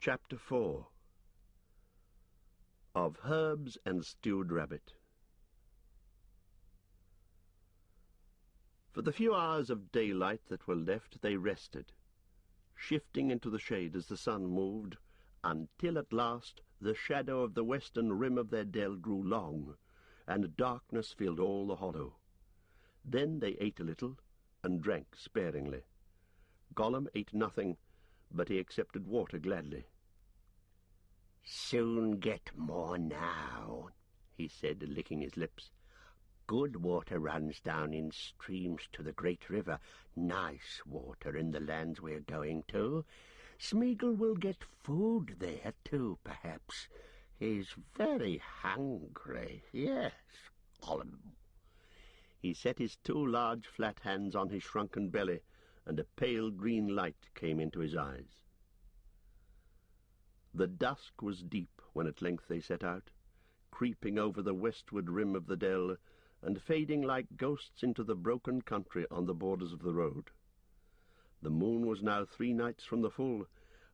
Chapter 4 Of Herbs and Stewed Rabbit. For the few hours of daylight that were left they rested, shifting into the shade as the sun moved, until at last the shadow of the western rim of their dell grew long, and darkness filled all the hollow. Then they ate a little, and drank sparingly. Gollum ate nothing, but he accepted water gladly. "Soon get more now," he said, licking his lips. "Good water runs down in streams to the great river. Nice water in the lands we're going to. Smeagol will get food there too, perhaps. He's very hungry, yes, Gollum." He set his two large flat hands on his shrunken belly, and a pale green light came into his eyes. The dusk was deep when at length they set out, creeping over the westward rim of the dell, and fading like ghosts into the broken country on the borders of the road. The moon was now 3 nights from the full,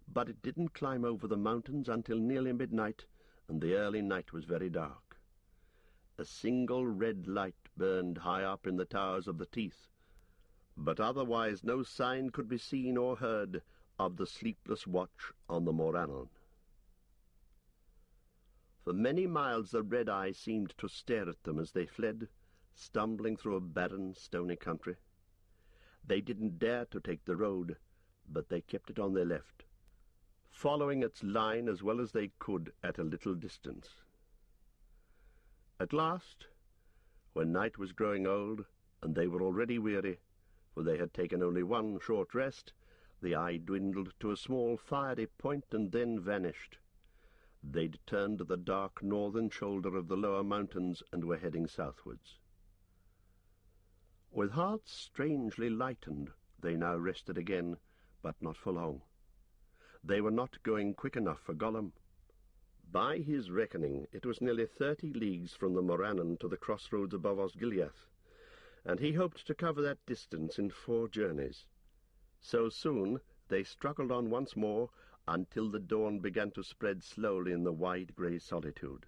but it didn't climb over the mountains until nearly midnight, and the early night was very dark. A single red light burned high up in the towers of the Teeth, but otherwise no sign could be seen or heard of the sleepless watch on the Morannon. For many miles the red eye seemed to stare at them as they fled, stumbling through a barren, stony country. They didn't dare to take the road, but they kept it on their left, following its line as well as they could at a little distance. At last, when night was growing old, and they were already weary, for they had taken only one short rest, the eye dwindled to a small fiery point and then vanished. They'd turned to the dark northern shoulder of the lower mountains and were heading southwards. With hearts strangely lightened, they now rested again, but not for long. They were not going quick enough for Gollum. By his reckoning, it was nearly 30 leagues from the Morannon to the crossroads above Osgiliath, and he hoped to cover that distance in 4 journeys. So soon they struggled on once more until the dawn began to spread slowly in the wide grey solitude.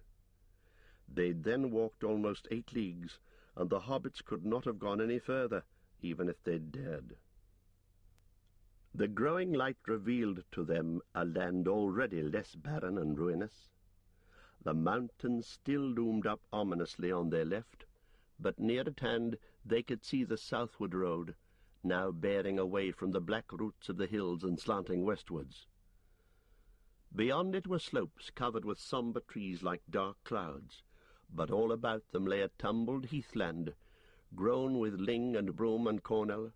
They'd then walked almost 8 leagues, and the hobbits could not have gone any further, even if they'd dared. The growing light revealed to them a land already less barren and ruinous. The mountains still loomed up ominously on their left, but near at hand they could see the southward road, now bearing away from the black roots of the hills and slanting westwards. Beyond it were slopes covered with sombre trees like dark clouds, but all about them lay a tumbled heathland, grown with ling and broom and cornel,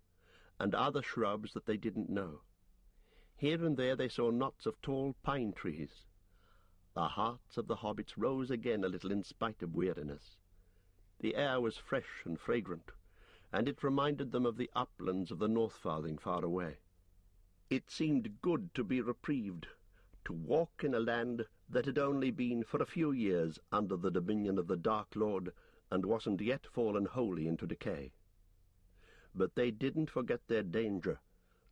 and other shrubs that they didn't know. Here and there they saw knots of tall pine trees. The hearts of the hobbits rose again a little in spite of weariness. The air was fresh and fragrant, and it reminded them of the uplands of the Northfarthing far away. It seemed good to be reprieved, to walk in a land that had only been for a few years under the dominion of the Dark Lord and wasn't yet fallen wholly into decay. But they didn't forget their danger,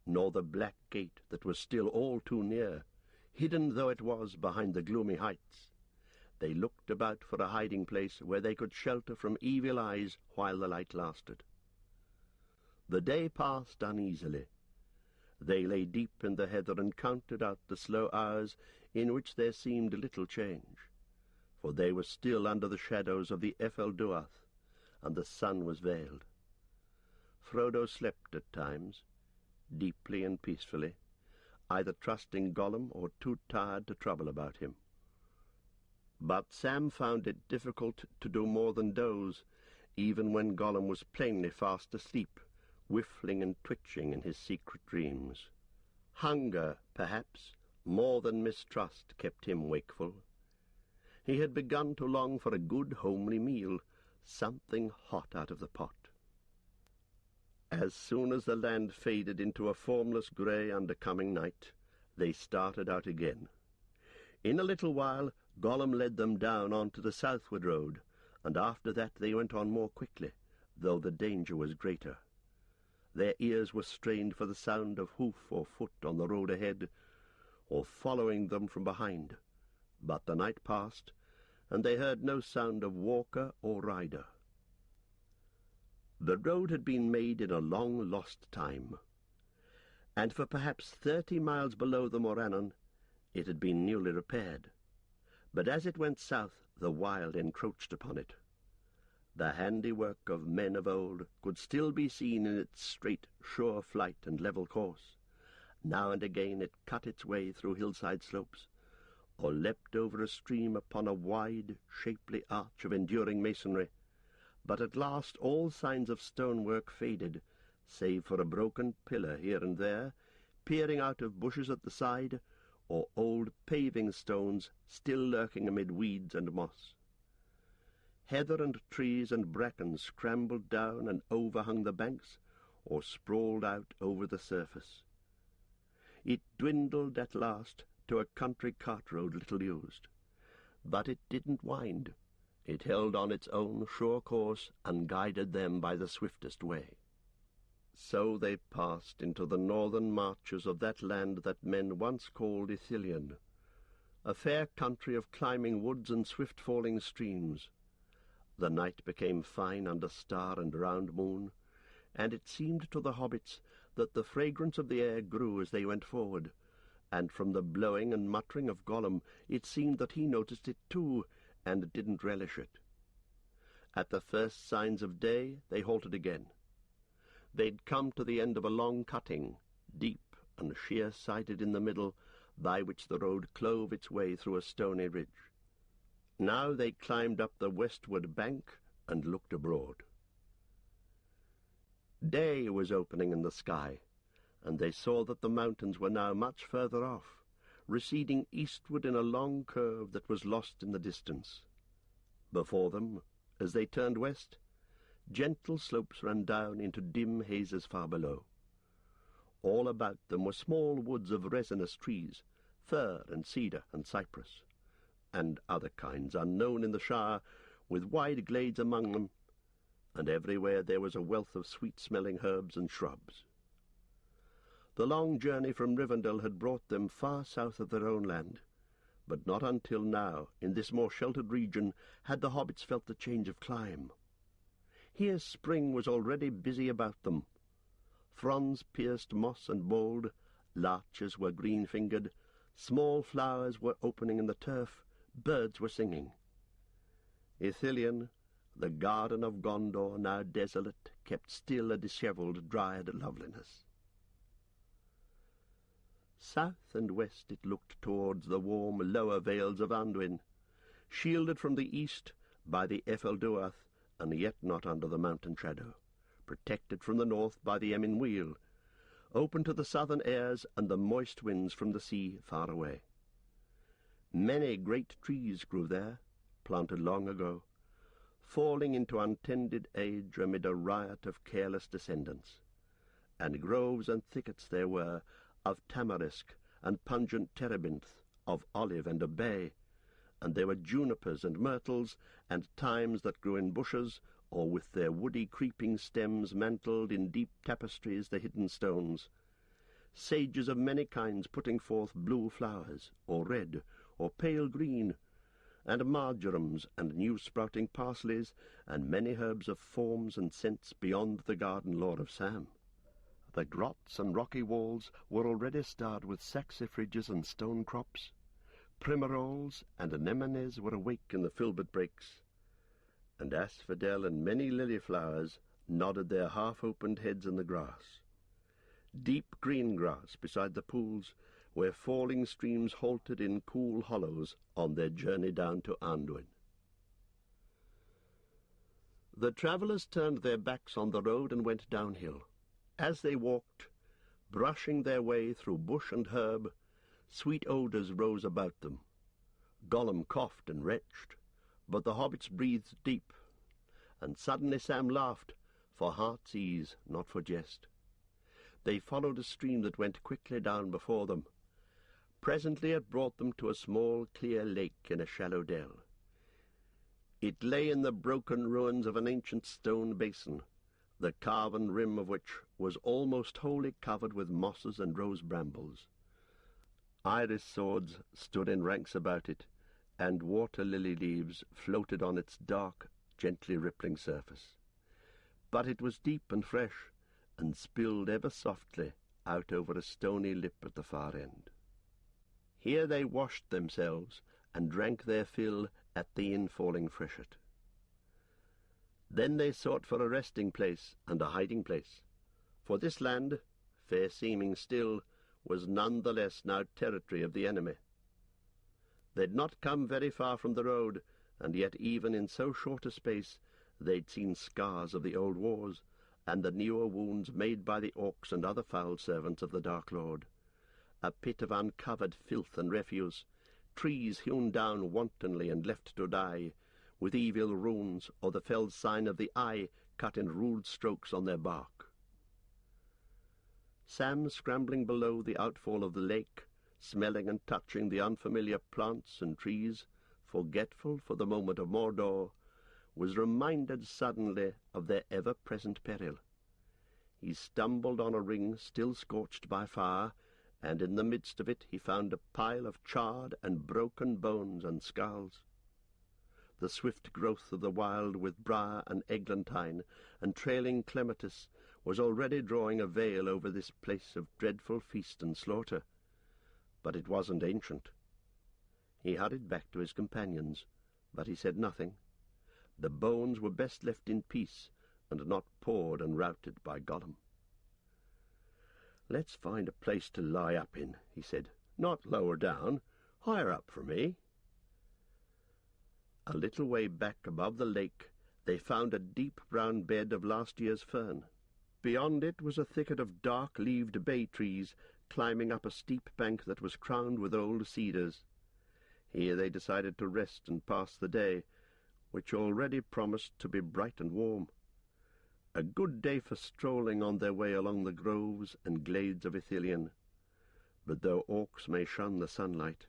nor the black gate that was still all too near, hidden though it was behind the gloomy heights. They looked about for a hiding place where they could shelter from evil eyes while the light lasted. The day passed uneasily. They lay deep in the heather and counted out the slow hours in which there seemed little change, for they were still under the shadows of the Efelduath, and the sun was veiled. Frodo slept at times, deeply and peacefully, either trusting Gollum or too tired to trouble about him. But Sam found it difficult to do more than doze, even when Gollum was plainly fast asleep, whiffling and twitching in his secret dreams. Hunger, perhaps, more than mistrust, kept him wakeful. He had begun to long for a good homely meal, something hot out of the pot. As soon as the land faded into a formless grey under coming night, they started out again. In a little while Gollum led them down onto the southward road, and after that they went on more quickly, though the danger was greater. Their ears were strained for the sound of hoof or foot on the road ahead, or following them from behind. But the night passed, and they heard no sound of walker or rider. The road had been made in a long-lost time, and for perhaps 30 miles below the Morannon it had been newly repaired. But as it went south, the wild encroached upon it. The handiwork of men of old could still be seen in its straight, sure flight and level course. Now and again it cut its way through hillside slopes, or leapt over a stream upon a wide, shapely arch of enduring masonry. But at last all signs of stonework faded, save for a broken pillar here and there, peering out of bushes at the side, or old paving stones still lurking amid weeds and moss. Heather and trees and bracken scrambled down and overhung the banks, or sprawled out over the surface. It dwindled at last to a country cart road little used. But it didn't wind. It held on its own sure course and guided them by the swiftest way. So they passed into the northern marches of that land that men once called Ithilien, a fair country of climbing woods and swift-falling streams. The night became fine under star and round moon, and it seemed to the hobbits that the fragrance of the air grew as they went forward, and from the blowing and muttering of Gollum it seemed that he noticed it too, and didn't relish it. At the first signs of day they halted again. They'd come to the end of a long cutting, deep and sheer-sided in the middle, by which the road clove its way through a stony ridge. Now they climbed up the westward bank and looked abroad. Day was opening in the sky, and they saw that the mountains were now much further off, receding eastward in a long curve that was lost in the distance. Before them, as they turned west, gentle slopes ran down into dim hazes far below. All about them were small woods of resinous trees, fir and cedar and cypress, and other kinds unknown in the Shire, with wide glades among them, and everywhere there was a wealth of sweet-smelling herbs and shrubs. The long journey from Rivendell had brought them far south of their own land, but not until now, in this more sheltered region, had the hobbits felt the change of clime. Here spring was already busy about them. Fronds pierced moss and mould, larches were green-fingered, small flowers were opening in the turf, birds were singing. Ithilien, the garden of Gondor, now desolate, kept still a dishevelled, dried loveliness. South and west it looked towards the warm lower vales of Anduin, shielded from the east by the Efelduath, and yet not under the mountain shadow, protected from the north by the Emyn Muil, open to the southern airs and the moist winds from the sea far away. Many great trees grew there, planted long ago, falling into untended age amid a riot of careless descendants, and groves and thickets there were of tamarisk and pungent terebinth, of olive and of bay, and there were junipers and myrtles and thymes that grew in bushes, or with their woody creeping stems mantled in deep tapestries the hidden stones, sages of many kinds putting forth blue flowers, or red, or pale green, and marjorams and new-sprouting parsleys, and many herbs of forms and scents beyond the garden lore of Sam. The grots and rocky walls were already starred with saxifrages and stone crops. Primaroles and anemones were awake in the filbert brakes, and asphodel and many lily flowers nodded their half-opened heads in the grass. Deep green grass beside the pools, where falling streams halted in cool hollows on their journey down to Anduin. The travellers turned their backs on the road and went downhill. As they walked, brushing their way through bush and herb, sweet odours rose about them. Gollum coughed and retched, but the hobbits breathed deep, and suddenly Sam laughed, for heart's ease, not for jest. They followed a stream that went quickly down before them. Presently it brought them to a small, clear lake in a shallow dell. It lay in the broken ruins of an ancient stone basin, the carven rim of which was almost wholly covered with mosses and rose brambles. Iris swords stood in ranks about it, and water-lily leaves floated on its dark, gently rippling surface. But it was deep and fresh, and spilled ever softly out over a stony lip at the far end. Here they washed themselves and drank their fill at the infalling freshet. Then they sought for a resting place and a hiding place, for this land, fair seeming still, was none the less now territory of the enemy. They'd not come very far from the road, and yet even in so short a space they'd seen scars of the old wars, and the newer wounds made by the orcs and other foul servants of the Dark Lord. A pit of uncovered filth and refuse, trees hewn down wantonly and left to die, with evil runes or the fell sign of the eye cut in rude strokes on their bark. Sam, scrambling below the outfall of the lake, smelling and touching the unfamiliar plants and trees, forgetful for the moment of Mordor, was reminded suddenly of their ever-present peril. He stumbled on a ring still scorched by fire, and in the midst of it he found a pile of charred and broken bones and skulls. The swift growth of the wild with briar and eglantine and trailing clematis was already drawing a veil over this place of dreadful feast and slaughter. But it wasn't ancient. He hurried back to his companions, but he said nothing. The bones were best left in peace, and not pawed and routed by Gollum. "Let's find a place to lie up in," he said. "Not lower down, higher up for me." A little way back above the lake they found a deep brown bed of last year's fern. Beyond it was a thicket of dark-leaved bay trees climbing up a steep bank that was crowned with old cedars. Here they decided to rest and pass the day, which already promised to be bright and warm. A good day for strolling on their way along the groves and glades of Ithilien. But though orcs may shun the sunlight,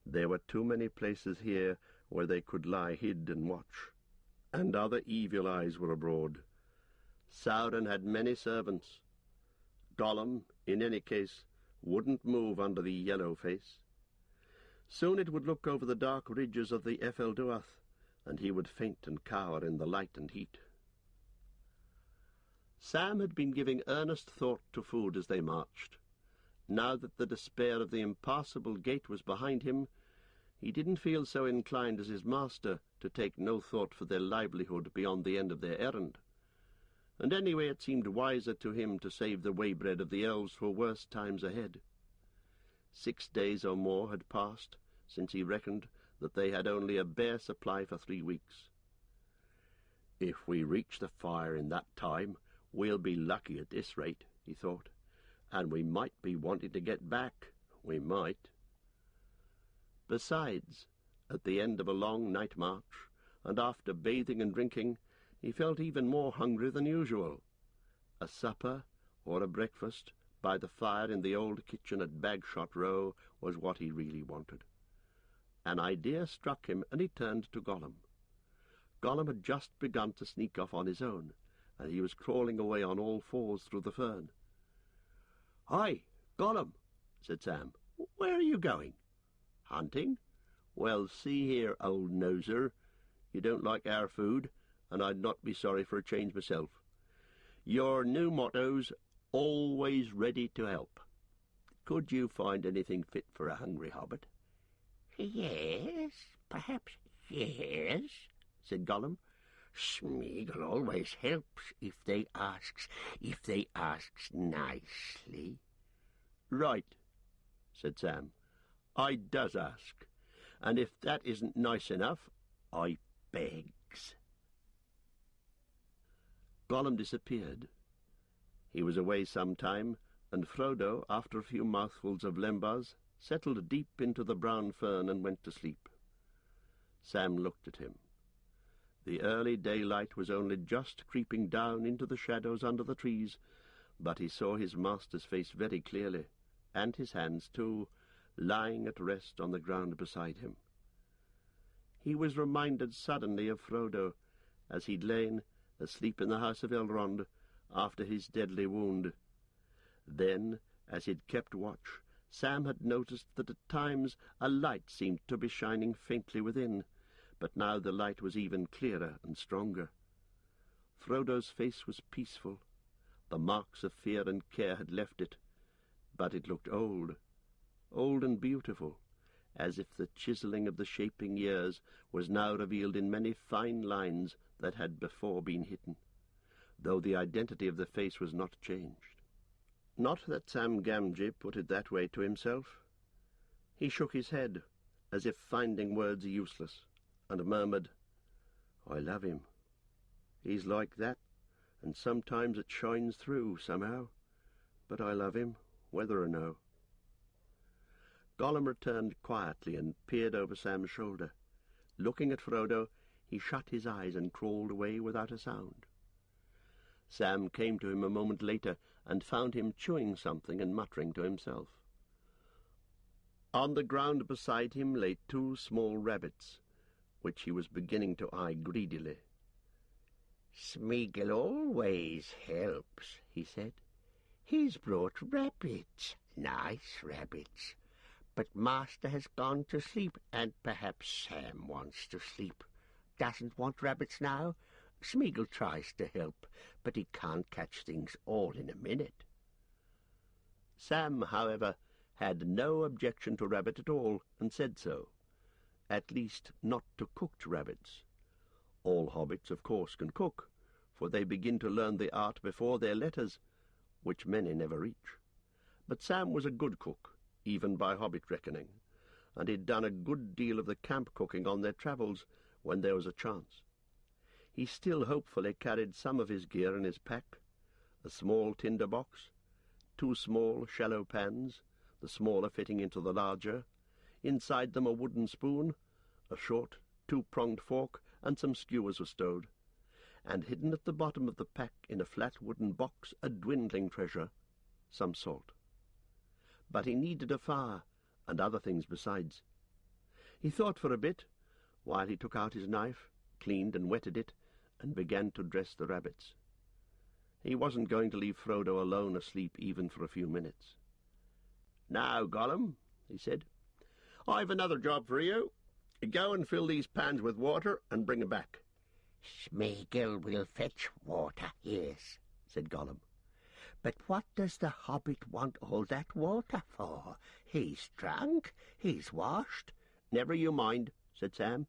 there were too many places here where they could lie hid and watch, and other evil eyes were abroad. Sauron had many servants. Gollum, in any case, wouldn't move under the yellow face. Soon it would look over the dark ridges of the Efelduath, and he would faint and cower in the light and heat. Sam had been giving earnest thought to food as they marched. Now that the despair of the impassable gate was behind him, he didn't feel so inclined as his master to take no thought for their livelihood beyond the end of their errand. And anyway it seemed wiser to him to save the waybread of the elves for worse times ahead. 6 days or more had passed since he reckoned that they had only a bare supply for 3 weeks. "If we reach the fire in that time, we'll be lucky at this rate," he thought, "and we might be wanting to get back, we might." Besides, at the end of a long night march, and after bathing and drinking, he felt even more hungry than usual. A supper or a breakfast by the fire in the old kitchen at Bagshot Row was what he really wanted. An idea struck him, and he turned to Gollum. Gollum had just begun to sneak off on his own, and he was crawling away on all fours through the fern. "Hi, Gollum," said Sam. "Where are you going?" "Hunting? Well, see here, old noser, you don't like our food, and I'd not be sorry for a change myself. Your new motto's always ready to help. Could you find anything fit for a hungry hobbit?" "Yes, perhaps yes," said Gollum. "Smeagol always helps if they asks nicely." "Right," said Sam. "I does ask, and if that isn't nice enough, I begs." Gollum disappeared. He was away some time, and Frodo, after a few mouthfuls of lembas, settled deep into the brown fern and went to sleep. Sam looked at him. The early daylight was only just creeping down into the shadows under the trees, but he saw his master's face very clearly, and his hands too, lying at rest on the ground beside him. He was reminded suddenly of Frodo, as he'd lain asleep in the house of Elrond after his deadly wound. Then, as he'd kept watch, Sam had noticed that at times a light seemed to be shining faintly within, but now the light was even clearer and stronger. Frodo's face was peaceful. The marks of fear and care had left it, but it looked old and beautiful, as if the chiselling of the shaping years was now revealed in many fine lines that had before been hidden, though the identity of the face was not changed. Not that Sam Gamgee put it that way to himself. He shook his head, as if finding words useless, and murmured, "I love him. He's like that, and sometimes it shines through, somehow. But I love him, whether or no." Gollum returned quietly and peered over Sam's shoulder. Looking at Frodo, he shut his eyes and crawled away without a sound. Sam came to him a moment later and found him chewing something and muttering to himself. On the ground beside him lay 2 small rabbits, which he was beginning to eye greedily. "Smeagol always helps," he said. "He's brought rabbits, nice rabbits. But Master has gone to sleep, and perhaps Sam wants to sleep. Doesn't want rabbits now. Smeagol tries to help, but he can't catch things all in a minute." Sam, however, had no objection to rabbit at all, and said so. At least, not to cooked rabbits. All hobbits, of course, can cook, for they begin to learn the art before their letters, which many never reach. But Sam was a good cook, even by hobbit reckoning, and he'd done a good deal of the camp cooking on their travels when there was a chance. He still hopefully carried some of his gear in his pack: a small tinder box, 2 small shallow pans, the smaller fitting into the larger, inside them a wooden spoon, a short 2-pronged fork, and some skewers were stowed, and hidden at the bottom of the pack in a flat wooden box a dwindling treasure, some salt. But he needed a fire, and other things besides. He thought for a bit, while he took out his knife, cleaned and wetted it, and began to dress the rabbits. He wasn't going to leave Frodo alone asleep even for a few minutes. "Now, Gollum," he said, "I've another job for you. Go and fill these pans with water and bring 'em back." "Smeagol will fetch water, yes," said Gollum. "But what does the hobbit want all that water for? He's drunk, he's washed." "Never you mind," said Sam.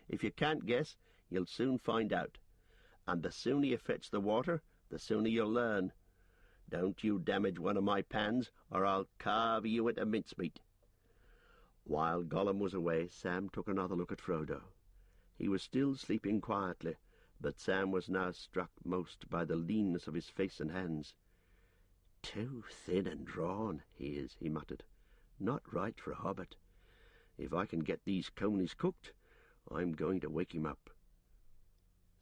"If you can't guess, you'll soon find out. And the sooner you fetch the water, the sooner you'll learn. Don't you damage one of my pans, or I'll carve you into mincemeat." While Gollum was away, Sam took another look at Frodo. He was still sleeping quietly, but Sam was now struck most by the leanness of his face and hands. "Too thin and drawn, he is," he muttered. "Not right for a hobbit. If I can get these conies cooked, I'm going to wake him up."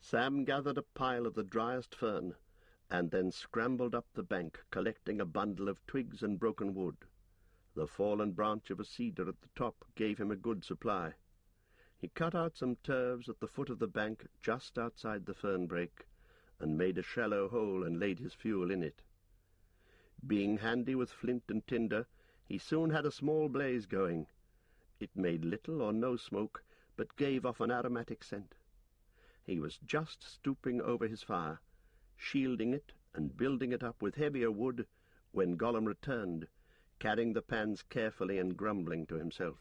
Sam gathered a pile of the driest fern, and then scrambled up the bank, collecting a bundle of twigs and broken wood. The fallen branch of a cedar at the top gave him a good supply. He cut out some turves at the foot of the bank just outside the fern brake, and made a shallow hole and laid his fuel in it. Being handy with flint and tinder, he soon had a small blaze going. It made little or no smoke, but gave off an aromatic scent. He was just stooping over his fire, shielding it and building it up with heavier wood, when Gollum returned, carrying the pans carefully and grumbling to himself.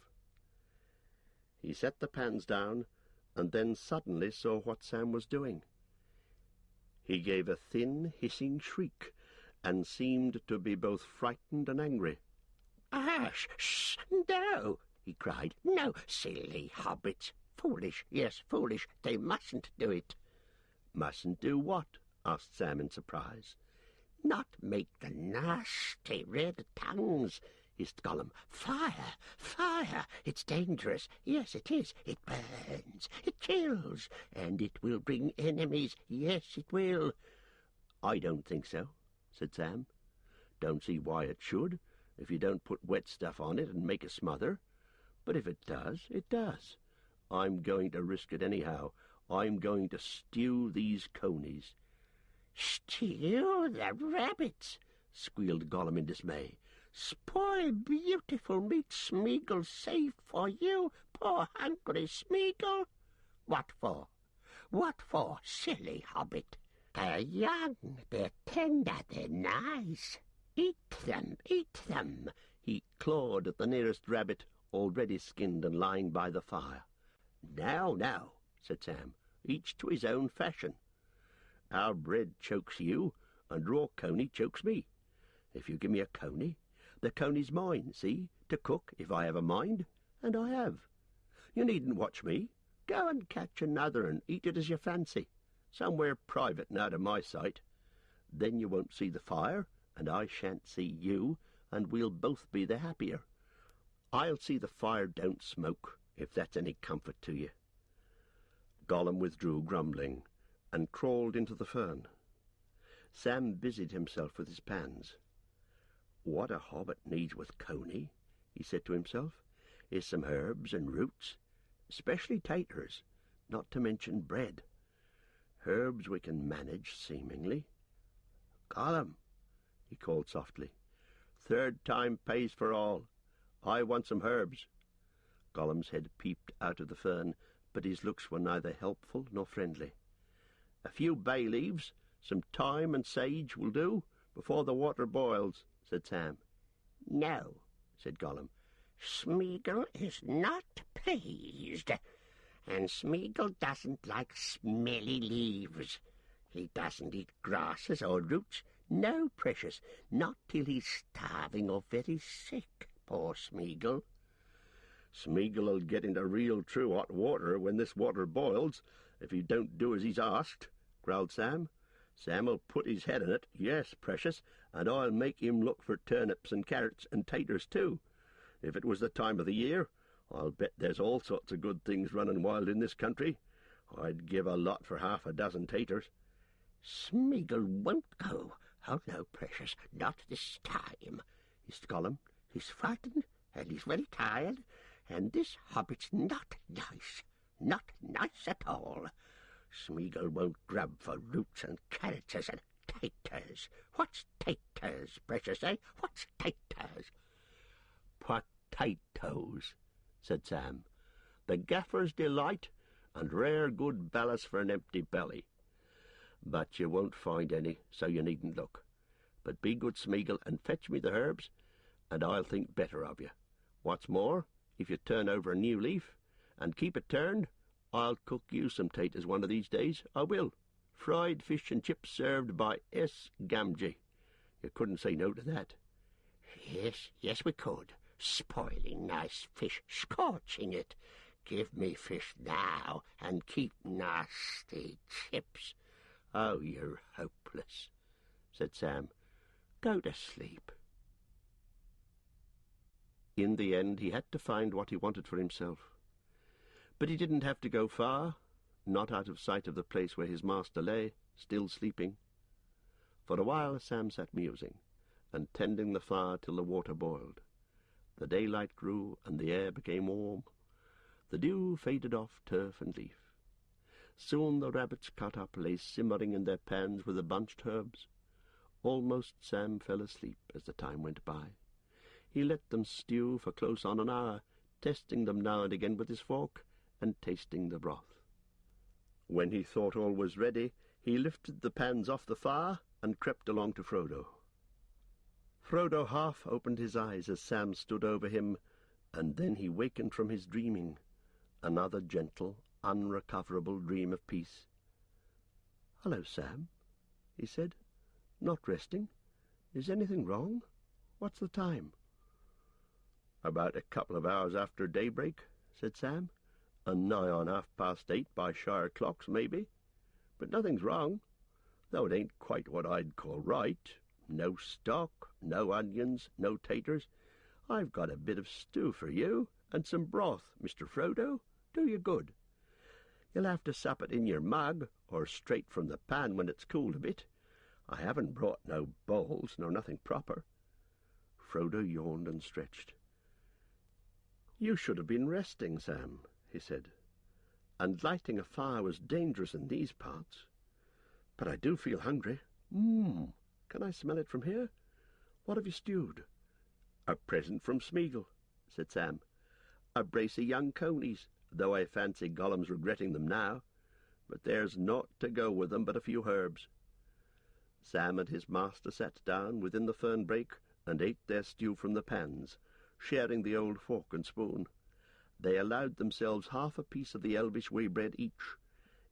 He set the pans down, and then suddenly saw what Sam was doing. He gave a thin, hissing shriek, and seemed to be both frightened and angry. Shh, no," he cried. "No, silly hobbits. Foolish, yes, foolish. They mustn't do it." "Mustn't do what?" asked Sam in surprise. "Not make the nasty red tongues," hissed Gollum. "Fire, fire! It's dangerous. Yes, it is. It burns, it kills, and it will bring enemies. Yes, it will." "I don't think so," said Sam. "Don't see why it should, if you don't put wet stuff on it and make a smother. But if it does, it does. I'm going to risk it anyhow. I'm going to stew these conies." "Steal the rabbits!" squealed Gollum in dismay. Spoil beautiful meat Smeagol saved for you, poor hungry Smeagol. What for? What for, silly hobbit? They're young, they're tender, they're nice. Eat them, eat them. He clawed at the nearest rabbit, already skinned and lying by the fire. Now, now, said Sam, each to his own fashion. Our bread chokes you, and raw coney chokes me. If you give me a coney, the coney's mine, see, to cook if I have a mind, and I have. You needn't watch me. Go and catch another and eat it as you fancy, somewhere private and out of my sight. Then you won't see the fire, and I shan't see you, and we'll both be the happier. I'll see the fire don't smoke, if that's any comfort to you. Gollum withdrew, grumbling, and crawled into the fern. Sam busied himself with his pans. What a hobbit needs with coney, he said to himself, is some herbs and roots, especially taters, not to mention bread. Herbs we can manage, seemingly. Gollum, he called softly, third time pays for all. I want some herbs. Gollum's head peeped out of the fern, but his looks were neither helpful nor friendly. A few bay leaves, some thyme and sage will do, before the water boils, said Sam. No, said Gollum. Smeagol is not pleased, and Smeagol doesn't like smelly leaves. He doesn't eat grasses or roots, no, precious, not till he's starving or very sick, poor Smeagol. Smeagol'll get into real true hot water when this water boils, if he don't do as he's asked, growled Sam. Sam'll put his head in it, yes, precious, and I'll make him look for turnips and carrots and taters too. If it was the time of the year, I'll bet there's all sorts of good things running wild in this country. I'd give a lot for half a dozen taters. Smeagol won't go. Oh, no, precious, not this time, hissed Gollum. He's frightened, and he's very tired, and this hobbit's not nice at all. Smeagol won't grub for roots and carrots and taters. What's taters, precious, eh? What's taters? Potatoes, said Sam. The gaffer's delight, and rare good ballast for an empty belly. But you won't find any, so you needn't look. But be good, Smeagol, and fetch me the herbs, and I'll think better of you. What's more, if you turn over a new leaf, and keep it turned, I'll cook you some taters one of these days, I will. Fried fish and chips served by S. Gamgee. You couldn't say no to that. Yes, we could. Spoiling nice fish, scorching it. Give me fish now, and keep nasty chips. Oh, you're hopeless, said Sam. Go to sleep. In the end, he had to find what he wanted for himself. But he didn't have to go far, not out of sight of the place where his master lay, still sleeping. For a while Sam sat musing, and tending the fire till the water boiled. The daylight grew, and the air became warm. The dew faded off turf and leaf. Soon the rabbits cut up lay simmering in their pans with the bunched herbs. Almost Sam fell asleep as the time went by. He let them stew for close on an hour, testing them now and again with his fork, and tasting the broth. When he thought all was ready, he lifted the pans off the fire and crept along to Frodo. Frodo half opened his eyes as Sam stood over him, and then he wakened from his dreaming, another gentle, unrecoverable dream of peace. "Hello, Sam," he said. "Not resting? Is anything wrong? What's the time?" "About a couple of hours after daybreak," said Sam, "and nigh on 8:30 by shire clocks, maybe. But nothing's wrong, though it ain't quite what I'd call right. No stock, no onions, no taters. I've got a bit of stew for you, and some broth, Mr. Frodo. Do you good. You'll have to sup it in your mug, or straight from the pan when it's cooled a bit. I haven't brought no bowls, nor nothing proper." Frodo yawned and stretched. "You should have been resting, Sam," he said, "and lighting a fire was dangerous in these parts. But I do feel hungry. Can I smell it from here? What have you stewed?" "A present from Smeagol," said Sam. "A brace of young conies, though I fancy Gollum's regretting them now. But there's naught to go with them but a few herbs." Sam and his master sat down within the fern brake and ate their stew from the pans, sharing the old fork and spoon. They allowed themselves half a piece of the elvish waybread each.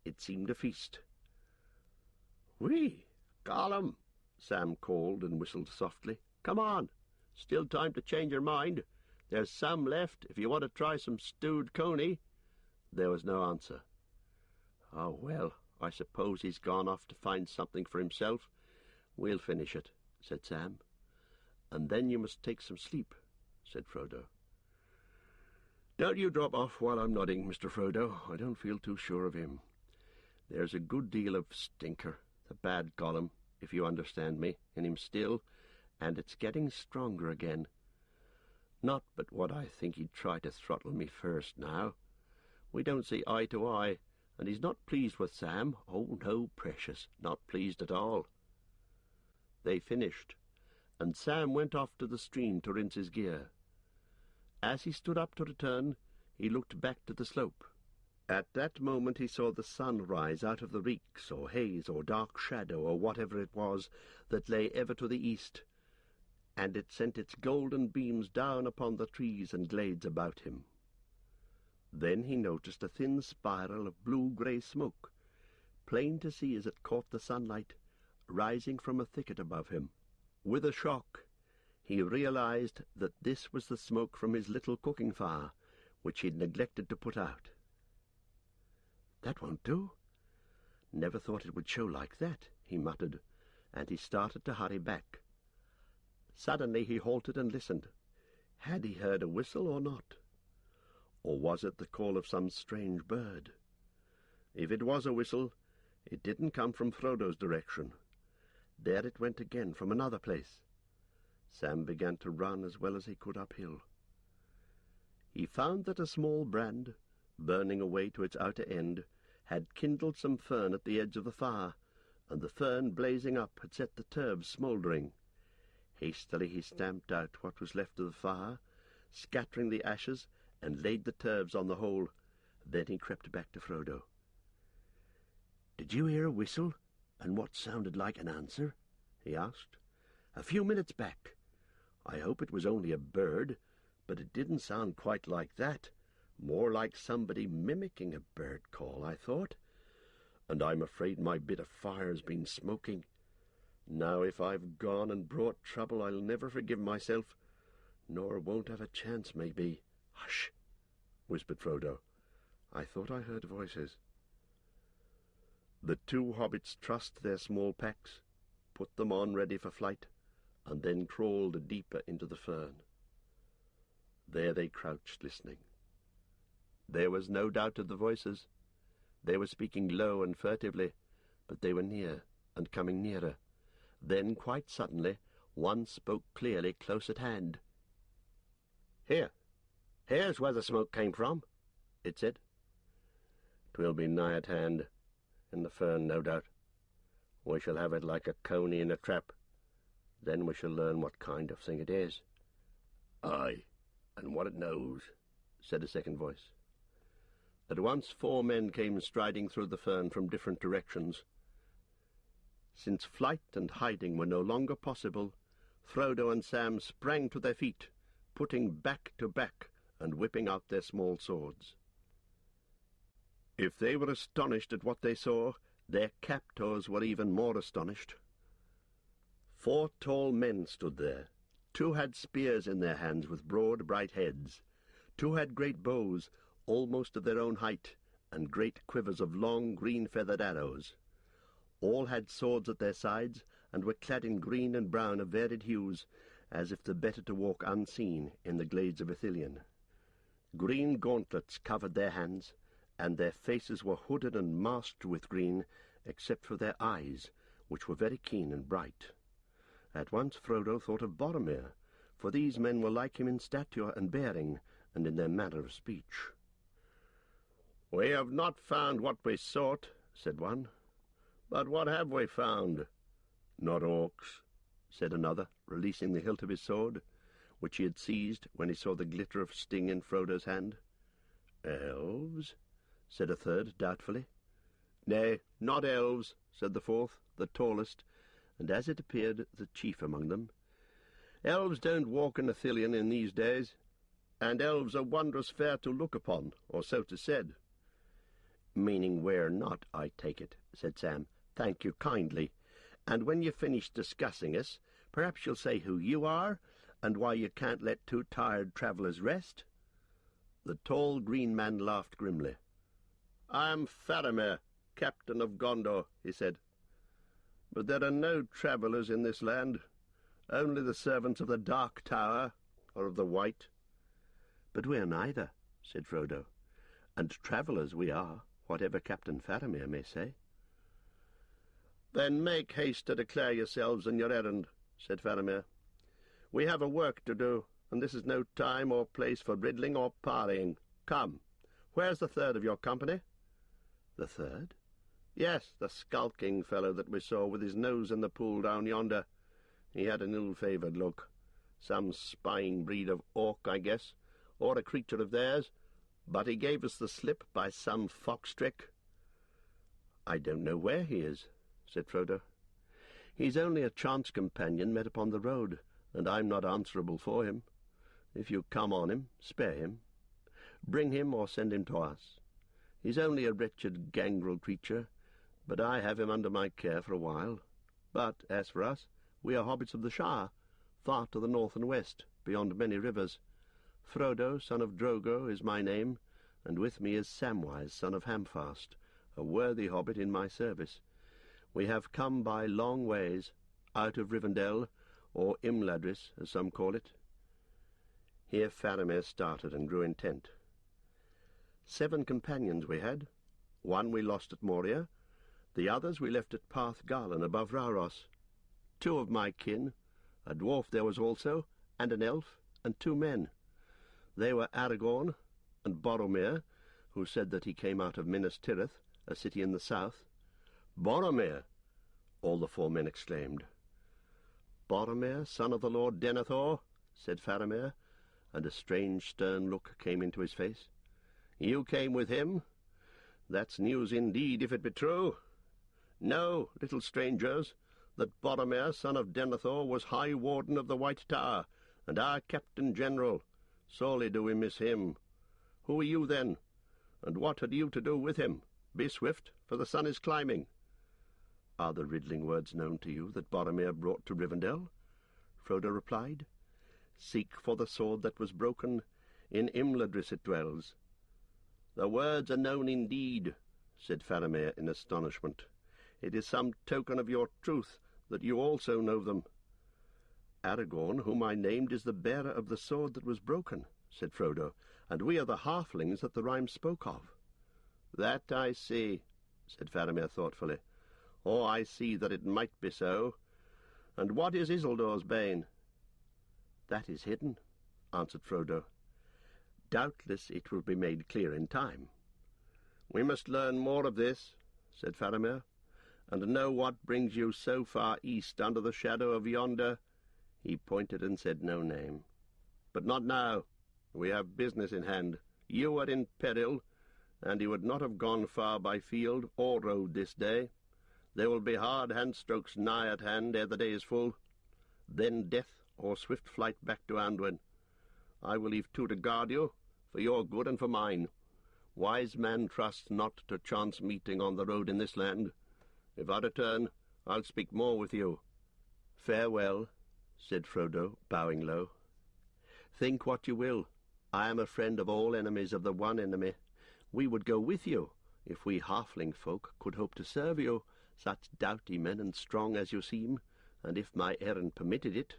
It seemed a feast. "Whee! Gollum!" Sam called and whistled softly. "Come on! Still time to change your mind. There's some left if you want to try some stewed coney." There was no answer. "Oh, well, I suppose he's gone off to find something for himself. We'll finish it," said Sam. "And then you must take some sleep," said Frodo. "Don't you drop off while I'm nodding, Mr. Frodo. I don't feel too sure of him. There's a good deal of stinker, the bad Gollum, if you understand me, in him still, and it's getting stronger again. Not but what I think he'd try to throttle me first now. We don't see eye to eye, and he's not pleased with Sam. Oh, no, precious, not pleased at all." They finished, and Sam went off to the stream to rinse his gear. As he stood up to return, he looked back to the slope. At that moment he saw the sun rise out of the reeks, or haze, or dark shadow, or whatever it was that lay ever to the east, and it sent its golden beams down upon the trees and glades about him. Then he noticed a thin spiral of blue-grey smoke, plain to see as it caught the sunlight, rising from a thicket above him. With a shock, he realized that this was the smoke from his little cooking fire, which he'd neglected to put out. "That won't do. Never thought it would show like that," he muttered, and he started to hurry back. Suddenly he halted and listened. Had he heard a whistle or not? Or was it the call of some strange bird? If it was a whistle, it didn't come from Frodo's direction. There it went again from another place. Sam began to run as well as he could uphill. He found that a small brand, burning away to its outer end, had kindled some fern at the edge of the fire, and the fern blazing up had set the turves smouldering. Hastily he stamped out what was left of the fire, scattering the ashes, and laid the turves on the hole. Then he crept back to Frodo. "Did you hear a whistle, and what sounded like an answer?" he asked. "A few minutes back. I hope it was only a bird, but it didn't sound quite like that. More like somebody mimicking a bird call, I thought. And I'm afraid my bit of fire's been smoking. Now if I've gone and brought trouble, I'll never forgive myself, nor won't have a chance, maybe." "Hush," whispered Frodo. "I thought I heard voices." The two hobbits trussed their small packs, put them on ready for flight, and then crawled deeper into the fern. There they crouched, listening. There was no doubt of the voices. They were speaking low and furtively, but they were near, and coming nearer. Then, quite suddenly, one spoke clearly close at hand. "Here's where the smoke came from," it said. "'Twill be nigh at hand, in the fern, no doubt. We shall have it like a coney in a trap. Then we shall learn what kind of thing it is." "Aye, and what it knows," said a second voice. At once 4 men came striding through the fern from different directions. Since flight and hiding were no longer possible, Frodo and Sam sprang to their feet, putting back to back and whipping out their small swords. If they were astonished at what they saw, their captors were even more astonished. 4 tall men stood there. 2 had spears in their hands with broad, bright heads. 2 had great bows, almost of their own height, and great quivers of long, green-feathered arrows. All had swords at their sides, and were clad in green and brown of varied hues, as if the better to walk unseen in the glades of Ithilien. Green gauntlets covered their hands, and their faces were hooded and masked with green, except for their eyes, which were very keen and bright. At once Frodo thought of Boromir, for these men were like him in stature and bearing, and in their manner of speech. "We have not found what we sought," said one. "But what have we found?" "Not orcs," said another, releasing the hilt of his sword. which he had seized when he saw the glitter of sting in Frodo's hand. "Elves?" said a third doubtfully. "Nay, not elves," said the fourth, the tallest, and as it appeared the chief among them. "Elves don't walk in Ithilien in these days, and elves are wondrous fair to look upon, or so 'tis said." "Meaning we're not, I take it," said Sam. "Thank you kindly. And when you've finished discussing us, perhaps you'll say who you are, and why you can't let two tired travellers rest?" The tall green man laughed grimly. "I am Faramir, captain of Gondor," he said. "But there are no travellers in this land, only the servants of the Dark Tower, or of the White." "But we're neither," said Frodo, "and travellers we are, whatever Captain Faramir may say." "Then make haste to declare yourselves and your errand," said Faramir. "We have a work to do, and this is no time or place for riddling or parleying. Come, where's the third of your company?" "The third?" "Yes, the skulking fellow that we saw with his nose in the pool down yonder. He had an ill-favoured look. Some spying breed of orc, I guess, or a creature of theirs, but he gave us the slip by some fox-trick." "I don't know where he is," said Frodo. "He's only a chance companion met upon the road, and I'm not answerable for him. If you come on him, spare him. Bring him or send him to us. He's only a wretched gangrel creature, but I have him under my care for a while. But as for us, we are hobbits of the Shire, far to the north and west, beyond many rivers. Frodo, son of Drogo, is my name, and with me is Samwise, son of Hamfast, a worthy hobbit in my service. We have come by long ways, out of Rivendell, or Imladris, as some call it." Here Faramir started and grew intent. 7 companions we had. 1 we lost at Moria. The others we left at Parth Garlan above Rauros. 2 of my kin, a dwarf there was also, and an elf, and 2 men. They were Aragorn and Boromir, who said that he came out of Minas Tirith, a city in the south. "Boromir!" all the 4 men exclaimed. "Boromir, son of the Lord Denethor," said Faramir, and a strange stern look came into his face. "You came with him? That's news indeed, if it be true. Know, little strangers, that Boromir, son of Denethor, was High Warden of the White Tower, and our Captain General. Sorely do we miss him. Who are you, then? And what had you to do with him? Be swift, for the sun is climbing." "Are the riddling words known to you that Boromir brought to Rivendell?" Frodo replied. "Seek for the sword that was broken. In Imladris it dwells." "The words are known indeed," said Faramir in astonishment. "It is some token of your truth that you also know them." "Aragorn, whom I named, is the bearer of the sword that was broken," said Frodo, "and we are the halflings that the rhyme spoke of." "That I see," said Faramir thoughtfully. "Or I see that it might be so. And what is Isildur's bane?" "That is hidden," answered Frodo. "Doubtless it will be made clear in time." "We must learn more of this," said Faramir, "and know what brings you so far east under the shadow of yonder—" He pointed and said no name. "But not now. We have business in hand. You are in peril, and you would not have gone far by field or road this day. There will be hard handstrokes nigh at hand ere the day is full. Then death or swift flight back to Anduin. I will leave 2 to guard you, for your good and for mine. Wise man trusts not to chance meeting on the road in this land. If I return, I'll speak more with you." "Farewell," said Frodo, bowing low. "Think what you will. I am a friend of all enemies of the one enemy. We would go with you, if we halfling folk could hope to serve you, such doughty men and strong as you seem, and if my errand permitted it.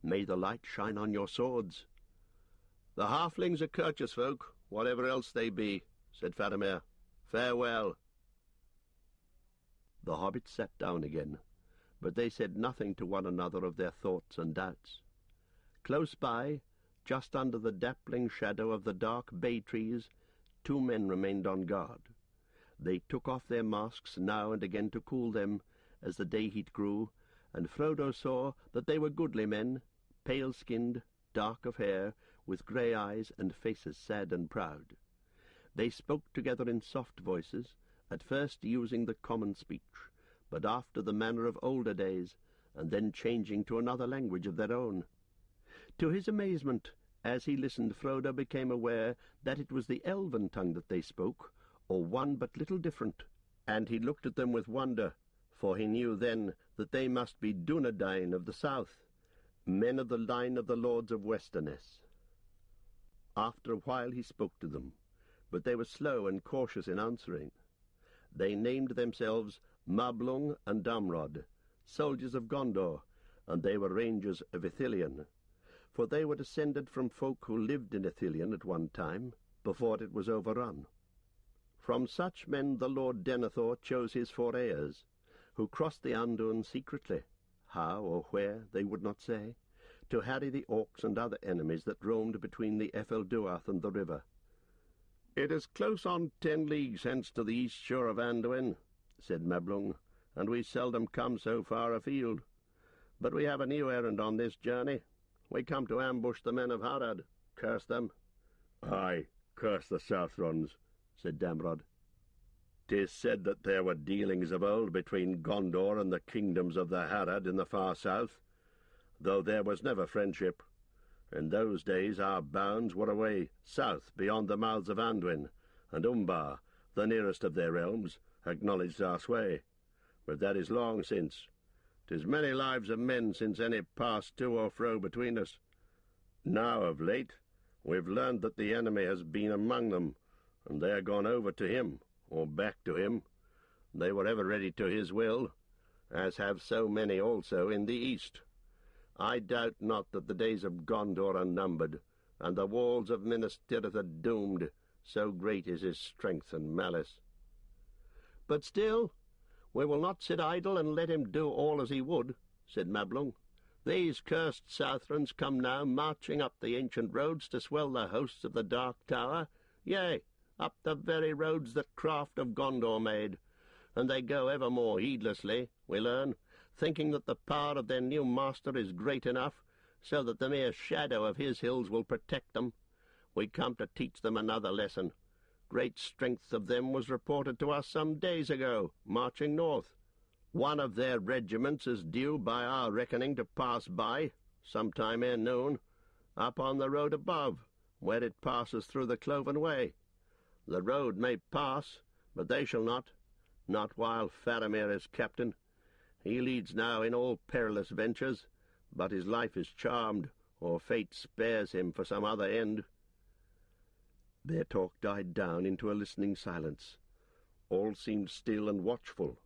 May the light shine on your swords." "The halflings are courteous folk, whatever else they be," said Faramir. "Farewell." The hobbits sat down again, but they said nothing to one another of their thoughts and doubts. Close by, just under the dappling shadow of the dark bay-trees, 2 men remained on guard. They took off their masks now and again to cool them, as the day heat grew, and Frodo saw that they were goodly men, pale-skinned, dark of hair, with grey eyes and faces sad and proud. They spoke together in soft voices, at first using the common speech, but after the manner of older days, and then changing to another language of their own. To his amazement, as he listened, Frodo became aware that it was the elven tongue that they spoke, or one but little different, and he looked at them with wonder, for he knew then that they must be Dunedain of the south, men of the line of the lords of Westerness. After a while he spoke to them, but they were slow and cautious in answering. They named themselves Mablung and Damrod, soldiers of Gondor, and they were rangers of Ithilien, for they were descended from folk who lived in Ithilien at one time, before it was overrun. From such men the Lord Denethor chose his 4 heirs, who crossed the Anduin secretly, how or where they would not say, to harry the orcs and other enemies that roamed between the Efelduath and the river. "It is close on 10 leagues hence to the east shore of Anduin," said Mablung, "and we seldom come so far afield. But we have a new errand on this journey. We come to ambush the men of Harad. Curse them." "Aye, curse the Southrons," said Damrod. "'Tis said that there were dealings of old between Gondor and the kingdoms of the Harad in the far south, though there was never friendship. In those days our bounds were away south beyond the mouths of Anduin, and Umbar, the nearest of their realms, acknowledged our sway. But that is long since. 'Tis many lives of men since any passed to or fro between us. Now, of late, we've learned that the enemy has been among them, and they are gone over to him, or back to him. They were ever ready to his will, as have so many also in the east. I doubt not that the days of Gondor are numbered, and the walls of Minas Tirith are doomed, so great is his strength and malice. But still, we will not sit idle and let him do all as he would," said Mablung. "These cursed Southrons come now marching up the ancient roads to swell the hosts of the Dark Tower, yea, up the very roads that craft of Gondor made, and they go evermore heedlessly, we learn, thinking that the power of their new master is great enough, so that the mere shadow of his hills will protect them. We come to teach them another lesson. Great strength of them was reported to us some days ago, marching north. One of their regiments is due by our reckoning to pass by, some time ere noon, up on the road above, where it passes through the Cloven Way. The road may pass, but they shall not while Faramir is captain. He leads now in all perilous ventures, but his life is charmed, or fate spares him for some other end." Their talk died down into a listening silence. All seemed still and watchful.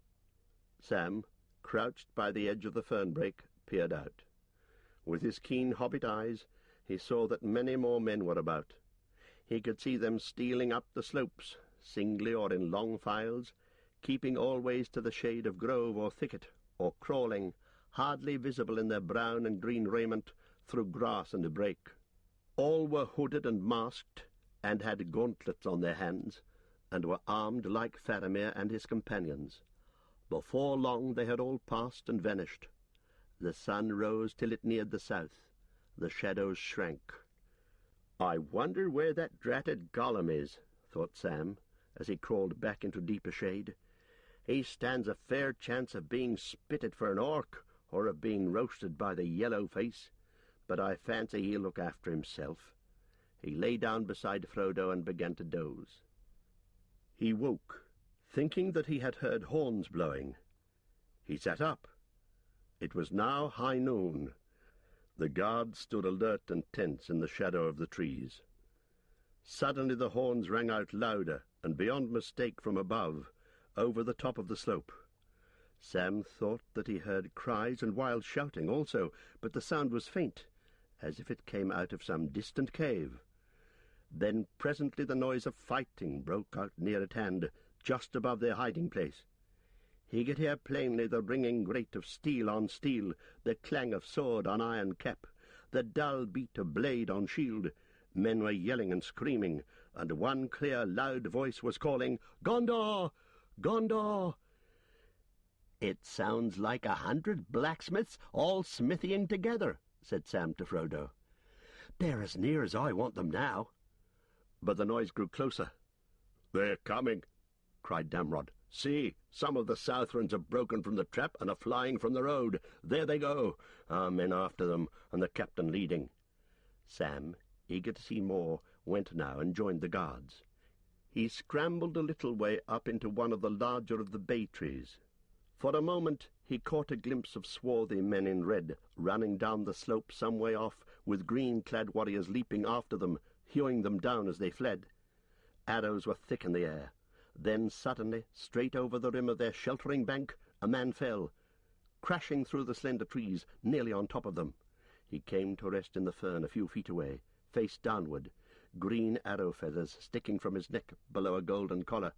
Sam, crouched by the edge of the fernbrake, peered out. With his keen hobbit eyes, he saw that many more men were about. He could see them stealing up the slopes, singly or in long files, keeping always to the shade of grove or thicket, or crawling, hardly visible in their brown and green raiment, through grass and brake. All were hooded and masked, and had gauntlets on their hands, and were armed like Faramir and his companions. Before long they had all passed and vanished. The sun rose till it neared the south. The shadows shrank. "I wonder where that dratted Gollum is," thought Sam, as he crawled back into deeper shade. "He stands a fair chance of being spitted for an orc, or of being roasted by the yellow face, but I fancy he'll look after himself." He lay down beside Frodo and began to doze. He woke, thinking that he had heard horns blowing. He sat up. It was now high noon. The guards stood alert and tense in the shadow of the trees. Suddenly the horns rang out louder, and beyond mistake from above, over the top of the slope. Sam thought that he heard cries and wild shouting also, but the sound was faint, as if it came out of some distant cave. Then presently the noise of fighting broke out near at hand, just above their hiding-place. He could hear plainly the ringing grate of steel on steel, the clang of sword on iron cap, the dull beat of blade on shield. Men were yelling and screaming, and one clear, loud voice was calling, "Gondor! Gondor!" "It sounds like 100 blacksmiths all smithying together," said Sam to Frodo. They're as near as I want them now. But the noise grew closer. "They're coming," cried Damrod. "See, some of the Southrons have broken from the trap and are flying from the road. There they go, our men after them, and the captain leading." Sam, eager to see more, went now and joined the guards. He scrambled a little way up into one of the larger of the bay trees. For a moment he caught a glimpse of swarthy men in red running down the slope some way off, with green-clad warriors leaping after them, hewing them down as they fled. Arrows were thick in the air. Then suddenly, straight over the rim of their sheltering bank, a man fell, crashing through the slender trees, nearly on top of them. He came to rest in the fern a few feet away, face downward, green arrow feathers sticking from his neck below a golden collar.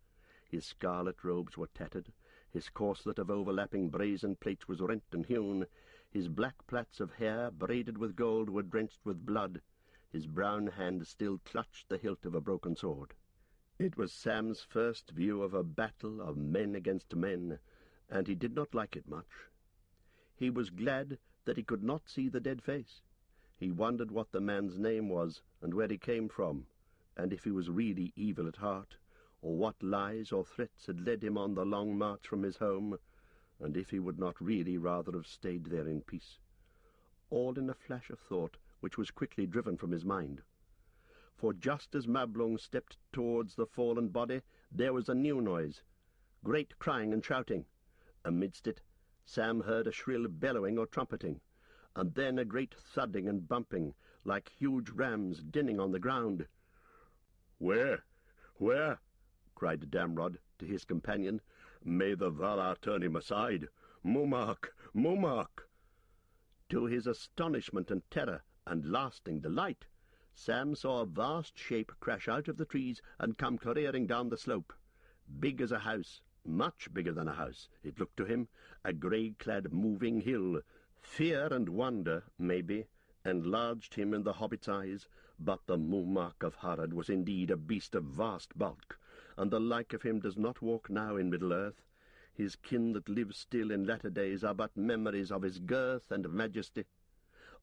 His scarlet robes were tattered, his corselet of overlapping brazen plates was rent and hewn, his black plaits of hair, braided with gold, were drenched with blood. His brown hand still clutched the hilt of a broken sword. It was Sam's first view of a battle of men against men, and he did not like it much. He was glad that he could not see the dead face. He wondered what the man's name was, and where he came from, and if he was really evil at heart, or what lies or threats had led him on the long march from his home, and if he would not really rather have stayed there in peace. All in a flash of thought which was quickly driven from his mind. For just as Mablung stepped towards the fallen body, there was a new noise, great crying and shouting. Amidst it, Sam heard a shrill bellowing or trumpeting, and then a great thudding and bumping, like huge rams dinning on the ground. "Where? Where?" cried Damrod to his companion. "May the Valar turn him aside! Mumark! Mumark!" To his astonishment and terror and lasting delight, Sam saw a vast shape crash out of the trees and come careering down the slope. Big as a house, much bigger than a house, it looked to him, a grey-clad moving hill. Fear and wonder, maybe, enlarged him in the hobbit's eyes, but the Mumark of Harad was indeed a beast of vast bulk, and the like of him does not walk now in Middle-earth. His kin that live still in latter days are but memories of his girth and majesty.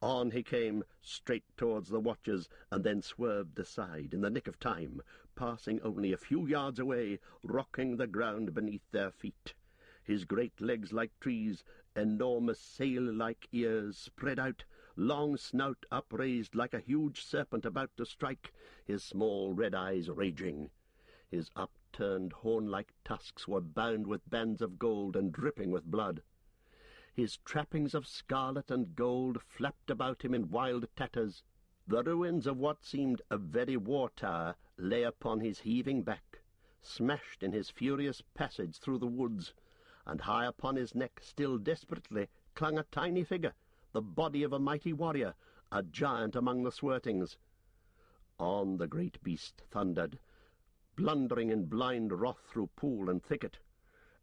On he came, straight towards the watchers, and then swerved aside in the nick of time, passing only a few yards away, rocking the ground beneath their feet. His great legs like trees, enormous sail-like ears spread out, long snout upraised like a huge serpent about to strike, his small red eyes raging. His upturned horn-like tusks were bound with bands of gold and dripping with blood. His trappings of scarlet and gold flapped about him in wild tatters. The ruins of what seemed a very war-tower lay upon his heaving back, smashed in his furious passage through the woods, and high upon his neck still desperately clung a tiny figure, the body of a mighty warrior, a giant among the Swertings. On the great beast thundered, blundering in blind wrath through pool and thicket.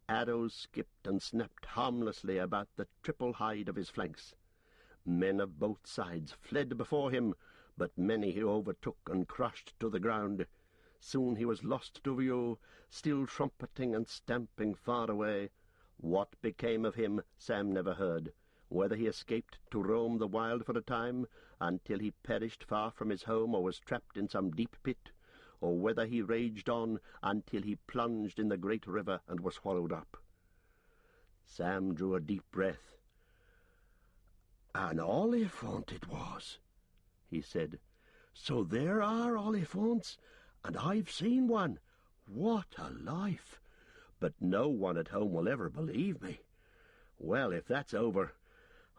Arrows skipped and snapped harmlessly about the triple hide of his flanks. Men of both sides fled before him, but many he overtook and crushed to the ground. Soon he was lost to view, still trumpeting and stamping far away. What became of him Sam never heard, whether he escaped to roam the wild for a time, until he perished far from his home or was trapped in some deep pit, or whether he raged on until he plunged in the great river and was swallowed up. Sam drew a deep breath. "An Oliphant it was," he said. "So there are Oliphants, and I've seen one. What a life! But no one at home will ever believe me. Well, if that's over,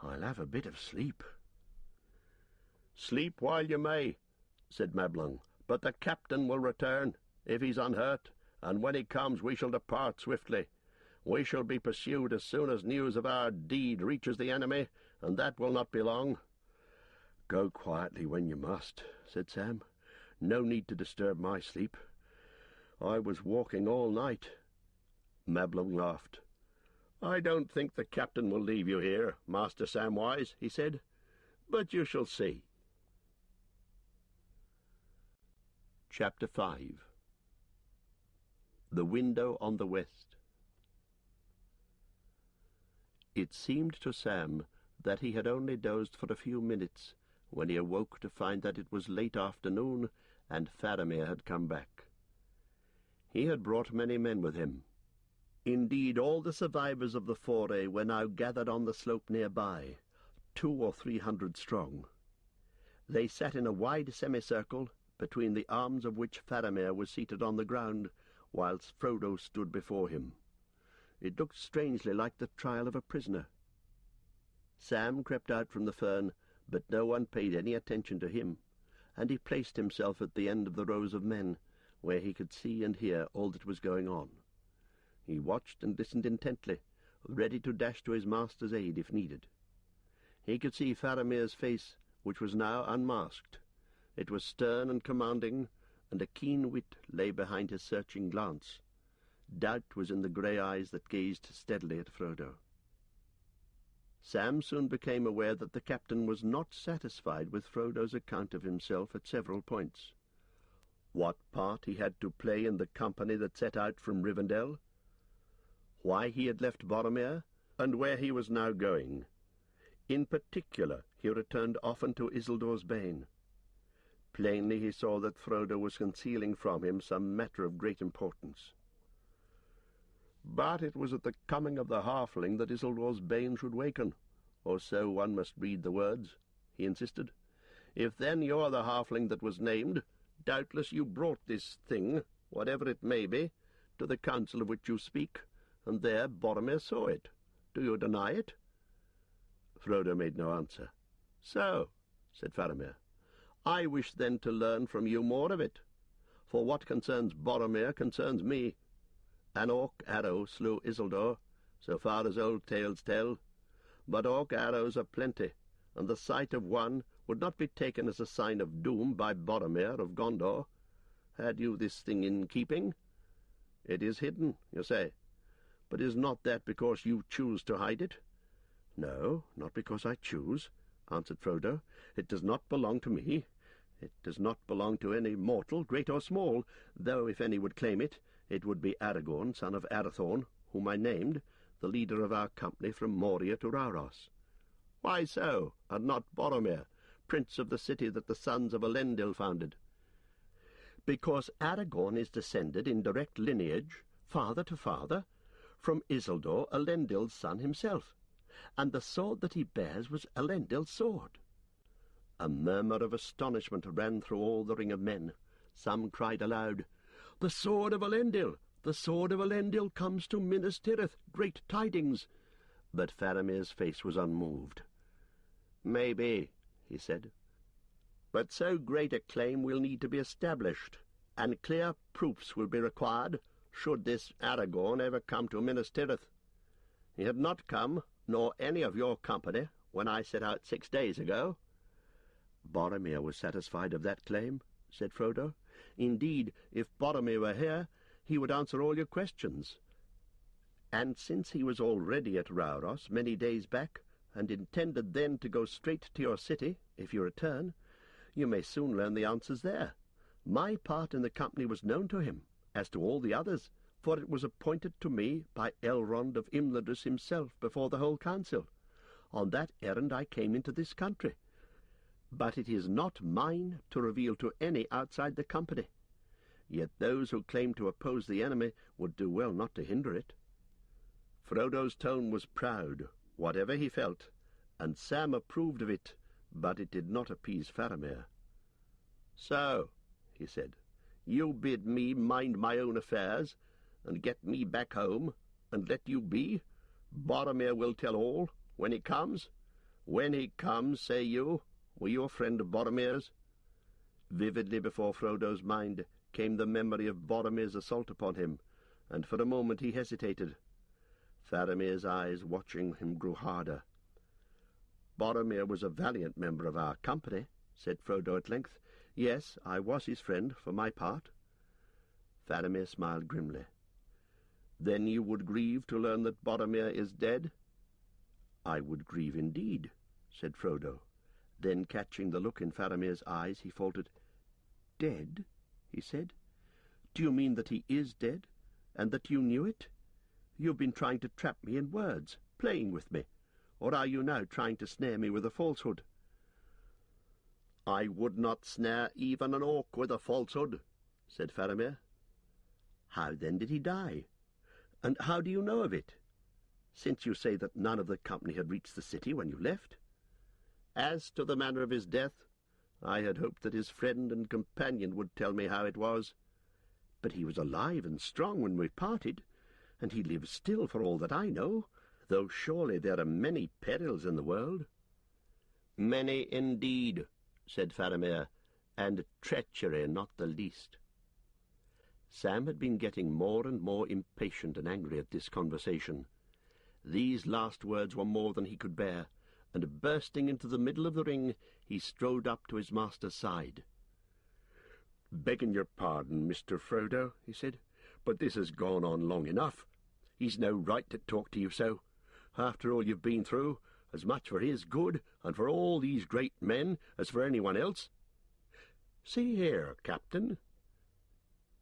I'll have a bit of sleep." "Sleep while you may," said Mablung, "but the captain will return, if he's unhurt, and when he comes we shall depart swiftly. We shall be pursued as soon as news of our deed reaches the enemy, and that will not be long." "Go quietly when you must," said Sam. "No need to disturb my sleep. I was walking all night." Mablung laughed. "I don't think the captain will leave you here, Master Samwise," he said, "but you shall see." Chapter 5. The Window on the West. It seemed to Sam that he had only dozed for a few minutes when he awoke to find that it was late afternoon and Faramir had come back. He had brought many men with him. Indeed, all the survivors of the foray were now gathered on the slope nearby, 200 or 300 strong. They sat in a wide semicircle, between the arms of which Faramir was seated on the ground, whilst Frodo stood before him. It looked strangely like the trial of a prisoner. Sam crept out from the fern, but no one paid any attention to him, and he placed himself at the end of the rows of men, where he could see and hear all that was going on. He watched and listened intently, ready to dash to his master's aid if needed. He could see Faramir's face, which was now unmasked. It was stern and commanding, and a keen wit lay behind his searching glance. Doubt was in the grey eyes that gazed steadily at Frodo. Sam soon became aware that the captain was not satisfied with Frodo's account of himself at several points. What part he had to play in the company that set out from Rivendell, why he had left Boromir, and where he was now going. In particular, he returned often to Isildur's Bane. Plainly he saw that Frodo was concealing from him some matter of great importance. But it was at the coming of the halfling that Isildur's Bane should waken, or so one must read the words, he insisted. If then you are the halfling that was named, doubtless you brought this thing, whatever it may be, to the council of which you speak, and there Boromir saw it. Do you deny it? Frodo made no answer. So, said Faramir, I wish then to learn from you more of it, for what concerns Boromir concerns me. An orc arrow slew Isildur, so far as old tales tell, but orc arrows are plenty, and the sight of one would not be taken as a sign of doom by Boromir of Gondor. Had you this thing in keeping? It is hidden, you say, but is not that because you choose to hide it? No, not because I choose, answered Frodo. It does not belong to me. It does not belong to any mortal, great or small, though if any would claim it, it would be Aragorn, son of Arathorn, whom I named, the leader of our company from Moria to Rauros. Why so, and not Boromir, prince of the city that the sons of Elendil founded? Because Aragorn is descended in direct lineage, father to father, from Isildur, Elendil's son himself, and the sword that he bears was Elendil's sword. A murmur of astonishment ran through all the ring of men. Some cried aloud, The sword of Elendil! The sword of Elendil comes to Minas Tirith! Great tidings! But Faramir's face was unmoved. Maybe, he said, but so great a claim will need to be established, and clear proofs will be required should this Aragorn ever come to Minas Tirith. He had not come, nor any of your company, when I set out 6 days ago. Boromir was satisfied of that claim, said Frodo. Indeed, if Boromir were here, he would answer all your questions. And since he was already at Rauros many days back, and intended then to go straight to your city, if you return, you may soon learn the answers there. My part in the company was known to him, as to all the others, for it was appointed to me by Elrond of Imladris himself before the whole council. On that errand I came into this country. But it is not mine to reveal to any outside the company. Yet those who claim to oppose the enemy would do well not to hinder it. Frodo's tone was proud, whatever he felt, and Sam approved of it, but it did not appease Faramir. So, he said, you bid me mind my own affairs, and get me back home, and let you be? Boromir will tell all, when he comes? When he comes, say you? Were you a friend of Boromir's? Vividly before Frodo's mind came the memory of Boromir's assault upon him, and for a moment he hesitated. Faramir's eyes, watching him, grew harder. Boromir was a valiant member of our company, said Frodo at length. Yes, I was his friend, for my part. Faramir smiled grimly. Then you would grieve to learn that Boromir is dead? I would grieve indeed, said Frodo. Then, catching the look in Faramir's eyes, he faltered. Dead? He said. Do you mean that he is dead, and that you knew it? You've been trying to trap me in words, playing with me, or are you now trying to snare me with a falsehood? "I would not snare even an oak with a falsehood," said Faramir. "How then did he die? And how do you know of it, since you say that none of the company had reached the city when you left? As to the manner of his death, I had hoped that his friend and companion would tell me how it was. But he was alive and strong when we parted, and he lives still for all that I know, though surely there are many perils in the world." "Many indeed," said Faramir, "and treachery not the least." Sam had been getting more and more impatient and angry at this conversation. These last words were more than he could bear, and bursting into the middle of the ring, he strode up to his master's side. "Begging your pardon, Mr. Frodo," he said, "but this has gone on long enough. He's no right to talk to you so. After all you've been through, as much for his good and for all these great men as for anyone else. See here, Captain."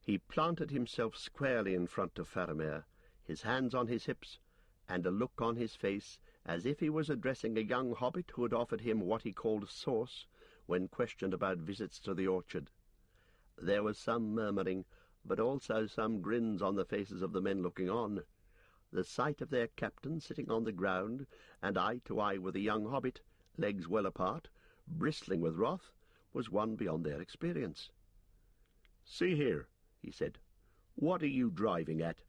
He planted himself squarely in front of Faramir, his hands on his hips, and a look on his face as if he was addressing a young hobbit who had offered him what he called sauce when questioned about visits to the orchard. There was some murmuring, but also some grins on the faces of the men looking on. The sight of their captain sitting on the ground, and eye to eye with the young hobbit, legs well apart, bristling with wrath, was one beyond their experience. "See here," he said, "what are you driving at?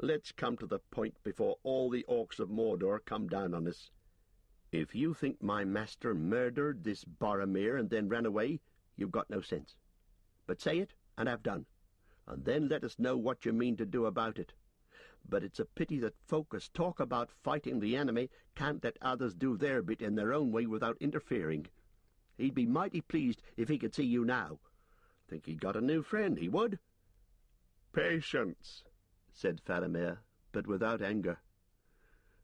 Let's come to the point before all the orcs of Mordor come down on us. If you think my master murdered this Boromir and then ran away, you've got no sense. But say it, and have done, and then let us know what you mean to do about it. But it's a pity that folk as talk about fighting the enemy can't let others do their bit in their own way without interfering. He'd be mighty pleased if he could see you now. Think he'd got a new friend, he would." "Patience," said Faramir, but without anger.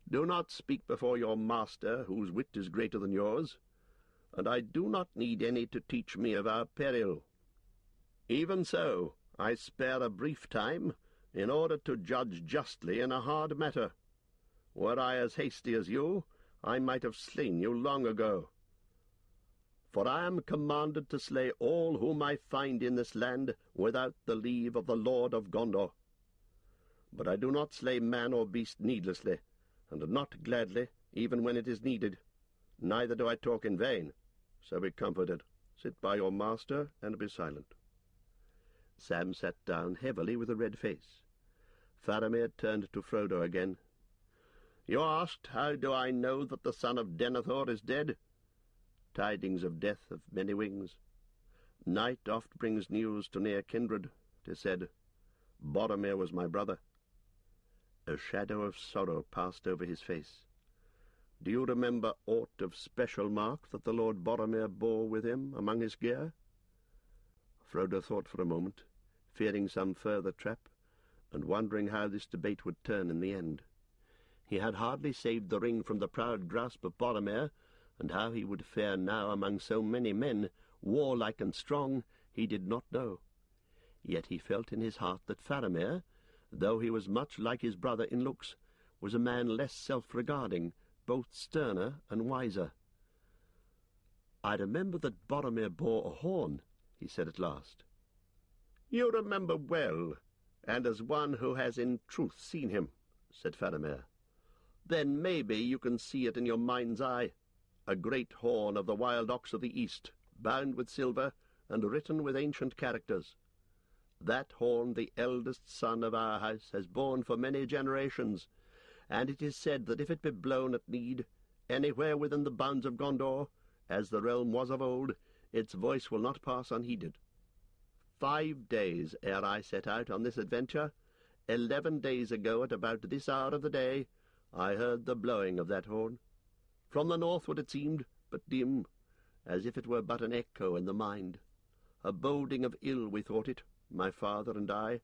"Do not speak before your master, whose wit is greater than yours, and I do not need any to teach me of our peril. Even so, I spare a brief time in order to judge justly in a hard matter. Were I as hasty as you, I might have slain you long ago. For I am commanded to slay all whom I find in this land without the leave of the Lord of Gondor. But I do not slay man or beast needlessly, and not gladly, even when it is needed. Neither do I talk in vain. So be comforted. Sit by your master, and be silent." Sam sat down heavily with a red face. Faramir turned to Frodo again. "You asked, how do I know that the son of Denethor is dead? Tidings of death of many wings. Night oft brings news to near kindred, 'tis said. Boromir was my brother." A shadow of sorrow passed over his face. "Do you remember aught of special mark that the Lord Boromir bore with him among his gear?" Frodo thought for a moment, fearing some further trap, and wondering how this debate would turn in the end. He had hardly saved the ring from the proud grasp of Boromir, and how he would fare now among so many men, warlike and strong, he did not know. Yet he felt in his heart that Faramir, though he was much like his brother in looks, was a man less self-regarding, both sterner and wiser. "I remember that Boromir bore a horn," he said at last. "You remember well, and as one who has in truth seen him," said Faramir. "Then maybe you can see it in your mind's eye, a great horn of the wild ox of the east, bound with silver and written with ancient characters. That horn the eldest son of our house has borne for many generations, and it is said that if it be blown at need, anywhere within the bounds of Gondor, as the realm was of old, its voice will not pass unheeded. 5 days ere I set out on this adventure, 11 days ago at about this hour of the day, I heard the blowing of that horn. From the northward it seemed, but dim, as if it were but an echo in the mind. A boding of ill we thought it, my father and I,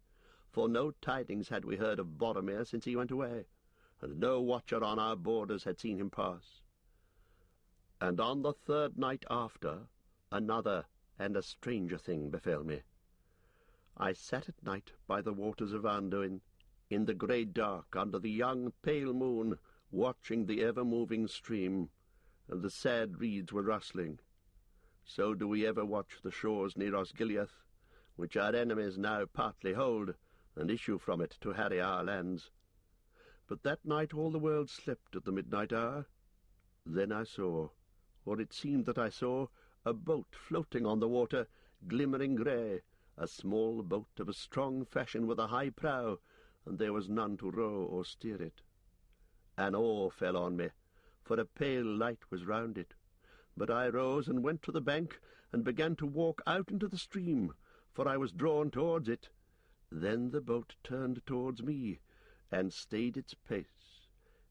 for no tidings had we heard of Boromir since he went away, and no watcher on our borders had seen him pass. And on the 3rd night after, another and a stranger thing befell me. I sat at night by the waters of Anduin, in the grey dark under the young pale moon, watching the ever-moving stream, and the sad reeds were rustling. so do we ever watch the shores near Osgiliath, which our enemies now partly hold, and issue from it to harry our lands. But that night all the world slept at the midnight hour. Then I saw, or it seemed that I saw, a boat floating on the water, glimmering grey, a small boat of a strong fashion with a high prow, and there was none to row or steer it. An awe fell on me, for a pale light was round it. But I rose and went to the bank, and began to walk out into the stream, for I was drawn towards it. Then the boat turned towards me, and stayed its pace,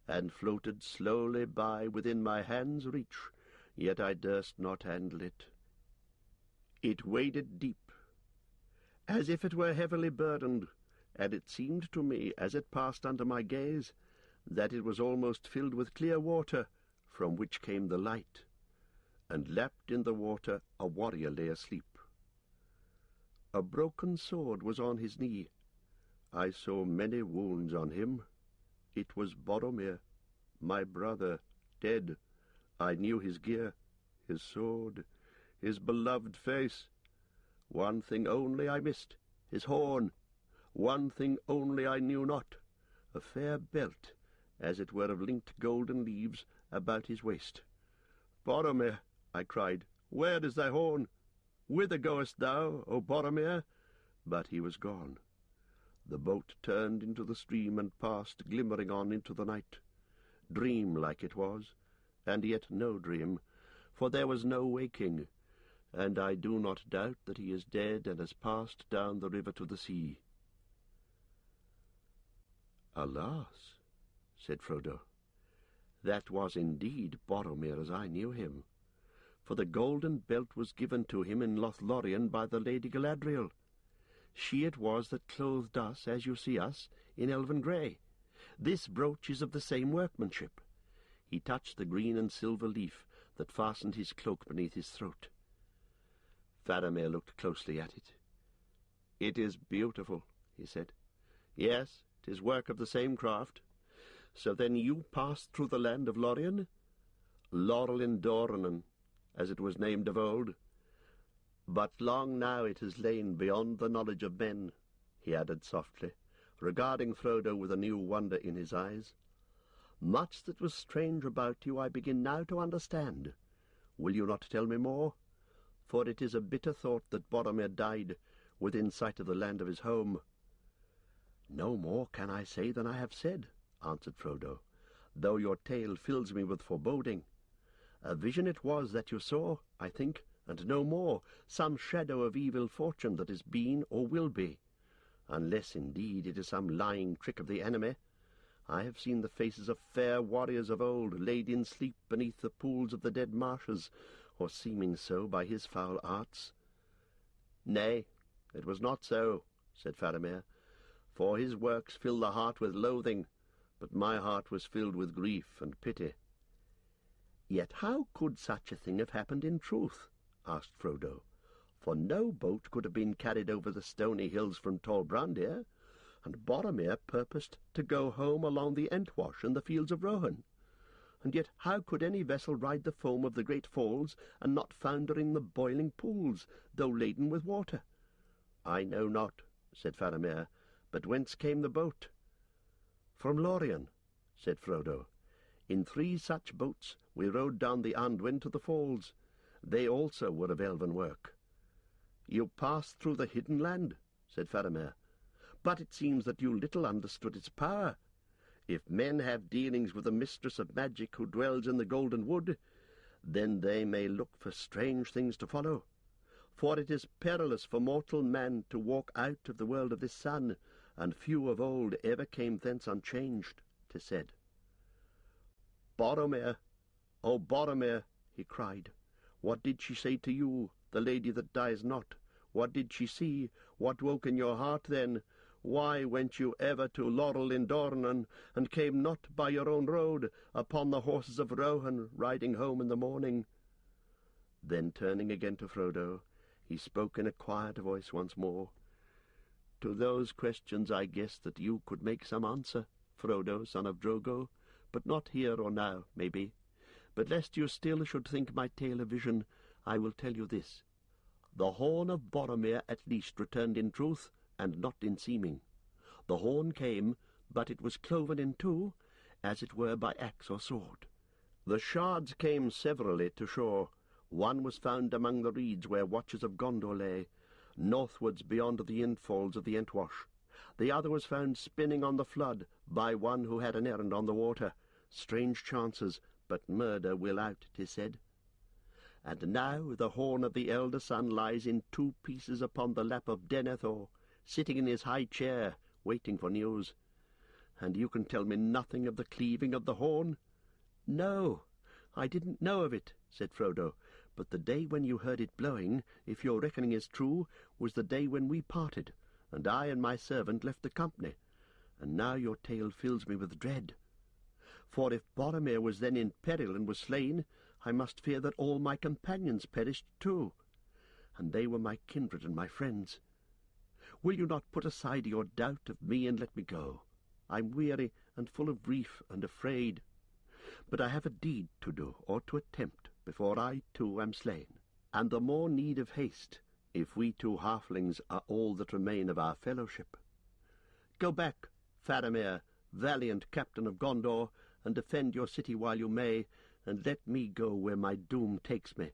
and floated slowly by within my hand's reach, yet I durst not handle it. It waded deep, as if it were heavily burdened, and it seemed to me, as it passed under my gaze, that it was almost filled with clear water, from which came the light, and lapped in the water a warrior lay asleep. A broken sword was on his knee. I saw many wounds on him. It was Boromir, my brother, dead. I knew his gear, his sword, his beloved face. One thing only I missed, his horn. One thing only I knew not, a fair belt, as it were of linked golden leaves, about his waist. Boromir, I cried, where is thy horn? Whither goest thou, O Boromir? But he was gone. The boat turned into the stream and passed glimmering on into the night. Dream-like it was, and yet no dream, for there was no waking, and I do not doubt that he is dead and has passed down the river to the sea. Alas, said Frodo, that was indeed Boromir as I knew him, for the golden belt was given to him in Lothlorien by the Lady Galadriel. She it was that clothed us, as you see us, in elven grey. This brooch is of the same workmanship. He touched the green and silver leaf that fastened his cloak beneath his throat. Faramir looked closely at it. It is beautiful, he said. Yes, 'tis work of the same craft. So then you passed through the land of Lorien? Laurel in Dornan, as it was named of old. But long now it has lain beyond the knowledge of men, he added softly, regarding Frodo with a new wonder in his eyes. Much that was strange about you I begin now to understand. Will you not tell me more? For it is a bitter thought that Boromir died within sight of the land of his home. No more can I say than I have said, answered Frodo, though your tale fills me with foreboding. A vision it was that you saw, I think, and no more, some shadow of evil fortune that has been or will be, unless indeed it is some lying trick of the enemy. I have seen the faces of fair warriors of old laid in sleep beneath the pools of the dead marshes, or seeming so by his foul arts. Nay, it was not so, said Faramir, for his works fill the heart with loathing, but my heart was filled with grief and pity. Yet how could such a thing have happened in truth? Asked Frodo, for no boat could have been carried over the stony hills from Tol Brandir, and Boromir purposed to go home along the Entwash and the fields of Rohan. And yet how could any vessel ride the foam of the great falls and not founder in the boiling pools, though laden with water? I know not, said Faramir, but whence came the boat? From Lorien, said Frodo. In 3 such boats we rowed down the Anduin to the falls. They also were of elven work. You passed through the hidden land, said Faramir, but it seems that you little understood its power. If men have dealings with the mistress of magic who dwells in the Golden Wood, then they may look for strange things to follow. For it is perilous for mortal man to walk out of the world of this sun, and few of old ever came thence unchanged, 'tis said. Boromir, O Boromir, he cried, what did she say to you, the lady that dies not? What did she see? What woke in your heart then? Why went you ever to Laurel in Dornan, and came not by your own road, upon the horses of Rohan, riding home in the morning? Then turning again to Frodo, he spoke in a quiet voice once more. To those questions I guessed that you could make some answer, Frodo, son of Drogo, but not here or now, maybe. But lest you still should think my tale a vision, I will tell you this. The horn of Boromir at least returned in truth, and not in seeming. The horn came, but it was cloven in two, as it were by axe or sword. The shards came severally to shore. One was found among the reeds where watches of Gondor lay, northwards beyond the infalls of the Entwash. The other was found spinning on the flood by one who had an errand on the water. Strange chances, but murder will out, 'tis said. And now the horn of the elder son lies in two pieces upon the lap of Denethor, sitting in his high chair, waiting for news. And you can tell me nothing of the cleaving of the horn? No, I didn't know of it, said Frodo, but the day when you heard it blowing, if your reckoning is true, was the day when we parted, and I and my servant left the company, and now your tale fills me with dread. For if Boromir was then in peril and was slain, I must fear that all my companions perished too, and they were my kindred and my friends. Will you not put aside your doubt of me and let me go? I'm weary and full of grief and afraid, but I have a deed to do or to attempt before I too am slain, and the more need of haste, if we two halflings are all that remain of our fellowship. Go back, Faramir, valiant captain of Gondor, and defend your city while you may, and let me go where my doom takes me.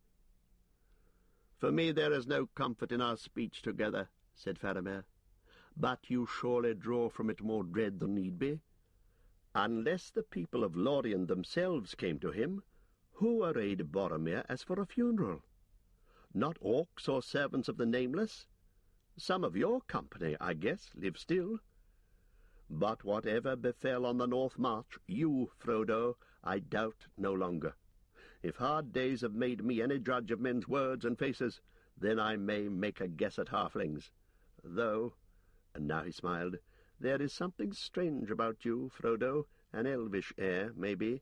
For me there is no comfort in our speech together, said Faramir, but you surely draw from it more dread than need be. Unless the people of Lorien themselves came to him, who arrayed Boromir as for a funeral? Not orcs or servants of the Nameless? Some of your company, I guess, live still. But whatever befell on the North March, you, Frodo, I doubt no longer. If hard days have made me any judge of men's words and faces, then I may make a guess at halflings. Though, and now he smiled, there is something strange about you, Frodo, an elvish air, maybe,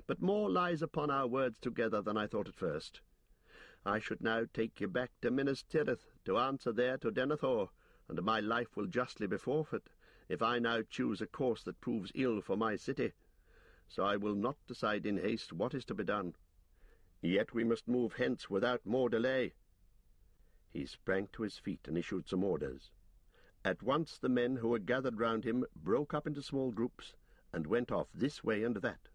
but more lies upon our words together than I thought at first. I should now take you back to Minas Tirith to answer there to Denethor, and my life will justly be forfeit, if I now choose a course that proves ill for my city. So I will not decide in haste what is to be done. Yet we must move hence without more delay. He sprang to his feet and issued some orders. At once the men who were gathered round him broke up into small groups, and went off this way and that,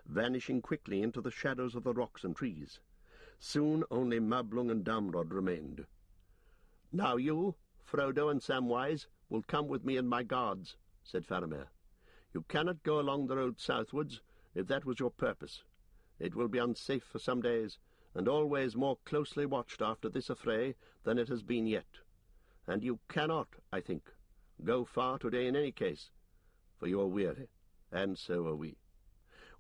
vanishing quickly into the shadows of the rocks and trees. Soon only Mablung and Damrod remained. Now you, Frodo and Samwise, will come with me and my guards, said Faramir. You cannot go along the road southwards, if that was your purpose. It will be unsafe for some days, and always more closely watched after this affray than it has been yet. And you cannot, I think, go far today in any case, for you are weary, and so are we.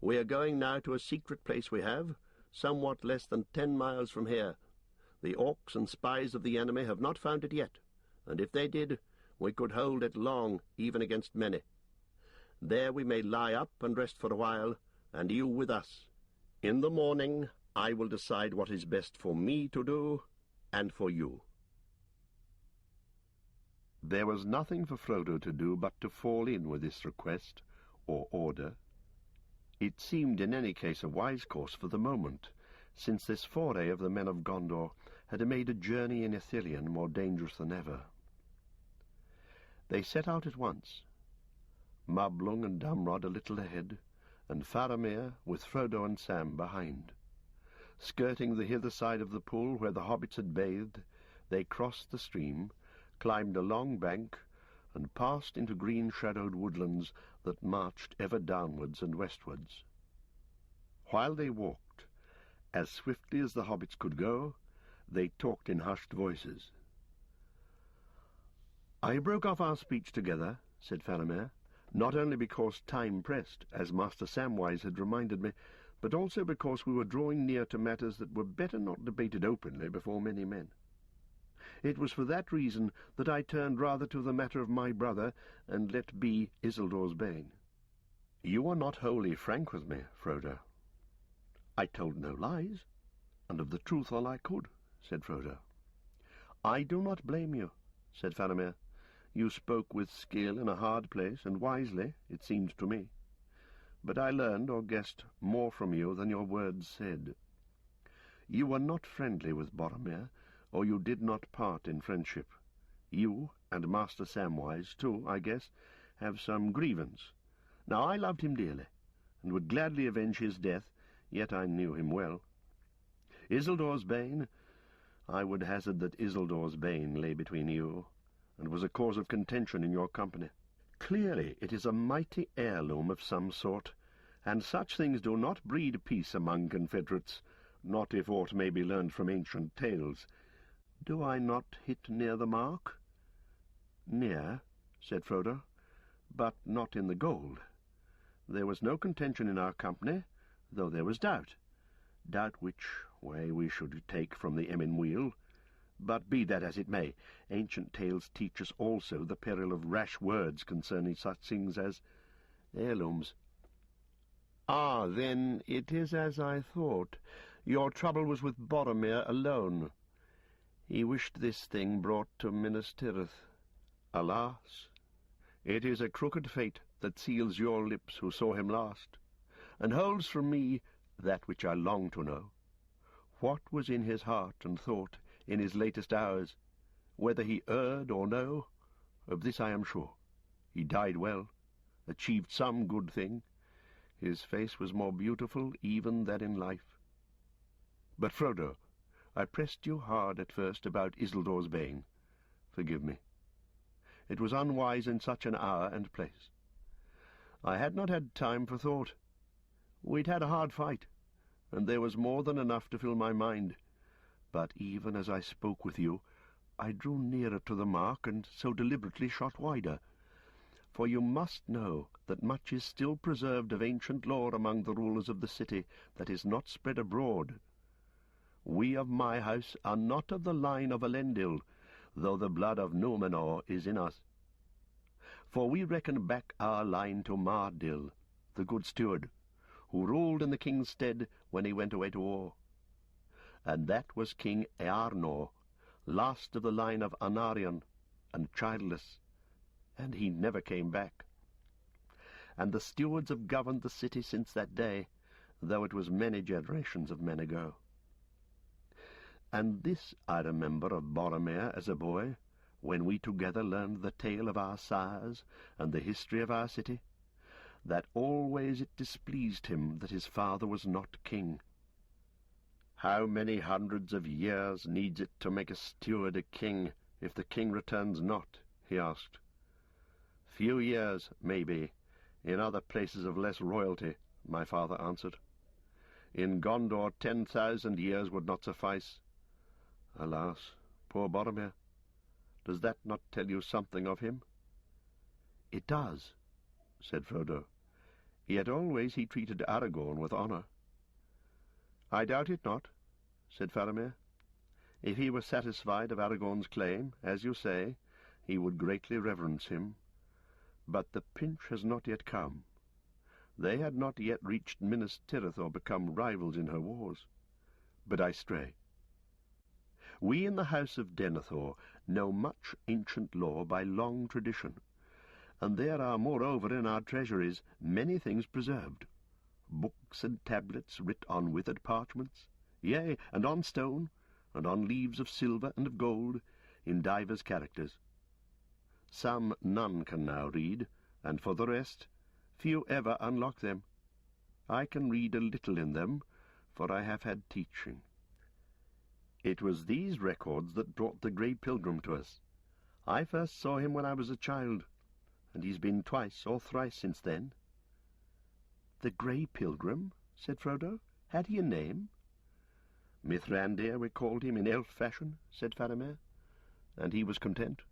We are going now to a secret place we have, somewhat less than 10 miles from here. The orcs and spies of the enemy have not found it yet, and if they did, we could hold it long, even against many. There we may lie up and rest for a while, and you with us. In the morning I will decide what is best for me to do, and for you. There was nothing for Frodo to do but to fall in with this request, or order. It seemed in any case a wise course for the moment, since this foray of the men of Gondor had made a journey in Ithilien more dangerous than ever. They set out at once, Mablung and Damrod a little ahead, and Faramir with Frodo and Sam behind. Skirting the hither side of the pool where the hobbits had bathed, they crossed the stream, climbed a long bank, and passed into green-shadowed woodlands that marched ever downwards and westwards. While they walked, as swiftly as the hobbits could go, they talked in hushed voices. "I broke off our speech together," said Faramir, "not only because time pressed, as Master Samwise had reminded me, but also because we were drawing near to matters that were better not debated openly before many men. It was for that reason that I turned rather to the matter of my brother, and let be Isildur's bane. You are not wholly frank with me, Frodo." "I told no lies, and of the truth all I could," said Frodo. "I do not blame you," said Faramir. "You spoke with skill in a hard place, and wisely, it seemed to me. But I learned or guessed more from you than your words said. You were not friendly with Boromir, or you did not part in friendship. You, and Master Samwise, too, I guess, have some grievance. Now, I loved him dearly, and would gladly avenge his death, yet I knew him well. Isildur's bane, I would hazard that Isildur's bane lay between you, and was a cause of contention in your company. Clearly it is a mighty heirloom of some sort, and such things do not breed peace among confederates, not if aught may be learned from ancient tales. Do I not hit near the mark? Near, said Frodo, but not in the gold. There was no contention in our company, though there was doubt which way we should take from the Emyn Muil. But be that as it may, ancient tales teach us also the peril of rash words concerning such things as heirlooms. Ah, then it is as I thought. Your trouble was with Boromir alone. He wished this thing brought to Minas Tirith. Alas, it is a crooked fate that seals your lips who saw him last, and holds from me that which I long to know. What was in his heart and thought in his latest hours? Whether he erred or no, of this I am sure. He died well, achieved some good thing. His face was more beautiful even than in life. But, Frodo, I pressed you hard at first about Isildur's bane. Forgive me. It was unwise in such an hour and place. I had not had time for thought. We'd had a hard fight, and there was more than enough to fill my mind. But even as I spoke with you, I drew nearer to the mark, and so deliberately shot wider. For you must know that much is still preserved of ancient lore among the rulers of the city that is not spread abroad. We of my house are not of the line of Elendil, though the blood of Númenor is in us. For we reckon back our line to Mardil, the good steward, who ruled in the king's stead when he went away to war. And that was King Earnor, last of the line of Anarion, and childless, and he never came back. And the stewards have governed the city since that day, though it was many generations of men ago. And this I remember of Boromir as a boy, when we together learned the tale of our sires and the history of our city, that always it displeased him that his father was not king. How many hundreds of years needs it to make a steward a king, if the king returns not? He asked. Few years, maybe, in other places of less royalty, my father answered. In Gondor 10,000 years would not suffice. Alas, poor Boromir, does that not tell you something of him? It does, said Frodo. Yet always he treated Aragorn with honour. I doubt it not, said Faramir. If he were satisfied of Aragorn's claim, as you say, he would greatly reverence him. But the pinch has not yet come. They had not yet reached Minas Tirith or become rivals in her wars. But I stray. We in the house of Denethor know much ancient lore by long tradition, and there are moreover in our treasuries many things preserved, books and tablets writ on withered parchments, yea, and on stone, and on leaves of silver and of gold, in divers characters. Some none can now read, and for the rest, few ever unlock them. I can read a little in them, for I have had teaching. It was these records that brought the Grey Pilgrim to us. I first saw him when I was a child, and he's been twice or thrice since then. The Grey Pilgrim, said Frodo. Had he a name? Mithrandir we called him in elf fashion, said Faramir, and he was content.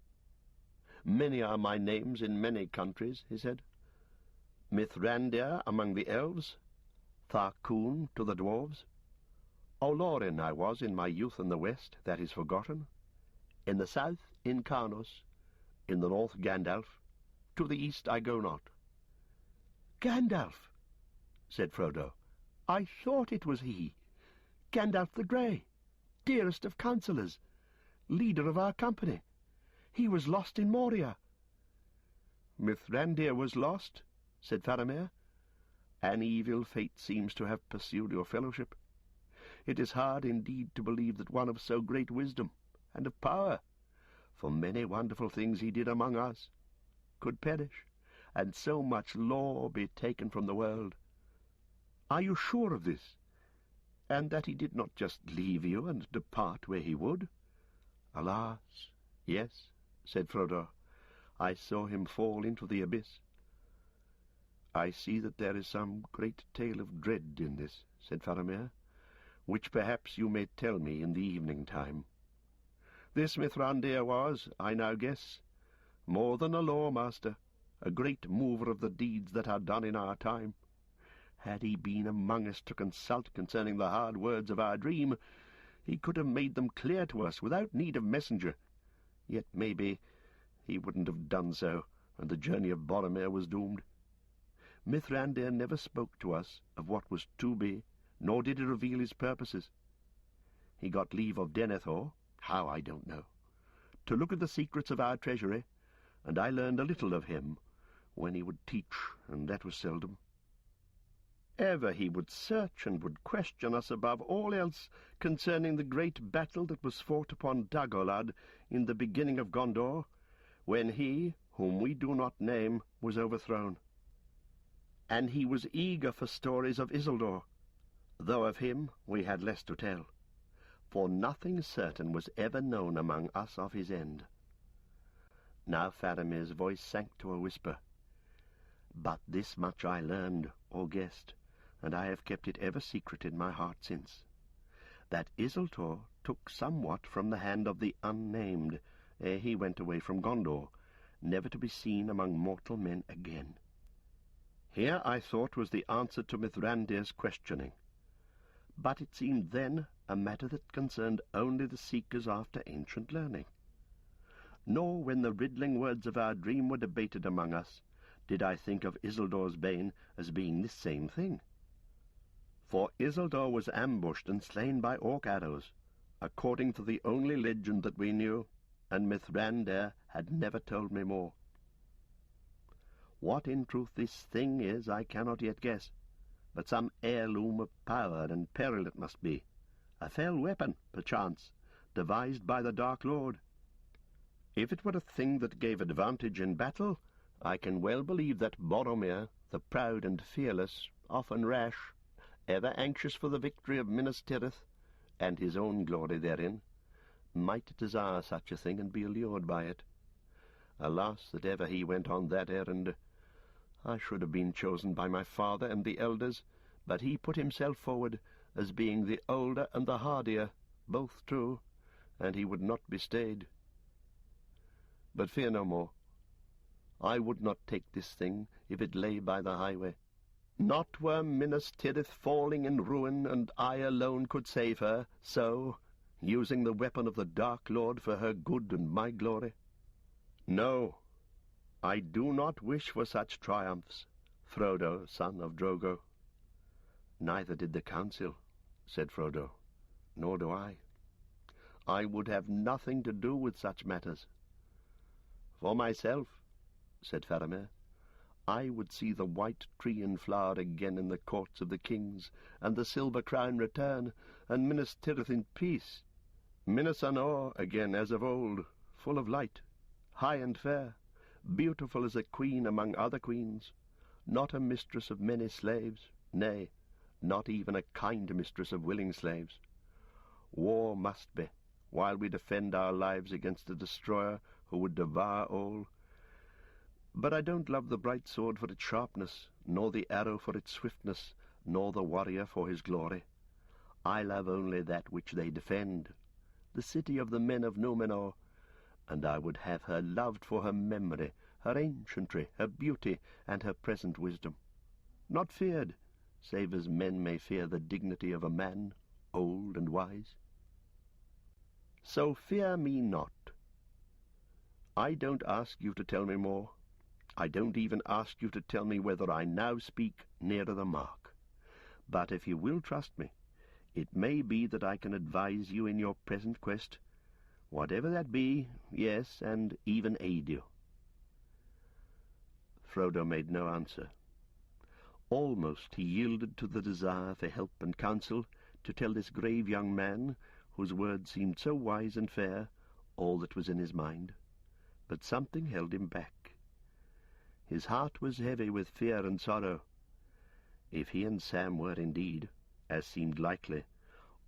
Many are my names in many countries, he said. Mithrandir among the elves, Tharcoon to the dwarves. Olorin I was in my youth in the west, that is forgotten. In the south, Incarnos. In the north, Gandalf. To the east I go not. Gandalf, said Frodo. I thought it was he. Gandalf the Grey, dearest of counsellors, leader of our company. He was lost in Moria. Mithrandir was lost, said Faramir. An evil fate seems to have pursued your fellowship. It is hard indeed to believe that one of so great wisdom and of power, for many wonderful things he did among us, could perish, and so much law be taken from the world. Are you sure of this, and that he did not just leave you and depart where he would?" "Alas, yes," said Frodo. "I saw him fall into the abyss." "I see that there is some great tale of dread in this," said Faramir, "which perhaps you may tell me in the evening time. This Mithrandir was, I now guess, more than a law-master, a great mover of the deeds that are done in our time. Had he been among us to consult concerning the hard words of our dream, he could have made them clear to us without need of messenger. Yet maybe he wouldn't have done so, and the journey of Boromir was doomed. Mithrandir never spoke to us of what was to be, nor did he reveal his purposes. He got leave of Denethor, how I don't know, to look at the secrets of our treasury, and I learned a little of him when he would teach, and that was seldom. Ever he would search and would question us above all else concerning the great battle that was fought upon Dagorlad in the beginning of Gondor, when he, whom we do not name, was overthrown. And he was eager for stories of Isildur, though of him we had less to tell, for nothing certain was ever known among us of his end." Now Faramir's voice sank to a whisper. "But this much I learned, or guessed, and I have kept it ever secret in my heart since, that Isildur took somewhat from the hand of the Unnamed ere he went away from Gondor, never to be seen among mortal men again." Here I thought was the answer to Mithrandir's questioning, but it seemed then a matter that concerned only the seekers after ancient learning. Nor when the riddling words of our dream were debated among us did I think of Isildur's bane as being this same thing. For Isildur was ambushed and slain by orc arrows, according to the only legend that we knew, and Mithrandir had never told me more. What in truth this thing is I cannot yet guess, but some heirloom of power and peril it must be, a fell weapon, perchance, devised by the Dark Lord. If it were a thing that gave advantage in battle, I can well believe that Boromir, the proud and fearless, often rash, ever anxious for the victory of Minas Tirith, and his own glory therein, might desire such a thing and be allured by it. Alas, that ever he went on that errand! I should have been chosen by my father and the elders, but he put himself forward as being the older and the hardier, both true, and he would not be stayed. But fear no more. I would not take this thing if it lay by the highway. Not were Minas Tirith falling in ruin, and I alone could save her, so, using the weapon of the Dark Lord for her good and my glory. No, I do not wish for such triumphs, Frodo, son of Drogo. Neither did the council, said Frodo, nor do I. I would have nothing to do with such matters. For myself, said Faramir, I would see the white tree in flower again in the courts of the kings, and the silver crown return, and Minas Tirith in peace. Minas Anor again as of old, full of light, high and fair, beautiful as a queen among other queens, not a mistress of many slaves, nay, not even a kind mistress of willing slaves. War must be, while we defend our lives against a destroyer who would devour all. But I don't love the bright sword for its sharpness, nor the arrow for its swiftness, nor the warrior for his glory. I love only that which they defend, the city of the men of Númenor, and I would have her loved for her memory, her ancientry, her beauty, and her present wisdom. Not feared, save as men may fear the dignity of a man, old and wise. So fear me not. I don't ask you to tell me more. I don't even ask you to tell me whether I now speak nearer the mark. But if you will trust me, it may be that I can advise you in your present quest, whatever that be, yes, and even aid you. Frodo made no answer. Almost he yielded to the desire for help and counsel to tell this grave young man, whose words seemed so wise and fair, all that was in his mind. But something held him back. His heart was heavy with fear and sorrow. If he and Sam were indeed, as seemed likely,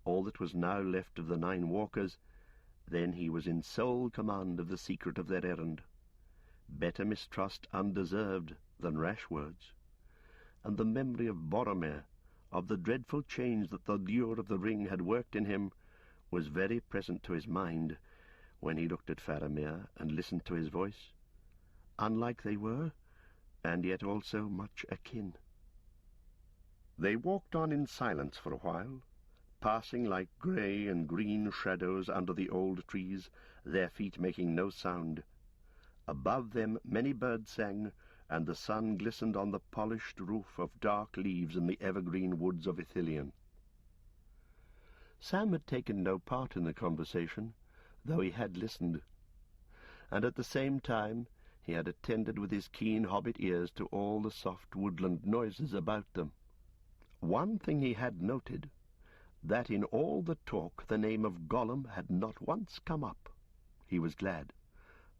all that was now left of the 9 walkers, then he was in sole command of the secret of their errand. Better mistrust undeserved than rash words. And the memory of Boromir, of the dreadful change that the lure of the ring had worked in him, was very present to his mind when he looked at Faramir and listened to his voice. Unlike they were, and yet also much akin. They walked on in silence for a while, passing like grey and green shadows under the old trees, their feet making no sound. Above them many birds sang, and the sun glistened on the polished roof of dark leaves in the evergreen woods of Ithilien. Sam had taken no part in the conversation, though he had listened, and at the same time he had attended with his keen hobbit ears to all the soft woodland noises about them. One thing he had noted, that in all the talk the name of Gollum had not once come up. He was glad,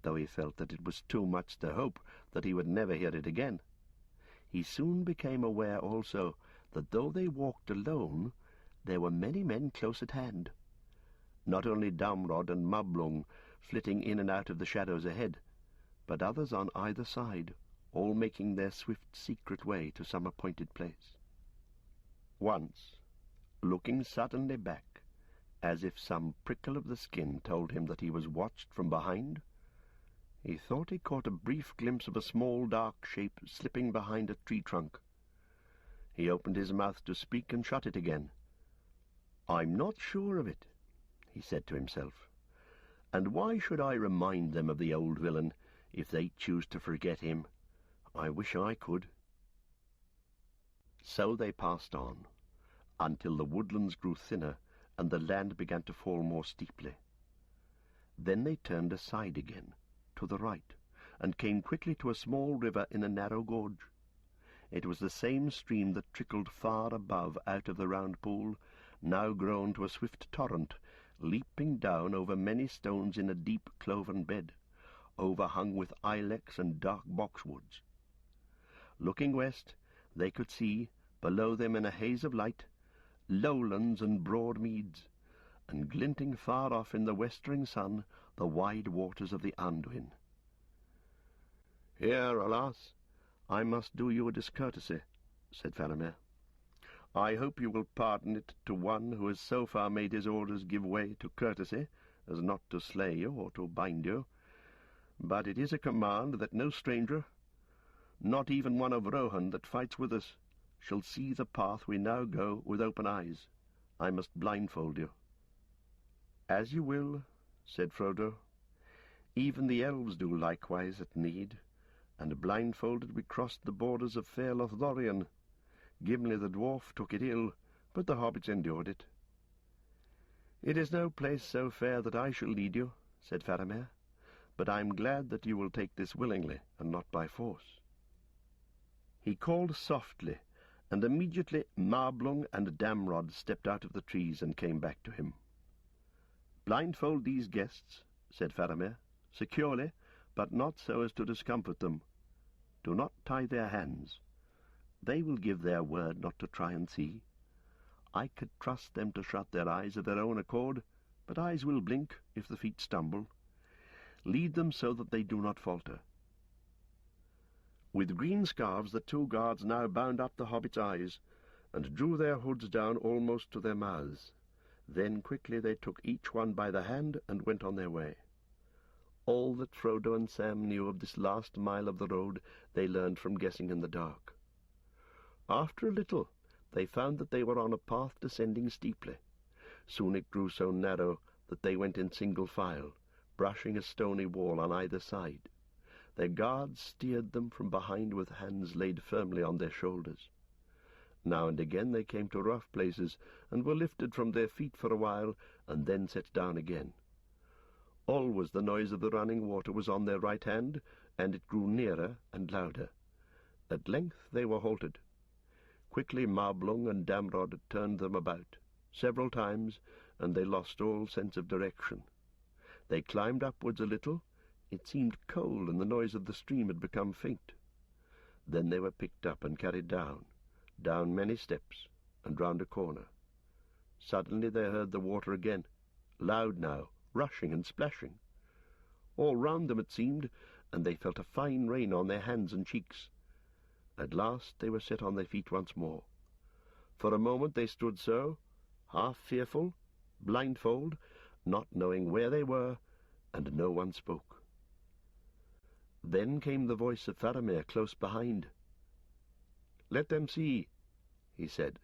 though he felt that it was too much to hope that he would never hear it again. He soon became aware also that though they walked alone, there were many men close at hand. Not only Damrod and Mablung flitting in and out of the shadows ahead, but others on either side, all making their swift secret way to some appointed place. Once, looking suddenly back, as if some prickle of the skin told him that he was watched from behind, he thought he caught a brief glimpse of a small dark shape slipping behind a tree trunk. He opened his mouth to speak and shut it again. "I'm not sure of it," he said to himself. "And why should I remind them of the old villain if they choose to forget him? I wish I could." So they passed on, until the woodlands grew thinner and the land began to fall more steeply. Then they turned aside again, to the right, and came quickly to a small river in a narrow gorge. It was the same stream that trickled far above out of the round pool, now grown to a swift torrent, leaping down over many stones in a deep cloven bed, overhung with ilex and dark boxwoods. Looking west, they could see, below them in a haze of light, lowlands and broad meads, and glinting far off in the westering sun, the wide waters of the Anduin. "Here, alas, I must do you a discourtesy," said Faramir. "I hope you will pardon it to one who has so far made his orders give way to courtesy as not to slay you or to bind you. But it is a command that no stranger, not even one of Rohan that fights with us, shall see the path we now go with open eyes. I must blindfold you." "As you will," said Frodo. "Even the elves do likewise at need, and blindfolded we crossed the borders of fair Lothlorien. Gimli the dwarf took it ill, but the hobbits endured it." "It is no place so fair that I shall lead you," said Faramir, "but I am glad that you will take this willingly, and not by force." He called softly, and immediately Mablung and Damrod stepped out of the trees and came back to him. "Blindfold these guests," said Faramir, "securely, but not so as to discomfort them. Do not tie their hands. They will give their word not to try and see. I could trust them to shut their eyes of their own accord, but eyes will blink if the feet stumble. Lead them so that they do not falter." With green scarves the 2 guards now bound up the hobbits' eyes, and drew their hoods down almost to their mouths. Then quickly they took each one by the hand and went on their way. All that Frodo and Sam knew of this last mile of the road they learned from guessing in the dark. After a little they found that they were on a path descending steeply. Soon it grew so narrow that they went in single file, brushing a stony wall on either side. Their guards steered them from behind with hands laid firmly on their shoulders. Now and again they came to rough places, and were lifted from their feet for a while, and then set down again. Always the noise of the running water was on their right hand, and it grew nearer and louder. At length they were halted. Quickly Mablung and Damrod turned them about, several times, and they lost all sense of direction. They climbed upwards a little. It seemed cold, and the noise of the stream had become faint. Then they were picked up and carried down many steps, and round a corner. Suddenly they heard the water again, loud now, rushing and splashing. All round them it seemed, and they felt a fine rain on their hands and cheeks. At last they were set on their feet once more. For a moment they stood so, half fearful, blindfold, not knowing where they were, and no one spoke. Then came the voice of Faramir close behind. "Let them see," he said.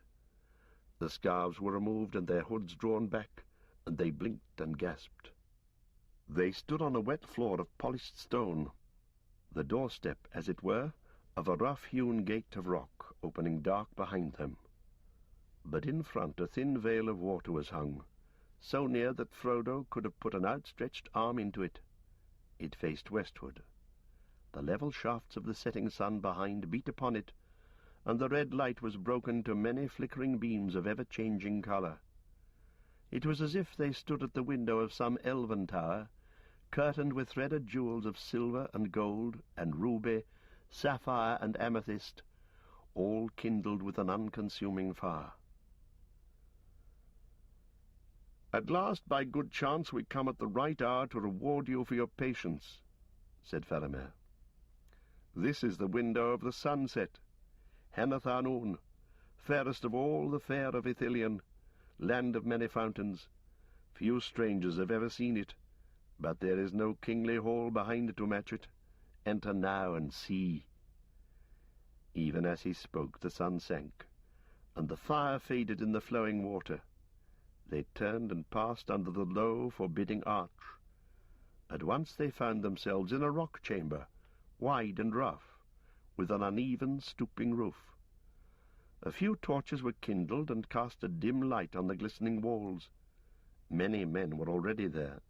The scarves were removed and their hoods drawn back, and they blinked and gasped. They stood on a wet floor of polished stone, the doorstep, as it were, of a rough-hewn gate of rock opening dark behind them. But in front a thin veil of water was hung, so near that Frodo could have put an outstretched arm into it. It faced westward. The level shafts of the setting sun behind beat upon it, and the red light was broken to many flickering beams of ever-changing colour. It was as if they stood at the window of some elven tower, curtained with threaded jewels of silver and gold and ruby, sapphire and amethyst, all kindled with an unconsuming fire. "At last, by good chance, we come at the right hour to reward you for your patience," said Faramir. "This is the window of the sunset, Heneth-Anun, fairest of all the fair of Ithilien, land of many fountains. Few strangers have ever seen it, but there is no kingly hall behind it to match it. Enter now and see." Even as he spoke, the sun sank, and the fire faded in the flowing water. They turned and passed under the low, forbidding arch. At once they found themselves in a rock chamber, wide and rough, with an uneven, stooping roof. A few torches were kindled and cast a dim light on the glistening walls. Many men were already there.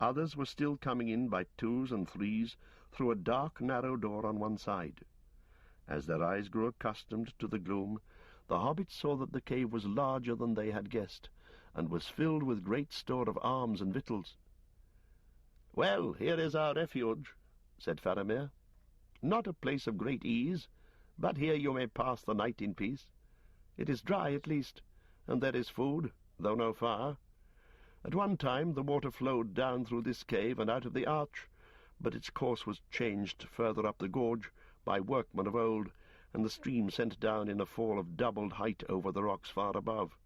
Others were still coming in by twos and threes through a dark, narrow door on one side. As their eyes grew accustomed to the gloom, the hobbits saw that the cave was larger than they had guessed, and was filled with great store of arms and victuals. "Well, here is our refuge," said Faramir. "Not a place of great ease, but here you may pass the night in peace. It is dry at least, and there is food, though no fire. At one time the water flowed down through this cave and out of the arch, but its course was changed further up the gorge by workmen of old, and the stream sent down in a fall of doubled height over the rocks far above.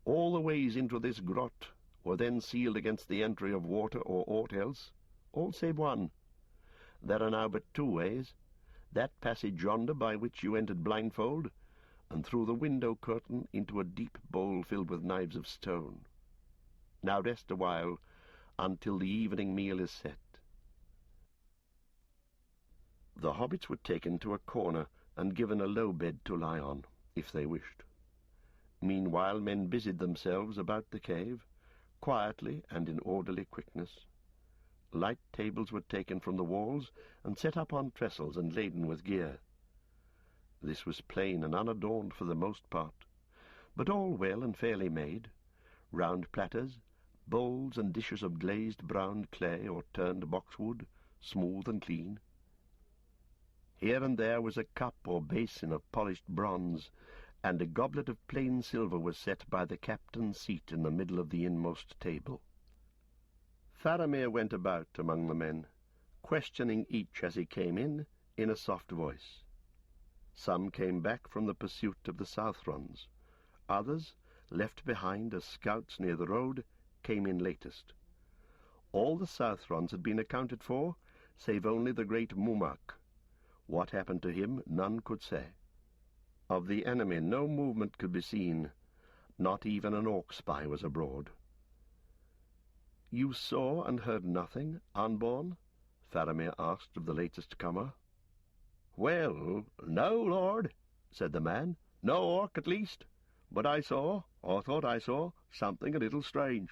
All the ways into this grot were then sealed against the entry of water or aught else, all save one. There are now but two ways, that passage yonder by which you entered blindfold, and through the window curtain into a deep bowl filled with knives of stone. Now rest a while, until the evening meal is set." The hobbits were taken to a corner and given a low bed to lie on, if they wished. Meanwhile men busied themselves about the cave, quietly and in orderly quickness. Light tables were taken from the walls and set up on trestles and laden with gear. This was plain and unadorned for the most part, but all well and fairly made. Round platters, bowls and dishes of glazed brown clay or turned boxwood, smooth and clean. Here and there was a cup or basin of polished bronze, and a goblet of plain silver was set by the captain's seat in the middle of the inmost table. Faramir went about among the men, questioning each as he came in a soft voice. Some came back from the pursuit of the Southrons. Others, left behind as scouts near the road, came in latest. All the Southrons had been accounted for, save only the great Mumak. What happened to him none could say. Of the enemy no movement could be seen. Not even an orc spy was abroad. "You saw and heard nothing, unborn?" Faramir asked of the latest comer. "Well, no, lord," said the man. "No orc, at least. But I saw, or thought I saw, something a little strange.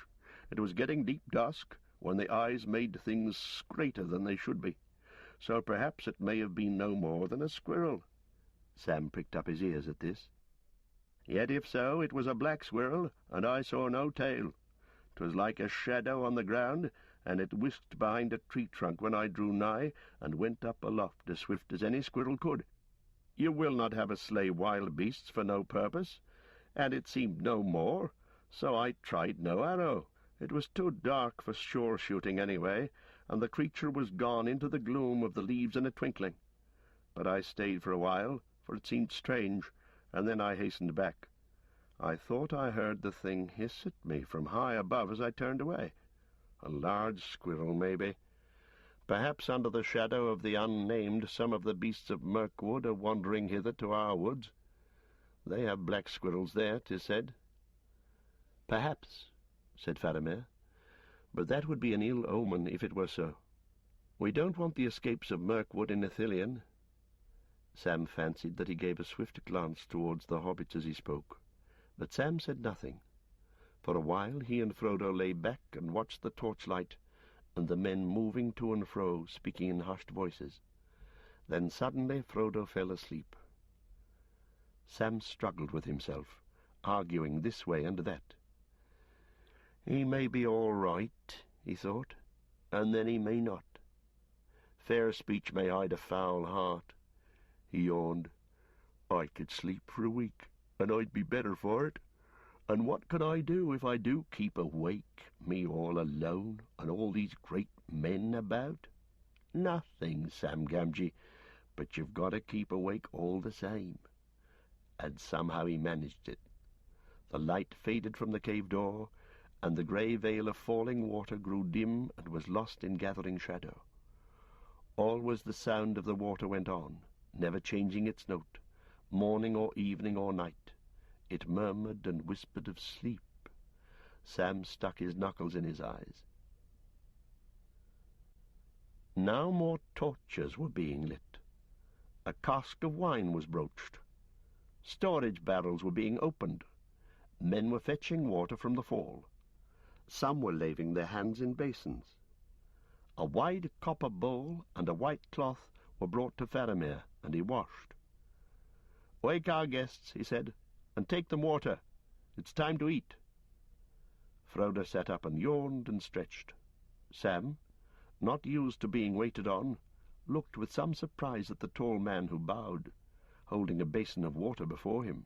It was getting deep dusk, when the eyes made things greater than they should be. So perhaps it may have been no more than a squirrel." Sam pricked up his ears at this. Yet if so, it was a black squirrel, and I saw no tail. 'Twas like a shadow on the ground, and it whisked behind a tree trunk when I drew nigh, and went up aloft as swift as any squirrel could. You will not have us slay wild beasts for no purpose, and it seemed no more, so I tried no arrow. It was too dark for sure shooting anyway, and the creature was gone into the gloom of the leaves in a twinkling. But I stayed for a while, for it seemed strange, and then I hastened back. I thought I heard the thing hiss at me from high above as I turned away. A large squirrel, maybe. Perhaps under the shadow of the unnamed some of the beasts of Mirkwood are wandering hither to our woods. They have black squirrels there, 'tis said. Perhaps, said Faramir, but that would be an ill omen if it were so. We don't want the escapes of Mirkwood in Ithilien. Sam fancied that he gave a swift glance towards the hobbits as he spoke, but Sam said nothing. For a while he and Frodo lay back and watched the torchlight, and the men moving to and fro, speaking in hushed voices. Then suddenly Frodo fell asleep. Sam struggled with himself, arguing this way and that. He may be all right, he thought, and then he may not. Fair speech may hide a foul heart. He yawned. I could sleep for a week, and I'd be better for it. And what can I do if I do keep awake, me all alone, and all these great men about? Nothing, Sam Gamgee, but you've got to keep awake all the same. And somehow he managed it. The light faded from the cave door, and the grey veil of falling water grew dim and was lost in gathering shadow. Always the sound of the water went on, never changing its note, morning or evening or night. It murmured and whispered of sleep. Sam stuck his knuckles in his eyes. Now more torches were being lit. A cask of wine was broached. Storage barrels were being opened. Men were fetching water from the fall. Some were laving their hands in basins. A wide copper bowl and a white cloth were brought to Faramir, and he washed. "Wake our guests," he said, "and take them water. It's time to eat." Frodo sat up and yawned and stretched. Sam, not used to being waited on, looked with some surprise at the tall man who bowed, holding a basin of water before him.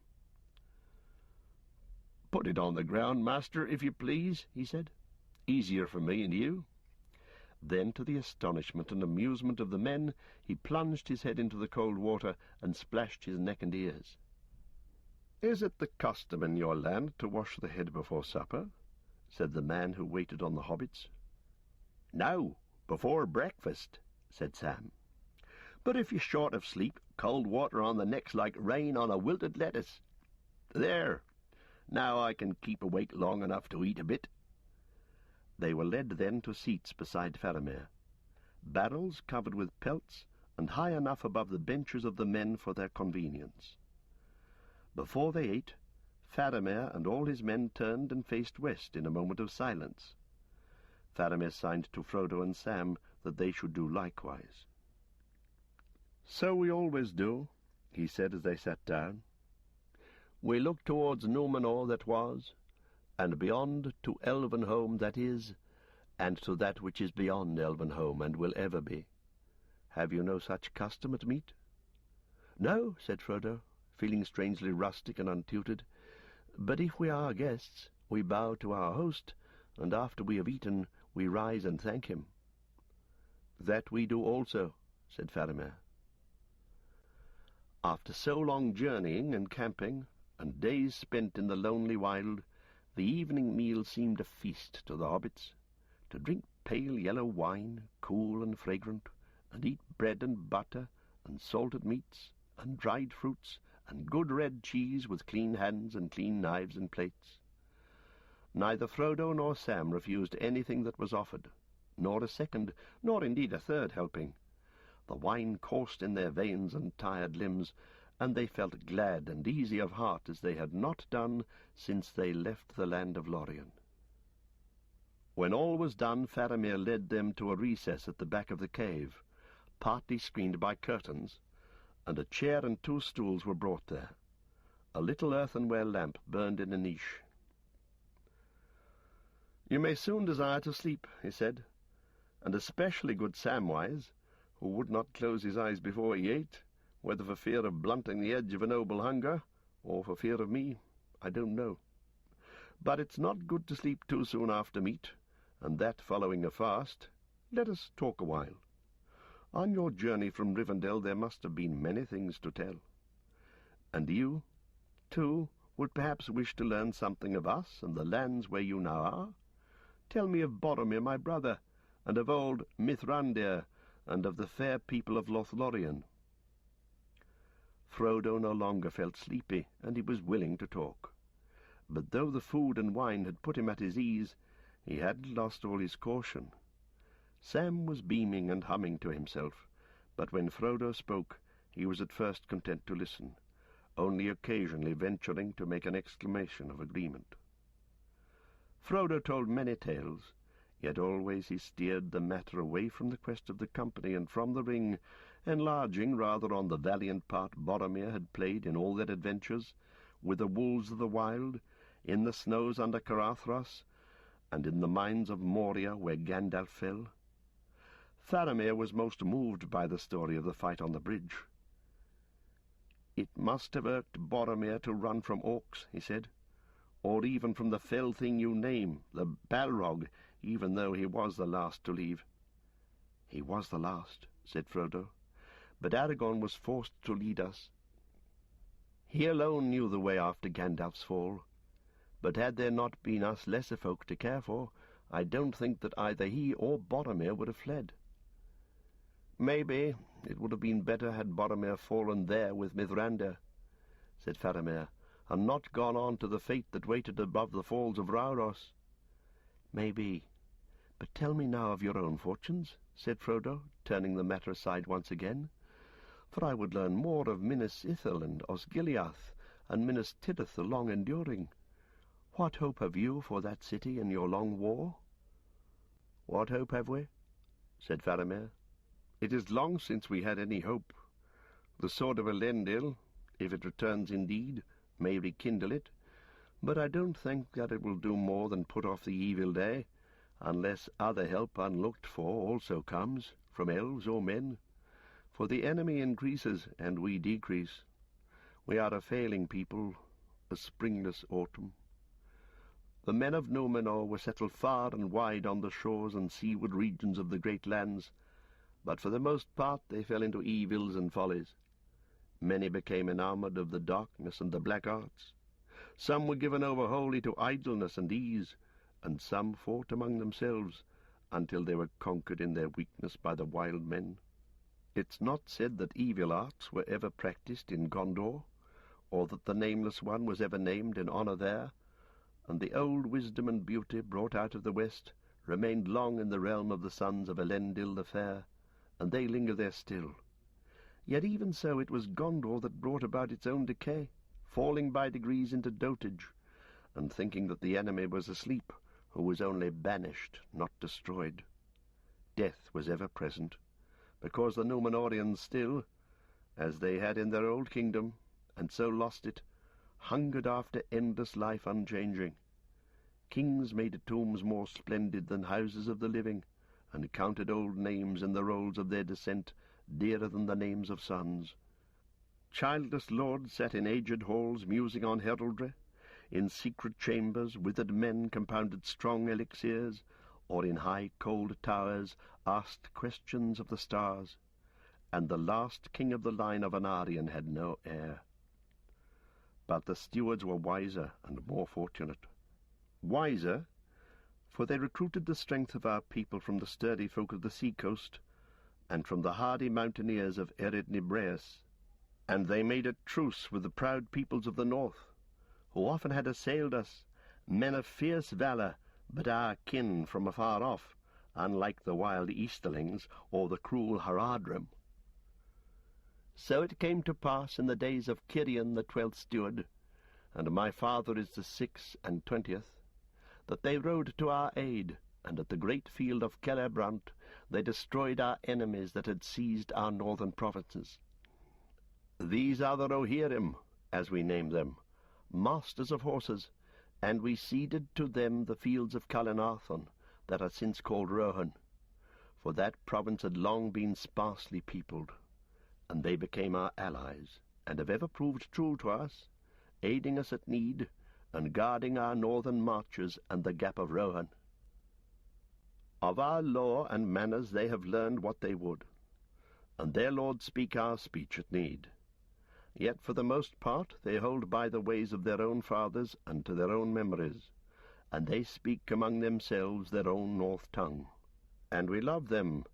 "Put it on the ground, master, if you please," he said. "Easier for me and you." Then, to the astonishment and amusement of the men, he plunged his head into the cold water and splashed his neck and ears. "Is it the custom in your land to wash the head before supper?" said the man who waited on the hobbits. "No, before breakfast," said Sam. "But if you're short of sleep, cold water on the neck's like rain on a wilted lettuce. There, now I can keep awake long enough to eat a bit." They were led then to seats beside Faramir, barrels covered with pelts and high enough above the benches of the men for their convenience. Before they ate, Faramir and all his men turned and faced west in a moment of silence. Faramir signed to Frodo and Sam that they should do likewise. "So we always do," he said as they sat down. "We look towards Númenor that was, and beyond to Elvenhome that is, and to that which is beyond Elvenhome and will ever be. Have you no such custom at meat?" "No," said Frodo, feeling strangely rustic and untutored. "But if we are guests, we bow to our host, and after we have eaten, we rise and thank him." "That we do also," said Faramir. After so long journeying and camping, and days spent in the lonely wild, the evening meal seemed a feast to the hobbits. To drink pale yellow wine, cool and fragrant, and eat bread and butter, and salted meats, and dried fruits, and good red cheese with clean hands and clean knives and plates. Neither Frodo nor Sam refused anything that was offered, nor a second, nor indeed a third helping. The wine coursed in their veins and tired limbs, and they felt glad and easy of heart as they had not done since they left the land of Lorien. When all was done, Faramir led them to a recess at the back of the cave, partly screened by curtains, and a chair and 2 stools were brought there. A little earthenware lamp burned in a niche. "You may soon desire to sleep," he said, "and especially good Samwise, who would not close his eyes before he ate, whether for fear of blunting the edge of a noble hunger, or for fear of me, I don't know. But it's not good to sleep too soon after meat, and that following a fast. Let us talk a while. On your journey from Rivendell there must have been many things to tell. And you, too, would perhaps wish to learn something of us and the lands where you now are. Tell me of Boromir, my brother, and of old Mithrandir, and of the fair people of Lothlorien." Frodo no longer felt sleepy, and he was willing to talk. But though the food and wine had put him at his ease, he hadn't lost all his caution. Sam was beaming and humming to himself, but when Frodo spoke, he was at first content to listen, only occasionally venturing to make an exclamation of agreement. Frodo told many tales, yet always he steered the matter away from the quest of the company and from the ring, enlarging rather on the valiant part Boromir had played in all their adventures, with the wolves of the wild, in the snows under Carathras, and in the mines of Moria where Gandalf fell. Faramir was most moved by the story of the fight on the bridge. "It must have irked Boromir to run from orcs," he said, "or even from the fell thing you name, the Balrog, even though he was the last to leave." "He was the last," said Frodo, "but Aragorn was forced to lead us. He alone knew the way after Gandalf's fall, but had there not been us lesser folk to care for, I don't think that either he or Boromir would have fled." "Maybe it would have been better had Boromir fallen there with Mithrandir," said Faramir, "and not gone on to the fate that waited above the falls of Rauros." "Maybe. But tell me now of your own fortunes," said Frodo, turning the matter aside once again, "for I would learn more of Minas Ithil and Osgiliath and Minas Tirith the long-enduring. What hope have you for that city in your long war?" "What hope have we?" said Faramir. "It is long since we had any hope. The sword of Elendil, if it returns indeed, may rekindle it, but I don't think that it will do more than put off the evil day, unless other help unlooked for also comes, from elves or men. For the enemy increases, and we decrease. We are a failing people, a springless autumn. The men of Númenor were settled far and wide on the shores and seaward regions of the great lands, but for the most part they fell into evils and follies. Many became enamoured of the darkness and the black arts. Some were given over wholly to idleness and ease, and some fought among themselves until they were conquered in their weakness by the wild men. It's not said that evil arts were ever practised in Gondor, or that the Nameless One was ever named in honour there, and the old wisdom and beauty brought out of the west remained long in the realm of the sons of Elendil the Fair, and they linger there still. Yet even so it was Gondor that brought about its own decay, falling by degrees into dotage, and thinking that the enemy was asleep, who was only banished, not destroyed. Death was ever present, because the Númenorians still, as they had in their old kingdom, and so lost it, hungered after endless life unchanging. Kings made tombs more splendid than houses of the living, and counted old names in the rolls of their descent dearer than the names of sons. Childless lords sat in aged halls musing on heraldry. In secret chambers withered men compounded strong elixirs, or in high cold towers asked questions of the stars. And the last king of the line of Anarion had no heir. But the stewards were wiser and more fortunate. Wiser, for they recruited the strength of our people from the sturdy folk of the sea-coast, and from the hardy mountaineers of Ered Nibreus, and they made a truce with the proud peoples of the north, who often had assailed us, men of fierce valour, but our kin from afar off, unlike the wild Easterlings or the cruel Haradrim. So it came to pass in the days of Cirion the 12th steward, and my father is the 26th, that they rode to our aid, and at the great field of Celebrant they destroyed our enemies that had seized our northern provinces. These are the Rohirrim, as we name them, masters of horses, and we ceded to them the fields of Calenarthon, that are since called Rohan, for that province had long been sparsely peopled, and they became our allies, and have ever proved true to us, aiding us at need, and guarding our northern marches and the gap of Rohan. Of our law and manners they have learned what they would, and their lords speak our speech at need. Yet for the most part they hold by the ways of their own fathers and to their own memories, and they speak among themselves their own north tongue. And we love them,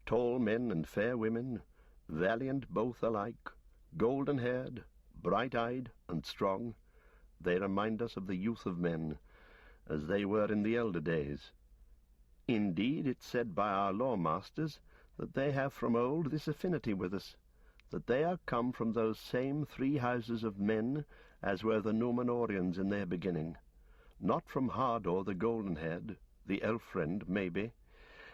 tall men and fair women, valiant both alike, golden-haired, bright-eyed, and strong. They remind us of the youth of men, as they were in the elder days. Indeed, it's said by our law-masters that they have from old this affinity with us, that they are come from those same 3 houses of men as were the Númenóreans in their beginning, not from Hardor the golden-haired, the elf-friend, maybe,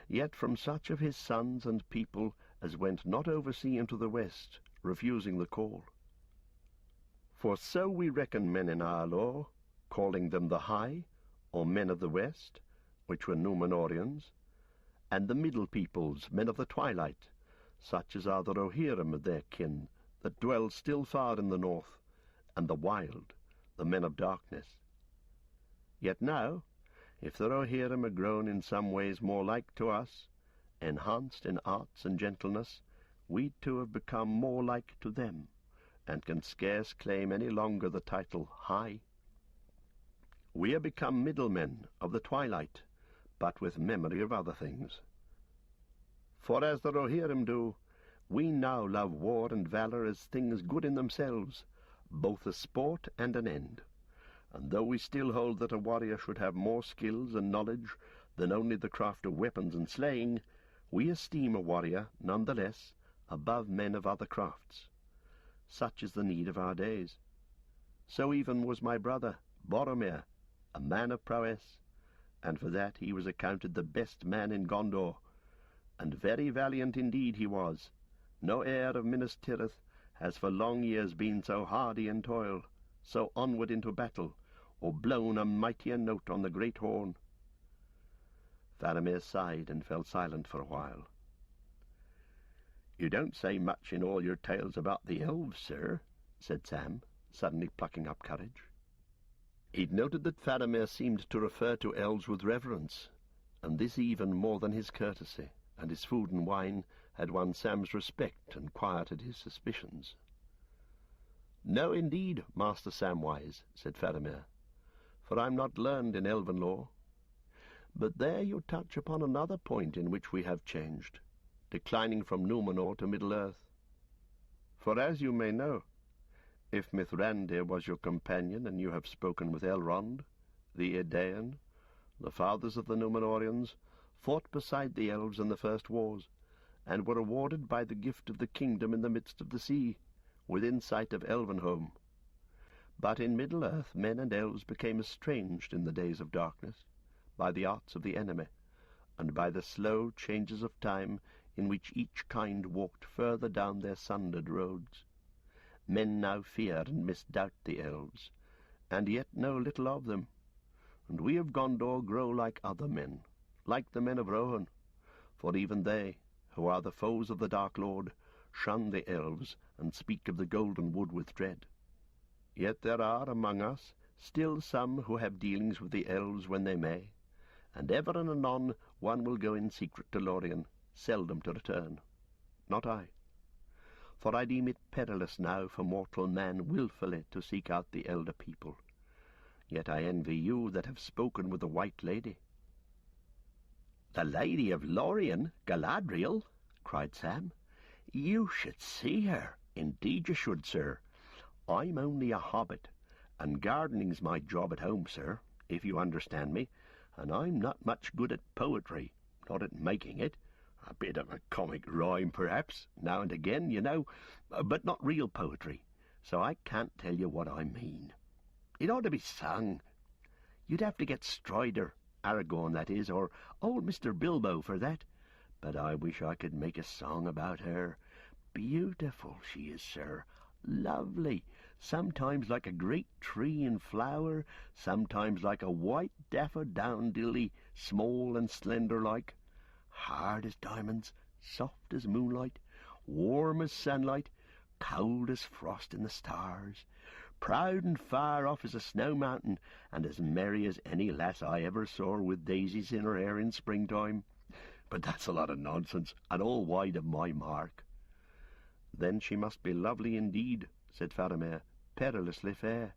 yet from such of his sons and people as went not over sea into the west, refusing the call. For so we reckon men in our law, calling them the High, or men of the west, which were Númenóreans, and the middle peoples, men of the twilight, such as are the Rohirrim of their kin, that dwell still far in the north, and the wild, the men of darkness. Yet now, if the Rohirrim are grown in some ways more like to us, enhanced in arts and gentleness, we too have become more like to them, and can scarce claim any longer the title High. We are become middlemen of the twilight, but with memory of other things. For as the Rohirrim do, we now love war and valour as things good in themselves, both a sport and an end. And though we still hold that a warrior should have more skills and knowledge than only the craft of weapons and slaying, we esteem a warrior, none the less, above men of other crafts. Such is the need of our days. So even was my brother, Boromir, a man of prowess, and for that he was accounted the best man in Gondor, and very valiant indeed he was. No heir of Minas Tirith has for long years been so hardy in toil, so onward into battle, or blown a mightier note on the great horn. Faramir sighed and fell silent for a while. "You don't say much in all your tales about the elves, sir," said Sam, suddenly plucking up courage. He'd noted that Faramir seemed to refer to elves with reverence, and this even more than his courtesy, and his food and wine had won Sam's respect and quieted his suspicions. "No, indeed, Master Samwise," said Faramir, "for I'm not learned in elven lore. But there you touch upon another point in which we have changed, declining from Númenor to Middle-earth. For as you may know, if Mithrandir was your companion and you have spoken with Elrond, the Edaean, the fathers of the Númenóreans, fought beside the elves in the first wars, and were rewarded by the gift of the kingdom in the midst of the sea, within sight of Elvenhome. But in Middle-earth men and elves became estranged in the days of darkness, by the arts of the enemy, and by the slow changes of time in which each kind walked further down their sundered roads. Men now fear and misdoubt the elves, and yet know little of them, and we of Gondor grow like other men, like the men of Rohan, for even they, who are the foes of the Dark Lord, shun the elves and speak of the Golden Wood with dread. Yet there are among us still some who have dealings with the elves when they may, and ever and anon one will go in secret to Lorien, seldom to return. Not I. For I deem it perilous now for mortal man wilfully to seek out the elder people. Yet I envy you that have spoken with the White Lady." "The Lady of Lorien, Galadriel?" cried Sam. "You should see her. Indeed you should, sir. I'm only a hobbit, and gardening's my job at home, sir, if you understand me, and I'm not much good at poetry, not at making it. A bit of a comic rhyme, perhaps, now and again, you know, but not real poetry, so I can't tell you what I mean. It ought to be sung. You'd have to get Strider, Aragorn, that is, or old Mr. Bilbo for that, but I wish I could make a song about her. Beautiful she is, sir, Lovely, sometimes like a great tree in flower, sometimes like a white daffodilly, small and slender like, hard as diamonds, soft as moonlight, warm as sunlight, cold as frost in the stars, proud and far off as a snow mountain, and as merry as any lass I ever saw with daisies in her hair in springtime. But that's a lot of nonsense, and all wide of my mark." "Then she must be lovely indeed," said Faramir, "perilously fair."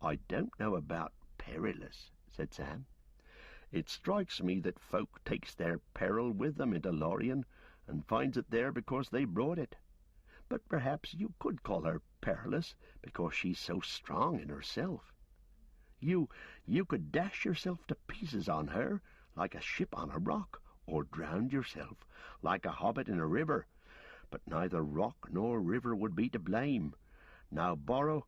"I don't know about perilous," said Sam. "It strikes me that folk takes their peril with them into Lorien, and finds it there because they brought it. But perhaps you could call her perilous, because she's so strong in herself. You could dash yourself to pieces on her, like a ship on a rock, or drown yourself, like a hobbit in a river. But neither rock nor river would be to blame. Now Borrow—"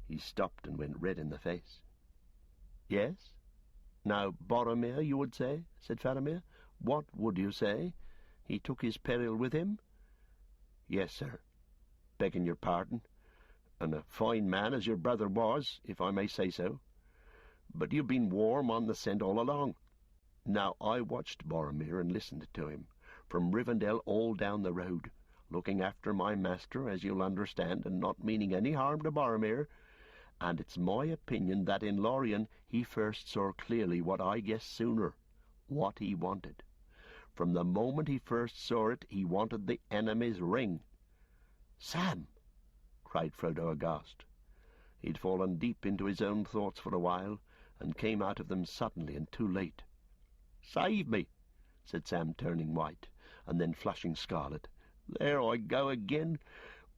He stopped and went red in the face. "Yes? Now Boromir, you would say," said Faramir. "What would you say? He took his peril with him?" "Yes, sir, begging your pardon, and a fine man as your brother was, if I may say so. But you've been warm on the scent all along. Now I watched Boromir and listened to him, from Rivendell all down the road, looking after my master, as you'll understand, and not meaning any harm to Boromir, and it's my opinion that in Lorien he first saw clearly what I guessed sooner, what he wanted. From the moment he first saw it, he wanted the enemy's ring." "Sam!" cried Frodo aghast. He'd fallen deep into his own thoughts for a while, and came out of them suddenly and too late. "Save me!" said Sam, turning white, and then flushing scarlet. "There I go again.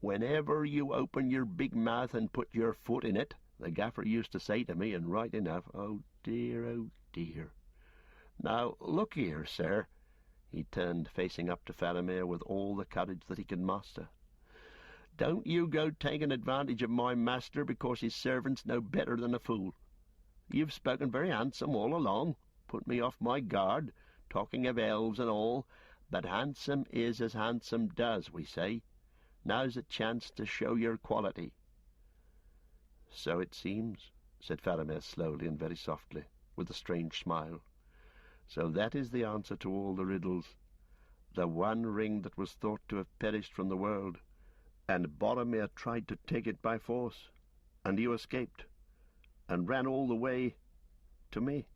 Whenever you open your big mouth and put your foot in it, the gaffer used to say to me, and right enough, oh dear, oh dear. Now, look here, sir." He turned, facing up to Faramir with all the courage that he could muster. "Don't you go taking advantage of my master because his servant's no better than a fool. You've spoken very handsome all along, put me off my guard, talking of elves and all, but handsome is as handsome does, we say. Now's a chance to show your quality." "So it seems," said Faramir slowly and very softly, with a strange smile. "So that is the answer to all the riddles. The one ring that was thought to have perished from the world, and Boromir tried to take it by force, and you escaped, and ran all the way to me.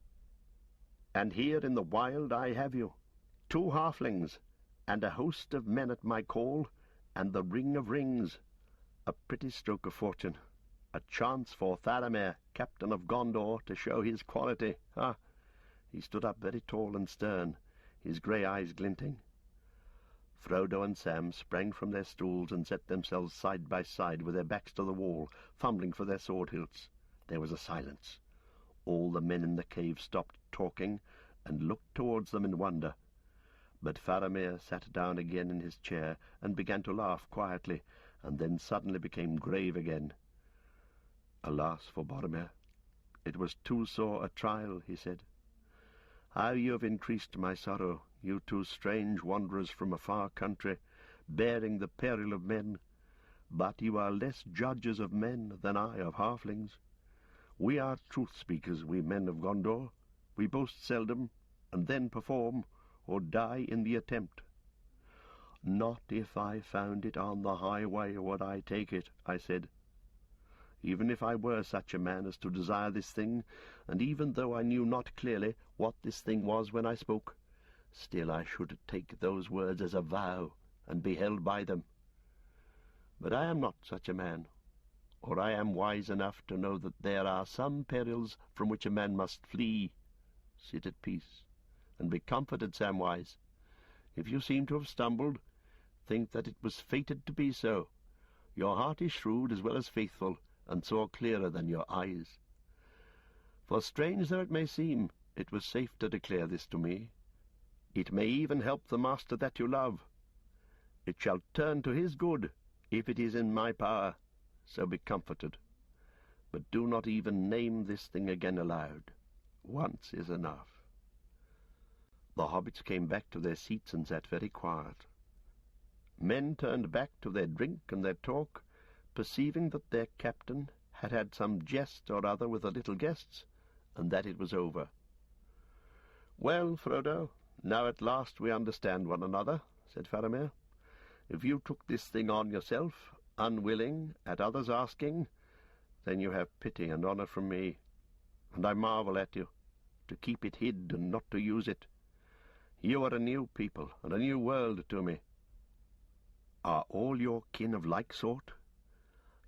And here in the wild I have you, 2 halflings, and a host of men at my call, and the ring of rings. A pretty stroke of fortune, a chance for Faramir, captain of Gondor, to show his quality. Ah!" He stood up very tall and stern, his grey eyes glinting. Frodo and Sam sprang from their stools and set themselves side by side with their backs to the wall, fumbling for their sword hilts. There was a silence. All the men in the cave stopped talking and looked towards them in wonder. But Faramir sat down again in his chair and began to laugh quietly, and then suddenly became grave again. "Alas for Boromir! It was too sore a trial," he said. "How you have increased my sorrow, you 2 strange wanderers from a far country, bearing the peril of men. But you are less judges of men than I of halflings. We are truth-speakers, we men of Gondor. We boast seldom, and then perform, or die in the attempt." "Not if I found it on the highway would I take it," I said. "Even if I were such a man as to desire this thing, and even though I knew not clearly what this thing was when I spoke, still I should take those words as a vow, and be held by them. But I am not such a man, or I am wise enough to know that there are some perils from which a man must flee. Sit at peace, and be comforted, Samwise. If you seem to have stumbled, think that it was fated to be so. Your heart is shrewd as well as faithful, and saw clearer than your eyes. For strange though it may seem, it was safe to declare this to me. It may even help the master that you love. It shall turn to his good, if it is in my power, so be comforted. But do not even name this thing again aloud. Once is enough." The hobbits came back to their seats and sat very quiet. Men turned back to their drink and their talk, perceiving that their captain had had some jest or other with the little guests, and that it was over. "Well, Frodo, now at last we understand one another," said Faramir. "If you took this thing on yourself, unwilling, at others' asking, then you have pity and honour from me, and I marvel at you, to keep it hid and not to use it. You are a new people and a new world to me. Are all your kin of like sort?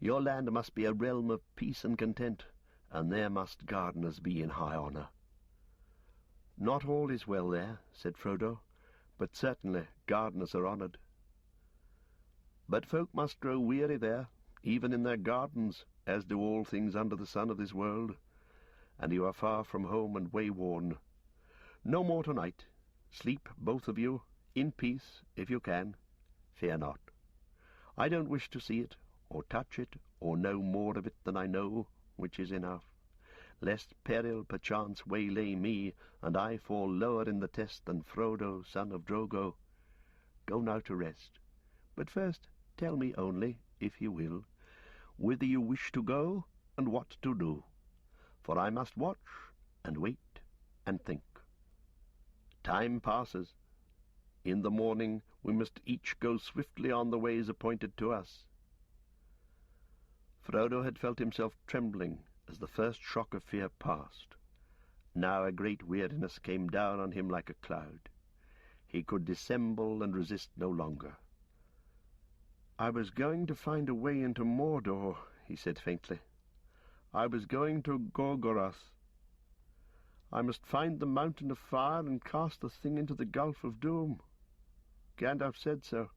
Your land must be a realm of peace and content, and there must gardeners be in high honour." "Not all is well there," said Frodo, "but certainly gardeners are honoured." "But folk must grow weary there, even in their gardens, as do all things under the sun of this world, and you are far from home and wayworn. No more tonight. Sleep, both of you, in peace, if you can. Fear not. I don't wish to see it, or touch it, or know more of it than I know, which is enough, lest peril perchance waylay me, and I fall lower in the test than Frodo, son of Drogo. Go now to rest. But first tell me only, if you will, whither you wish to go, and what to do, for I must watch, and wait, and think. Time passes. In the morning we must each go swiftly on the ways appointed to us." Frodo had felt himself trembling as the first shock of fear passed. Now a great weariness came down on him like a cloud. He could dissemble and resist no longer. "I was going to find a way into Mordor," he said faintly. "I was going to Gorgoroth. I must find the Mountain of Fire and cast the thing into the Gulf of Doom. Gandalf said so.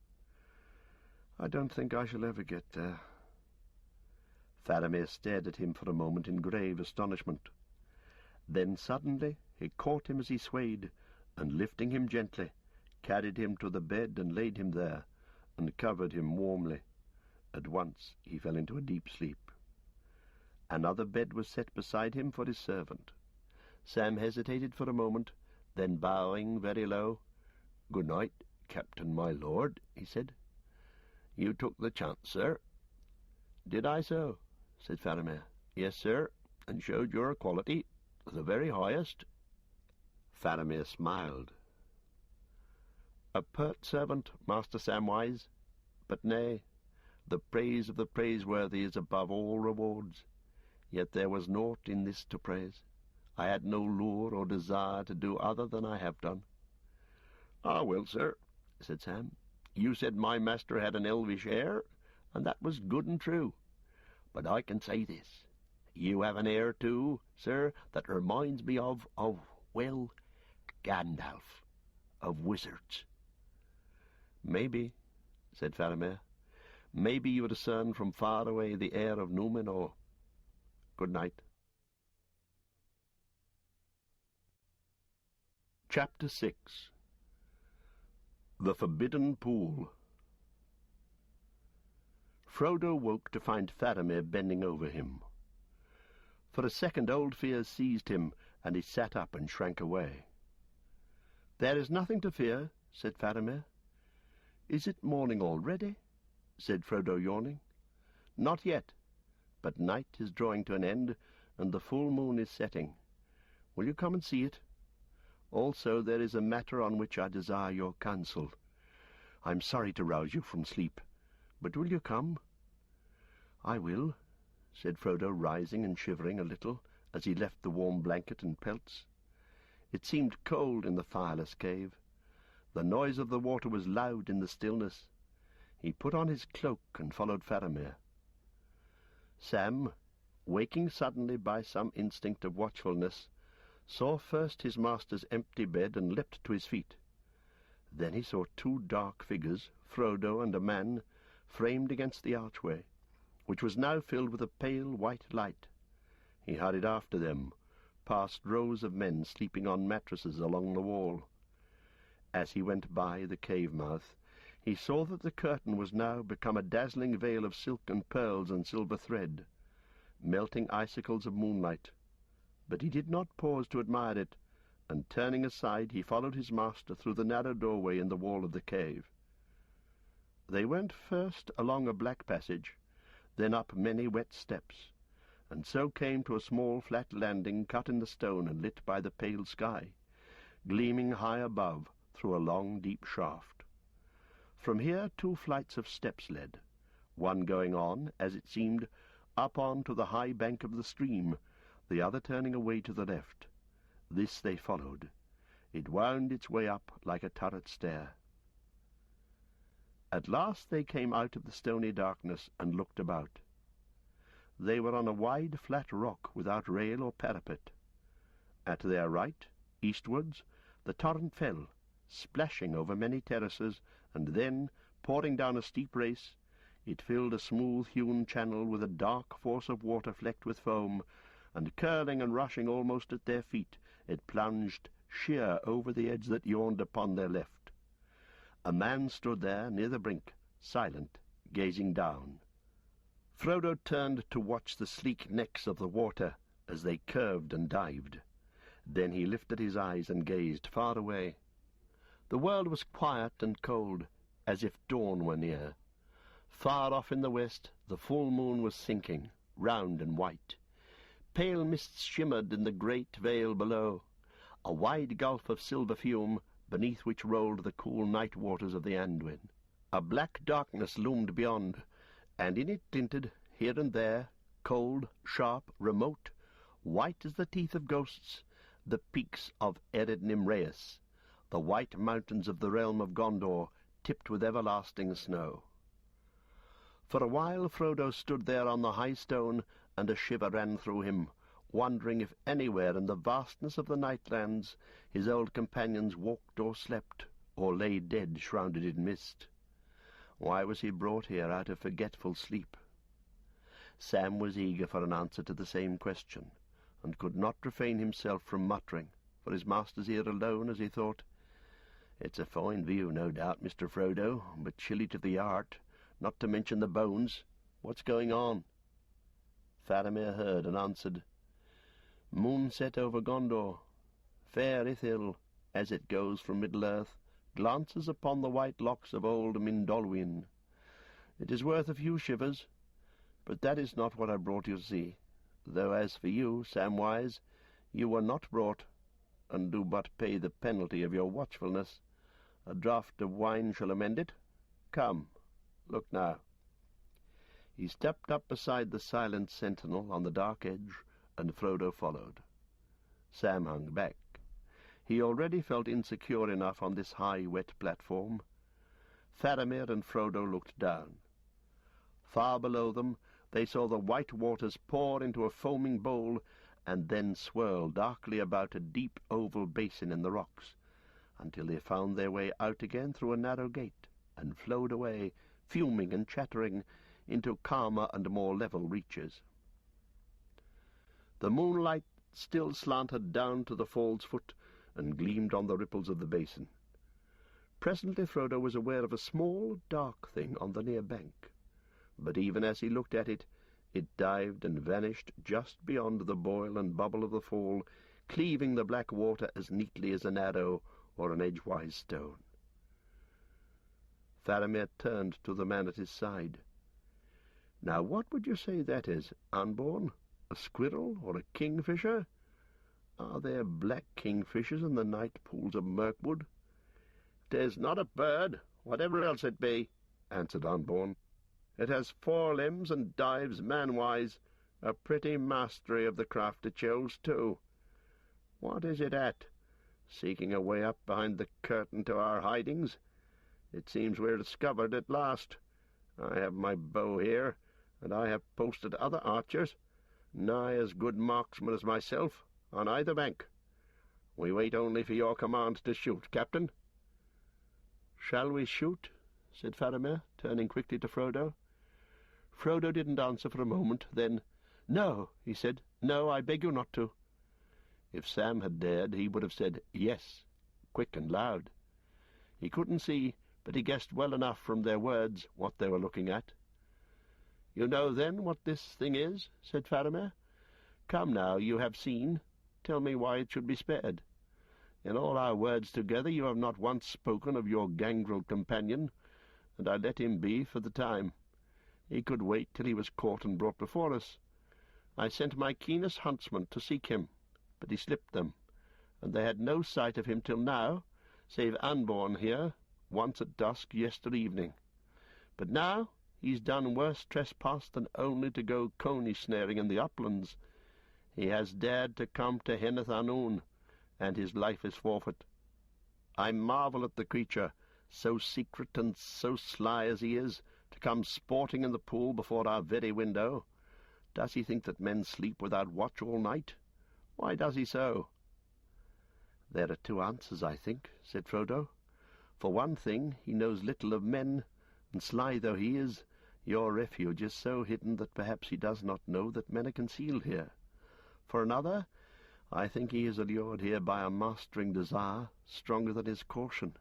I don't think I shall ever get there." Faramir stared at him for a moment in grave astonishment. Then suddenly he caught him as he swayed, and lifting him gently, carried him to the bed and laid him there, and covered him warmly. At once he fell into a deep sleep. Another bed was set beside him for his servant. Sam hesitated for a moment, then bowing very low, "Good night, Captain, my lord," he said. "You took the chance, sir." "Did I so?" said Faramir. "Yes, sir, and showed your quality, the very highest." Faramir smiled. "A pert servant, Master Samwise, but nay, the praise of the praiseworthy is above all rewards. Yet there was naught in this to praise. I had no lure or desire to do other than I have done." "Ah, well, sir," said Sam, "you said my master had an elvish air, and that was good and true. But I can say this, you have an air, too, sir, that reminds me of Gandalf, of wizards." "Maybe," said Faramir. "Maybe you discern from far away the air of Númenor. Good night." Chapter 6. The Forbidden Pool. Frodo woke to find Faramir bending over him. For a second old fears seized him, and he sat up and shrank away. "There is nothing to fear," said Faramir. "Is it morning already?" said Frodo, yawning. "Not yet, but night is drawing to an end, and the full moon is setting. Will you come and see it? Also there is a matter on which I desire your counsel. I am sorry to rouse you from sleep, but will you come?" "I will," said Frodo, rising and shivering a little as he left the warm blanket and pelts. It seemed cold in the fireless cave. The noise of the water was loud in the stillness. He put on his cloak and followed Faramir. Sam, waking suddenly by some instinct of watchfulness, saw first his master's empty bed and leapt to his feet. Then he saw two dark figures, Frodo and a man, framed against the archway, which was now filled with a pale white light. He hurried after them, past rows of men sleeping on mattresses along the wall. As he went by the cave mouth, he saw that the curtain was now become a dazzling veil of silk and pearls and silver thread, melting icicles of moonlight. But he did not pause to admire it, and turning aside he followed his master through the narrow doorway in the wall of the cave. They went first along a black passage, then up many wet steps, and so came to a small flat landing cut in the stone and lit by the pale sky, gleaming high above through a long deep shaft. From here 2 flights of steps led, one going on, as it seemed, up on to the high bank of the stream, the other turning away to the left. This they followed. It wound its way up like a turret stair. At last they came out of the stony darkness and looked about. They were on a wide flat rock without rail or parapet. At their right, eastwards, the torrent fell, splashing over many terraces, and then, pouring down a steep race, it filled a smooth-hewn channel with a dark force of water flecked with foam, and curling and rushing almost at their feet, it plunged sheer over the edge that yawned upon their left. A man stood there near the brink, silent, gazing down. Frodo turned to watch the sleek necks of the water as they curved and dived. Then he lifted his eyes and gazed far away. The world was quiet and cold, as if dawn were near. Far off in the west the full moon was sinking, round and white. Pale mists shimmered in the great vale below, a wide gulf of silver fume, beneath which rolled the cool night waters of the Anduin. A black darkness loomed beyond, and in it glinted, here and there, cold, sharp, remote, white as the teeth of ghosts, the peaks of Ered Nimraeus, the white mountains of the realm of Gondor, tipped with everlasting snow. For a while Frodo stood there on the high stone, and a shiver ran through him, wondering if anywhere in the vastness of the Nightlands his old companions walked or slept, or lay dead shrouded in mist. Why was he brought here out of forgetful sleep? Sam was eager for an answer to the same question, and could not refrain himself from muttering, for his master's ear alone, as he thought, "It's a fine view, no doubt, Mr. Frodo, but chilly to the heart, not to mention the bones. What's going on?" Faramir heard and answered, "Moon set over Gondor. Fair Ithil, as it goes from Middle-earth, glances upon the white locks of old Mindolwyn. It is worth a few shivers, but that is not what I brought you to see, though as for you, Samwise, you were not brought, and do but pay the penalty of your watchfulness. A draught of wine shall amend it. Come, look now." He stepped up beside the silent sentinel on the dark edge, and Frodo followed. Sam hung back. He already felt insecure enough on this high, wet platform. Faramir and Frodo looked down. Far below them they saw the white waters pour into a foaming bowl, and then swirl darkly about a deep oval basin in the rocks, until they found their way out again through a narrow gate, and flowed away, fuming and chattering, into calmer and more level reaches. The moonlight still slanted down to the fall's foot, and gleamed on the ripples of the basin. Presently Frodo was aware of a small, dark thing on the near bank, but even as he looked at it, it dived and vanished just beyond the boil and bubble of the fall, cleaving the black water as neatly as an arrow or an edgewise stone. Faramir turned to the man at his side. "Now what would you say that is, Unborn? A squirrel or a kingfisher? Are there black kingfishers in the night pools of Mirkwood?" "'Tis not a bird, whatever else it be," answered Unborn. "It has 4 limbs and dives manwise, a pretty mastery of the craft it shows, too. What is it at? Seeking a way up behind the curtain to our hidings? It seems we're discovered at last. I have my bow here, and I have posted other archers, nigh as good marksmen as myself, on either bank. We wait only for your command to shoot, Captain." "Shall we shoot?" said Faramir, turning quickly to Frodo. Frodo didn't answer for a moment. Then, "No," he said. "No, I beg you not to." If Sam had dared, he would have said yes, quick and loud. He couldn't see, but he guessed well enough from their words what they were looking at. "You know, then, what this thing is?" said Faramir. "Come now, you have seen. Tell me why it should be spared. In all our words together you have not once spoken of your gangrel companion, and I let him be for the time. He could wait till he was caught and brought before us. I sent my keenest huntsmen to seek him, but he slipped them, and they had no sight of him till now, save Anborn here, once at dusk yester evening. But now he's done worse trespass than only to go coney snaring in the uplands. He has dared to come to Henneth-Anoon, and his life is forfeit. I marvel at the creature, so secret and so sly as he is, to come sporting in the pool before our very window. Does he think that men sleep without watch all night? Why does he so?" "There are two answers, I think," said Frodo. "For one thing, he knows little of men, and sly though he is, your refuge is so hidden that perhaps he does not know that men are concealed here. For another, I think he is allured here by a mastering desire stronger than his caution."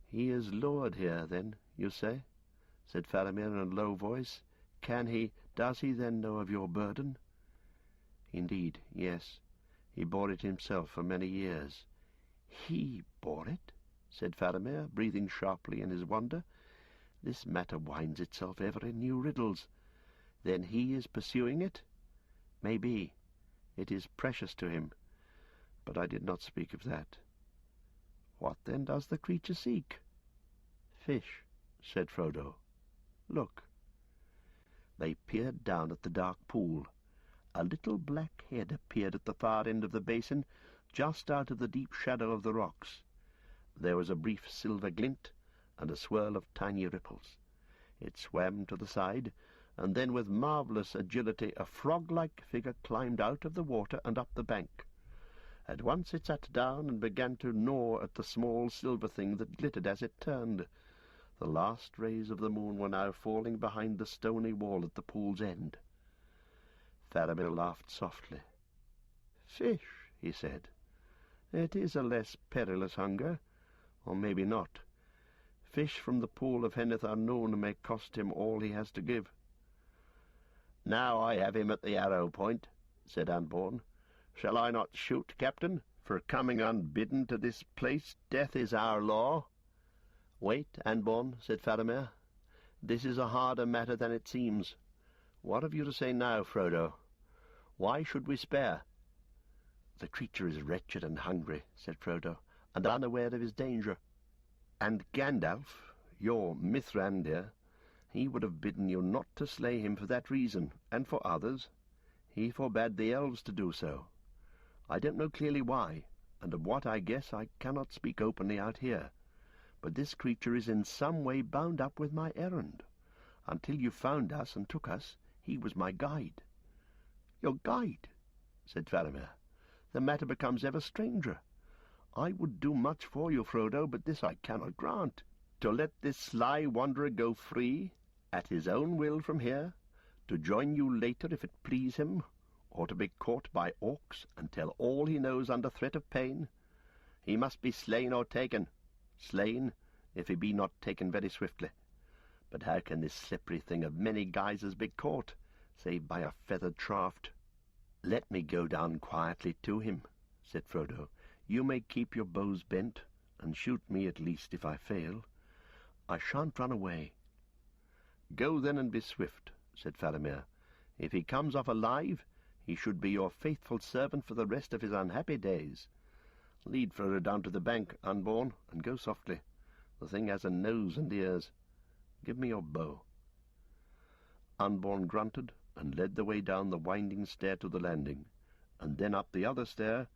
"He is lured here, then, you say?" said Faramir in a low voice. Does he then know of your burden?" "Indeed, yes. He bore it himself for many years." "He bore it?" said Faramir, breathing sharply in his wonder. "This matter winds itself ever in new riddles. Then he is pursuing it? Maybe. It is precious to him. But I did not speak of that." "What then does the creature seek?" "Fish," said Frodo. "Look." They peered down at the dark pool. A little black head appeared at the far end of the basin, just out of the deep shadow of the rocks. There was a brief silver glint, and a swirl of tiny ripples. It swam to the side, and then with marvellous agility a frog-like figure climbed out of the water and up the bank. At once it sat down and began to gnaw at the small silver thing that glittered as it turned. The last rays of the moon were now falling behind the stony wall at the pool's end. Faramir laughed softly. "Fish," he said. "It is a less perilous hunger, or maybe not. Fish from the pool of Henneth-Anoon may cost him all he has to give." "Now I have him at the arrow point," said Anborn. "Shall I not shoot, Captain? For coming unbidden to this place, death is our law." "Wait, Anborn," said Faramir. "This is a harder matter than it seems. What have you to say now, Frodo? Why should we spare?" "The creature is wretched and hungry," said Frodo, "and unaware of his danger. And Gandalf, your Mithrandir, he would have bidden you not to slay him for that reason, and for others. He forbade the elves to do so. I don't know clearly why, and of what I guess I cannot speak openly out here. But this creature is in some way bound up with my errand. Until you found us and took us, he was my guide." "Your guide?" said Faramir. "The matter becomes ever stranger. I would do much for you, Frodo, but this I cannot grant. To let this sly wanderer go free, at his own will from here, to join you later if it please him, or to be caught by orcs and tell all he knows under threat of pain. He must be slain or taken. Slain, if he be not taken very swiftly. But how can this slippery thing of many guises be caught, save by a feathered shaft?" "Let me go down quietly to him," said Frodo. "You may keep your bows bent, and shoot me at least if I fail. I shan't run away." "Go then and be swift," said Faramir. "If he comes off alive, he should be your faithful servant for the rest of his unhappy days. Lead Frodo down to the bank, Unborn, and go softly. The thing has a nose and ears. Give me your bow." Unborn grunted and led the way down the winding stair to the landing, and then up the other stair,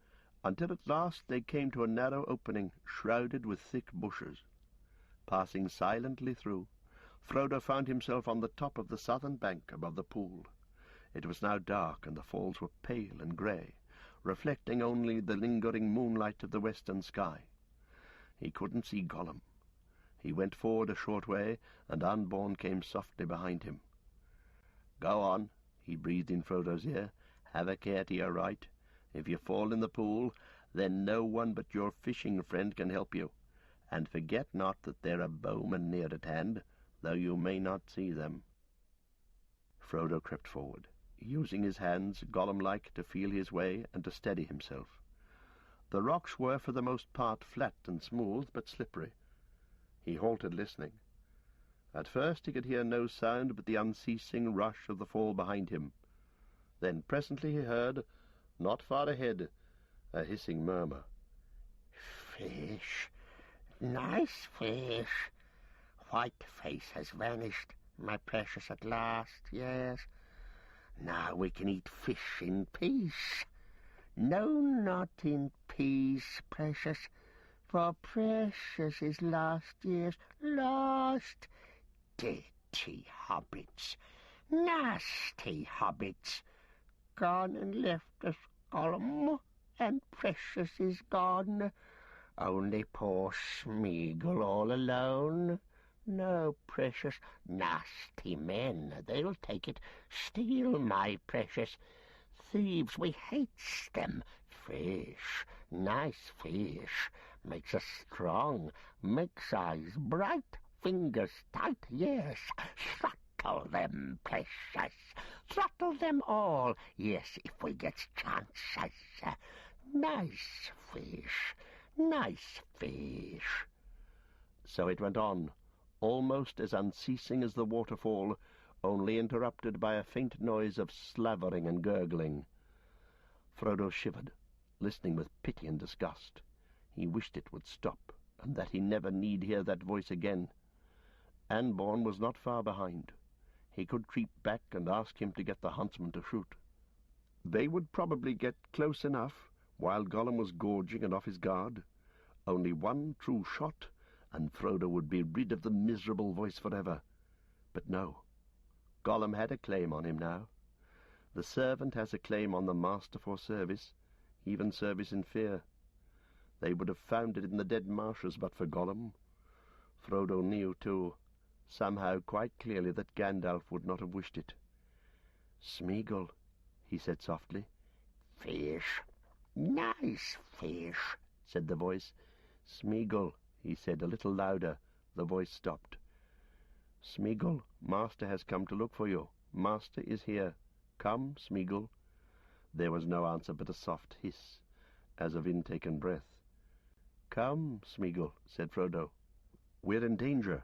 until at last they came to a narrow opening shrouded with thick bushes. Passing silently through, Frodo found himself on the top of the southern bank above the pool. It was now dark, and the falls were pale and grey, reflecting only the lingering moonlight of the western sky. He couldn't see Gollum. He went forward a short way, and Unborn came softly behind him. "Go on," he breathed in Frodo's ear. "Have a care to your right. If you fall in the pool, then no one but your fishing friend can help you. And forget not that there are bowmen near at hand, though you may not see them." Frodo crept forward, using his hands, Gollum-like, to feel his way and to steady himself. The rocks were for the most part flat and smooth, but slippery. He halted, listening. At first he could hear no sound but the unceasing rush of the fall behind him. Then presently he heard, not far ahead, a hissing murmur. "Fish, nice fish. Whiteface has vanished, my precious, at last, yes. Now we can eat fish in peace. No, not in peace, precious, for precious is lost, yes, lost. Dirty hobbits, nasty hobbits, gone and left us, Gollum, and precious is gone. Only poor Smeagol all alone. No, precious, nasty men, they'll take it, steal my precious. Thieves, we hates them. Fish, nice fish, makes us strong, makes eyes bright, fingers tight, yes. Throttle them, precious, throttle them all, yes, if we get chances. Nice fish, nice fish. So it went on, almost as unceasing as the waterfall, only interrupted by a faint noise of slavering and gurgling. Frodo shivered, listening with pity and disgust. He wished it would stop, and that he never need hear that voice again. Anborn was not far behind. He could creep back and ask him to get the huntsman to shoot. They would probably get close enough, while Gollum was gorging and off his guard. Only one true shot, and Frodo would be rid of the miserable voice forever. But no. Gollum had a claim on him now. The servant has a claim on the master for service, even service in fear. They would have found it in the dead marshes but for Gollum. Frodo knew, too, somehow quite clearly, that Gandalf would not have wished it. "Smeagol," he said softly. "Fish, nice fish," said the voice. "Smeagol," he said a little louder. The voice stopped. "Smeagol, Master has come to look for you. Master is here. Come, Smeagol." There was no answer but a soft hiss, as of intaken breath. "Come, Smeagol," said Frodo. "We're in danger.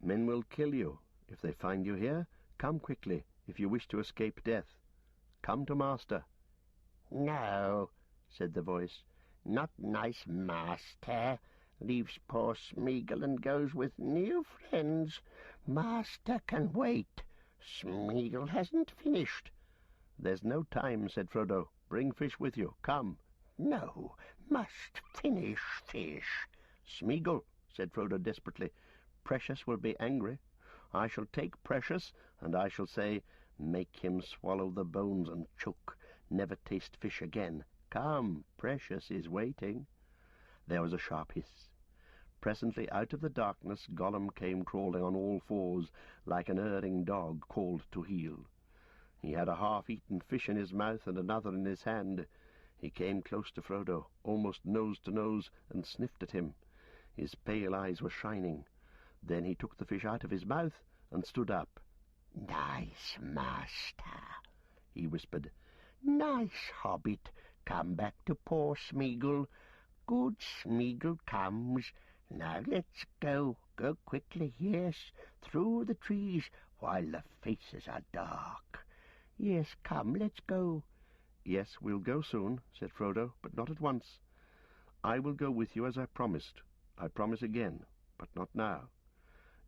Men will kill you if they find you here. Come quickly, if you wish to escape death. Come to Master." "No," said the voice, "not nice Master. Leaves poor Smeagol and goes with new friends. Master can wait. Smeagol hasn't finished." "There's no time," said Frodo. "Bring fish with you. Come." "No, must finish fish." "Smeagol," said Frodo desperately, "Precious will be angry. I shall take Precious, and I shall say, 'Make him swallow the bones and choke. Never taste fish again. Come, Precious is waiting.'" There was a sharp hiss. Presently out of the darkness Gollum came crawling on all fours, like an erring dog called to heel. He had a half-eaten fish in his mouth and another in his hand. He came close to Frodo, almost nose to nose, and sniffed at him. His pale eyes were shining. Then he took the fish out of his mouth and stood up. "Nice Master," he whispered. "Nice hobbit, come back to poor Smeagol. Good Smeagol comes. Now let's go. Go quickly, yes, through the trees, while the faces are dark. Yes, come, let's go." "Yes, we'll go soon," said Frodo, "but not at once. I will go with you as I promised. I promise again, but not now.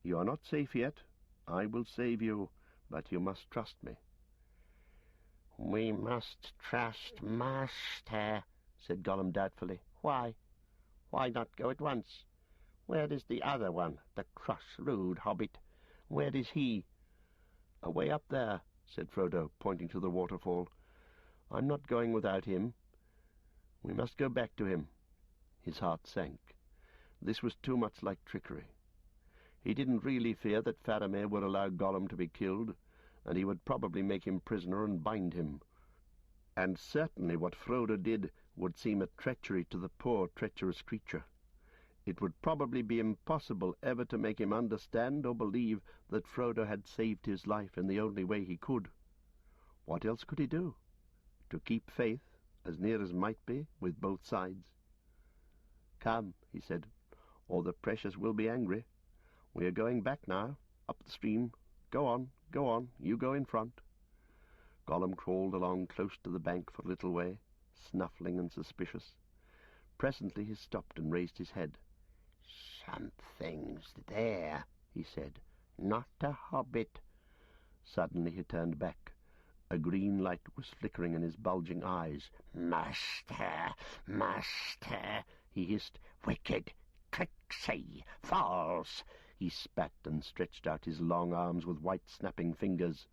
You are not safe yet. I will save you, but you must trust me." "We must trust Master," said Gollum doubtfully. "Why? Why not go at once? Where is the other one, the cross, rude hobbit? Where is he?" "Away up there," said Frodo, pointing to the waterfall. "I'm not going without him. We must go back to him." His heart sank. This was too much like trickery. He didn't really fear that Faramir would allow Gollum to be killed, and he would probably make him prisoner and bind him. And certainly what Frodo did would seem a treachery to the poor, treacherous creature. It would probably be impossible ever to make him understand or believe that Frodo had saved his life in the only way he could. What else could he do? To keep faith, as near as might be, with both sides. "Come," he said, "or the Precious will be angry. We are going back now. up the stream. Go on, you go in front." Gollum crawled along close to the bank for a little way, snuffling and suspicious. Presently he stopped and raised his head. "Something's there," he said. "Not a hobbit." Suddenly he turned back. A green light was flickering in his bulging eyes. "Master, master," he hissed. "Wicked, tricksy, false." He spat and stretched out his long arms with white snapping fingers.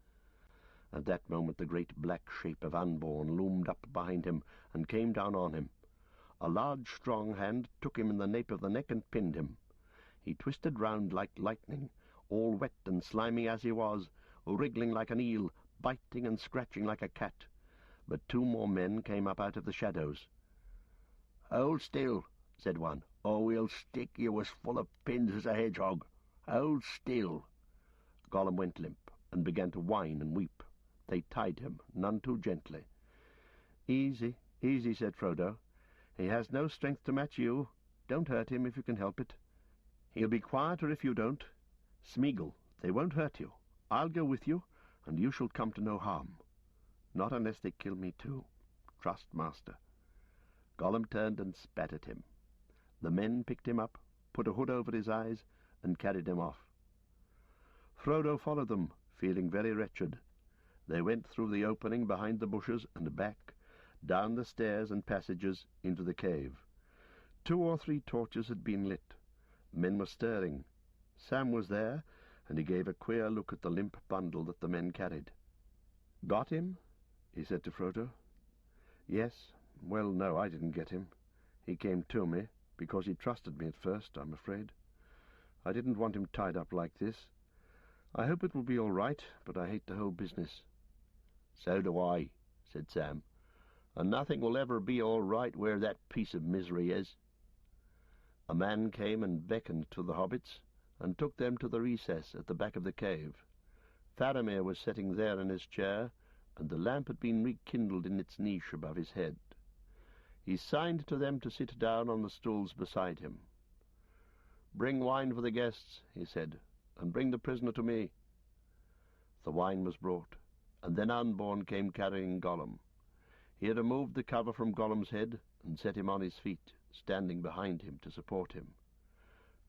At that moment the great black shape of Unborn loomed up behind him and came down on him. A large strong hand took him in the nape of the neck and pinned him. He twisted round like lightning, all wet and slimy as he was, wriggling like an eel, biting and scratching like a cat. But two more men came up out of the shadows. "Hold still," said one, "or we'll stick you as full of pins as a hedgehog. Hold still." Gollum went limp and began to whine and weep. They tied him, none too gently. "Easy, easy," said Frodo. "He has no strength to match you. Don't hurt him if you can help it. He'll be quieter if you don't. Smeagol, they won't hurt you. I'll go with you, and you shall come to no harm. Not unless they kill me too. Trust, master." Gollum turned and spat at him. The men picked him up, put a hood over his eyes, and carried him off. Frodo followed them, feeling very wretched. They went through the opening behind the bushes and back, down the stairs and passages into the cave. 2 or 3 torches had been lit. Men were stirring. Sam was there, and he gave a queer look at the limp bundle that the men carried. "Got him?" he said to Frodo. "Yes. Well, no, I didn't get him. He came to me, because he trusted me at first, I'm afraid. I didn't want him tied up like this. I hope it will be all right, but I hate the whole business." "So do I," said Sam. "And nothing will ever be all right where that piece of misery is." A man came and beckoned to the hobbits, and took them to the recess at the back of the cave. Faramir was sitting there in his chair, and the lamp had been rekindled in its niche above his head. He signed to them to sit down on the stools beside him. "Bring wine for the guests," he said, "and bring the prisoner to me." The wine was brought, and then Unborn came carrying Gollum. He had removed the cover from Gollum's head and set him on his feet, standing behind him to support him.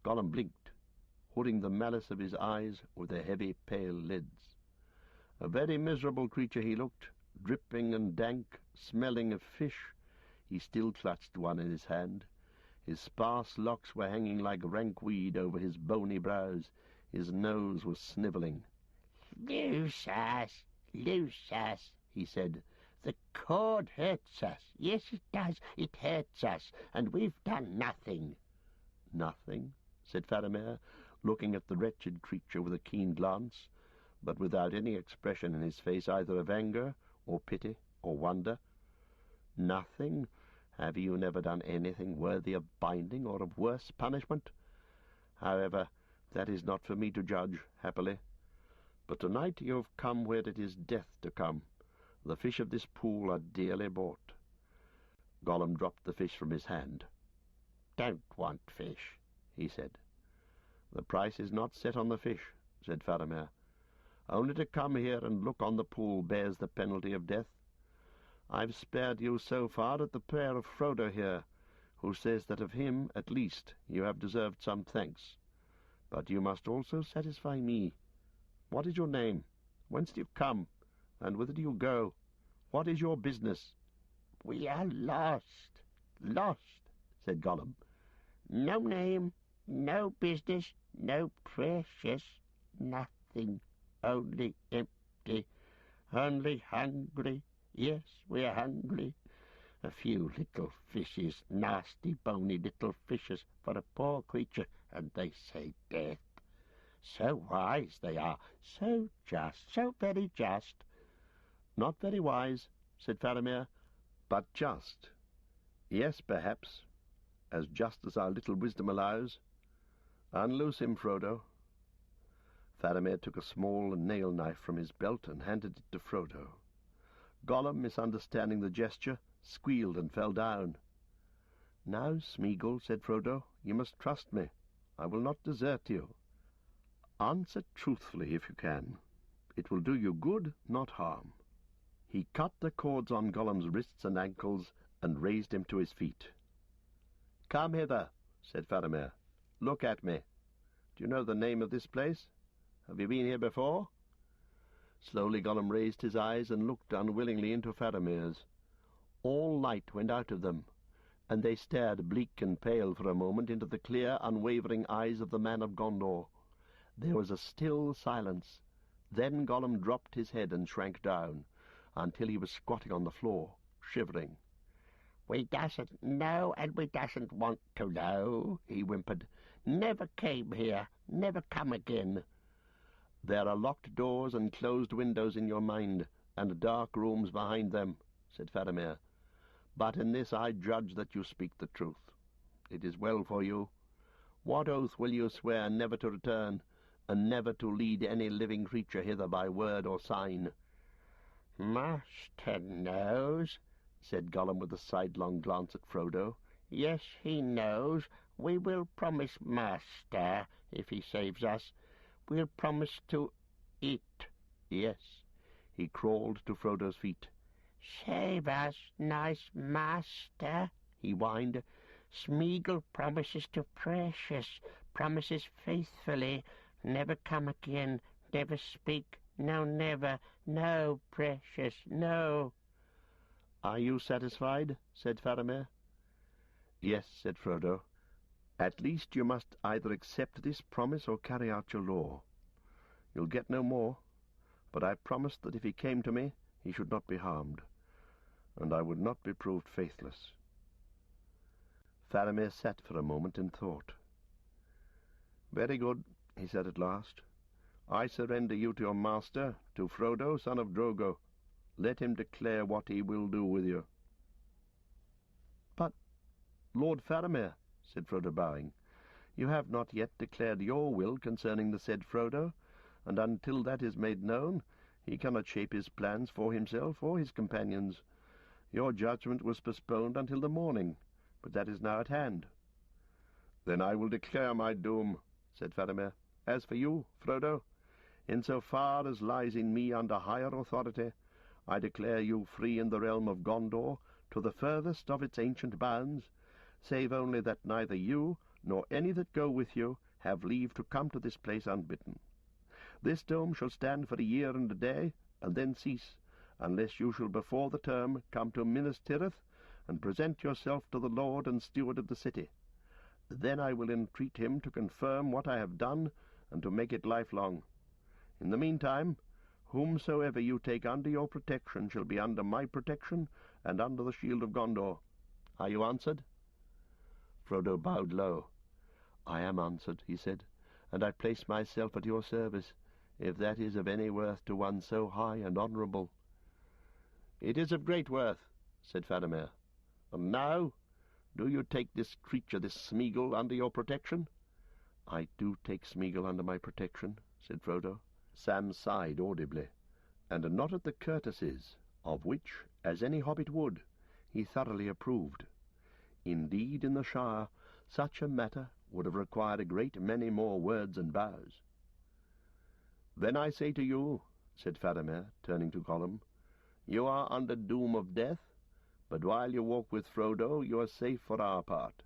Gollum blinked, hooding the malice of his eyes with their heavy pale lids. A very miserable creature he looked, dripping and dank, smelling of fish. He still clutched one in his hand. His sparse locks were hanging like rank weed over his bony brows. His nose was snivelling. Loose us, he said. "The cord hurts us. Yes, it does. It hurts us, and we've done nothing." "Nothing?" said Faramir, looking at the wretched creature with a keen glance, but without any expression in his face either of anger or pity or wonder. "Nothing? Have you never done anything worthy of binding or of worse punishment? However, that is not for me to judge, happily. But tonight you have come where it is death to come. The fish of this pool are dearly bought." Gollum dropped the fish from his hand. "Don't want fish," he said. "The price is not set on the fish," said Faramir. "Only to come here and look on the pool bears the penalty of death. I've spared you so far at the prayer of Frodo here, who says that of him, at least, you have deserved some thanks. But you must also satisfy me. What is your name? Whence do you come? And whither do you go? What is your business?" "We are lost, said Gollum. "No name, no business, no precious, nothing, only empty, only hungry. Yes, we are hungry. A few little fishes, nasty, bony little fishes, for a poor creature, and they say death. So wise they are, so just, so very just." "Not very wise," said Faramir, "but just. Yes, perhaps, as just as our little wisdom allows. Unloose him, Frodo." Faramir took a small nail knife from his belt and handed it to Frodo. Gollum, misunderstanding the gesture, squealed and fell down. "Now, Smeagol," said Frodo, "you must trust me. I will not desert you." Answer truthfully if you can. It will do you good, not harm." He cut the cords on Gollum's wrists and ankles, and raised him to his feet. "Come hither," said Faramir. "Look at me. Do you know the name of this place? Have you been here before?" Slowly Gollum raised his eyes and looked unwillingly into Faramir's. All light went out of them, and they stared bleak and pale for a moment into the clear, unwavering eyes of the man of Gondor. There was a still silence. Then Gollum dropped his head and shrank down, until he was squatting on the floor, shivering. "We doesn't know, and we doesn't want to know," he whimpered. "Never came here, never come again." "There are locked doors and closed windows in your mind, and dark rooms behind them," said Faramir. "But in this I judge that you speak the truth. It is well for you. What oath will you swear never to return, and never to lead any living creature hither by word or sign?" "Master knows," said Gollum with a sidelong glance at Frodo. "Yes, he knows. We will promise Master, if he saves us. We'll promise to eat." "Yes." He crawled to Frodo's feet. "Save us, nice Master," he whined. "Smeagol promises to Precious, promises faithfully. Never come again, never speak, no, never, no, Precious, no." "Are you satisfied?" said Faramir. "Yes," said Frodo. "At least you must either accept this promise or carry out your law. You'll get no more, but I promised that if he came to me, he should not be harmed, and I would not be proved faithless." Faramir sat for a moment in thought. "Very good," he said at last. "I surrender you to your master, to Frodo, son of Drogo. Let him declare what he will do with you." "But, Lord Faramir," said Frodo, bowing, "you have not yet declared your will concerning the said Frodo, and until that is made known, he cannot shape his plans for himself or his companions. Your judgment was postponed until the morning, but that is now at hand." "Then I will declare my doom," said Faramir. "As for you, Frodo, in so far as lies in me under higher authority, I declare you free in the realm of Gondor to the furthest of its ancient bounds, save only that neither you nor any that go with you have leave to come to this place unbidden. This dome shall stand for a year and a day, and then cease, unless you shall before the term come to Minas Tirith and present yourself to the lord and steward of the city. Then I will entreat him to confirm what I have done and to make it lifelong. In the meantime, whomsoever you take under your protection shall be under my protection and under the shield of Gondor. Are you answered?" Frodo bowed low. "I am answered," he said, "and I place myself at your service, if that is of any worth to one so high and honourable." "It is of great worth," said Faramir. "And now, do you take this creature, this Smeagol, under your protection?" "I do take Smeagol under my protection," said Frodo. Sam sighed audibly, and not at the courtesies, of which, as any hobbit would, he thoroughly approved. Indeed, in the Shire, such a matter would have required a great many more words and bows. "Then I say to you," said Faramir, turning to Gollum, "you are under doom of death, but while you walk with Frodo you are safe for our part.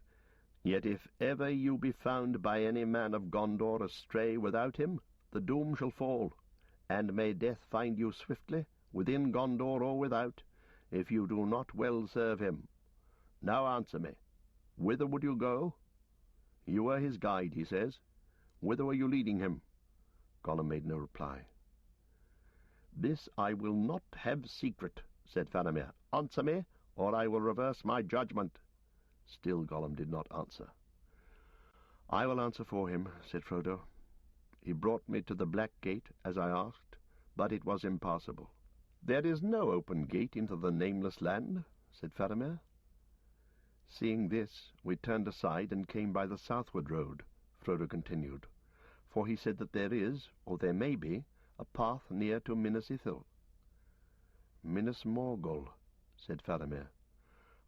Yet if ever you be found by any man of Gondor astray without him, the doom shall fall, and may death find you swiftly, within Gondor or without, if you do not well serve him. Now answer me. Whither would you go? You are his guide, he says. Whither were you leading him?" Gollum made no reply. "This I will not have secret," said Faramir. "Answer me, or I will reverse my judgment." Still Gollum did not answer. "I will answer for him," said Frodo. "He brought me to the Black Gate, as I asked, but it was impassable." "There is no open gate into the Nameless Land," said Faramir. "Seeing this, we turned aside and came by the southward road," Frodo continued, "for he said that there is, or there may be, a path near to Minas Ithil." "Minas Morgul," said Faramir.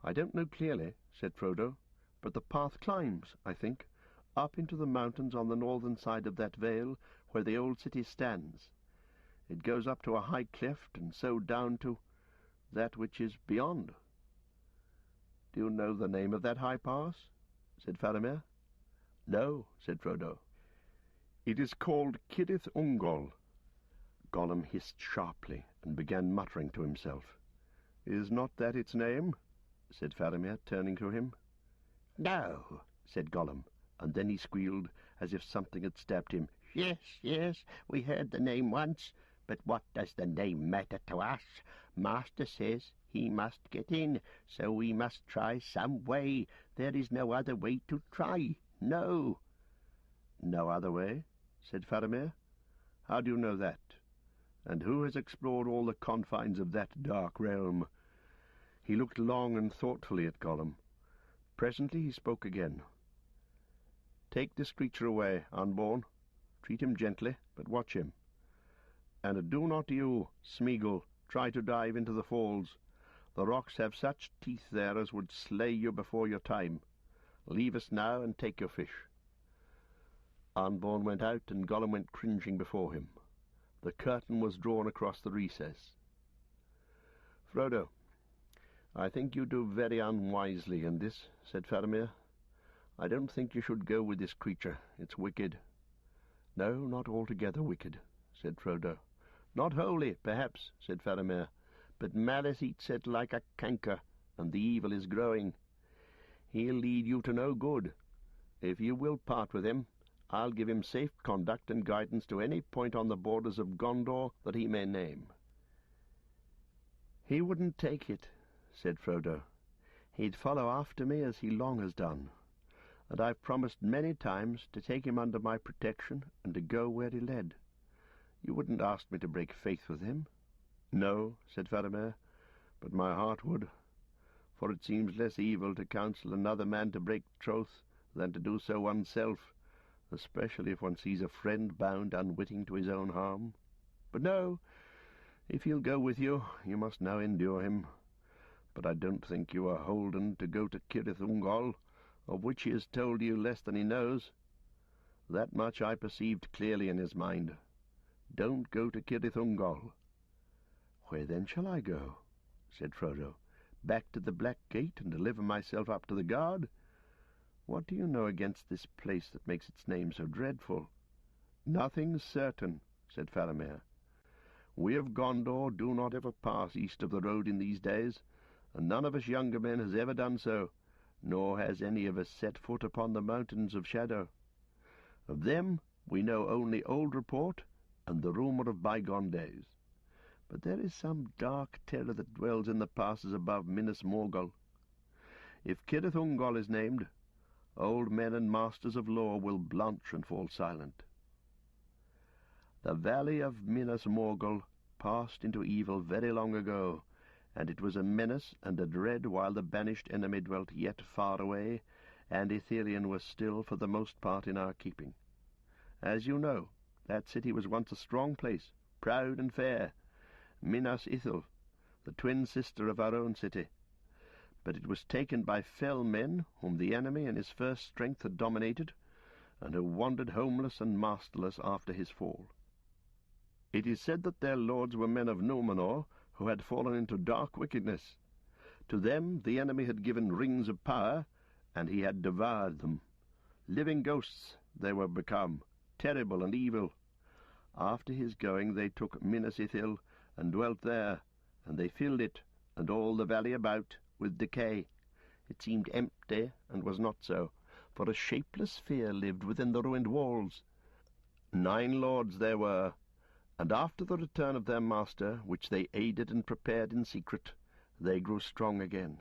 "I don't know clearly," said Frodo, "but the path climbs, I think, up into the mountains on the northern side of that vale where the old city stands. It goes up to a high cliff, and so down to that which is beyond." "Do you know the name of that high pass?" said Faramir. "No," said Frodo. "It is called Cirith Ungol." Gollum hissed sharply and began muttering to himself. "Is not that its name?" said Faramir, turning to him. "No," said Gollum, and then he squealed as if something had stabbed him. Yes, we heard the name once, but what does the name matter to us? Master says he must get in, so we must try some way. There is no other way to try. No." "No other way?" said Faramir. "How do you know that? And who has explored all the confines of that dark realm?" He looked long and thoughtfully at Gollum. Presently he spoke again. "Take this creature away, unborn. Treat him gently, but watch him. And do not you, Smeagol, try to dive into the falls. The rocks have such teeth there as would slay you before your time. Leave us now and take your fish." Unborn went out, and Gollum went cringing before him. The curtain was drawn across the recess. "Frodo, I think you do very unwisely in this," said Faramir. "I don't think you should go with this creature. It's wicked." "No, not altogether wicked," said Frodo. "Not wholly, perhaps," said Faramir, "but malice eats it like a canker, and the evil is growing. He'll lead you to no good. If you will part with him, I'll give him safe conduct and guidance to any point on the borders of Gondor that he may name." "He wouldn't take it," said Frodo. "He'd follow after me as he long has done, and I've promised many times to take him under my protection and to go where he led. You wouldn't ask me to break faith with him?" "No," said Faramir, "but my heart would, for it seems less evil to counsel another man to break troth than to do so oneself, especially if one sees a friend bound unwitting to his own harm. But no, if he'll go with you, you must now endure him. But I don't think you are holden to go to Cirith Ungol, of which he has told you less than he knows. That much I perceived clearly in his mind. Don't go to Cirith Ungol." "Where then shall I go?" said Frodo. "Back to the Black Gate and deliver myself up to the guard? What do you know against this place that makes its name so dreadful?" "Nothing certain," said Faramir. "We of Gondor do not ever pass east of the road in these days, and none of us younger men has ever done so, nor has any of us set foot upon the mountains of shadow. Of them we know only old report and the rumour of bygone days. But there is some dark terror that dwells in the passes above Minas Morgul. If Cirith Ungol is named, old men and masters of lore will blanch and fall silent. The valley of Minas Morgul passed into evil very long ago, and it was a menace and a dread while the banished enemy dwelt yet far away, and Ithilien was still for the most part in our keeping. As you know, that city was once a strong place, proud and fair, Minas Ithil, the twin sister of our own city. But it was taken by fell men whom the enemy in his first strength had dominated, and who wandered homeless and masterless after his fall. It is said that their lords were men of Numenor who had fallen into dark wickedness. To them the enemy had given rings of power, and he had devoured them. Living ghosts they were become, terrible and evil. After his going they took Minas Ithil and dwelt there, and they filled it, and all the valley about, with decay. It seemed empty, and was not so, for a shapeless fear lived within the ruined walls. 9 lords there were, and after the return of their master, which they aided and prepared in secret, they grew strong again.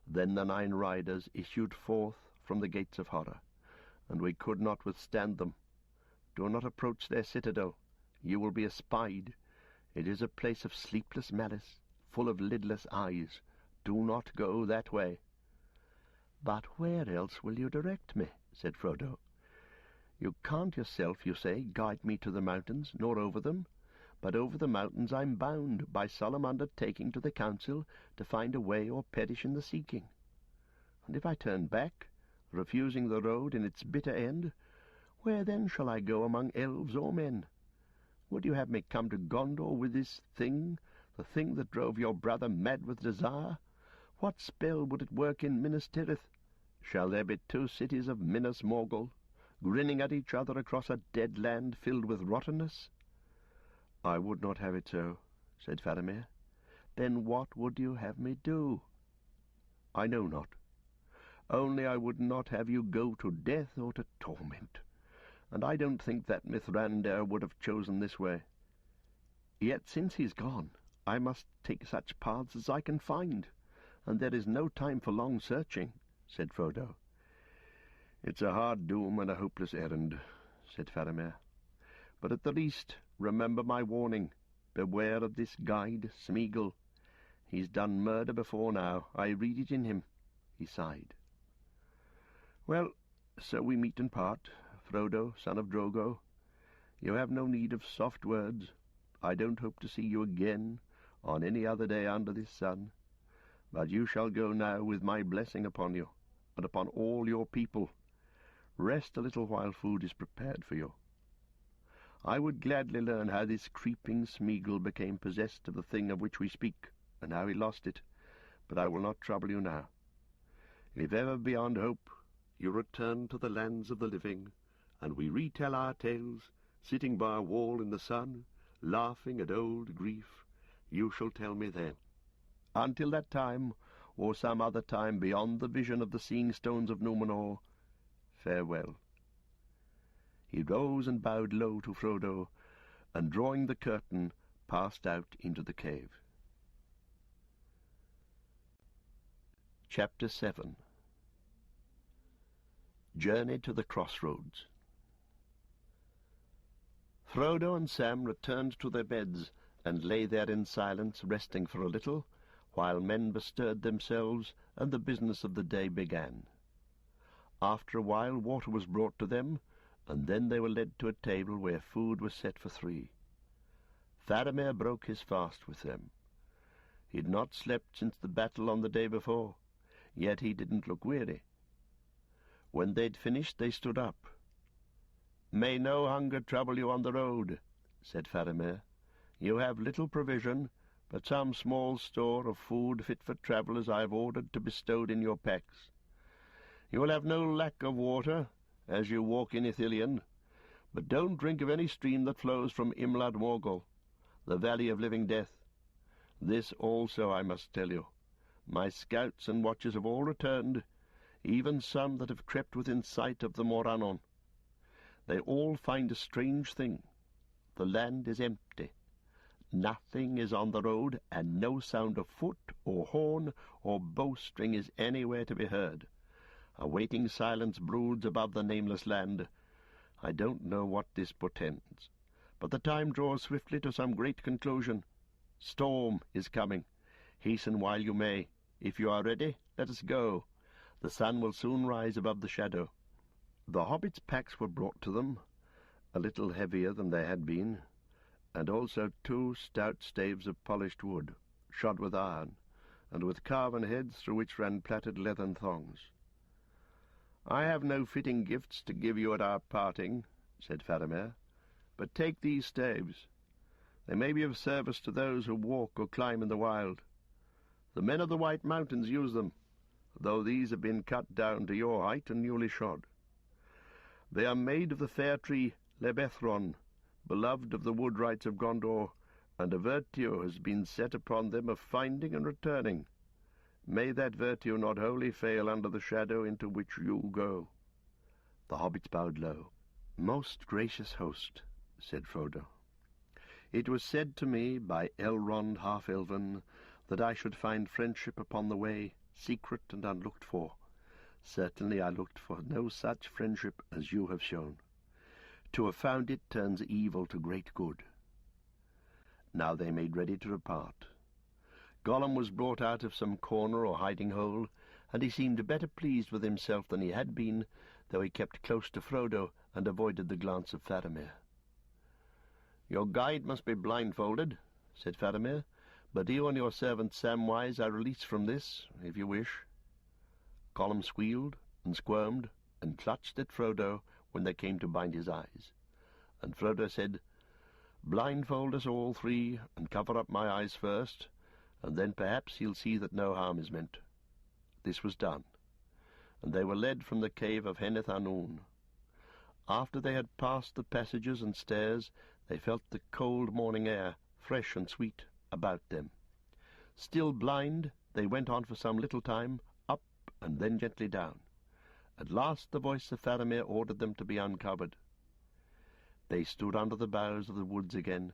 Then the 9 riders issued forth from the gates of horror, and we could not withstand them. Do not approach their citadel. You will be espied. It is a place of sleepless malice, full of lidless eyes. Do not go that way." "But where else will you direct me?" said Frodo. "You can't yourself, you say, guide me to the mountains, nor over them. But over the mountains I'm bound, by solemn undertaking to the council, to find a way or perish in the seeking. And if I turn back, refusing the road in its bitter end, Where then shall I go among elves or men? Would you have me come to Gondor with this thing, the thing that drove your brother mad with desire? What spell would it work in Minas Tirith? Shall there be 2 cities of Minas Morgul, grinning at each other across a dead land filled with rottenness? I would not have it so, said Faramir. Then what would you have me do? I know not. Only I would not have you go to death or to torment. And I don't think that Mithrandir would have chosen this way. Yet since he's gone, I must take such paths as I can find, and there is no time for long searching, said Frodo. It's a hard doom and a hopeless errand, said Faramir. But at the least, remember my warning. Beware of this guide, Smeagol. He's done murder before now. I read it in him. He sighed. Well, so we meet and part, Frodo, son of Drogo. You have no need of soft words. I don't hope to see you again on any other day under this sun. But you shall go now with my blessing upon you, and upon all your people. Rest a little while food is prepared for you. I would gladly learn how this creeping Smeagol became possessed of the thing of which we speak, and how he lost it, but I will not trouble you now. If ever beyond hope you return to the lands of the living, and we retell our tales, sitting by a wall in the sun, laughing at old grief, you shall tell me then. Until that time, or some other time beyond the vision of the seeing stones of Númenor, farewell. He rose and bowed low to Frodo, and drawing the curtain, passed out into the cave. Chapter 7. Journey to the Crossroads. Frodo and Sam returned to their beds, and lay there in silence, resting for a little, while men bestirred themselves, and the business of the day began. After a while water was brought to them, and then they were led to a table where food was set for 3. Faramir broke his fast with them. He had not slept since the battle on the day before, yet he didn't look weary. When they'd finished, they stood up. "May no hunger trouble you on the road," said Faramir. "You have little provision, but some small store of food fit for travellers I have ordered to be bestowed in your packs. You will have no lack of water as you walk in Ithilien, but don't drink of any stream that flows from Imlad Morgul, the Valley of Living Death. This also I must tell you. My scouts and watchers have all returned, even some that have crept within sight of the Morannon. They all find a strange thing. The land is empty. Nothing is on the road, and no sound of foot or horn or bowstring is anywhere to be heard. A waiting silence broods above the nameless land. I don't know what this portends, but the time draws swiftly to some great conclusion. Storm is coming. Hasten while you may. If you are ready, let us go. The sun will soon rise above the shadow." The hobbits' packs were brought to them, a little heavier than they had been, and also 2 stout staves of polished wood, shod with iron, and with carven heads through which ran plaited leathern thongs. "I have no fitting gifts to give you at our parting," said Faramir, "but take these staves. They may be of service to those who walk or climb in the wild. The men of the White Mountains use them, though these have been cut down to your height and newly shod. They are made of the fair tree Lebethron, beloved of the woodwrights of Gondor, and a virtue has been set upon them of finding and returning. May that virtue not wholly fail under the shadow into which you go." The hobbits bowed low. "Most gracious host," said Frodo, "it was said to me by Elrond half-elven that I should find friendship upon the way, secret and unlooked for. Certainly I looked for no such friendship as you have shown. To have found it turns evil to great good." Now they made ready to depart. Gollum was brought out of some corner or hiding-hole, and he seemed better pleased with himself than he had been, though he kept close to Frodo and avoided the glance of Faramir. "Your guide must be blindfolded," said Faramir, "but you and your servant Samwise are released from this, if you wish." Gollum squealed and squirmed and clutched at Frodo when they came to bind his eyes. And Frodo said, "Blindfold us all three, and cover up my eyes first, and then perhaps he'll see that no harm is meant." This was done, and they were led from the cave of Henneth Annwn. After they had passed the passages and stairs, they felt the cold morning air, fresh and sweet, about them. Still blind, they went on for some little time, up and then gently down. At last the voice of Faramir ordered them to be uncovered. They stood under the boughs of the woods again.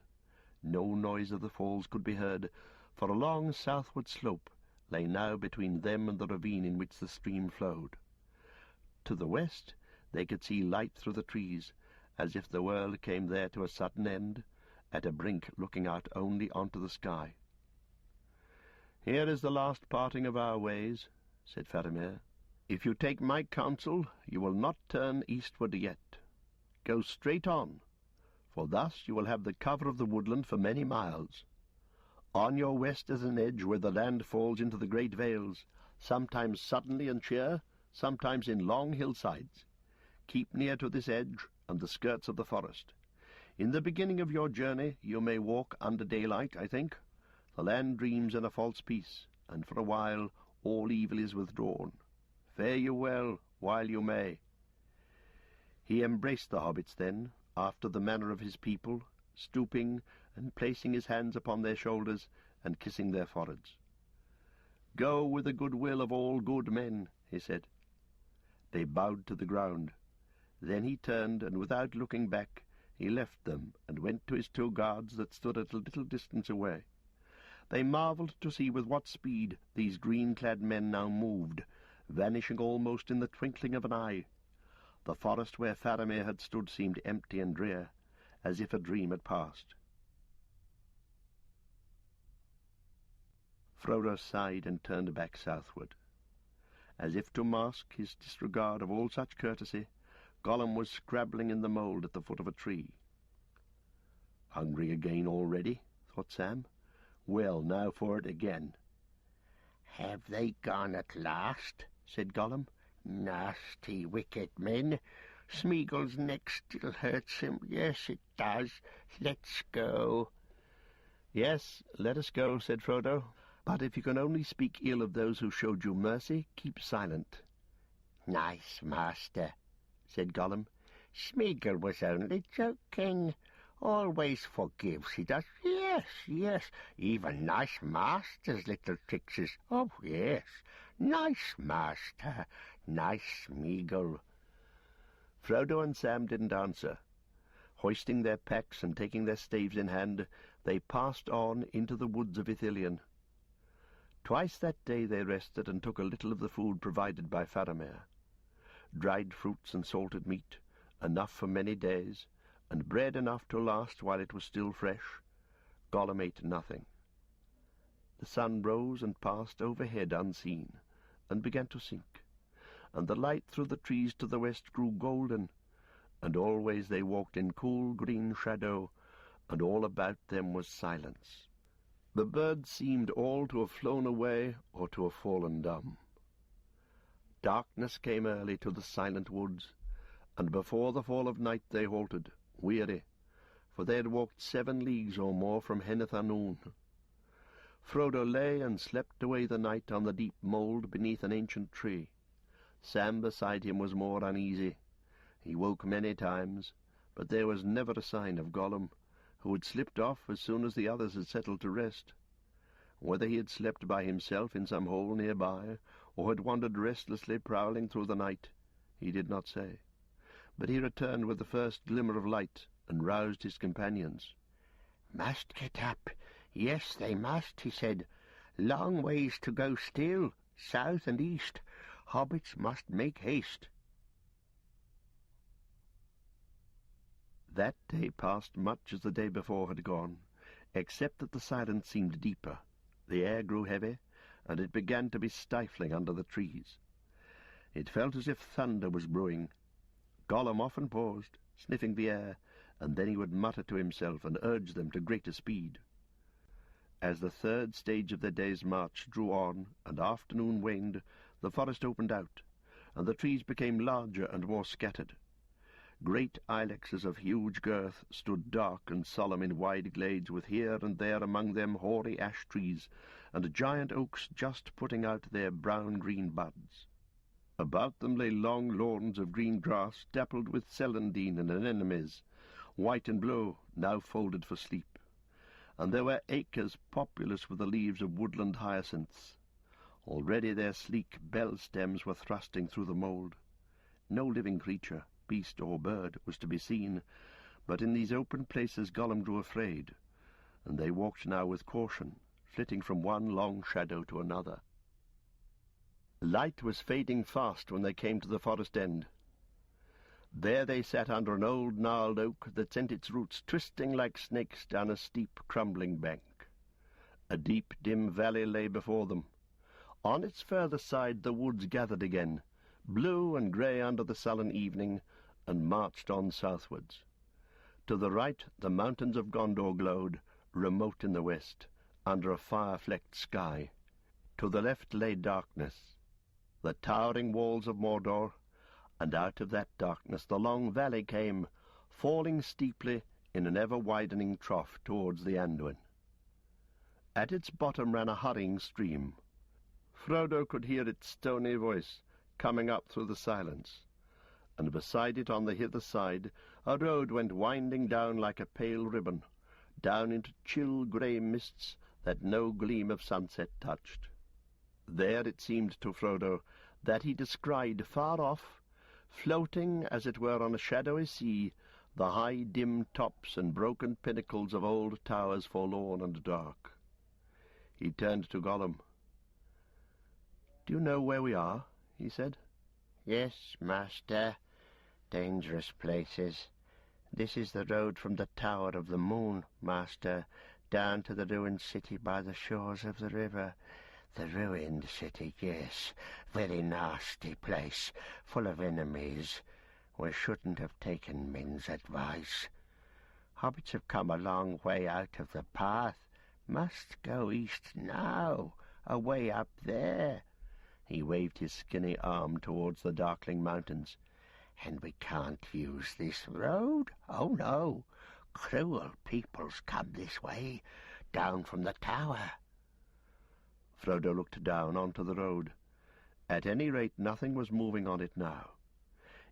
No noise of the falls could be heard, for a long southward slope lay now between them and the ravine in which the stream flowed. To the west they could see light through the trees, as if the world came there to a sudden end, at a brink looking out only onto the sky. "Here is the last parting of our ways," said Faramir. "If you take my counsel, you will not turn eastward yet. Go straight on, for thus you will have the cover of the woodland for many miles. On your west is an edge where the land falls into the great vales, sometimes suddenly and sheer, sometimes in long hillsides. Keep near to this edge and the skirts of the forest. In the beginning of your journey you may walk under daylight, I think. The land dreams in a false peace, and for a while all evil is withdrawn. Fare you well while you may." He embraced the hobbits then, after the manner of his people, stooping and placing his hands upon their shoulders and kissing their foreheads. "Go with the good will of all good men," he said. They bowed to the ground. Then he turned, and without looking back, he left them and went to his two guards that stood at a little distance away. They marvelled to see with what speed these green-clad men now moved, vanishing almost in the twinkling of an eye. The forest where Faramir had stood seemed empty and drear, as if a dream had passed. Frodo sighed and turned back southward. As if to mask his disregard of all such courtesy, Gollum was scrabbling in the mould at the foot of a tree. "Hungry again already?" thought Sam. "Well, now for it again." "Have they gone at last?" said Gollum. "Nasty, wicked men. Smeagol's neck still hurts him. Yes, it does. Let's go." "Yes, let us go," said Frodo. "But if you can only speak ill of those who showed you mercy, keep silent." "Nice master," said Gollum. "Smeagol was only joking. Always forgives, he does. Yes, yes. Even nice master's little tricks is... Oh, yes. Nice master. Nice Smeagol." Frodo and Sam didn't answer. Hoisting their packs and taking their staves in hand, they passed on into the woods of Ithilien. Twice that day they rested and took a little of the food provided by Faramir. Dried fruits and salted meat, enough for many days, and bread enough to last while it was still fresh. Gollum ate nothing. The sun rose and passed overhead unseen, and began to sink, and the light through the trees to the west grew golden, and always they walked in cool green shadow, and all about them was silence. The birds seemed all to have flown away or to have fallen dumb. Darkness came early to the silent woods, and before the fall of night they halted, weary, for they had walked 7 leagues or more from Henneth Annwn. Frodo lay and slept away the night on the deep mould beneath an ancient tree. Sam beside him was more uneasy. He woke many times, but there was never a sign of Gollum, who had slipped off as soon as the others had settled to rest. Whether he had slept by himself in some hole nearby, or had wandered restlessly prowling through the night, he did not say. But he returned with the first glimmer of light, and roused his companions. "Must get up. Yes, they must," he said. "Long ways to go still, south and east. Hobbits must make haste." That day passed much as the day before had gone, except that the silence seemed deeper. The air grew heavy, and it began to be stifling under the trees. It felt as if thunder was brewing. Gollum often paused, sniffing the air, and then he would mutter to himself and urge them to greater speed. As the third stage of their day's march drew on and afternoon waned, the forest opened out, and the trees became larger and more scattered. Great ilexes of huge girth stood dark and solemn in wide glades, with here and there among them hoary ash trees, and giant oaks just putting out their brown-green buds. About them lay long lawns of green grass, dappled with celandine and anemones, white and blue, now folded for sleep. And there were acres populous with the leaves of woodland hyacinths. Already their sleek bell stems were thrusting through the mould. No living creature, beast or bird, was to be seen, but in these open places Gollum grew afraid, and they walked now with caution, flitting from one long shadow to another. Light was fading fast when they came to the forest end. There they sat under an old gnarled oak that sent its roots twisting like snakes down a steep, crumbling bank. A deep, dim valley lay before them. On its further side the woods gathered again, blue and grey under the sullen evening, and marched on southwards. To the right the mountains of Gondor glowed, remote in the west, under a fire-flecked sky. To the left lay darkness, the towering walls of Mordor, and out of that darkness the long valley came, falling steeply in an ever-widening trough towards the Anduin. At its bottom ran a hurrying stream. Frodo could hear its stony voice coming up through the silence, and beside it on the hither side a road went winding down like a pale ribbon, down into chill grey mists that no gleam of sunset touched. There it seemed to Frodo that he descried far off, floating as it were on a shadowy sea, the high dim tops and broken pinnacles of old towers forlorn and dark. He turned to Gollum. "Do you know where we are?" he said. "Yes, master. Dangerous places. This is the road from the Tower of the Moon, master, down to the ruined city by the shores of the river. The ruined city, yes. Very nasty place, full of enemies. We shouldn't have taken Min's advice. Hobbits have come a long way out of the path. Must go east now, away up there." He waved his skinny arm towards the darkling mountains. "And we can't use this road. Oh, no. Cruel peoples come this way, down from the tower." Frodo looked down onto the road. At any rate, nothing was moving on it now.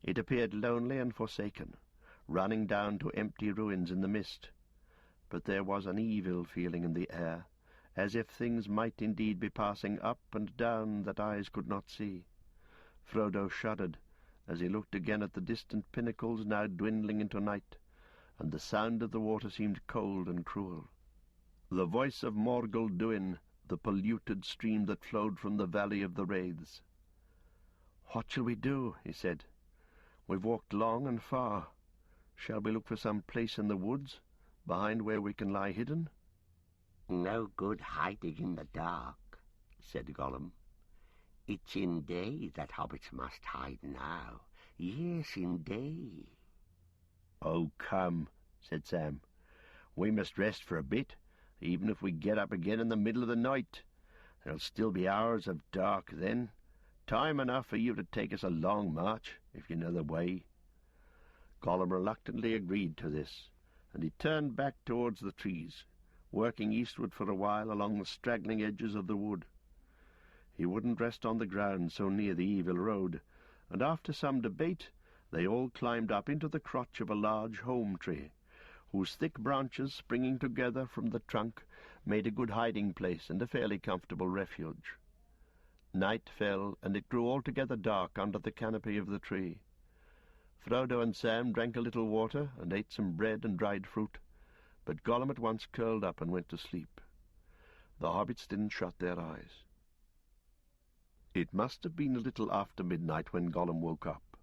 It appeared lonely and forsaken, running down to empty ruins in the mist. But there was an evil feeling in the air, as if things might indeed be passing up and down that eyes could not see. Frodo shuddered as he looked again at the distant pinnacles now dwindling into night, and the sound of the water seemed cold and cruel. The voice of Morgul Duin, the polluted stream that flowed from the Valley of the Wraiths. "What shall we do?" he said. "We've walked long and far. Shall we look for some place in the woods, behind where we can lie hidden?" "No good hiding in the dark," said Gollum. "It's in day that hobbits must hide now. Yes, in day." "Oh, come," said Sam. "We must rest for a bit, even if we get up again in the middle of the night. There'll still be hours of dark then. Time enough for you to take us a long march, if you know the way." Gollum reluctantly agreed to this, and he turned back towards the trees, working eastward for a while along the straggling edges of the wood. He wouldn't rest on the ground so near the evil road, and after some debate they all climbed up into the crotch of a large holm tree, whose thick branches springing together from the trunk made a good hiding place and a fairly comfortable refuge. Night fell, and it grew altogether dark under the canopy of the tree. Frodo and Sam drank a little water and ate some bread and dried fruit, but Gollum at once curled up and went to sleep. The hobbits didn't shut their eyes. It must have been a little after midnight when Gollum woke up.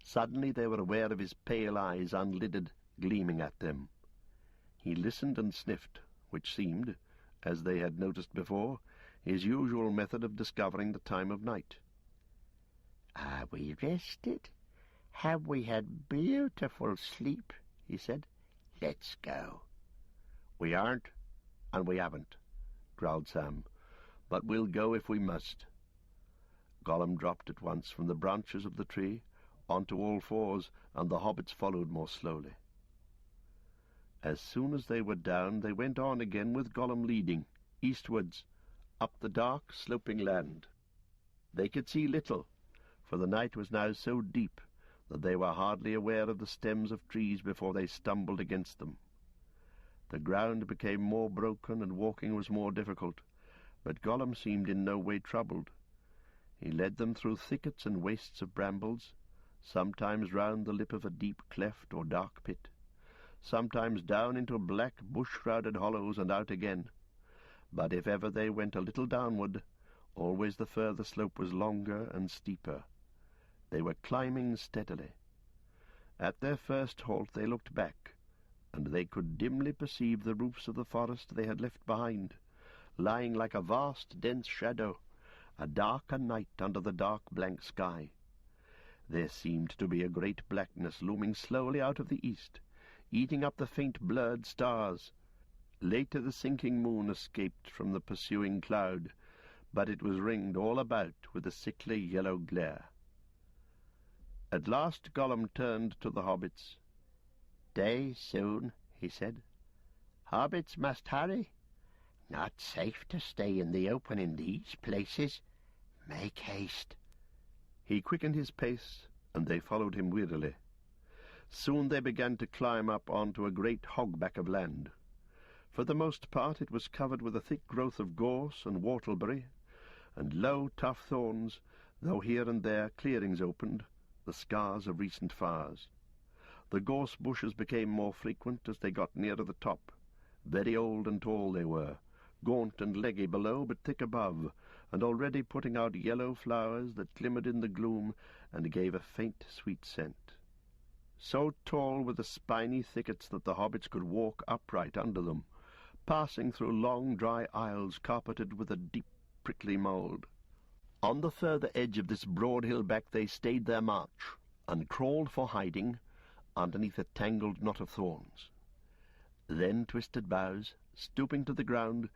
Suddenly they were aware of his pale eyes, unlidded, gleaming at them. He listened and sniffed, which seemed, as they had noticed before, his usual method of discovering the time of night. "Are we rested? Have we had beautiful sleep?" he said. "Let's go." "We aren't, and we haven't," growled Sam, "but we'll go if we must." Gollum dropped at once from the branches of the tree onto all fours, and the hobbits followed more slowly. As soon as they were down, they went on again with Gollum leading, eastwards, up the dark, sloping land. They could see little, for the night was now so deep that they were hardly aware of the stems of trees before they stumbled against them. The ground became more broken, and walking was more difficult, but Gollum seemed in no way troubled. He led them through thickets and wastes of brambles, sometimes round the lip of a deep cleft or dark pit, sometimes down into black bush-shrouded hollows and out again. But if ever they went a little downward, always the further slope was longer and steeper. They were climbing steadily. At their first halt they looked back, and they could dimly perceive the roofs of the forest they had left behind, lying like a vast dense shadow, a darker night under the dark blank sky. There seemed to be a great blackness looming slowly out of the east, eating up the faint blurred stars. Later the sinking moon escaped from the pursuing cloud, but it was ringed all about with a sickly yellow glare. At last Gollum turned to the hobbits. "Day soon," he said. "Hobbits must hurry. Not safe to stay in the open in these places. Make haste." He quickened his pace, and they followed him wearily. Soon they began to climb up onto a great hogback of land. For the most part it was covered with a thick growth of gorse and whortleberry, and low, tough thorns, though here and there clearings opened, the scars of recent fires. The gorse bushes became more frequent as they got nearer the top. Very old and tall they were, gaunt and leggy below, but thick above, and already putting out yellow flowers that glimmered in the gloom and gave a faint, sweet scent. So tall were the spiny thickets that the hobbits could walk upright under them, passing through long, dry aisles carpeted with a deep, prickly mould. On the further edge of this broad hill-back they stayed their march, and crawled for hiding underneath a tangled knot of thorns. Then twisted boughs, stooping to the ground,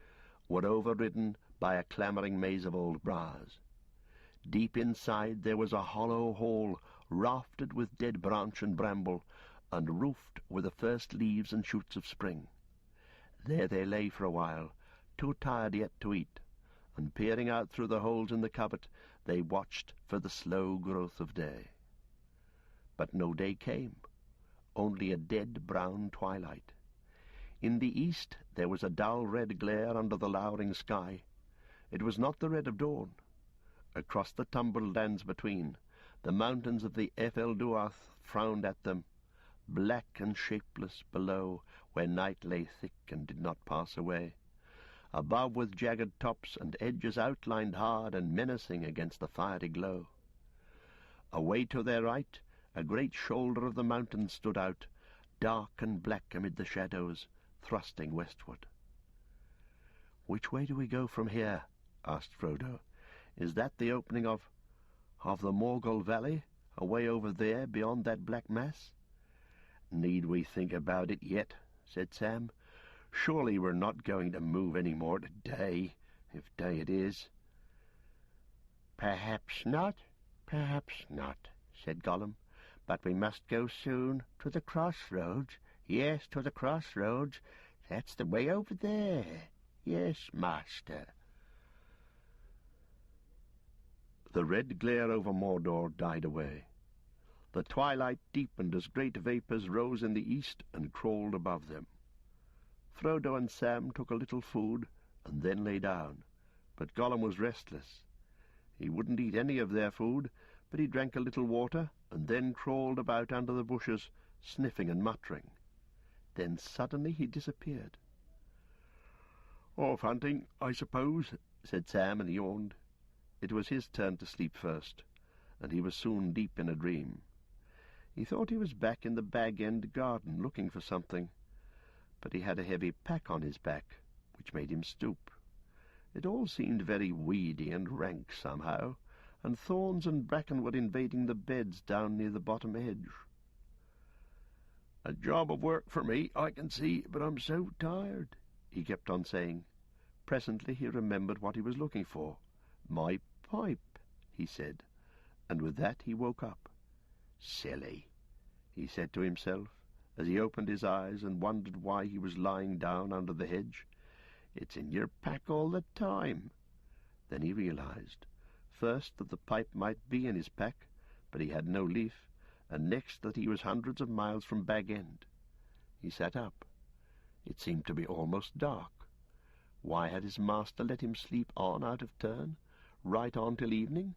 were overridden by a clamouring maze of old briars. Deep inside there was a hollow hall, rafted with dead branch and bramble, and roofed with the first leaves and shoots of spring. There they lay for a while, too tired yet to eat, and peering out through the holes in the covert, they watched for the slow growth of day. But no day came, only a dead brown twilight. In the east there was a dull red glare under the lowering sky. It was not the red of dawn. Across the tumbled lands between, the mountains of the Efelduath frowned at them, black and shapeless below, where night lay thick and did not pass away, above with jagged tops and edges outlined hard and menacing against the fiery glow. Away to their right, a great shoulder of the mountain stood out, dark and black amid the shadows, thrusting westward. "Which way do we go from here?" asked Frodo. "Is that the opening of the Morgul Valley, away over there beyond that black mass?" "Need we think about it yet?" said Sam. "Surely we're not going to move any more today, if day it is." "Perhaps not, said Gollum. "But we must go soon to the crossroads. Yes, to the crossroads. That's the way over there. Yes, master." The red glare over Mordor died away. The twilight deepened as great vapours rose in the east and crawled above them. Frodo and Sam took a little food and then lay down, but Gollum was restless. He wouldn't eat any of their food, but he drank a little water and then crawled about under the bushes, sniffing and muttering. Then suddenly he disappeared. "Off hunting, I suppose," said Sam, and yawned. It was his turn to sleep first, and he was soon deep in a dream. He thought he was back in the Bag-End garden looking for something, but he had a heavy pack on his back, which made him stoop. It all seemed very weedy and rank somehow, and thorns and bracken were invading the beds down near the bottom edge. "A job of work for me, I can see, but I'm so tired," he kept on saying. Presently he remembered what he was looking for. "My pipe," he said, and with that he woke up. Silly, he said to himself, as he opened his eyes and wondered why he was lying down under the hedge. It's in your pack all the time. Then he realized, first that the pipe might be in his pack, but he had no leaf, and next that he was hundreds of miles from Bag End. He sat up. It seemed to be almost dark. Why had his master let him sleep on out of turn, right on till evening?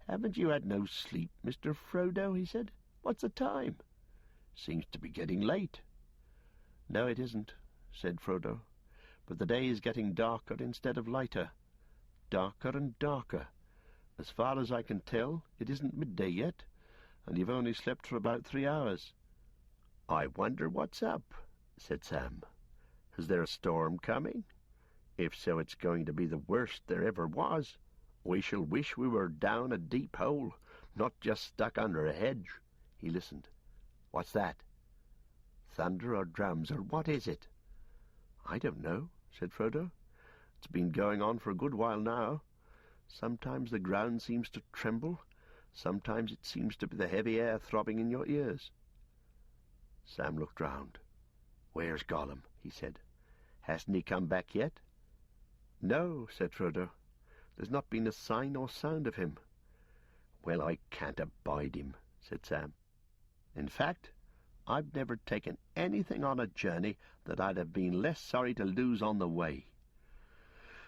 "Haven't you had no sleep, Mr. Frodo?" he said. "What's the time? Seems to be getting late." "No, it isn't," said Frodo. "But the day is getting darker instead of lighter. Darker and darker. As far as I can tell, it isn't midday yet, and you've only slept for about 3 hours." "I wonder what's up," said Sam. "Is there a storm coming? If so, it's going to be the worst there ever was. We shall wish we were down a deep hole, not just stuck under a hedge." He listened. "What's that? Thunder or drums, or what is it?" "I don't know," said Frodo. "It's been going on for a good while now. Sometimes the ground seems to tremble. Sometimes it seems to be the heavy air throbbing in your ears." Sam looked round. "Where's Gollum?" he said. "Hasn't he come back yet?" "No," said Frodo. "There's not been a sign or sound of him." "Well, I can't abide him," said Sam. "In fact, I've never taken anything on a journey that I'd have been less sorry to lose on the way.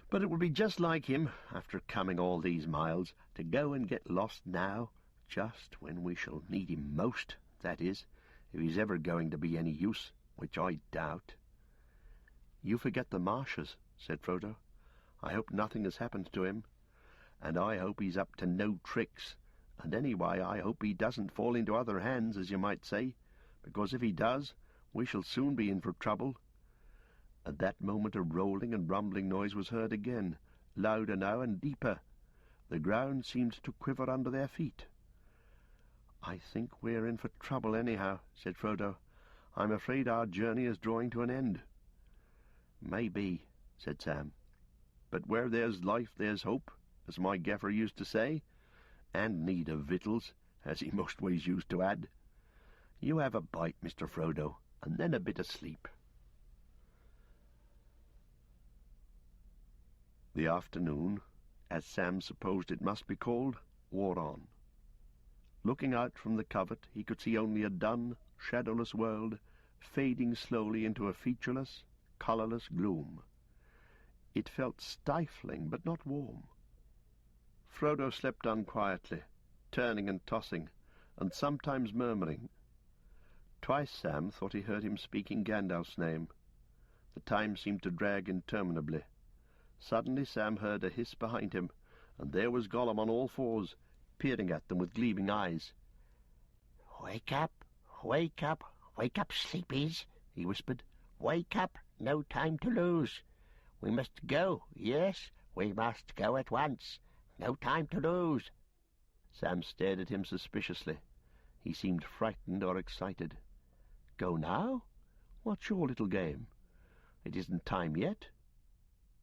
But it would be just like him, after coming all these miles, to go and get lost now, just when we shall need him most, that is, if he's ever going to be any use, which I doubt." "You forget the marshes," said Frodo. "I hope nothing has happened to him, and I hope he's up to no tricks, and anyway I hope he doesn't fall into other hands, as you might say, because if he does, we shall soon be in for trouble." At that moment a rolling and rumbling noise was heard again, louder now and deeper. The ground seemed to quiver under their feet. "I think we're in for trouble anyhow," said Frodo. "I'm afraid our journey is drawing to an end." "Maybe," said Sam. "But where there's life there's hope, as my gaffer used to say, and need of victuals, as he most ways used to add. You have a bite, Mr. Frodo, and then a bit of sleep." The afternoon, as Sam supposed it must be called, wore on. Looking out from the covert, he could see only a dun, shadowless world, fading slowly into a featureless, colourless gloom. It felt stifling, but not warm. Frodo slept on quietly, turning and tossing, and sometimes murmuring. Twice Sam thought he heard him speaking Gandalf's name. The time seemed to drag interminably. Suddenly Sam heard a hiss behind him, and there was Gollum on all fours, peering at them with gleaming eyes. "Wake up, wake up, wake up, sleepies," he whispered. "Wake up, no time to lose. We must go, yes, we must go at once. No time to lose." Sam stared at him suspiciously. He seemed frightened or excited. "Go now? What's your little game? It isn't time yet."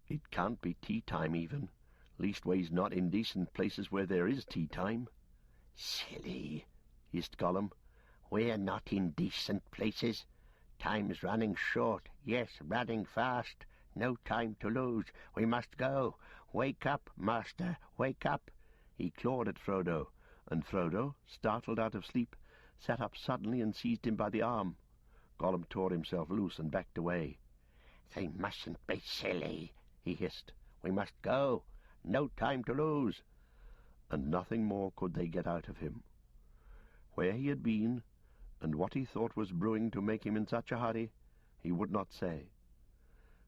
"It can't be tea-time even, leastways not in decent places where there is tea-time." "Silly," hissed Gollum. "We're not in decent places. Time's running short, yes, running fast. No time to lose. We must go. Wake up, master, wake up." He clawed at Frodo, and Frodo, startled out of sleep, sat up suddenly and seized him by the arm. Gollum tore himself loose and backed away. "They mustn't be silly," he hissed. "We must go. No time to lose." And nothing more could they get out of him. Where he had been, and what he thought was brewing to make him in such a hurry, he would not say.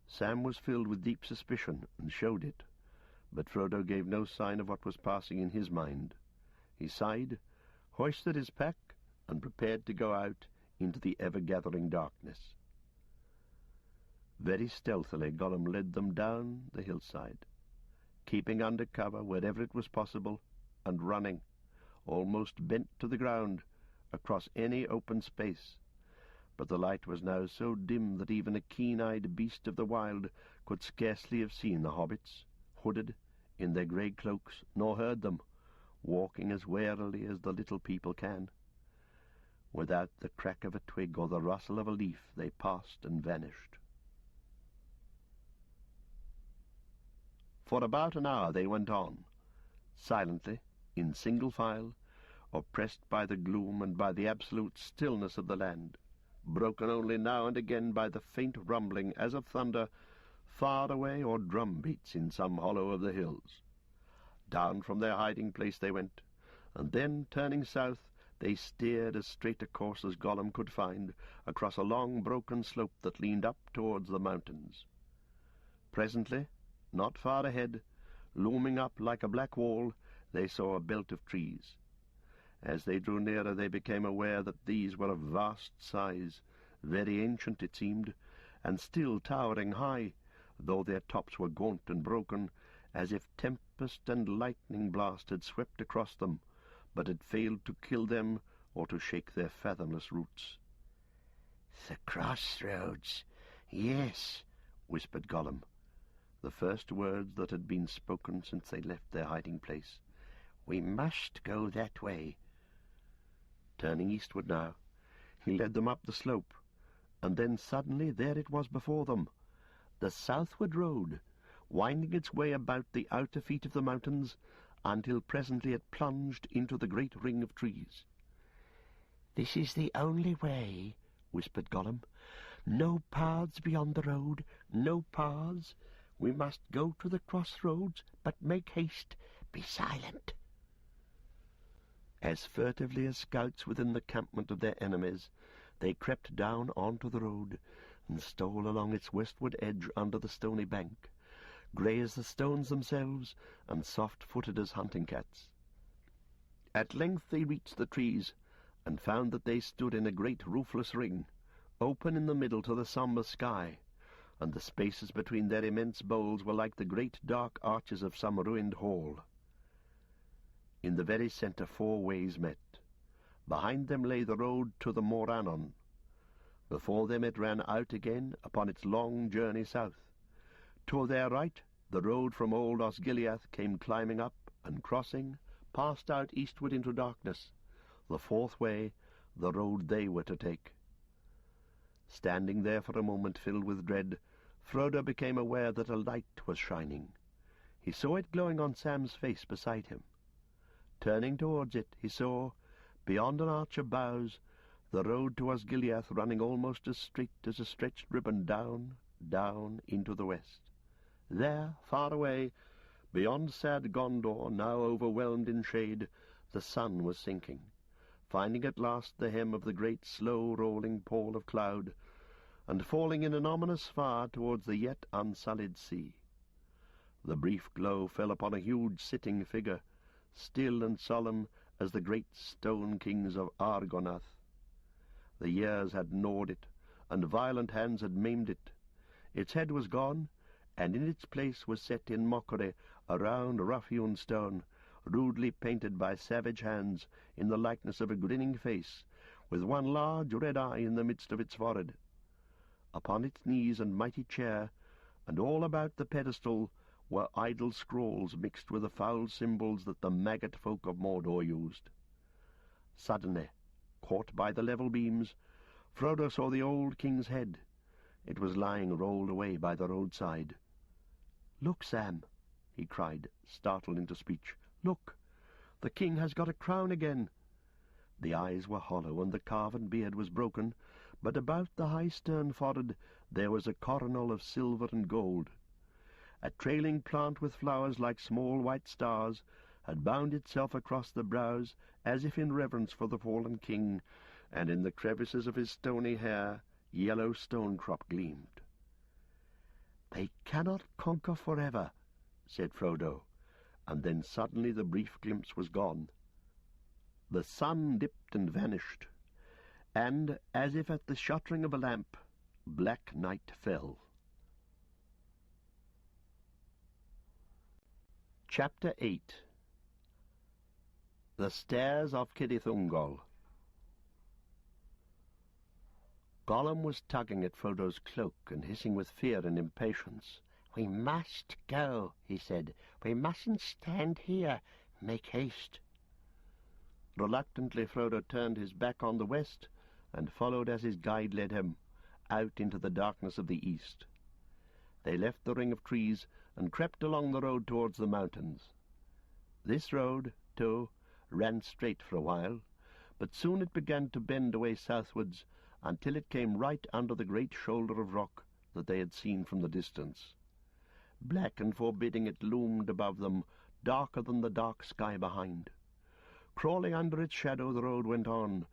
Sam was filled with deep suspicion, and showed it, but Frodo gave no sign of what was passing in his mind. He sighed, hoisted his pack, and prepared to go out into the ever-gathering darkness. Very stealthily Gollum led them down the hillside, keeping under cover wherever it was possible, and running, almost bent to the ground, across any open space. But the light was now so dim that even a keen-eyed beast of the wild could scarcely have seen the hobbits, hooded, in their grey cloaks, nor heard them, walking as warily as the little people can. Without the crack of a twig or the rustle of a leaf, they passed and vanished. For about an hour they went on, silently, in single file, oppressed by the gloom and by the absolute stillness of the land, broken only now and again by the faint rumbling as of thunder far away or drum beats in some hollow of the hills. Down from their hiding place they went, and then, turning south, they steered as straight a course as Gollum could find across a long broken slope that leaned up towards the mountains. Presently, not far ahead, looming up like a black wall, they saw a belt of trees. As they drew nearer they became aware that these were of vast size, very ancient it seemed, and still towering high, though their tops were gaunt and broken, as if tempest and lightning blast had swept across them, but had failed to kill them or to shake their fathomless roots. "The crossroads, yes," whispered Gollum, the first words that had been spoken since they left their hiding place. "We must go that way." Turning eastward now, he led them up the slope, and then suddenly there it was before them, the southward road, winding its way about the outer feet of the mountains, until presently it plunged into the great ring of trees. "This is the only way," whispered Gollum. "No paths beyond the road, no paths. We must go to the crossroads, but make haste. Be silent." As furtively as scouts within the campment of their enemies, they crept down onto the road and stole along its westward edge under the stony bank, grey as the stones themselves and soft-footed as hunting cats. At length they reached the trees and found that they stood in a great roofless ring, open in the middle to the sombre sky, and the spaces between their immense boles were like the great dark arches of some ruined hall. In the very centre 4 ways met. Behind them lay the road to the Morannon. Before them it ran out again upon its long journey south. To their right, the road from old Osgiliath came climbing up, and crossing, passed out eastward into darkness, the 4th way, the road they were to take. Standing there for a moment filled with dread, Frodo became aware that a light was shining. He saw it glowing on Sam's face beside him. Turning towards it, he saw, beyond an arch of boughs, the road to Osgiliath running almost as straight as a stretched ribbon down, down into the west. There, far away, beyond sad Gondor, now overwhelmed in shade, the sun was sinking, finding at last the hem of the great slow-rolling pall of cloud, and falling in an ominous far towards the yet unsullied sea. The brief glow fell upon a huge sitting figure, still and solemn as the great stone kings of Argonath. The years had gnawed it, and violent hands had maimed it. Its head was gone, and in its place was set in mockery a round rough-hewn stone, rudely painted by savage hands in the likeness of a grinning face, with one large red eye in the midst of its forehead. Upon its knees and mighty chair, and all about the pedestal, were idle scrolls mixed with the foul symbols that the maggot folk of Mordor used. Suddenly, caught by the level beams, Frodo saw the old king's head. It was lying rolled away by the roadside. "Look, Sam," he cried, startled into speech. "Look! The king has got a crown again." The eyes were hollow, and the carven beard was broken, but about the high stern forehead there was a coronal of silver and gold. A trailing plant with flowers like small white stars had bound itself across the brows as if in reverence for the fallen king, and in the crevices of his stony hair yellow stone-crop gleamed. "They cannot conquer forever," said Frodo, and then suddenly the brief glimpse was gone. The sun dipped and vanished, and, as if at the shuttering of a lamp, black night fell. Chapter 8. The Stairs of Cirith-Ungol. Gollum was tugging at Frodo's cloak and hissing with fear and impatience. "We must go," he said. "We mustn't stand here. Make haste." Reluctantly Frodo turned his back on the west and followed as his guide led him, out into the darkness of the east. They left the ring of trees and crept along the road towards the mountains. This road, too, ran straight for a while, but soon it began to bend away southwards until it came right under the great shoulder of rock that they had seen from the distance. Black and forbidding it loomed above them, darker than the dark sky behind. Crawling under its shadow the road went on,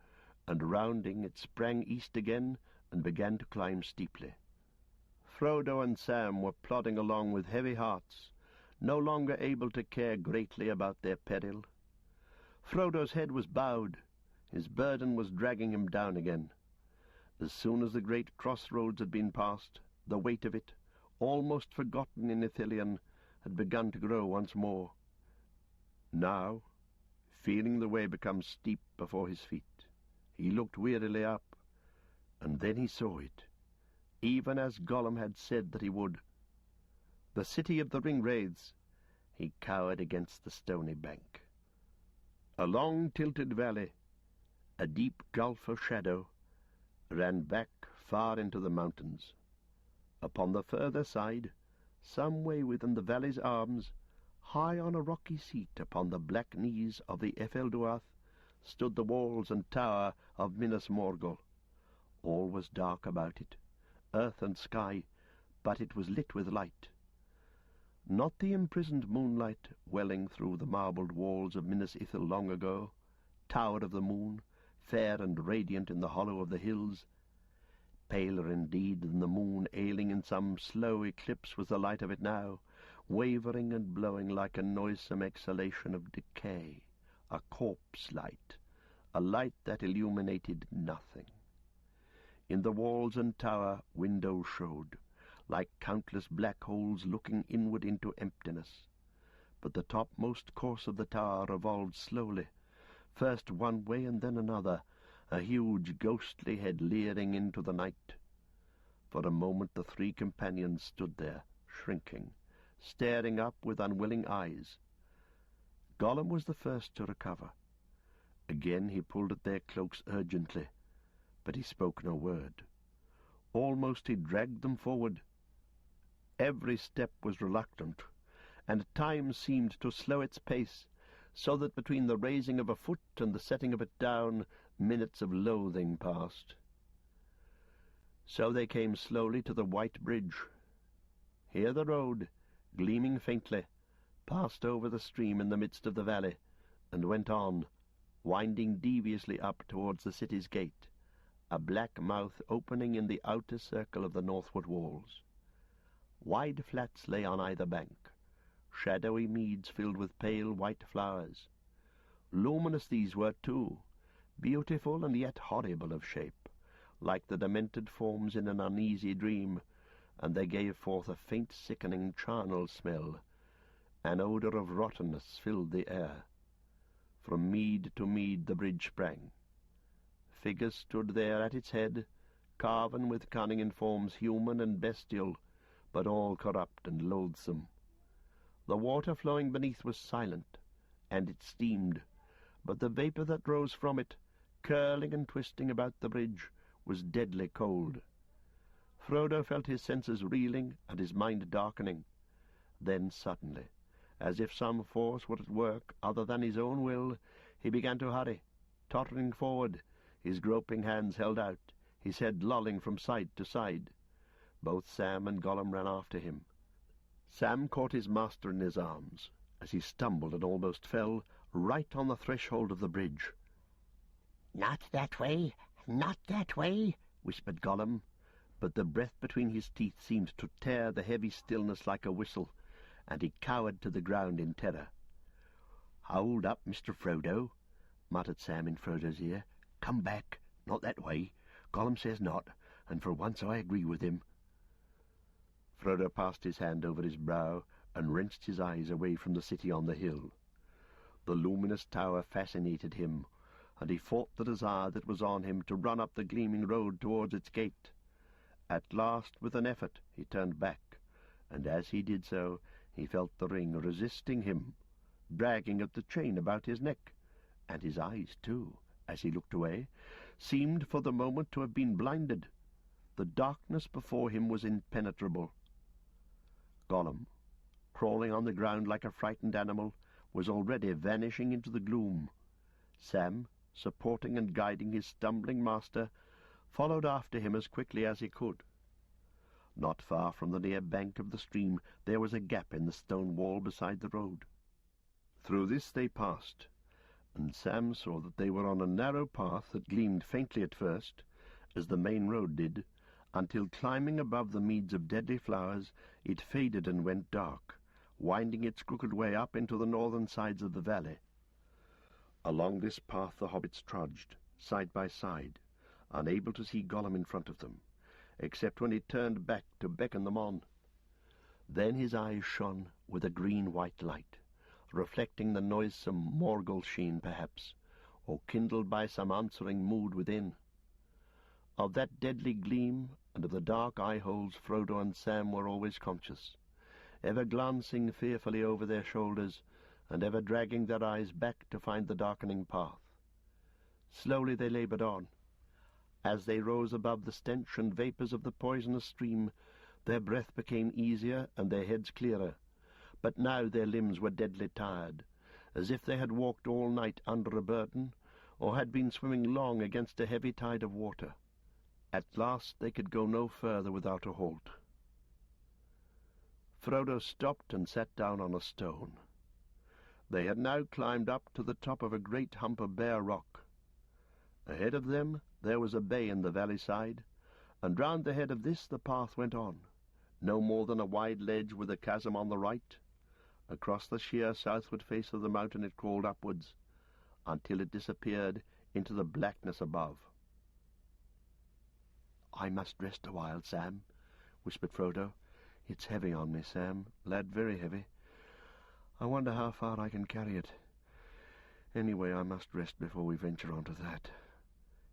and rounding it sprang east again and began to climb steeply. Frodo and Sam were plodding along with heavy hearts, no longer able to care greatly about their peril. Frodo's head was bowed, his burden was dragging him down again. As soon as the great crossroads had been passed, the weight of it, almost forgotten in Ithilien, had begun to grow once more. Now, feeling the way become steep before his feet, he looked wearily up, and then he saw it, even as Gollum had said that he would. The city of the Ring-Wraiths. He cowered against the stony bank. A long tilted valley, a deep gulf of shadow, ran back far into the mountains. Upon the further side, some way within the valley's arms, high on a rocky seat upon the black knees of the Efelduath, stood the walls and tower of Minas Morgul. All was dark about it, earth and sky, but it was lit with light. Not the imprisoned moonlight welling through the marbled walls of Minas Ithil long ago, tower of the moon, fair and radiant in the hollow of the hills. Paler indeed than the moon, ailing in some slow eclipse, was the light of it now, wavering and blowing like a noisome exhalation of decay, a corpse light, a light that illuminated nothing. In the walls and tower windows showed, like countless black holes looking inward into emptiness. But the topmost course of the tower revolved slowly, first one way and then another, a huge ghostly head leering into the night. For a moment the three companions stood there, shrinking, staring up with unwilling eyes. Gollum was the first to recover. Again he pulled at their cloaks urgently, but he spoke no word. Almost he dragged them forward. Every step was reluctant, and time seemed to slow its pace, so that between the raising of a foot and the setting of it down, minutes of loathing passed. So they came slowly to the white bridge. Here the road, gleaming faintly, passed over the stream in the midst of the valley, and went on, winding deviously up towards the city's gate, a black mouth opening in the outer circle of the northward walls. Wide flats lay on either bank, shadowy meads filled with pale white flowers. Luminous these were too, beautiful and yet horrible of shape, like the demented forms in an uneasy dream, and they gave forth a faint sickening charnel smell. An odour of rottenness filled the air. From mead to mead the bridge sprang. Figures stood there at its head, carven with cunning in forms human and bestial, but all corrupt and loathsome. The water flowing beneath was silent, and it steamed, but the vapour that rose from it, curling and twisting about the bridge, was deadly cold. Frodo felt his senses reeling and his mind darkening. Then suddenly, as if some force were at work other than his own will, he began to hurry, tottering forward, his groping hands held out, his head lolling from side to side. Both Sam and Gollum ran after him. Sam caught his master in his arms, as he stumbled and almost fell, right on the threshold of the bridge. "Not that way, not that way," whispered Gollum, but the breath between his teeth seemed to tear the heavy stillness like a whistle, and he cowered to the ground in terror. "Hold up, Mr. Frodo," muttered Sam in Frodo's ear. "Come back, not that way. Gollum says not, and for once I agree with him." Frodo passed his hand over his brow and wrenched his eyes away from the city on the hill. The luminous tower fascinated him, and he fought the desire that was on him to run up the gleaming road towards its gate. At last, with an effort, he turned back, and as he did so, he felt the ring resisting him, dragging at the chain about his neck, and his eyes, too, as he looked away, seemed for the moment to have been blinded. The darkness before him was impenetrable. Gollum, crawling on the ground like a frightened animal, was already vanishing into the gloom. Sam, supporting and guiding his stumbling master, followed after him as quickly as he could. Not far from the near bank of the stream there was a gap in the stone wall beside the road. Through this they passed, and Sam saw that they were on a narrow path that gleamed faintly at first, as the main road did, until climbing above the meads of deadly flowers it faded and went dark, winding its crooked way up into the northern sides of the valley. Along this path the hobbits trudged, side by side, unable to see Gollum in front of them, except when he turned back to beckon them on. Then his eyes shone with a green-white light, reflecting the noisome Morgul sheen, perhaps, or kindled by some answering mood within. Of that deadly gleam and of the dark eye-holes Frodo and Sam were always conscious, ever glancing fearfully over their shoulders, and ever dragging their eyes back to find the darkening path. Slowly they laboured on. As they rose above the stench and vapours of the poisonous stream, their breath became easier and their heads clearer, but now their limbs were deadly tired, as if they had walked all night under a burden, or had been swimming long against a heavy tide of water. At last they could go no further without a halt. Frodo stopped and sat down on a stone. They had now climbed up to the top of a great hump of bare rock. Ahead of them there was a bay in the valley side, and round the head of this the path went on, no more than a wide ledge with a chasm on the right. Across the sheer southward face of the mountain it crawled upwards, until it disappeared into the blackness above. "I must rest a while, Sam," whispered Frodo. "It's heavy on me, Sam, lad, very heavy. I wonder how far I can carry it. Anyway, I must rest before we venture on to that."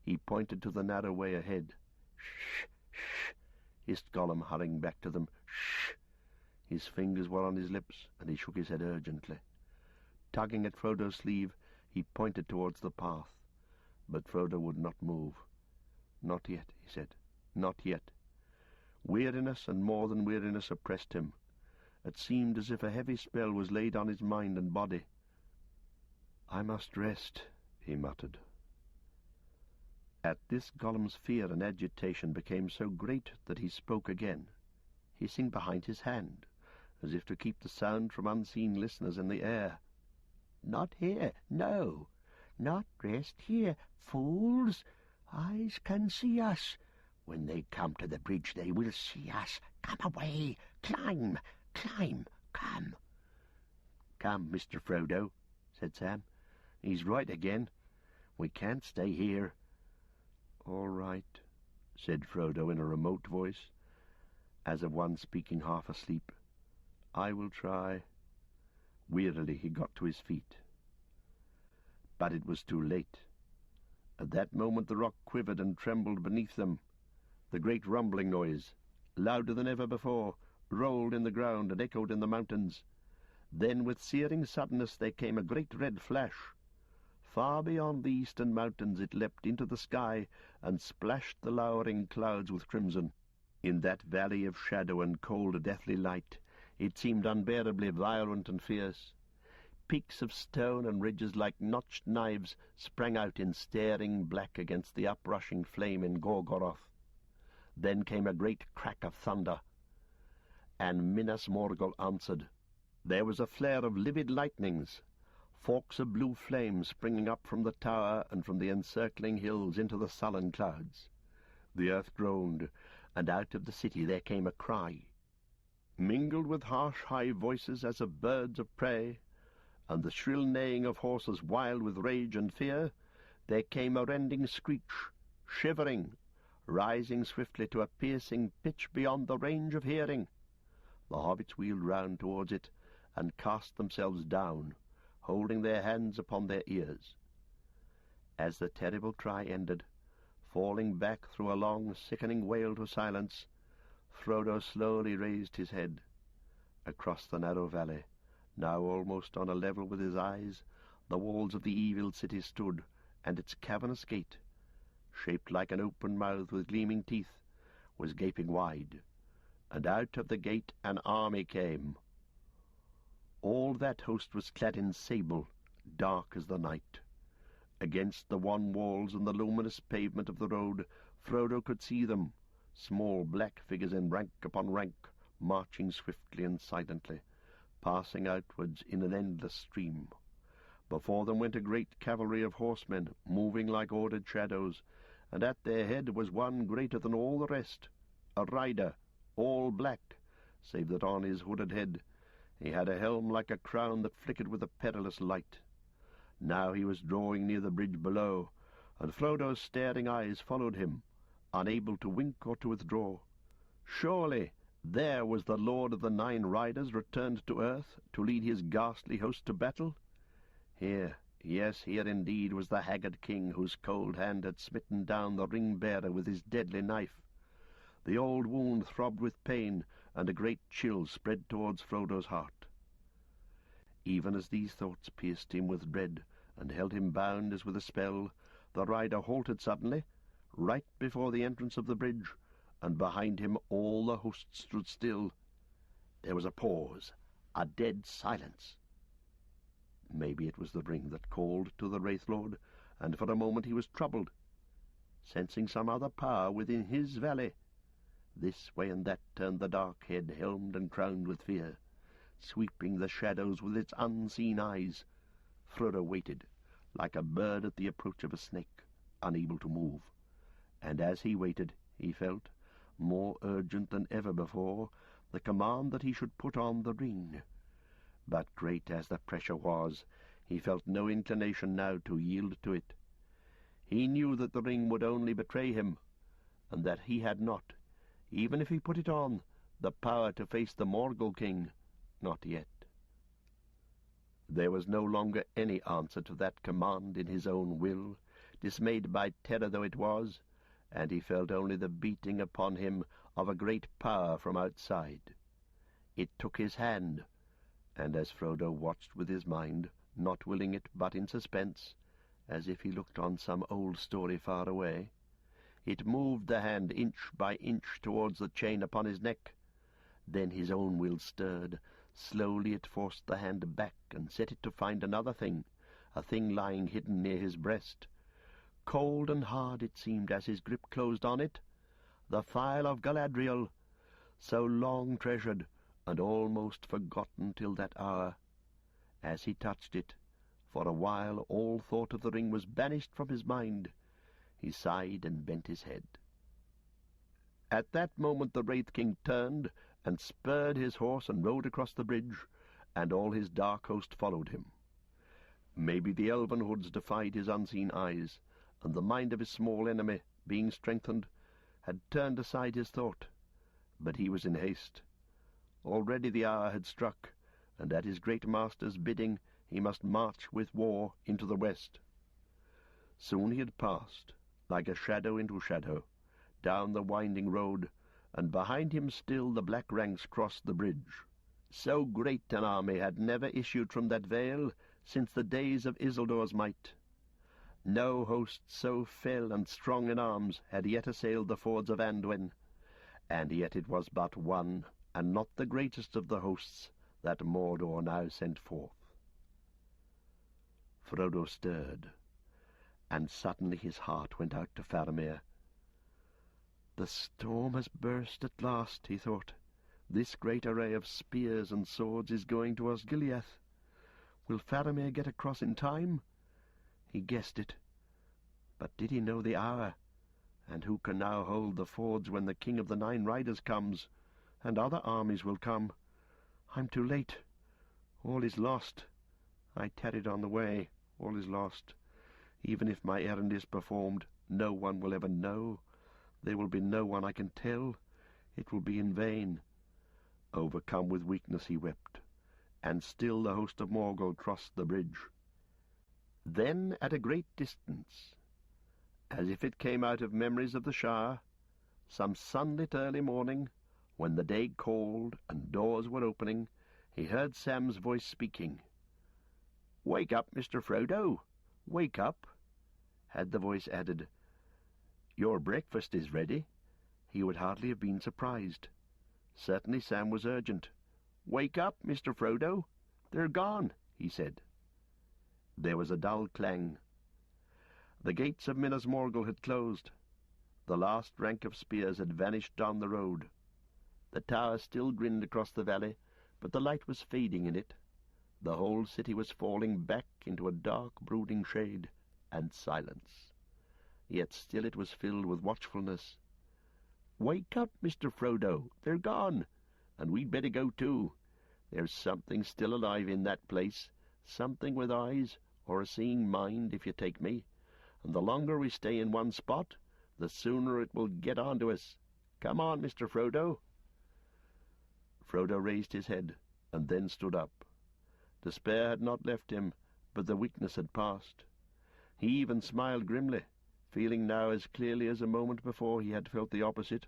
He pointed to the narrow way ahead. "Shh, shh," hissed Gollum, hurrying back to them. "Shh." His fingers were on his lips, and he shook his head urgently. Tugging at Frodo's sleeve, he pointed towards the path, but Frodo would not move. "Not yet," he said. "Not yet." Weariness and more than weariness oppressed him. It seemed as if a heavy spell was laid on his mind and body. "I must rest," he muttered. At this Gollum's fear and agitation became so great that he spoke again, hissing behind his hand, as if to keep the sound from unseen listeners in the air. "Not here, no, not rest here, fools. Eyes can see us. When they come to the bridge they will see us. Come away, climb, climb, come." "Come, Mr. Frodo," said Sam. "He's right again. We can't stay here." "All right," said Frodo in a remote voice, as of one speaking half asleep. "I will try." Wearily he got to his feet. But it was too late. At that moment the rock quivered and trembled beneath them. The great rumbling noise, louder than ever before, rolled in the ground and echoed in the mountains. Then with searing suddenness there came a great red flash. Far beyond the eastern mountains it leapt into the sky and splashed the lowering clouds with crimson. In that valley of shadow and cold deathly light it seemed unbearably violent and fierce. Peaks of stone and ridges like notched knives sprang out in staring black against the uprushing flame in Gorgoroth. Then came a great crack of thunder, and Minas Morgul answered. There was a flare of livid lightnings, forks of blue flame springing up from the tower and from the encircling hills into the sullen clouds. The earth groaned, and out of the city there came a cry, mingled with harsh high voices as of birds of prey, and the shrill neighing of horses wild with rage and fear. There came a rending screech, shivering, rising swiftly to a piercing pitch beyond the range of hearing. The hobbits wheeled round towards it, and cast themselves down, holding their hands upon their ears. As the terrible cry ended, falling back through a long, sickening wail to silence, Frodo slowly raised his head. Across the narrow valley, now almost on a level with his eyes, the walls of the evil city stood, and its cavernous gate, shaped like an open mouth with gleaming teeth, was gaping wide, and out of the gate an army came. All that host was clad in sable, dark as the night. Against the wan walls and the luminous pavement of the road, Frodo could see them, small black figures in rank upon rank, marching swiftly and silently, passing outwards in an endless stream. Before them went a great cavalry of horsemen, moving like ordered shadows, and at their head was one greater than all the rest, a rider, all black, save that on his hooded head he had a helm like a crown that flickered with a perilous light. Now he was drawing near the bridge below, and Frodo's staring eyes followed him, unable to wink or to withdraw. Surely there was the Lord of the Nine Riders returned to earth to lead his ghastly host to battle. Here, yes, here indeed was the haggard king whose cold hand had smitten down the ring-bearer with his deadly knife. The old wound throbbed with pain, and a great chill spread towards Frodo's heart. Even as these thoughts pierced him with dread and held him bound as with a spell, the rider halted suddenly, right before the entrance of the bridge, and behind him all the host stood still. There was a pause, a dead silence. Maybe it was the ring that called to the Wraith-Lord, and for a moment he was troubled, sensing some other power within his valley. This way and that turned the dark head, helmed and crowned with fear, sweeping the shadows with its unseen eyes. Frodo waited, like a bird at the approach of a snake, unable to move. And as he waited, he felt, more urgent than ever before, the command that he should put on the ring. But great as the pressure was, he felt no inclination now to yield to it. He knew that the ring would only betray him, and that he had not, even if he put it on, the power to face the Morgul king. Not yet. There was no longer any answer to that command in his own will, dismayed by terror though it was, and he felt only the beating upon him of a great power from outside. It took his hand, and as Frodo watched with his mind, not willing it but in suspense, as if he looked on some old story far away, it moved the hand inch by inch towards the chain upon his neck. Then his own will stirred. Slowly it forced the hand back and set it to find another thing, a thing lying hidden near his breast. Cold and hard it seemed as his grip closed on it, the phial of Galadriel, so long treasured and almost forgotten till that hour. As he touched it, for a while all thought of the ring was banished from his mind. He sighed and bent his head. At that moment the Wraith King turned and spurred his horse and rode across the bridge, and all his dark host followed him. Maybe the elven hoods defied his unseen eyes, and the mind of his small enemy, being strengthened, had turned aside his thought. But he was in haste. Already the hour had struck, and at his great master's bidding he must march with war into the west. Soon he had passed, like a shadow into shadow, down the winding road, and behind him still the black ranks crossed the bridge. So great an army had never issued from that vale since the days of Isildur's might. No host so fell and strong in arms had yet assailed the fords of Anduin, and yet it was but one, and not the greatest of the hosts, that Mordor now sent forth. Frodo stirred, and suddenly his heart went out to Faramir. The storm has burst at last, he thought. This great array of spears and swords is going to Osgiliath. Will Faramir get across in time? He guessed it. But did he know the hour? And who can now hold the fords when the King of the Nine Riders comes, and other armies will come? I'm too late. All is lost. I tarried on the way. All is lost. Even if my errand is performed, no one will ever know. There will be no one I can tell. It will be in vain. Overcome with weakness he wept, and still the host of Morgul crossed the bridge. Then, at a great distance, as if it came out of memories of the Shire, some sunlit early morning, when the day called and doors were opening, he heard Sam's voice speaking. "Wake up, Mr. Frodo! Wake up!" Had the voice added, "Your breakfast is ready," he would hardly have been surprised. Certainly Sam was urgent. "Wake up, Mr. Frodo! They're gone," he said. There was a dull clang. The gates of Minas Morgul had closed. The last rank of spears had vanished down the road. The tower still grinned across the valley, but the light was fading in it. The whole city was falling back into a dark, brooding shade and silence. Yet still it was filled with watchfulness. "Wake up, Mr. Frodo! They're gone, and we'd better go too. There's something still alive in that place, something with eyes, or a seeing mind, if you take me, and the longer we stay in one spot, the sooner it will get on to us. Come on, Mr. Frodo." Frodo raised his head, and then stood up. Despair had not left him, but the weakness had passed. He even smiled grimly, feeling now as clearly as a moment before he had felt the opposite,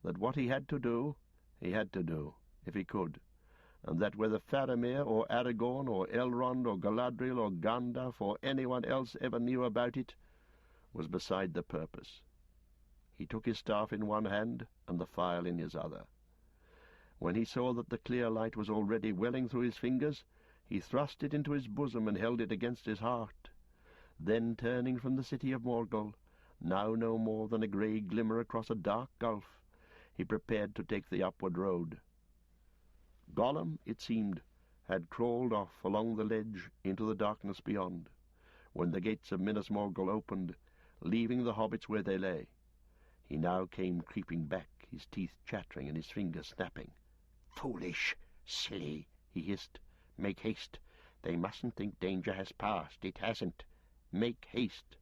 that what he had to do, if he could, and that whether Faramir or Aragorn or Elrond or Galadriel or Gandalf or anyone else ever knew about it, was beside the purpose. He took his staff in one hand and the file in his other. When he saw that the clear light was already welling through his fingers, he thrust it into his bosom and held it against his heart. Then, turning from the city of Morgul, now no more than a grey glimmer across a dark gulf, he prepared to take the upward road. Gollum, it seemed, had crawled off along the ledge into the darkness beyond, when the gates of Minas Morgul opened, leaving the hobbits where they lay. He now came creeping back, his teeth chattering and his fingers snapping. "Foolish, silly," he hissed. "Make haste. They mustn't think danger has passed. It hasn't. Make haste."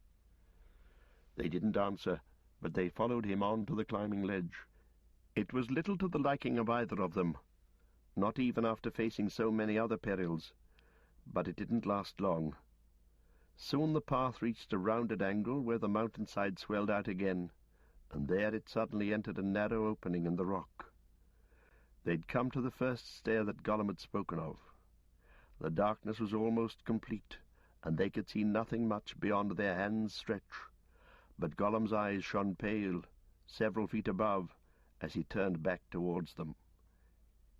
They didn't answer, but they followed him on to the climbing ledge. It was little to the liking of either of them, not even after facing so many other perils, but it didn't last long. Soon the path reached a rounded angle where the mountainside swelled out again, and there it suddenly entered a narrow opening in the rock. They'd come to the first stair that Gollum had spoken of. The darkness was almost complete, and they could see nothing much beyond their hands' stretch, but Gollum's eyes shone pale, several feet above, as he turned back towards them.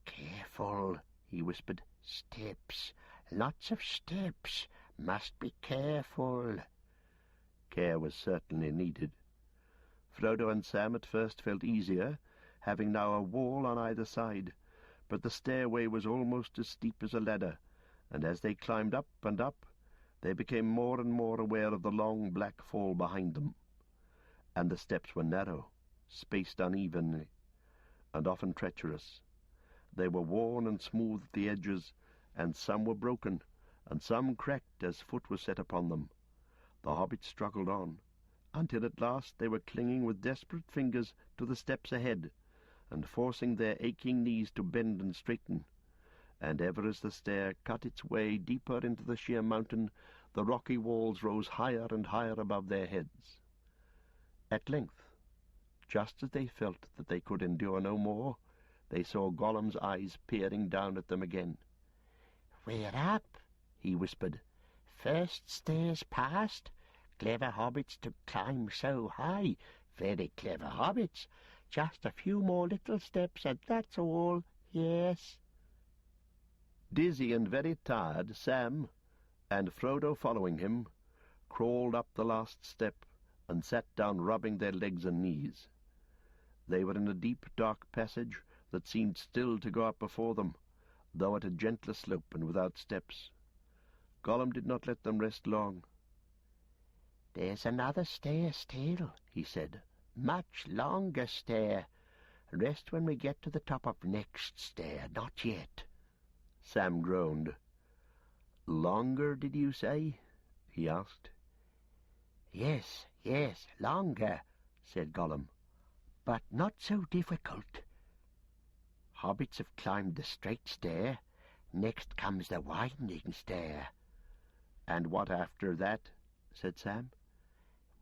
"Careful," he whispered. "Steps. Lots of steps. Must be careful." Care was certainly needed. Frodo and Sam at first felt easier, having now a wall on either side, but the stairway was almost as steep as a ladder, and as they climbed up and up, they became more and more aware of the long black fall behind them. And the steps were narrow, spaced unevenly, and often treacherous. They were worn and smooth at the edges, and some were broken, and some cracked as foot was set upon them. The hobbits struggled on, until at last they were clinging with desperate fingers to the steps ahead, and forcing their aching knees to bend and straighten. And ever as the stair cut its way deeper into the sheer mountain, the rocky walls rose higher and higher above their heads. At length, just as they felt that they could endure no more, they saw Gollum's eyes peering down at them again. "We're up," he whispered. "First stairs past. Clever hobbits to climb so high. Very clever hobbits. Just a few more little steps, and that's all. Yes." Dizzy and very tired, Sam, and Frodo following him, crawled up the last step and sat down rubbing their legs and knees. They were in a deep, dark passage that seemed still to go up before them, though at a gentler slope and without steps. Gollum did not let them rest long. "There's another stair still," he said. "Much longer stair. Rest when we get to the top of next stair. Not yet." Sam groaned. "Longer, did you say?" he asked. Yes, longer," said Gollum. "But not so difficult. Hobbits have climbed the straight stair. Next comes the winding stair." "And what after that?" said Sam.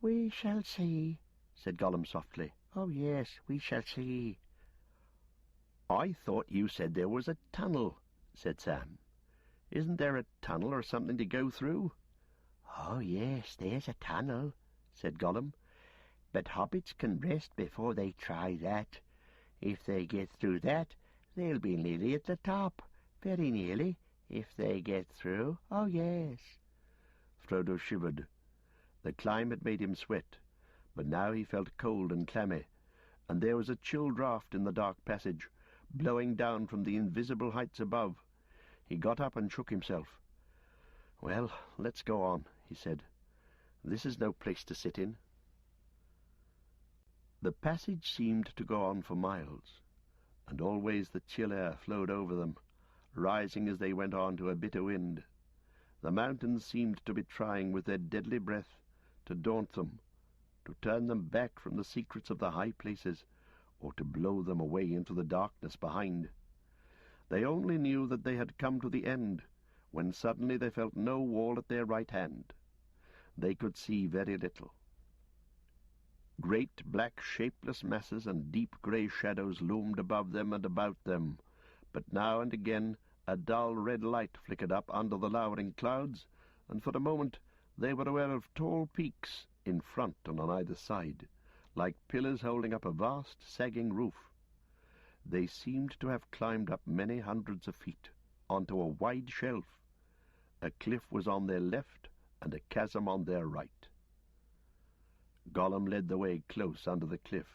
"We shall see," said Gollum softly. "Oh, yes, we shall see." "I thought you said there was a tunnel," said Sam. Isn't there a tunnel or something to go through?" "Oh, yes, there's a tunnel," said Gollum. "But hobbits can rest before they try that. If they get through that, they'll be nearly at the top. Very nearly, if they get through. Oh, yes." Frodo shivered. The climb had made him sweat, but now he felt cold and clammy, and there was a chill draught in the dark passage, blowing down from the invisible heights above. He got up and shook himself. "Well, let's go on," he said. "This is no place to sit in." The passage seemed to go on for miles, and always the chill air flowed over them, rising as they went on to a bitter wind. The mountains seemed to be trying with their deadly breath to daunt them, to turn them back from the secrets of the high places, or to blow them away into the darkness behind. They only knew that they had come to the end, when suddenly they felt no wall at their right hand. They could see very little. Great black shapeless masses and deep grey shadows loomed above them and about them, but now and again a dull red light flickered up under the lowering clouds, and for a moment they were aware of tall peaks in front and on either side, like pillars holding up a vast sagging roof. They seemed to have climbed up many hundreds of feet onto a wide shelf. A cliff was on their left and a chasm on their right. Gollum led the way close under the cliff.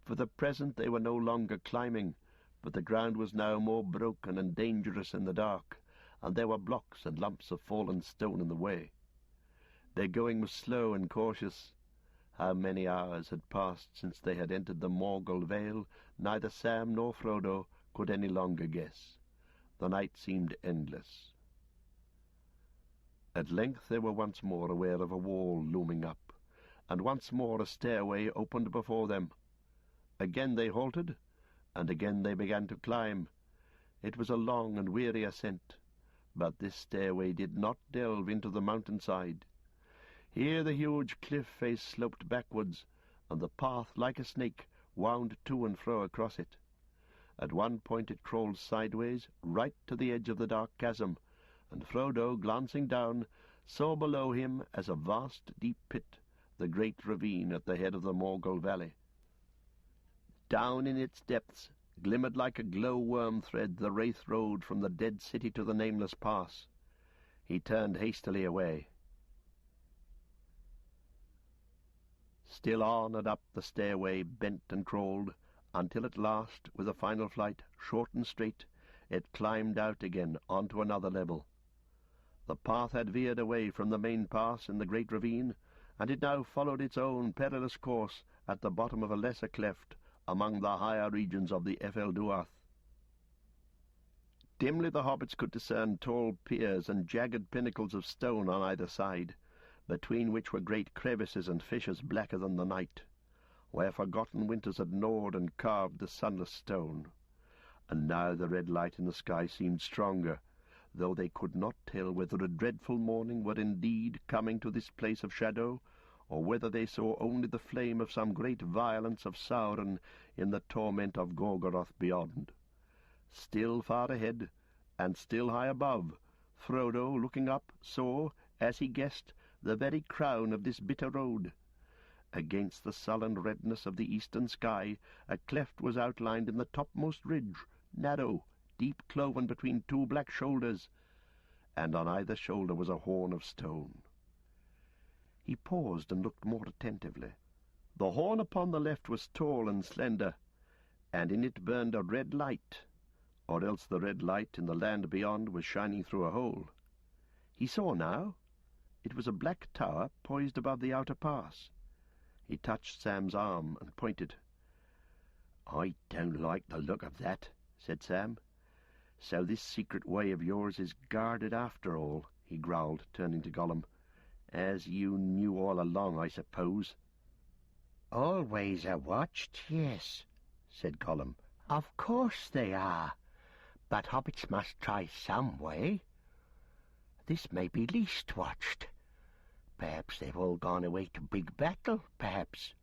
For the present they were no longer climbing, but the ground was now more broken and dangerous in the dark, and there were blocks and lumps of fallen stone in the way. Their going was slow and cautious. How many hours had passed since they had entered the Morgul Vale, neither Sam nor Frodo could any longer guess. The night seemed endless. At length they were once more aware of a wall looming up, and once more a stairway opened before them. Again they halted, and again they began to climb. It was a long and weary ascent, but this stairway did not delve into the mountainside. Here the huge cliff face sloped backwards, and the path, like a snake, wound to and fro across it. At one point it crawled sideways, right to the edge of the dark chasm, and Frodo, glancing down, saw below him, as a vast deep pit, the great ravine at the head of the Morgul Valley. Down in its depths glimmered like a glow-worm thread the wraith road from the dead city to the nameless pass. He turned hastily away. Still on and up the stairway bent and crawled, until at last, with a final flight, short and straight, it climbed out again onto another level. The path had veered away from the main pass in the great ravine, and it now followed its own perilous course at the bottom of a lesser cleft among the higher regions of the Efelduath. Dimly the hobbits could discern tall piers and jagged pinnacles of stone on either side, between which were great crevices and fissures blacker than the night, where forgotten winters had gnawed and carved the sunless stone. And now the red light in the sky seemed stronger, though they could not tell whether a dreadful morning were indeed coming to this place of shadow, or whether they saw only the flame of some great violence of Sauron in the torment of Gorgoroth beyond. Still far ahead, and still high above, Frodo, looking up, saw, as he guessed, the very crown of this bitter road. Against the sullen redness of the eastern sky, a cleft was outlined in the topmost ridge, narrow, deep cloven between two black shoulders, and on either shoulder was a horn of stone. He paused and looked more attentively. The horn upon the left was tall and slender, and in it burned a red light, or else the red light in the land beyond was shining through a hole. He saw now. It was a black tower poised above the outer pass. He touched Sam's arm and pointed. "I don't like the look of that," said Sam. "So this secret way of yours is guarded after all," he growled, turning to Gollum. "As you knew all along, I suppose." "Always are watched, yes," said Gollum. "Of course they are. But hobbits must try some way. This may be least watched. Perhaps they've all gone away to big battle, perhaps."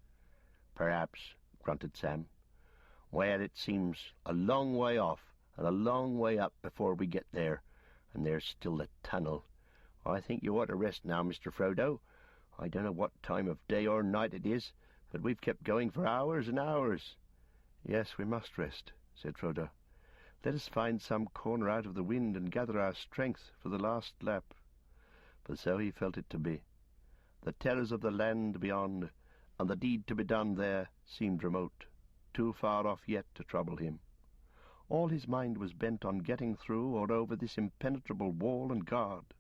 "Perhaps," grunted Sam. "Well, it seems a long way off and a long way up before we get there, And there's still the tunnel. I think you ought to rest now, Mr. Frodo. I don't know what time of day or night it is, but we've kept going for hours and hours." "Yes, we must rest," said Frodo. "Let us find some corner out of the wind and gather our strength for the last lap." For so he felt it to be. The terrors of the land beyond, and the deed to be done there, seemed remote, too far off yet to trouble him. All his mind was bent on getting through or over this impenetrable wall and guard.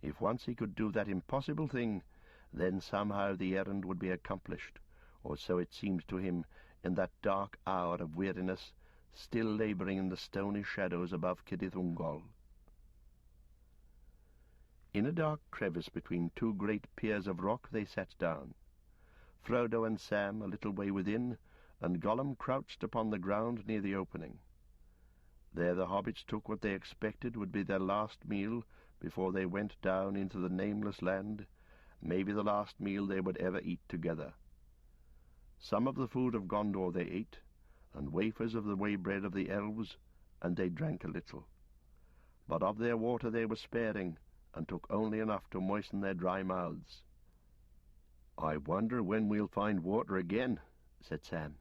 If once he could do that impossible thing, then somehow the errand would be accomplished, or so it seemed to him in that dark hour of weariness, still labouring in the stony shadows above Cirith In a dark crevice between two great piers of rock they sat down, Frodo and Sam a little way within, and Gollum crouched upon the ground near the opening. There the hobbits took what they expected would be their last meal before they went down into the nameless land, maybe the last meal they would ever eat together. Some of the food of Gondor they ate, and wafers of the waybread of the elves, and they drank a little. But of their water they were sparing, and took only enough to moisten their dry mouths. "I wonder when we'll find water again," said Sam.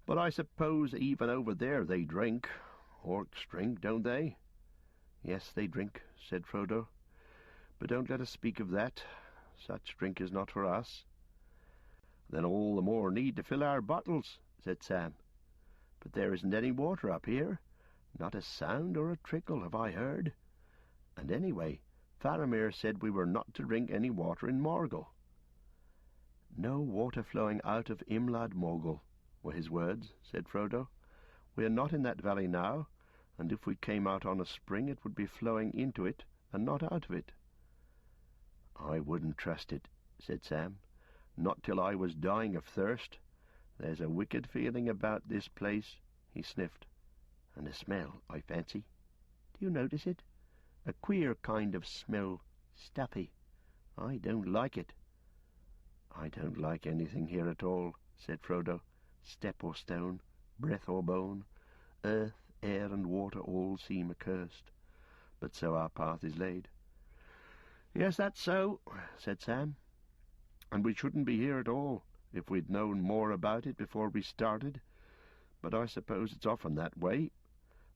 "But I suppose even over there they drink. Orcs drink, don't they?" "Yes, they drink," said Frodo. "But don't let us speak of that. Such drink is not for us." "Then all the more need to fill our bottles," said Sam. "But there isn't any water up here. Not a sound or a trickle have I heard. And anyway, Faramir said we were not to drink any water in Morgul." "No water flowing out of Imlad Morgul," were his words, said Frodo. "We are not in that valley now, and if we came out on a spring it would be flowing into it and not out of it." "I wouldn't trust it," said Sam. "Not till I was dying of thirst. There's a wicked feeling about this place," he sniffed. "And a smell, I fancy. Do you notice it? A queer kind of smell, stuffy. I don't like it." "I don't like anything here at all," said Frodo. "Step or stone, breath or bone, earth, air, and water all seem accursed. But so our path is laid." "Yes, that's so," said Sam. "And we shouldn't be here at all if we'd known more about it before we started. But I suppose it's often that way.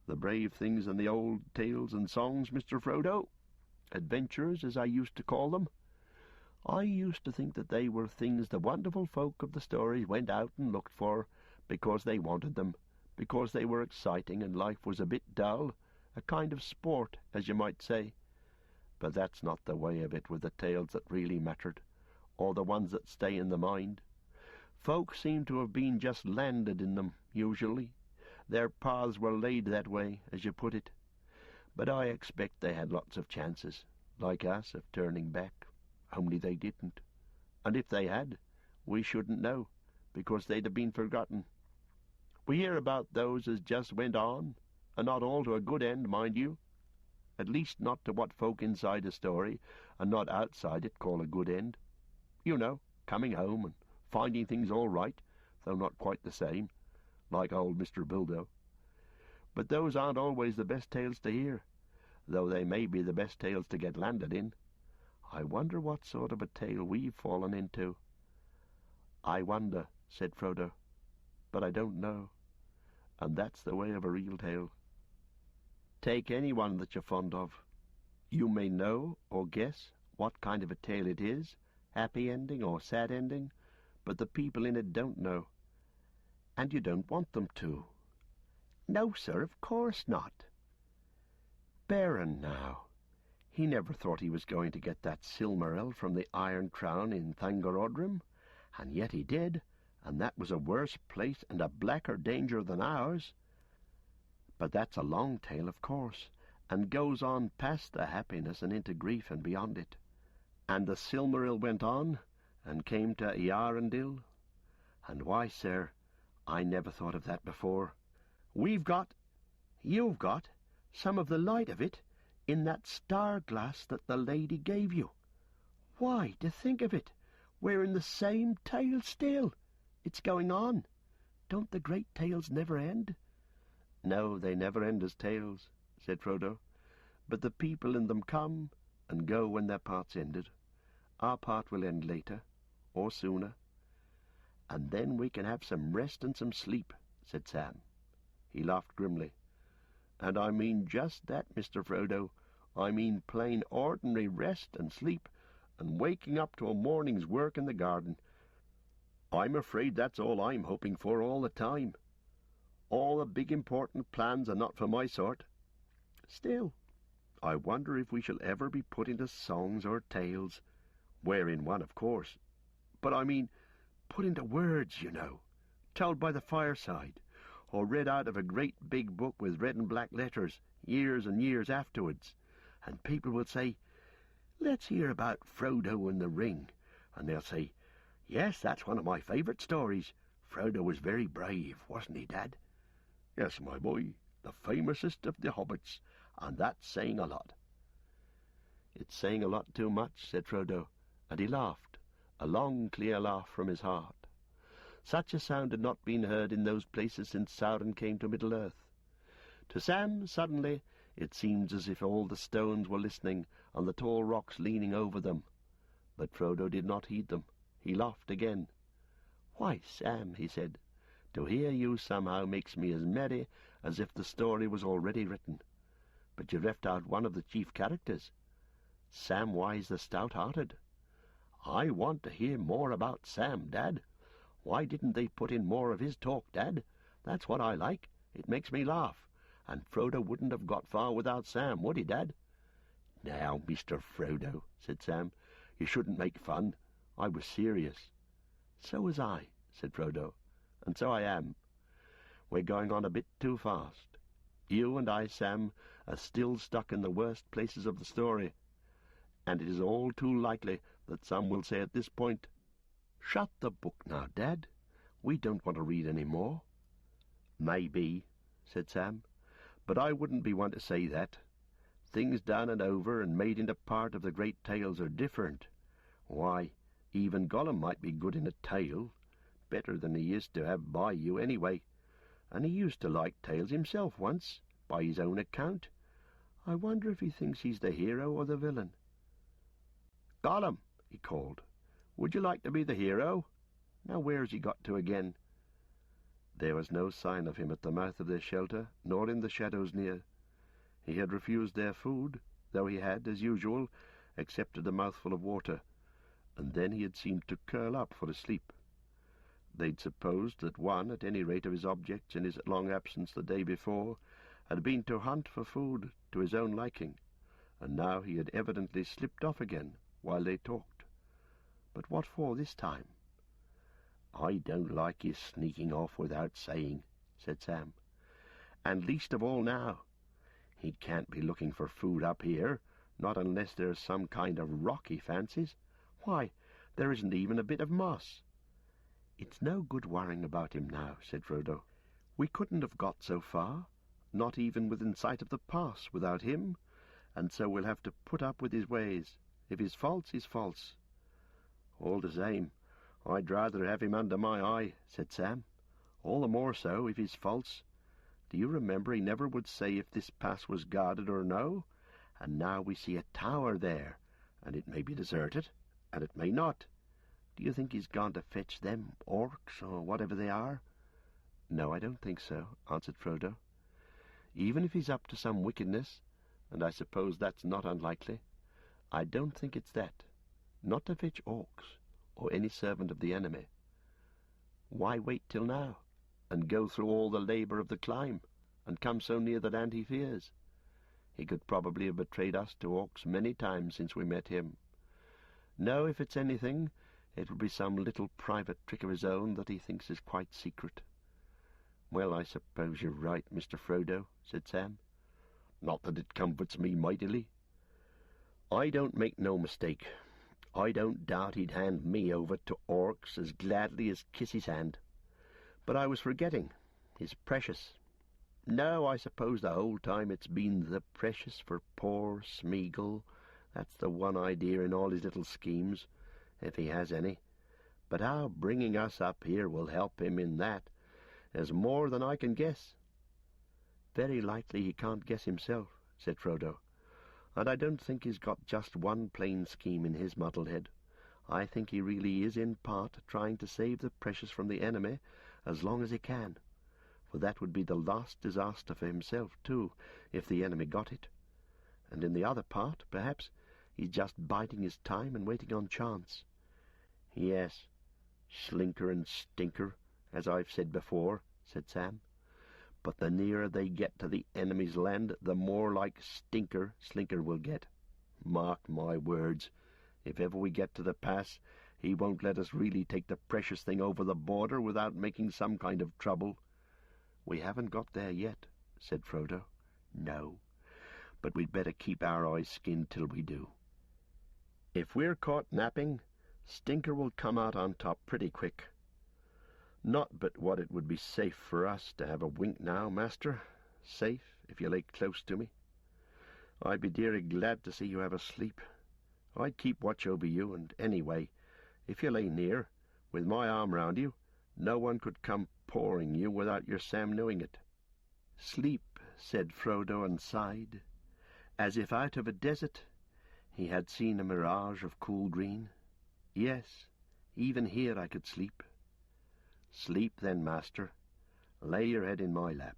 The brave things in the old tales and songs, Mr. Frodo. Adventurers, as I used to call them. I used to think that they were things the wonderful folk of the stories went out and looked for because they wanted them, because they were exciting and life was a bit dull, a kind of sport, as you might say. But that's not the way of it with the tales that really mattered, or the ones that stay in the mind. Folk seem to have been just landed in them, usually. Their paths were laid that way, as you put it. But I expect they had lots of chances, like us, of turning back. Only they didn't. And if they had, we shouldn't know, because they'd have been forgotten. We hear about those as just went on, and not all to a good end, mind you. At least not to what folk inside a story, and not outside it, call a good end. You know, coming home and finding things all right, though not quite the same, like old Mr. Bilbo. But those aren't always the best tales to hear, though they may be the best tales to get landed in. I wonder what sort of a tale we've fallen into." "I wonder," said Frodo, "but I don't know. And that's the way of a real tale. Take any one that you're fond of. You may know or guess what kind of a tale it is, happy ending or sad ending, but the people in it don't know. And you don't want them to." "No, sir, of course not." "Beren, now. He never thought he was going to get that Silmaril from the Iron Crown in Thangorodrim, and yet he did, and that was a worse place and a blacker danger than ours. But that's a long tale, of course, and goes on past the happiness and into grief and beyond it. And the Silmaril went on, and came to Earendil. And why, sir, I never thought of that before. You've got, some of the light of it in that star-glass that the lady gave you. Why, to think of it, we're in the same tale still. It's going on. Don't the great tales never end?" "No, they never end as tales," said Frodo. but the people in them come and go when their part's ended. Our part will end later, or sooner. And then we can have some rest and some sleep," said Sam. He laughed grimly. "And I mean just that, Mr. Frodo. I mean plain ordinary rest and sleep, and waking up to a morning's work in the garden. I'm afraid that's all I'm hoping for all the time. All the big important plans are not for my sort. Still, I wonder if we shall ever be put into songs or tales. We're in one, of course. But I mean, put into words, you know, told by the fireside, or read out of a great big book with red and black letters, years and years afterwards. And people will say, 'Let's hear about Frodo and the Ring.' And they'll say, 'Yes, that's one of my favourite stories. Frodo was very brave, wasn't he, Dad?' 'Yes, my boy, the famousest of the hobbits, and that's saying a lot.'" "It's saying a lot too much," said Frodo, and he laughed, a long, clear laugh from his heart. Such a sound had not been heard in those places since Sauron came to Middle-earth. To Sam, suddenly, it seemed as if all the stones were listening, and the tall rocks leaning over them. But Frodo did not heed them. He laughed again. "Why, Sam," he said, "to hear you somehow makes me as merry as if the story was already written. But you left out one of the chief characters, Samwise the Stout-Hearted. I want to hear more about Sam, Dad. Why didn't they put in more of his talk, Dad? That's what I like. It makes me laugh. And Frodo wouldn't have got far without Sam, would he, Dad?" "Now, Mr. Frodo," said Sam, "you shouldn't make fun. I was serious." "So was I," said Frodo, "and so I am. We're going on a bit too fast. You and I, Sam, are still stuck in the worst places of the story, and it is all too likely that some will say at this point, 'Shut the book now, Dad. We don't want to read any more.'" "Maybe," said Sam, "but I wouldn't be one to say that. Things done and over and made into part of the great tales are different. Why, even Gollum might be good in a tale, better than he used to have by you anyway, and he used to like tales himself once, by his own account. I wonder if he thinks he's the hero or the villain." "Gollum," he called, "would you like to be the hero? Now where's he got to again?" There was no sign of him at the mouth of their shelter, nor in the shadows near. He had refused their food, though he had, as usual, accepted a mouthful of water, and then he had seemed to curl up for a sleep. They'd supposed that one, at any rate, of his objects in his long absence the day before had been to hunt for food to his own liking, and now he had evidently slipped off again while they talked. But what for this time? "I don't like his sneaking off without saying," said Sam, "and least of all now. He can't be looking for food up here, not unless there's some kind of rock he fancies. Why, there isn't even a bit of moss." "It's no good worrying about him now," said Frodo. "We couldn't have got so far, not even within sight of the pass, without him, and so we'll have to put up with his ways. If he's false, he's false." "All the same, I'd rather have him under my eye," said Sam. "All the more so if he's false. Do you remember he never would say if this pass was guarded or no? And now we see a tower there, and it may be deserted, and it may not. Do you think he's gone to fetch them orcs, or whatever they are?" "No, I don't think so," answered Frodo. "Even if he's up to some wickedness, and I suppose that's not unlikely, I don't think it's that. Not to fetch orcs, or any servant of the enemy. Why wait till now, and go through all the labour of the climb, and come so near the land he fears? He could probably have betrayed us to orcs many times since we met him. No, if it's anything, it will be some little private trick of his own that he thinks is quite secret." "Well, I suppose you're right, Mr. Frodo," said Sam. "Not that it comforts me mightily. I don't make no mistake. I don't doubt he'd hand me over to orcs as gladly as kiss his hand. But I was forgetting. His precious. No, I suppose the whole time it's been the precious for poor Smeagol. That's the one idea in all his little schemes, if he has any. But how bringing us up here will help him in that is more than I can guess." "Very likely he can't guess himself," said Frodo. And I don't think he's got just one plain scheme in his muddled head. I think he really is in part trying to save the precious from the enemy as long as he can, for that would be the last disaster for himself, too, if the enemy got it. And in the other part, perhaps, he's just biding his time and waiting on chance. Yes, slinker and stinker, as I've said before, said Sam. But the nearer they get to the enemy's land, the more like stinker Slinker will get. Mark my words, if ever we get to the pass, he won't let us really take the precious thing over the border without making some kind of trouble. We haven't got there yet, said Frodo. No, but we'd better keep our eyes skinned till we do. If we're caught napping, Stinker will come out on top pretty quick. Not but what it would be safe for us to have a wink now, master. Safe, if you lay close to me. I'd be dearly glad to see you have a sleep. I'd keep watch over you, and anyway, if you lay near, with my arm round you, no one could come pawing you without your Sam knowing it. Sleep, said Frodo, and sighed, as if out of a desert he had seen a mirage of cool green. Yes, even here I could sleep. Sleep then, master. Lay your head in my lap.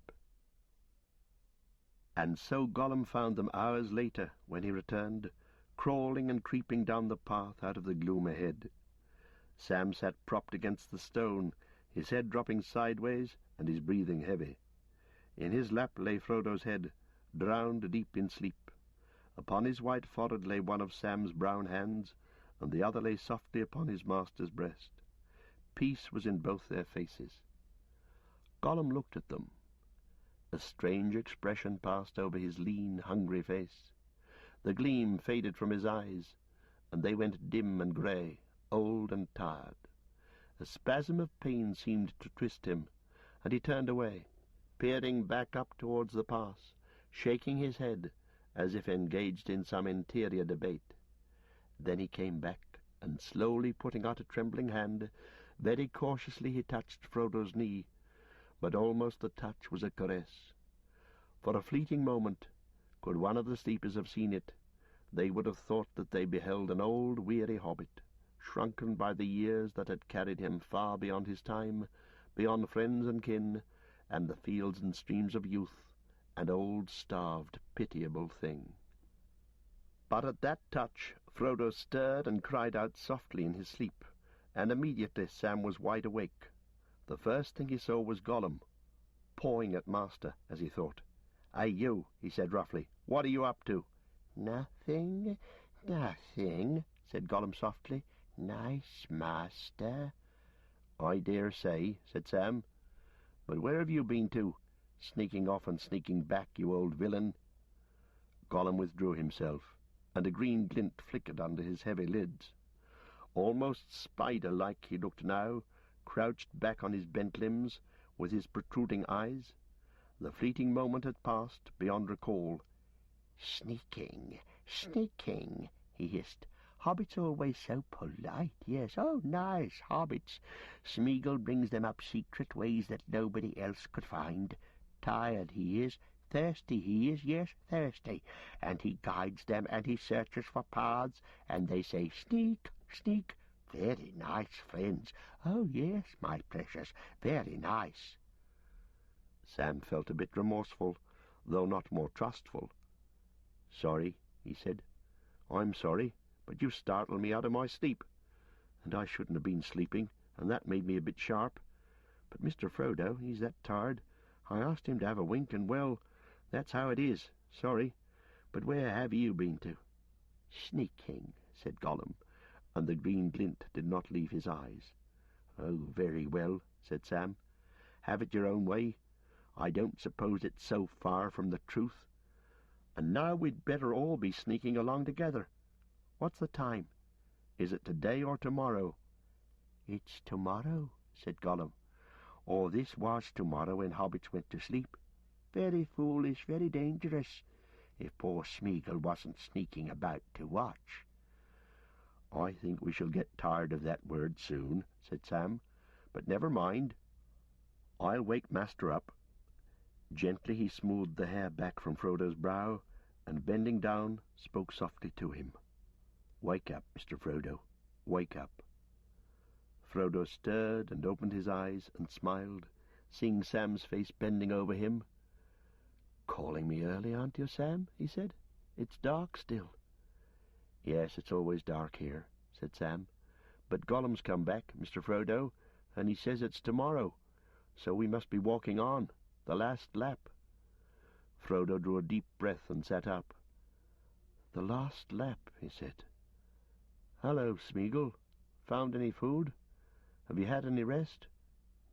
And so Gollum found them hours later, when he returned, crawling and creeping down the path out of the gloom ahead. Sam sat propped against the stone, his head dropping sideways and his breathing heavy. In his lap lay Frodo's head, drowned deep in sleep. Upon his white forehead lay one of Sam's brown hands, and the other lay softly upon his master's breast. Peace was in both their faces. Gollum looked at them. A strange expression passed over his lean, hungry face. The gleam faded from his eyes, and they went dim and grey, old and tired. A spasm of pain seemed to twist him, and he turned away, peering back up towards the pass, shaking his head as if engaged in some interior debate. Then he came back, and slowly putting out a trembling hand, very cautiously he touched Frodo's knee, but almost the touch was a caress. For a fleeting moment, could one of the sleepers have seen it, they would have thought that they beheld an old weary hobbit, shrunken by the years that had carried him far beyond his time, beyond friends and kin, and the fields and streams of youth, an old, starved, pitiable thing. But at that touch Frodo stirred and cried out softly in his sleep, and immediately Sam was wide awake. The first thing he saw was Gollum, pawing at master, as he thought. "Hey, you," he said roughly, "what are you up to?" "Nothing, nothing," said Gollum softly. "Nice master." "I dare say," said Sam. "But where have you been to? Sneaking off and sneaking back, you old villain." Gollum withdrew himself, and a green glint flickered under his heavy lids. Almost spider-like he looked now, crouched back on his bent limbs, with his protruding eyes. The fleeting moment had passed, beyond recall. "Sneaking, sneaking," he hissed. "Hobbits always so polite, yes. Oh, nice hobbits. Smeagol brings them up secret ways that nobody else could find. Tired he is, thirsty he is, yes, thirsty. And he guides them, and he searches for paths, and they say, 'Sneak, sneak.' Very nice friends. Oh, yes, my precious, very nice." Sam felt a bit remorseful, though not more trustful. "Sorry," he said. "I'm sorry, but you startled me out of my sleep. And I shouldn't have been sleeping, and that made me a bit sharp. But Mr. Frodo, he's that tired. I asked him to have a wink, and, well, that's how it is. Sorry. But where have you been to?" "Sneaking," said Gollum, and the green glint did not leave his eyes. "Oh, very well," said Sam. "Have it your own way. I don't suppose it's so far from the truth. And now we'd better all be sneaking along together. What's the time? Is it today or tomorrow?" "It's tomorrow," said Gollum. "Or this was tomorrow when hobbits went to sleep. Very foolish, very dangerous, if poor Smeagol wasn't sneaking about to watch." "I think we shall get tired of that word soon," said Sam. "But never mind. I'll wake master up." Gently he smoothed the hair back from Frodo's brow, and bending down, spoke softly to him. "Wake up, Mr. Frodo, wake up." Frodo stirred and opened his eyes and smiled, seeing Sam's face bending over him. "Calling me early, aren't you, Sam?" he said. "It's dark still." "Yes, it's always dark here," said Sam. "But Gollum's come back, Mr. Frodo, and he says it's tomorrow, so we must be walking on, the last lap." Frodo drew a deep breath and sat up. "The last lap," he said. "Hello, Smeagol. Found any food? Have you had any rest?"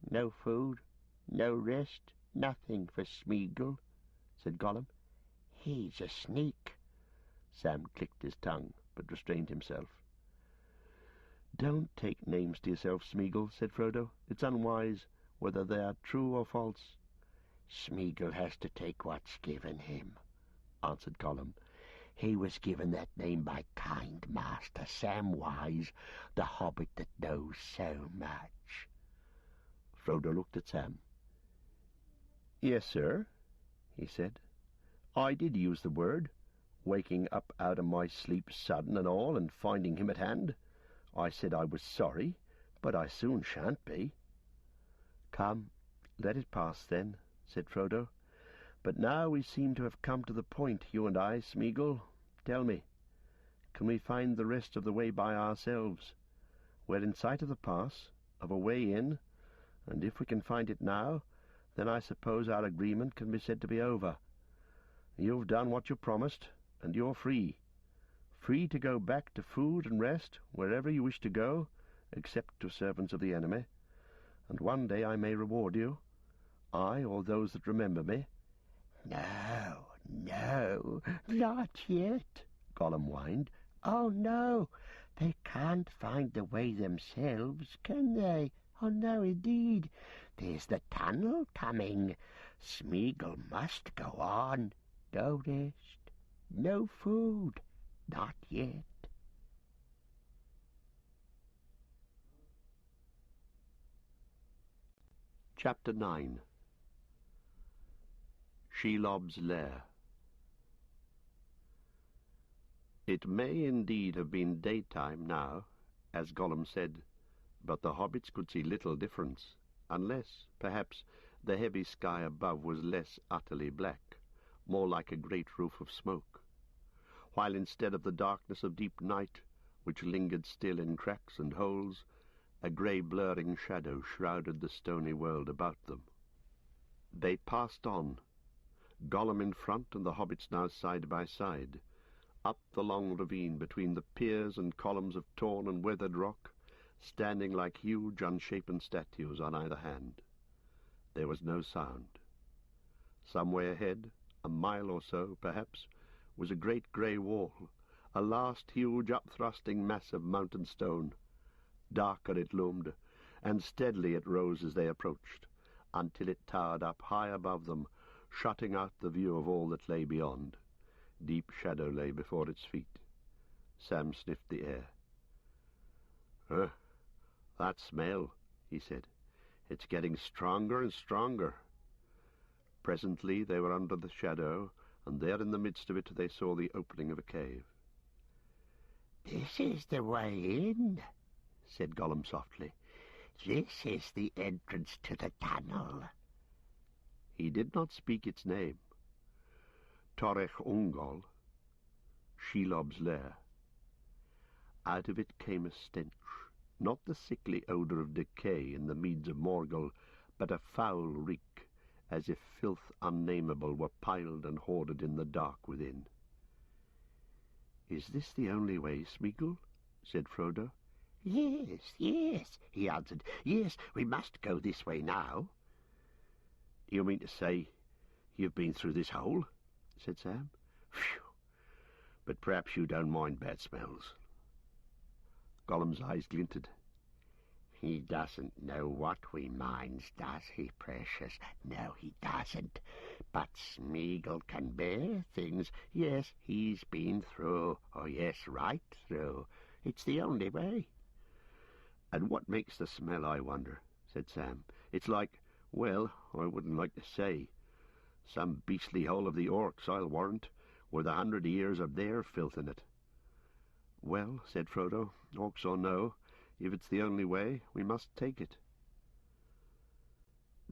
"No food, no rest, nothing for Smeagol," said Gollum. "He's a sneak." Sam clicked his tongue, but restrained himself. "Don't take names to yourself, Smeagol," said Frodo. "It's unwise, whether they are true or false." "Smeagol has to take what's given him," answered Gollum. "He was given that name by kind Master Samwise, the hobbit that knows so much." Frodo looked at Sam. "Yes, sir," he said. "I did use the word, waking up out of my sleep sudden and all, and finding him at hand. I said I was sorry, but I soon shan't be." "Come, let it pass then," said Frodo. "But now we seem to have come to the point, you and I, Smeagol. Tell me, can we find the rest of the way by ourselves? We're in sight of the pass, of a way in, and if we can find it now, then I suppose our agreement can be said to be over. You've done what you promised, and you're free. Free to go back to food and rest wherever you wish to go, except to servants of the enemy. And one day I may reward you, I or those that remember me." "No, no, not yet," Gollum whined. "Oh, no, they can't find the way themselves, can they? Oh, no, indeed. There's the tunnel coming. Smeagol must go on. No rest, no food, not yet." Chapter 9. Shelob's Lair. It may indeed have been daytime now, as Gollum said, but the hobbits could see little difference, unless, perhaps, the heavy sky above was less utterly black, more like a great roof of smoke, while instead of the darkness of deep night, which lingered still in cracks and holes, a grey blurring shadow shrouded the stony world about them. They passed on, Gollum in front and the hobbits now side by side, up the long ravine between the piers and columns of torn and weathered rock, standing like huge unshapen statues on either hand. There was no sound. Some way ahead, a mile or so, perhaps, was a great grey wall, a last huge upthrusting mass of mountain stone. Darker it loomed, and steadily it rose as they approached, until it towered up high above them, shutting out the view of all that lay beyond. Deep shadow lay before its feet. Sam sniffed the air. That smell," he said. "It's getting stronger and stronger." Presently they were under the shadow, and there in the midst of it they saw the opening of a cave. "This is the way in," said Gollum softly. "This is the entrance to the tunnel." He did not speak its name. Torech Ungol, Shelob's Lair. Out of it came a stench, not the sickly odour of decay in the meads of Morgul, but a foul reek, as if filth unnameable were piled and hoarded in the dark within. "Is this the only way, Smeagol?" said Frodo. Yes, yes," he answered. "Yes, we must go this way now." "Do you mean to say you've been through this hole?" said Sam. "Phew! But perhaps you don't mind bad smells." Gollum's eyes glinted. "He doesn't know what we minds, does he, precious? No, he doesn't. But Smeagol can bear things. Yes, he's been through. Oh, yes, right through. It's the only way." "And what makes the smell, I wonder?" said Sam. "It's like, well, I wouldn't like to say. Some beastly hole of the orcs, I'll warrant, with 100 years of their filth in it. "Well," said Frodo, "orcs or no, if it's the only way, we must take it."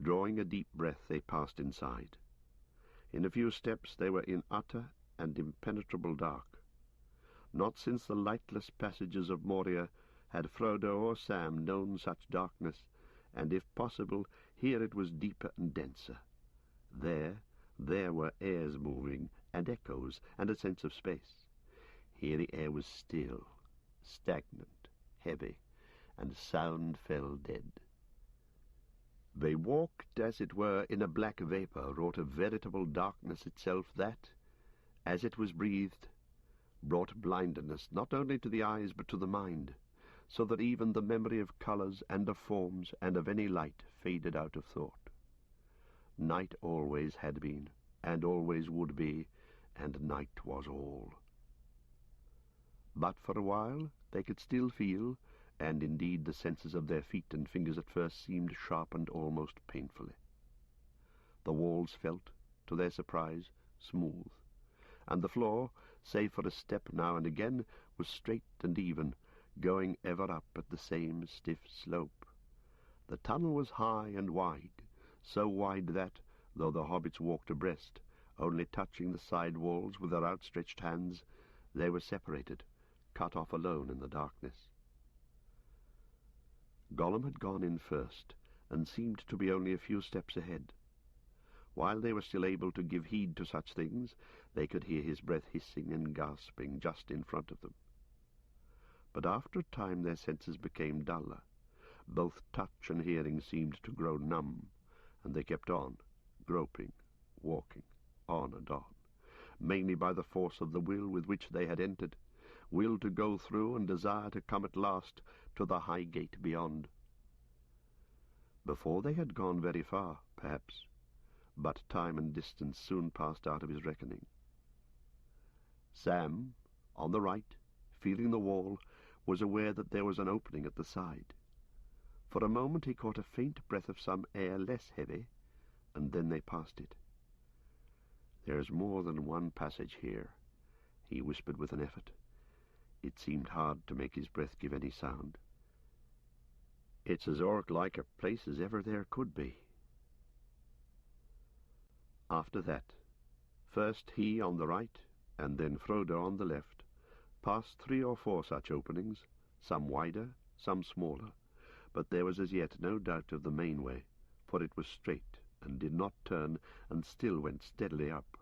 Drawing a deep breath, they passed inside. In a few steps they were in utter and impenetrable dark. Not since the lightless passages of Moria had Frodo or Sam known such darkness, and if possible, here it was deeper and denser. There were airs moving, and echoes, and a sense of space. Here the air was still, stagnant, heavy, and sound fell dead. They walked, as it were, in a black vapour wrought of veritable darkness itself that, as it was breathed, brought blindness not only to the eyes but to the mind, so that even the memory of colours and of forms and of any light faded out of thought. Night always had been, and always would be, and night was all. But for a while they could still feel, and indeed the senses of their feet and fingers at first seemed sharpened almost painfully. The walls felt, to their surprise, smooth, and the floor, save for a step now and again, was straight and even, going ever up at the same stiff slope. The tunnel was high and wide, so wide that, though the hobbits walked abreast, only touching the side walls with their outstretched hands, they were separated, cut off alone in the darkness. Gollum had gone in first, and seemed to be only a few steps ahead. While they were still able to give heed to such things, they could hear his breath hissing and gasping just in front of them. But after a time their senses became duller. Both touch and hearing seemed to grow numb, and they kept on, groping, walking, on and on, mainly by the force of the will with which they had entered, will to go through and desire to come at last to the high gate beyond. Before they had gone very far, perhaps, but time and distance soon passed out of his reckoning. Sam, on the right, feeling the wall, was aware that there was an opening at the side. For a moment he caught a faint breath of some air less heavy, and then they passed it. "There's more than one passage here," he whispered with an effort. It seemed hard to make his breath give any sound. "It's as orc-like a place as ever there could be." After that, first he on the right, and then Frodo on the left, passed 3 or 4 such openings, some wider, some smaller, but there was as yet no doubt of the main way, for it was straight, and did not turn, and still went steadily up.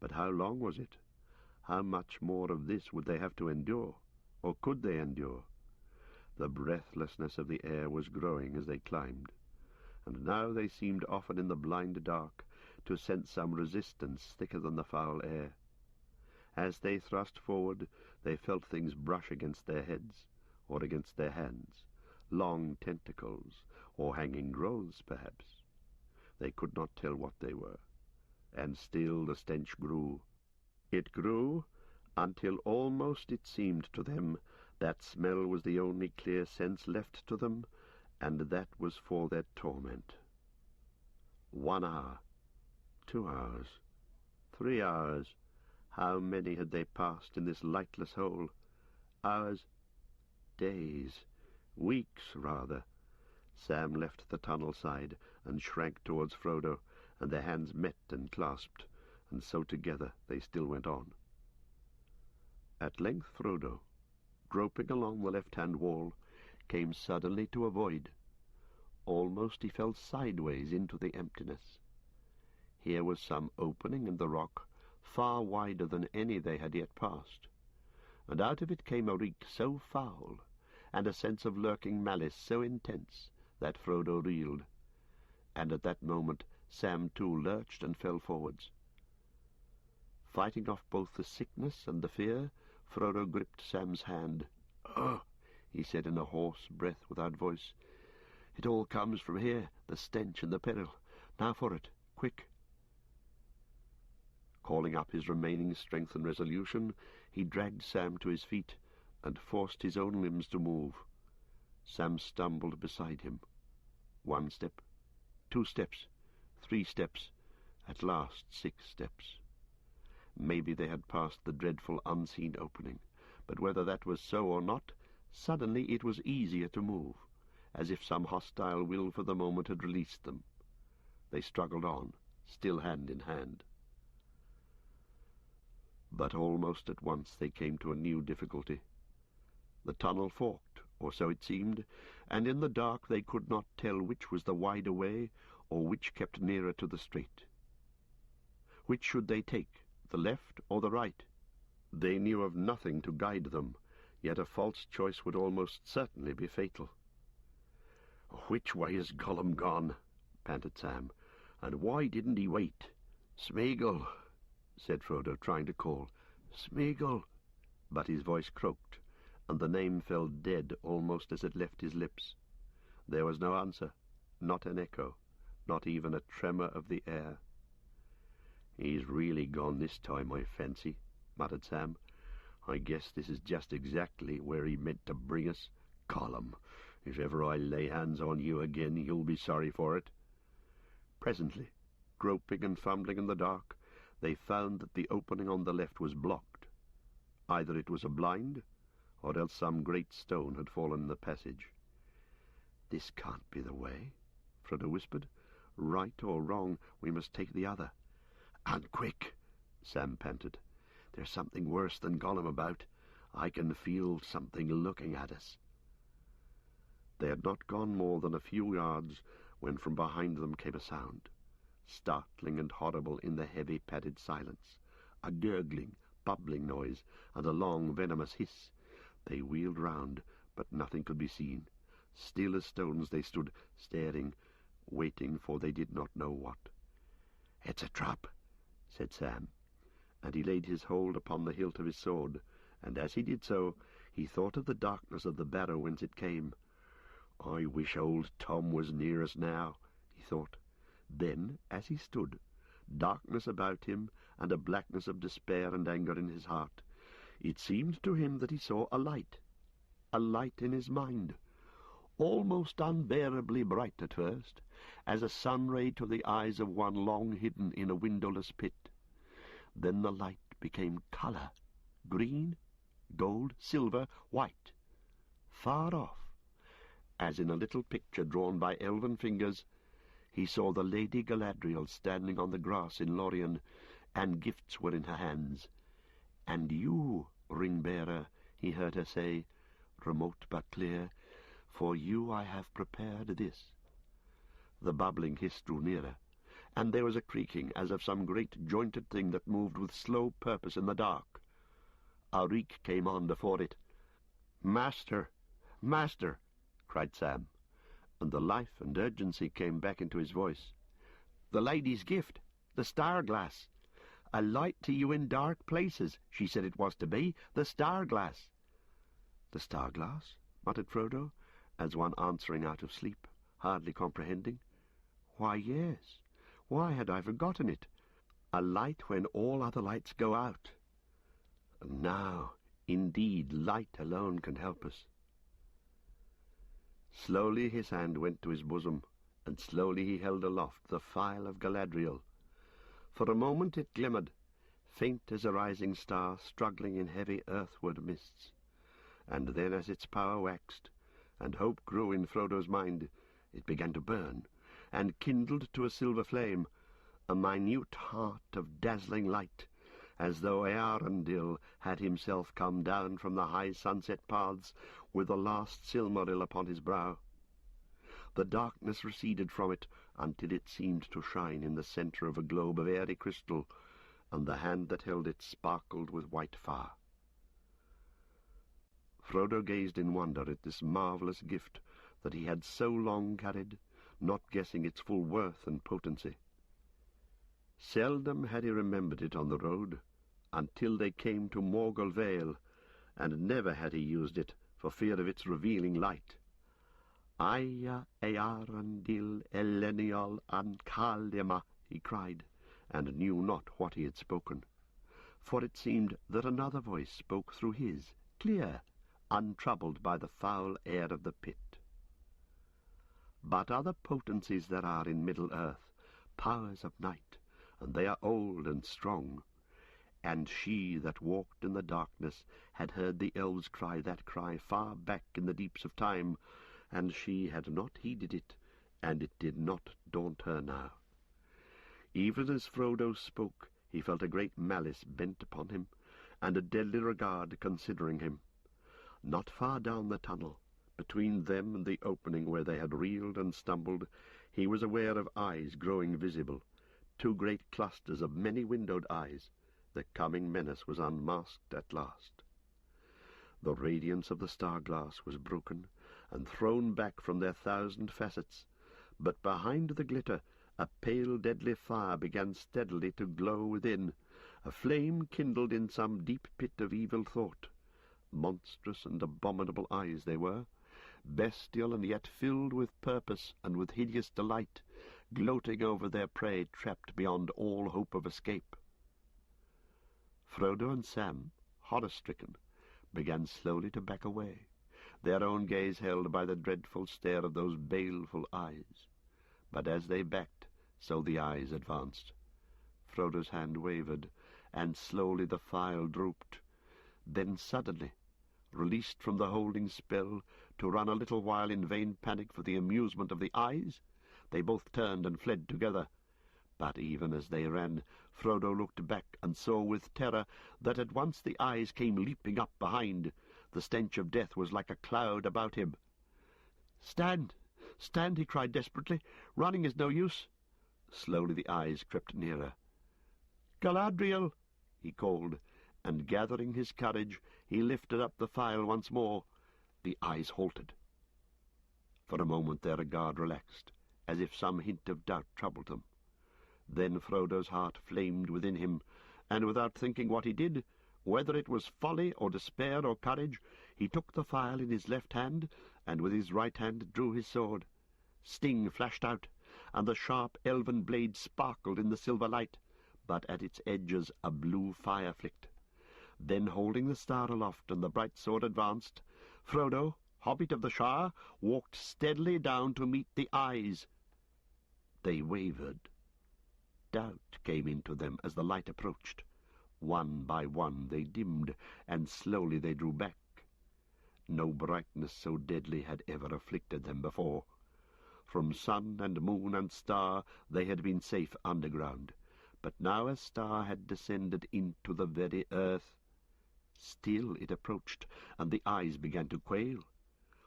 But how long was it? How much more of this would they have to endure, or could they endure? The breathlessness of the air was growing as they climbed, and now they seemed often in the blind dark to sense some resistance thicker than the foul air. As they thrust forward, they felt things brush against their heads, or against their hands, long tentacles, or hanging growths, perhaps. They could not tell what they were, and still the stench grew. It grew until almost it seemed to them that smell was the only clear sense left to them, and that was for their torment. 1 hour, 2 hours, 3 hours. How many had they passed in this lightless hole? Hours, days, weeks rather. Sam left the tunnel side and shrank towards Frodo, and their hands met and clasped, and so together they still went on. At length Frodo, groping along the left-hand wall, came suddenly to a void. Almost he fell sideways into the emptiness. Here was some opening in the rock, far wider than any they had yet passed, and out of it came a reek so foul, and a sense of lurking malice so intense, that Frodo reeled, and at that moment Sam too lurched and fell forwards. Fighting off both the sickness and the fear, Frodo gripped Sam's hand. "Oh," he said in a hoarse breath without voice, "it all comes from here, the stench and the peril. Now for it, quick." Calling up his remaining strength and resolution, he dragged Sam to his feet and forced his own limbs to move. Sam stumbled beside him. 1 step, 2 steps, 3 steps, at last 6 steps. Maybe they had passed the dreadful unseen opening, but whether that was so or not, suddenly it was easier to move, as if some hostile will for the moment had released them. They struggled on, still hand in hand. But almost at once they came to a new difficulty. The tunnel forked, or so it seemed, and in the dark they could not tell which was the wider way, or which kept nearer to the straight. Which should they take, the left or the right? They knew of nothing to guide them, yet a false choice would almost certainly be fatal. "Which way is Gollum gone?" panted Sam. "And why didn't he wait?" "Smeagol," said Frodo, trying to call. "Smeagol." But his voice croaked, and the name fell dead almost as it left his lips. There was no answer, not an echo, not even a tremor of the air. "He's really gone this time, I fancy," muttered Sam. "I guess this is just exactly where he meant to bring us. Gollum, if ever I lay hands on you again, you'll be sorry for it." Presently, groping and fumbling in the dark, they found that the opening on the left was blocked. Either it was a blind, or else some great stone had fallen in the passage. "This can't be the way," Frodo whispered. "Right or wrong, we must take the other." "And quick," Sam panted. "There's something worse than Gollum about. I can feel something looking at us." They had not gone more than a few yards when from behind them came a sound, startling and horrible in the heavy padded silence, a gurgling, bubbling noise, and a long venomous hiss. They wheeled round, but nothing could be seen. Still as stones they stood, staring, waiting for they did not know what. "It's a trap," said Sam, and he laid his hold upon the hilt of his sword, and as he did so, he thought of the darkness of the barrow whence it came. "I wish old Tom was near us now," he thought. Then, as he stood, darkness about him and a blackness of despair and anger in his heart, it seemed to him that he saw a light in his mind, almost unbearably bright at first, as a sun-ray to the eyes of one long hidden in a windowless pit. Then the light became colour, green, gold, silver, white. Far off, as in a little picture drawn by elven fingers, he saw the Lady Galadriel standing on the grass in Lorien, and gifts were in her hands. "And you, ring-bearer," he heard her say, remote but clear, "for you I have prepared this." The bubbling hiss drew nearer, and there was a creaking as of some great jointed thing that moved with slow purpose in the dark. A reek came on before it. "Master! Master!" cried Sam, and the life and urgency came back into his voice. "The lady's gift, the star-glass. A light to you in dark places, she said it was to be, the star-glass." "The star-glass?" muttered Frodo, as one answering out of sleep, hardly comprehending. "Why, yes. Why had I forgotten it? A light when all other lights go out. Now, indeed, light alone can help us." Slowly his hand went to his bosom, and slowly he held aloft the phial of Galadriel. For a moment it glimmered, faint as a rising star struggling in heavy earthward mists, and then as its power waxed, and hope grew in Frodo's mind, it began to burn, and kindled to a silver flame, a minute heart of dazzling light, as though Earendil had himself come down from the high sunset paths with the last Silmaril upon his brow. The darkness receded from it until it seemed to shine in the centre of a globe of airy crystal, and the hand that held it sparkled with white fire. Frodo gazed in wonder at this marvellous gift that he had so long carried, not guessing its full worth and potency. Seldom had he remembered it on the road, until they came to Morgul Vale, and never had he used it for fear of its revealing light. "Aya Earendil Elenial an Kaldema," he cried, and knew not what he had spoken, for it seemed that another voice spoke through his, clear, untroubled by the foul air of the pit. But other potencies there are in Middle-earth, powers of night, and they are old and strong. And she that walked in the darkness had heard the elves cry that cry far back in the deeps of time, and she had not heeded it, and it did not daunt her now. Even as Frodo spoke, he felt a great malice bent upon him, and a deadly regard considering him. Not far down the tunnel, between them and the opening where they had reeled and stumbled, he was aware of eyes growing visible, 2 great clusters of many-windowed eyes. The coming menace was unmasked at last. The radiance of the star-glass was broken and thrown back from their 1,000 facets, but behind the glitter a pale deadly fire began steadily to glow within, a flame kindled in some deep pit of evil thought. Monstrous and abominable eyes they were, bestial and yet filled with purpose and with hideous delight, gloating over their prey trapped beyond all hope of escape. Frodo and Sam, horror-stricken, began slowly to back away, their own gaze held by the dreadful stare of those baleful eyes. But as they backed, so the eyes advanced. Frodo's hand wavered, and slowly the phial drooped. Then suddenly, released from the holding spell, to run a little while in vain panic for the amusement of the eyes, they both turned and fled together. But even as they ran, Frodo looked back and saw with terror that at once the eyes came leaping up behind. The stench of death was like a cloud about him. "Stand! Stand!" he cried desperately. "Running is no use." Slowly the eyes crept nearer. "Galadriel!" he called, and gathering his courage, he lifted up the phial once more. The eyes halted. For a moment their regard relaxed, as if some hint of doubt troubled them. Then Frodo's heart flamed within him, and without thinking what he did, whether it was folly or despair or courage, he took the phial in his left hand, and with his right hand drew his sword. Sting flashed out, and the sharp elven blade sparkled in the silver light, but at its edges a blue fire flicked. Then, holding the star aloft and the bright sword advanced, Frodo, hobbit of the Shire, walked steadily down to meet the eyes. They wavered. Doubt came into them as the light approached. One by one they dimmed, and slowly they drew back. No brightness so deadly had ever afflicted them before. From sun and moon and star they had been safe underground, but now a star had descended into the very earth. Still it approached, and the eyes began to quail.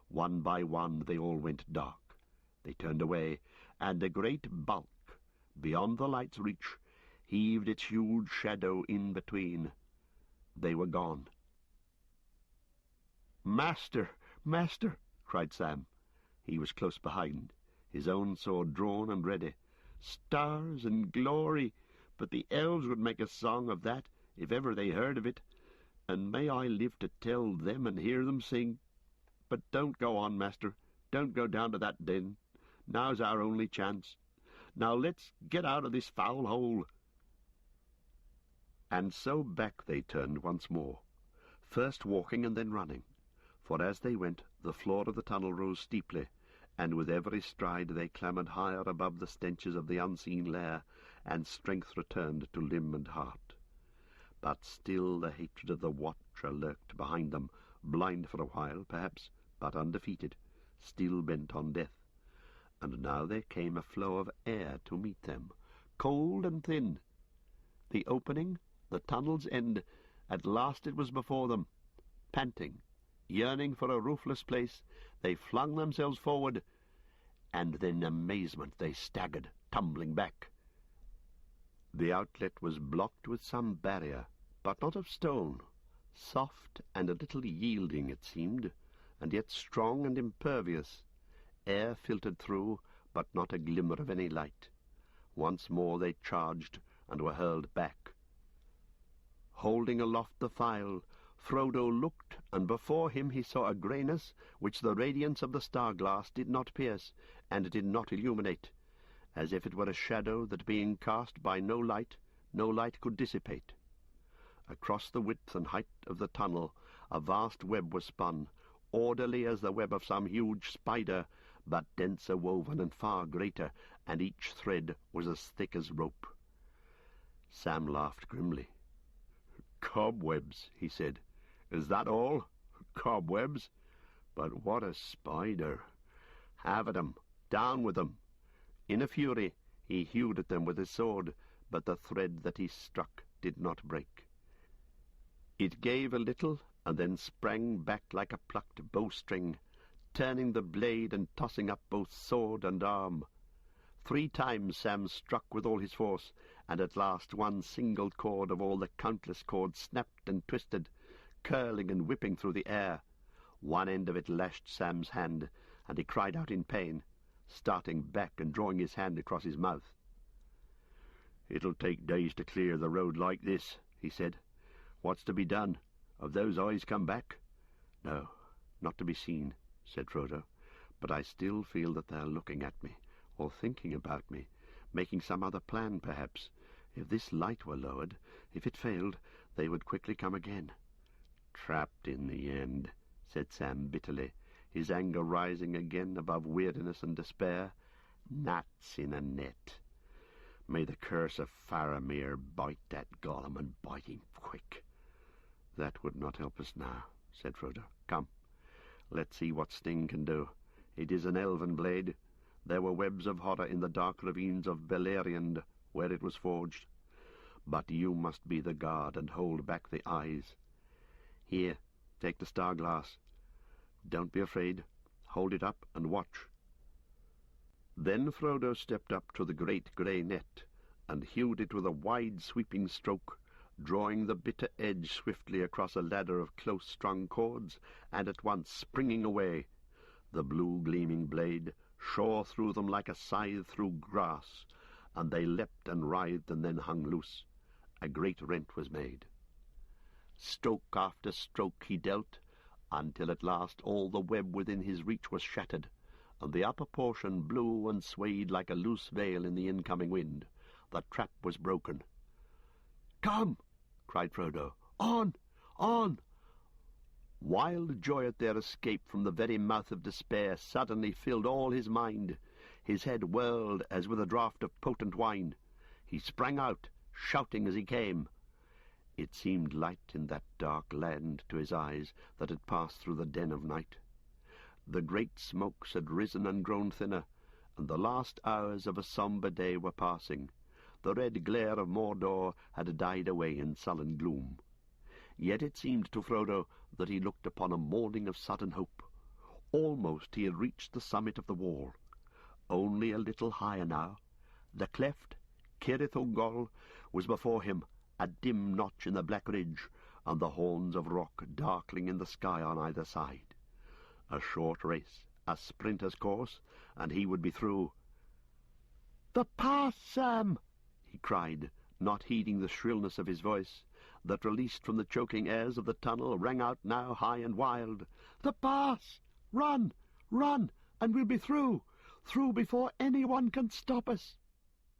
One by one they all went dark. They turned away, and a great bulk, beyond the light's reach, heaved its huge shadow in between. They were gone. "Master! Master!" cried Sam. He was close behind, his own sword drawn and ready. "Stars and glory! But the elves would make a song of that, if ever they heard of it. And may I live to tell them and hear them sing. But don't go on, master. Don't go down to that den. Now's our only chance. Now let's get out of this foul hole." And so back they turned once more, first walking and then running, for as they went the floor of the tunnel rose steeply, and with every stride they clambered higher above the stenches of the unseen lair, and strength returned to limb and heart. But still the hatred of the Watcher lurked behind them, blind for a while, perhaps, but undefeated, still bent on death. And now there came a flow of air to meet them, cold and thin. The opening, the tunnel's end, at last it was before them. Panting, yearning for a roofless place, they flung themselves forward, and then in amazement they staggered, tumbling back. The outlet was blocked with some barrier, but not of stone, soft and a little yielding it seemed, and yet strong and impervious. Air filtered through, but not a glimmer of any light. Once more they charged and were hurled back. Holding aloft the phial, Frodo looked, and before him he saw a greyness which the radiance of the star-glass did not pierce, and did not illuminate, as if it were a shadow that, being cast by no light could dissipate. Across the width and height of the tunnel a vast web was spun, orderly as the web of some huge spider, but denser woven and far greater, and each thread was as thick as rope. Sam laughed grimly. "Cobwebs," he said. "Is that all? Cobwebs? But what a spider! Have at 'em! Down with 'em!" In a fury he hewed at them with his sword, but the thread that he struck did not break. It gave a little, and then sprang back like a plucked bowstring, turning the blade and tossing up both sword and arm. 3 times Sam struck with all his force, and at last one single cord of all the countless cords snapped and twisted, curling and whipping through the air. One end of it lashed Sam's hand, and he cried out in pain, starting back and drawing his hand across his mouth. "It'll take days to clear the road like this," he said. "What's to be done? Have those eyes come back?" "No, not to be seen," said Frodo. "But I still feel that they're looking at me, or thinking about me, making some other plan, perhaps. If this light were lowered, if it failed, they would quickly come again." "Trapped in the end," said Sam bitterly, his anger rising again above weariness and despair. "Gnats in a net. May the curse of Faramir bite that Gollum, and bite him quick." "That would not help us now," said Frodo. "Come, let's see what Sting can do. It is an elven blade. There were webs of horror in the dark ravines of Beleriand, where it was forged. But you must be the guard and hold back the eyes. Here, take the star-glass. Don't be afraid. Hold it up and watch." Then Frodo stepped up to the great grey net, and hewed it with a wide sweeping stroke, drawing the bitter edge swiftly across a ladder of close-strung cords, and at once springing away. The blue gleaming blade shore through them like a scythe through grass, and they leapt and writhed and then hung loose. A great rent was made. Stroke after stroke he dealt, until at last all the web within his reach was shattered, and the upper portion blew and swayed like a loose veil in the incoming wind. The trap was broken. "Come!" cried Frodo. "On! On!" Wild joy at their escape from the very mouth of despair suddenly filled all his mind. His head whirled as with a draught of potent wine. He sprang out, shouting as he came. It seemed light in that dark land to his eyes that had passed through the den of night. The great smokes had risen and grown thinner, and the last hours of a sombre day were passing. The red glare of Mordor had died away in sullen gloom. Yet it seemed to Frodo that he looked upon a morning of sudden hope. Almost he had reached the summit of the wall. Only a little higher now. The cleft, Cirith Ungol, was before him, a dim notch in the black ridge, and the horns of rock darkling in the sky on either side. A short race, a sprinter's course, and he would be through. "The pass, Sam!" he cried, not heeding the shrillness of his voice, that, released from the choking airs of the tunnel, rang out now high and wild. "The pass! Run! Run! And we'll be through! Through before anyone can stop us!"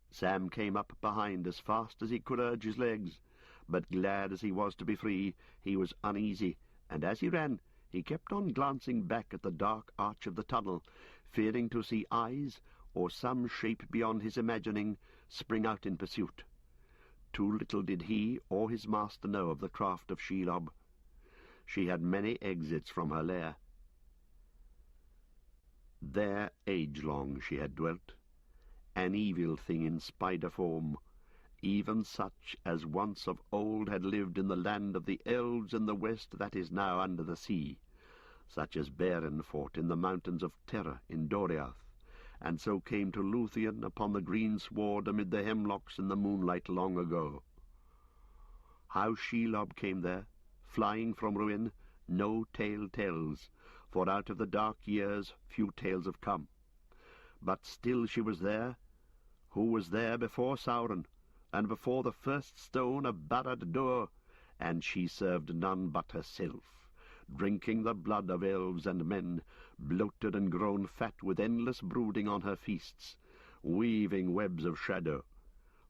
Sam came up behind as fast as he could urge his legs, but glad as he was to be free, he was uneasy, and as he ran, he kept on glancing back at the dark arch of the tunnel, fearing to see eyes, or some shape beyond his imagining, spring out in pursuit. Too little did he or his master know of the craft of Shelob. She had many exits from her lair. There age-long she had dwelt, an evil thing in spider form, even such as once of old had lived in the land of the elves in the west that is now under the sea, such as Beren fought in the mountains of Terra in Doriath, and so came to Luthien upon the green sward amid the hemlocks in the moonlight long ago. How Shelob came there, flying from ruin, no tale tells, for out of the dark years few tales have come. But still she was there, who was there before Sauron, and before the first stone of Barad-dûr, and she served none but herself, drinking the blood of elves and men, bloated and grown fat with endless brooding on her feasts, weaving webs of shadow,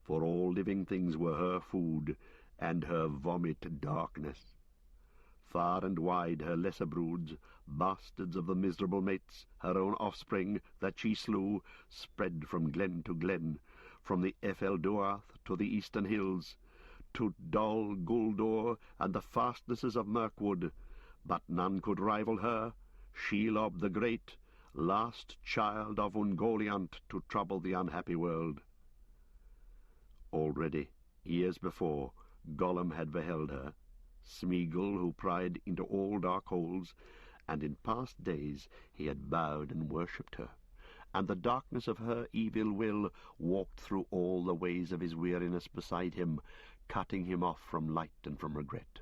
for all living things were her food, and her vomit darkness. Far and wide her lesser broods, bastards of the miserable mates, her own offspring, that she slew, spread from glen to glen, from the Ephel Duath to the eastern hills, to Dol Guldur and the fastnesses of Mirkwood, but none could rival her, Shelob the Great, last child of Ungoliant to trouble the unhappy world. Already, years before, Gollum had beheld her, Smeagol who pried into all dark holes, and in past days he had bowed and worshipped her, and the darkness of her evil will walked through all the ways of his weariness beside him, cutting him off from light and from regret.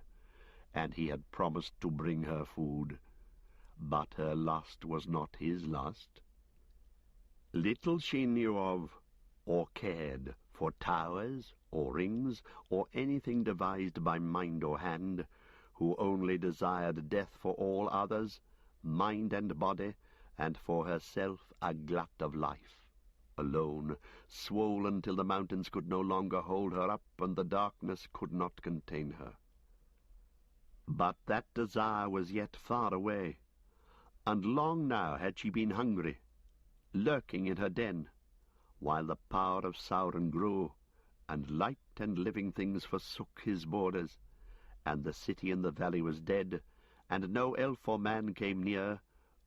And he had promised to bring her food, but her lust was not his lust. Little she knew of, or cared, for towers, or rings, or anything devised by mind or hand, who only desired death for all others, mind and body, and for herself a glut of life, alone, swollen till the mountains could no longer hold her up, and the darkness could not contain her. But that desire was yet far away, and long now had she been hungry, lurking in her den, while the power of Sauron grew, and light and living things forsook his borders, and the city in the valley was dead, and no elf or man came near,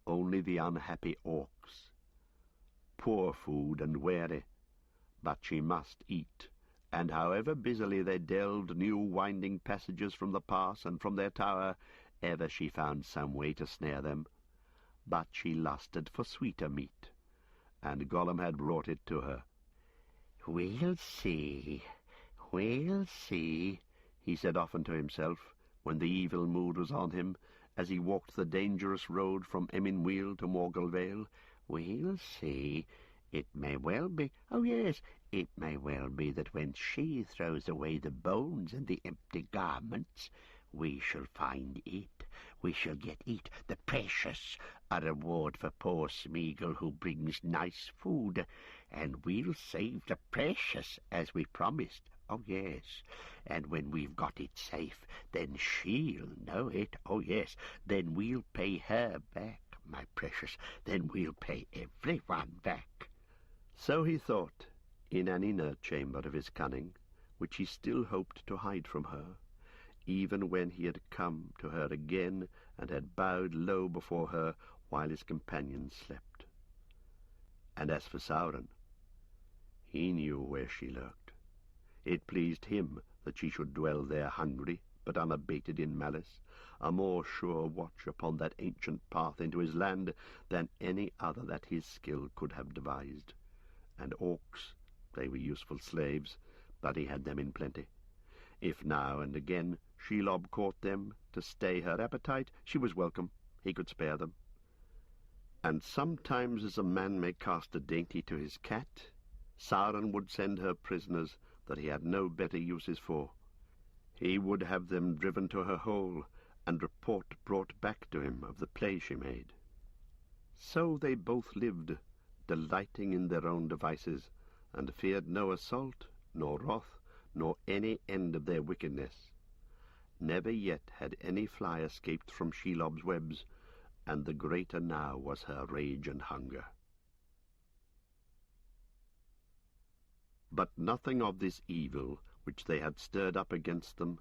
only the unhappy orcs. Poor food and weary, but she must eat, and however busily they delved new winding passages from the pass and from their tower, ever she found some way to snare them. But she lusted for sweeter meat, and Gollum had brought it to her. "We'll see, he said often to himself, when the evil mood was on him, as he walked the dangerous road from Eminweal to Morgul Vale. "We'll see. It may well be, oh yes, it may well be that when she throws away the bones and the empty garments, we shall find it. We shall get it, the precious, a reward for poor Smeagol who brings nice food, and we'll save the precious as we promised. Oh, yes, and when we've got it safe, then she'll know it. Oh, yes, then we'll pay her back, my precious. Then we'll pay everyone back." So he thought, in an inner chamber of his cunning, which he still hoped to hide from her, even when he had come to her again and had bowed low before her while his companions slept. And as for Sauron, he knew where she lurked. It pleased him that she should dwell there hungry, but unabated in malice, a more sure watch upon that ancient path into his land than any other that his skill could have devised. And orcs, they were useful slaves, but he had them in plenty. If now and again Shelob caught them to stay her appetite, she was welcome. He could spare them. And sometimes, as a man may cast a dainty to his cat, Sauron would send her prisoners that he had no better uses for. He would have them driven to her hole, and report brought back to him of the play she made. So they both lived, delighting in their own devices, and feared no assault, nor wrath, nor any end of their wickedness. Never yet had any fly escaped from Shelob's webs, and the greater now was her rage and hunger. But nothing of this evil which they had stirred up against them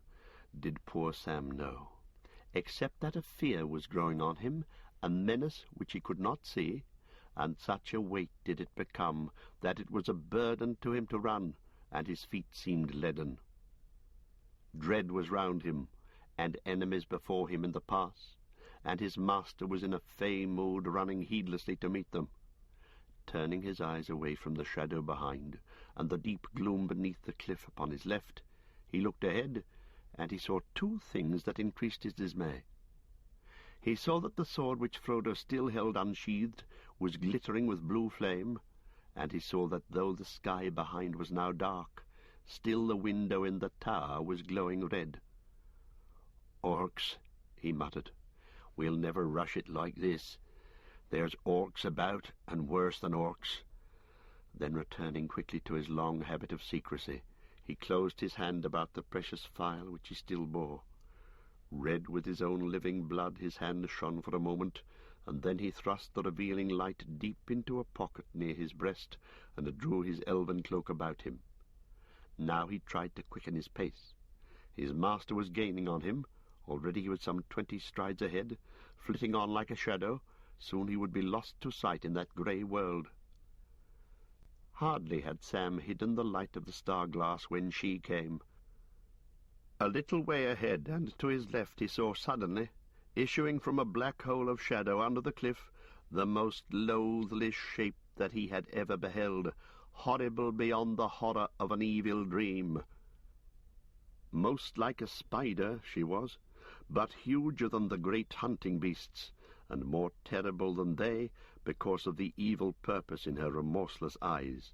did poor Sam know, except that a fear was growing on him, a menace which he could not see, and such a weight did it become that it was a burden to him to run, and his feet seemed leaden. Dread was round him, and enemies before him in the pass, and his master was in a fey mood, running heedlessly to meet them. Turning his eyes away from the shadow behind, and the deep gloom beneath the cliff upon his left, he looked ahead, and he saw two things that increased his dismay. He saw that the sword which Frodo still held unsheathed was glittering with blue flame, and he saw that though the sky behind was now dark, still the window in the tower was glowing red. "Orcs," he muttered. "We'll never rush it like this. There's orcs about, and worse than orcs." Then, returning quickly to his long habit of secrecy, he closed his hand about the precious phial which he still bore. Red with his own living blood, his hand shone for a moment, and then he thrust the revealing light deep into a pocket near his breast, and drew his elven cloak about him. Now he tried to quicken his pace, His master was gaining on him. Already he was some 20 strides ahead, flitting on like a shadow. Soon he would be lost to sight in that grey world. Hardly had Sam hidden the light of the star-glass when she came. A little way ahead and to his left he saw suddenly, issuing from a black hole of shadow under the cliff, the most loathly shape that he had ever beheld, horrible beyond the horror of an evil dream. Most like a spider she was, but huger than the great hunting beasts, and more terrible than they because of the evil purpose in her remorseless eyes.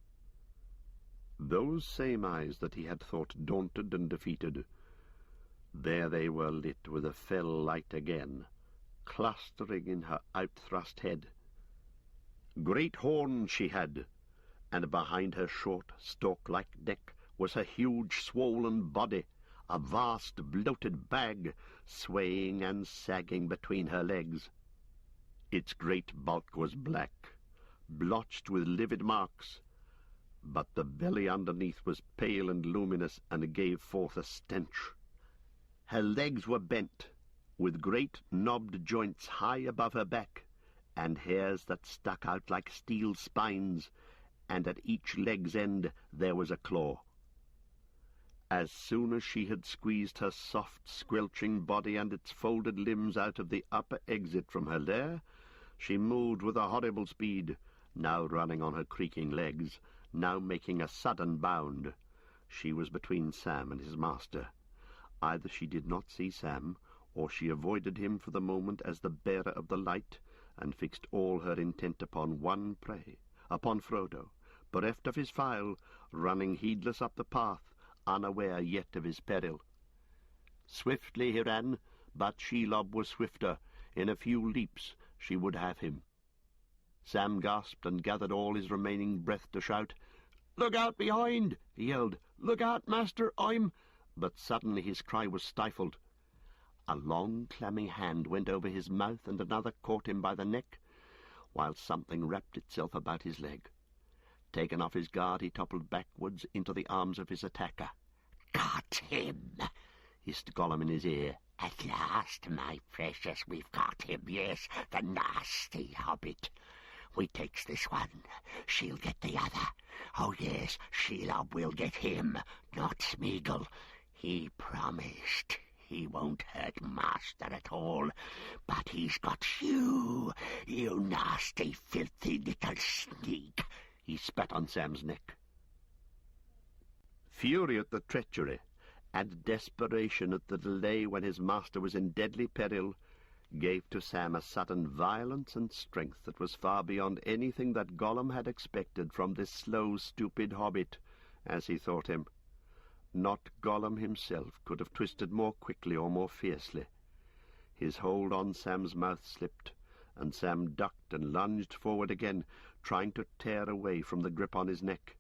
Those same eyes that he had thought daunted and defeated, there they were lit with a fell light again, clustering in her outthrust head. Great horns she had, and behind her short, stalk-like neck was her huge, swollen body, a vast, bloated bag, swaying and sagging between her legs. Its great bulk was black, blotched with livid marks, but the belly underneath was pale and luminous and gave forth a stench. Her legs were bent, with great knobbed joints high above her back, and hairs that stuck out like steel spines, and at each leg's end there was a claw. As soon as she had squeezed her soft, squelching body and its folded limbs out of the upper exit from her lair, she moved with a horrible speed, now running on her creaking legs, now making a sudden bound. She was between Sam and his master. Either she did not see Sam, or she avoided him for the moment as the bearer of the light, and fixed all her intent upon one prey, upon Frodo, bereft of his file, running heedless up the path, unaware yet of his peril. Swiftly he ran, but Shelob was swifter. In a few leaps she would have him. Sam gasped and gathered all his remaining breath to shout, "Look out behind!" he yelled. "Look out, master, I'm—" But suddenly his cry was stifled. A long, clammy hand went over his mouth, and another caught him by the neck, while something wrapped itself about his leg. Taken off his guard, he toppled backwards into the arms of his attacker. "Got him!" hissed Gollum in his ear. "At last, my precious, we've got him, yes, the nasty hobbit. We takes this one, she'll get the other. Oh, yes, Shelob will get him, not Smeagol. He promised he won't hurt master at all, but he's got you, you nasty, filthy little sneak." He spat on Sam's neck. Fury at the treachery, and desperation at the delay when his master was in deadly peril, gave to Sam a sudden violence and strength that was far beyond anything that Gollum had expected from this slow, stupid hobbit, as he thought him. Not Gollum himself could have twisted more quickly or more fiercely. His hold on Sam's mouth slipped, and Sam ducked and lunged forward again, trying to tear away from the grip on his neck.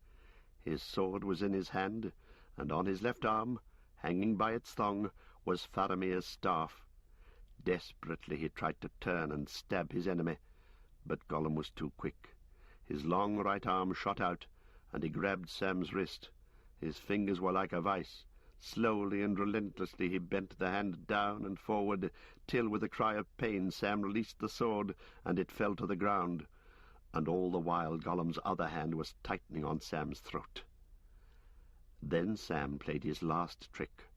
His sword was in his hand, and on his left arm, hanging by its thong, was Faramir's staff. Desperately he tried to turn and stab his enemy, but Gollum was too quick. His long right arm shot out, and he grabbed Sam's wrist. His fingers were like a vice. Slowly and relentlessly he bent the hand down and forward, till with a cry of pain Sam released the sword, and it fell to the ground. And all the while Gollum's other hand was tightening on Sam's throat. Then Sam played his last trick.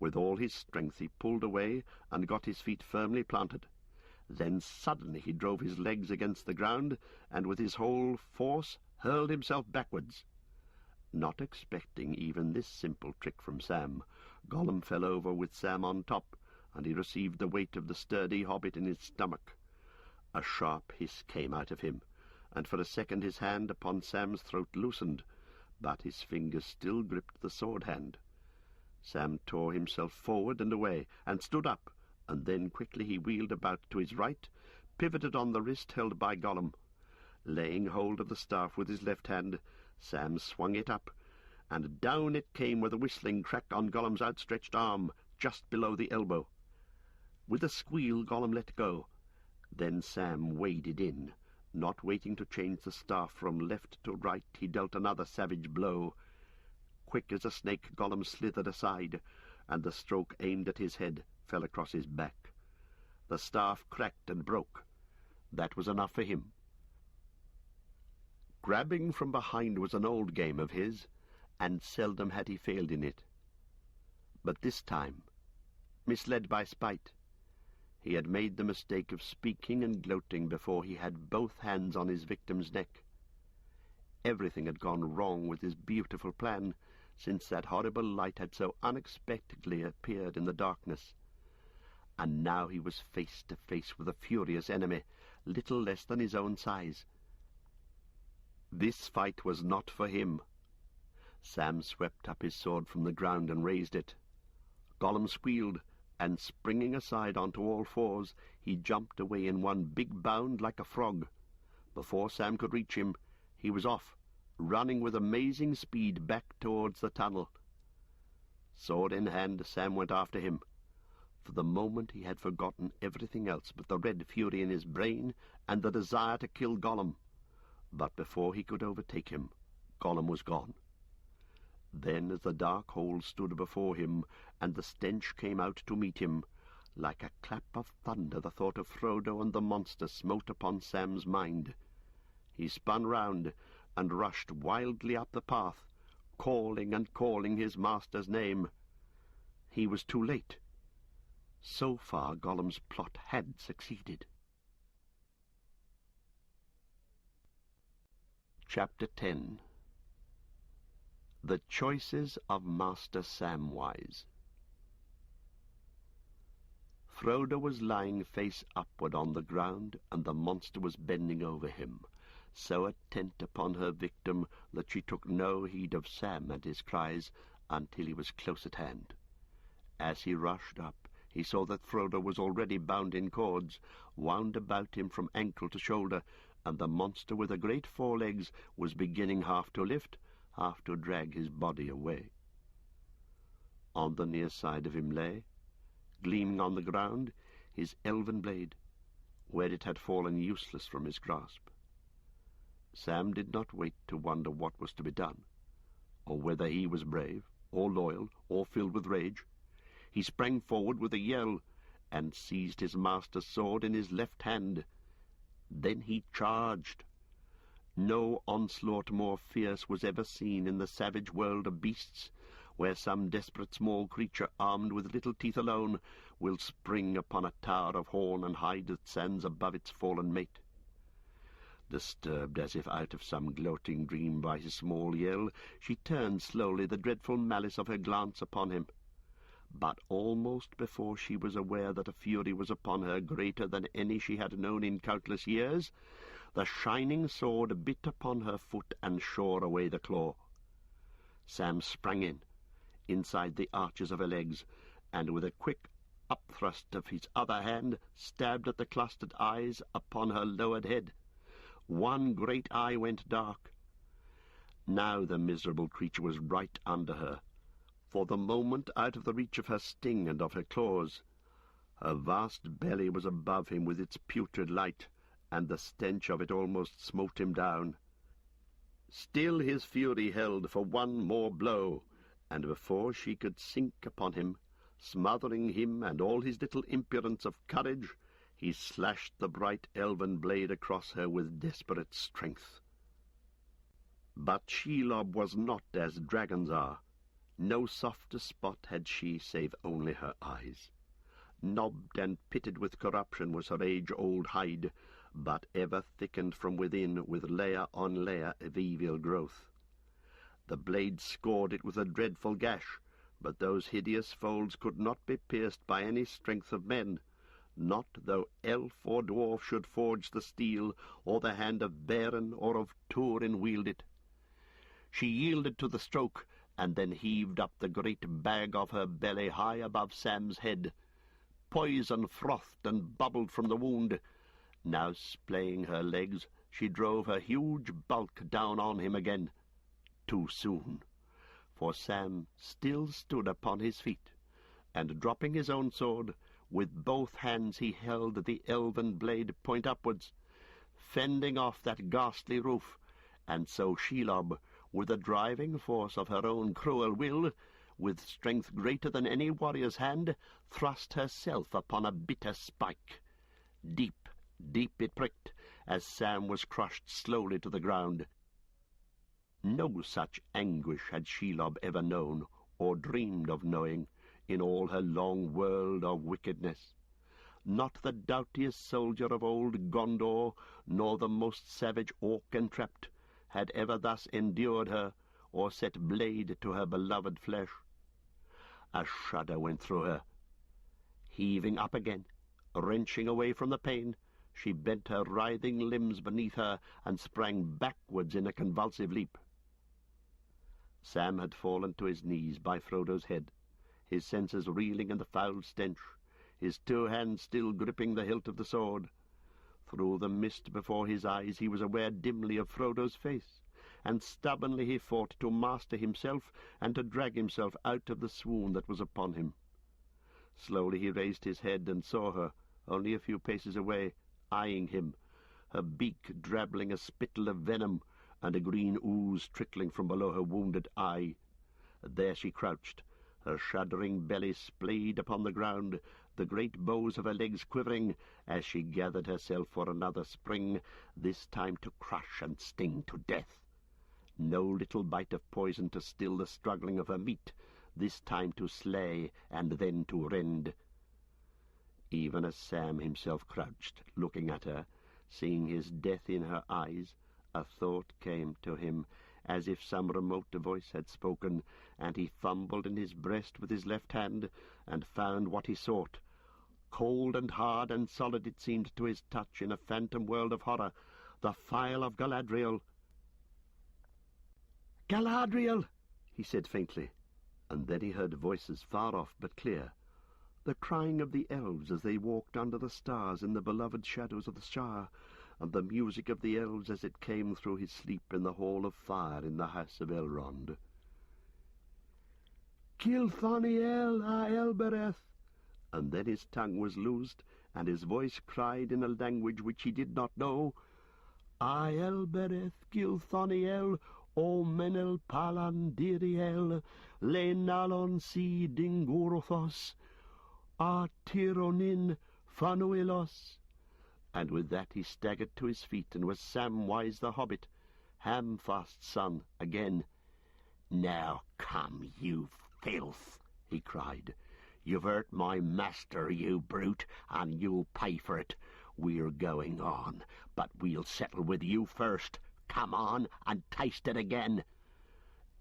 With all his strength he pulled away and got his feet firmly planted. Then suddenly he drove his legs against the ground, and with his whole force hurled himself backwards. Not expecting even this simple trick from Sam, Gollum fell over with Sam on top, and he received the weight of the sturdy hobbit in his stomach. A sharp hiss came out of him, and for a second his hand upon Sam's throat loosened, but his fingers still gripped the sword-hand. Sam tore himself forward and away, and stood up, and then quickly he wheeled about to his right, pivoted on the wrist held by Gollum. Laying hold of the staff with his left hand, Sam swung it up, and down it came with a whistling crack on Gollum's outstretched arm, just below the elbow. With a squeal Gollum let go. Then Sam waded in. Not waiting to change the staff from left to right, he dealt another savage blow. Quick as a snake, Gollum slithered aside. and the stroke aimed at his head fell across his back. The staff cracked and broke. That was enough for him. Grabbing from behind was an old game of his, and seldom had he failed in it. But this time, misled by spite, he had made the mistake of speaking and gloating before he had both hands on his victim's neck. Everything had gone wrong with his beautiful plan, since that horrible light had so unexpectedly appeared in the darkness. And now he was face to face with a furious enemy, little less than his own size. This fight was not for him. Sam swept up his sword from the ground and raised it. Gollum squealed, and springing aside onto all fours, he jumped away in one big bound like a frog. Before Sam could reach him, he was off, running with amazing speed back towards the tunnel. Sword in hand, Sam went after him. For the moment he had forgotten everything else but the red fury in his brain and the desire to kill Gollum. But before he could overtake him, Gollum was gone. Then, as the dark hole stood before him, and the stench came out to meet him, like a clap of thunder the thought of Frodo and the monster smote upon Sam's mind. He spun round and rushed wildly up the path, calling and calling his master's name. He was too late. So far Gollum's plot had succeeded. Chapter 10. The Choices of Master Samwise. Frodo was lying face upward on the ground, and the monster was bending over him, so intent upon her victim that she took no heed of Sam and his cries until he was close at hand. As he rushed up, he saw that Frodo was already bound in cords, wound about him from ankle to shoulder, and the monster with the great forelegs was beginning half to lift, half to drag his body away. On the near side of him lay, gleaming on the ground, his elven blade, where it had fallen useless from his grasp. Sam did not wait to wonder what was to be done, or whether he was brave, or loyal, or filled with rage. He sprang forward with a yell, and seized his master's sword in his left hand. Then he charged. No onslaught more fierce was ever seen in the savage world of beasts, where some desperate small creature armed with little teeth alone will spring upon a tower of horn and hide that stands above its fallen mate. Disturbed as if out of some gloating dream by his small yell, she turned slowly the dreadful malice of her glance upon him. But almost before she was aware that a fury was upon her greater than any she had known in countless years, the shining sword bit upon her foot and shore away the claw. Sam sprang in, inside the arches of her legs, and with a quick upthrust of his other hand stabbed at the clustered eyes upon her lowered head. One great eye went dark. Now the miserable creature was right under her, for the moment out of the reach of her sting and of her claws. Her vast belly was above him with its putrid light, and the stench of it almost smote him down. Still his fury held for one more blow, and before she could sink upon him, smothering him and all his little impudence of courage, he slashed the bright elven blade across her with desperate strength. But Shelob was not as dragons are. No softer spot had she save only her eyes. Knobbed and pitted with corruption was her age-old hide, but ever thickened from within with layer on layer of evil growth. The blade scored it with a dreadful gash, but those hideous folds could not be pierced by any strength of men, not though elf or dwarf should forge the steel, or the hand of Beren or of Túrin wield it. She yielded to the stroke, and then heaved up the great bag of her belly high above Sam's head. Poison frothed and bubbled from the wound. Now splaying her legs, she drove her huge bulk down on him again. Too soon, for Sam still stood upon his feet, and dropping his own sword, with both hands he held the elven blade point upwards, fending off that ghastly roof, and so Shelob, with the driving force of her own cruel will, with strength greater than any warrior's hand, thrust herself upon a bitter spike. Deep, deep it pricked, as Sam was crushed slowly to the ground. No such anguish had Shelob ever known, or dreamed of knowing, in all her long world of wickedness. Not the doughtiest soldier of old Gondor, nor the most savage orc entrapped, had ever thus endured her, or set blade to her beloved flesh. A shudder went through her. Heaving up again, wrenching away from the pain, she bent her writhing limbs beneath her and sprang backwards in a convulsive leap. Sam had fallen to his knees by Frodo's head, his senses reeling in the foul stench, his 2 hands still gripping the hilt of the sword. Through the mist before his eyes he was aware dimly of Frodo's face, and stubbornly he fought to master himself and to drag himself out of the swoon that was upon him. Slowly he raised his head and saw her, only a few paces away, eyeing him, her beak drabbling a spittle of venom, and a green ooze trickling from below her wounded eye. There she crouched, her shuddering belly splayed upon the ground, the great bows of her legs quivering, as she gathered herself for another spring, this time to crush and sting to death. No little bite of poison to still the struggling of her meat, this time to slay and then to rend. Even as Sam himself crouched, looking at her, seeing his death in her eyes, a thought came to him, as if some remote voice had spoken, and he fumbled in his breast with his left hand, and found what he sought. Cold and hard and solid it seemed to his touch in a phantom world of horror, the phial of Galadriel. "Galadriel!" he said faintly, and then he heard voices far off but clear, the crying of the elves as they walked under the stars in the beloved shadows of the Shire, and the music of the elves as it came through his sleep in the hall of fire in the house of Elrond. "Gilthoniel a Elbereth!" And then his tongue was loosed, and his voice cried in a language which he did not know, "A Elbereth Gilthoniel o Menel Palan Diriel, le Nalon si Dingurthos, a Tironin Fanuilos." And with that he staggered to his feet, and was Samwise the Hobbit, Hamfast's son, again. "Now come, you filth!" he cried. "You've hurt my master, you brute, and you'll pay for it. We're going on, but we'll settle with you first. Come on, and taste it again."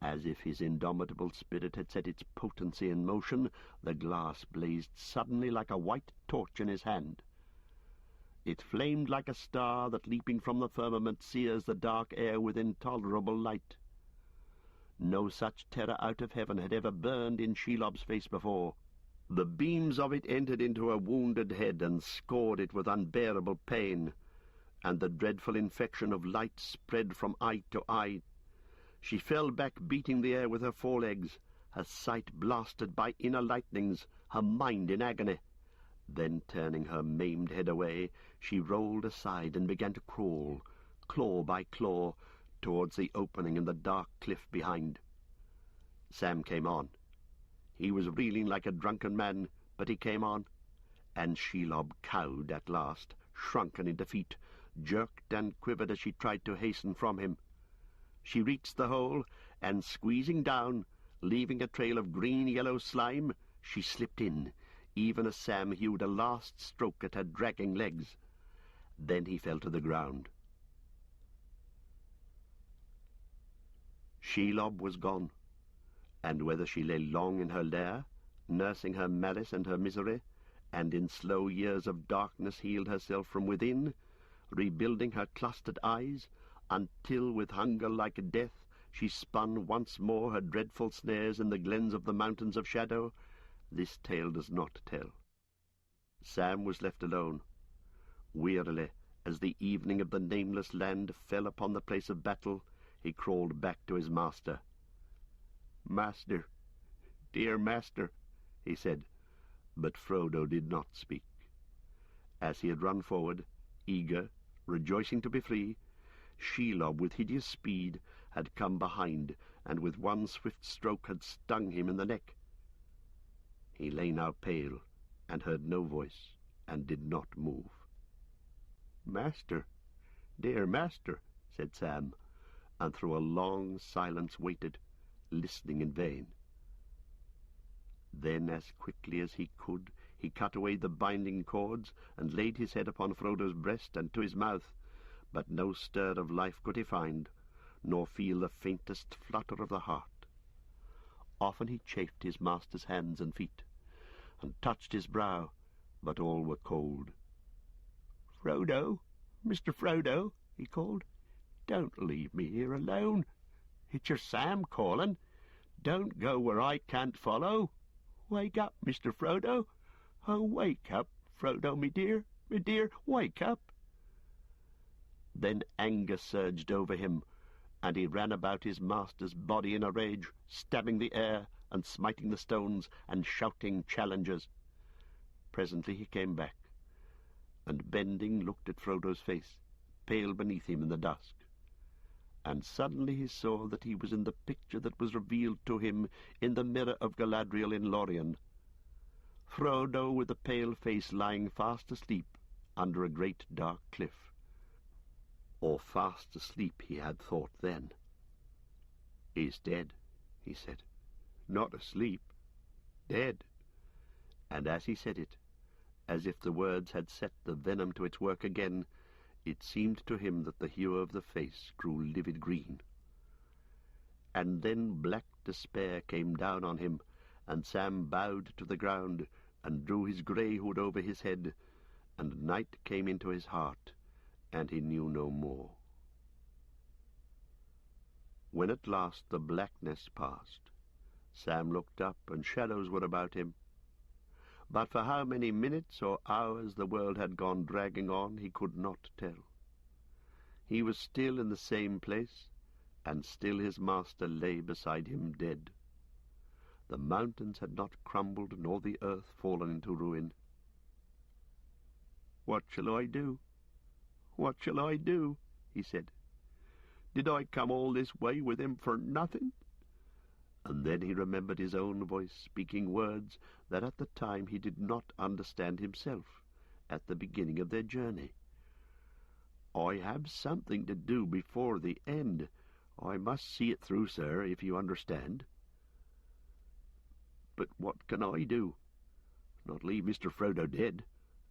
As if his indomitable spirit had set its potency in motion, the glass blazed suddenly like a white torch in his hand. It flamed like a star that, leaping from the firmament, sears the dark air with intolerable light. No such terror out of heaven had ever burned in Shelob's face before. The beams of it entered into her wounded head and scored it with unbearable pain, and the dreadful infection of light spread from eye to eye. She fell back, beating the air with her forelegs, her sight blasted by inner lightnings, her mind in agony. Then, turning her maimed head away, she rolled aside and began to crawl, claw by claw, towards the opening in the dark cliff behind. Sam came on. He was reeling like a drunken man, but he came on, and Shelob cowed at last, shrunken in defeat, jerked and quivered as she tried to hasten from him. She reached the hole, and squeezing down, leaving a trail of green-yellow slime, she slipped in, even as Sam hewed a last stroke at her dragging legs. Then he fell to the ground. Shelob was gone, and whether she lay long in her lair, nursing her malice and her misery, and in slow years of darkness healed herself from within, rebuilding her clustered eyes, until with hunger like death she spun once more her dreadful snares in the glens of the mountains of shadow, this tale does not tell. Sam was left alone. Wearily, as the evening of the nameless land fell upon the place of battle, he crawled back to his master. "Master, dear master," he said, but Frodo did not speak. As he had run forward, eager, rejoicing to be free, Shelob, with hideous speed, had come behind, and with one swift stroke had stung him in the neck. He lay now pale, and heard no voice, and did not move. "Master, dear master," said Sam, and through a long silence waited, listening in vain. Then, as quickly as he could, he cut away the binding cords, and laid his head upon Frodo's breast and to his mouth, but no stir of life could he find, nor feel the faintest flutter of the heart. Often he chafed his master's hands and feet, and touched his brow, but all were cold. "Frodo, Mr. Frodo," he called, "don't leave me here alone. It's your Sam calling. Don't go where I can't follow. Wake up, Mr. Frodo. Oh, wake up, Frodo, me dear, wake up." Then anger surged over him, and he ran about his master's body in a rage, stabbing the air and smiting the stones and shouting challenges. Presently he came back, and bending looked at Frodo's face, pale beneath him in the dusk. And suddenly he saw that he was in the picture that was revealed to him in the mirror of Galadriel in Lorien. Frodo with the pale face lying fast asleep under a great dark cliff. Or fast asleep he had thought then. "He's dead," he said. "Not asleep. Dead." And as he said it, as if the words had set the venom to its work again, it seemed to him that the hue of the face grew livid green. And then black despair came down on him, and Sam bowed to the ground and drew his grey hood over his head, and night came into his heart, and he knew no more. When at last the blackness passed, Sam looked up, and shadows were about him. But for how many minutes or hours the world had gone dragging on, he could not tell. He was still in the same place, and still his master lay beside him dead. The mountains had not crumbled, nor the earth fallen into ruin. "What shall I do? What shall I do?" he said. "Did I come all this way with him for nothing?" And then he remembered his own voice speaking words that at the time he did not understand himself, at the beginning of their journey. "I have something to do before the end. I must see it through, sir, if you understand." "But what can I do? Not leave Mr. Frodo dead,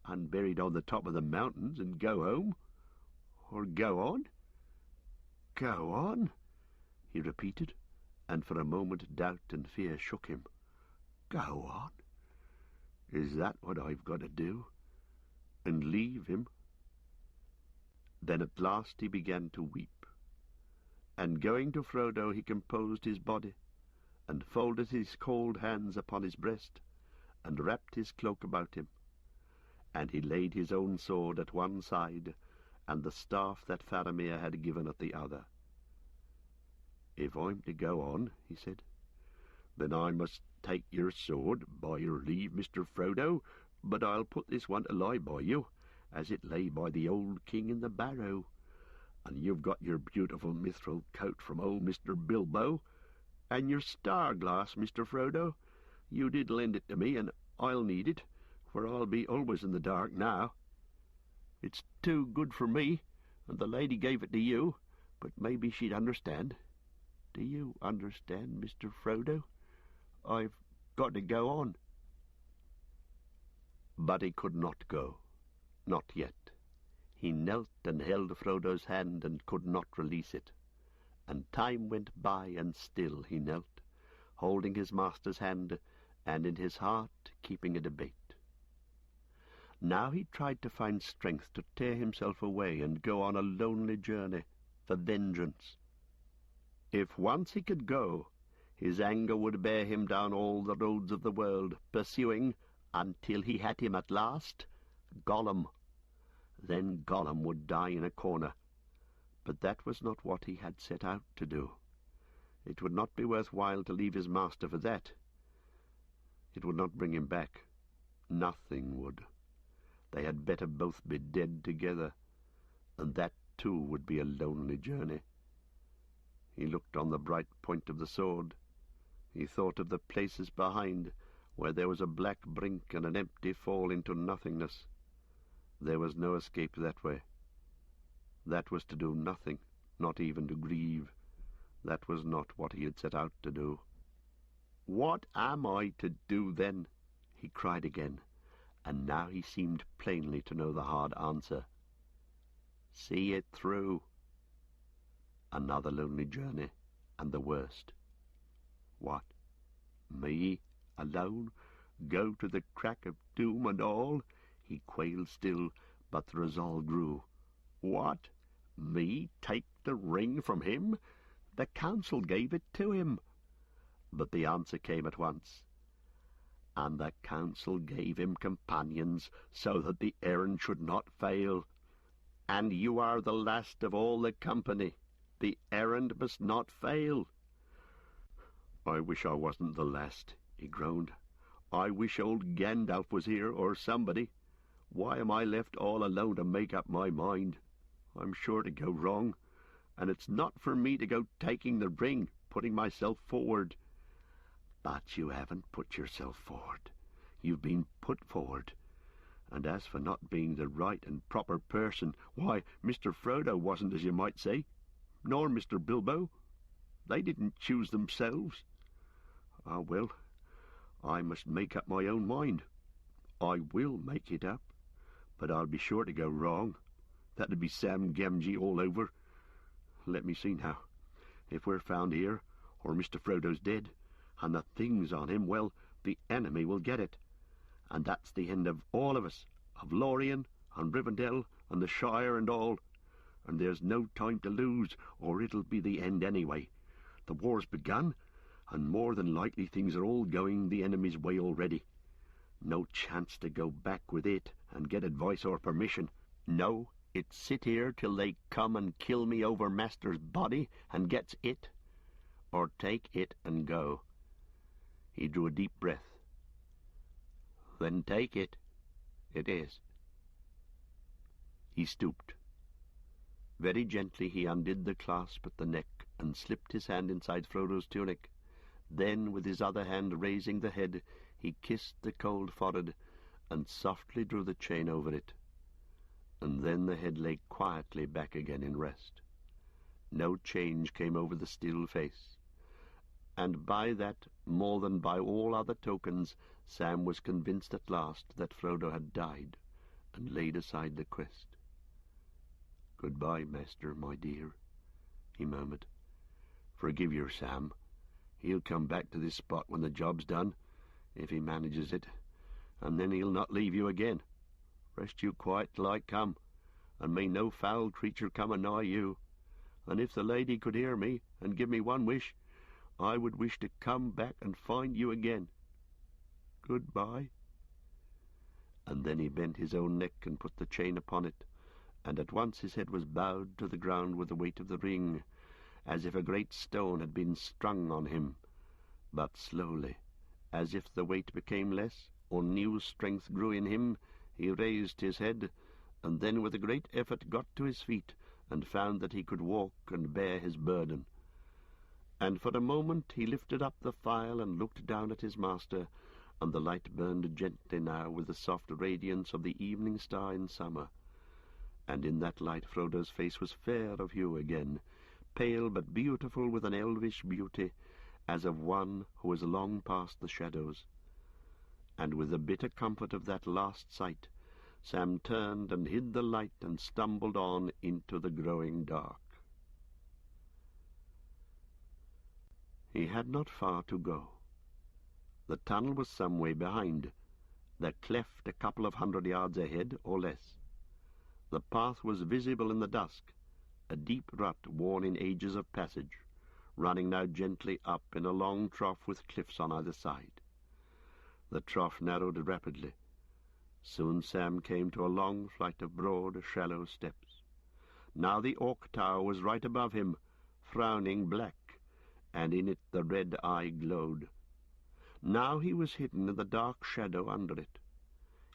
unburied on the top of the mountains, and go home? Or go on? Go on?" he repeated, and for a moment doubt and fear shook him. "Go on? Is that what I've got to do? And leave him?" Then at last he began to weep, and going to Frodo he composed his body, and folded his cold hands upon his breast, and wrapped his cloak about him, and he laid his own sword at one side, and the staff that Faramir had given at the other. "If I'm to go on," he said, "then I must take your sword, by your leave, Mr. Frodo, but I'll put this one to lie by you, as it lay by the old king in the barrow. And you've got your beautiful mithril coat from old Mr. Bilbo, and your star-glass, Mr. Frodo. You did lend it to me, and I'll need it, for I'll be always in the dark now. It's too good for me, and the lady gave it to you, but maybe she'd understand. Do you understand, Mr. Frodo? I've got to go on." But he could not go. Not yet. He knelt and held Frodo's hand and could not release it. And time went by, and still he knelt, holding his master's hand, and in his heart keeping a debate. Now he tried to find strength to tear himself away and go on a lonely journey for vengeance. If once he could go, his anger would bear him down all the roads of the world, pursuing, until he had him at last, Gollum. Then Gollum would die in a corner. But that was not what he had set out to do. It would not be worth while to leave his master for that. It would not bring him back. Nothing would. They had better both be dead together, and that too would be a lonely journey. He looked on the bright point of the sword. He thought of the places behind, where there was a black brink and an empty fall into nothingness. There was no escape that way. That was to do nothing, not even to grieve. That was not what he had set out to do. "What am I to do, then?" he cried again, and now he seemed plainly to know the hard answer. "See it through." Another lonely journey, and the worst. What? Me, alone, go to the crack of doom and all? He quailed still, but the resolve grew. What? Me take the ring from him? The council gave it to him. But the answer came at once. And the council gave him companions, so that the errand should not fail. And you are the last of all the company. The errand must not fail. "I wish I wasn't the last," he groaned. "I wish old Gandalf was here, or somebody. Why am I left all alone to make up my mind? I'm sure to go wrong, and it's not for me to go taking the ring, putting myself forward." "But you haven't put yourself forward. You've been put forward. And as for not being the right and proper person, why, Mr. Frodo wasn't, as you might say, nor Mr. Bilbo. They didn't choose themselves. Ah, well, I must make up my own mind. I will make it up, but I'll be sure to go wrong. That'd be Sam Gamgee all over. Let me see now. If we're found here, or Mr. Frodo's dead, and the thing's on him, well, the enemy will get it. And that's the end of all of us, of Lorien, and Rivendell, and the Shire and all. And there's no time to lose, or it'll be the end anyway. The war's begun, and more than likely things are all going the enemy's way already. No chance to go back with it and get advice or permission. No, it's sit here till they come and kill me over master's body and gets it, or take it and go." He drew a deep breath. "Then take it. It is." He stooped. Very gently he undid the clasp at the neck and slipped his hand inside Frodo's tunic. Then, with his other hand raising the head, he kissed the cold forehead and softly drew the chain over it. And then the head lay quietly back again in rest. No change came over the still face. And by that, more than by all other tokens, Sam was convinced at last that Frodo had died, and laid aside the quest. "Goodbye, master, my dear," he murmured. "Forgive your Sam. He'll come back to this spot when the job's done, if he manages it, and then he'll not leave you again. Rest you quiet till I come, and may no foul creature come anigh you. And if the lady could hear me, and give me one wish, I would wish to come back and find you again. Goodbye." And then he bent his own neck and put the chain upon it, and at once his head was bowed to the ground with the weight of the ring, as if a great stone had been strung on him. But slowly, as if the weight became less, or new strength grew in him, he raised his head, and then with a great effort got to his feet, and found that he could walk and bear his burden. And for a moment he lifted up the phial and looked down at his master, and the light burned gently now with the soft radiance of the evening star in summer. And in that light Frodo's face was fair of hue again, pale but beautiful with an elvish beauty, as of one who has long passed the shadows. And with the bitter comfort of that last sight, Sam turned and hid the light and stumbled on into the growing dark. He had not far to go. The tunnel was some way behind, the cleft a couple of 100 yards ahead or less. The path was visible in the dusk, a deep rut worn in ages of passage, running now gently up in a long trough with cliffs on either side. The trough narrowed rapidly. Soon Sam came to a long flight of broad, shallow steps. Now the Orc Tower was right above him, frowning black, and in it the red eye glowed. Now he was hidden in the dark shadow under it.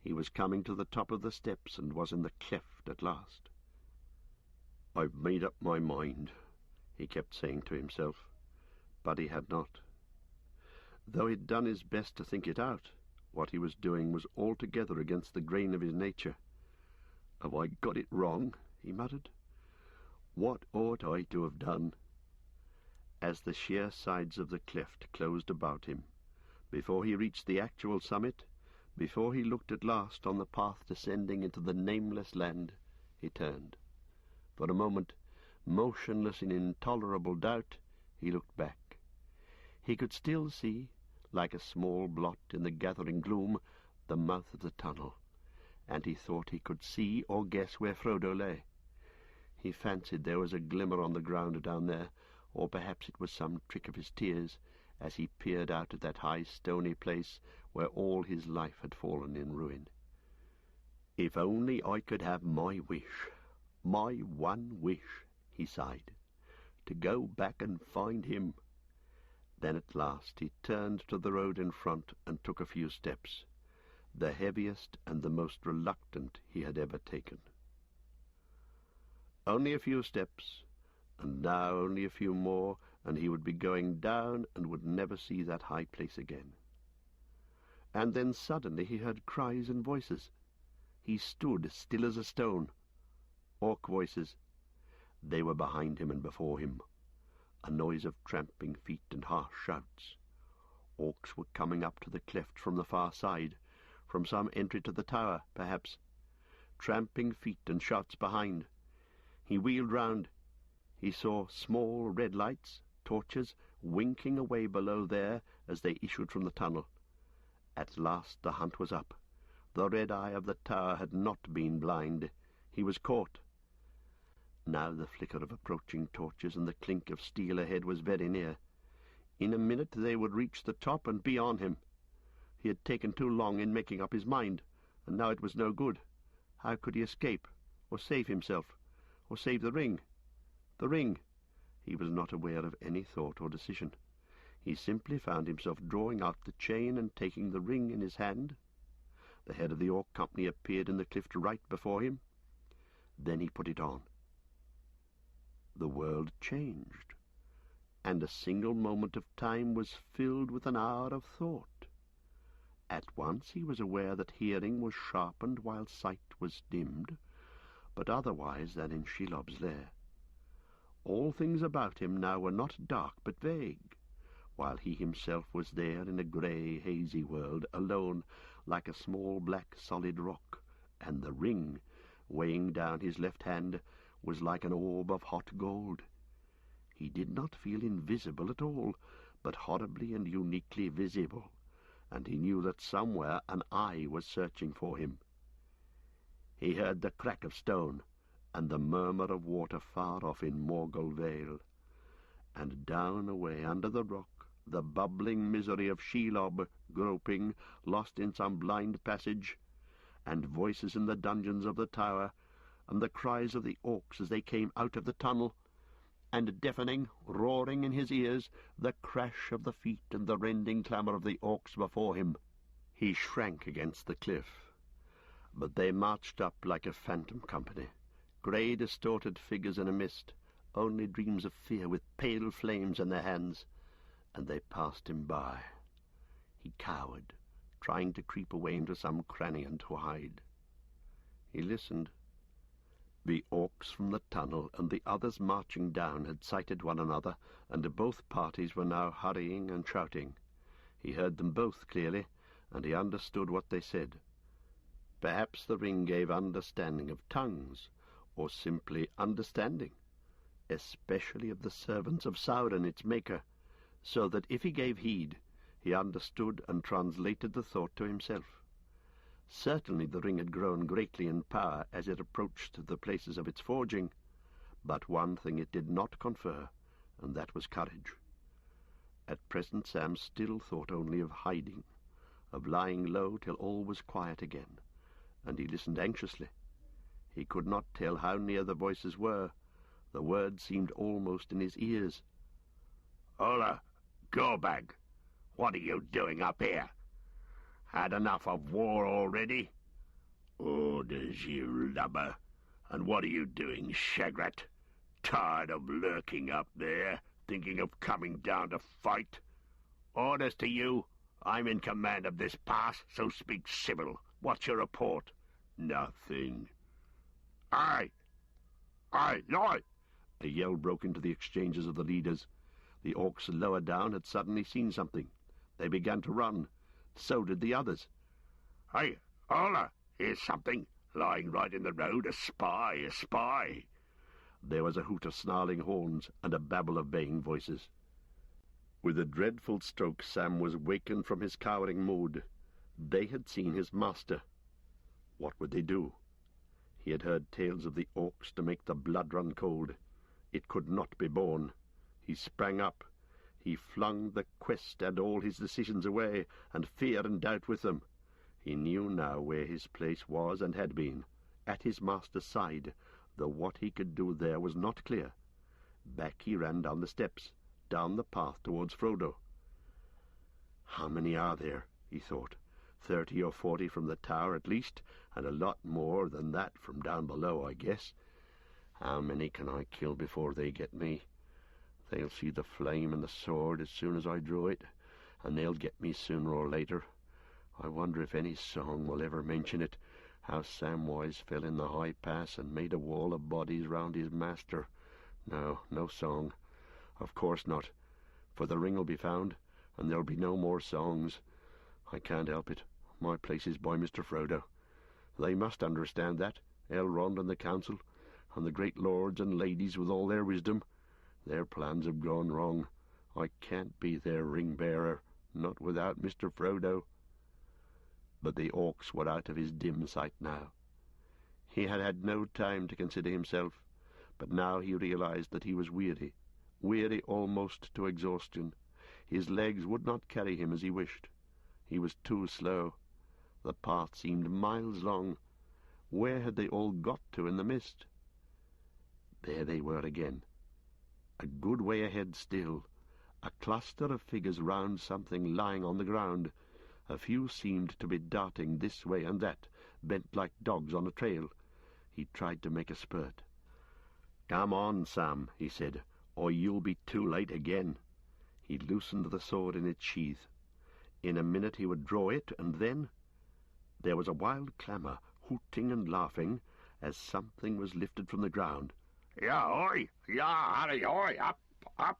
He was coming to the top of the steps and was in the cleft at last. "I've made up my mind," he kept saying to himself, but he had not. Though he'd done his best to think it out, what he was doing was altogether against the grain of his nature. "Have I got it wrong?" he muttered. "What ought I to have done?" As the sheer sides of the cleft closed about him, before he reached the actual summit, before he looked at last on the path descending into the nameless land, he turned. For a moment, motionless in intolerable doubt, he looked back. He could still see, like a small blot in the gathering gloom, the mouth of the tunnel, and he thought he could see or guess where Frodo lay. He fancied there was a glimmer on the ground down there, or perhaps it was some trick of his tears, as he peered out at that high stony place where all his life had fallen in ruin. "If only I could have my wish, my one wish," he sighed, "to go back and find him." Then at last he turned to the road in front and took a few steps, the heaviest and the most reluctant he had ever taken. Only a few steps, and now only a few more, and he would be going down and would never see that high place again. And then suddenly he heard cries and voices. He stood still as a stone. Orc voices. They were behind him and before him. A noise of tramping feet and harsh shouts. Orcs were coming up to the cleft from the far side, from some entry to the tower, perhaps. Tramping feet and shouts behind. He wheeled round. He saw small red lights, torches, winking away below there as they issued from the tunnel. At last the hunt was up. The red eye of the tower had not been blind. He was caught. Now the flicker of approaching torches and the clink of steel ahead was very near. In a minute they would reach the top and be on him. He had taken too long in making up his mind, and now it was no good. How could he escape, or save himself, or save the ring? The ring! He was not aware of any thought or decision. He simply found himself drawing out the chain and taking the ring in his hand. The head of the Orc company appeared in the cliff right before him. Then he put it on. The world changed, and a single moment of time was filled with an hour of thought. At once he was aware that hearing was sharpened while sight was dimmed, but otherwise than in Shelob's lair. All things about him now were not dark but vague, while he himself was there in a grey, hazy world, alone, like a small black solid rock, and the ring, weighing down his left hand, was like an orb of hot gold. He did not feel invisible at all, but horribly and uniquely visible, and he knew that somewhere an eye was searching for him. He heard the crack of stone, and the murmur of water far off in Morgul Vale, and down away under the rock the bubbling misery of Shelob, groping, lost in some blind passage, and voices in the dungeons of the tower, and the cries of the orcs as they came out of the tunnel, and deafening, roaring in his ears, the crash of the feet and the rending clamour of the orcs before him. He shrank against the cliff, but they marched up like a phantom company, grey distorted figures in a mist, only dreams of fear with pale flames in their hands, and they passed him by. He cowered, trying to creep away into some cranny and to hide. He listened. The orcs from the tunnel and the others marching down had sighted one another, and both parties were now hurrying and shouting. He heard them both clearly, and he understood what they said. Perhaps the ring gave understanding of tongues, or simply understanding, especially of the servants of Sauron, its maker, so that if he gave heed, he understood and translated the thought to himself. Certainly the ring had grown greatly in power as it approached the places of its forging, but one thing it did not confer, and that was courage. At present Sam still thought only of hiding, of lying low till all was quiet again, and he listened anxiously. He could not tell how near the voices were. The words seemed almost in his ears. "Hola, Gorbag, what are you doing up here? Had enough of war already? Orders, you lubber. And what are you doing, Shagrat? Tired of lurking up there, thinking of coming down to fight? Orders to you. I'm in command of this pass, so speak civil. What's your report? Nothing. Aye! Aye! Aye! A yell broke into the exchanges of the leaders. The orcs lower down had suddenly seen something. They began to run. So did the others. Hey, holla! Here's something. Lying right in the road. A spy! A spy! There was a hoot of snarling horns and a babble of baying voices. With a dreadful stroke, Sam was wakened from his cowering mood. They had seen his master. What would they do? He had heard tales of the orcs to make the blood run cold. It could not be borne. He sprang up. He flung the quest and all his decisions away, and fear and doubt with them. He knew now where his place was and had been, at his master's side, though what he could do there was not clear. Back he ran down the steps, down the path towards Frodo. How many are there? He thought. 30 or 40 from the tower at least, and a lot more than that from down below, I guess. How many can I kill before they get me? They'll see the flame and the sword as soon as I draw it, and they'll get me sooner or later. I wonder if any song will ever mention it, how Samwise fell in the high pass and made a wall of bodies round his master. No, no song. Of course not, for the ring will be found, and there'll be no more songs. I can't help it. My place is by Mr. Frodo. They must understand that, Elrond and the council, and the great lords and ladies with all their wisdom. Their plans have gone wrong. I can't be their ring-bearer, not without Mr. Frodo. But the orcs were out of his dim sight now. He had had no time to consider himself, but now he realized that he was weary almost to exhaustion. His legs would not carry him as he wished. He was too slow. The path seemed miles long. Where had they all got to in the mist? There they were again. A good way ahead still. A cluster of figures round something lying on the ground. A few seemed to be darting this way and that, bent like dogs on a trail. He tried to make a spurt. "Come on, Sam," he said, "or you'll be too late again." He loosened the sword in its sheath. In a minute he would draw it, and then there was a wild clamour, hooting and laughing, as something was lifted from the ground. "Ya, oi! Ya, Harry, oi! Up, up!"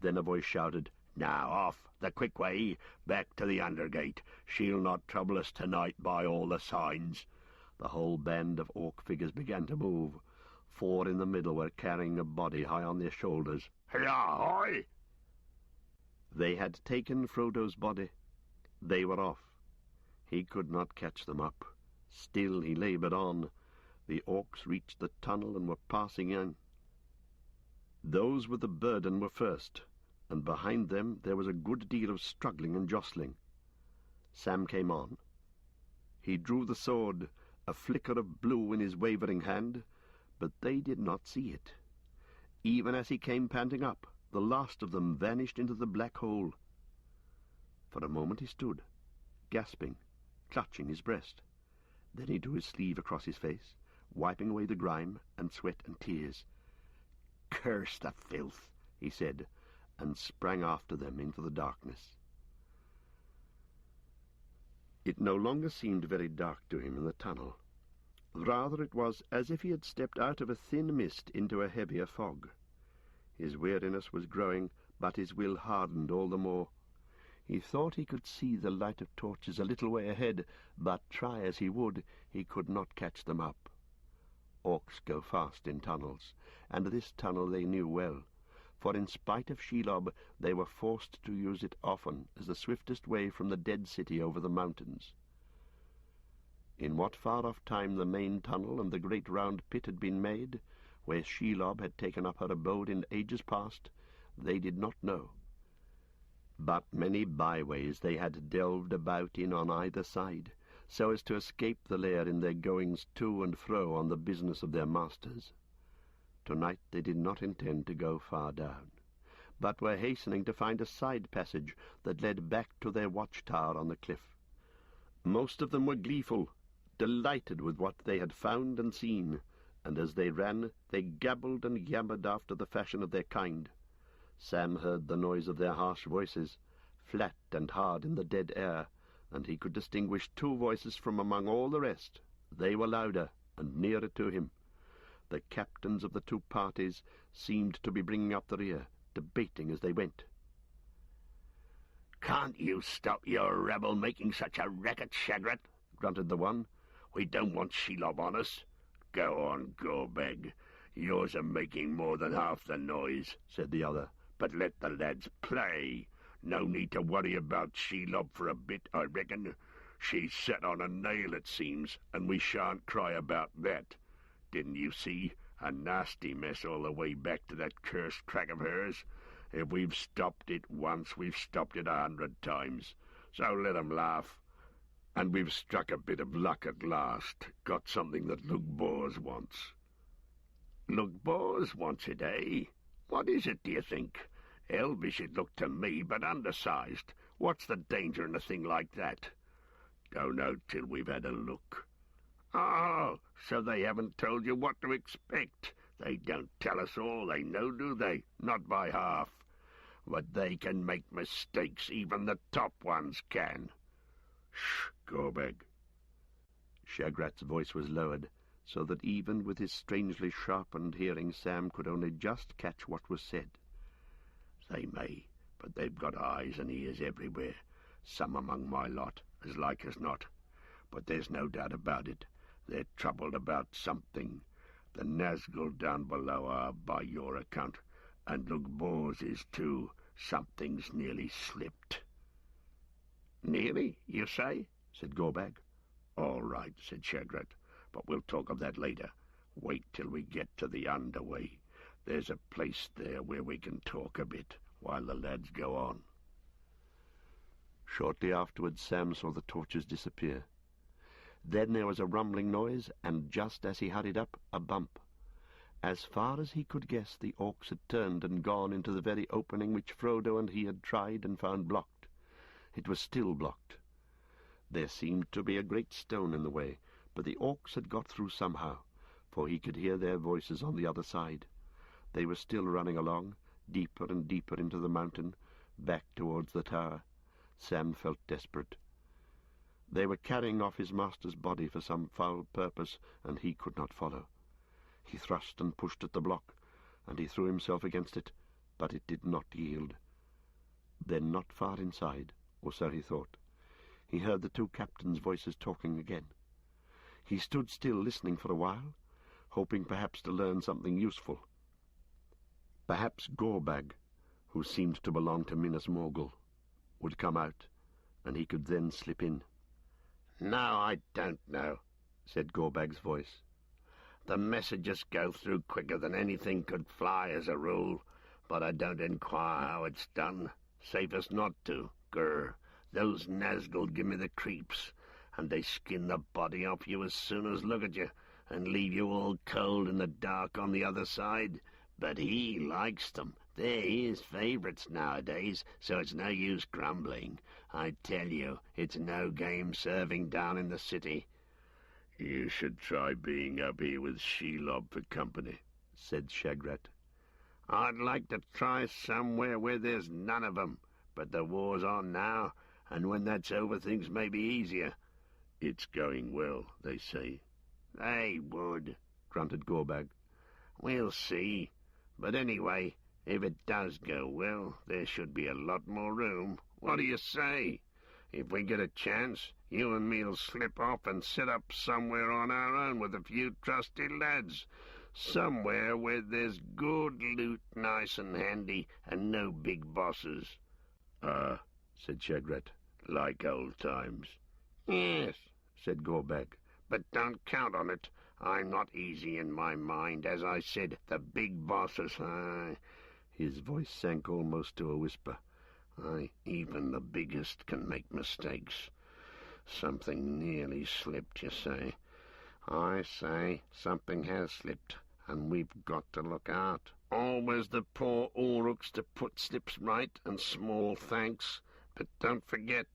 Then a voice shouted, "Now off, the quick way, back to the Undergate. She'll not trouble us tonight by all the signs." The whole band of orc figures began to move. 4 in the middle were carrying a body high on their shoulders. "Ya, oi!" They had taken Frodo's body. They were off. He could not catch them up. Still he laboured on. The orcs reached the tunnel and were passing in. Those with the burden were first, and behind them there was a good deal of struggling and jostling. Sam came on. He drew the sword, a flicker of blue in his wavering hand, but they did not see it. Even as he came panting up, the last of them vanished into the black hole. For a moment he stood, gasping, clutching his breast. Then he drew his sleeve across his face, wiping away the grime and sweat and tears. "Curse the filth," he said, and sprang after them into the darkness. It no longer seemed very dark to him in the tunnel. Rather it was as if he had stepped out of a thin mist into a heavier fog. His weariness was growing, but his will hardened all the more. He thought he could see the light of torches a little way ahead, but try as he would, he could not catch them up. Orcs go fast in tunnels, and this tunnel they knew well, for in spite of Shelob they were forced to use it often as the swiftest way from the dead city over the mountains. In what far-off time the main tunnel and the great round pit had been made, where Shelob had taken up her abode in ages past, they did not know. But many byways they had delved about in on either side, so as to escape the lair in their goings to and fro on the business of their masters. Tonight they did not intend to go far down, but were hastening to find a side passage that led back to their watchtower on the cliff. Most of them were gleeful, delighted with what they had found and seen, and as they ran, they gabbled and yammered after the fashion of their kind. Sam heard the noise of their harsh voices, flat and hard in the dead air, and he could distinguish two voices from among all the rest. They were louder and nearer to him. The captains of the two parties seemed to be bringing up the rear, debating as they went. "Can't you stop your rebel making such a racket, Shagrat?" grunted the one. "We don't want Shelob on us." "Go on, Gorbeg. Yours are making more than half the noise," said the other. "But let the lads play. No need to worry about Shelob for a bit, I reckon. She's set on a nail, it seems, and we shan't cry about that. Didn't you see? A nasty mess all the way back to that cursed crack of hers. If we've stopped it once, we've stopped it 100 times. So let 'em laugh. And we've struck a bit of luck at last. Got something that Luke Bors wants." "Luke Bors wants it, eh? What is it, do you think? Elvish it looked to me, but undersized. What's the danger in a thing like that?" "Don't know till we've had a look." "Oh, so they haven't told you what to expect. They don't tell us all they know, do they? Not by half. But they can make mistakes, even the top ones can." "Shh, Gorbeg." Shagrat's voice was lowered, so that even with his strangely sharpened hearing Sam could only just catch what was said. "They may, but they've got eyes and ears everywhere, some among my lot, as like as not. But there's no doubt about it. They're troubled about something. The Nazgul down below are, by your account, and Luke Bors is too. Something's nearly slipped." "Nearly, you say?" said Gorbag. "All right," said Shagrat, "but we'll talk of that later. Wait till we get to the underway. There's a place there where we can talk a bit, while the lads go on." Shortly afterwards Sam saw the torches disappear. Then there was a rumbling noise, and just as he hurried up, a bump. As far as he could guess, the orcs had turned and gone into the very opening which Frodo and he had tried and found blocked. It was still blocked. There seemed to be a great stone in the way, but the orcs had got through somehow, for he could hear their voices on the other side. They were still running along, deeper and deeper into the mountain, back towards the tower. Sam felt desperate. They were carrying off his master's body for some foul purpose, and he could not follow. He thrust and pushed at the block, and he threw himself against it, but it did not yield. Then, not far inside, or so he thought, he heard the two captains' voices talking again. He stood still listening for a while, hoping perhaps to learn something useful. Perhaps Gorbag, who seemed to belong to Minas Morgul, would come out, and he could then slip in. "No, I don't know," said Gorbag's voice. "The messages go through quicker than anything could fly as a rule, but I don't inquire how it's done. Safest not to. Grr, those Nazgul give me the creeps, and they skin the body off you as soon as look at you, and leave you all cold in the dark on the other side. But he likes them. They're his favourites nowadays, so it's no use grumbling. I tell you, it's no game serving down in the city." "You should try being up here with Shelob for company," said Shagrat. "I'd like to try somewhere where there's none of 'em, but the war's on now, and when that's over things may be easier." "It's going well, they say." "They would," grunted Gorbag. "We'll see. But anyway, if it does go well, there should be a lot more room. What do you say? If we get a chance, you and me'll slip off and set up somewhere on our own with a few trusty lads. Somewhere where there's good loot, nice and handy, and no big bosses." "Ah," said Shagrat, "like old times." "Yes," said Gorbag, "but don't count on it. I'm not easy in my mind. As I said, the big bosses, His voice sank almost to a whisper. Even the biggest can make mistakes. Something nearly slipped, you say? I say something has slipped, and we've got to look out. Always the poor Uruks to put slips right, and small thanks. But don't forget,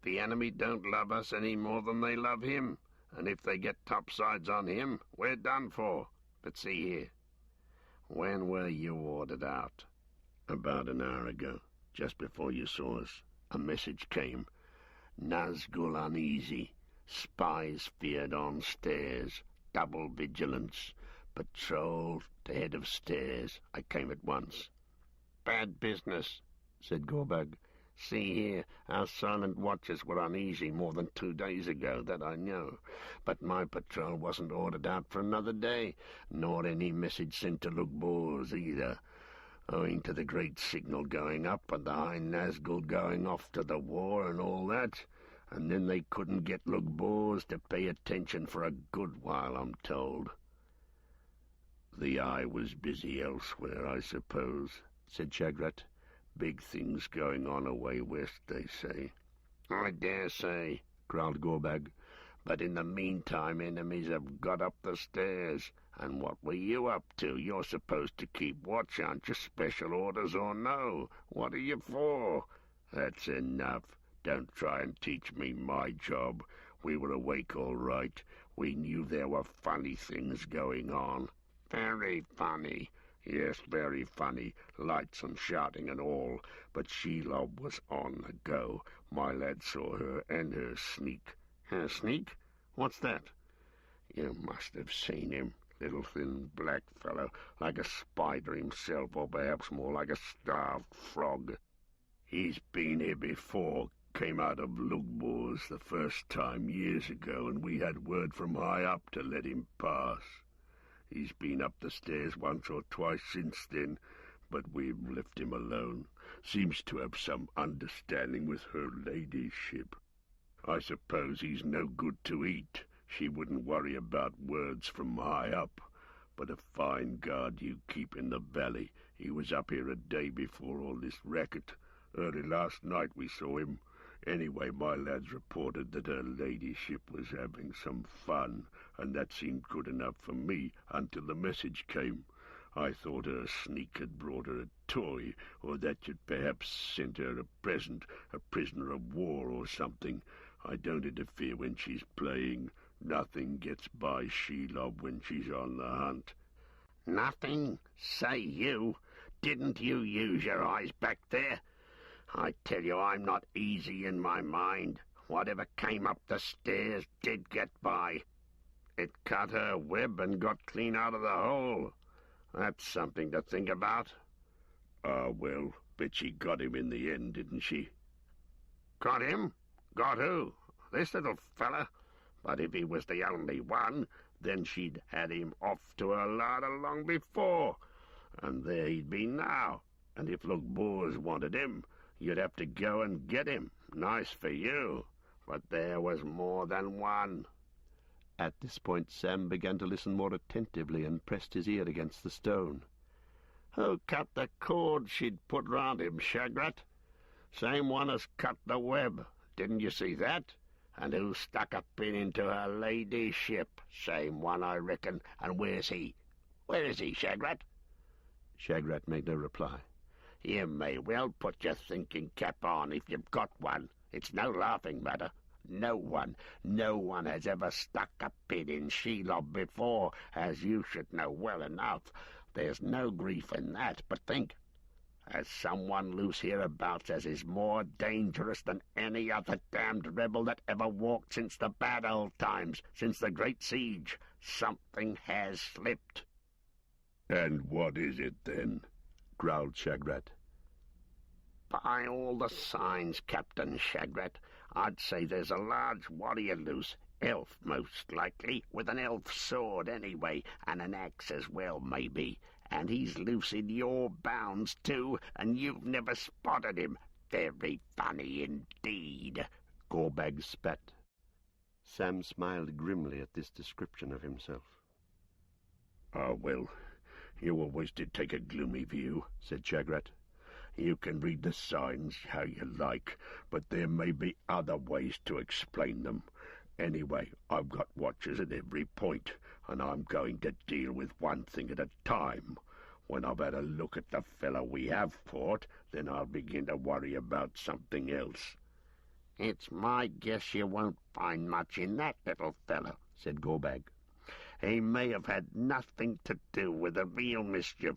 the enemy don't love us any more than they love him, and if they get topsides on him, we're done for." But see here, when were you ordered out? About an hour ago, just before you saw us. A message came. Nazgul uneasy. Spies feared on stairs. Double vigilance. Patrol to head of stairs. I came at once. Bad business, said Gorbag. See here, our silent watches were uneasy more than 2 days ago, that I know. But my patrol wasn't ordered out for another day, nor any message sent to Lugbors either, owing to the great signal going up and the High Nazgul going off to the war and all that. And then they couldn't get Lugbors to pay attention for a good while, I'm told. The Eye was busy elsewhere, I suppose, said Shagrat. Big things going on away west, they say. I dare say, growled Gorbag. But in the meantime enemies have got up the stairs. And what were you up to? You're supposed to keep watch, aren't you? Special orders or no? What are you for? That's enough. Don't try and teach me my job. We were awake all right. We knew there were funny things going on. Very funny. Yes, very funny, lights and shouting and all, but Shelob was on the go. My lad saw her and her sneak. Her sneak? What's that? You must have seen him, little thin black fellow, like a spider himself, or perhaps more like a starved frog. He's been here before, came out of Lugbors the first time years ago, and we had word from high up to let him pass. He's been up the stairs once or twice since then, but we've left him alone. Seems to have some understanding with her ladyship. I suppose he's no good to eat. She wouldn't worry about words from high up. But a fine guard you keep in the valley. He was up here a day before all this racket. Early last night we saw him. Anyway, my lads reported that her ladyship was having some fun, and that seemed good enough for me until the message came. I thought her sneak had brought her a toy, or that you'd perhaps sent her a present, a prisoner of war or something. I don't interfere when she's playing. Nothing gets by Shelob when she's on the hunt. Nothing? Say you? Didn't you use your eyes back there? I tell you, I'm not easy in my mind. Whatever came up the stairs did get by. It cut her web and got clean out of the hole. That's something to think about. Ah, well, but she got him in the end, didn't she? Got him? Got who? This little fella? But if he was the only one, then she'd had him off to her larder long before. And there he'd be now. And if Lugbors wanted him, you'd have to go and get him. Nice for you. But there was more than one. At this point Sam began to listen more attentively and pressed his ear against the stone. Who cut the cord she'd put round him, Shagrat? Same one as cut the web. Didn't you see that? And who stuck a pin into her ladyship? Same one, I reckon. And where's he? Where is he, Shagrat? Shagrat made no reply. You may well put your thinking cap on if you've got one. It's no laughing matter. No one has ever stuck a pin in Shelob before, as you should know well enough. There's no grief in that, but think. There's someone loose hereabouts as is more dangerous than any other damned rebel that ever walked since the bad old times, since the great siege. Something has slipped. And what is it, then? Growled Shagrat. By all the signs, Captain Shagrat, I'd say there's a large warrior loose, elf most likely, with an elf sword anyway, and an axe as well, maybe. And he's loose in your bounds, too, and you've never spotted him. Very funny indeed. Gorbag spat. Sam smiled grimly at this description of himself. Ah, well, you always did take a gloomy view, said Shagrat. You can read the signs how you like, but there may be other ways to explain them. Anyway, I've got watches at every point, and I'm going to deal with one thing at a time. When I've had a look at the fellow we have fought, then I'll begin to worry about something else. It's my guess you won't find much in that little fellow, said Gorbag. He may have had nothing to do with the real mischief.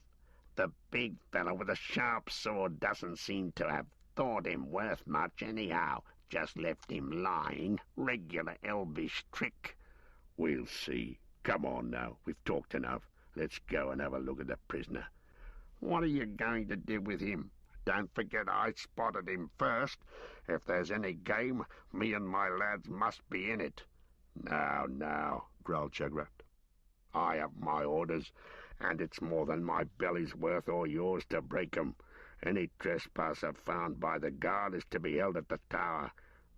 The big fellow with the sharp sword doesn't seem to have thought him worth much anyhow. Just left him lying. Regular elvish trick. We'll see. Come on now. We've talked enough. Let's go and have a look at the prisoner. What are you going to do with him? Don't forget I spotted him first. If there's any game, me and my lads must be in it. Now, growled Shagrat. I have my orders, and it's more than my belly's worth or yours to break 'em. Any trespasser found by the guard is to be held at the tower.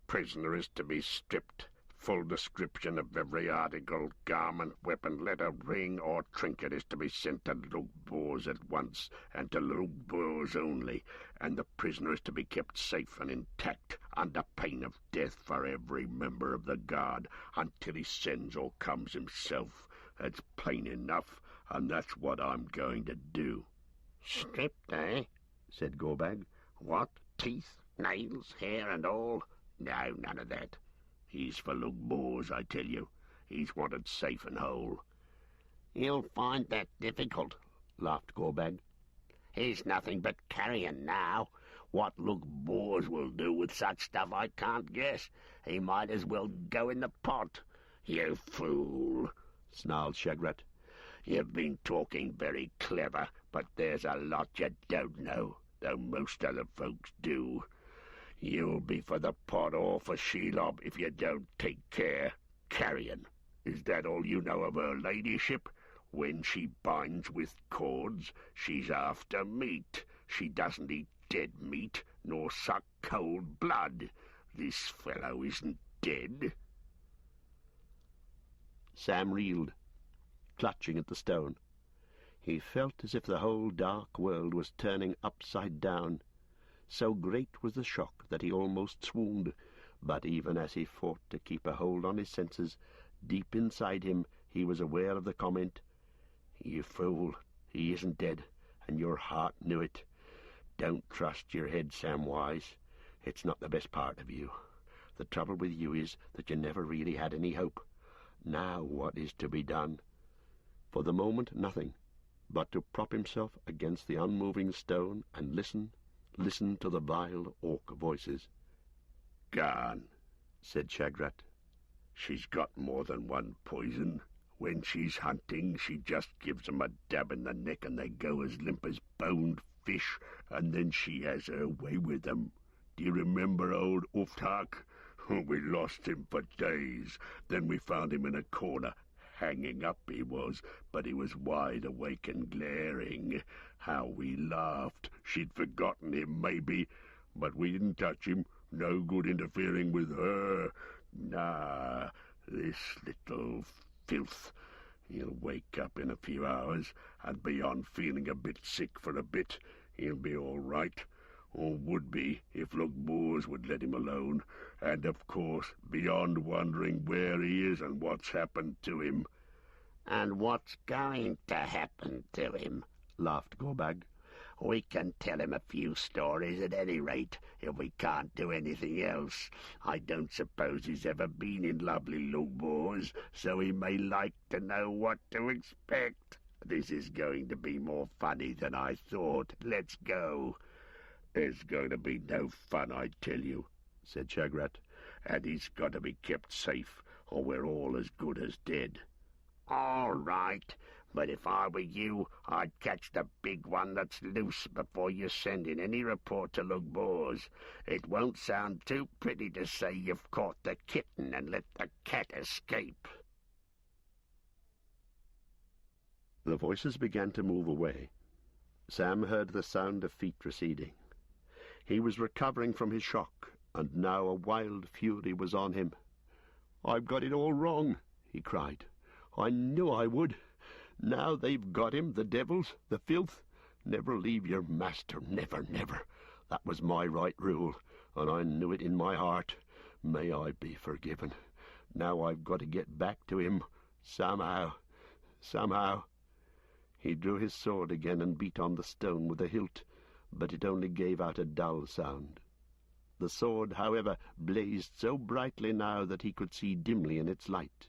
Prisoner is to be stripped. Full description of every article, garment, weapon, letter, ring, or trinket is to be sent to Lugboars at once, and to Lugboars only, and the prisoner is to be kept safe and intact, under pain of death for every member of the guard, until he sends or comes himself. That's plain enough, and that's what I'm going to do. Stripped, eh? said Gorbag. What? Teeth, nails, hair, and all? No, none of that. He's for Lugboars, I tell you. He's wanted safe and whole. You'll find that difficult, laughed Gorbag. He's nothing but carrion now. What Lugboars will do with such stuff I can't guess. He might as well go in the pot. You fool, snarled Shagrat. You've been talking very clever, but there's a lot you don't know, though most other folks do. You'll be for the pot or for Shelob if you don't take care. Carrion, is that all you know of her ladyship? When she binds with cords, she's after meat. She doesn't eat dead meat, nor suck cold blood. This fellow isn't dead. Sam reeled, clutching at the stone. He felt as if the whole dark world was turning upside down. So great was the shock that he almost swooned, but even as he fought to keep a hold on his senses, deep inside him he was aware of the comment, "You fool, he isn't dead, and your heart knew it. Don't trust your head, Samwise. It's not the best part of you. The trouble with you is that you never really had any hope. Now what is to be done?" For the moment nothing, but to prop himself against the unmoving stone and listen to the vile orc voices. "Gone," said Shagrat. "She's got more than one poison. When she's hunting, she just gives 'em a dab in the neck and they go as limp as boned fish, and then she has her way with them. Do you remember old Uftak? We lost him for days. Then we found him in a corner. Hanging up he was, but he was wide awake and glaring. How we laughed. She'd forgotten him, maybe, but we didn't touch him. No good interfering with her. Nah, this little filth. He'll wake up in a few hours, and beyond feeling a bit sick for a bit, he'll be all right, or would be if Lugboars would let him alone, and of course beyond wondering where he is and what's happened to him." "And what's going to happen to him?" laughed Gorbag. "We can tell him a few stories at any rate, if we can't do anything else. I don't suppose he's ever been in lovely Lugboars, so he may like to know what to expect. This is going to be more funny than I thought. Let's go." "There's going to be no fun, I tell you," said Shagrat. "And he's got to be kept safe, or we're all as good as dead." "All right, but if I were you, I'd catch the big one that's loose before you send in any report to Lugboars. It won't sound too pretty to say you've caught the kitten and let the cat escape." The voices began to move away. Sam heard the sound of feet receding. He was recovering from his shock, and now a wild fury was on him. "I've got it all wrong," he cried. "I knew I would. Now they've got him, the devils, the filth. Never leave your master, never, never. That was my right rule, and I knew it in my heart. May I be forgiven. Now I've got to get back to him, somehow. He drew his sword again and beat on the stone with the hilt, but it only gave out a dull sound. The sword, however, blazed so brightly now that he could see dimly in its light.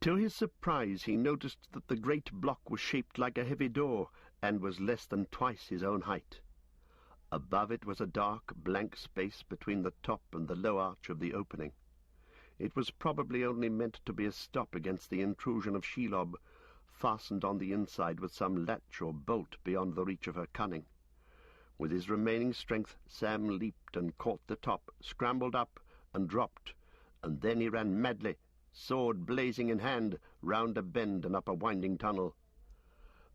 To his surprise he noticed that the great block was shaped like a heavy door, and was less than twice his own height. Above it was a dark, blank space between the top and the low arch of the opening. It was probably only meant to be a stop against the intrusion of Shelob, fastened on the inside with some latch or bolt beyond the reach of her cunning. With his remaining strength, Sam leaped and caught the top, scrambled up and dropped, and then he ran madly, sword blazing in hand, round a bend and up a winding tunnel.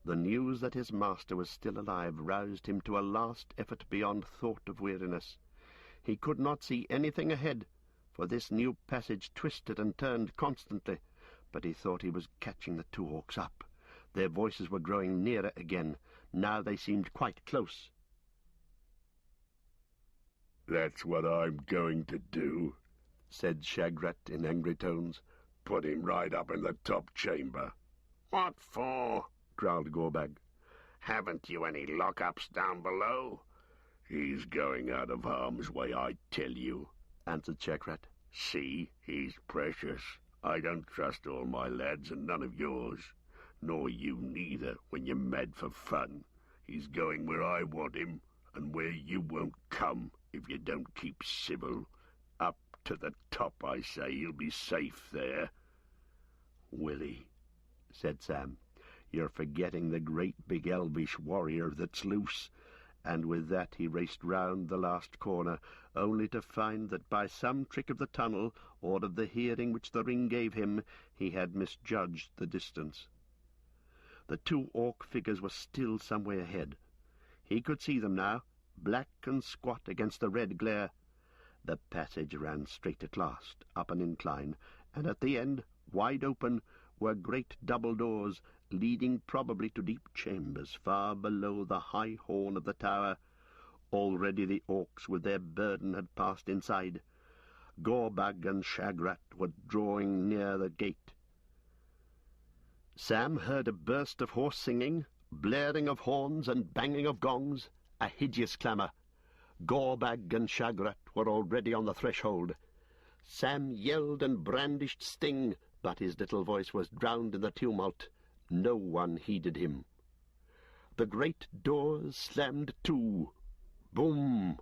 The news that his master was still alive roused him to a last effort beyond thought of weariness. He could not see anything ahead, for this new passage twisted and turned constantly, but he thought he was catching the two orcs up. Their voices were growing nearer again. Now they seemed quite close. "That's what I'm going to do," said Shagrat in angry tones. "Put him right up in the top chamber." "What for?" growled Gorbag. "Haven't you any lock-ups down below?" "He's going out of harm's way, I tell you," answered Shagrat. "See, he's precious. I don't trust all my lads and none of yours, nor you neither when you're mad for fun. He's going where I want him, and where you won't come if you don't keep civil. Up to the top, I say. He'll be safe there." "Willie," said Sam, "you're forgetting the great big elvish warrior that's loose." And with that he raced round the last corner, only to find that by some trick of the tunnel, or of the hearing which the ring gave him, he had misjudged the distance. The two orc figures were still some way ahead. He could see them now, black and squat against the red glare. The passage ran straight at last, up an incline, and at the end, wide open, were great double doors, leading probably to deep chambers far below the high horn of the tower. Already the orcs with their burden had passed inside. Gorbag and Shagrat were drawing near the gate. Sam heard a burst of hoarse singing, blaring of horns and banging of gongs, a hideous clamour. Gorbag and Shagrat were already on the threshold. Sam yelled and brandished Sting, but his little voice was drowned in the tumult. No one heeded him. The great doors slammed to. Boom!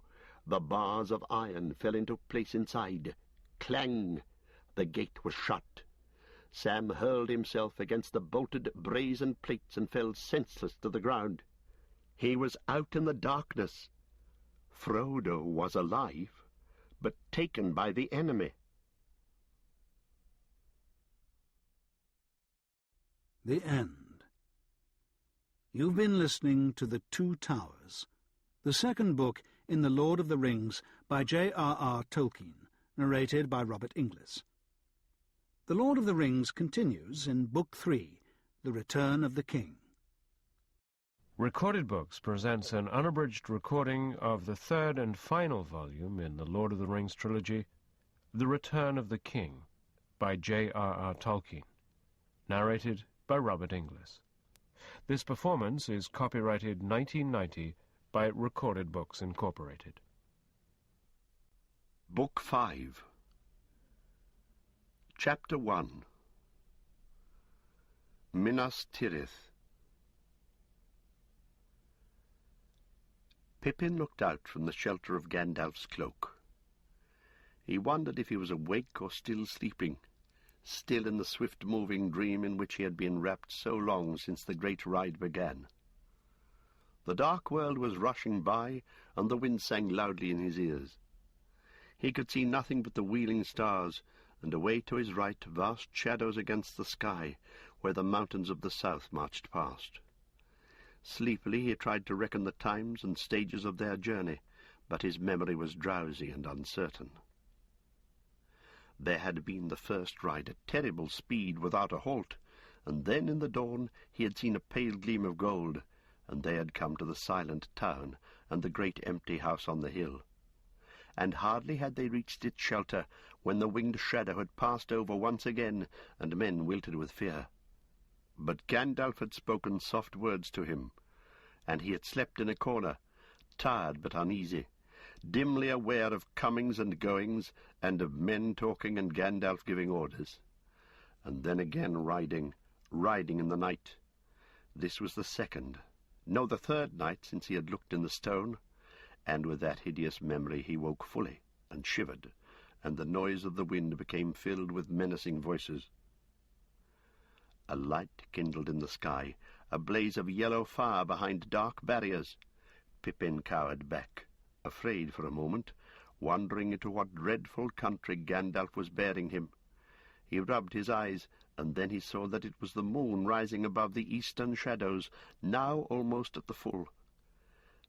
The bars of iron fell into place inside. Clang! The gate was shut. Sam hurled himself against the bolted brazen plates and fell senseless to the ground. He was out in the darkness. Frodo was alive, but taken by the enemy. The End. You've been listening to The Two Towers, the second book in The Lord of the Rings by J.R.R. Tolkien, narrated by Robert Inglis. The Lord of the Rings continues in Book 3, The Return of the King. Recorded Books presents an unabridged recording of the third and final volume in the Lord of the Rings trilogy, The Return of the King, by J.R.R. Tolkien, narrated by Robert Inglis. This performance is copyrighted 1990 by Recorded Books Incorporated. Book 5. Chapter 1. Minas Tirith. Pippin looked out from the shelter of Gandalf's cloak. He wondered if he was awake or still sleeping, still in the swift-moving dream in which he had been wrapped so long since the great ride began. The dark world was rushing by, and the wind sang loudly in his ears. He could see nothing but the wheeling stars, and away to his right vast shadows against the sky, where the mountains of the south marched past. Sleepily he tried to reckon the times and stages of their journey, but his memory was drowsy and uncertain. There had been the first ride at terrible speed without a halt, and then in the dawn he had seen a pale gleam of gold, and they had come to the silent town and the great empty house on the hill. And hardly had they reached its shelter when the winged shadow had passed over once again, and men wilted with fear. But Gandalf had spoken soft words to him, and he had slept in a corner, tired but uneasy, dimly aware of comings and goings, and of men talking and Gandalf giving orders. and then again riding in the night. This was the third night since he had looked in the stone, and with that hideous memory he woke fully, and shivered, and the noise of the wind became filled with menacing voices. A light kindled in the sky, a blaze of yellow fire behind dark barriers. Pippin cowered back, afraid for a moment, wondering into what dreadful country Gandalf was bearing him. He rubbed his eyes, and then he saw that it was the moon rising above the eastern shadows, now almost at the full.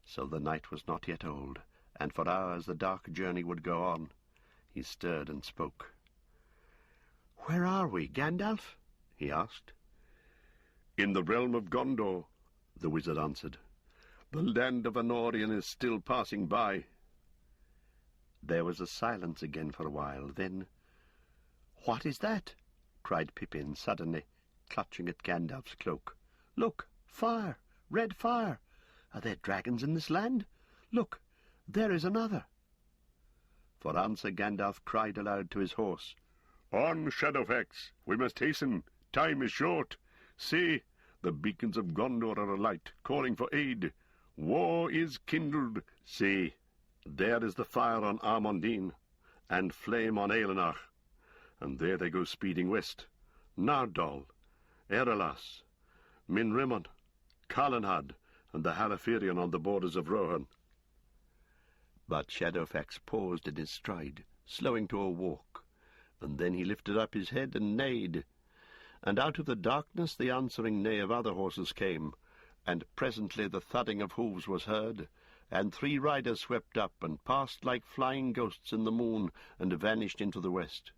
So the night was not yet old, and for hours the dark journey would go on. He stirred and spoke. "Where are we, Gandalf?" he asked. "In the realm of Gondor," the wizard answered. "The land of Anorion is still passing by." There was a silence again for a while. Then, "What is that?" cried Pippin suddenly, clutching at Gandalf's cloak. "Look! Fire! Red fire! Are there dragons in this land? Look! There is another!" For answer Gandalf cried aloud to his horse. "On, Shadowfax! We must hasten! Time is short! See! The beacons of Gondor are alight, calling for aid! War is kindled! See! There is the fire on Armondine, and flame on Eilnach, and there they go speeding west. Nardal, Erelas, Minrimon, Calenhad, and the Halifirion on the borders of Rohan." But Shadowfax paused in his stride, slowing to a walk, and then he lifted up his head and neighed, and out of the darkness the answering neigh of other horses came, and presently the thudding of hoofs was heard, and 3 riders swept up and passed like flying ghosts in the moon and vanished into the west.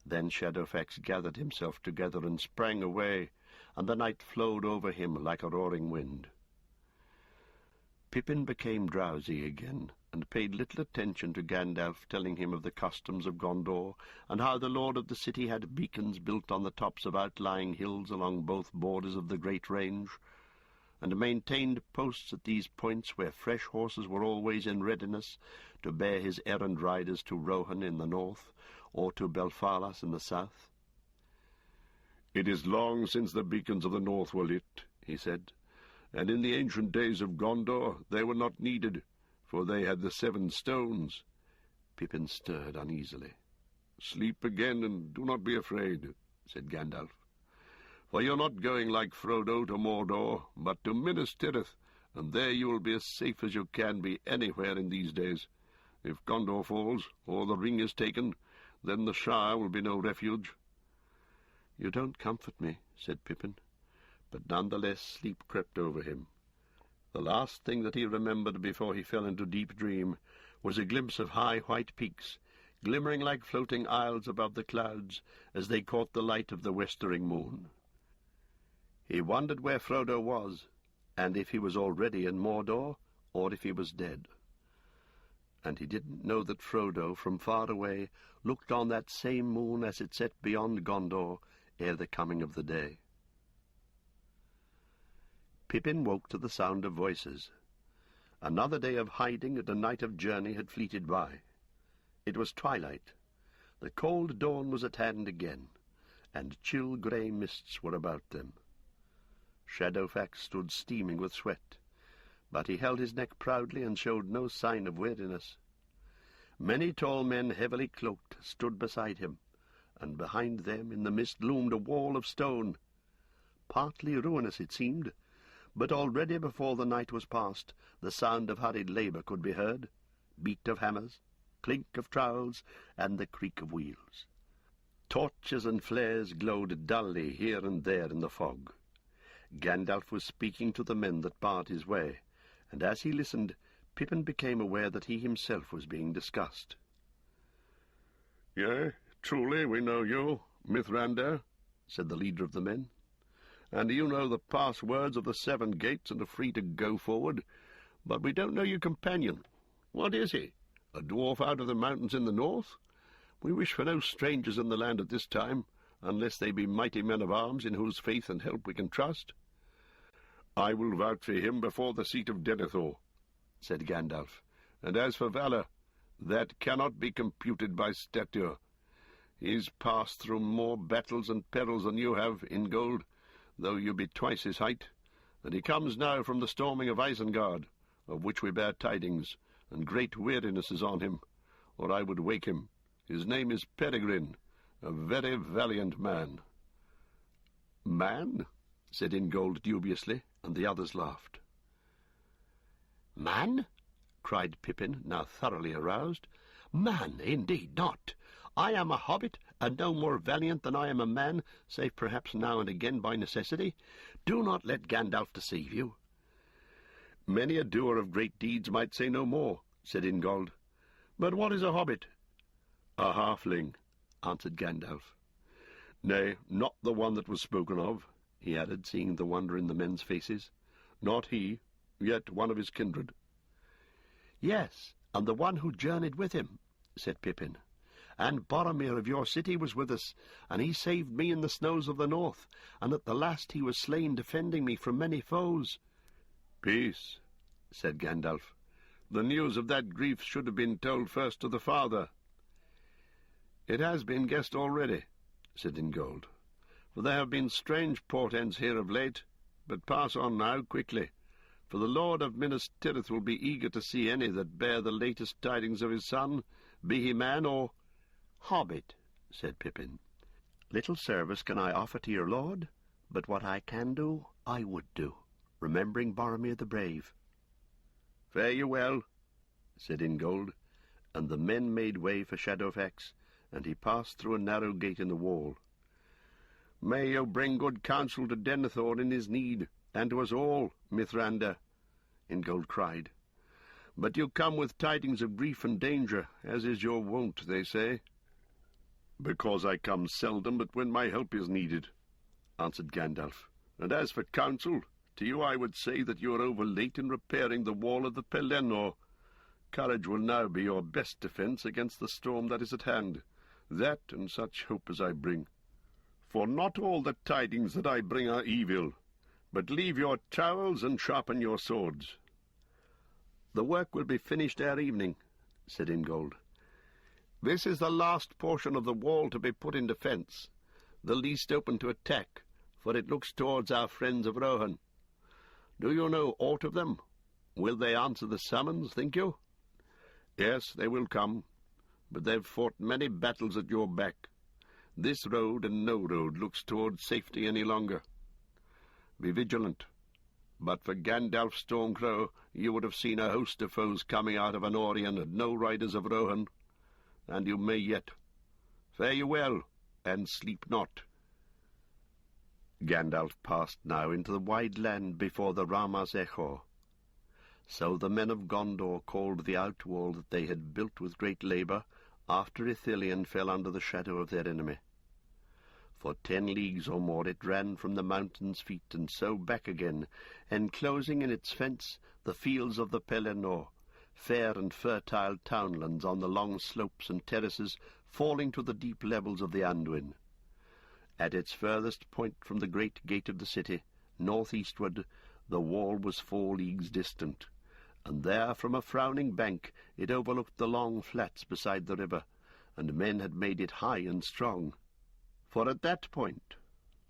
Then Shadowfax gathered himself together and sprang away, and the night flowed over him like a roaring wind. Pippin became drowsy again, and paid little attention to Gandalf telling him of the customs of Gondor, and how the lord of the city had beacons built on the tops of outlying hills along both borders of the great range, and maintained posts at these points where fresh horses were always in readiness to bear his errand riders to Rohan in the north, or to Belfalas in the south. "It is long since the beacons of the north were lit," he said, "and in the ancient days of Gondor they were not needed, for they had the 7 stones. Pippin stirred uneasily. "Sleep again, and do not be afraid," said Gandalf. "For you are not going like Frodo to Mordor, but to Minas Tirith, and there you will be as safe as you can be anywhere in these days. If Gondor falls, or the ring is taken, then the Shire will be no refuge." "You don't comfort me," said Pippin, but none the less sleep crept over him. The last thing that he remembered before he fell into deep dream was a glimpse of high white peaks, glimmering like floating isles above the clouds as they caught the light of the westering moon. He wondered where Frodo was, and if he was already in Mordor, or if he was dead. And he didn't know that Frodo, from far away, looked on that same moon as it set beyond Gondor ere the coming of the day. Pippin woke to the sound of voices. Another day of hiding and a night of journey had fleeted by. It was twilight. The cold dawn was at hand again, and chill grey mists were about them. Shadowfax stood steaming with sweat, but he held his neck proudly and showed no sign of weariness. Many tall men, heavily cloaked, stood beside him, and behind them in the mist loomed a wall of stone. Partly ruinous it seemed, but already before the night was past the sound of hurried labour could be heard, beat of hammers, clink of trowels, and the creak of wheels. Torches and flares glowed dully here and there in the fog. Gandalf was speaking to the men that barred his way, and as he listened, Pippin became aware that he himself was being discussed. "Yea, truly we know you, Mithrandir," said the leader of the men, "and you know the passwords of the 7 gates and are free to go forward, but we don't know your companion. What is he? A dwarf out of the mountains in the north? We wish for no strangers in the land at this time, unless they be mighty men of arms in whose faith and help we can trust." "I will vouch for him before the seat of Denethor," said Gandalf, "and as for valour, that cannot be computed by stature. He's passed through more battles and perils than you have, Ingold, though you be twice his height, and he comes now from the storming of Isengard, of which we bear tidings, and great weariness is on him, or I would wake him. His name is Peregrine, a very valiant man." "Man?" said Ingold dubiously, and the others laughed. "Man?" cried Pippin, now thoroughly aroused. "Man, indeed not. I am a hobbit, and no more valiant than I am a man, save perhaps now and again by necessity. Do not let Gandalf deceive you." "Many a doer of great deeds might say no more," said Ingold. "But what is a hobbit?" "A halfling," answered Gandalf. "Nay, not the one that was spoken of," he added, seeing the wonder in the men's faces. "Not he, yet one of his kindred." "Yes, and the one who journeyed with him," said Pippin. "And Boromir of your city was with us, and he saved me in the snows of the north, and at the last he was slain defending me from many foes." "Peace," said Gandalf. "The news of that grief should have been told first to the father." "It has been guessed already," said Ingold, "for there have been strange portents here of late. But pass on now, quickly, for the Lord of Minas Tirith will be eager to see any that bear the latest tidings of his son, be he man or—" "Hobbit," said Pippin. "Little service can I offer to your lord, but what I can do, I would do, remembering Boromir the Brave." "Fare you well," said Ingold, and the men made way for Shadowfax, and he passed through a narrow gate in the wall. "May you bring good counsel to Denethor in his need, and to us all, Mithrandir," Ingold cried. "But you come with tidings of grief and danger, as is your wont, they say." "Because I come seldom but when my help is needed," answered Gandalf. "And as for counsel, to you I would say that you are over late in repairing the wall of the Pelennor. Courage will now be your best defence against the storm that is at hand. That and such hope as I bring. For not all the tidings that I bring are evil, but leave your trowels and sharpen your swords." "The work will be finished ere evening," said Ingold. "This is the last portion of the wall to be put in defence, the least open to attack, for it looks towards our friends of Rohan. Do you know aught of them? Will they answer the summons, think you?" "Yes, they will come, but they've fought many battles at your back. This road and no road looks towards safety any longer. Be vigilant. But for Gandalf Stormcrow, you would have seen a host of foes coming out of Anorion and no riders of Rohan. And you may yet. Fare you well, and sleep not." Gandalf passed now into the wide land before the Ramas Echor. So the men of Gondor called the outwall that they had built with great labour after Ithilien fell under the shadow of their enemy. For 10 leagues or more it ran from the mountain's feet and so back again, enclosing in its fence the fields of the Pelennor, fair and fertile townlands on the long slopes and terraces falling to the deep levels of the Anduin. At its furthest point from the great gate of the city, northeastward, the wall was 4 leagues distant, and there from a frowning bank it overlooked the long flats beside the river, and men had made it high and strong. For at that point,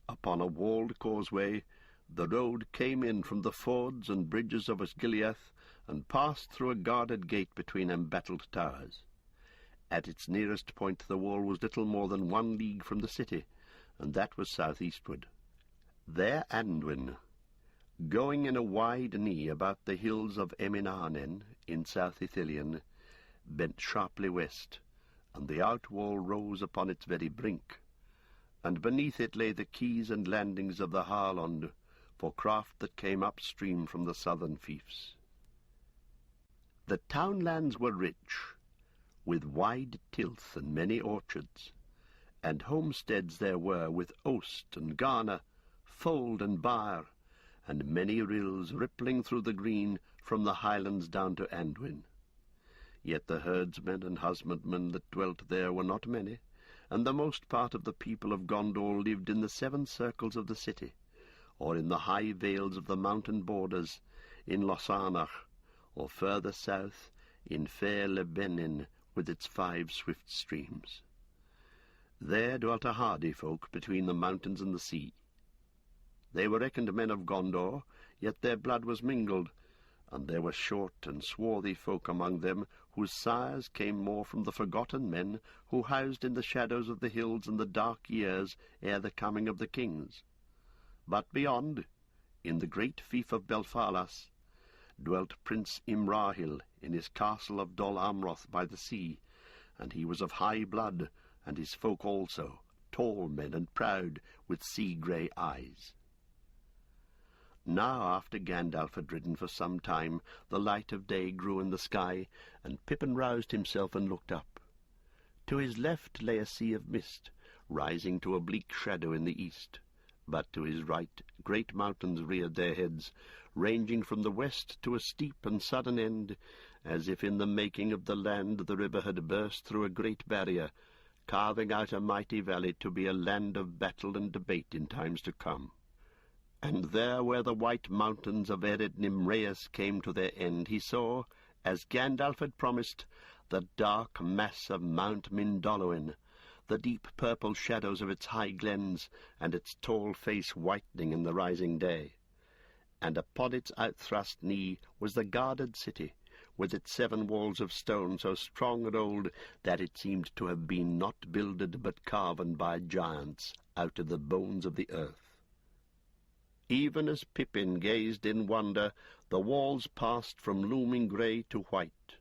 upon a walled causeway, the road came in from the fords and bridges of Osgiliath, and passed through a guarded gate between embattled towers. At its nearest point the wall was little more than 1 league from the city, and that was southeastward. There Anduin, going in a wide knee about the hills of Eminanen in South Ithilien, bent sharply west, and the outwall rose upon its very brink, and beneath it lay the quays and landings of the Harlond, for craft that came upstream from the southern fiefs. The townlands were rich, with wide tilth and many orchards, and homesteads there were with oast and garner, fold and byre, and many rills rippling through the green from the highlands down to Anduin. Yet the herdsmen and husbandmen that dwelt there were not many, and the most part of the people of Gondor lived in the 7 circles of the city, or in the high vales of the mountain borders, in Losanach, or further south, in fair Lebenin with its 5 swift streams. There dwelt a hardy folk between the mountains and the sea. They were reckoned men of Gondor, yet their blood was mingled, and there were short and swarthy folk among them whose sires came more from the forgotten men who housed in the shadows of the hills in the dark years ere the coming of the kings. But beyond, in the great fief of Belfalas, dwelt Prince Imrahil in his castle of Dol Amroth by the sea, and he was of high blood, and his folk also, tall men and proud, with sea-grey eyes. Now after Gandalf had ridden for some time, the light of day grew in the sky, and Pippin roused himself and looked up. To his left lay a sea of mist, rising to a bleak shadow in the east, but to his right great mountains reared their heads, ranging from the west to a steep and sudden end, as if in the making of the land the river had burst through a great barrier, carving out a mighty valley to be a land of battle and debate in times to come. And there where the white mountains of Ered Nimraeus came to their end, he saw, as Gandalf had promised, the dark mass of Mount Mindolluin, the deep purple shadows of its high glens, and its tall face whitening in the rising day. And upon its outthrust knee was the guarded city, with its 7 walls of stone so strong and old that it seemed to have been not builded but carven by giants out of the bones of the earth. Even as Pippin gazed in wonder, the walls passed from looming grey to white,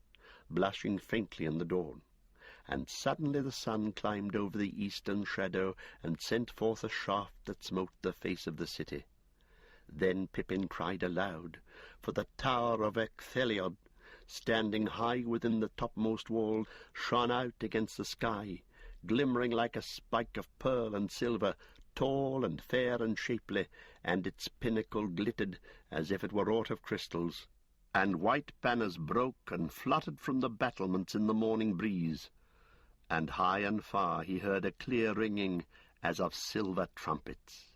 blushing faintly in the dawn, and suddenly the sun climbed over the eastern shadow and sent forth a shaft that smote the face of the city. Then Pippin cried aloud, for the tower of Ecthelion, standing high within the topmost wall, shone out against the sky, glimmering like a spike of pearl and silver, tall and fair and shapely, and its pinnacle glittered as if it were wrought of crystals, and white banners broke and fluttered from the battlements in the morning breeze, and high and far he heard a clear ringing as of silver trumpets.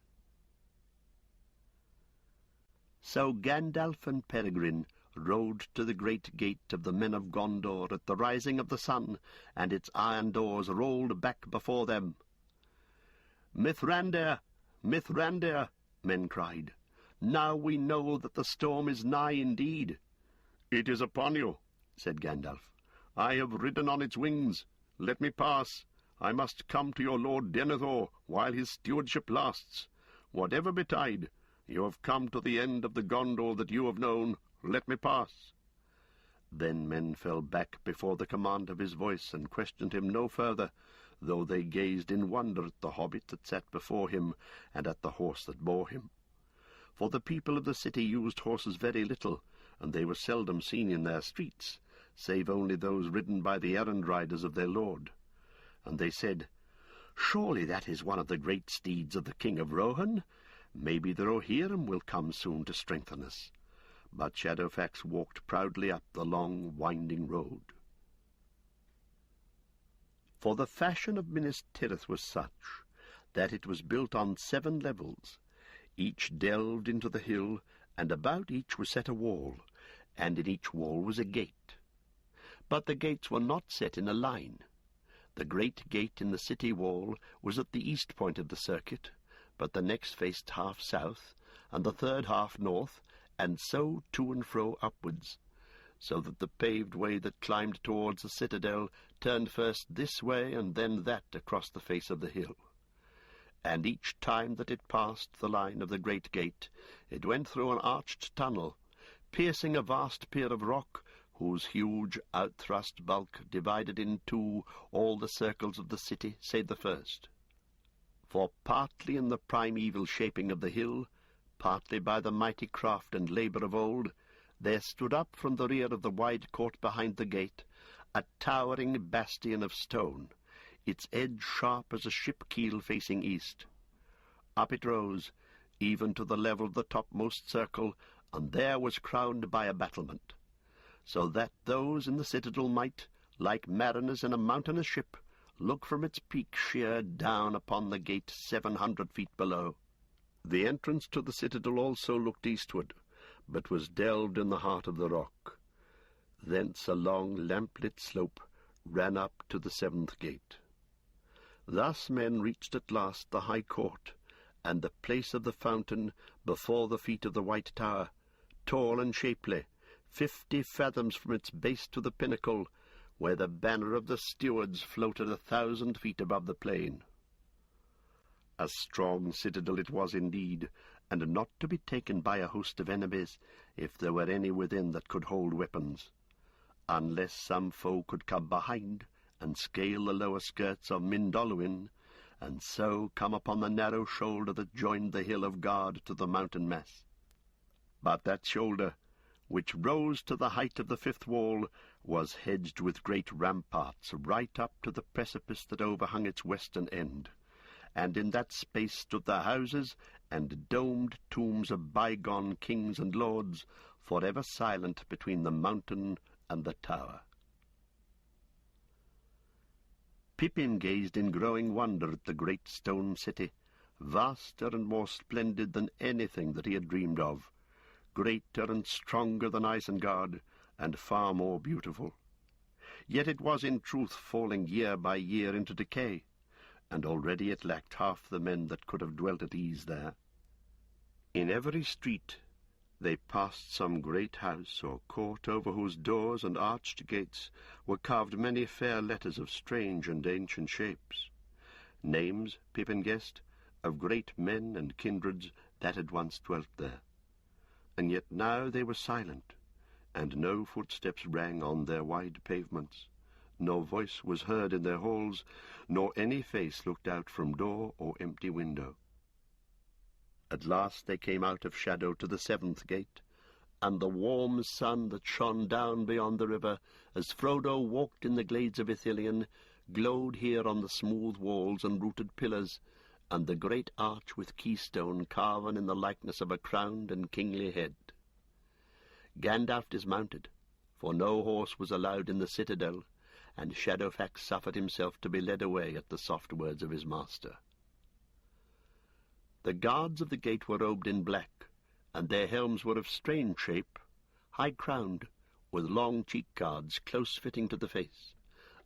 So Gandalf and Peregrine rode to the great gate of the men of Gondor at the rising of the sun, and its iron doors rolled back before them. "Mithrandir! Mithrandir!" men cried. "Now we know that the storm is nigh indeed." "It is upon you," said Gandalf. "I have ridden on its wings. Let me pass. I must come to your Lord Denethor while his stewardship lasts. Whatever betide, you have come to the end of the Gondor that you have known. Let me pass." Then men fell back before the command of his voice and questioned him no further, though they gazed in wonder at the hobbit that sat before him and at the horse that bore him. For the people of the city used horses very little, and they were seldom seen in their streets, save only those ridden by the errand-riders of their lord. And they said, "Surely that is one of the great steeds of the King of Rohan. Maybe the Rohirrim will come soon to strengthen us." But Shadowfax walked proudly up the long, winding road. For the fashion of Minas Tirith was such that it was built on 7 levels, each delved into the hill, and about each was set a wall, and in each wall was a gate. But the gates were not set in a line. The great gate in the city wall was at the east point of the circuit, but the next faced half south, and the third half north, and so to and fro upwards, so that the paved way that climbed towards the citadel turned first this way and then that across the face of the hill. And each time that it passed the line of the great gate, it went through an arched tunnel, piercing a vast pier of rock, whose huge outthrust bulk divided in 2 all the circles of the city, save the first. For partly in the primeval shaping of the hill, partly by the mighty craft and labour of old, there stood up from the rear of the wide court behind the gate a towering bastion of stone, its edge sharp as a ship keel facing east. Up it rose, even to the level of the topmost circle, and there was crowned by a battlement, so that those in the citadel might, like mariners in a mountainous ship, look from its peak sheer down upon the gate 700 feet below. The entrance to the citadel also looked eastward, but was delved in the heart of the rock. Thence a long lamp-lit slope ran up to the 7th gate. Thus men reached at last the high court, and the place of the fountain before the feet of the White Tower, tall and shapely, 50 fathoms from its base to the pinnacle, where the banner of the stewards floated 1,000 feet above the plain. A strong citadel it was indeed, and not to be taken by a host of enemies, if there were any within that could hold weapons, unless some foe could come behind and scale the lower skirts of Mindolluin, and so come upon the narrow shoulder that joined the hill of Guard to the mountain mass. But that shoulder, which rose to the height of the 5th wall, was hedged with great ramparts right up to the precipice that overhung its western end, and in that space stood the houses and domed tombs of bygone kings and lords, forever silent between the mountain and the tower. Pippin gazed in growing wonder at the great stone city, vaster and more splendid than anything that he had dreamed of, greater and stronger than Isengard, and far more beautiful. Yet it was in truth falling year by year into decay, and already it lacked half the men that could have dwelt at ease there. In every street they passed some great house or court over whose doors and arched gates were carved many fair letters of strange and ancient shapes, names, Pippin guessed, of great men and kindreds that had once dwelt there. And yet now they were silent, and no footsteps rang on their wide pavements, no voice was heard in their halls, nor any face looked out from door or empty window. At last they came out of shadow to the 7th gate, and the warm sun that shone down beyond the river, as Frodo walked in the glades of Ithilien, glowed here on the smooth walls and rooted pillars, and the great arch with keystone carven in the likeness of a crowned and kingly head. Gandalf dismounted, for no horse was allowed in the citadel, and Shadowfax suffered himself to be led away at the soft words of his master. The guards of the gate were robed in black, and their helms were of strange shape, high-crowned, with long cheek-guards close-fitting to the face,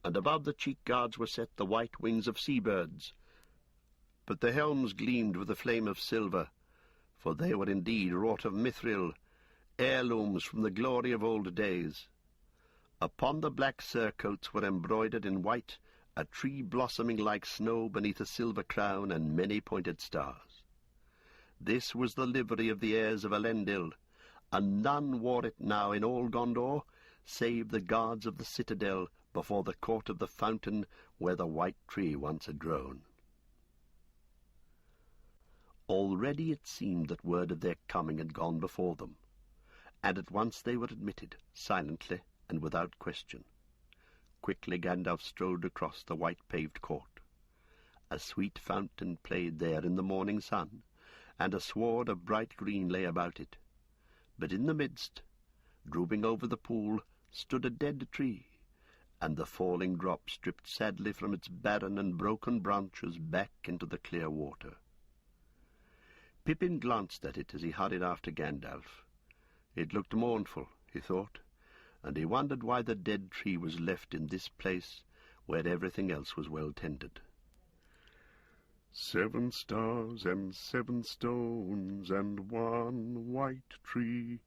and above the cheek-guards were set the white wings of sea-birds. But the helms gleamed with a flame of silver, for they were indeed wrought of mithril, heirlooms from the glory of old days. Upon the black surcoats were embroidered in white a tree blossoming like snow beneath a silver crown and many pointed stars. This was the livery of the heirs of Elendil, and none wore it now in all Gondor, save the guards of the citadel before the court of the fountain where the white tree once had grown. Already it seemed that word of their coming had gone before them, and at once they were admitted, silently and without question. Quickly Gandalf strode across the white-paved court. A sweet fountain played there in the morning sun, and a sward of bright green lay about it. But in the midst, drooping over the pool, stood a dead tree, and the falling drops dripped sadly from its barren and broken branches back into the clear water. Pippin glanced at it as he hurried after Gandalf. It looked mournful, he thought, and he wondered why the dead tree was left in this place where everything else was well tended. 7 stars and 7 stones and 1 white tree.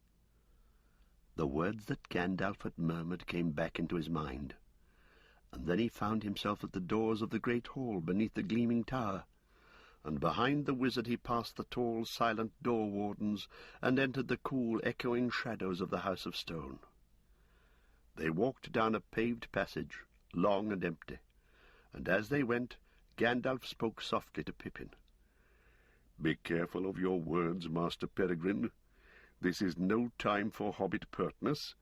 The words that Gandalf had murmured came back into his mind, and then he found himself at the doors of the great hall beneath the gleaming tower, and behind the wizard he passed the tall, silent door-wardens and entered the cool, echoing shadows of the House of Stone. They walked down a paved passage, long and empty, and as they went, Gandalf spoke softly to Pippin. "Be careful of your words, Master Peregrine. This is no time for hobbit pertness.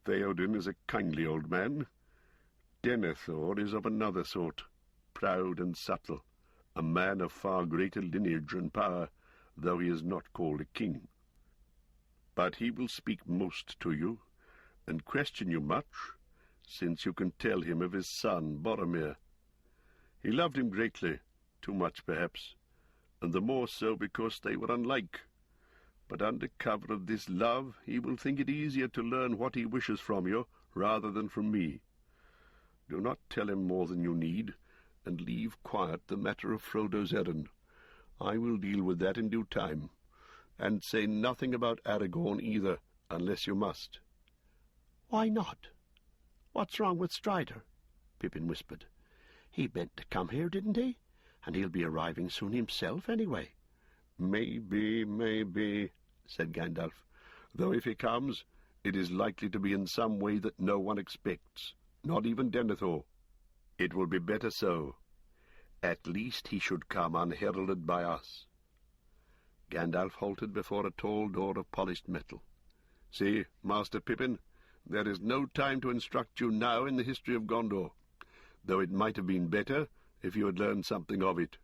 Theoden is a kindly old man. Denethor is of another sort, proud and subtle, a man of far greater lineage and power, though he is not called a king. But he will speak most to you, and question you much, since you can tell him of his son Boromir. He loved him greatly, too much perhaps, and the more so because they were unlike. But under cover of this love he will think it easier to learn what he wishes from you rather than from me. Do not tell him more than you need, and leave quiet the matter of Frodo's errand. I will deal with that in due time. And say nothing about Aragorn either, unless you must." "Why not? What's wrong with Strider?" Pippin whispered. "He meant to come here, didn't he? And he'll be arriving soon himself, anyway." Maybe, said Gandalf. "Though if he comes, it is likely to be in some way that no one expects, not even Denethor. It will be better so. At least he should come unheralded by us." Gandalf halted before a tall door of polished metal. "See, Master Pippin, there is no time to instruct you now in the history of Gondor, though it might have been better if you had learned something of it,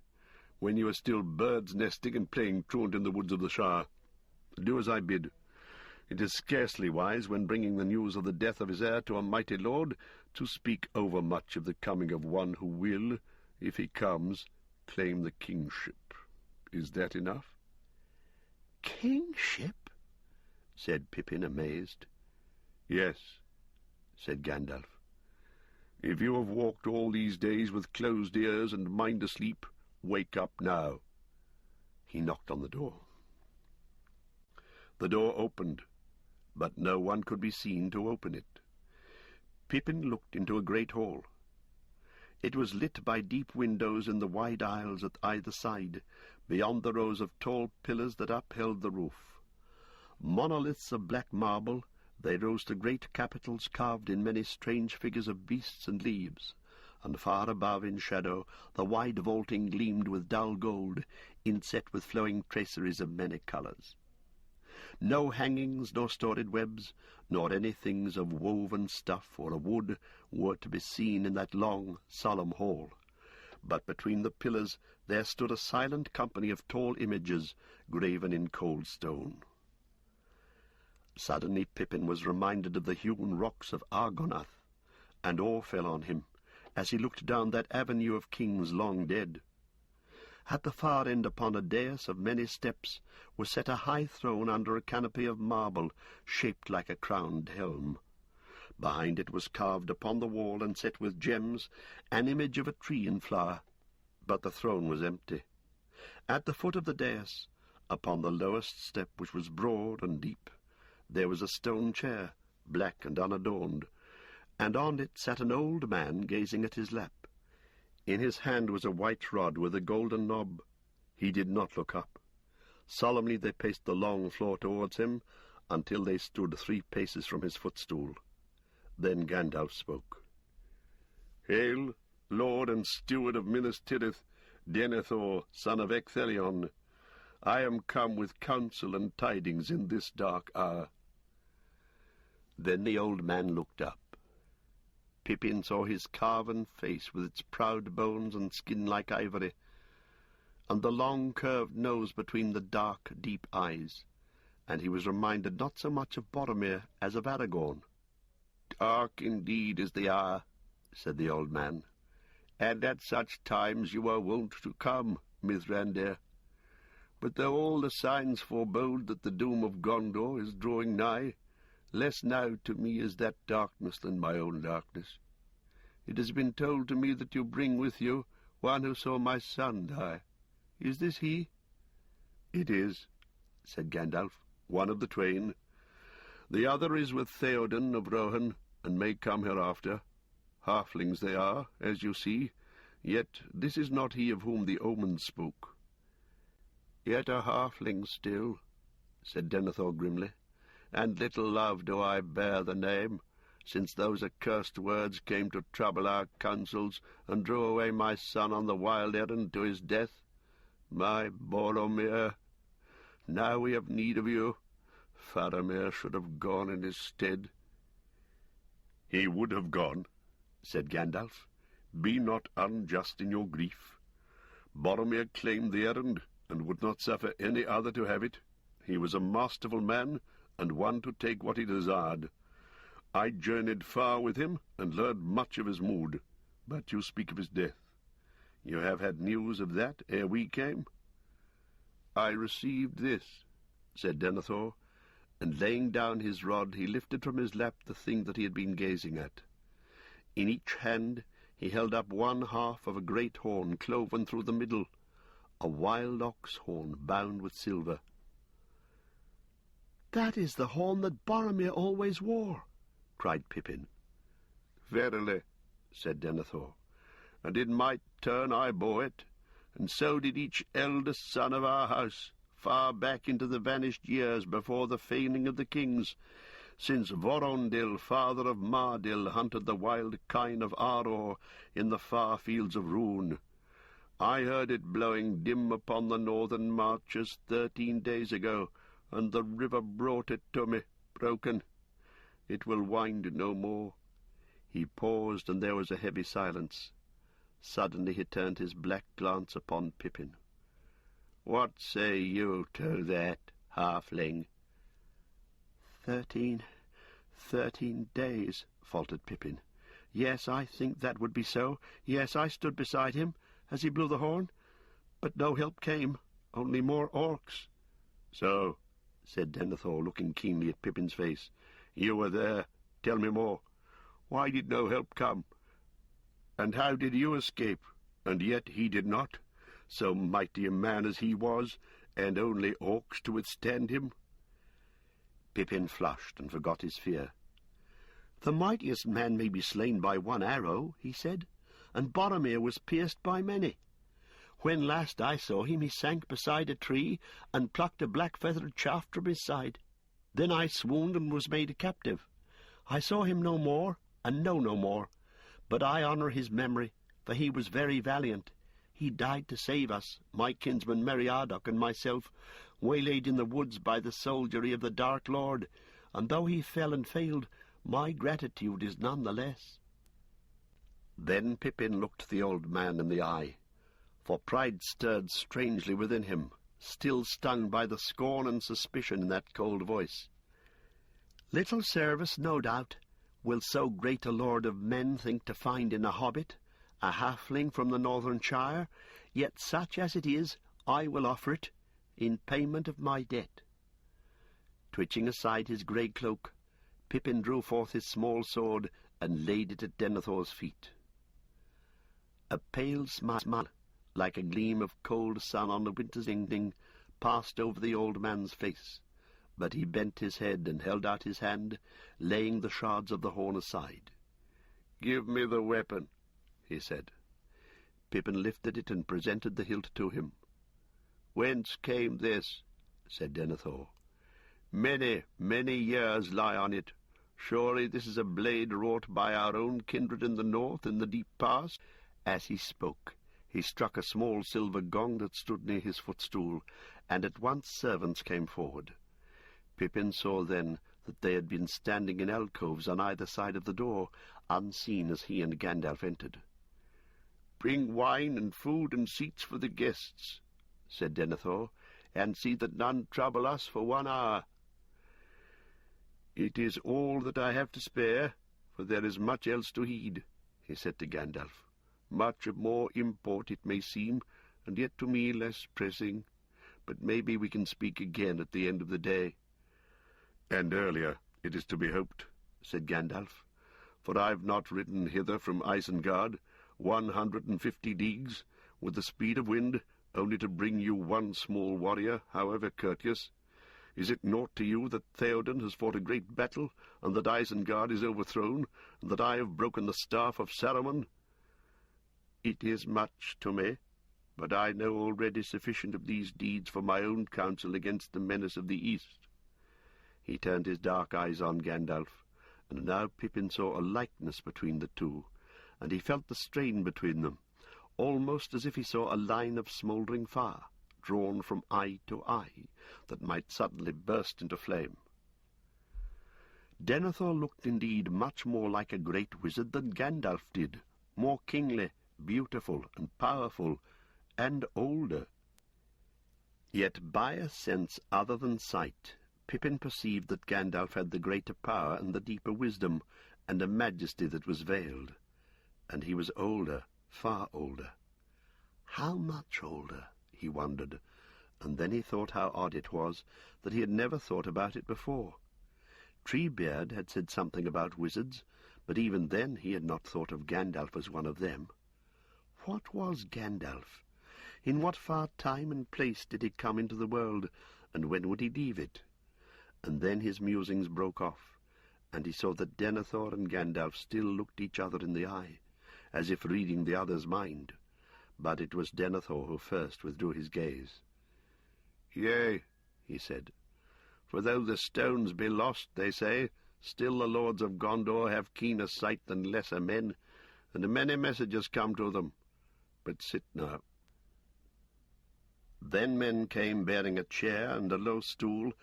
when you were still birds nesting and playing truant in the woods of the Shire. Do as I bid. It is scarcely wise, when bringing the news of the death of his heir to a mighty lord, to speak overmuch of the coming of one who will, if he comes, claim the kingship. Is that enough?" "Kingship?" said Pippin, amazed. "Yes," said Gandalf. "If you have walked all these days with closed ears and mind asleep, wake up now." He knocked on the door. The door opened, but no one could be seen to open it. Pippin looked into a great hall. It was lit by deep windows in the wide aisles at either side, beyond the rows of tall pillars that upheld the roof. Monoliths of black marble, they rose to great capitals carved in many strange figures of beasts and leaves, and far above, in shadow, the wide vaulting gleamed with dull gold, inset with flowing traceries of many colours. No hangings, nor storied webs, nor any things of woven stuff or of wood were to be seen in that long, solemn hall, but between the pillars there stood a silent company of tall images graven in cold stone. Suddenly Pippin was reminded of the hewn rocks of Argonath, and awe fell on him as he looked down that avenue of kings long dead. At the far end, upon a dais of many steps, was set a high throne under a canopy of marble shaped like a crowned helm. Behind it was carved upon the wall and set with gems an image of a tree in flower, but the throne was empty. At the foot of the dais, upon the lowest step, which was broad and deep, there was a stone chair, black and unadorned, and on it sat an old man gazing at his lap. In his hand was a white rod with a golden knob. He did not look up. Solemnly they paced the long floor towards him, until they stood 3 paces from his footstool. Then Gandalf spoke. "Hail, Lord and Steward of Minas Tirith, Denethor, son of Ecthelion. I am come with counsel and tidings in this dark hour." Then the old man looked up. Pippin saw his carven face with its proud bones and skin like ivory, and the long curved nose between the dark, deep eyes, and he was reminded not so much of Boromir as of Aragorn. "Dark indeed is the hour," said the old man, "and at such times you are wont to come, Mithrandir. But though all the signs forebode that the doom of Gondor is drawing nigh, less now to me is that darkness than my own darkness. It has been told to me that you bring with you one who saw my son die. Is this he?" "It is," said Gandalf, "one of the twain. The other is with Theoden of Rohan, and may come hereafter. Halflings they are, as you see, yet this is not he of whom the omens spoke." "Yet a halfling still," said Denethor grimly, "and little love do I bear the name, since those accursed words came to trouble our counsels and drew away my son on the wild errand to his death. My Boromir, now we have need of you. Faramir should have gone in his stead." "He would have gone," said Gandalf. "Be not unjust in your grief. Boromir claimed the errand, and would not suffer any other to have it. He was a masterful man, and one to take what he desired. I journeyed far with him, and learned much of his mood. But you speak of his death. You have had news of that ere we came?" "I received this," said Denethor, and laying down his rod he lifted from his lap the thing that he had been gazing at. In each hand He held up one half of a great horn cloven through the middle, a wild ox horn bound with silver. "That is the horn that Boromir always wore," cried Pippin. "Verily," said Denethor, "and in my turn I bore it, and so did each eldest son of our house, far back into the vanished years before the feigning of the kings, since Vorondil, father of Mardil, hunted the wild kine of Aror in the far fields of Rhûn. I heard it blowing dim upon the northern marches 13 days ago, and the river brought it to me, broken. It will wind no more." He paused, and there was a heavy silence. Suddenly he turned his black glance upon Pippin. "What say you to that, halfling?" 13 days, faltered Pippin. "Yes, I think that would be so. Yes, I stood beside him as he blew the horn, but no help came, only more orcs." "So," said Denethor, looking keenly at Pippin's face, "you were there. Tell me more. Why did no help come? And how did you escape? And yet he did not, so mighty a man as he was, and only orcs to withstand him." Pippin flushed and forgot his fear. "The mightiest man may be slain by one arrow," he said, "and Boromir was pierced by many. When last I saw him, he sank beside a tree and plucked a black-feathered shaft from his side. Then I swooned and was made a captive. I saw him no more, and know no more, but I honour his memory, for he was very valiant. He died to save us, my kinsman Meriadoc and myself, waylaid in the woods by the soldiery of the Dark Lord, and though he fell and failed, my gratitude is none the less." Then Pippin looked the old man in the eye, for pride stirred strangely within him, still stung by the scorn and suspicion in that cold voice. "Little service, no doubt, will so great a lord of men think to find in a hobbit, a halfling from the northern shire, yet such as it is, I will offer it, in payment of my debt." Twitching aside his grey cloak, Pippin drew forth his small sword and laid it at Denethor's feet. A pale smile, like a gleam of cold sun on a winter's evening, passed over the old man's face, but he bent his head and held out his hand, laying the shards of the horn aside. "Give me the weapon," he said. Pippin lifted it and presented the hilt to him. "Whence came this?" said Denethor. "Many, many years lie on it. Surely this is a blade wrought by our own kindred in the north, in the deep past." As he spoke, he struck a small silver gong that stood near his footstool, and at once servants came forward. Pippin saw then that they had been standing in alcoves on either side of the door, unseen as he and Gandalf entered. "Bring wine and food and seats for the guests," said Denethor, "and see that none trouble us for 1 hour." "It is all that I have to spare, for there is much else to heed," he said to Gandalf. "Much of more import, it may seem, and yet to me less pressing. But maybe we can speak again at the end of the day." "And earlier, it is to be hoped," said Gandalf, "for I've not ridden hither from Isengard 150 leagues, with the speed of wind, only to bring you one small warrior, however courteous. Is it naught to you that Theoden has fought a great battle, and that Isengard is overthrown, and that I have broken the staff of Saruman?" "It is much to me, but I know already sufficient of these deeds for my own counsel against the menace of the East." He turned his dark eyes on Gandalf, and now Pippin saw a likeness between the two, and he felt the strain between them, almost as if he saw a line of smouldering fire, drawn from eye to eye, that might suddenly burst into flame. Denethor looked indeed much more like a great wizard than Gandalf did, more kingly, beautiful, and powerful, and older. Yet by a sense other than sight, Pippin perceived that Gandalf had the greater power and the deeper wisdom, and a majesty that was veiled. And he was older, far older. How much older, he wondered, and then he thought how odd it was that he had never thought about it before. Treebeard had said something about wizards, but even then he had not thought of Gandalf as one of them. What was Gandalf? In what far time and place did he come into the world, and when would he leave it? And then his musings broke off, and he saw that Denethor and Gandalf still looked each other in the eye, as if reading the other's mind. But it was Denethor who first withdrew his gaze. "Yea," he said, "for though the stones be lost, they say, still the lords of Gondor have keener sight than lesser men, and many messages come to them. But sit now." Then men came bearing a chair and a low stool,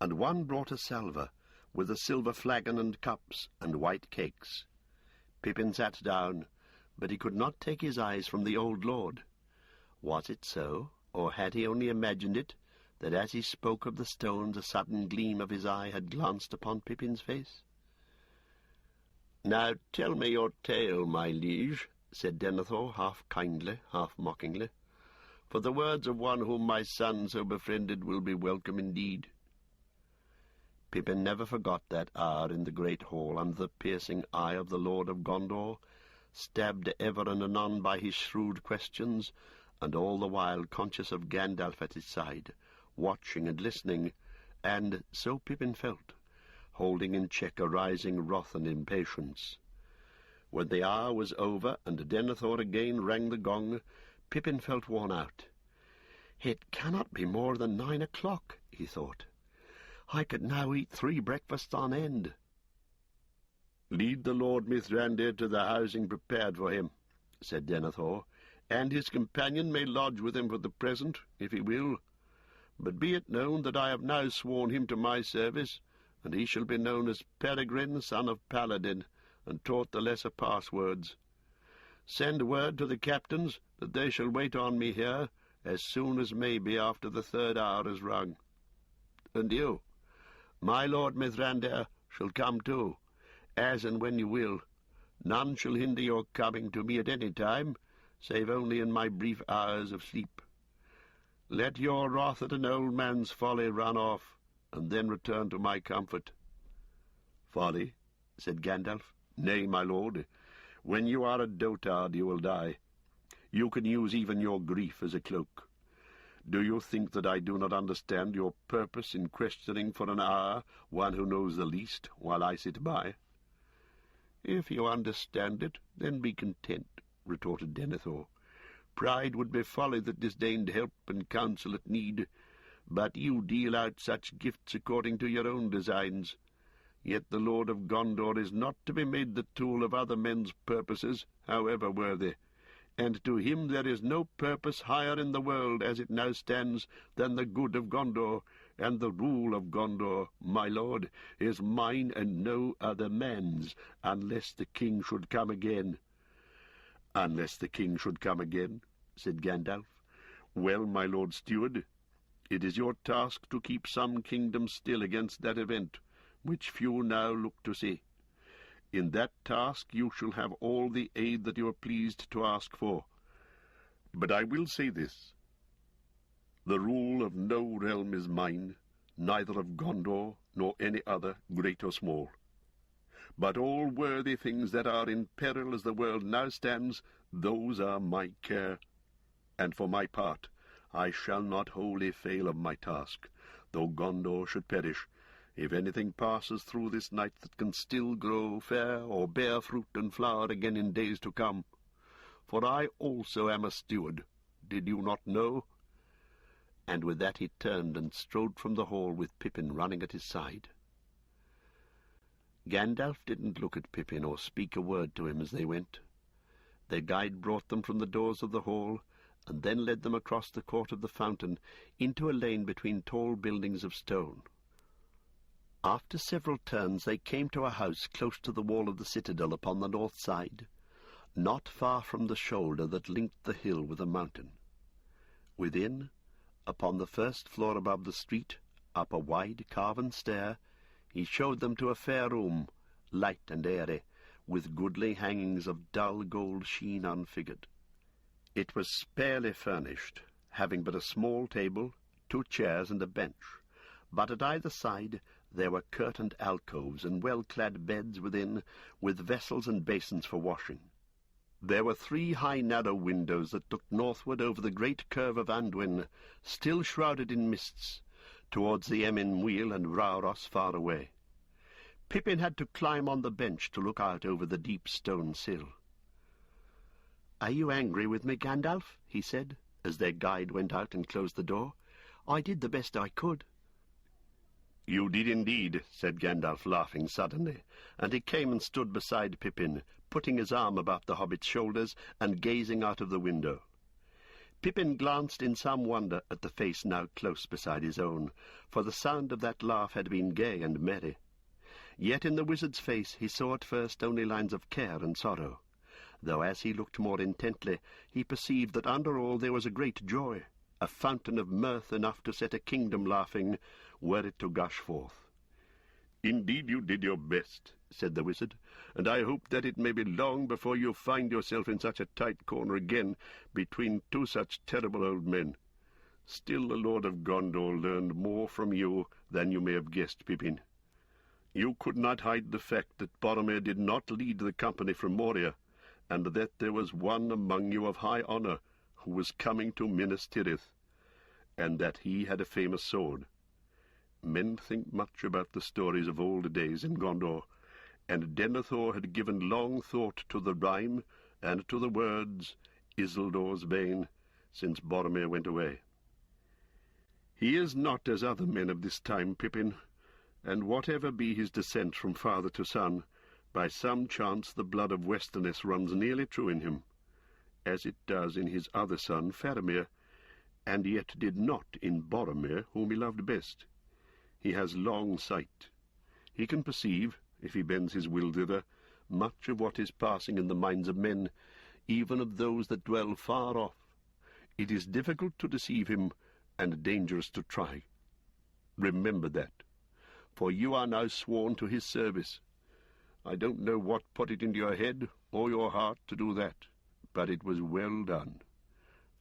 and one brought a salver, with a silver flagon and cups and white cakes. Pippin sat down, but he could not take his eyes from the old lord. Was it so, or had he only imagined it, that as he spoke of the stones a sudden gleam of his eye had glanced upon Pippin's face? "Now tell me your tale, my liege," said Denethor, half kindly, half mockingly, "for the words of one whom my son so befriended will be welcome indeed." Pippin never forgot that hour in the great hall under the piercing eye of the Lord of Gondor, stabbed ever and anon by his shrewd questions, and all the while conscious of Gandalf at his side, watching and listening, and, so Pippin felt, holding in check a rising wrath and impatience. When the hour was over and Denethor again rang the gong, Pippin felt worn out. "It cannot be more than 9 o'clock," he thought. "I could now eat 3 breakfasts on end." "Lead the Lord Mithrandir to the housing prepared for him," said Denethor, "and his companion may lodge with him for the present, if he will. But be it known that I have now sworn him to my service, and he shall be known as Peregrine, son of Paladin, and taught the lesser passwords. Send word to the captains that they shall wait on me here as soon as may be after the 3rd hour is rung. And you, my lord Mithrandir, shall come too, as and when you will. None shall hinder your coming to me at any time, save only in my brief hours of sleep. Let your wrath at an old man's folly run off, and then return to my comfort." "Folly?" said Gandalf. "Nay, my lord, when you are a dotard you will die. You can use even your grief as a cloak. Do you think that I do not understand your purpose in questioning for an hour one who knows the least, while I sit by?" "If you understand it, then be content," retorted Denethor. "Pride would be folly that disdained help and counsel at need, but you deal out such gifts according to your own designs. Yet the Lord of Gondor is not to be made the tool of other men's purposes, however worthy, and to him there is no purpose higher in the world as it now stands than the good of Gondor, and the rule of Gondor, my lord, is mine and no other man's, unless the king should come again." "Unless the king should come again," said Gandalf. "Well, my lord steward, it is your task to keep some kingdom still against that event, which few now look to see. In that task you shall have all the aid that you are pleased to ask for. But I will say this. The rule of no realm is mine, neither of Gondor nor any other, great or small. But all worthy things that are in peril as the world now stands, those are my care. And for my part, I shall not wholly fail of my task, though Gondor should perish, if anything passes through this night that can still grow fair or bear fruit and flower again in days to come. For I also am a steward, did you not know?" And with that he turned and strode from the hall with Pippin running at his side. Gandalf didn't look at Pippin or speak a word to him as they went. Their guide brought them from the doors of the hall, and then led them across the court of the fountain into a lane between tall buildings of stone. After several turns they came to a house close to the wall of the citadel upon the north side, not far from the shoulder that linked the hill with the mountain. Within, upon the first floor above the street, up a wide carven stair, he showed them to a fair room, light and airy, with goodly hangings of dull gold sheen unfigured. It was sparely furnished, having but a small table, 2 chairs, and a bench, but at either side there were curtained alcoves and well-clad beds within, with vessels and basins for washing. There were 3 high narrow windows that looked northward over the great curve of Anduin, still shrouded in mists, towards the Emin Muil and Rauros far away. Pippin had to climb on the bench to look out over the deep stone sill. "Are you angry with me, Gandalf?" he said, as their guide went out and closed the door. "I did the best I could." "You did indeed," said Gandalf, laughing suddenly, and he came and stood beside Pippin, putting his arm about the hobbit's shoulders and gazing out of the window. Pippin glanced in some wonder at the face now close beside his own, for the sound of that laugh had been gay and merry. Yet in the wizard's face he saw at first only lines of care and sorrow, though as he looked more intently he perceived that under all there was a great joy, a fountain of mirth enough to set a kingdom laughing, were it to gush forth. "Indeed you did your best," said the wizard, "and I hope that it may be long before you find yourself in such a tight corner again between 2 such terrible old men. Still the Lord of Gondor learned more from you than you may have guessed, Pippin. You could not hide the fact that Boromir did not lead the company from Moria, and that there was one among you of high honour who was coming to Minas Tirith, and that he had a famous sword. Men think much about the stories of old days in Gondor, and Denethor had given long thought to the rhyme and to the words Isildur's bane, since Boromir went away. He is not as other men of this time, Pippin, and whatever be his descent from father to son, by some chance the blood of Westerness runs nearly true in him, as it does in his other son Faramir, and yet did not in Boromir, whom he loved best. He has long sight. He can perceive, if he bends his will thither, much of what is passing in the minds of men, even of those that dwell far off. It is difficult to deceive him, and dangerous to try. Remember that, for you are now sworn to his service. I don't know what put it into your head or your heart to do that, but it was well done.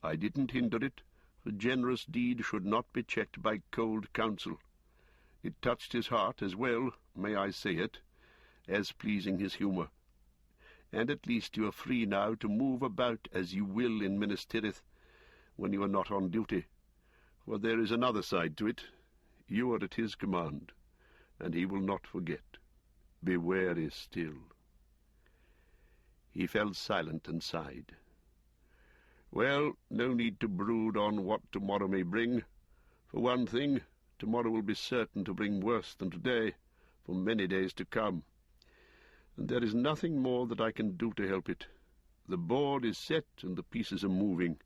I didn't hinder it, for generous deed should not be checked by cold counsel. It touched his heart as well, may I say it, as pleasing his humour. And at least you are free now to move about as you will in Minas Tirith, when you are not on duty. For there is another side to it. You are at his command, and he will not forget. Be wary still." He fell silent and sighed. "Well, no need to brood on what tomorrow may bring. For one thing, tomorrow will be certain to bring worse than today, for many days to come. And there is nothing more that I can do to help it. The board is set and the pieces are moving.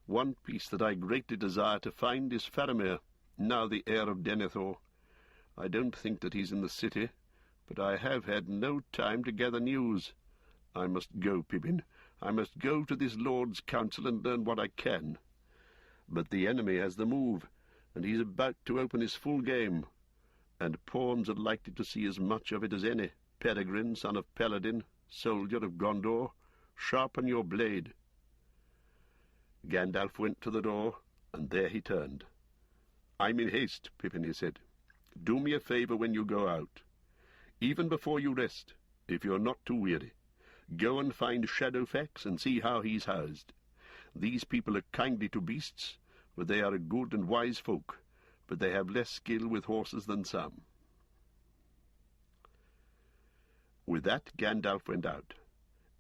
One piece that I greatly desire to find is Faramir, now the heir of Denethor. I don't think that he's in the city, but I have had no time to gather news. I must go, Pippin. I must go to this Lord's council and learn what I can. But the enemy has the move, and he's about to open his full game, and pawns are likely to see as much of it as any. Peregrine, son of Peladin, soldier of Gondor, sharpen your blade." Gandalf went to the door, and there he turned. "I'm in haste, Pippin," he said. "Do me a favour when you go out. Even before you rest, if you're not too weary, go and find Shadowfax and see how he's housed. These people are kindly to beasts, for they are a good and wise folk, but they have less skill with horses than some." With that Gandalf went out,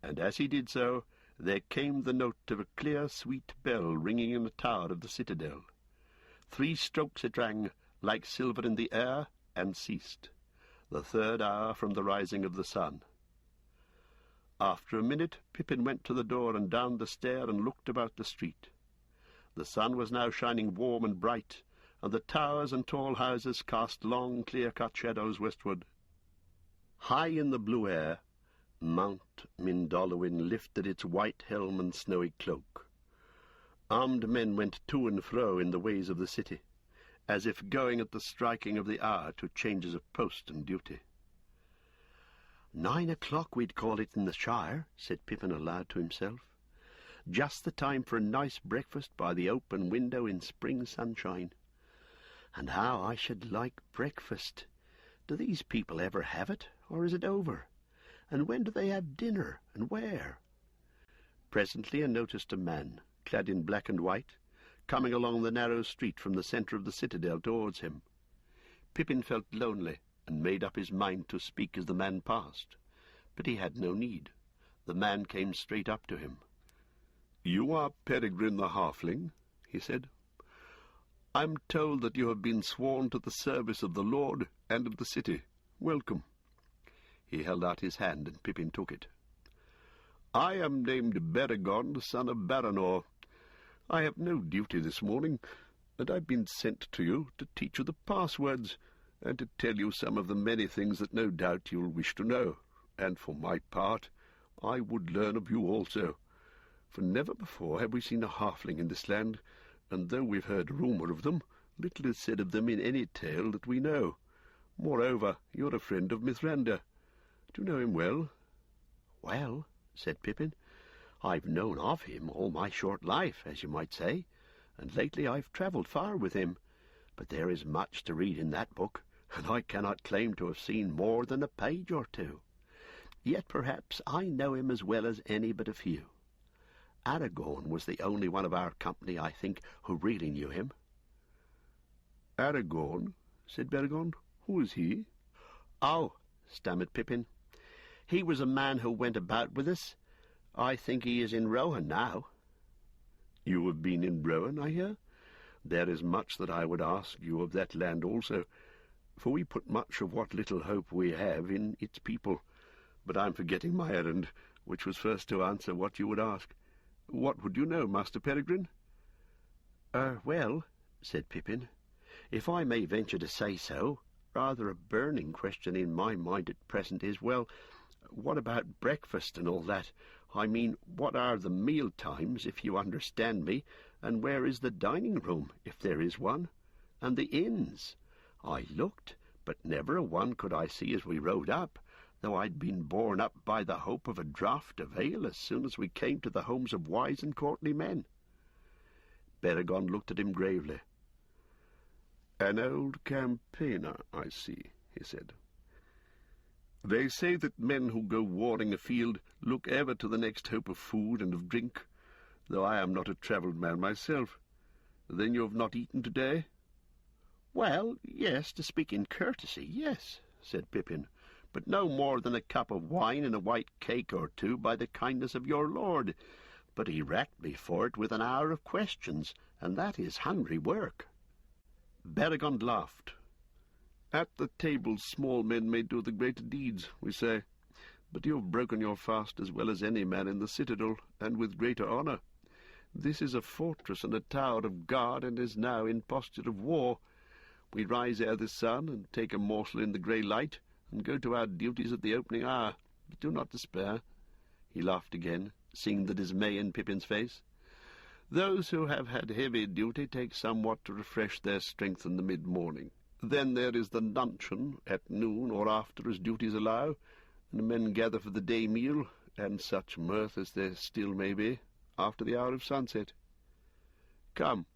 and as he did so, there came the note of a clear, sweet bell ringing in the tower of the citadel. 3 strokes it rang, like silver in the air, and ceased, the 3rd hour from the rising of the sun. After a minute Pippin went to the door and down the stair and looked about the street. The sun was now shining warm and bright, and the towers and tall houses cast long, clear-cut shadows westward. High in the blue air, Mount Mindolluin lifted its white helm and snowy cloak. Armed men went to and fro in the ways of the city, as if going at the striking of the hour to changes of post and duty. 9 o'clock we'd call it in the Shire, said Pippin aloud to himself. Just the time for a nice breakfast by the open window in spring sunshine. And how I should like breakfast. Do these people ever have it, or is it over? And when do they have dinner, and where?" Presently I noticed a man, clad in black and white, coming along the narrow street from the centre of the citadel towards him. Pippin felt lonely, and made up his mind to speak as the man passed. But he had no need. The man came straight up to him. "You are Peregrine the Halfling," he said. "I am told that you have been sworn to the service of the Lord and of the city. Welcome." He held out his hand, and Pippin took it. "I am named Beregond, son of Baranor. I have no duty this morning, and I've been sent to you to teach you the passwords, and to tell you some of the many things that no doubt you'll wish to know. And for my part, I would learn of you also. For never before have we seen a halfling in this land, and though we've heard rumour of them, little is said of them in any tale that we know. Moreover, you're a friend of Mithrander. Do you know him well?" "Well," said Pippin, "I've known of him all my short life, as you might say, and lately I've travelled far with him. But there is much to read in that book, and I cannot claim to have seen more than a page or two. Yet perhaps I know him as well as any but a few. Aragorn was the only one of our company, I think, who really knew him." "Aragorn?" said Beregond. "Who is he?" "Oh," stammered Pippin, "he was a man who went about with us. I think he is in Rohan now." "You have been in Rohan, I hear? There is much that I would ask you of that land also, for we put much of what little hope we have in its people. But I am forgetting my errand, which was first to answer what you would ask. What would you know, Master Peregrine?" Well," said Pippin, "if I may venture to say so, rather a burning question in my mind at present is, well, what about breakfast and all that? I mean, what are the meal times, if you understand me, and where is the dining room, if there is one, and the inns? I looked, but never a one could I see as we rode up, though I'd been borne up by the hope of a draught of ale as soon as we came to the homes of wise and courtly men." Beregond looked at him gravely. "An old campaigner, I see," he said. "They say that men who go warring afield look ever to the next hope of food and of drink, though I am not a travelled man myself. Then you have not eaten to-day?" "Well, yes, to speak in courtesy, yes," said Pippin, "but no more than a cup of wine and a white cake or two by the kindness of your lord. But he racked me for it with an hour of questions, and that is hungry work." Beregond laughed. "At the table small men may do the greater deeds, we say. But you have broken your fast as well as any man in the citadel, and with greater honour. This is a fortress and a tower of guard, and is now in posture of war. We rise ere the sun, and take a morsel in the grey light, and go to our duties at the opening hour. But do not despair." He laughed again, seeing the dismay in Pippin's face. "Those who have had heavy duty take somewhat to refresh their strength in the mid-morning. Then there is the luncheon at noon or after, as duties allow, and men gather for the day meal, and such mirth as there still may be, after the hour of sunset. Come,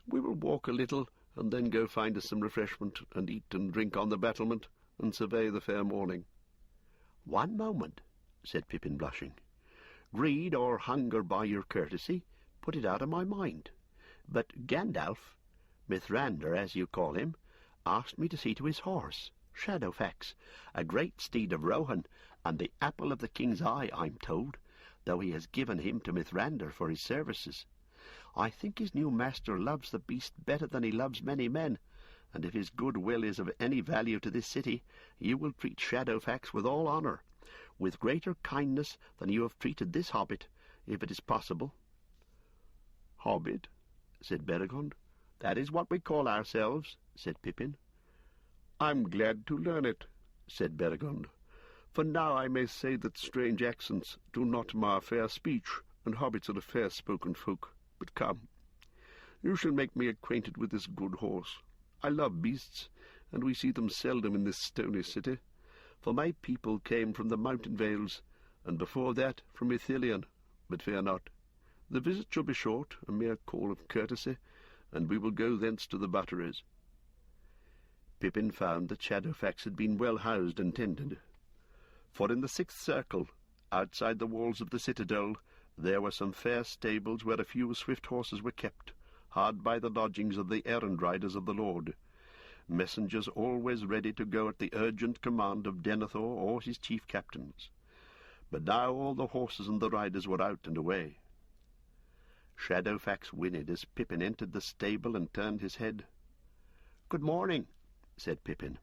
we will walk a little, and then go find us some refreshment, and eat and drink on the battlement, and survey the fair morning." "One moment," said Pippin, blushing. "Greed or hunger by your courtesy, put it out of my mind. But Gandalf, Mithrander, as you call him, asked me to see to his horse, Shadowfax, a great steed of Rohan, and the apple of the king's eye, I'm told, though he has given him to Mithrander for his services. I think his new master loves the beast better than he loves many men, and if his good will is of any value to this city, you will treat Shadowfax with all honour, with greater kindness than you have treated this hobbit, if it is possible." "Hobbit?" said Beregond. "That is what we call ourselves," said Pippin. "I'm glad to learn it," said Beregond, "for now I may say that strange accents do not mar fair speech, and hobbits are a fair-spoken folk. But come, you shall make me acquainted with this good horse. I love beasts, and we see them seldom in this stony city, for my people came from the mountain vales, and before that from Ithilien. But fear not. The visit shall be short, a mere call of courtesy, and we will go thence to the butteries." Pippin found that Shadowfax had been well housed and tended. For in the 6th circle, outside the walls of the citadel, there were some fair stables where a few swift horses were kept, hard by the lodgings of the errand riders of the Lord, messengers always ready to go at the urgent command of Denethor or his chief captains. But now all the horses and the riders were out and away. Shadowfax whinnied as Pippin entered the stable and turned his head. "Good morning," said Pippin.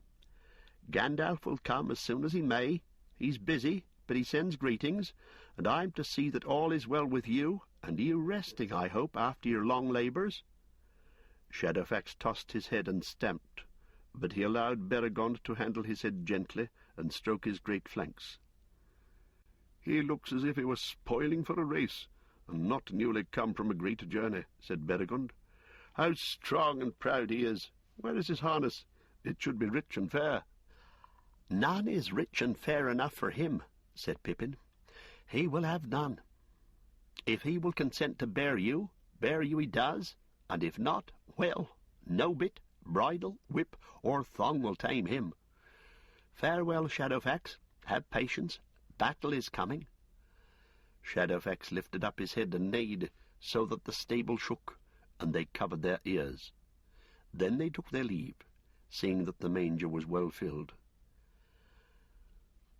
"Gandalf will come as soon as he may. He's busy, but he sends greetings, and I'm to see that all is well with you, and you resting, I hope, after your long labours." Shadowfax tossed his head and stamped, but he allowed Beregond to handle his head gently and stroke his great flanks. "He looks as if he was spoiling for a race, and not newly come from a great journey," said Beregond. "How strong and proud he is! Where is his harness? It should be rich and fair." "None is rich and fair enough for him," said Pippin. "He will have none. If he will consent to bear you he does, and if not, well, no bit, bridle, whip, or thong will tame him. Farewell, Shadowfax. Have patience. Battle is coming." Shadowfax lifted up his head and neighed, so that the stable shook, and they covered their ears. Then they took their leave, seeing that the manger was well filled.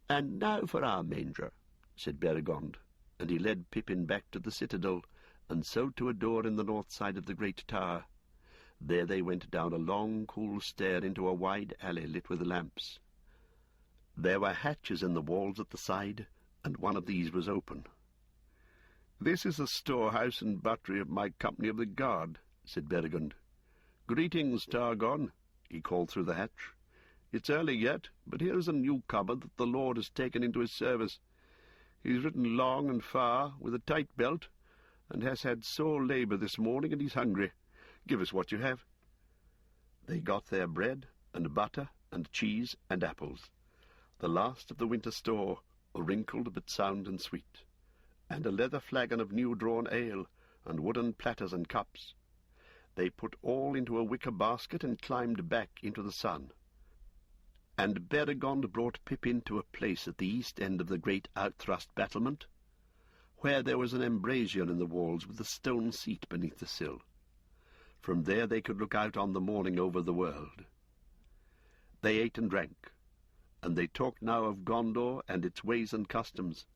"And now for our manger," said Beregond, and he led Pippin back to the citadel, and so to a door in the north side of the great tower. There they went down a long, cool stair into a wide alley lit with lamps. There were hatches in the walls at the side, and one of these was open. "This is the storehouse and buttery of my company of the guard," said Beregond. "Greetings, Targon," he called through the hatch. "It's early yet, but here is a newcomer that the Lord has taken into his service. He's ridden long and far, with a tight belt, and has had sore labour this morning, and he's hungry. Give us what you have." They got their bread and butter and cheese and apples, the last of the winter store, wrinkled but sound and sweet, and a leather flagon of new-drawn ale, and wooden platters and cups. They put all into a wicker basket and climbed back into the sun. And Beregond brought Pippin to a place at the east end of the great outthrust battlement, where there was an embrasure in the walls with a stone seat beneath the sill. From there they could look out on the morning over the world. They ate and drank, and they talked now of Gondor and its ways and customs,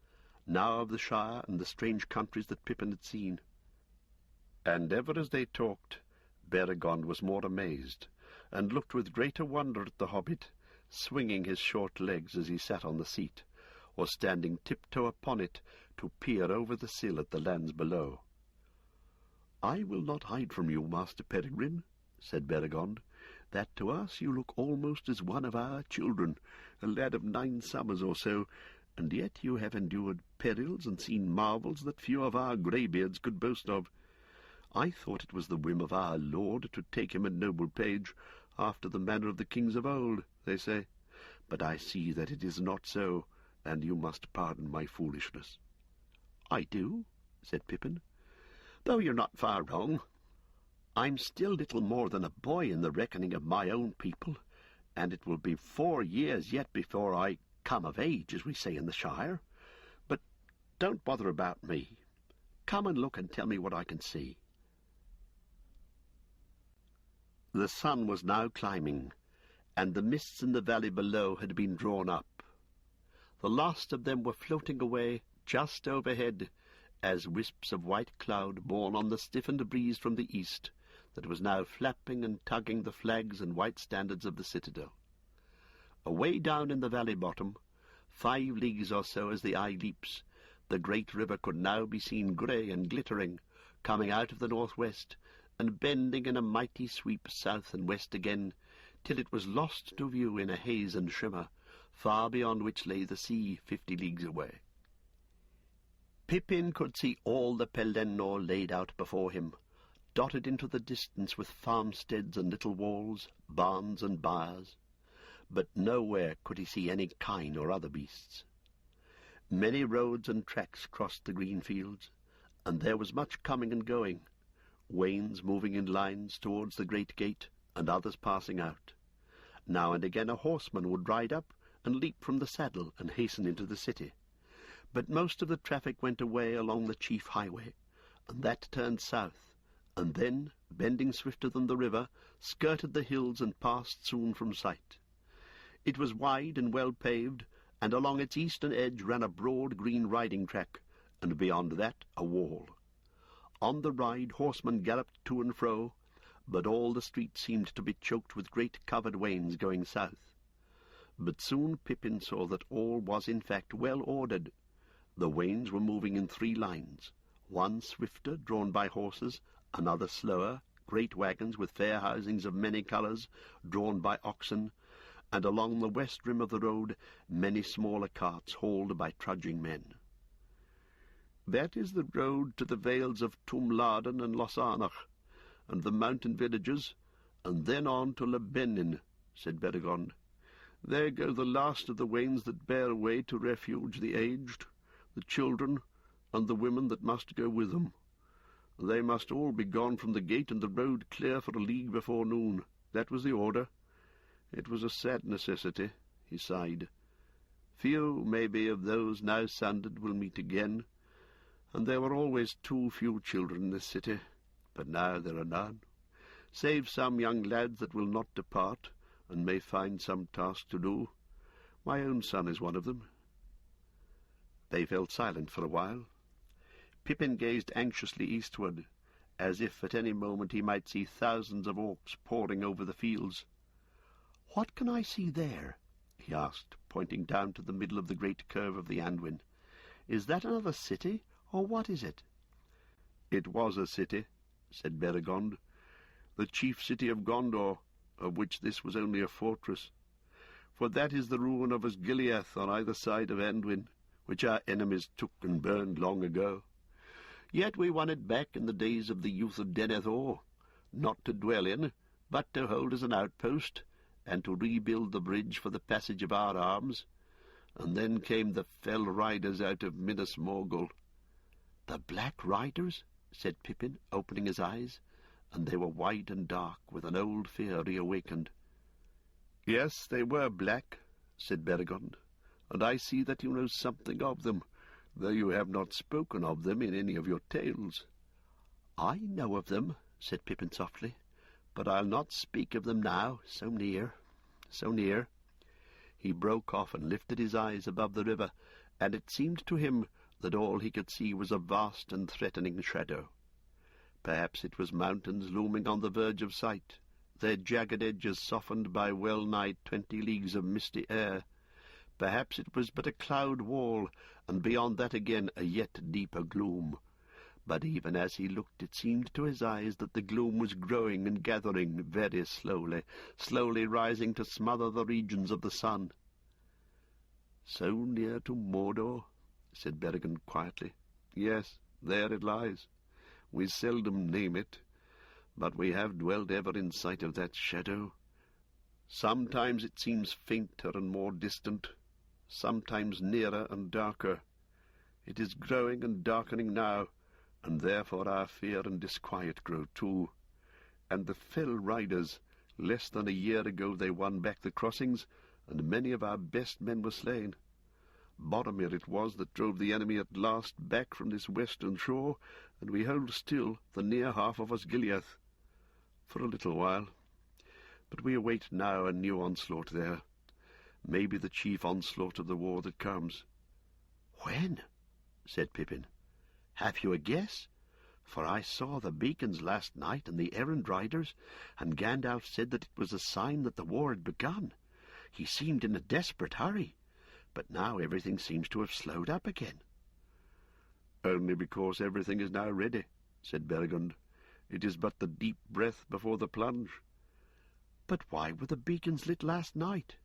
now of the Shire and the strange countries that Pippin had seen. And ever as they talked, Beregond was more amazed, and looked with greater wonder at the hobbit, swinging his short legs as he sat on the seat, or standing tiptoe upon it to peer over the sill at the lands below. "I will not hide from you, Master Peregrine," said Beregond, "that to us you look almost as one of our children, a lad of 9 summers or so, and yet you have endured perils and seen marvels that few of our greybeards could boast of. I thought it was the whim of our lord to take him a noble page, after the manner of the kings of old, they say, but I see that it is not so, and you must pardon my foolishness." "I do," said Pippin, "though you're not far wrong. I'm still little more than a boy in the reckoning of my own people, and it will be 4 years yet before I come of age, as we say in the Shire. But don't bother about me. Come and look and tell me what I can see." The sun was now climbing, and the mists in the valley below had been drawn up. The last of them were floating away just overhead, as wisps of white cloud borne on the stiffened breeze from the east that was now flapping and tugging the flags and white standards of the citadel. Away down in the valley bottom, 5 leagues or so as the eye leaps, the great river could now be seen grey and glittering, coming out of the northwest, and bending in a mighty sweep south and west again, till it was lost to view in a haze and shimmer, far beyond which lay the sea 50 leagues away. Pippin could see all the Pelennor laid out before him, dotted into the distance with farmsteads and little walls, barns and byres, but nowhere could he see any kine or other beasts. Many roads and tracks crossed the green fields, and there was much coming and going, wains moving in lines towards the great gate, and others passing out, Now and again a horseman would ride up and leap from the saddle and hasten into the city. But most of the traffic went away along the chief highway, and that turned south, and then, bending swifter than the river, skirted the hills and passed soon from sight. It was wide and well paved, and along its eastern edge ran a broad green riding track, and beyond that a wall. On the ride horsemen galloped to and fro, but all the streets seemed to be choked with great covered wains going south. But soon Pippin saw that all was in fact well ordered. The wains were moving in 3 lines, one swifter, drawn by horses, another slower, great wagons with fair housings of many colours, drawn by oxen, and along the west rim of the road many smaller carts hauled by trudging men. "That is the road to the vales of Tumladen and Losanach, and the mountain villages, and then on to Lebenin," said Beregond. "There go the last of the wains that bear away to refuge the aged, the children, and the women that must go with them. They must all be gone from the gate and the road clear for a league before noon. That was the order. It was a sad necessity," he sighed. "Few, maybe, of those now sundered will meet again, and there were always too few children in this city, but now there are none, save some young lads that will not depart, and may find some task to do. My own son is one of them." They fell silent for a while. Pippin gazed anxiously eastward, as if at any moment he might see thousands of orcs pouring over the fields. "What can I see there?" he asked, pointing down to the middle of the great curve of the Anduin. "Is that another city, or what is it?" "It was a city," said Beregond, "the chief city of Gondor, of which this was only a fortress. For that is the ruin of Osgiliath on either side of Anduin, which our enemies took and burned long ago. Yet we won it back in the days of the youth of Denethor, not to dwell in, but to hold as an outpost, and to rebuild the bridge for the passage of our arms. And then came the fell riders out of Minas Morgul." "The Black Riders?" said Pippin, opening his eyes, and they were white and dark, with an old fear reawakened. "Yes, they were black," said Beregond, "and I see that you know something of them, though you have not spoken of them in any of your tales." "I know of them," said Pippin softly, "but I'll not speak of them now, so near, so near." He broke off and lifted his eyes above the river, and it seemed to him that all he could see was a vast and threatening shadow. Perhaps it was mountains looming on the verge of sight, their jagged edges softened by well-nigh 20 leagues of misty air. Perhaps it was but a cloud wall, and beyond that again a yet deeper gloom. But even as he looked, it seemed to his eyes that the gloom was growing and gathering very slowly, slowly rising to smother the regions of the sun. "So near to Mordor?" said Beregond quietly. "Yes, there it lies. We seldom name it, but we have dwelt ever in sight of that shadow. Sometimes it seems fainter and more distant, sometimes nearer and darker. It is growing and darkening now, and therefore our fear and disquiet grow too. And the fell riders, less than a year ago they won back the crossings, and many of our best men were slain. Boromir it was that drove the enemy at last back from this western shore, and we hold still the near half of Osgiliath. For a little while. But we await now a new onslaught there. Maybe the chief onslaught of the war that comes." "When?" said Pippin. "Have you a guess? For I saw the beacons last night and the errand riders, and Gandalf said that it was a sign that the war had begun. He seemed in a desperate hurry, but now everything seems to have slowed up again." "Only because everything is now ready," said Beregond. "It is but the deep breath before the plunge." "But why were the beacons lit last night?"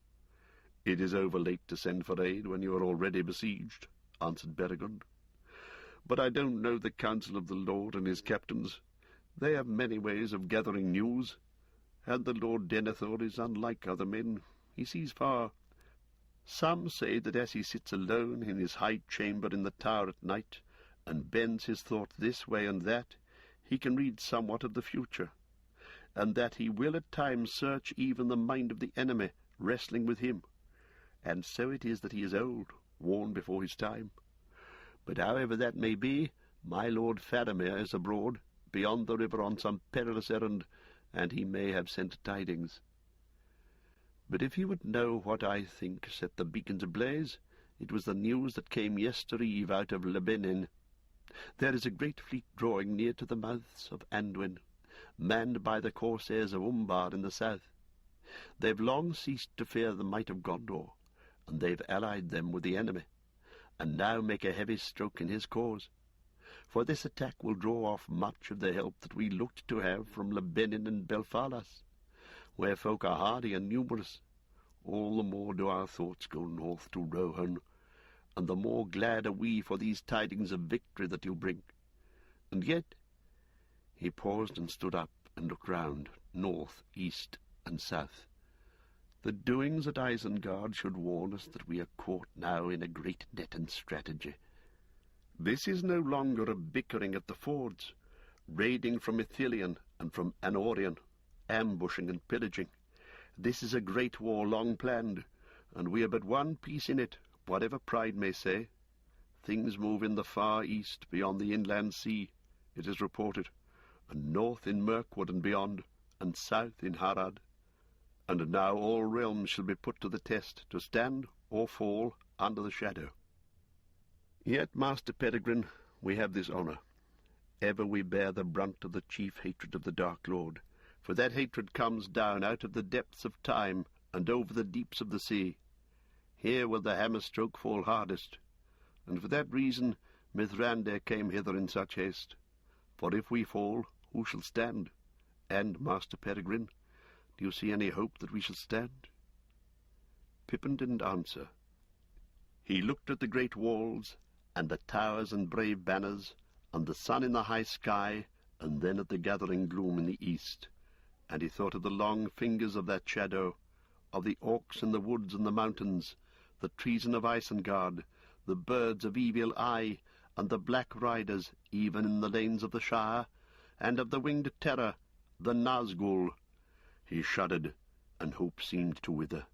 "It is over late to send for aid when you are already besieged," answered Beregond. "But I don't know the counsel of the Lord and his captains. They have many ways of gathering news, and the Lord Denethor is unlike other men. He sees far. Some say that as he sits alone in his high chamber in the tower at night, and bends his thought this way and that, he can read somewhat of the future. and that he will at times search even the mind of the enemy, wrestling with him. And so it is that he is old, worn before his time. But however that may be, my Lord Faramir is abroad, beyond the river on some perilous errand, and he may have sent tidings. But if you would know what I think set the beacons ablaze, it was the news that came yestereve out of Lebanon. There is a great fleet drawing near to the mouths of Anduin, manned by the corsairs of Umbar in the south. They've long ceased to fear the might of Gondor, and they've allied them with the enemy, and now make a heavy stroke in his cause. For this attack will draw off much of the help that we looked to have from Lebanon and Belfalas, where folk are hardy and numerous. All the more do our thoughts go north to Rohan, and the more glad are we for these tidings of victory that you bring. And yet—" He paused and stood up and looked round, north, east, and south. "The doings at Isengard should warn us that we are caught now in a great net and strategy. This is no longer a bickering at the fords, raiding from Ithilien and from Anorion, ambushing and pillaging. This is a great war long planned, and we are but one piece in it, whatever pride may say. Things move in the far east, beyond the inland sea, it is reported, and north in Mirkwood and beyond, and south in Harad. And now all realms shall be put to the test, to stand or fall under the shadow. Yet, Master Peregrine, we have this honour. Ever we bear the brunt of the chief hatred of the Dark Lord, for that hatred comes down out of the depths of time and over the deeps of the sea. Here will the hammer-stroke fall hardest, and for that reason Mithrandir came hither in such haste. For if we fall, who shall stand? And, Master Peregrine, do you see any hope that we shall stand?" Pippin didn't answer. He looked at the great walls, and the towers and brave banners, and the sun in the high sky, and then at the gathering gloom in the east, and he thought of the long fingers of that shadow, of the orcs in the woods and the mountains, the treason of Isengard, the birds of Evil Eye, and the black riders even in the lanes of the Shire, and of the winged terror, the Nazgul. He shuddered, and hope seemed to wither,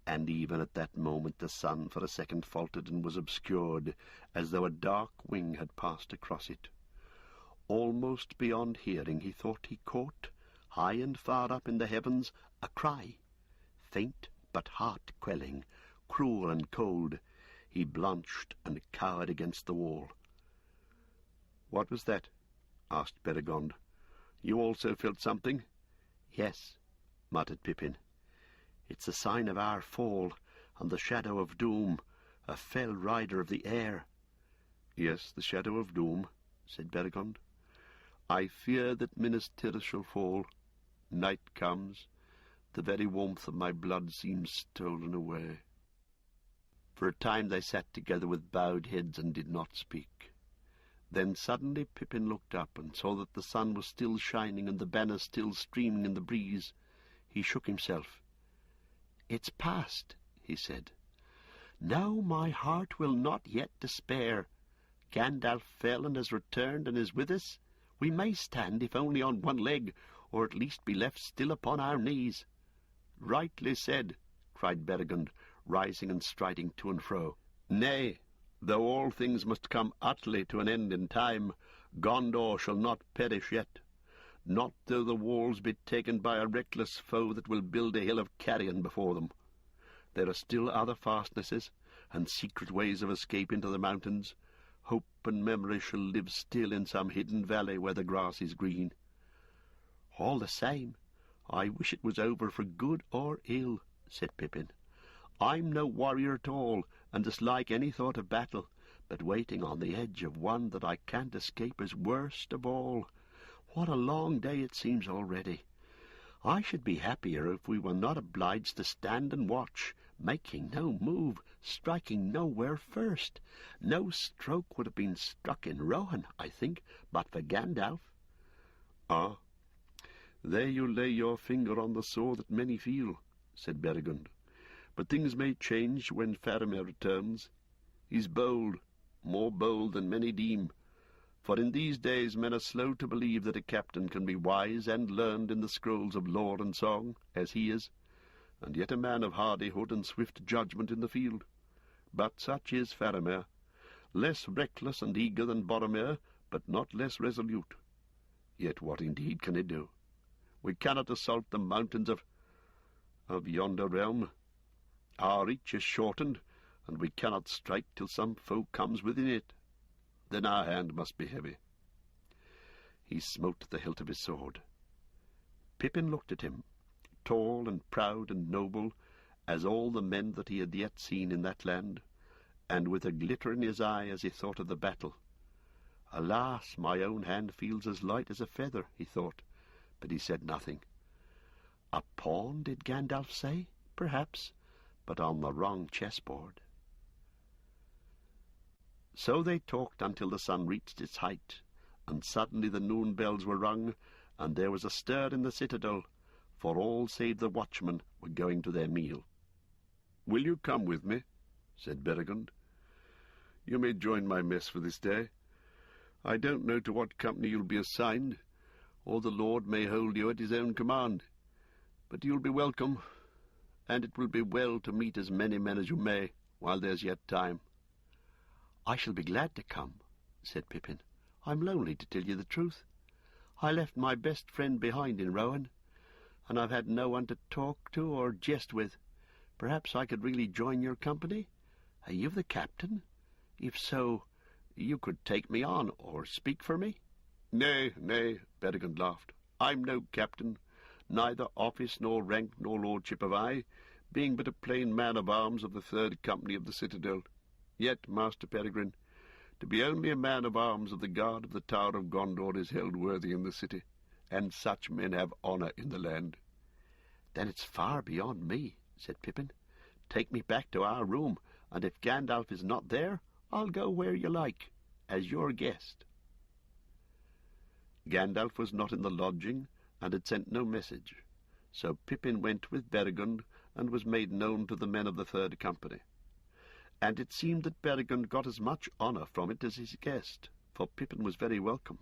and even at that moment the sun for a second faltered and was obscured, as though a dark wing had passed across it. Almost beyond hearing he thought he caught, high and far up in the heavens, a cry, faint but heart-quelling, cruel and cold. He blanched and cowered against the wall. "What was that?" asked Beregond. "You also felt something?" "Yes," muttered Pippin. "It's a sign of our fall, and the shadow of doom, a fell rider of the air." "Yes, the shadow of doom," said Beregond. "I fear that Minas Tirith shall fall. Night comes. The very warmth of my blood seems stolen away." For a time they sat together with bowed heads and did not speak. Then suddenly Pippin looked up and saw that the sun was still shining and the banner still streaming in the breeze. He shook himself. "It's past," he said. "No, my heart will not yet despair. Gandalf fell and has returned and is with us. We may stand, if only on one leg, or at least be left still upon our knees." "Rightly said," cried Beregond, rising and striding to and fro. "Nay, though all things must come utterly to an end in time, Gondor shall not perish yet, not though the walls be taken by a reckless foe that will build a hill of carrion before them. There are still other fastnesses, and secret ways of escape into the mountains. Hope and memory shall live still in some hidden valley where the grass is green." "All the same, I wish it was over for good or ill," said Pippin. "I'm no warrior at all, and dislike any thought of battle, but waiting on the edge of one that I can't escape is worst of all. What a long day it seems already! I should be happier if we were not obliged to stand and watch, making no move, striking nowhere first. No stroke would have been struck in Rohan, I think, but for Gandalf." "Ah, there you lay your finger on the sore that many feel," said Beregond. "But things may change when Faramir returns. He's bold, more bold than many deem, For in these days men are slow to believe that a captain can be wise and learned in the scrolls of lore and song, as he is, and yet a man of hardihood and swift judgment in the field. But such is Faramir, less reckless and eager than Boromir, but not less resolute. Yet what indeed can he do? We cannot assault the mountains of yonder realm. Our reach is shortened, and we cannot strike till some foe comes within it. Then our hand must be heavy. He smote the hilt of his sword. Pippin looked at him, tall and proud and noble, as all the men that he had yet seen in that land, and with a glitter in his eye as he thought of the battle. Alas, my own hand feels as light as a feather, he thought, but he said nothing. A pawn, did Gandalf say? Perhaps, but on the wrong chessboard. So they talked until the sun reached its height, and suddenly the noon bells were rung, and there was a stir in the citadel, for all save the watchmen were going to their meal. "Will you come with me?" said Beregond. "You may join my mess for this day. I don't know to what company you'll be assigned, or the Lord may hold you at his own command. But you'll be welcome, and it will be well to meet as many men as you may, while there's yet time." "I shall be glad to come," said Pippin. "I'm lonely, to tell you the truth. I left my best friend behind in Rohan, and I've had no one to talk to or jest with. Perhaps I could really join your company? Are you the captain? If so, you could take me on, or speak for me." "Nay, nay," Beregond laughed. "I'm no captain, neither office nor rank nor lordship have I, being but a plain man-of-arms of the 3rd Company of the Citadel. Yet, Master Peregrine, to be only a man-of-arms of the guard of the Tower of Gondor is held worthy in the city, and such men have honour in the land." "Then it's far beyond me," said Pippin. "Take me back to our room, and if Gandalf is not there, I'll go where you like, as your guest." Gandalf was not in the lodging, and had sent no message, so Pippin went with Beregond, and was made known to the men of the 3rd Company. And it seemed that Beregond got as much honour from it as his guest, for Pippin was very welcome.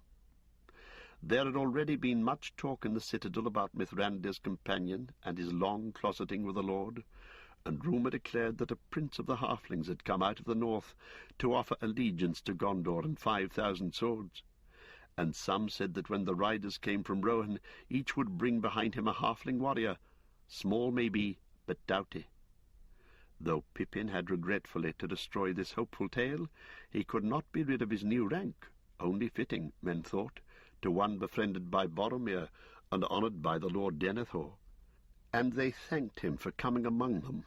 There had already been much talk in the citadel about Mithrandir's companion and his long closeting with the Lord, and rumour declared that a prince of the halflings had come out of the north to offer allegiance to Gondor and 5,000 swords. And some said that when the riders came from Rohan, each would bring behind him a halfling warrior, small maybe, but doughty. Though Pippin had regretfully to destroy this hopeful tale, he could not be rid of his new rank, only fitting, men thought, to one befriended by Boromir and honoured by the Lord Denethor. And they thanked him for coming among them,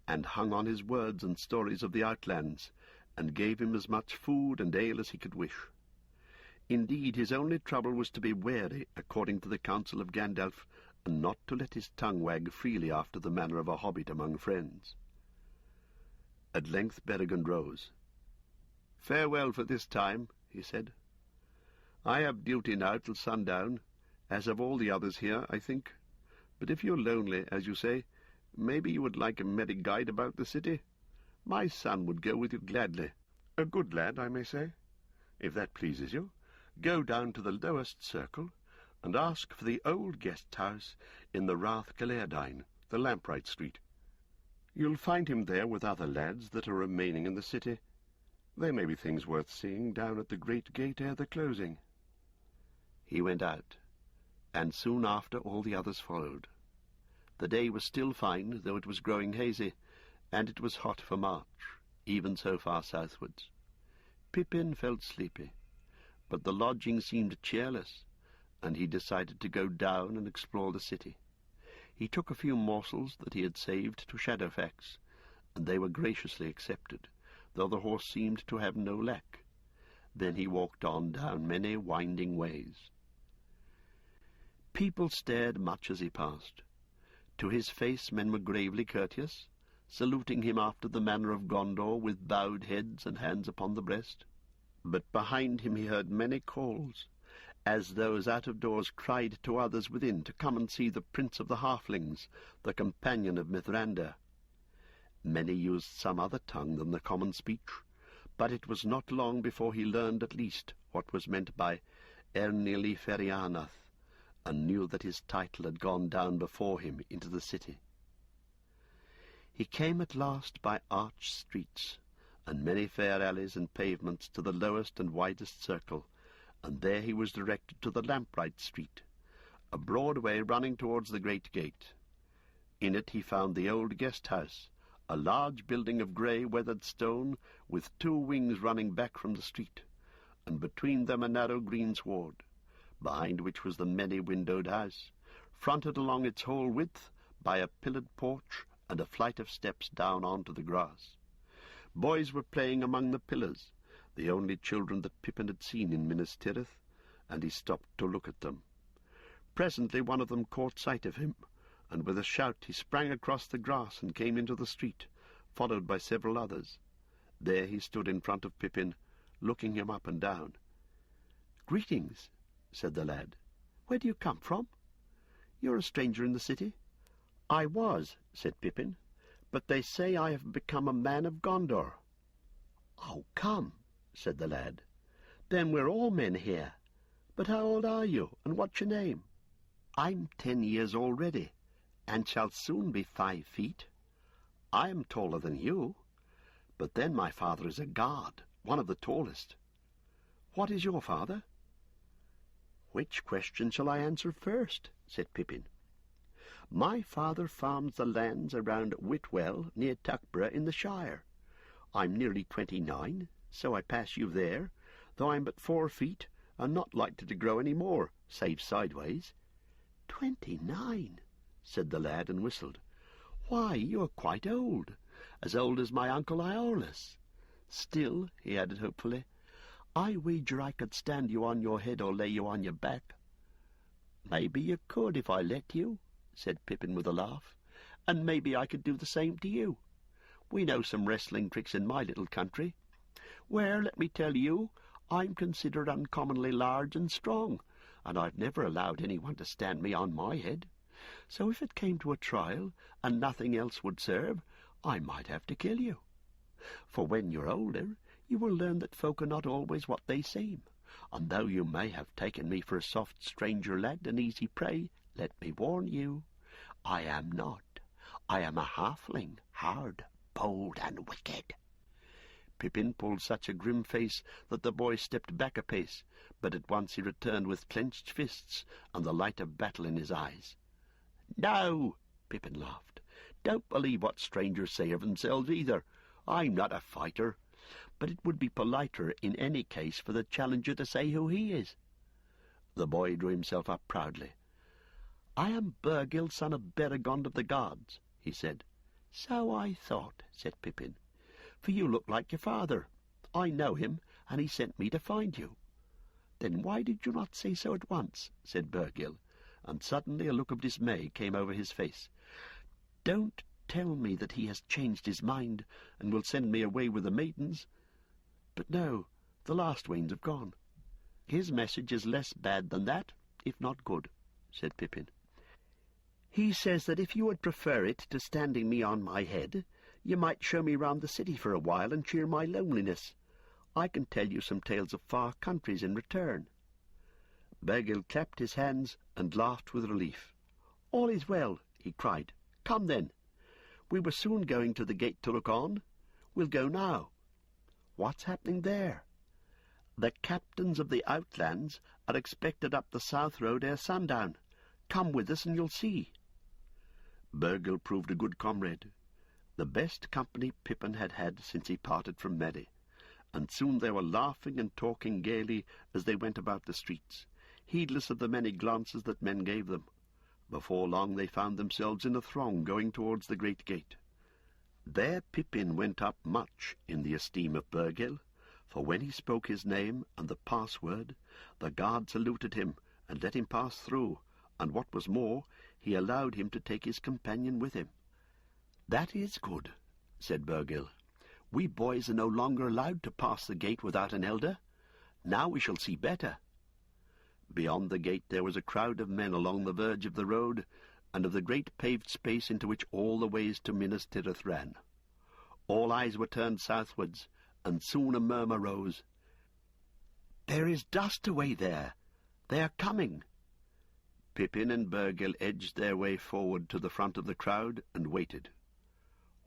and hung on his words and stories of the outlands, and gave him as much food and ale as he could wish. Indeed, his only trouble was to be wary, according to the counsel of Gandalf, and not to let his tongue wag freely after the manner of a hobbit among friends. At length Beregond rose. "Farewell for this time," he said. "I have duty now till sundown, as have all the others here, I think. But if you're lonely, as you say, maybe you would like a merry guide about the city. My son would go with you gladly. A good lad, I may say. If that pleases you, go down to the lowest circle, and ask for the old guest house in the Rath Galerdine, the Lamplight Street. You'll find him there with other lads that are remaining in the city. There may be things worth seeing down at the great gate ere the closing." He went out, and soon after all the others followed. The day was still fine, though it was growing hazy, and it was hot for March, even so far southwards. Pippin felt sleepy, but the lodging seemed cheerless, and he decided to go down and explore the city. He took a few morsels that he had saved to Shadowfax, and they were graciously accepted, though the horse seemed to have no lack. Then he walked on down many winding ways. People stared much as he passed. To his face men were gravely courteous, saluting him after the manner of Gondor with bowed heads and hands upon the breast. But behind him he heard many calls, as those out of doors cried to others within to come and see the Prince of the Halflings, the companion of Mithrandir. Many used some other tongue than the common speech, but it was not long before he learned at least what was meant by Ernili Ferianath, and knew that his title had gone down before him into the city. He came at last by arched streets, and many fair alleys and pavements to the lowest and widest circle, and there he was directed to the Lamplight Street, a broad way running towards the great gate. In it he found the old guest-house, a large building of grey weathered stone, with 2 wings running back from the street, and between them a narrow greensward, behind which was the many-windowed house, fronted along its whole width by a pillared porch and a flight of steps down onto the grass. Boys were playing among the pillars, the only children that Pippin had seen in Minas Tirith, and he stopped to look at them. Presently one of them caught sight of him, and with a shout he sprang across the grass and came into the street, followed by several others. There he stood in front of Pippin, looking him up and down. "Greetings," said the lad. "Where do you come from? You're a stranger in the city." "I was," said Pippin, "but they say I have become a man of Gondor." "Oh, come," said the lad. "Then we're all men here. But how old are you, and what's your name?" "I'm 10 years already, and shall soon be 5 feet. I am taller than you, but then my father is a guard, one of the tallest." "What is your father?" "Which question shall I answer first?" said Pippin. "My father farms the lands around Whitwell, near Tuckborough in the Shire. I'm nearly 29, so I pass you there, though I'm but 4 feet, and not likely to grow any more, save sideways." "29," said the lad, and whistled. "Why, you're quite old as my uncle Iolus. Still," he added hopefully, "I wager I could stand you on your head or lay you on your back." "Maybe you could if I let you," said Pippin with a laugh, "and maybe I could do the same to you. We know some wrestling tricks in my little country, where, let me tell you, I'm considered uncommonly large and strong, and I've never allowed anyone to stand me on my head. So if it came to a trial, and nothing else would serve, I might have to kill you. For when you're older, you will learn that folk are not always what they seem, and though you may have taken me for a soft stranger lad and easy prey, let me warn you, I am not. I am a halfling, hard, bold, and wicked." Pippin pulled such a grim face that the boy stepped back a pace, but at once he returned with clenched fists and the light of battle in his eyes. "No," Pippin laughed. "Don't believe what strangers say of themselves either. I'm not a fighter, but it would be politer in any case for the challenger to say who he is." The boy drew himself up proudly. "I am Burgil, son of Beregond of the Gods," he said. "So I thought," said Pippin, "for you look like your father. I know him, and he sent me to find you." "Then why did you not say so at once?" said Burgil, and suddenly a look of dismay came over his face. "Don't tell me that he has changed his mind and will send me away with the maidens. But no, the last wains have gone." "His message is less bad than that, if not good," said Pippin. "He says that if you would prefer it to standing me on my head, you might show me round the city for a while and cheer my loneliness. I can tell you some tales of far countries in return." Burgil clapped his hands and laughed with relief. "All is well," he cried. "Come then. We were soon going to the gate to look on. We'll go now." "What's happening there?" "The captains of the Outlands are expected up the south road ere sundown. Come with us and you'll see." Burgil proved a good comrade, the best company Pippin had had since he parted from Merry, and soon they were laughing and talking gaily as they went about the streets, heedless of the many glances that men gave them. Before long they found themselves in a throng going towards the great gate. There Pippin went up much in the esteem of Burgil, for when he spoke his name and the password, the guard saluted him and let him pass through, and what was more, he allowed him to take his companion with him. "That is good," said Burgil. "We boys are no longer allowed to pass the gate without an elder. Now we shall see better." Beyond the gate there was a crowd of men along the verge of the road and of the great paved space into which all the ways to Minas Tirith ran. All eyes were turned southwards, and soon a murmur rose. "There is dust away there. They are coming." Pippin and Burgill edged their way forward to the front of the crowd and waited.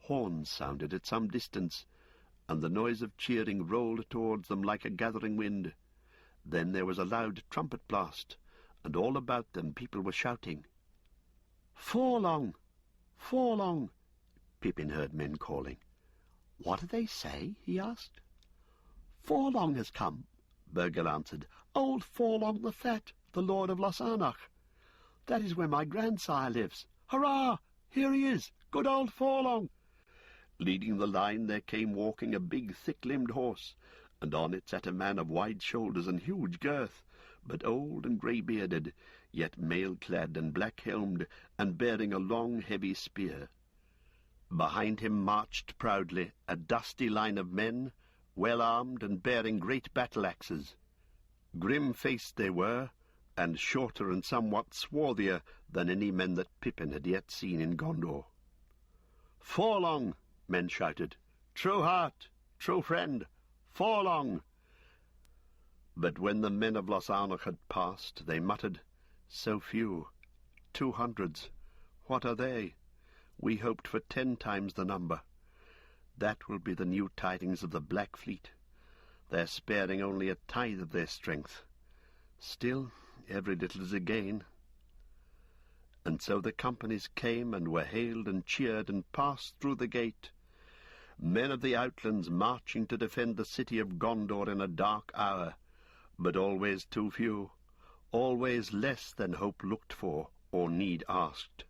Horns sounded at some distance, and the noise of cheering rolled towards them like a gathering wind. Then there was a loud trumpet blast, and all about them people were shouting. "Forlong! Forlong!" Pippin heard men calling. "What do they say?" he asked. "Forlong has come," Burgill answered. "Old Forlong the Fat, the Lord of Losanach. That is where my grandsire lives. Hurrah! Here he is, good old Forlong!" Leading the line there came walking a big thick-limbed horse, and on it sat a man of wide shoulders and huge girth, but old and grey-bearded, yet mail-clad and black-helmed, and bearing a long heavy spear. Behind him marched proudly a dusty line of men, well-armed and bearing great battle-axes. Grim-faced they were, and shorter and somewhat swarthier than any men that Pippin had yet seen in Gondor. "Forlong!" men shouted. "True heart, true friend, Forlong!" But when the men of Losanach had passed, they muttered, "So few, 200s, what are they? We hoped for 10 times the number. That will be the new tidings of the Black Fleet. They're sparing only a tithe of their strength. Still, every little is a gain." And so the companies came and were hailed and cheered and passed through the gate, men of the outlands marching to defend the city of Gondor in a dark hour, but always too few, always less than hope looked for or need asked.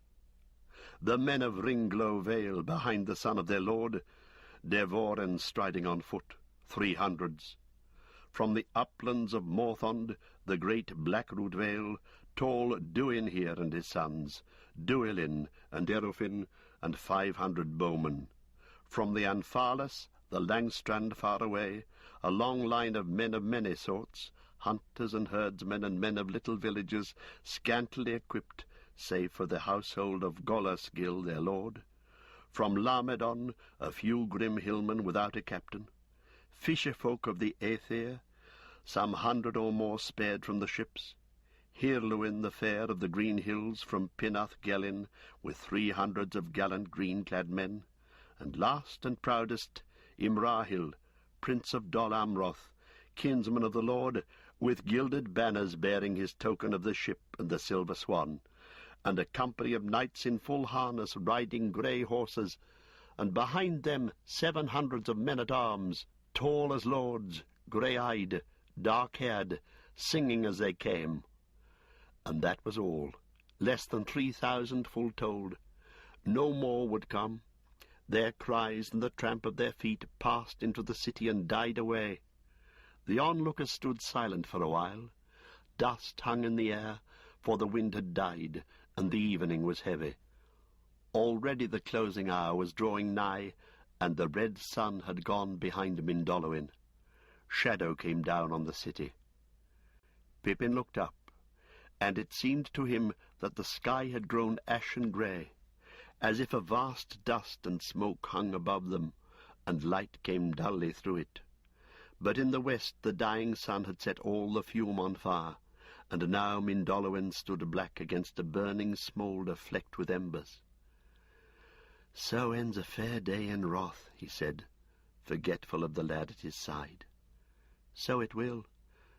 The men of Ringlow Vale behind the son of their lord, Devoren striding on foot, 300s. From the uplands of Morthond, the great Blackroot Vale, tall Duinhir and his sons, Duilin and Erufin, and 500 bowmen. From the Anfalas, the Langstrand far away, a long line of men of many sorts, hunters and herdsmen and men of little villages, scantily equipped, save for the household of Golasgil their lord. From Lamedon, a few grim hillmen without a captain. Fisher-folk of the Aether, some 100 or more spared from the ships. Hirluin the fair of the green hills from Pinath Gelin, with 300s of gallant green-clad men. And last and proudest, Imrahil, prince of Dol Amroth, kinsman of the Lord, with gilded banners bearing his token of the ship and the silver swan, and a company of knights in full harness riding grey horses, and behind them 700s of men-at-arms, tall as lords, grey-eyed, dark-haired, singing as they came. And that was all, less than 3,000 full told. No more would come. Their cries and the tramp of their feet passed into the city and died away. The onlookers stood silent for a while. Dust hung in the air, for the wind had died, and the evening was heavy. Already the closing hour was drawing nigh, and the red sun had gone behind Mindolluin. Shadow came down on the city. Pippin looked up, and it seemed to him that the sky had grown ashen grey, as if a vast dust and smoke hung above them, and light came dully through it. But in the west the dying sun had set all the fume on fire, and now Mindolluin stood black against a burning smoulder flecked with embers. "So ends a fair day in wrath," he said, forgetful of the lad at his side. "So it will,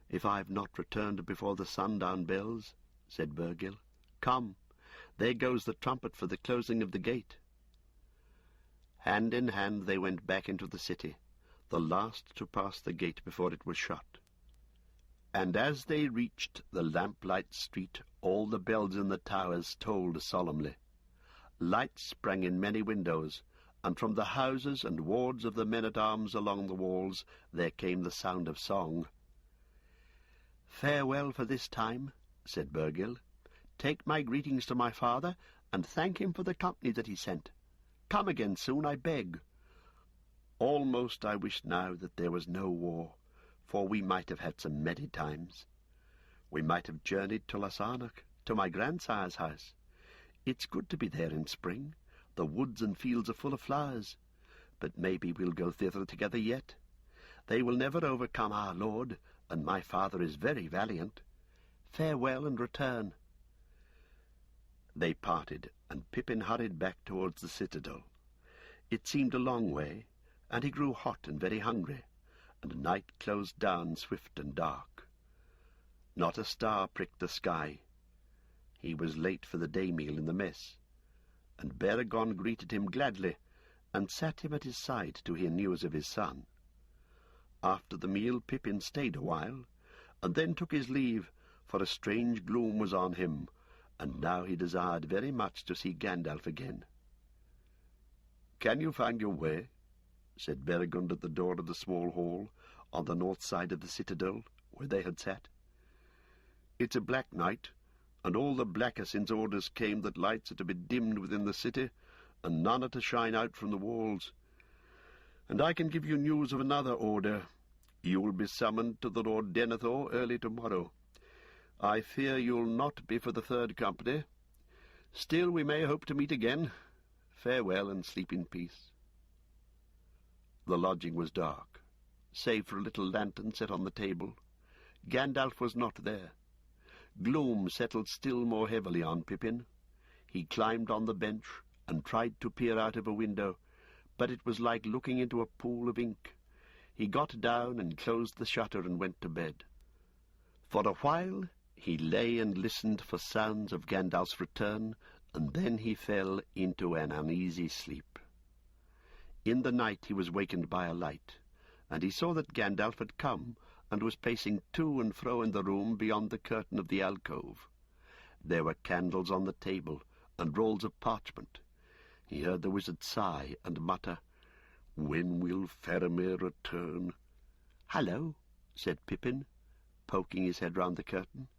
if I have not returned before the sundown bells," said Burgill. "Come, there goes the trumpet for the closing of the gate." Hand in hand they went back into the city, the last to pass the gate before it was shut. And as they reached the lamplight street, all the bells in the towers tolled solemnly. Lights sprang in many windows, and from the houses and wards of the men-at-arms along the walls there came the sound of song. "Farewell for this time," said Burgill. "Take my greetings to my father, and thank him for the company that he sent. Come again soon, I beg." Almost I wish now that there was no war, for we might have had some merry times. We might have journeyed to Losanach, to my grandsire's house. It's good to be there in spring. The woods and fields are full of flowers. But maybe we'll go thither together yet. They will never overcome our lord, and my father is very valiant. Farewell and return." They parted, and Pippin hurried back towards the citadel. It seemed a long way, and he grew hot and very hungry, and night closed down swift and dark. Not a star pricked the sky. He was late for the day meal in the mess, and Beregond greeted him gladly, and sat him at his side to hear news of his son. After the meal Pippin stayed a while, and then took his leave, for a strange gloom was on him, and now he desired very much to see Gandalf again. "Can you find your way?" said Beregond at the door of the small hall on the north side of the citadel, where they had sat. "It's a black night, and all the blacker since orders came that lights are to be dimmed within the city, and none are to shine out from the walls. And I can give you news of another order. You will be summoned to the Lord Denethor early tomorrow. I fear you'll not be for the third company. Still we may hope to meet again. Farewell, and sleep in peace." The lodging was dark, save for a little lantern set on the table. Gandalf was not there. Gloom settled still more heavily on Pippin. He climbed on the bench and tried to peer out of a window, but it was like looking into a pool of ink. He got down and closed the shutter and went to bed. For a while he lay and listened for sounds of Gandalf's return, and then he fell into an uneasy sleep. In the night he was wakened by a light, and he saw that Gandalf had come, and was pacing to and fro in the room beyond the curtain of the alcove. There were candles on the table, and rolls of parchment. He heard the wizard sigh and mutter, "When will Faramir return?" "Hallo," said Pippin, poking his head round the curtain.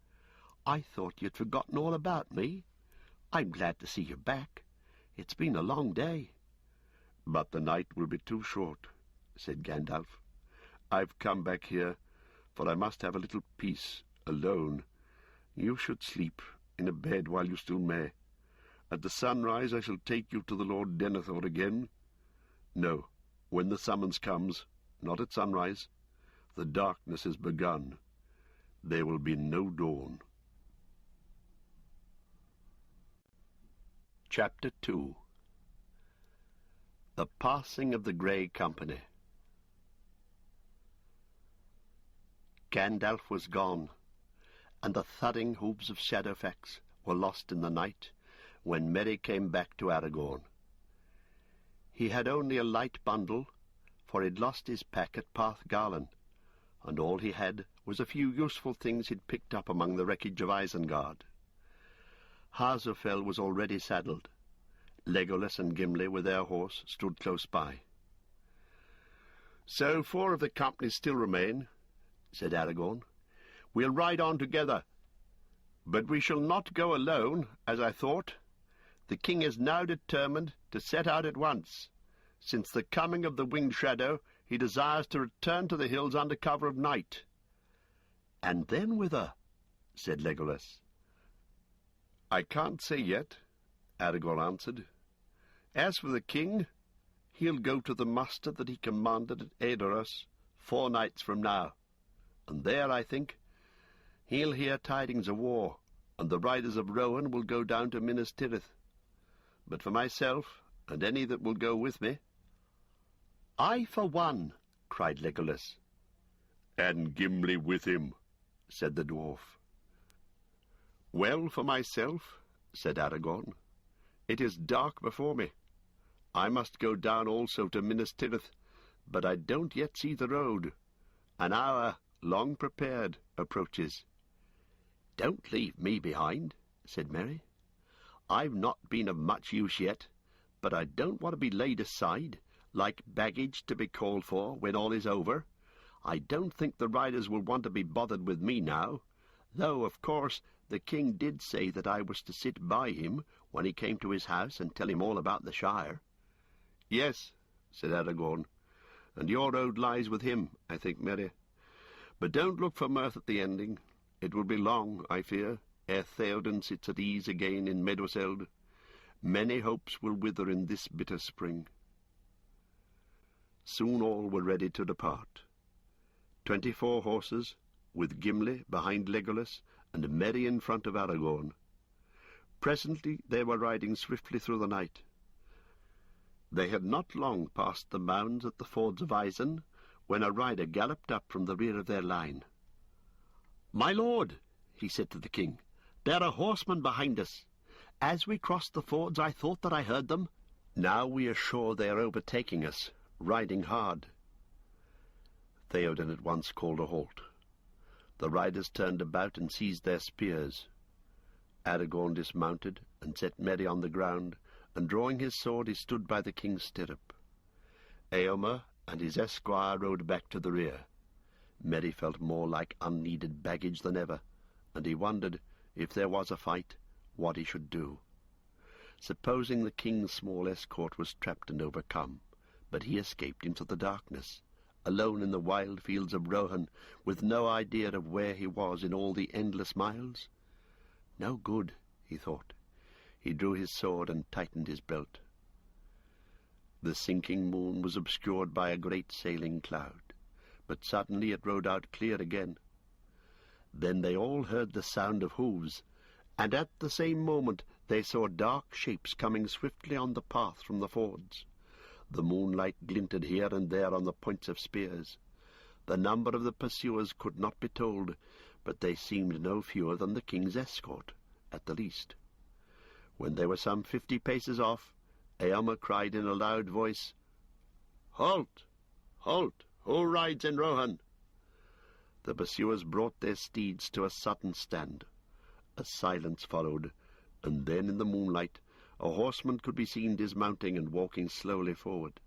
"I thought you'd forgotten all about me. I'm glad to see you back. It's been a long day." "But the night will be too short," said Gandalf. "I've come back here, for I must have a little peace, alone. You should sleep in a bed while you still may. At the sunrise I shall take you to the Lord Denethor again. No, when the summons comes, not at sunrise. The darkness has begun. There will be no dawn." Chapter 2. The Passing of the Grey Company. Gandalf was gone, and the thudding hoofs of Shadowfax were lost in the night when Merry came back to Aragorn. He had only a light bundle, for he'd lost his pack at Parth Garlan, and all he had was a few useful things he'd picked up among the wreckage of Isengard. Harzufel was already saddled. Legolas and Gimli, with their horse, stood close by. "So 4 of the company still remain," said Aragorn. "We'll ride on together. But we shall not go alone, as I thought. The king is now determined to set out at once. Since the coming of the winged shadow, he desires to return to the hills under cover of night." "And then whither?" said Legolas. "I can't say yet," Aragorn answered. "As for the king, he'll go to the muster that he commanded at Edoras 4 nights from now, and there, I think, he'll hear tidings of war, and the riders of Rohan will go down to Minas Tirith. But for myself, and any that will go with me—" "I, for one," cried Legolas. "And Gimli with him," said the dwarf. "Well, for myself," said Aragorn, "it is dark before me. I must go down also to Minas Tirith, but I don't yet see the road. An hour, long prepared, approaches." "Don't leave me behind," said Merry. "I've not been of much use yet, but I don't want to be laid aside, like baggage to be called for when all is over. I don't think the riders will want to be bothered with me now, though, of course, the king did say that I was to sit by him when he came to his house and tell him all about the Shire." "Yes," said Aragorn, "and your road lies with him, I think, Merry. But don't look for mirth at the ending. It will be long, I fear, ere Theoden sits at ease again in Meduseld. Many hopes will wither in this bitter spring." Soon all were ready to depart. 24 horses, with Gimli behind Legolas and Merry in front of Aragorn. Presently they were riding swiftly through the night. They had not long passed the mounds at the fords of Isen, when a rider galloped up from the rear of their line. "My lord," he said to the king, "there are horsemen behind us. As we crossed the fords I thought that I heard them. Now we are sure they are overtaking us, riding hard." Theoden at once called a halt. The riders turned about and seized their spears. Aragorn dismounted and set Merry on the ground, and drawing his sword he stood by the king's stirrup. Eomer and his esquire rode back to the rear. Merry felt more like unneeded baggage than ever, and he wondered, if there was a fight, what he should do. Supposing the king's small escort was trapped and overcome, but he escaped into the darkness, alone in the wild fields of Rohan, with no idea of where he was in all the endless miles? No good, he thought. He drew his sword and tightened his belt. The sinking moon was obscured by a great sailing cloud, but suddenly it rode out clear again. Then they all heard the sound of hoofs, and at the same moment they saw dark shapes coming swiftly on the path from the fords. The moonlight glinted here and there on the points of spears. The number of the pursuers could not be told, but they seemed no fewer than the king's escort, at the least. When they were some 50 paces off, Eomer cried in a loud voice, "Halt! Halt! Who rides in Rohan?" The pursuers brought their steeds to a sudden stand. A silence followed, and then in the moonlight a horseman could be seen dismounting and walking slowly forward.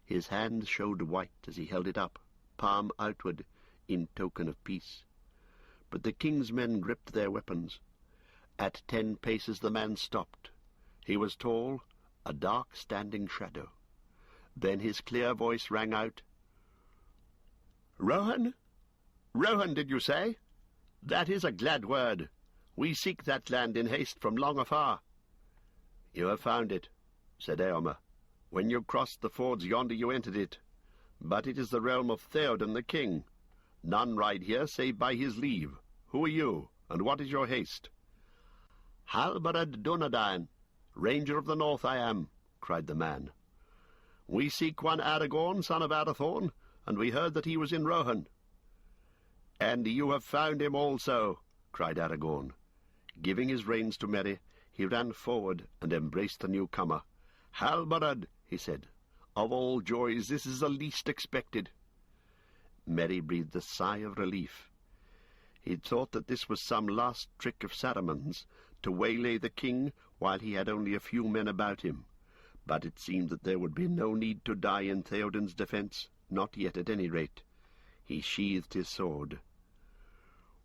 His hand showed white as he held it up, palm outward, in token of peace. But the king's men gripped their weapons. At 10 paces the man stopped. He was tall, a dark standing shadow. Then his clear voice rang out, "Rohan? Rohan, did you say? That is a glad word. We seek that land in haste from long afar." "You have found it," said Eomer. "When you crossed the fords yonder you entered it. But it is the realm of Theoden the king. None ride here save by his leave. Who are you, and what is your haste?" "Halbarad Dunedain, Ranger of the North I am," cried the man. "We seek one Aragorn, son of Arathorn, and we heard that he was in Rohan." "And you have found him also," cried Aragorn. Giving his reins to Merry, he ran forward and embraced the newcomer. "Halbarad," he said, "of all joys this is the least expected." Merry breathed a sigh of relief. He'd thought that this was some last trick of Saruman's, to waylay the king while he had only a few men about him. But it seemed that there would be no need to die in Theoden's defence, not yet at any rate. He sheathed his sword.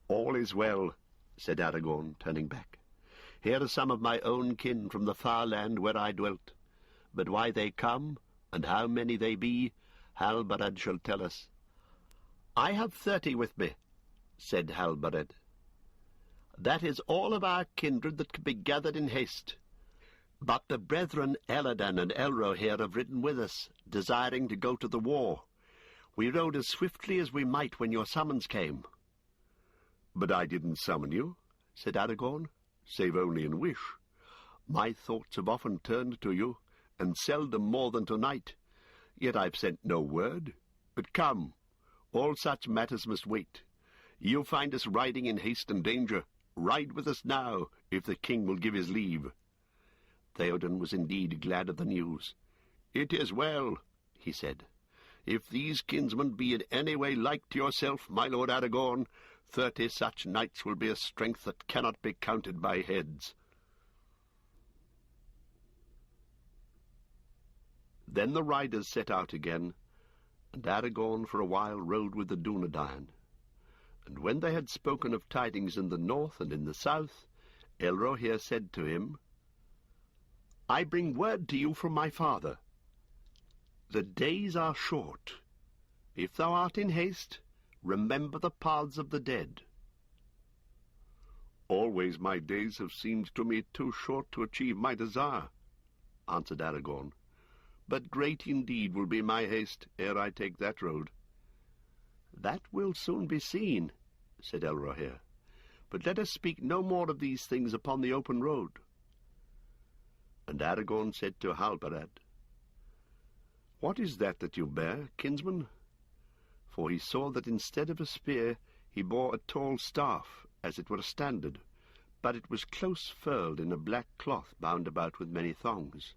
"All is well," said Aragorn, turning back. "Here are some of my own kin from the far land where I dwelt. But why they come, and how many they be, Halbarad shall tell us." "I have 30 with me," said Halbarad. "That is all of our kindred that can be gathered in haste. But the brethren Elladan and Elro here have ridden with us, desiring to go to the war. We rode as swiftly as we might when your summons came." "But I didn't summon you," said Aragorn, "save only in wish. My thoughts have often turned to you, and seldom more than tonight. Yet I've sent no word. But come, all such matters must wait. You find us riding in haste and danger. Ride with us now, if the king will give his leave." Theoden was indeed glad of the news. "It is well," he said. "If these kinsmen be in any way like to yourself, my lord Aragorn, 30 such knights will be a strength that cannot be counted by heads." Then the riders set out again, and Aragorn for a while rode with the Dunedain. And when they had spoken of tidings in the north and in the south, Elro here said to him, "I bring word to you from my father. The days are short. If thou art in haste, remember the paths of the dead." "Always my days have seemed to me too short to achieve my desire," answered Aragorn. "But great indeed will be my haste ere I take that road." "That will soon be seen," said Elrohir. "But let us speak no more of these things upon the open road." And Aragorn said to Halbarad, "What is that you bear, kinsman?" For he saw that instead of a spear he bore a tall staff, as it were a standard, but it was close furled in a black cloth bound about with many thongs.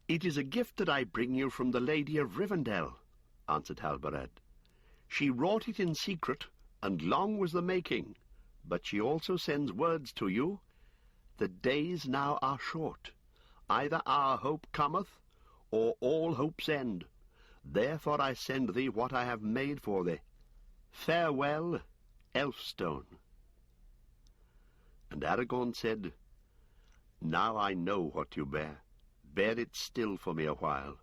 "It is a gift that I bring you from the Lady of Rivendell," answered Halbarad. "She wrought it in secret, and long was the making, but she also sends words to you. The days now are short. Either our hope cometh, or all hope's end. Therefore I send thee what I have made for thee. Farewell, Elfstone." And Aragorn said, "Now I know what you bear. Bear it still for me a while."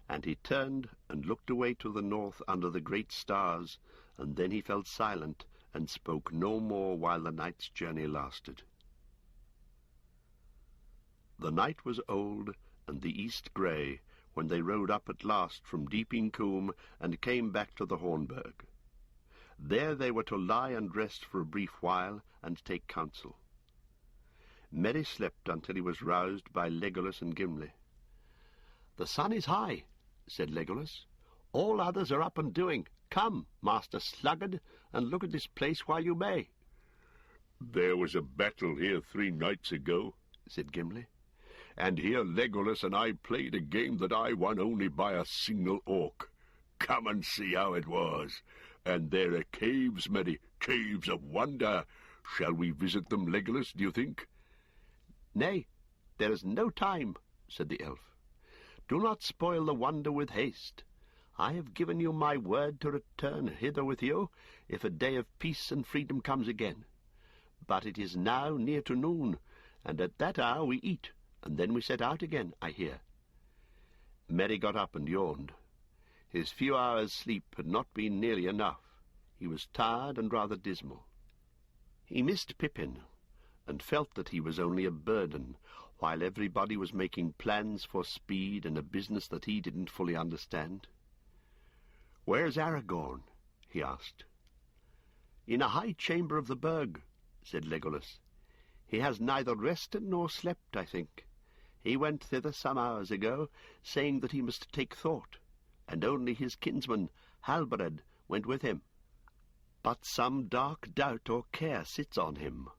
And he turned and looked away to the north under the great stars, and then he fell silent and spoke no more while the night's journey lasted. The night was old and the east grey when they rode up at last from Deeping Combe and came back to the Hornburg. There they were to lie and rest for a brief while and take counsel. Merry slept until he was roused by Legolas and Gimli. "The sun is high," said Legolas. "All others are up and doing. Come, Master Sluggard, and look at this place while you may." "There was a battle here 3 nights ago," said Gimli, "and here Legolas and I played a game that I won only by a single orc. Come and see how it was. And there are caves, Merry, caves of wonder. Shall we visit them, Legolas, do you think?" "Nay, there is no time," said the elf. "Do not spoil the wonder with haste. I have given you my word to return hither with you, if a day of peace and freedom comes again. But it is now near to noon, and at that hour we eat, and then we set out again, I hear." Merry got up and yawned. His few hours' sleep had not been nearly enough. He was tired and rather dismal. He missed Pippin, and felt that he was only a burden, while everybody was making plans for speed and a business that he didn't fully understand. "Where's Aragorn?" he asked. "In a high chamber of the burg," said Legolas. "He has neither rested nor slept, I think. He went thither some hours ago, saying that he must take thought, and only his kinsman, Halbarad, went with him. But some dark doubt or care sits on him."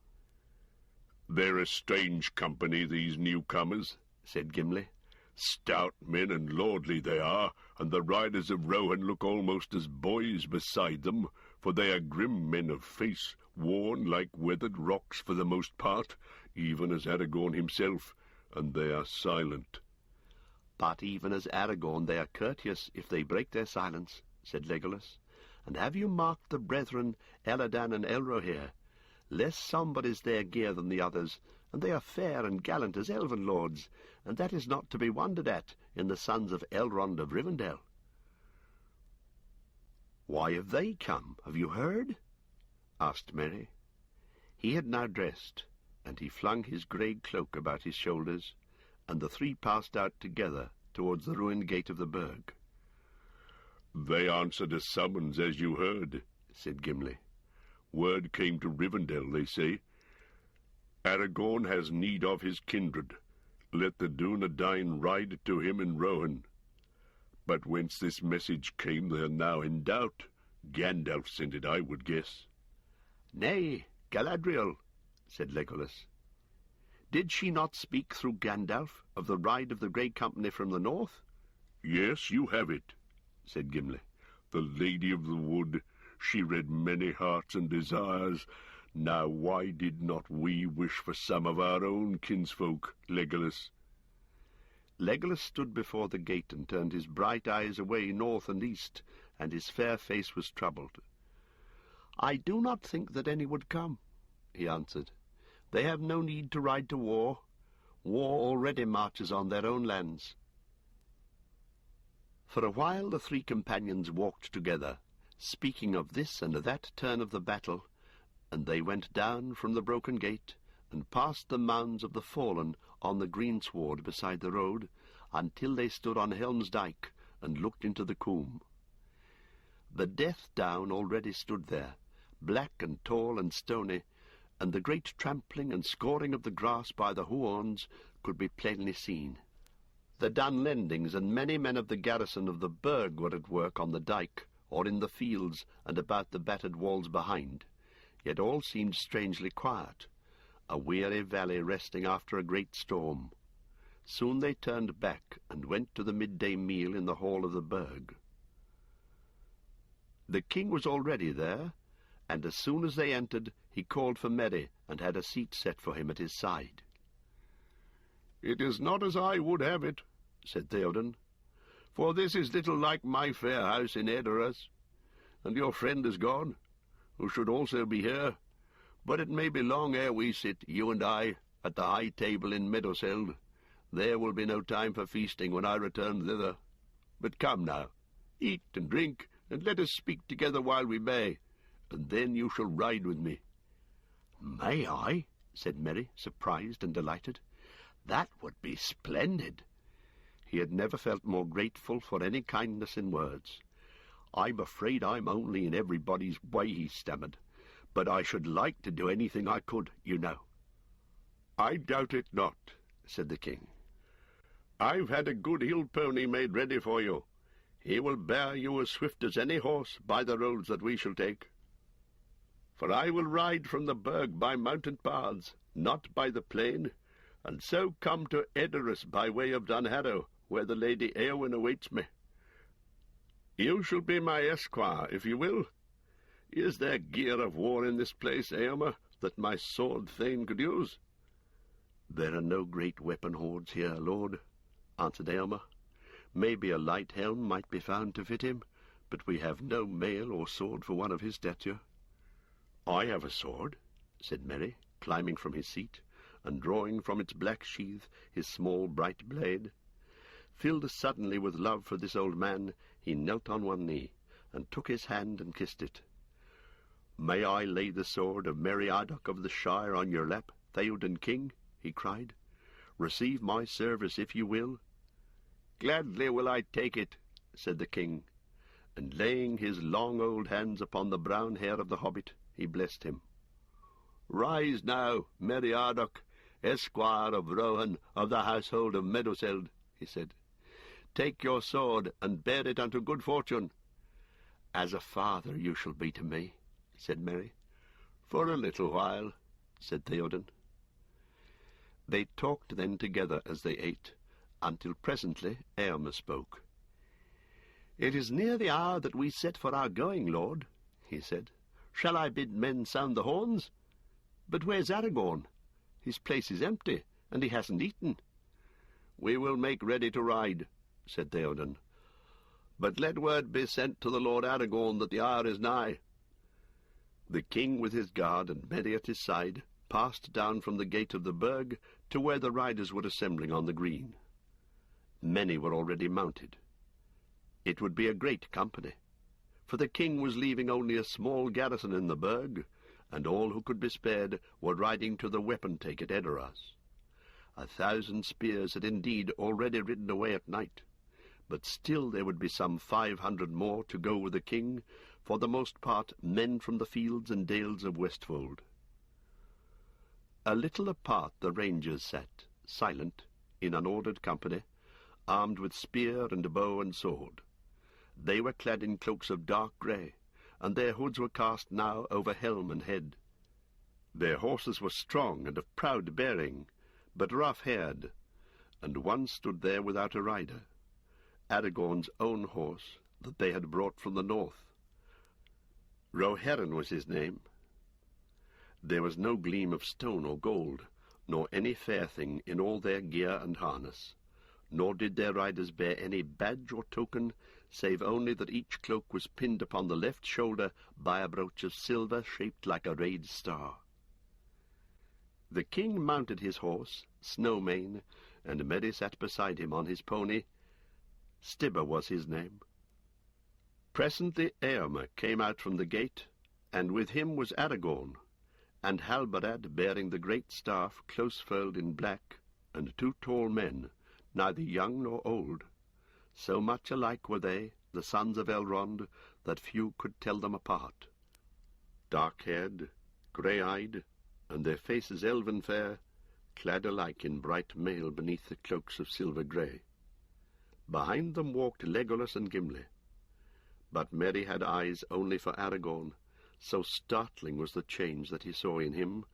"They're a strange company, these newcomers," said Gimli. "Stout men and lordly they are, and the riders of Rohan look almost as boys beside them, for they are grim men of face, worn like weathered rocks for the most part, even as Aragorn himself, and they are silent." "But even as Aragorn they are courteous if they break their silence," said Legolas. "And have you marked the brethren Eladan and Elrohir? Less sombre is their gear than the others, and they are fair and gallant as elven lords, and that is not to be wondered at in the sons of Elrond of Rivendell." "Why have they come? Have you heard?" asked Merry. He had now dressed, and he flung his grey cloak about his shoulders, and the three passed out together towards the ruined gate of the burg. "They answered a summons, as you heard," said Gimli. "Word came to Rivendell, they say. Aragorn has need of his kindred. Let the Dunedain ride to him in Rohan. But whence this message came they are now in doubt. Gandalf sent it, I would guess." "Nay, Galadriel," said Legolas. "Did she not speak through Gandalf of the ride of the Grey Company from the north?" "Yes, you have it," said Gimli. "The Lady of the Wood, she read many hearts and desires. Now why did not we wish for some of our own kinsfolk, Legolas?" Legolas stood before the gate and turned his bright eyes away north and east, and his fair face was troubled. "I do not think that any would come," he answered. "They have no need to ride to war. War already marches on their own lands." For a while the three companions walked together, speaking of this and that turn of the battle, and they went down from the broken gate and past the mounds of the fallen on the greensward beside the road, until they stood on Helm's Dyke and looked into the Combe. The Death Down already stood there, black and tall and stony, and the great trampling and scoring of the grass by the Huons could be plainly seen. The Dunlendings and many men of the garrison of the Burg were at work on the dyke, or in the fields and about the battered walls behind, yet all seemed strangely quiet, a weary valley resting after a great storm. Soon they turned back and went to the midday meal in the hall of the Burg. The king was already there, and as soon as they entered, he called for Merry and had a seat set for him at his side. "It is not as I would have it," said Theoden, "for this is little like my fair house in Edoras, and your friend is gone, who should also be here, but it may be long ere we sit, you and I, at the high table in Meadowseld. There will be no time for feasting when I return thither. But come now, eat and drink, and let us speak together while we may, and then you shall ride with me." "May I?" said Merry, surprised and delighted. "That would be splendid." He had never felt more grateful for any kindness in words. "I'm afraid I'm only in everybody's way," he stammered, "but I should like to do anything I could, you know." "I doubt it not," said the king. "I've had a good hill pony made ready for you. He will bear you as swift as any horse by the roads that we shall take. For I will ride from the Burg by mountain paths, not by the plain, and so come to Edoras by way of Dunharrow, where the Lady Eowyn awaits me. You shall be my esquire, if you will. Is there gear of war in this place, Eomer, that my sword thane could use?" "There are no great weapon hoards here, lord," answered Eomer. "Maybe a light helm might be found to fit him, but we have no mail or sword for one of his stature." "I have a sword," said Merry, climbing from his seat, and drawing from its black sheath his small bright blade. Filled suddenly with love for this old man, he knelt on one knee, and took his hand and kissed it. "May I lay the sword of Meriadoc of the Shire on your lap, Theoden King?" he cried. "Receive my service if you will." "Gladly will I take it," said the king, and laying his long old hands upon the brown hair of the hobbit, he blessed him. "Rise now, Meriadoc, esquire of Rohan of the household of Meadowseld," he said. "Take your sword, and bear it unto good fortune." "As a father you shall be to me," said Merry. "For a little while," said Theoden. They talked then together as they ate, until presently Eomer spoke. "It is near the hour that we set for our going, lord," he said. "Shall I bid men sound the horns? But where's Aragorn? His place is empty, and he hasn't eaten." "We will make ready to ride," said Theoden. "But let word be sent to the Lord Aragorn that the hour is nigh." The king with his guard and Merry at his side passed down from the gate of the Burg to where the riders were assembling on the green. Many were already mounted. It would be a great company, for the king was leaving only a small garrison in the Burg, and all who could be spared were riding to the weapon-take at Edoras. 1,000 spears had indeed already ridden away at night, but still there would be some 500 more to go with the king, for the most part men from the fields and dales of Westfold. A little apart the rangers sat, silent, in unordered company, armed with spear and bow and sword. They were clad in cloaks of dark grey, and their hoods were cast now over helm and head. Their horses were strong and of proud bearing, but rough-haired, and one stood there without a rider, Aragorn's own horse that they had brought from the north. Rohirrim was his name. There was no gleam of stone or gold, nor any fair thing in all their gear and harness, nor did their riders bear any badge or token, save only that each cloak was pinned upon the left shoulder by a brooch of silver shaped like a rayed star. The king mounted his horse, Snowmane, and Merry sat beside him on his pony. Stibber was his name. Presently Eomer came out from the gate, and with him was Aragorn, and Halbarad bearing the great staff close-furled in black, and 2 tall men, neither young nor old. So much alike were they, the sons of Elrond, that few could tell them apart. Dark-haired, grey-eyed, and their faces elven fair, clad alike in bright mail beneath the cloaks of silver grey. Behind them walked Legolas and Gimli. But Merry had eyes only for Aragorn, so startling was the change that he saw in him,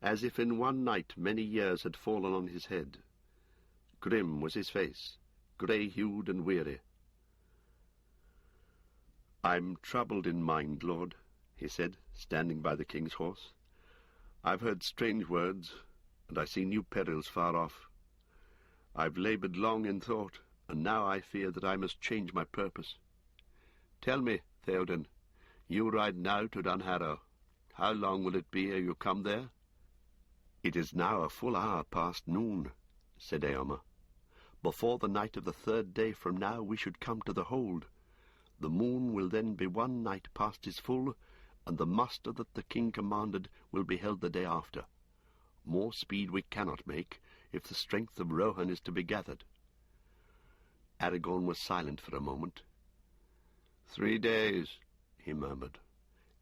as if in one night many years had fallen on his head. Grim was his face, grey-hued and weary. "I'm troubled in mind, Lord," he said, standing by the king's horse. "I've heard strange words, and I see new perils far off. I've laboured long in thought, and now I fear that I must change my purpose. Tell me, Theoden, you ride now to Dunharrow. How long will it be ere you come there?" "It is now a full hour past noon," said Eomer. "Before the night of the 3rd day from now we should come to the hold. The moon will then be one night past his full, and the muster that the king commanded will be held the day after. More speed we cannot make, if the strength of Rohan is to be gathered." Aragorn was silent for a moment. 3 days, he murmured,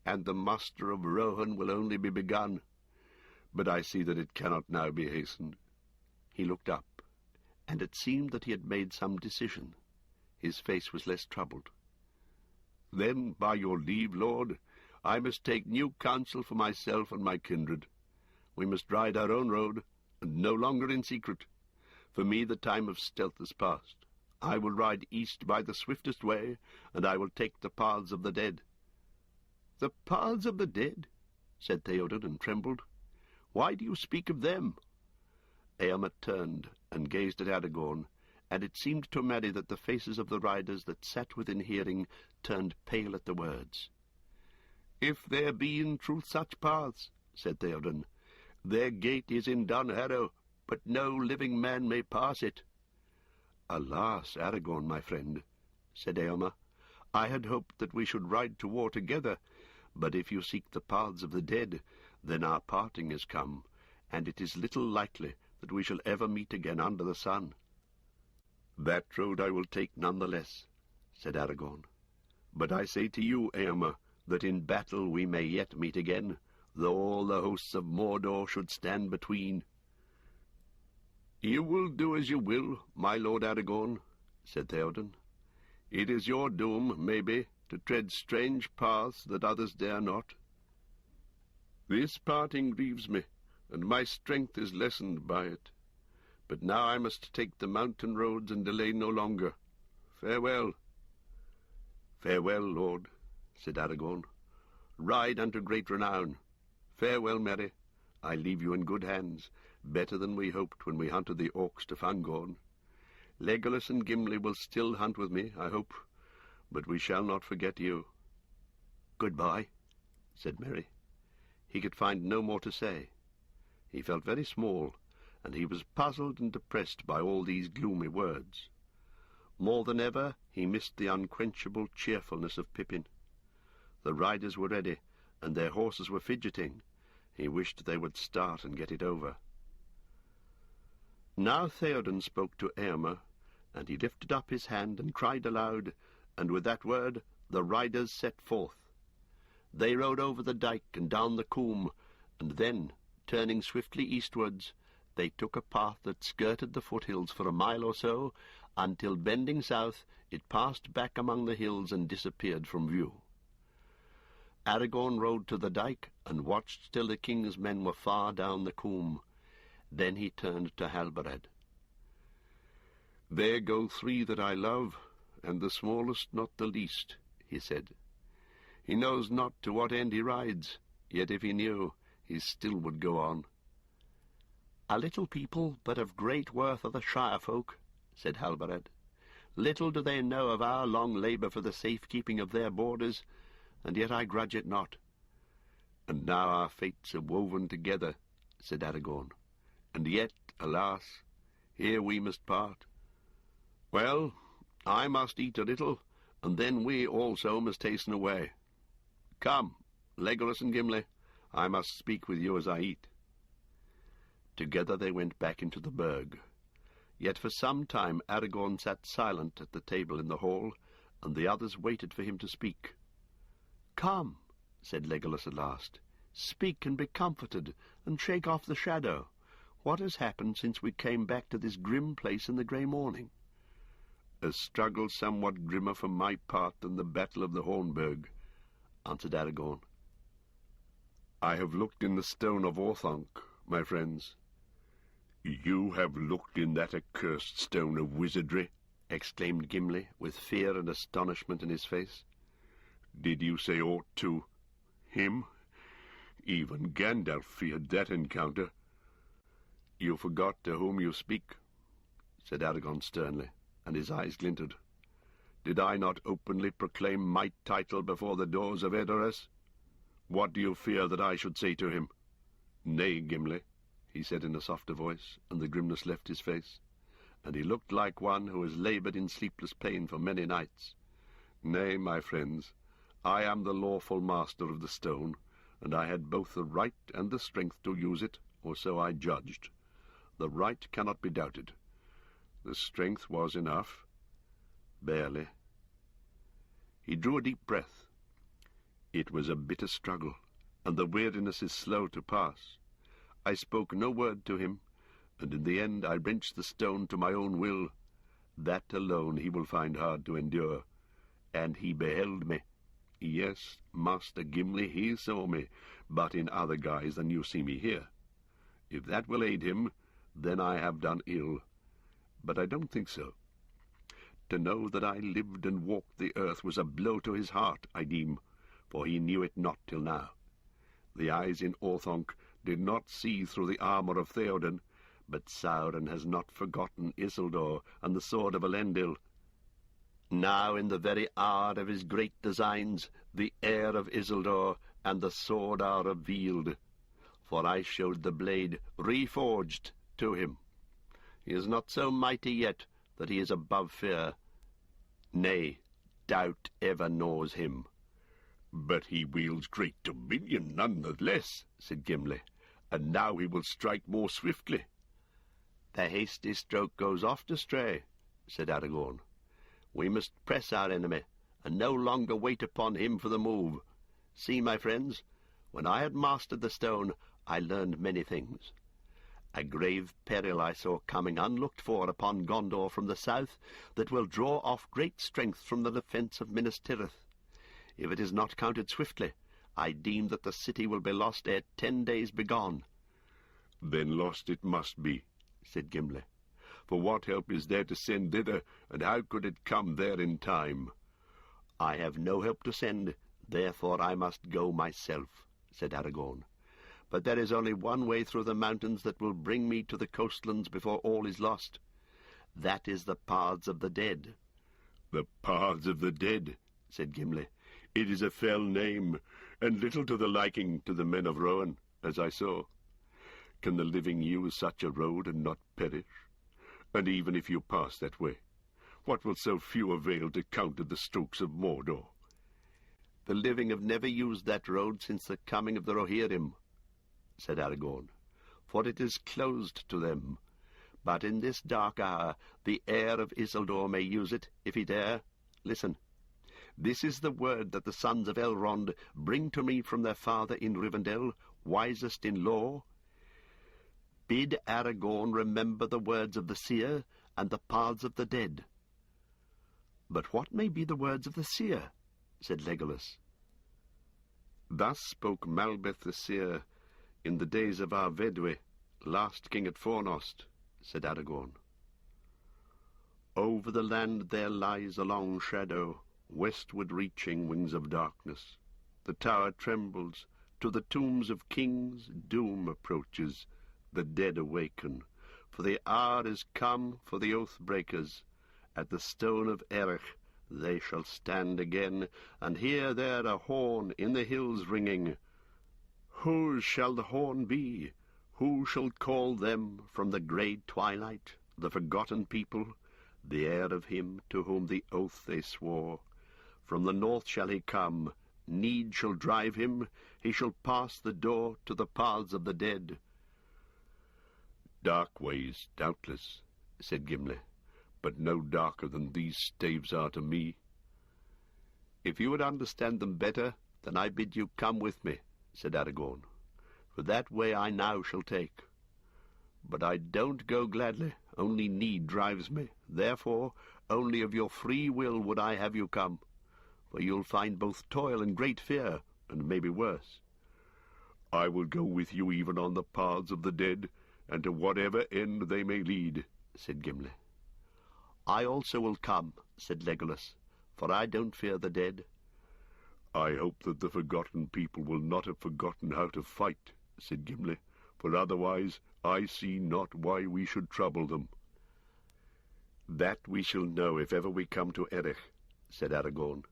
and the muster of Rohan will only be begun. But I see that it cannot now be hastened. He looked up, and it seemed that he had made some decision. His face was less troubled. "Then, by your leave, Lord, I must take new counsel for myself and my kindred. We must ride our own road, and no longer in secret. For me the time of stealth is past. I will ride east by the swiftest way, and I will take the paths of the dead." "The paths of the dead?" said Theoden, and trembled. "Why do you speak of them?" Eomer turned and gazed at Aragorn, and it seemed to Merry that the faces of the riders that sat within hearing turned pale at the words. "If there be in truth such paths," said Theoden, "their gate is in Dunharrow, but no living man may pass it." "Alas, Aragorn, my friend," said Eomer, "I had hoped that we should ride to war together, but if you seek the paths of the dead, then our parting is come, and it is little likely that we shall ever meet again under the sun." "That road I will take none the less," said Aragorn. "But I say to you, Eomer, that in battle we may yet meet again, though all the hosts of Mordor should stand between." "You will do as you will, my lord Aragorn," said Theoden. "It is your doom, maybe, to tread strange paths that others dare not. This parting grieves me, and my strength is lessened by it. But now I must take the mountain roads and delay no longer. Farewell." "Farewell, lord," said Aragorn. "Ride unto great renown. Farewell, Merry. I leave you in good hands, better than we hoped when we hunted the orcs to Fangorn. Legolas and Gimli will still hunt with me, I hope, but we shall not forget you." "Goodbye," said Merry. He could find no more to say. He felt very small, and he was puzzled and depressed by all these gloomy words. More than ever he missed the unquenchable cheerfulness of Pippin. The riders were ready, and their horses were fidgeting. He wished they would start and get it over. Now Theoden spoke to Eomer, and he lifted up his hand and cried aloud, and with that word the riders set forth. They rode over the dike and down the coombe, and then, turning swiftly eastwards, they took a path that skirted the foothills for a mile or so, until, bending south, it passed back among the hills and disappeared from view. Aragorn rode to the dike and watched till the king's men were far down the coombe. Then he turned to Halbarad. "There go 3 that I love, and the smallest not the least," he said. "He knows not to what end he rides, yet if he knew, he still would go on." "A little people, but of great worth are the Shire folk," said Halbarad. "Little do they know of our long labour for the safekeeping of their borders, and yet I grudge it not." "And now our fates are woven together," said Aragorn. "And yet, alas, here we must part. Well, I must eat a little, and then we also must hasten away. Come, Legolas and Gimli, I must speak with you as I eat." Together they went back into the burg. Yet for some time Aragorn sat silent at the table in the hall, and the others waited for him to speak. "Come," said Legolas at last. "Speak and be comforted, and shake off the shadow. What has happened since we came back to this grim place in the grey morning?" "A struggle somewhat grimmer for my part than the Battle of the Hornburg," answered Aragorn. "I have looked in the stone of Orthanc, my friends." "You have looked in that accursed stone of wizardry?" exclaimed Gimli, with fear and astonishment in his face. "Did you say aught to him? Even Gandalf feared that encounter." "You forgot to whom you speak," said Aragorn sternly, and his eyes glinted. "Did I not openly proclaim my title before the doors of Edoras? What do you fear that I should say to him?" "Nay, Gimli," he said in a softer voice, and the grimness left his face, and he looked like one who has laboured in sleepless pain for many nights. "Nay, my friends, I am the lawful master of the stone, and I had both the right and the strength to use it, or so I judged. The right cannot be doubted. The strength was enough. Barely." He drew a deep breath. "It was a bitter struggle, and the weariness is slow to pass. I spoke no word to him, and in the end I wrenched the stone to my own will. That alone he will find hard to endure. And he beheld me. Yes, Master Gimli, he saw me, but in other guise than you see me here. If that will aid him, then I have done ill. But I don't think so. To know that I lived and walked the earth was a blow to his heart, I deem, for he knew it not till now. The eyes in Orthanc did not see through the armour of Theoden, but Sauron has not forgotten Isildur and the sword of Elendil. Now, in the very hour of his great designs, the heir of Isildur and the sword are revealed, for I showed the blade reforged to him. He is not so mighty yet that he is above fear. Nay, doubt ever gnaws him." "But he wields great dominion none the less," said Gimli, "and now he will strike more swiftly." "The hasty stroke goes oft astray," said Aragorn. "We must press our enemy, and no longer wait upon him for the move. See, my friends, when I had mastered the stone, I learned many things. A grave peril I saw coming unlooked for upon Gondor from the south, that will draw off great strength from the defence of Minas Tirith. If it is not countered swiftly, I deem that the city will be lost ere 10 days be gone." "Then lost it must be," said Gimli. "For what help is there to send thither, and how could it come there in time?" "I have no help to send, therefore I must go myself," said Aragorn. "But there is only one way through the mountains that will bring me to the coastlands before all is lost. That is the paths of the dead." "The paths of the dead," said Gimli. "It is a fell name, and little to the liking to the men of Rohan, as I saw. Can the living use such a road and not perish? And even if you pass that way, what will so few avail to counter the strokes of Mordor?" "The living have never used that road since the coming of the Rohirrim," said Aragorn, "for it is closed to them. But in this dark hour the heir of Isildur may use it, if he dare. Listen. This is the word that the sons of Elrond bring to me from their father in Rivendell, wisest in lore. Bid Aragorn remember the words of the seer and the paths of the dead." "But what may be the words of the seer?" said Legolas. "Thus spoke Malbeth the seer in the days of Arvedwe, last king at Fornost," said Aragorn. "Over the land there lies a long shadow, westward reaching wings of darkness. The tower trembles. To the tombs of kings doom approaches. The dead awaken. For the hour is come for the oath-breakers. At the stone of Erech they shall stand again, and hear there a horn in the hills ringing. Whose shall the horn be? Who shall call them from the grey twilight, the forgotten people, the heir of him to whom the oath they swore? From the north shall he come, need shall drive him, he shall pass the door to the paths of the dead." "Dark ways, doubtless," said Gimli, "but no darker than these staves are to me. "If you would understand them better, then I bid you come with me," said Aragorn, "for that way I now shall take. But I don't go gladly, only need drives me. Therefore, only of your free will would I have you come, for you'll find both toil and great fear, and maybe worse." "I will go with you even on the paths of the dead, and to whatever end they may lead," said Gimli. "I also will come," said Legolas, "for I don't fear the dead." "I hope that the forgotten people will not have forgotten how to fight," said Gimli, "for otherwise I see not why we should trouble them." "That we shall know if ever we come to Erech," said Aragorn.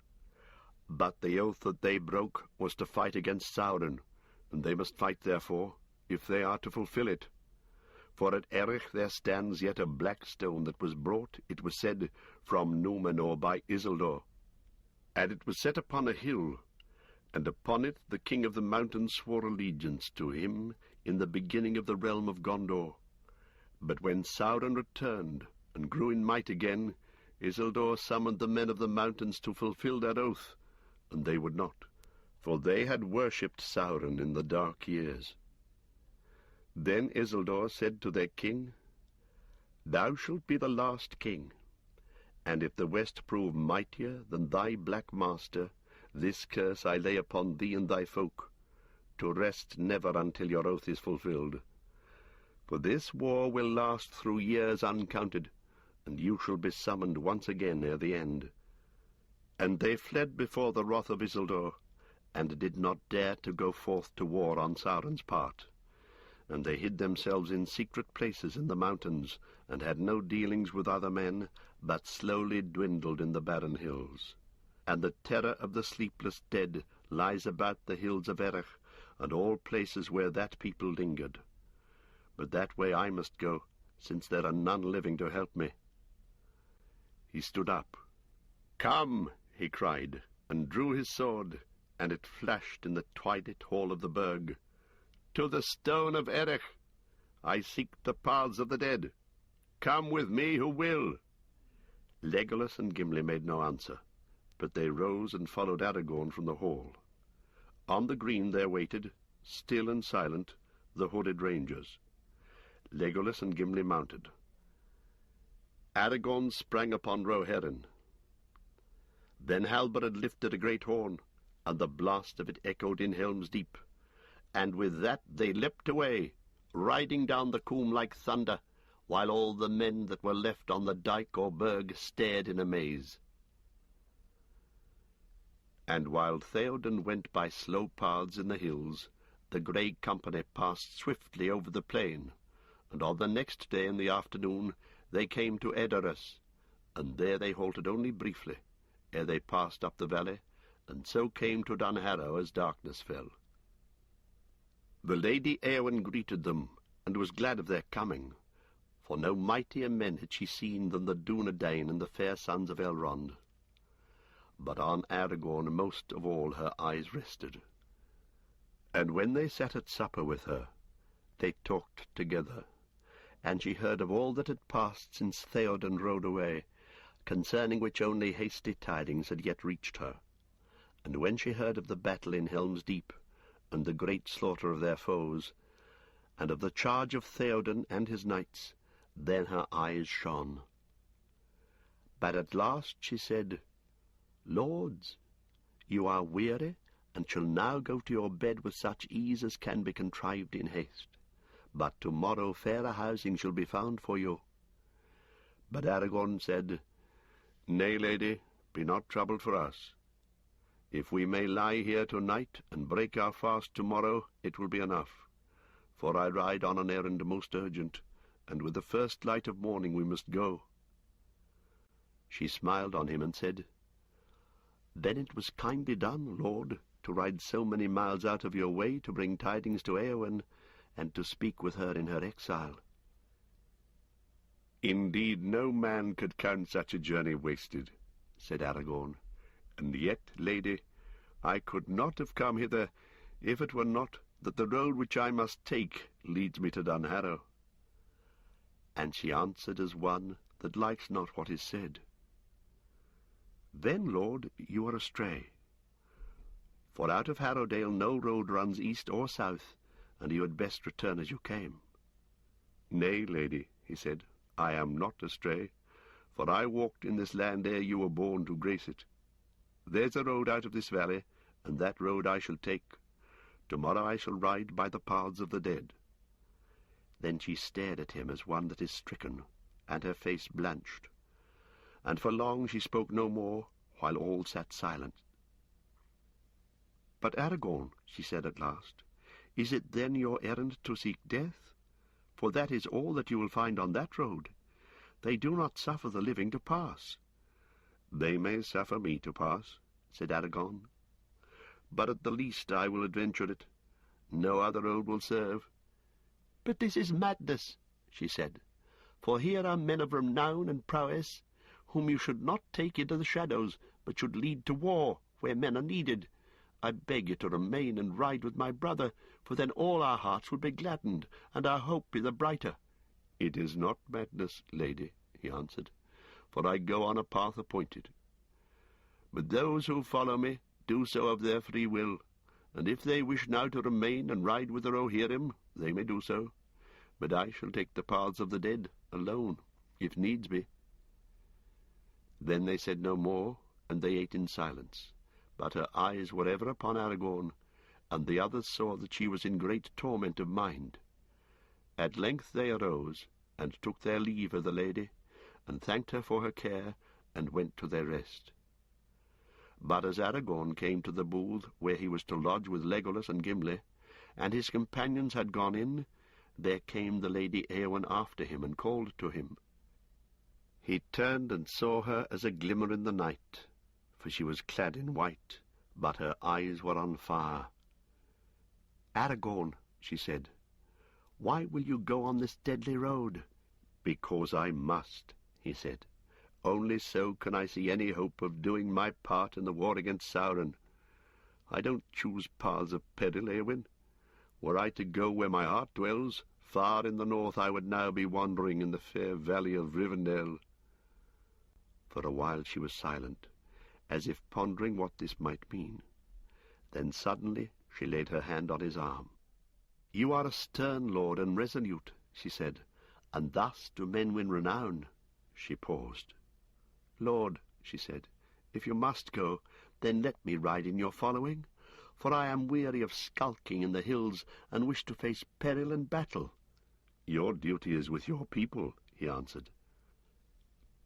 "But the oath that they broke was to fight against Sauron, and they must fight therefore, if they are to fulfill it. For at Erech there stands yet a black stone that was brought, it was said, from Númenor by Isildur. And it was set upon a hill, and upon it the king of the mountains swore allegiance to him in the beginning of the realm of Gondor. But when Sauron returned and grew in might again, Isildur summoned the men of the mountains to fulfill that oath, and they would not, for they had worshipped Sauron in the dark years. Then Isildur said to their king, Thou shalt be the last king, and if the west prove mightier than thy black master, this curse I lay upon thee and thy folk, to rest never until your oath is fulfilled. For this war will last through years uncounted, and you shall be summoned once again ere the end. And they fled before the wrath of Isildur, and did not dare to go forth to war on Sauron's part. And they hid themselves in secret places in the mountains, and had no dealings with other men, but slowly dwindled in the barren hills. And the terror of the sleepless dead lies about the hills of Erech, and all places where that people lingered. But that way I must go, since there are none living to help me. He stood up. Come, he cried, and drew his sword, and it flashed in the twilight hall of the burg. To the stone of Erech! I seek the paths of the dead. Come with me who will. Legolas and Gimli made no answer, but they rose and followed Aragorn from the hall. On the green there waited, still and silent, the hooded rangers. Legolas and Gimli mounted. Aragorn sprang upon Rohirrim. Then Halbarad lifted a great horn, and the blast of it echoed in Helm's Deep. And with that they leapt away, riding down the coombe like thunder, while all the men that were left on the dyke or burg stared in amaze. And while Theoden went by slow paths in the hills, the grey company passed swiftly over the plain, and on the next day in the afternoon they came to Edoras, and there they halted only briefly, ere they passed up the valley, and so came to Dunharrow as darkness fell. The Lady Éowyn greeted them, and was glad of their coming, for no mightier men had she seen than the Dúnedain and the fair sons of Elrond. But on Aragorn most of all her eyes rested. And when they sat at supper with her, they talked together, and she heard of all that had passed since Theoden rode away, concerning which only hasty tidings had yet reached her. And when she heard of the battle in Helm's Deep, and the great slaughter of their foes, and of the charge of Theoden and his knights, then her eyes shone. But at last she said, Lords, you are weary, and shall now go to your bed with such ease as can be contrived in haste. But tomorrow fairer housing shall be found for you. But Aragorn said, Nay, lady, be not troubled for us. If we may lie here tonight and break our fast tomorrow, it will be enough. For I ride on an errand most urgent, and with the first light of morning we must go. She smiled on him and said, Then it was kindly done, Lord, to ride so many miles out of your way to bring tidings to Éowyn, and to speak with her in her exile. Indeed, no man could count such a journey wasted, said Aragorn. And yet, lady, I could not have come hither if it were not that the road which I must take leads me to Dunharrow. And she answered as one that likes not what is said. Then, Lord, you are astray. For out of Harrowdale no road runs east or south, and you had best return as you came. Nay, lady, he said, I am not astray, for I walked in this land ere you were born to grace it. There's a road out of this valley, and that road I shall take. Tomorrow I shall ride by the paths of the dead. Then she stared at him as one that is stricken, and her face blanched. And for long she spoke no more, while all sat silent. But Aragorn, she said at last, is it then your errand to seek death? For that is all that you will find on that road. They do not suffer the living to pass. They may suffer me to pass, said Aragorn. But at the least I will adventure it. No other road will serve. But this is madness, she said, for here are men of renown and prowess, whom you should not take into the shadows, but should lead to war, where men are needed. I beg you to remain and ride with my brother, for then all our hearts would be gladdened, and our hope be the brighter. It is not madness, lady, he answered, for I go on a path appointed. But those who follow me do so of their free will, and if they wish now to remain and ride with the Rohirrim, they may do so. But I shall take the paths of the dead alone, if needs be. Then they said no more, and they ate in silence. But her eyes were ever upon Aragorn, and the others saw that she was in great torment of mind. At length they arose, and took their leave of the lady, and thanked her for her care, and went to their rest. But as Aragorn came to the booth where he was to lodge with Legolas and Gimli, and his companions had gone in, there came the Lady Éowyn after him, and called to him. He turned and saw her as a glimmer in the night, for she was clad in white, but her eyes were on fire. Aragorn, she said, why will you go on this deadly road? Because I must, he said. Only so can I see any hope of doing my part in the war against Sauron. I don't choose paths of peril, Éowyn. Were I to go where my heart dwells, far in the north I would now be wandering in the fair valley of Rivendell. For a while she was silent, as if pondering what this might mean. Then suddenly she laid her hand on his arm. You are a stern lord and resolute, she said, and thus do men win renown. She paused. Lord, she said, if you must go, then let me ride in your following, for I am weary of skulking in the hills, and wish to face peril and battle. Your duty is with your people, he answered.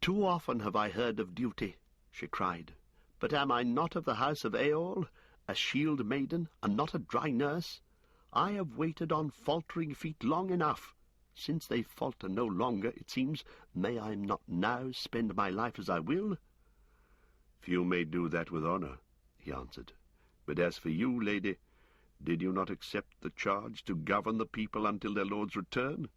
Too often have I heard of duty, she cried, but am I not of the house of Eorl, a shield maiden, and not a dry nurse? I have waited on faltering feet long enough. Since they falter no longer, it seems, may I not now spend my life as I will? Few may do that with honour, he answered. But as for you, lady, did you not accept the charge to govern the people until their lord's return?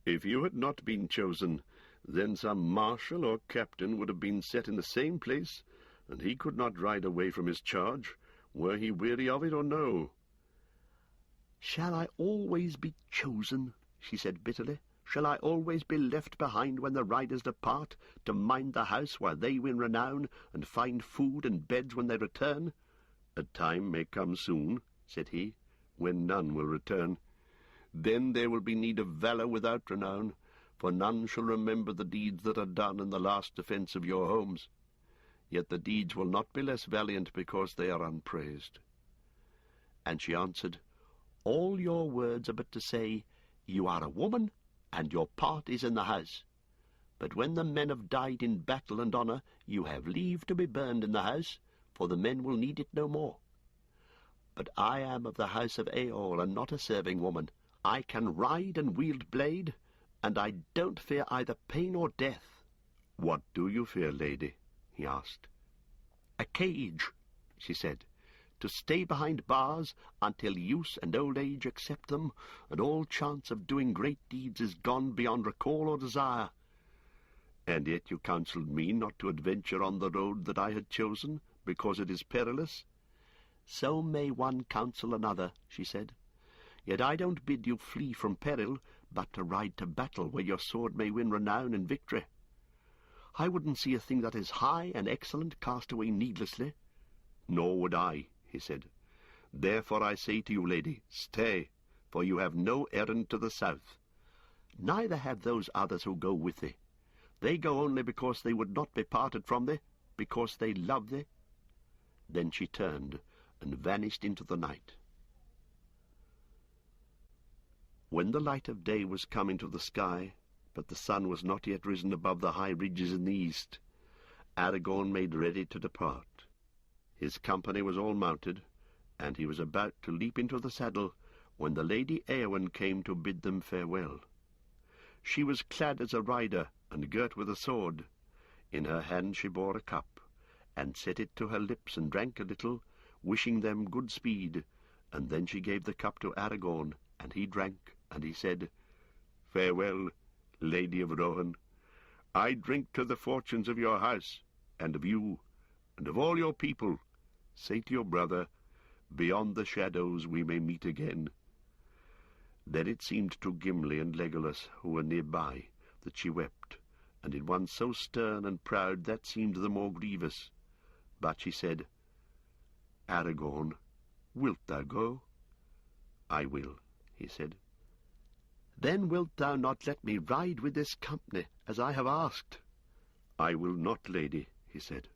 If you had not been chosen, then some marshal or captain would have been set in the same place, and he could not ride away from his charge, were he weary of it or no. Shall I always be chosen? She said bitterly. Shall I always be left behind when the riders depart, to mind the house while they win renown, and find food and beds when they return? A time may come soon, said he, when none will return. Then there will be need of valour without renown, for none shall remember the deeds that are done in the last defence of your homes. Yet the deeds will not be less valiant because they are unpraised. And she answered, All your words are but to say, You are a woman, and your part is in the house. But when the men have died in battle and honour, you have leave to be burned in the house, for the men will need it no more. But I am of the house of Eorl, and not a serving woman. I can ride and wield blade, and I don't fear either pain or death. What do you fear, lady? He asked. A cage, she said, to stay behind bars until use and old age accept them, and all chance of doing great deeds is gone beyond recall or desire. And yet you counselled me not to adventure on the road that I had chosen, because it is perilous. So may one counsel another, she said. Yet I don't bid you flee from peril, but to ride to battle where your sword may win renown and victory. I wouldn't see a thing that is high and excellent cast away needlessly. Nor would I, he said. Therefore I say to you, lady, stay, for you have no errand to the south. Neither have those others who go with thee. They go only because they would not be parted from thee, because they love thee. Then she turned and vanished into the night. When the light of day was come into the sky, but the sun was not yet risen above the high ridges in the east, Aragorn made ready to depart. His company was all mounted, and he was about to leap into the saddle when the Lady Éowyn came to bid them farewell. She was clad as a rider, and girt with a sword. In her hand she bore a cup, and set it to her lips, and drank a little, wishing them good speed. And then she gave the cup to Aragorn, and he drank, and he said, Farewell, Lady of Rohan. I drink to the fortunes of your house, and of you, and of all your people. Say to your brother, beyond the shadows we may meet again. Then it seemed to Gimli and Legolas, who were near by, that she wept, and in one so stern and proud that seemed the more grievous. But she said, Aragorn, wilt thou go? I will, he said. Then wilt thou not let me ride with this company, as I have asked? I will not, lady, he said,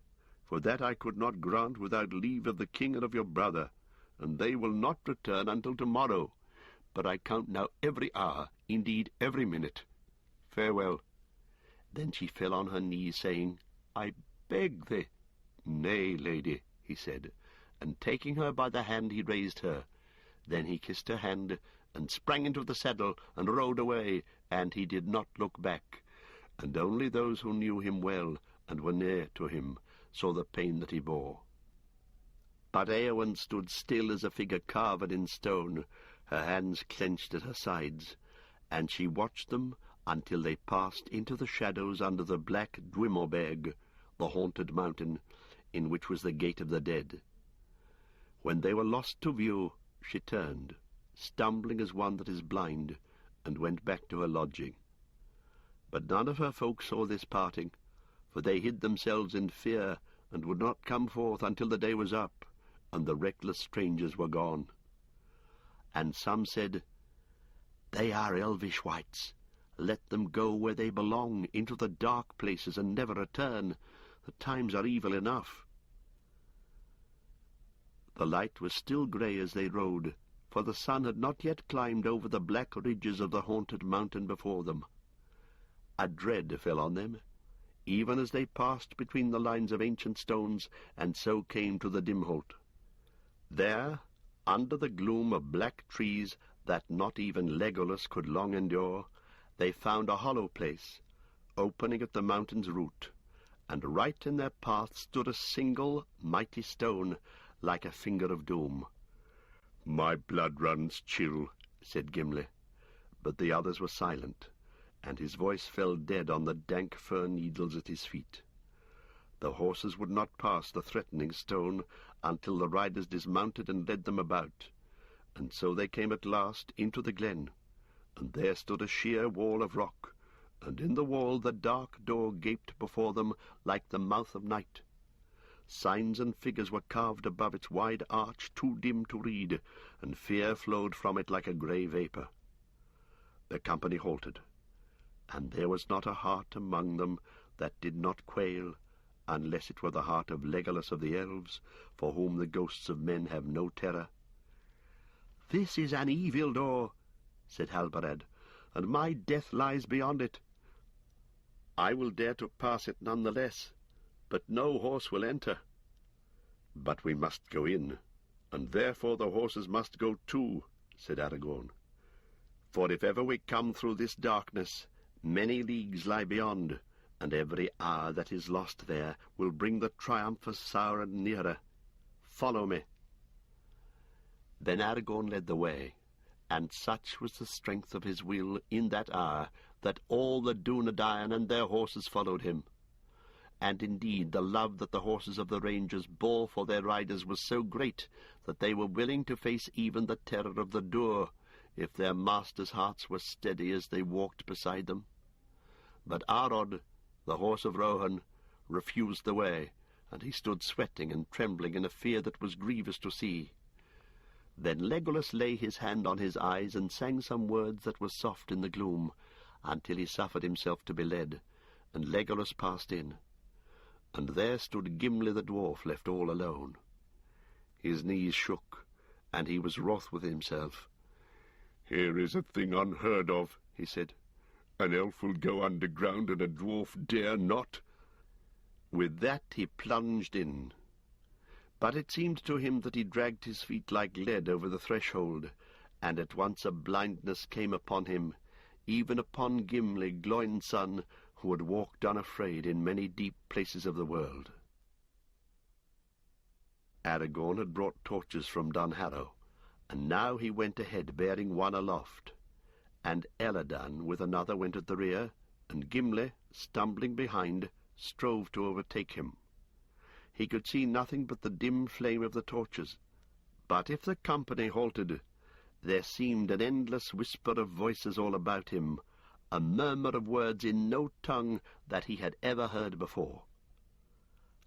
for that I could not grant without leave of the king and of your brother, and they will not return until tomorrow. But I count now every hour, indeed every minute. Farewell. Then she fell on her knees, saying, I beg thee. Nay, lady, he said, and taking her by the hand he raised her. Then he kissed her hand, and sprang into the saddle, and rode away, and he did not look back. And only those who knew him well, and were near to him, saw the pain that he bore. But Éowyn stood still as a figure carved in stone, her hands clenched at her sides, and she watched them until they passed into the shadows under the black Dwimorberg, the haunted mountain, in which was the gate of the dead. When they were lost to view, she turned, stumbling as one that is blind, and went back to her lodging. But none of her folk saw this parting, for they hid themselves in fear, and would not come forth until the day was up, and the reckless strangers were gone. And some said, They are elvish wights. Let them go where they belong, into the dark places, and never return. The times are evil enough. The light was still grey as they rode, for the sun had not yet climbed over the black ridges of the haunted mountain before them. A dread fell on them, even as they passed between the lines of ancient stones, and so came to the Dimholt. There, under the gloom of black trees that not even Legolas could long endure, they found a hollow place, opening at the mountain's root, and right in their path stood a single mighty stone, like a finger of doom. "My blood runs chill," said Gimli, but the others were silent, and his voice fell dead on the dank fir needles at his feet. The horses would not pass the threatening stone until the riders dismounted and led them about, and so they came at last into the glen, and there stood a sheer wall of rock, and in the wall the dark door gaped before them like the mouth of night. Signs and figures were carved above its wide arch, too dim to read, and fear flowed from it like a grey vapour. The company halted, and there was not a heart among them that did not quail, unless it were the heart of Legolas of the elves, for whom the ghosts of men have no terror. "This is an evil door," said Halbarad, "and my death lies beyond it. I will dare to pass it none the less, but no horse will enter." "But we must go in, and therefore the horses must go too," said Aragorn. "For if ever we come through this darkness, many leagues lie beyond, and every hour that is lost there will bring the triumph of Sauron nearer. Follow me." Then Aragorn led the way, and such was the strength of his will in that hour that all the Dunedain and their horses followed him. And indeed the love that the horses of the Rangers bore for their riders was so great that they were willing to face even the terror of the Dur, if their masters' hearts were steady as they walked beside them. But Arod, the horse of Rohan, refused the way, and he stood sweating and trembling in a fear that was grievous to see. Then Legolas lay his hand on his eyes and sang some words that were soft in the gloom, until he suffered himself to be led, and Legolas passed in. And there stood Gimli the dwarf, left all alone. His knees shook, and he was wroth with himself. "Here is a thing unheard of," he said. "An elf will go underground, and a dwarf dare not." With that he plunged in. But it seemed to him that he dragged his feet like lead over the threshold, and at once a blindness came upon him, even upon Gimli, Gloin's son, who had walked unafraid in many deep places of the world. Aragorn had brought torches from Dunharrow, and now he went ahead bearing one aloft, and Elladan with another went at the rear, and Gimli, stumbling behind, strove to overtake him. He could see nothing but the dim flame of the torches, but if the company halted, there seemed an endless whisper of voices all about him, a murmur of words in no tongue that he had ever heard before.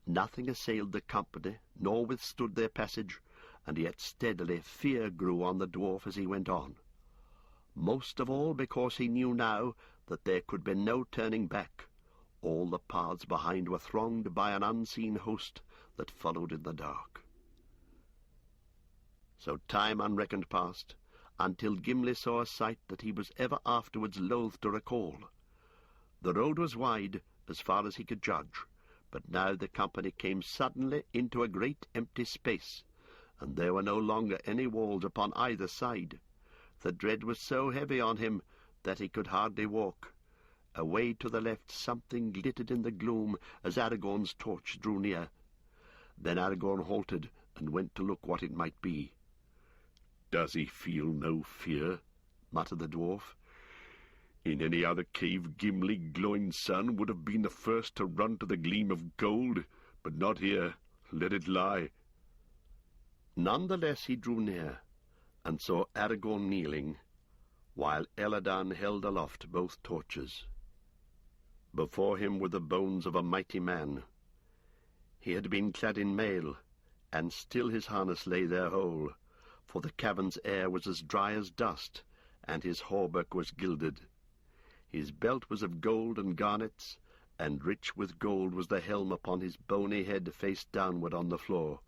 Nothing assailed the company, nor withstood their passage, and yet steadily fear grew on the dwarf as he went on, most of all because he knew now that there could be no turning back. All the paths behind were thronged by an unseen host that followed in the dark. So time unreckoned passed, until Gimli saw a sight that he was ever afterwards loath to recall. The road was wide, as far as he could judge, but now the company came suddenly into a great empty space, and there were no longer any walls upon either side. The dread was so heavy on him that he could hardly walk. Away to the left something glittered in the gloom as Aragorn's torch drew near. Then Aragorn halted and went to look what it might be. "Does he feel no fear?" muttered the dwarf. "In any other cave Gimli, Gloin's son, would have been the first to run to the gleam of gold, but not here. Let it lie." None the less he drew near, and saw Aragorn kneeling, while Elladan held aloft both torches. Before him were the bones of a mighty man. He had been clad in mail, and still his harness lay there whole, for the cavern's air was as dry as dust, and his hauberk was gilded. His belt was of gold and garnets, and rich with gold was the helm upon his bony head face downward on the floor.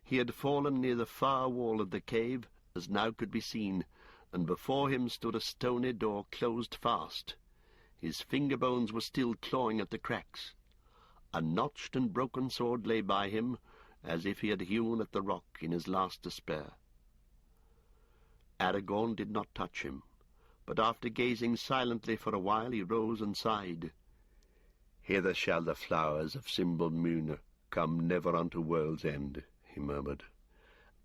He had fallen near the far wall of the cave, as now could be seen, and before him stood a stony door closed fast. His finger bones were still clawing at the cracks. A notched and broken sword lay by him, as if he had hewn at the rock in his last despair. Aragorn did not touch him, but after gazing silently for a while he rose and sighed. "Hither shall the flowers of Simbalmune come never unto world's end," he murmured.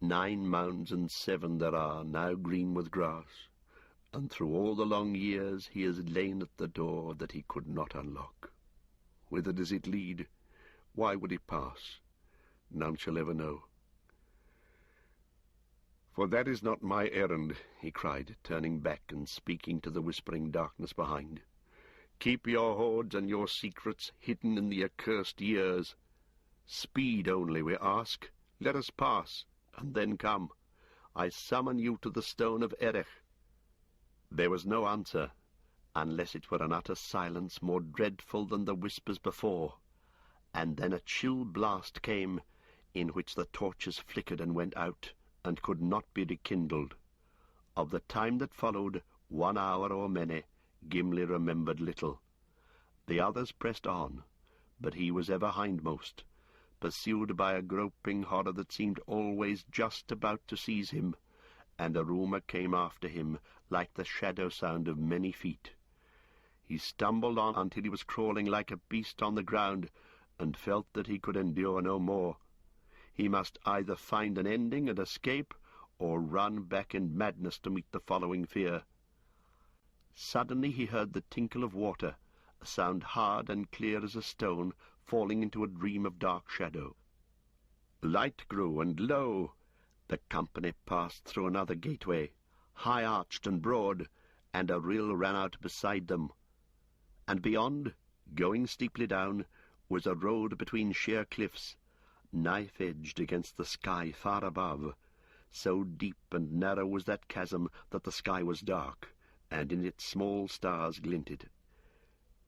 "9 mounds and 7 there are, now green with grass, and through all the long years he has lain at the door that he could not unlock. Whither does it lead? Why would it pass? None shall ever know. For that is not my errand," he cried, turning back and speaking to the whispering darkness behind. "Keep your hoards and your secrets hidden in the accursed years. Speed only, we ask. Let us pass, and then come. I summon you to the stone of Erech." There was no answer, unless it were an utter silence more dreadful than the whispers before, and then a chill blast came, in which the torches flickered and went out, and could not be rekindled. Of the time that followed, 1 hour or many, Gimli remembered little. The others pressed on, but he was ever hindmost, pursued by a groping horror that seemed always just about to seize him, and a rumour came after him like the shadow sound of many feet. He stumbled on until he was crawling like a beast on the ground, and felt that he could endure no more. He must either find an ending and escape, or run back in madness to meet the following fear. Suddenly he heard the tinkle of water, a sound hard and clear as a stone, falling into a dream of dark shadow. Light grew, and lo! The company passed through another gateway, high-arched and broad, and a rill ran out beside them. And beyond, Going steeply down was a road between sheer cliffs, knife-edged against the sky far above. So deep and narrow was that chasm that the sky was dark, and in it small stars glinted.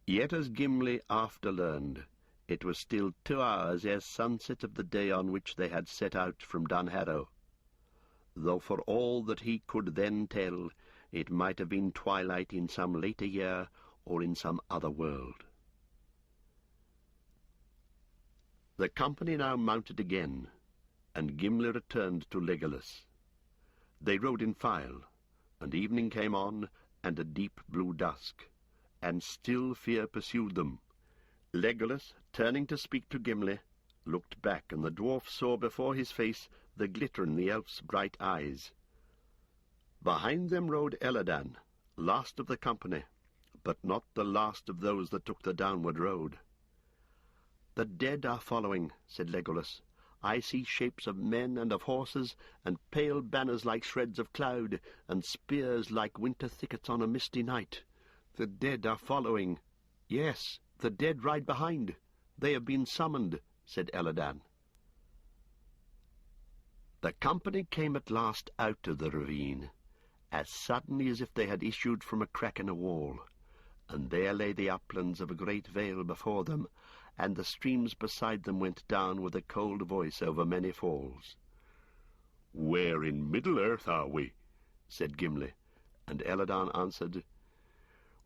Yet, as Gimli after learned, it was still 2 hours ere sunset of the day on which they had set out from Dunharrow, though for all that he could then tell, it might have been twilight in some later year or in some other world. The company now mounted again, and Gimli returned to Legolas. They rode in file, and evening came on, and a deep blue dusk, and still fear pursued them. Legolas, turning to speak to Gimli, looked back, and the dwarf saw before his face the glitter in the elf's bright eyes. Behind them rode Elladan, last of the company, but not the last of those that took the downward road. "The dead are following," said Legolas. "I see shapes of men and of horses, and pale banners like shreds of cloud, and spears like winter thickets on a misty night. The dead are following." "Yes, the dead ride behind. They have been summoned," said Elladan. The company came at last out of the ravine, as suddenly as if they had issued from a crack in a wall, and there lay the uplands of a great vale before them, and the streams beside them went down with a cold voice over many falls. "Where in Middle-earth are we?" said Gimli, and Elladan answered,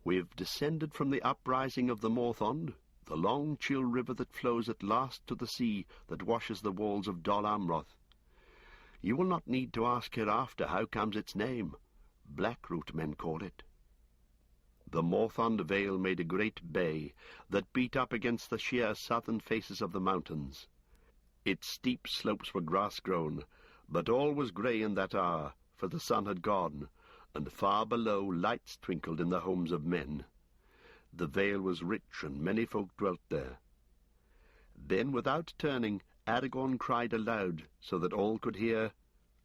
"We've descended from the uprising of the Morthond, the long chill river that flows at last to the sea that washes the walls of Dol Amroth. You will not need to ask hereafter how comes its name. Blackroot men call it." The Morthond Vale made a great bay that beat up against the sheer southern faces of the mountains. Its steep slopes were grass-grown, but all was grey in that hour, for the sun had gone, and far below lights twinkled in the homes of men. The vale was rich, and many folk dwelt there. Then, without turning, Aragorn cried aloud, so that all could hear,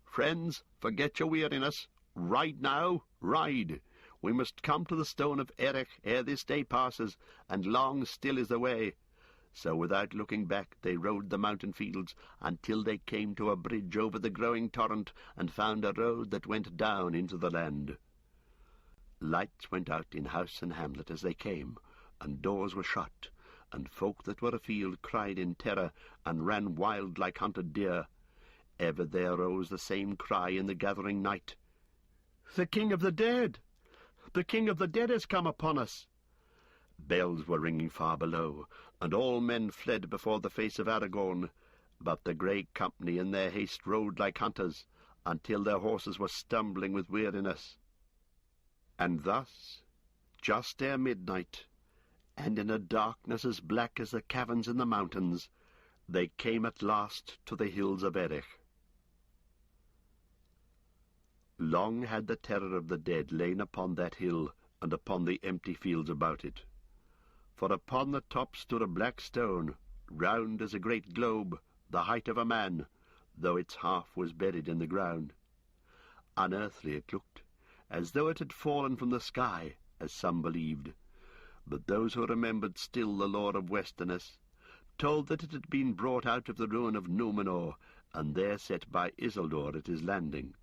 "Friends, forget your weariness. Ride now, ride! We must come to the stone of Erech ere this day passes, and long still is the way." So without looking back they rode the mountain fields until they came to a bridge over the growing torrent, and found a road that went down into the land. Lights went out in house and hamlet as they came, and doors were shut, and folk that were afield cried in terror, and ran wild like hunted deer. Ever there rose the same cry in the gathering night, "The King of the Dead! The King of the Dead has come upon us!" Bells were ringing far below, and all men fled before the face of Aragorn, but the grey company in their haste rode like hunters, until their horses were stumbling with weariness. And thus, just ere midnight, and in a darkness as black as the caverns in the mountains, they came at last to the hills of Erech. Long had the terror of the dead lain upon that hill, and upon the empty fields about it. For upon the top stood a black stone, round as a great globe, the height of a man, though its half was buried in the ground. Unearthly it looked, as though it had fallen from the sky, as some believed. But those who remembered still the lore of Westerness told that it had been brought out of the ruin of Númenor, and there set by Isildur at his landing.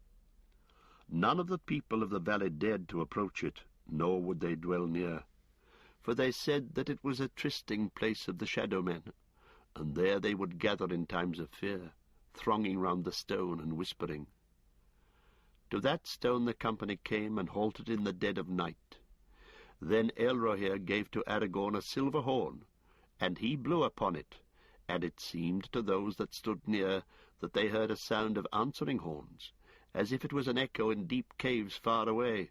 None of the people of the valley dared to approach it, nor would they dwell near, for they said that it was a trysting place of the shadow men, and there they would gather in times of fear, thronging round the stone and whispering. To that stone the company came and halted in the dead of night. Then Elrohir gave to Aragorn a silver horn, and he blew upon it, and it seemed to those that stood near that they heard a sound of answering horns, as if it was an echo in deep caves far away.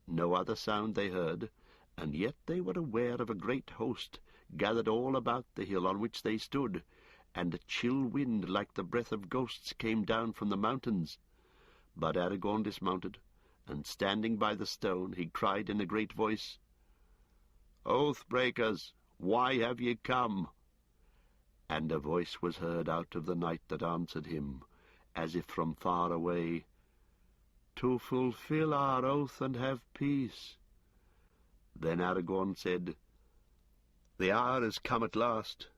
No other sound they heard, and yet they were aware of a great host gathered all about the hill on which they stood, and a chill wind like the breath of ghosts came down from the mountains. But Aragorn dismounted, and standing by the stone he cried in a great voice, "Oath-breakers, why have ye come?" And a voice was heard out of the night that answered him, as if from far away, "To fulfill our oath and have peace." Then Aragorn said, The hour is come at last.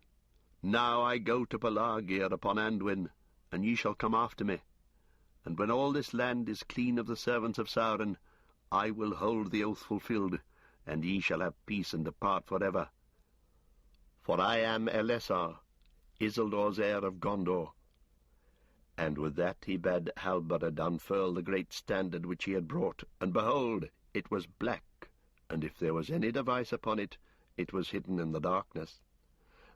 Now I go to Pelargir upon Anduin, and ye shall come after me. And when all this land is clean of the servants of Sauron, I will hold the oath fulfilled, and ye shall have peace and depart for ever. For I am Elessar, Isildur's heir of Gondor. And with that he bade Halbarad unfurl the great standard which he had brought, and behold, it was black, and if there was any device upon it, it was hidden in the darkness.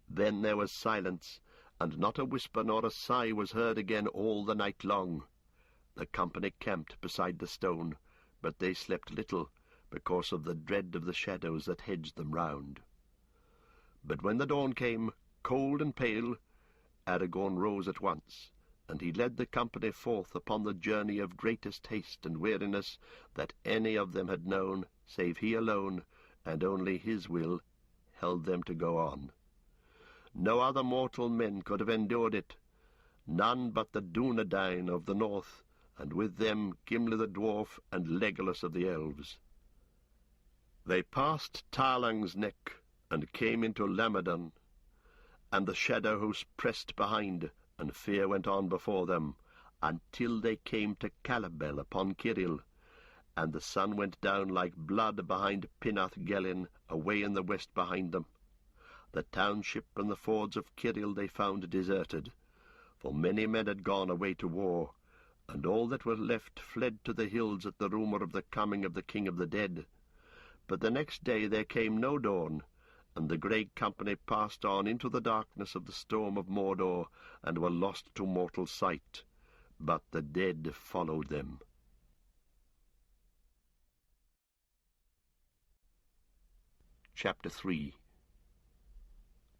Then there was silence, and not a whisper nor a sigh was heard again all the night long. The company camped beside the stone, but they slept little, because of the dread of the shadows that hedged them round. But when the dawn came, cold and pale, Aragorn rose at once, and he led the company forth upon the journey of greatest haste and weariness that any of them had known, save he alone, and only his will, held them to go on. No other mortal men could have endured it, none but the Dúnedain of the north, and with them Gimli the dwarf and Legolas of the elves. They passed Tarlang's neck, and came into Lamadon, and the shadow host pressed behind, and fear went on before them, until they came to Calabel upon Ciril, and the sun went down like blood behind Pinath Gelin, away in the west behind them. The township and the fords of Ciril they found deserted, for many men had gone away to war, and all that were left fled to the hills at the rumour of the coming of the King of the Dead. But the next day there came no dawn, and the grey company passed on into the darkness of the storm of Mordor, and were lost to mortal sight. But the dead followed them. Chapter 3.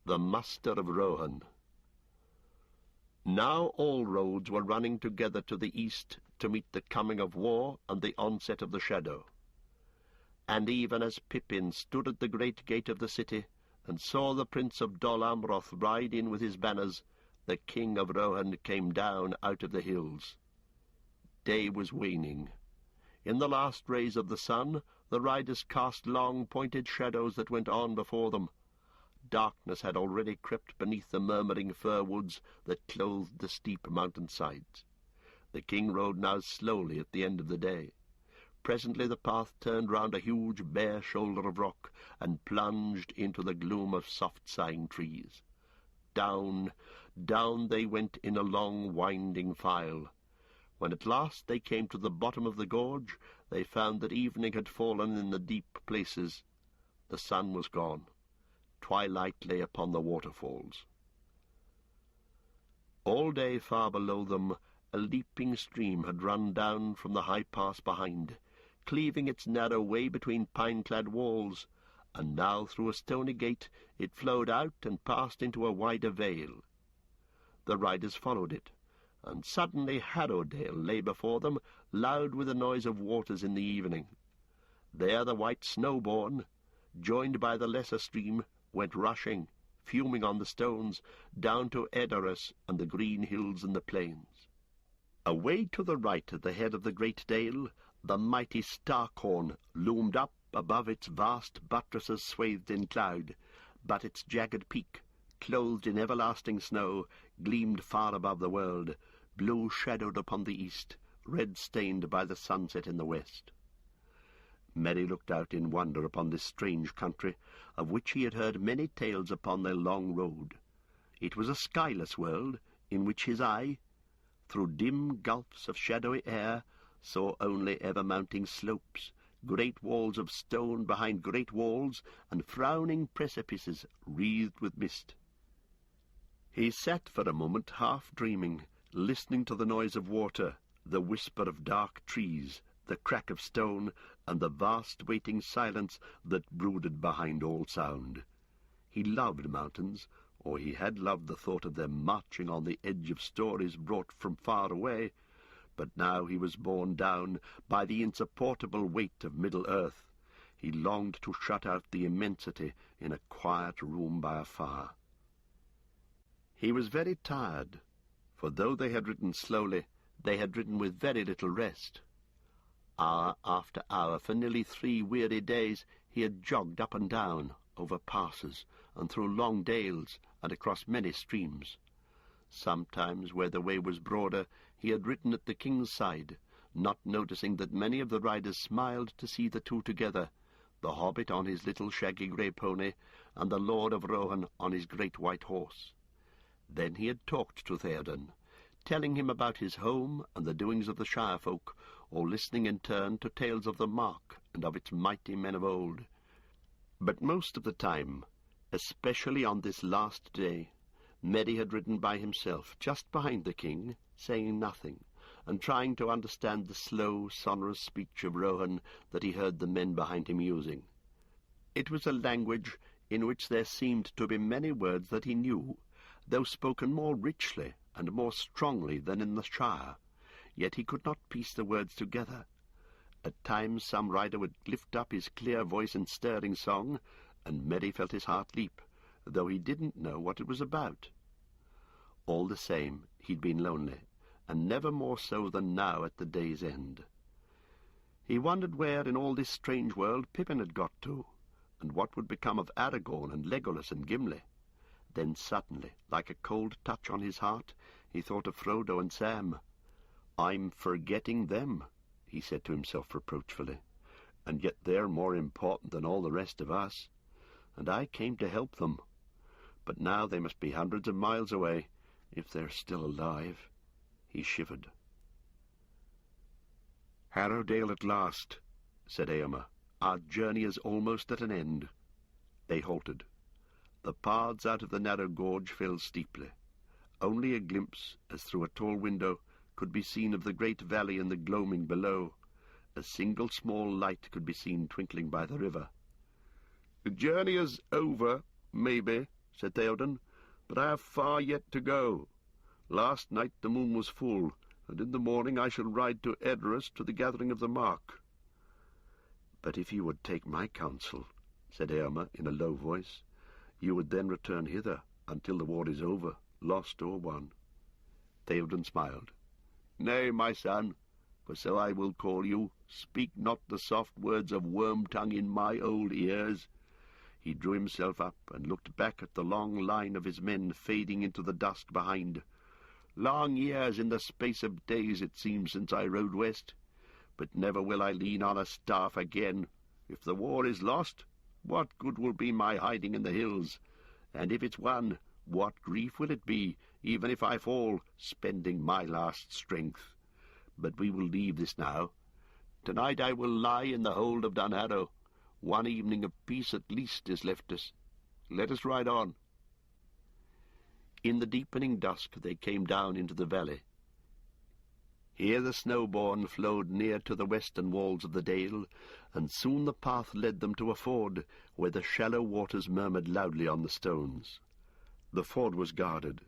The Muster of Rohan. Now all roads were running together to the east to meet the coming of war and the onset of the shadow. And even as Pippin stood at the great gate of the city, and saw the prince of Dol Amroth ride in with his banners, the king of Rohan came down out of the hills. Day was waning. In the last rays of the sun, the riders cast long pointed shadows that went on before them. Darkness had already crept beneath the murmuring fir woods that clothed the steep mountain sides. The king rode now slowly at the end of the day. Presently the path turned round a huge bare shoulder of rock, and plunged into the gloom of soft-sighing trees. Down, down they went in a long winding file. When at last they came to the bottom of the gorge, they found that evening had fallen in the deep places. The sun was gone. Twilight lay upon the waterfalls. All day far below them a leaping stream had run down from the high pass behind, cleaving its narrow way between pine-clad walls, and now through a stony gate it flowed out and passed into a wider vale. The riders followed it, and suddenly Harrowdale lay before them, loud with the noise of waters in the evening. There the white Snowborn, joined by the lesser stream, went rushing, fuming on the stones, down to Edoras and the green hills and the plains. Away to the right at the head of the great dale, the mighty Starkhorn loomed up above its vast buttresses swathed in cloud, but its jagged peak, clothed in everlasting snow, gleamed far above the world, blue-shadowed upon the east, red-stained by the sunset in the west. Merry looked out in wonder upon this strange country, of which he had heard many tales upon their long road. It was a skyless world, in which his eye, through dim gulfs of shadowy air, saw only ever-mounting slopes, great walls of stone behind great walls, and frowning precipices wreathed with mist. He sat for a moment half dreaming, listening to the noise of water, the whisper of dark trees, the crack of stone, and the vast waiting silence that brooded behind all sound. He loved mountains, or he had loved the thought of them marching on the edge of stories brought from far away, but now he was borne down by the insupportable weight of Middle-earth. He longed to shut out the immensity in a quiet room by a fire. He was very tired, for though they had ridden slowly, they had ridden with very little rest. Hour after hour, for nearly 3 weary days, he had jogged up and down, over passes, and through long dales, and across many streams. Sometimes, where the way was broader, he had ridden at the king's side, not noticing that many of the riders smiled to see the two together, the hobbit on his little shaggy grey pony, and the Lord of Rohan on his great white horse. Then he had talked to Theoden, telling him about his home and the doings of the Shire folk, or listening in turn to tales of the Mark and of its mighty men of old. But most of the time, especially on this last day, Merry had ridden by himself, just behind the king, saying nothing, and trying to understand the slow, sonorous speech of Rohan that he heard the men behind him using. It was a language in which there seemed to be many words that he knew, though spoken more richly and more strongly than in the Shire, yet he could not piece the words together. At times some rider would lift up his clear voice in stirring song, and Merry felt his heart leap, though he didn't know what it was about. All the same, he'd been lonely, and never more so than now at the day's end. He wondered where in all this strange world Pippin had got to, and what would become of Aragorn and Legolas and Gimli. Then suddenly, like a cold touch on his heart, he thought of Frodo and Sam. "I'm forgetting them," he said to himself reproachfully, "and yet they're more important than all the rest of us, and I came to help them. But now they must be hundreds of miles away, if they're still alive." He shivered. "Harrowdale at last," said Éomer. "Our journey is almost at an end." They halted. The paths out of the narrow gorge fell steeply. Only a glimpse, as through a tall window, could be seen of the great valley and the gloaming below. A single small light could be seen twinkling by the river. "The journey is over, maybe," said Theoden, "but I have far yet to go. Last night the moon was full, and in the morning I shall ride to Edoras to the gathering of the Mark." "But if you would take my counsel," said Éomer in a low voice, "you would then return hither until the war is over, lost or won." Theoden smiled. "Nay, my son, for so I will call you, speak not the soft words of Worm-tongue in my old ears." He drew himself up and looked back at the long line of his men fading into the dusk behind. "Long years in the space of days it seems since I rode west, but never will I lean on a staff again. If the war is lost, what good will be my hiding in the hills? And if it's won, what grief will it be, even if I fall, spending my last strength? But we will leave this now. Tonight I will lie in the hold of Dunharrow. One evening of peace at least is left us. Let us ride on." In the deepening dusk they came down into the valley. Here the Snowbourne flowed near to the western walls of the dale, and soon the path led them to a ford, where the shallow waters murmured loudly on the stones. The ford was guarded.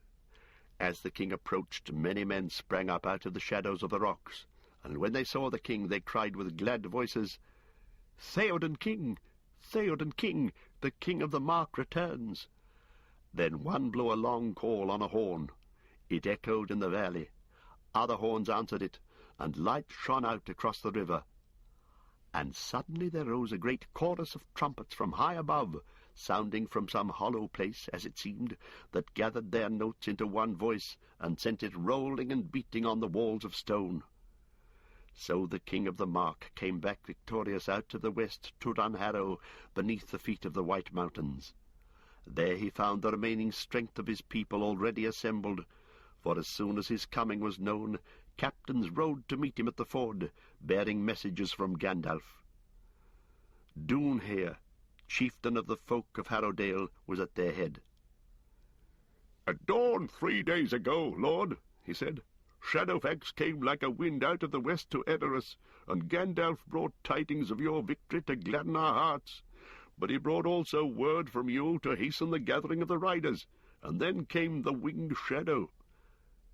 As the king approached, many men sprang up out of the shadows of the rocks, and when they saw the king they cried with glad voices, "Theoden King! Theoden King! The king of the Mark returns!" Then one blew a long call on a horn. It echoed in the valley. Other horns answered it, and light shone out across the river. And suddenly there rose a great chorus of trumpets from high above, sounding from some hollow place, as it seemed, that gathered their notes into one voice, and sent it rolling and beating on the walls of stone. So the king of the Mark came back victorious out of the west to Dunharrow, beneath the feet of the White Mountains. There he found the remaining strength of his people already assembled, for as soon as his coming was known, captains rode to meet him at the ford, bearing messages from Gandalf. Dunher, chieftain of the folk of Harrowdale, was at their head. "At dawn 3 days ago, lord," he said, "Shadowfax came like a wind out of the west to Edoras, and Gandalf brought tidings of your victory to gladden our hearts. But he brought also word from you to hasten the gathering of the riders, and then came the winged shadow."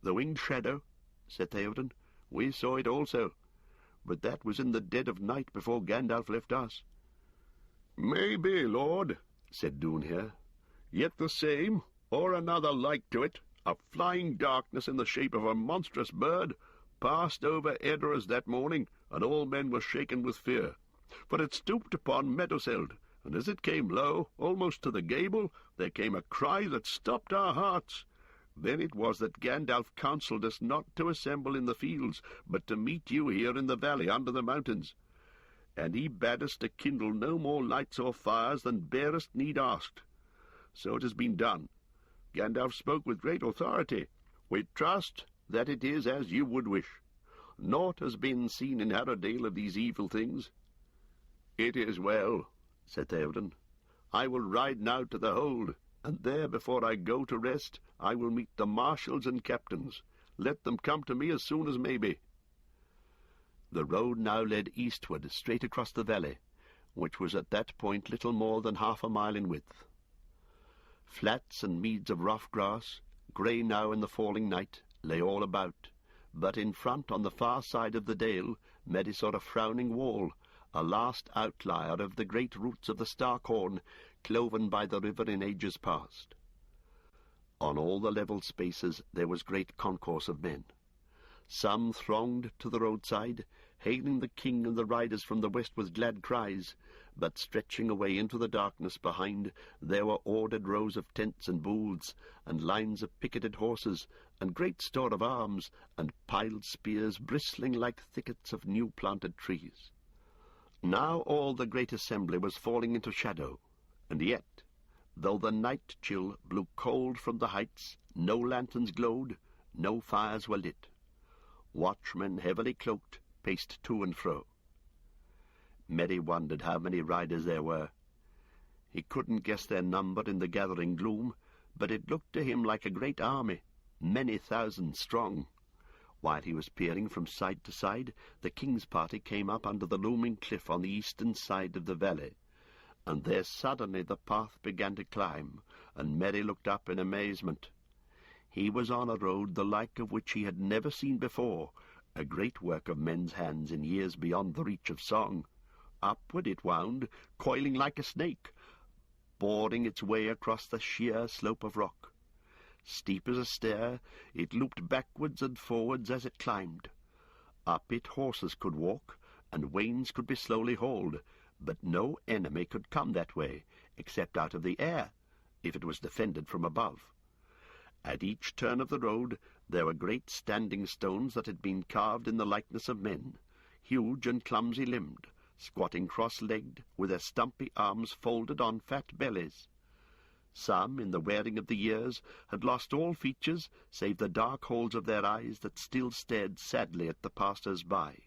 "The winged shadow?" said Theoden. "We saw it also, but that was in the dead of night before Gandalf left us." "Maybe, lord," said Dunher, "yet the same, or another like to it, a flying darkness in the shape of a monstrous bird, passed over Edoras that morning, and all men were shaken with fear. For it stooped upon Meduseld, and as it came low, almost to the gable, there came a cry that stopped our hearts. Then it was that Gandalf counselled us not to assemble in the fields, but to meet you here in the valley under the mountains. And he bade us to kindle no more lights or fires than barest need asked. So it has been done. Gandalf spoke with great authority. We trust that it is as you would wish. Naught has been seen in Harrowdale of these evil things. It is well, said Theoden. I will ride now to the hold, and there, before I go to rest, I will meet the marshals and captains. Let them come to me as soon as may be. The road now led eastward, straight across the valley, which was at that point little more than 1/2 mile in width. Flats and meads of rough grass, grey now in the falling night, lay all about, but in front, on the far side of the dale, Mary saw a frowning wall, a last outlier of the great roots of the Starkhorn, cloven by the river in ages past. On all the level spaces there was great concourse of men. Some thronged to the roadside, hailing the king and the riders from the west with glad cries, but stretching away into the darkness behind, there were ordered rows of tents and booths, and lines of picketed horses, and great store of arms, and piled spears bristling like thickets of new-planted trees. Now all the great assembly was falling into shadow, and yet, though the night chill blew cold from the heights, no lanterns glowed, no fires were lit. Watchmen, heavily cloaked, paced to and fro. Merry wondered how many riders there were. He couldn't guess their number in the gathering gloom, but it looked to him like a great army, many thousands strong. While he was peering from side to side, the king's party came up under the looming cliff on the eastern side of the valley, and there suddenly the path began to climb, and Merry looked up in amazement. He was on a road the like of which he had never seen before, a great work of men's hands in years beyond the reach of song. Upward it wound, coiling like a snake, boring its way across the sheer slope of rock. Steep as a stair, it looped backwards and forwards as it climbed. Up it horses could walk, and wains could be slowly hauled, but no enemy could come that way, except out of the air, if it was defended from above. At each turn of the road there were great standing stones that had been carved in the likeness of men, huge and clumsy-limbed, squatting cross-legged, with their stumpy arms folded on fat bellies. Some, in the wearing of the years, had lost all features save the dark holes of their eyes that still stared sadly at the passers-by.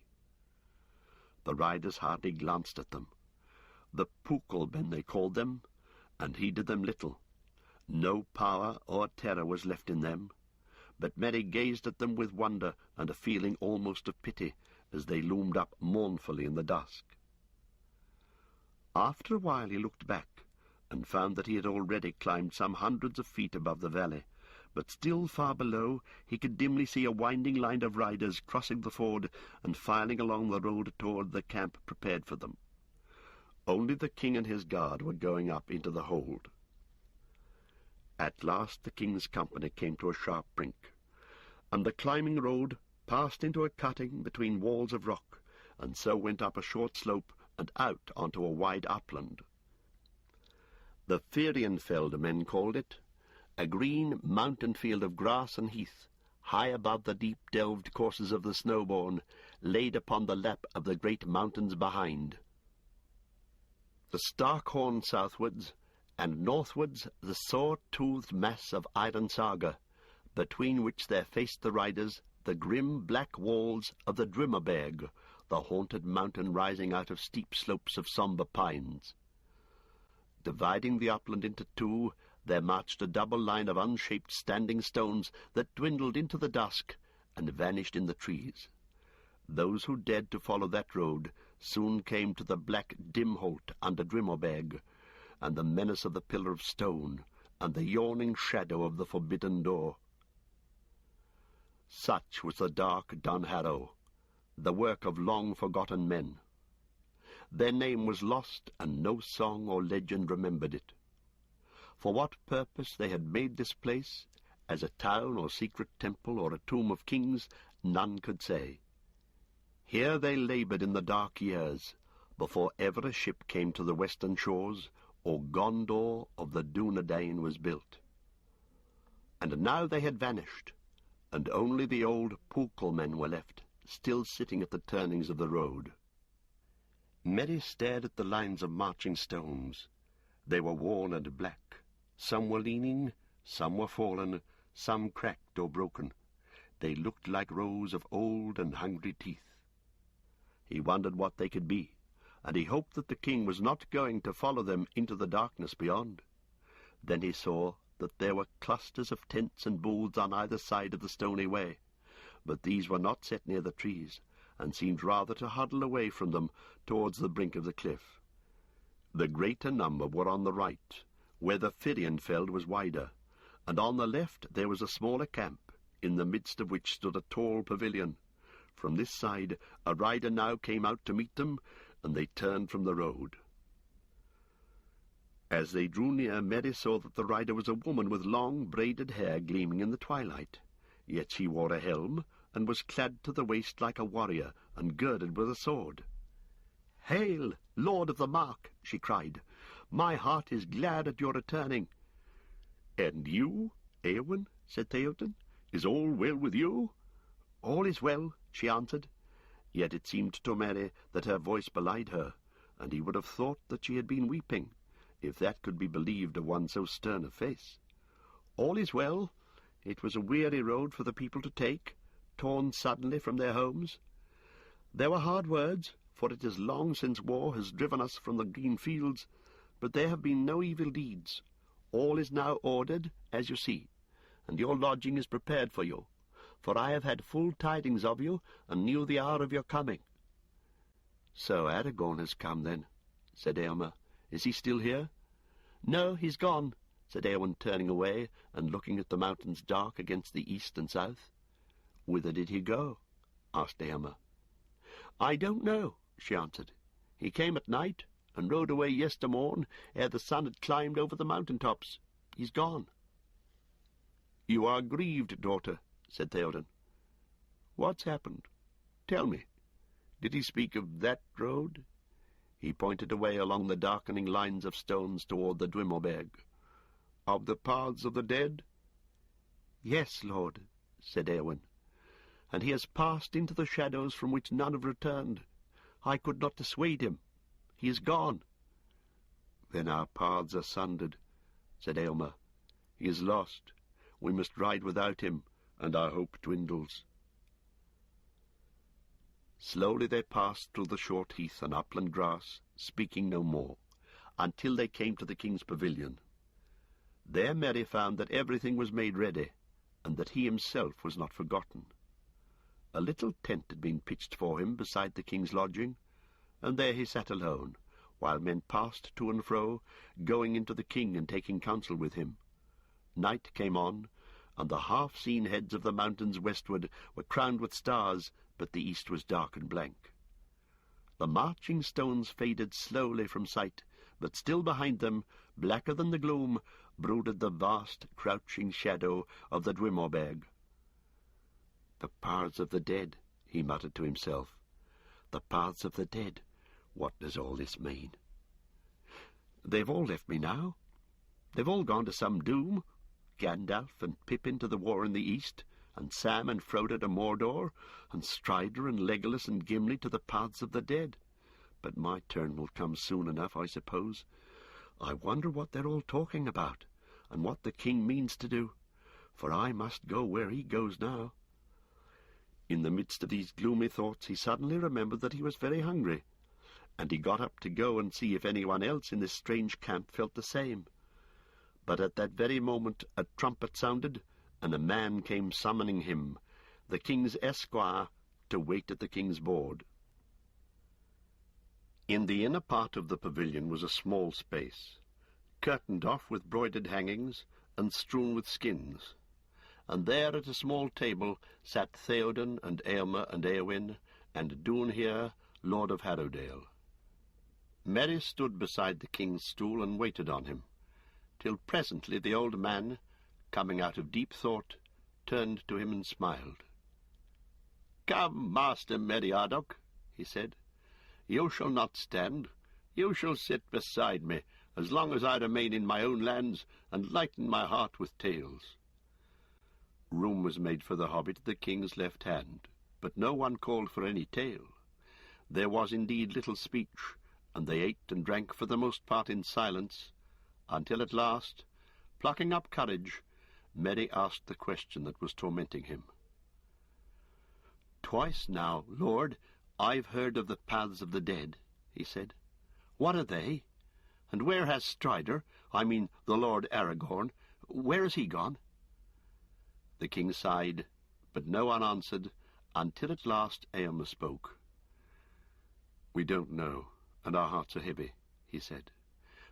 The riders hardly glanced at them. The Pukul men they called them, and heeded them little. No power or terror was left in them, but Merry gazed at them with wonder and a feeling almost of pity as they loomed up mournfully in the dusk. After a while he looked back, and found that he had already climbed some hundreds of feet above the valley, but still far below he could dimly see a winding line of riders crossing the ford and filing along the road toward the camp prepared for them. Only the king and his guard were going up into the hold. At last the king's company came to a sharp brink, and the climbing road passed into a cutting between walls of rock, and so went up a short slope and out onto a wide upland. The Ferienfeld men called it, a green mountain field of grass and heath, high above the deep-delved courses of the Snowbourne, laid upon the lap of the great mountains behind. The Starkhorn southwards, and northwards the sword-toothed mass of Iron Saga, between which there faced the riders the grim black walls of the Drimmerberg, the haunted mountain rising out of steep slopes of sombre pines. Dividing the upland into two, there marched a double line of unshaped standing stones that dwindled into the dusk and vanished in the trees. Those who dared to follow that road soon came to the black Dimholt under Drimmerberg, and the menace of the pillar of stone, and the yawning shadow of the forbidden door. Such was the dark Dunharrow, the work of long-forgotten men. Their name was lost, and no song or legend remembered it. For what purpose they had made this place, as a town or secret temple or a tomb of kings, none could say. Here they laboured in the dark years, before ever a ship came to the western shores, or Gondor of the Dunedain was built. And now they had vanished, and only the old Púcal men were left, still sitting at the turnings of the road. Merry stared at the lines of marching stones. They were worn and black. Some were leaning, some were fallen, some cracked or broken. They looked like rows of old and hungry teeth. He wondered what they could be, and he hoped that the king was not going to follow them into the darkness beyond. Then he saw that there were clusters of tents and booths on either side of the stony way, but these were not set near the trees, and seemed rather to huddle away from them towards the brink of the cliff. The greater number were on the right, where the Firienfeld was wider, and on the left there was a smaller camp, in the midst of which stood a tall pavilion. From this side a rider now came out to meet them, and they turned from the road. As they drew near, Merry saw that the rider was a woman with long braided hair gleaming in the twilight. Yet she wore a helm, and was clad to the waist like a warrior, and girded with a sword. "Hail, Lord of the Mark!" she cried. "My heart is glad at your returning." "And you, Éowyn?" said Theoden. "Is all well with you?" "All is well," she answered. Yet it seemed to Merry that her voice belied her, and he would have thought that she had been weeping, if that could be believed of one so stern of face. "All is well. It was a weary road for the people to take, torn suddenly from their homes. There were hard words, for it is long since war has driven us from the green fields, but there have been no evil deeds. All is now ordered, as you see, and your lodging is prepared for you, for I have had full tidings of you, and knew the hour of your coming." "So Aragorn has come, then," said Éomer. "Is he still here?" "No, he's gone," said Éowyn, turning away and looking at the mountains dark against the east and south. "Whither did he go?" asked Éomer. "I don't know," she answered. "He came at night, and rode away yestermorn, ere the sun had climbed over the mountain-tops. He's gone." "You are grieved, daughter," said Theoden. "What's happened? Tell me. Did he speak of that road?" He pointed away along the darkening lines of stones toward the Dwimmelberg. "Of the paths of the dead?" "Yes, lord," said Éowyn. "And he has passed into the shadows from which none have returned. I could not dissuade him. He is gone." "Then our paths are sundered," said Éomer. "He is lost. We must ride without him, and our hope dwindles." Slowly they passed through the short heath and upland grass, speaking no more, until they came to the king's pavilion. There Merry found that everything was made ready, and that he himself was not forgotten. A little tent had been pitched for him beside the king's lodging, and there he sat alone, while men passed to and fro, going into the king and taking counsel with him. Night came on, and the half-seen heads of the mountains westward were crowned with stars, but the east was dark and blank. The marching stones faded slowly from sight, but still behind them, blacker than the gloom, brooded the vast, crouching shadow of the Dwimmelberg. "The paths of the dead," he muttered to himself. "The paths of the dead. What does all this mean? They've all left me now. They've all gone to some doom. Gandalf and Pippin to the war in the east, and Sam and Frodo to Mordor, and Strider and Legolas and Gimli to the paths of the dead. But my turn will come soon enough, I suppose. I wonder what they're all talking about, and what the king means to do, for I must go where he goes now." In the midst of these gloomy thoughts he suddenly remembered that he was very hungry, and he got up to go and see if anyone else in this strange camp felt the same. But at that very moment a trumpet sounded, and a man came summoning him, the king's esquire, to wait at the king's board. In the inner part of the pavilion was a small space, curtained off with broidered hangings, and strewn with skins. And there at a small table sat Theoden and Éomer and Éowyn, and Dunhir, lord of Harrowdale. Merry stood beside the king's stool and waited on him, till presently the old man, coming out of deep thought, turned to him and smiled. "Come, Master Meriadoc," he said. You shall not stand. You shall sit beside me, as long as I remain in my own lands, and lighten my heart with tales." Room was made for the hobbit at the king's left hand, but no one called for any tale. There was indeed little speech, and they ate and drank for the most part in silence, until at last, plucking up courage, Merry asked the question that was tormenting him. "Twice now, Lord, I've heard of the paths of the dead," he said. "What are they? And where has Strider, I mean the Lord Aragorn, where is he gone?" The king sighed, but no one answered, until at last Eomer spoke. "We don't know, and our hearts are heavy," he said.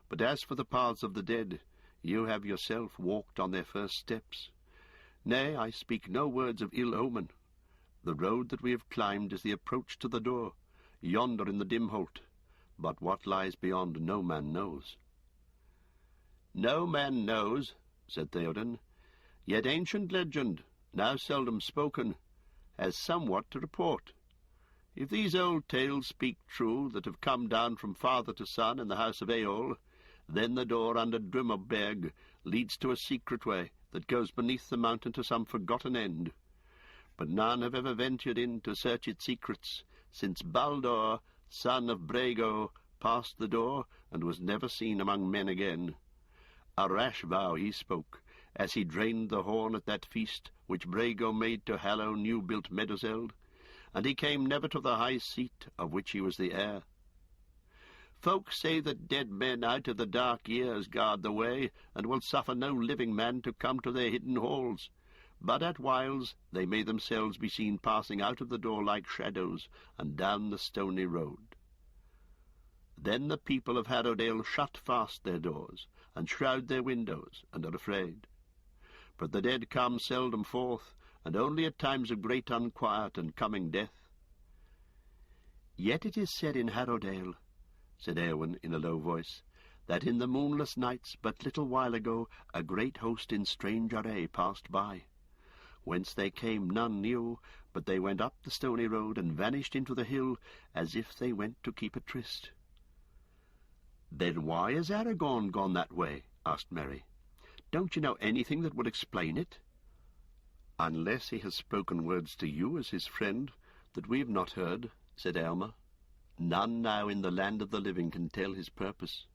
"But as for the paths of the dead, you have yourself walked on their first steps. Nay, I speak no words of ill omen. The road that we have climbed is the approach to the door, yonder in the dim holt, but what lies beyond no man knows." "No man knows," said Theoden, "yet ancient legend, now seldom spoken, has somewhat to report. If these old tales speak true that have come down from father to son in the house of Eol, then the door under Drummerberg leads to a secret way that goes beneath the mountain to some forgotten end. But none have ever ventured in to search its secrets, since Baldur, son of Brego, passed the door and was never seen among men again. A rash vow he spoke, as he drained the horn at that feast which Brego made to hallow new-built Meduseld, and he came never to the high seat of which he was the heir. Folk say that dead men out of the dark years guard the way, and will suffer no living man to come to their hidden halls, but at whiles they may themselves be seen passing out of the door like shadows, and down the stony road. Then the people of Harrowdale shut fast their doors, and shroud their windows, and are afraid. But the dead come seldom forth, and only at times of great unquiet and coming death. Yet it is said in Harrowdale, said Eowyn in a low voice, that in the moonless nights but little while ago a great host in strange array passed by. Whence they came none knew, but they went up the stony road and vanished into the hill, as if they went to keep a tryst." "Then why is Aragorn gone that way?" asked Merry. "Don't you know anything that would explain it?" "Unless he has spoken words to you as his friend that we have not heard," said Eomer. "None now in the land of the living can tell his purpose."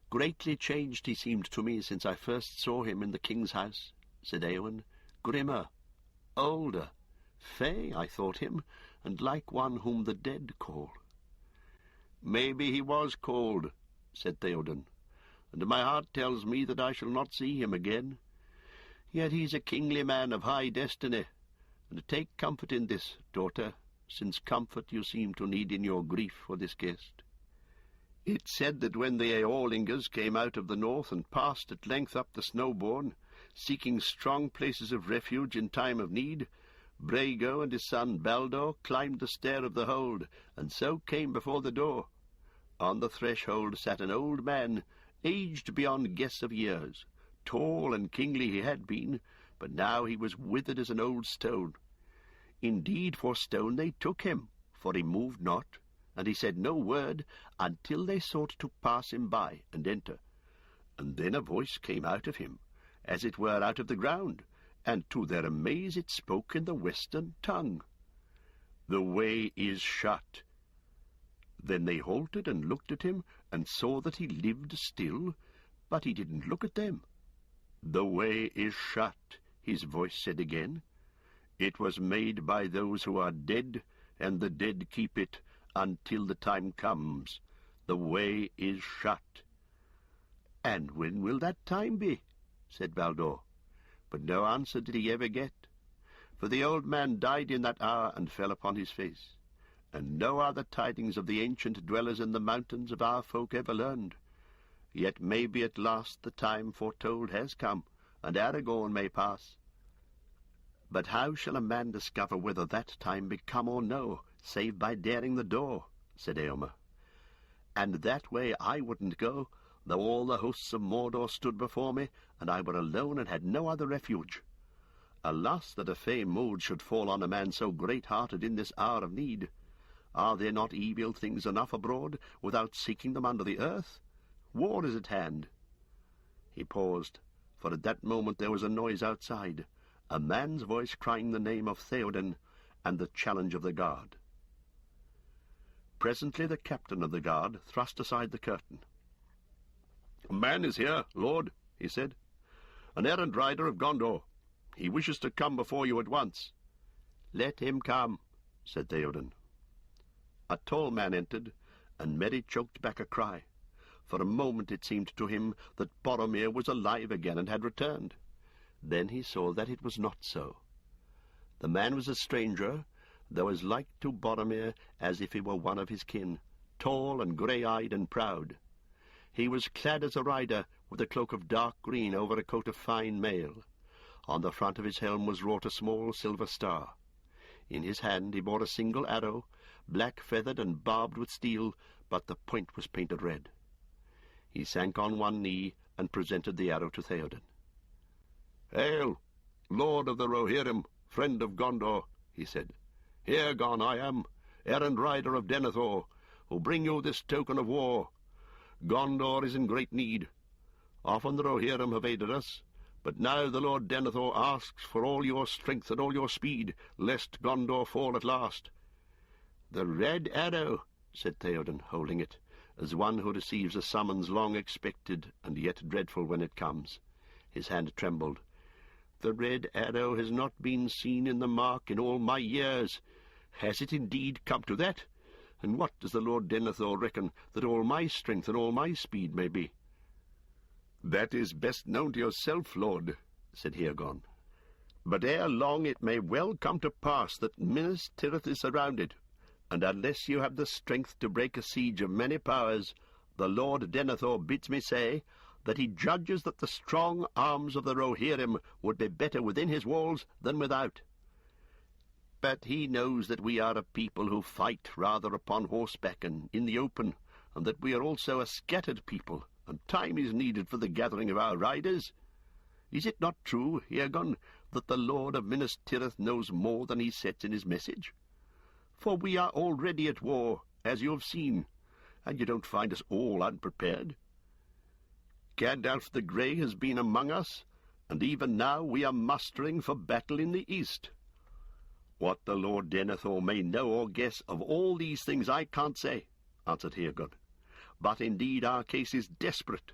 "Greatly changed he seemed to me since I first saw him in the king's house," said Eowyn. "Grimmer, older, fey, I thought him, and like one whom the dead call." "Maybe he was called," said Theoden, "and my heart tells me that I shall not see him again. Yet he's a kingly man of high destiny, and take comfort in this, daughter, since comfort you seem to need in your grief for this guest. It's said that when the Eorlingers came out of the north and passed at length up the Snowbourn, seeking strong places of refuge in time of need, Brego and his son Baldur climbed the stair of the hold, and so came before the door. On the threshold sat an old man, aged beyond guess of years. Tall and kingly he had been, but now he was withered as an old stone. Indeed, for stone they took him, for he moved not, and he said no word until they sought to pass him by and enter. And then a voice came out of him, as it were out of the ground, and to their amaze it spoke in the western tongue. 'The way is shut.' Then they halted and looked at him, and saw that he lived still, but he didn't look at them. 'The way is shut,' his voice said again. 'It was made by those who are dead, and the dead keep it until the time comes. The way is shut.' 'And when will that time be?' said Baldur. But no answer did he ever get, for the old man died in that hour and fell upon his face, and no other tidings of the ancient dwellers in the mountains of our folk ever learned. Yet maybe at last the time foretold has come, and Aragorn may pass. But how shall a man discover whether that time be come or no, save by daring the door?" said Eomer. "And that way I wouldn't go, though all the hosts of Mordor stood before me, and I were alone and had no other refuge. Alas, that a fey mood should fall on a man so great-hearted in this hour of need. Are there not evil things enough abroad, without seeking them under the earth? War is at hand. He paused, for at that moment there was a noise outside, a man's voice crying the name of Theoden, and the challenge of the guard. Presently the captain of the guard thrust aside the curtain. "A man is here, lord," he said, "an errand rider of Gondor. He wishes to come before you at once." "Let him come," said Theoden. A tall man entered, and Merry choked back a cry. For a moment it seemed to him that Boromir was alive again and had returned. Then he saw that it was not so. The man was a stranger, though as like to Boromir as if he were one of his kin, tall and grey-eyed and proud. He was clad as a rider, with a cloak of dark green over a coat of fine mail. On the front of his helm was wrought a small silver star. In his hand he bore a single arrow, black-feathered and barbed with steel, but the point was painted red. He sank on one knee and presented the arrow to Theoden. "Hail, Lord of the Rohirrim, friend of Gondor," he said. "Here I am, errand rider of Denethor, who bring you this token of war. Gondor is in great need. Often the Rohirrim have aided us, but now the Lord Denethor asks for all your strength and all your speed, lest Gondor fall at last." "The red arrow," said Theoden, holding it, as one who receives a summons long expected and yet dreadful when it comes. His hand trembled. "The red arrow has not been seen in the mark in all my years. Has it indeed come to that? And what does the Lord Denethor reckon that all my strength and all my speed may be?" "That is best known to yourself, lord," said Heorgon. "But ere long it may well come to pass that Minas Tirith is surrounded, and unless you have the strength to break a siege of many powers, the Lord Denethor bids me say that he judges that the strong arms of the Rohirrim would be better within his walls than without. But he knows that we are a people who fight rather upon horseback and in the open, and that we are also a scattered people, and time is needed for the gathering of our riders. Is it not true, Heorgon, that the Lord of Minas Tirith knows more than he sets in his message? For we are already at war, as you have seen, and you don't find us all unprepared. Gandalf the Grey has been among us, and even now we are mustering for battle in the east. What the Lord Denethor may know or guess of all these things I can't say," answered Heorgon. "But indeed our case is desperate.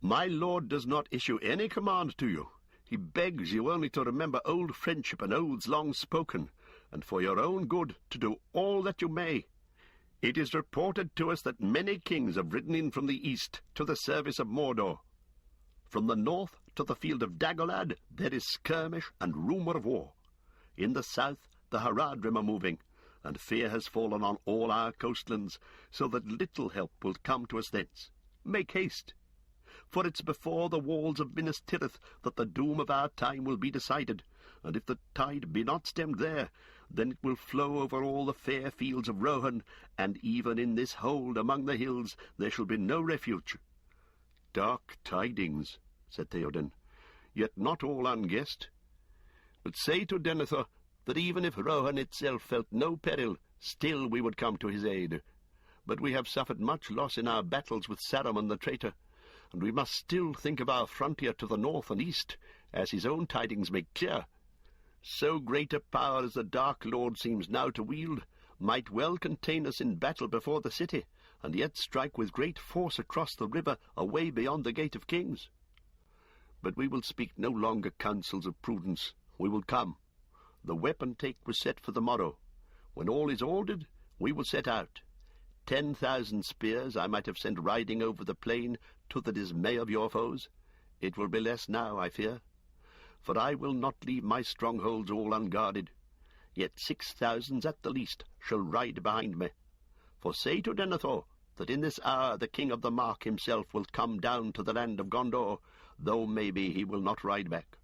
My lord does not issue any command to you. He begs you only to remember old friendship and oaths long spoken, and for your own good to do all that you may. It is reported to us that many kings have ridden in from the east to the service of Mordor. From the north to the field of Dagorlad there is skirmish and rumour of war. In the south the Haradrim are moving, and fear has fallen on all our coastlands, so that little help will come to us thence. Make haste, for it's before the walls of Minas Tirith that the doom of our time will be decided, and if the tide be not stemmed there, then it will flow over all the fair fields of Rohan, and even in this hold among the hills there shall be no refuge." "Dark tidings," said Theoden, "yet not all unguessed. But say to Denethor that even if Rohan itself felt no peril, still we would come to his aid. But we have suffered much loss in our battles with Saruman the traitor, and we must still think of our frontier to the north and east, as his own tidings make clear. So great a power as the Dark Lord seems now to wield might well contain us in battle before the city, and yet strike with great force across the river away beyond the Gate of Kings. But we will speak no longer counsels of prudence. We will come. The weapon take was set for the morrow. When all is ordered, we will set out. 10,000 spears I might have sent riding over the plain to the dismay of your foes. It will be less now, I fear. For I will not leave my strongholds all unguarded. Yet 6,000 at the least shall ride behind me. For say to Denethor that in this hour the King of the Mark himself will come down to the land of Gondor, though maybe he will not ride back.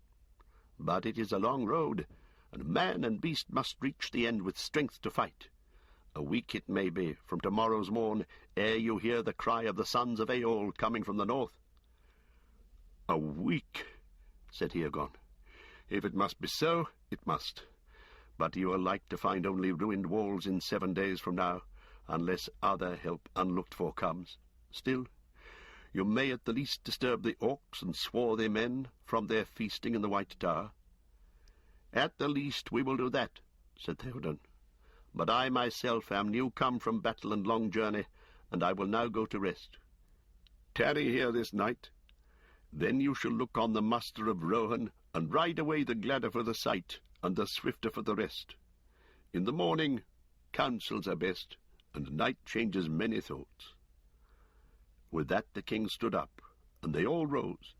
But it is a long road, and man and beast must reach the end with strength to fight. A week it may be from tomorrow's morn ere you hear the cry of the sons of Eol coming from the north." "A week," said Heorgon. "If it must be so, it must. But you are like to find only ruined walls in 7 days from now, unless other help unlooked for comes. Still, you may at the least disturb the orcs and swarthy men from their feasting in the White Tower. At the least we will do that, said Theoden. But I myself am new come from battle and long journey, and I will now go to rest. Tarry here this night. Then you shall look on the muster of Rohan, and ride away the gladder for the sight, and the swifter for the rest. In the morning, counsels are best, and night changes many thoughts. With that the king stood up, and they all rose.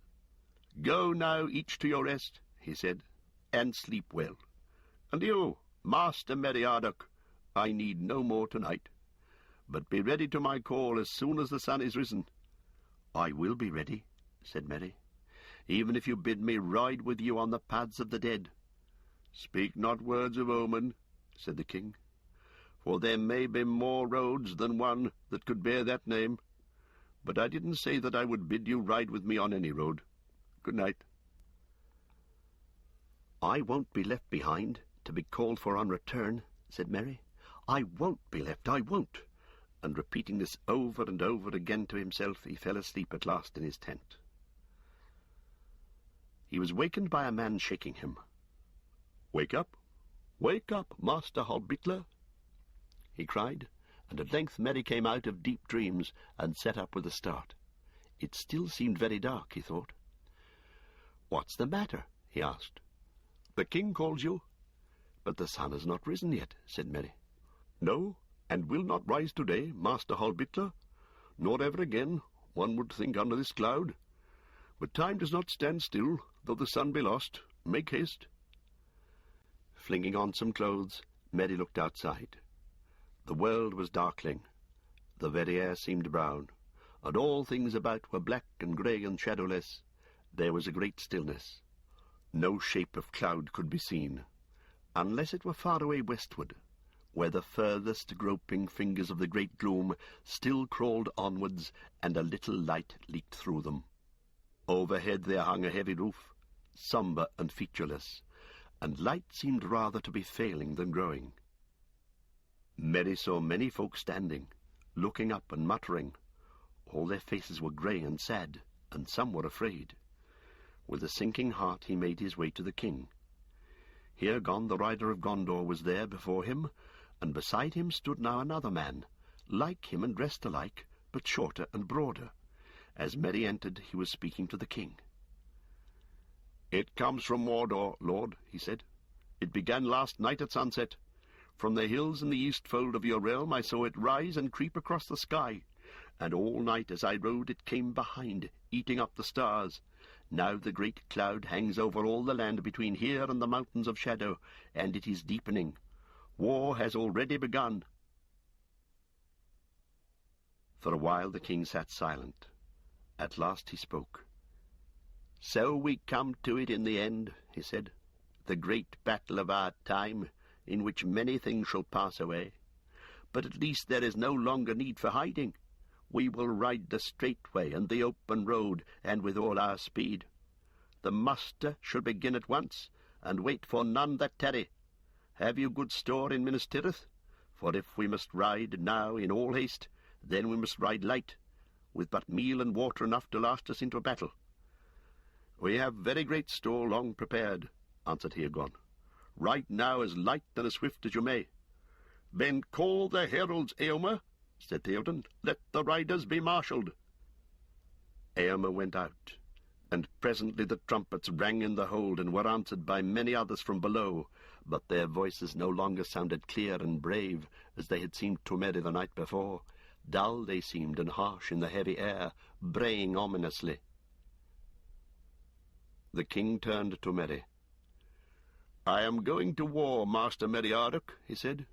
Go now each to your rest, he said, and sleep well. And you, Master Meriadoc, I need no more tonight. But be ready to my call as soon as the sun is risen. I will be ready, said Merry, even if you bid me ride with you on the paths of the dead. Speak not words of omen, said the king, for there may be more roads than one that could bear that name. But I didn't say that I would bid you ride with me on any road. Good night. I won't be left behind, to be called for on return, said Merry. I won't be left, I won't. And repeating this over and over again to himself, he fell asleep at last in his tent. He was wakened by a man shaking him. Wake up, Master Hobbitler, he cried, and at length Merry came out of deep dreams and sat up with a start. It still seemed very dark, he thought. What's the matter? He asked. The king calls you. But the sun has not risen yet, said Merry. No, and will not rise today, Master Hobbitler, nor ever again, one would think, under this cloud. But time does not stand still, though the sun be lost. Make haste. Flinging on some clothes, Merry looked outside. The world was darkling. The very air seemed brown, and all things about were black and grey and shadowless. There was a great stillness. No shape of cloud could be seen, unless it were far away westward, where the furthest groping fingers of the great gloom still crawled onwards, and a little light leaked through them. Overhead there hung a heavy roof, sombre and featureless, and light seemed rather to be failing than growing. Merry saw many folk standing, looking up and muttering. All their faces were grey and sad, and some were afraid. With a sinking heart he made his way to the king. Hirgon, the rider of Gondor, was there before him, and beside him stood now another man, like him and dressed alike, but shorter and broader. As Merry entered, he was speaking to the king. "It comes from Mordor, lord," he said. "It began last night at sunset. From the hills in the east fold of your realm I saw it rise and creep across the sky, and all night as I rode it came behind, eating up the stars. Now the great cloud hangs over all the land between here and the mountains of shadow, and it is deepening. War has already begun." For a while the king sat silent. At last he spoke. "So we come to it in the end," he said, "the great battle of our time, in which many things shall pass away. But at least there is no longer need for hiding. We will ride the straight way and the open road, and with all our speed. The muster shall begin at once, and wait for none that tarry. Have you good store in Minas Tirith? For if we must ride now in all haste, then we must ride light, with but meal and water enough to last us into a battle." "We have very great store long prepared," answered Hirgon. "Ride now as light and as swift as you may." "Then call the heralds, Eomer," said Theoden. "Let the riders be marshalled." Eomer went out, and presently the trumpets rang in the hold and were answered by many others from below, but their voices no longer sounded clear and brave as they had seemed to Merry the night before. Dull they seemed and harsh in the heavy air, braying ominously. The king turned to Merry. "I am going to war, Master Meriadoc," he said.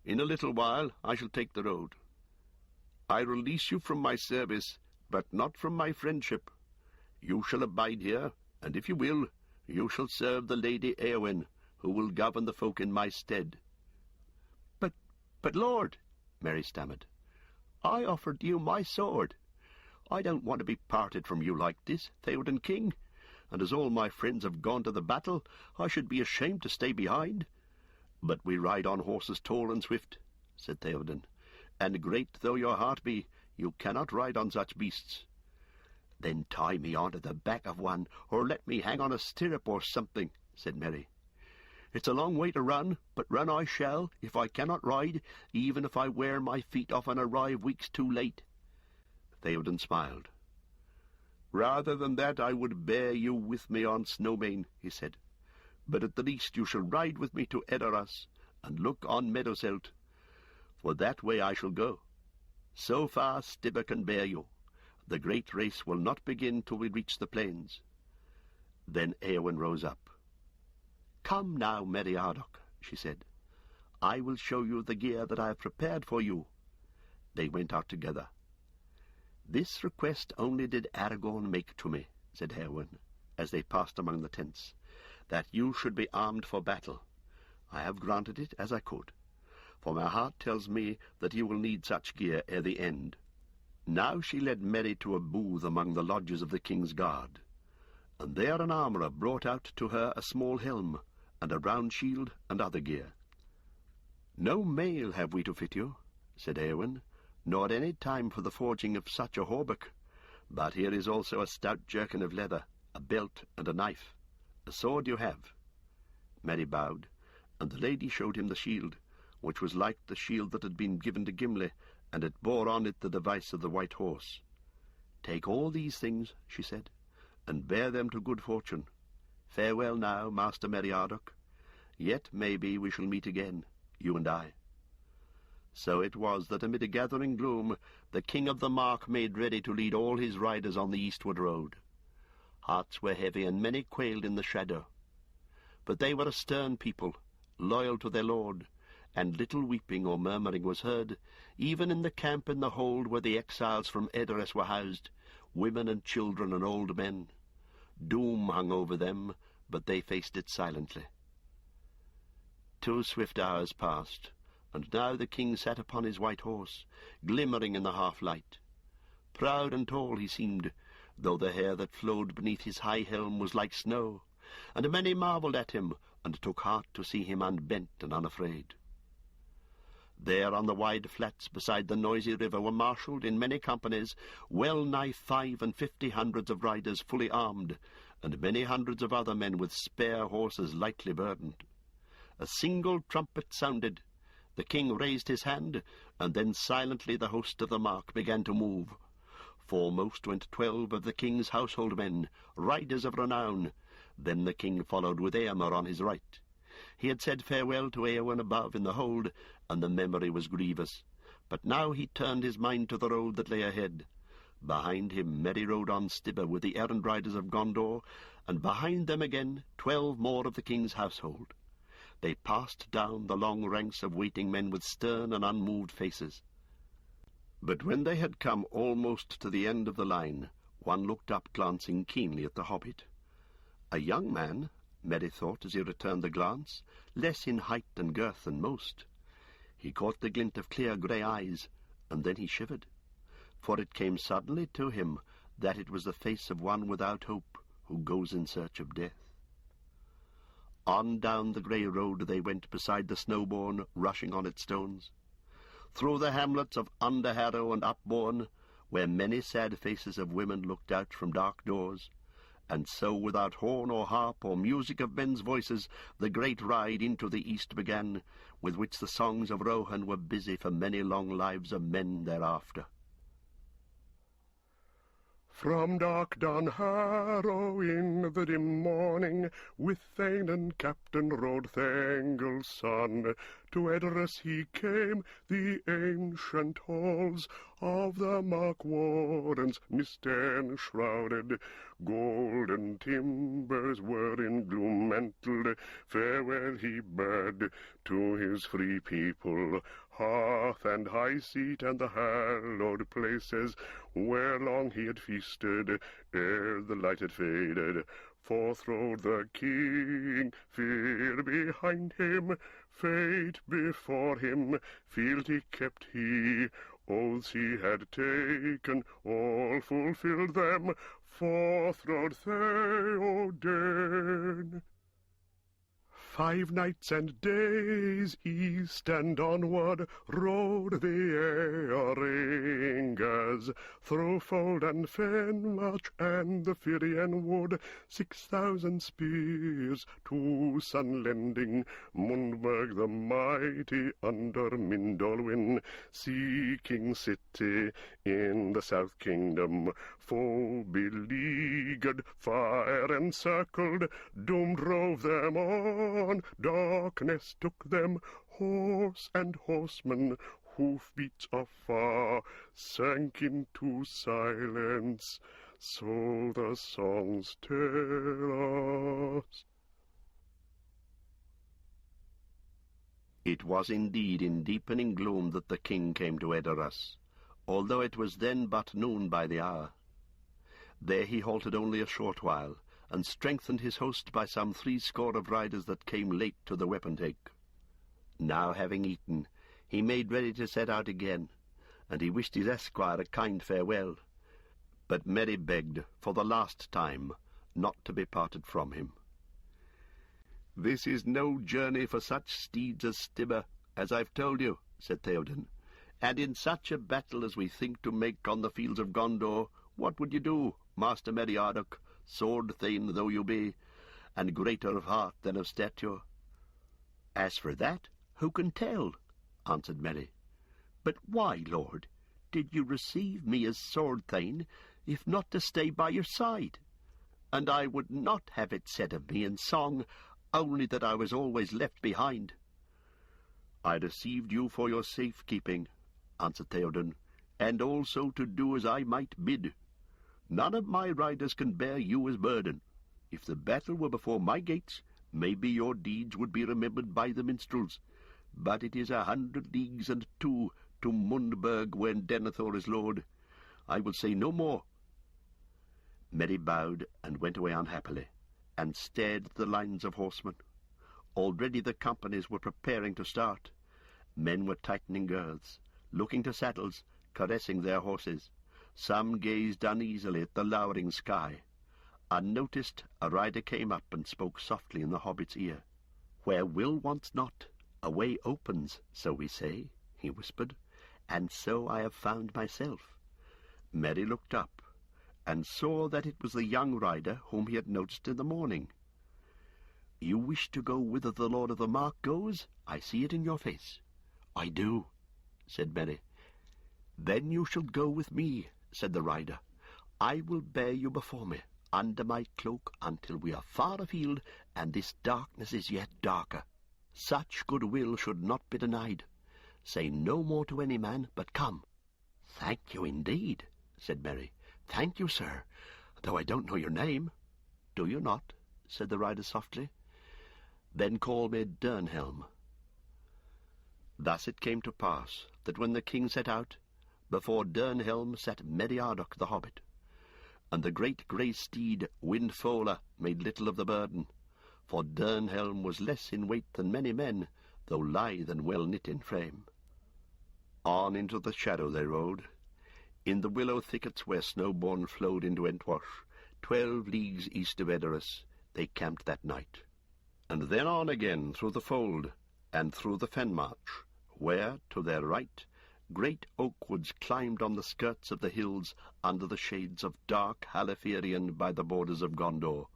"In a little while I shall take the road. I release you from my service, but not from my friendship. You shall abide here, and if you will, you shall serve the Lady Eowyn, who will govern the folk in my stead." But, Lord," Merry stammered, "I offered you my sword. I don't want to be parted from you like this, Theoden King, and as all my friends have gone to the battle, I should be ashamed to stay behind. "But we ride on horses tall and swift," said Theoden, "and great though your heart be, you cannot ride on such beasts." "Then tie me on to the back of one, or let me hang on a stirrup or something," said Merry. "It's a long way to run, but run I shall, if I cannot ride, even if I wear my feet off and arrive weeks too late." Theoden smiled. "Rather than that I would bear you with me on Snowmane," he said. "But at the least you shall ride with me to Edoras, and look on Meadowselt, for that way I shall go. So far Stibber can bear you. The great race will not begin till we reach the plains." Then Eowyn rose up. "Come now, Meriadoc," she said. "I will show you the gear that I have prepared for you." They went out together. "This request only did Aragorn make to me," said Eowyn, as they passed among the tents, "that you should be armed for battle. I have granted it as I could, for my heart tells me that you will need such gear ere the end." Now she led Merry to a booth among the lodges of the king's guard, and there an armourer brought out to her a small helm, and a round shield, and other gear. "No mail have we to fit you," said Eowyn, "nor any time for the forging of such a hauberk. But here is also a stout jerkin of leather, a belt, and a knife. A sword you have." Merry bowed, and the lady showed him the shield, which was like the shield that had been given to Gimli, and it bore on it the device of the white horse. "Take all these things," she said, "and bear them to good fortune. Farewell now, Master Meriadoc. Yet maybe we shall meet again, you and I." So it was that amid a gathering gloom the King of the Mark made ready to lead all his riders on the eastward road. Hearts were heavy, and many quailed in the shadow. But they were a stern people, loyal to their lord, and little weeping or murmuring was heard, even in the camp in the hold where the exiles from Edoras were housed, women and children and old men. Doom hung over them, but they faced it silently. 2 swift hours passed, and now the king sat upon his white horse, glimmering in the half-light. Proud and tall he seemed, though the hair that flowed beneath his high helm was like snow, and many marvelled at him, and took heart to see him unbent and unafraid. There on the wide flats beside the noisy river were marshalled in many companies well-nigh 55 hundreds of riders fully armed, and many hundreds of other men with spare horses lightly burdened. A single trumpet sounded. The king raised his hand, and then silently the host of the Mark began to move. Foremost went 12 of the king's household men, riders of renown. Then the king followed with Eomer on his right. He had said farewell to Eowyn above in the hold, and the memory was grievous. But now he turned his mind to the road that lay ahead. Behind him Merry rode on Stibber with the errand riders of Gondor, and behind them again 12 more of the king's household. They passed down the long ranks of waiting men with stern and unmoved faces. But when they had come almost to the end of the line, one looked up, glancing keenly at the hobbit. A young man, Merry thought as he returned the glance, less in height and girth than most. He caught the glint of clear grey eyes, and then he shivered, for it came suddenly to him that it was the face of one without hope, who goes in search of death. On down the grey road they went beside the Snowbourne, rushing on its stones, through the hamlets of Underharrow and Upbourne, where many sad faces of women looked out from dark doors, and so without horn or harp or music of men's voices the great ride into the east began, with which the songs of Rohan were busy for many long lives of men thereafter. From dark Dunharrow in the dim morning, with Thane and Captain rode Thengel's son. To Edoras he came, the ancient halls of the Mark Wardens mist enshrouded. Golden timbers were in gloom mantled. Farewell he bade to his free people, hearth and high seat and the hallowed places where long he had feasted ere the light had faded. Forth rode the king, fear behind him, fate before him, fealty kept he. Oaths he had taken, all fulfilled them. Forth rode Theoden. 5 nights and days east and onward rode the Eringers, through fold and fen, march and the Firian wood, 6,000 spears to Sunlending, Mundburg the mighty under Mindolwyn, seeking city in the South Kingdom, foe beleaguered, fire encircled, doom drove them on, darkness took them, horse and horseman, hoofbeats afar, sank into silence, so the songs tell us. It was indeed in deepening gloom that the king came to Edoras, although it was then but noon by the hour. There he halted only a short while, and strengthened his host by some 60 of riders that came late to the weapon-take. Now, having eaten, he made ready to set out again, and he wished his esquire a kind farewell. But Merry begged, for the last time, not to be parted from him. "This is no journey for such steeds as Stibber, as I've told you," said Theoden. "And in such a battle as we think to make on the fields of Gondor, what would you do, Master Meriadoc, sword-thane though you be, and greater of heart than of stature?" "As for that, who can tell?" answered Merry. "But why, Lord, did you receive me as sword-thane, if not to stay by your side? And I would not have it said of me in song, only that I was always left behind." "I received you for your safe-keeping," answered Theoden, "and also to do as I might bid. None of my riders can bear you as burden. If the battle were before my gates, maybe your deeds would be remembered by the minstrels, but it is 100 leagues and 2 to Mundburg, when Denethor is lord. I will say no more." Merry bowed and went away unhappily, and stared at the lines of horsemen. Already the companies were preparing to start. Men were tightening girths, looking to saddles, caressing their horses. Some gazed uneasily at the lowering sky. Unnoticed, a rider came up and spoke softly in the hobbit's ear. "Where will wants not, a way opens, so we say," he whispered, "and so I have found myself." Merry looked up, and saw that it was the young rider whom he had noticed in the morning. "You wish to go whither the Lord of the Mark goes? I see it in your face." "I do," said Merry. "Then you shall go with me," said the rider. "I will bear you before me, under my cloak, until we are far afield, and this darkness is yet darker. Such goodwill should not be denied. Say no more to any man, but come." "Thank you, indeed," said Merry. "Thank you, sir, though I don't know your name." "Do you not?" said the rider softly. "Then call me Dernhelm." Thus it came to pass that when the king set out, before Dernhelm sat Meriadoc the hobbit, and the great grey steed Windfola made little of the burden, for Dernhelm was less in weight than many men, though lithe and well knit in frame. On into the shadow they rode. In the willow thickets where Snowbourn flowed into Entwash, 12 leagues east of Edoras, they camped that night. And then on again through the fold, and through the fen march, where, to their right, great oak woods climbed on the skirts of the hills under the shades of dark Halathirion by the borders of Gondor.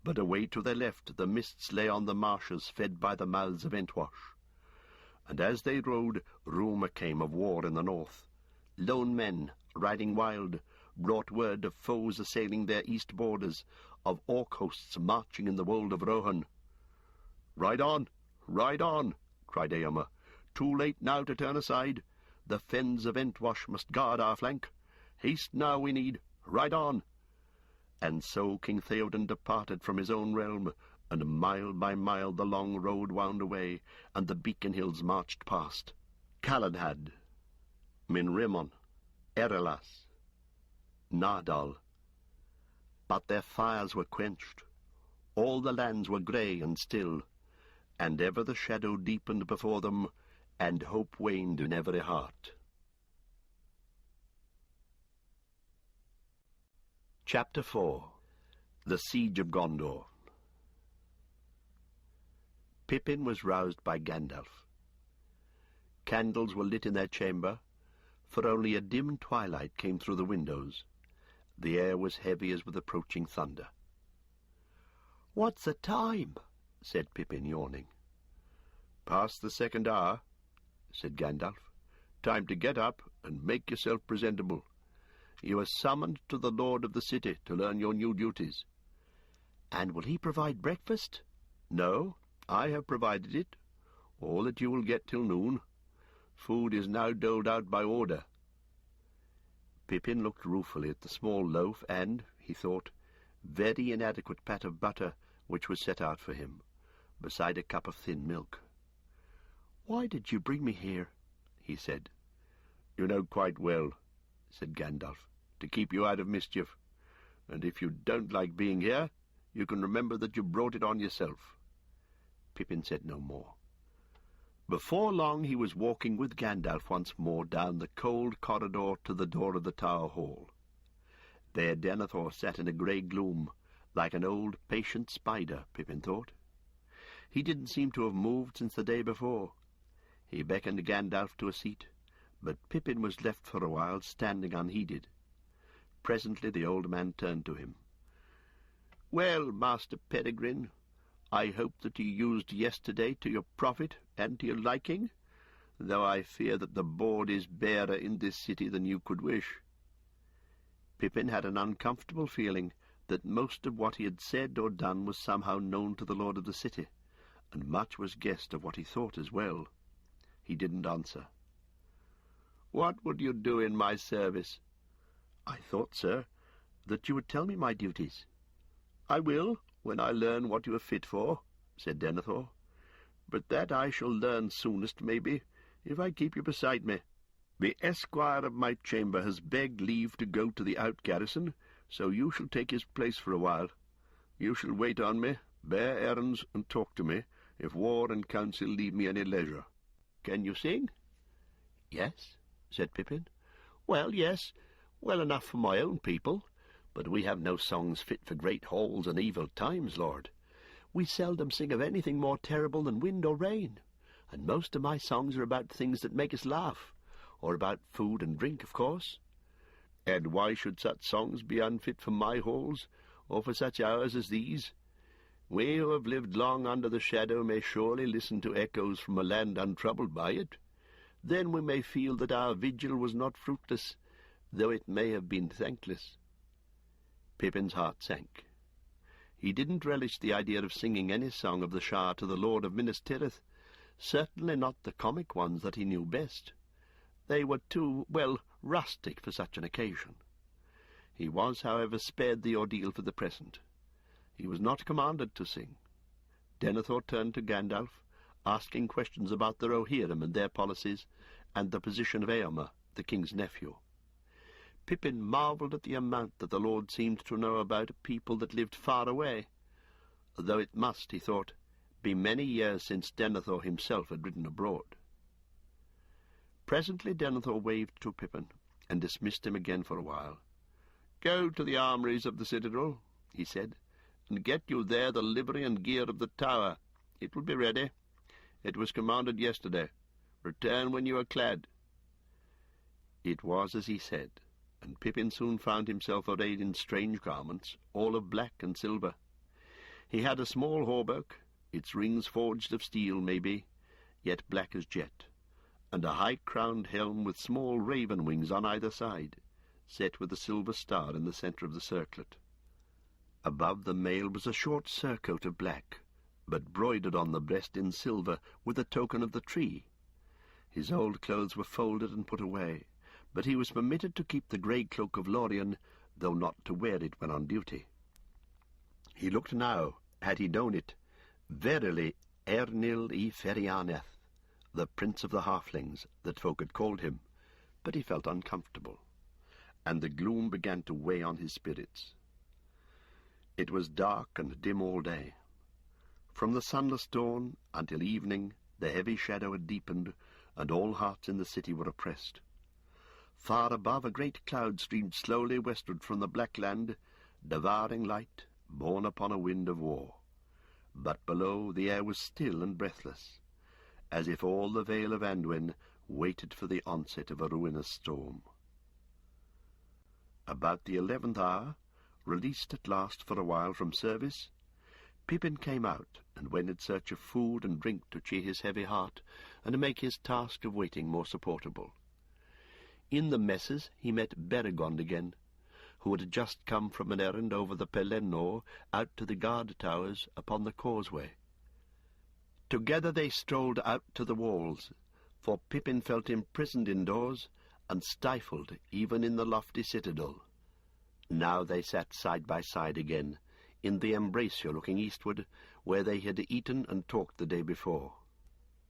But away to their left the mists lay on the marshes fed by the mouths of Entwash. And as they rode, rumour came of war in the north. Lone men, riding wild, brought word of foes assailing their east borders, of orc hosts marching in the wold of Rohan. "Ride on, cried Eomer. "Too late now to turn aside. The fens of Entwash must guard our flank. Haste now we need, ride on." And so King Theoden departed from his own realm, and mile by mile the long road wound away, and the beacon hills marched past. Calenhad, Minrimon, Erelas, Nardal. But their fires were quenched. All the lands were grey and still, and ever the shadow deepened before them, and hope waned in every heart. Chapter 4. The Siege of Gondor. Pippin was roused by Gandalf. Candles were lit in their chamber, for only a dim twilight came through the windows. The air was heavy as with approaching thunder. "What's the time?" said Pippin, yawning. "Past the second hour," said Gandalf. "Time to get up and make yourself presentable. You are summoned to the Lord of the City to learn your new duties." "And will he provide breakfast?" "No, I have provided it, all that you will get till noon. Food is now doled out by order." Pippin looked ruefully at the small loaf and, he thought, very inadequate pat of butter which was set out for him, beside a cup of thin milk. "Why did you bring me here?" he said. "You know quite well," said Gandalf, "to keep you out of mischief. And if you don't like being here, you can remember that you brought it on yourself." Pippin said no more. Before long he was walking with Gandalf once more down the cold corridor to the door of the Tower Hall. There Denethor sat in a grey gloom, like an old patient spider, Pippin thought. He didn't seem to have moved since the day before. He beckoned Gandalf to a seat, but Pippin was left for a while standing unheeded. Presently the old man turned to him. "Well, Master Peregrine, I hope that you used yesterday to your profit and to your liking, though I fear that the board is barer in this city than you could wish." Pippin had an uncomfortable feeling that most of what he had said or done was somehow known to the Lord of the City, and much was guessed of what he thought as well. He didn't answer. "What would you do in my service?" "I thought, sir, that you would tell me my duties." "I will, when I learn what you are fit for," said Denethor. "But that I shall learn soonest, maybe, if I keep you beside me. The esquire of my chamber has begged leave to go to the out-garrison, so you shall take his place for a while. You shall wait on me, bear errands, and talk to me, if war and council leave me any leisure. Can you sing?" "Yes," said Pippin. "Well, yes, well enough for my own people. But we have no songs fit for great halls and evil times, Lord. We seldom sing of anything more terrible than wind or rain, and most of my songs are about things that make us laugh, or about food and drink, of course." "And why should such songs be unfit for my halls, or for such hours as these? We who have lived long under the shadow may surely listen to echoes from a land untroubled by it. Then we may feel that our vigil was not fruitless, though it may have been thankless." Pippin's heart sank. He didn't relish the idea of singing any song of the Shire to the Lord of Minas Tirith, certainly not the comic ones that he knew best. They were too, well, rustic for such an occasion. He was, however, spared the ordeal for the present. He was not commanded to sing. Denethor turned to Gandalf, asking questions about the Rohirrim and their policies, and the position of Éomer, the king's nephew. Pippin marvelled at the amount that the Lord seemed to know about a people that lived far away, though it must, he thought, be many years since Denethor himself had ridden abroad. Presently Denethor waved to Pippin, and dismissed him again for a while. "Go to the armories of the citadel," he said, "and get you there the livery and gear of the tower. It will be ready. It was commanded yesterday. Return when you are clad." It was as he said, and Pippin soon found himself arrayed in strange garments, all of black and silver. He had a small hauberk, its rings forged of steel, maybe, yet black as jet, and a high-crowned helm with small raven wings on either side, set with a silver star in the centre of the circlet. Above the mail was a short surcoat of black, but broidered on the breast in silver with a token of the tree. His old clothes were folded and put away, but he was permitted to keep the grey cloak of Lorien, though not to wear it when on duty. He looked now, had he known it, verily Ernil I Ferianeth, the prince of the halflings, that folk had called him, but he felt uncomfortable, and the gloom began to weigh on his spirits. It was dark and dim all day. From the sunless dawn until evening the heavy shadow had deepened, and all hearts in the city were oppressed. Far above, a great cloud streamed slowly westward from the black land, devouring light, borne upon a wind of war. but below the air was still and breathless, as if all the vale of Anduin waited for the onset of a ruinous storm. About the 11th hour, released at last for a while from service, Pippin came out and went in search of food and drink to cheer his heavy heart and to make his task of waiting more supportable. In the messes he met Beregond again, who had just come from an errand over the Pelennor out to the guard towers upon the causeway. Together they strolled out to the walls, for Pippin felt imprisoned indoors and stifled even in the lofty citadel. Now they sat side by side again, in the embrasure looking eastward, where they had eaten and talked the day before.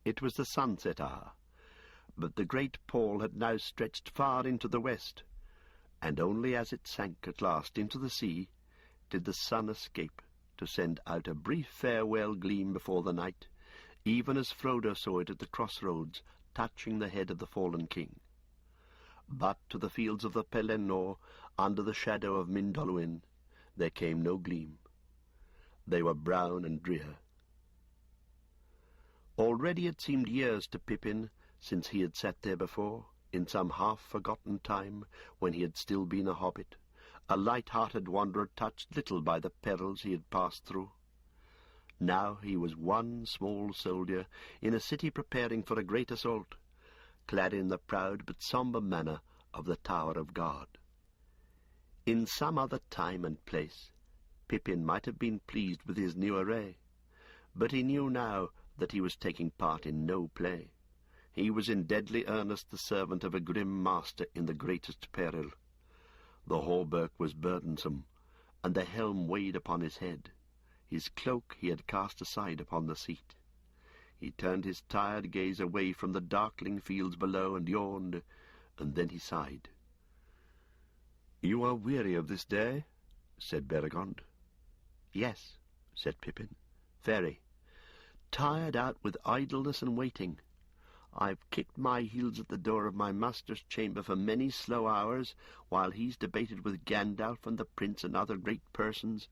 It was the sunset hour, but the great pall had now stretched far into the west, and only as it sank at last into the sea did the sun escape to send out a brief farewell gleam before the night, even as Frodo saw it at the crossroads, touching the head of the fallen king. But to the fields of the Pelennor, under the shadow of Mindolluin, there came no gleam. They were brown and drear. Already it seemed years to Pippin since he had sat there before, in some half-forgotten time, when he had still been a hobbit, a light-hearted wanderer touched little by the perils he had passed through. Now he was one small soldier in a city preparing for a great assault, clad in the proud but sombre manner of the Tower of God. In some other time and place, Pippin might have been pleased with his new array, but he knew now that he was taking part in no play. He was in deadly earnest the servant of a grim master in the greatest peril. The hauberk was burdensome, and the helm weighed upon his head. His cloak he had cast aside upon the seat. He turned his tired gaze away from the darkling fields below and yawned, and then he sighed. "You are weary of this day?" said Beregond. "Yes," said Pippin, "very. Tired out with idleness and waiting. I've kicked my heels at the door of my master's chamber for many slow hours, while he's debated with Gandalf and the prince and other great persons,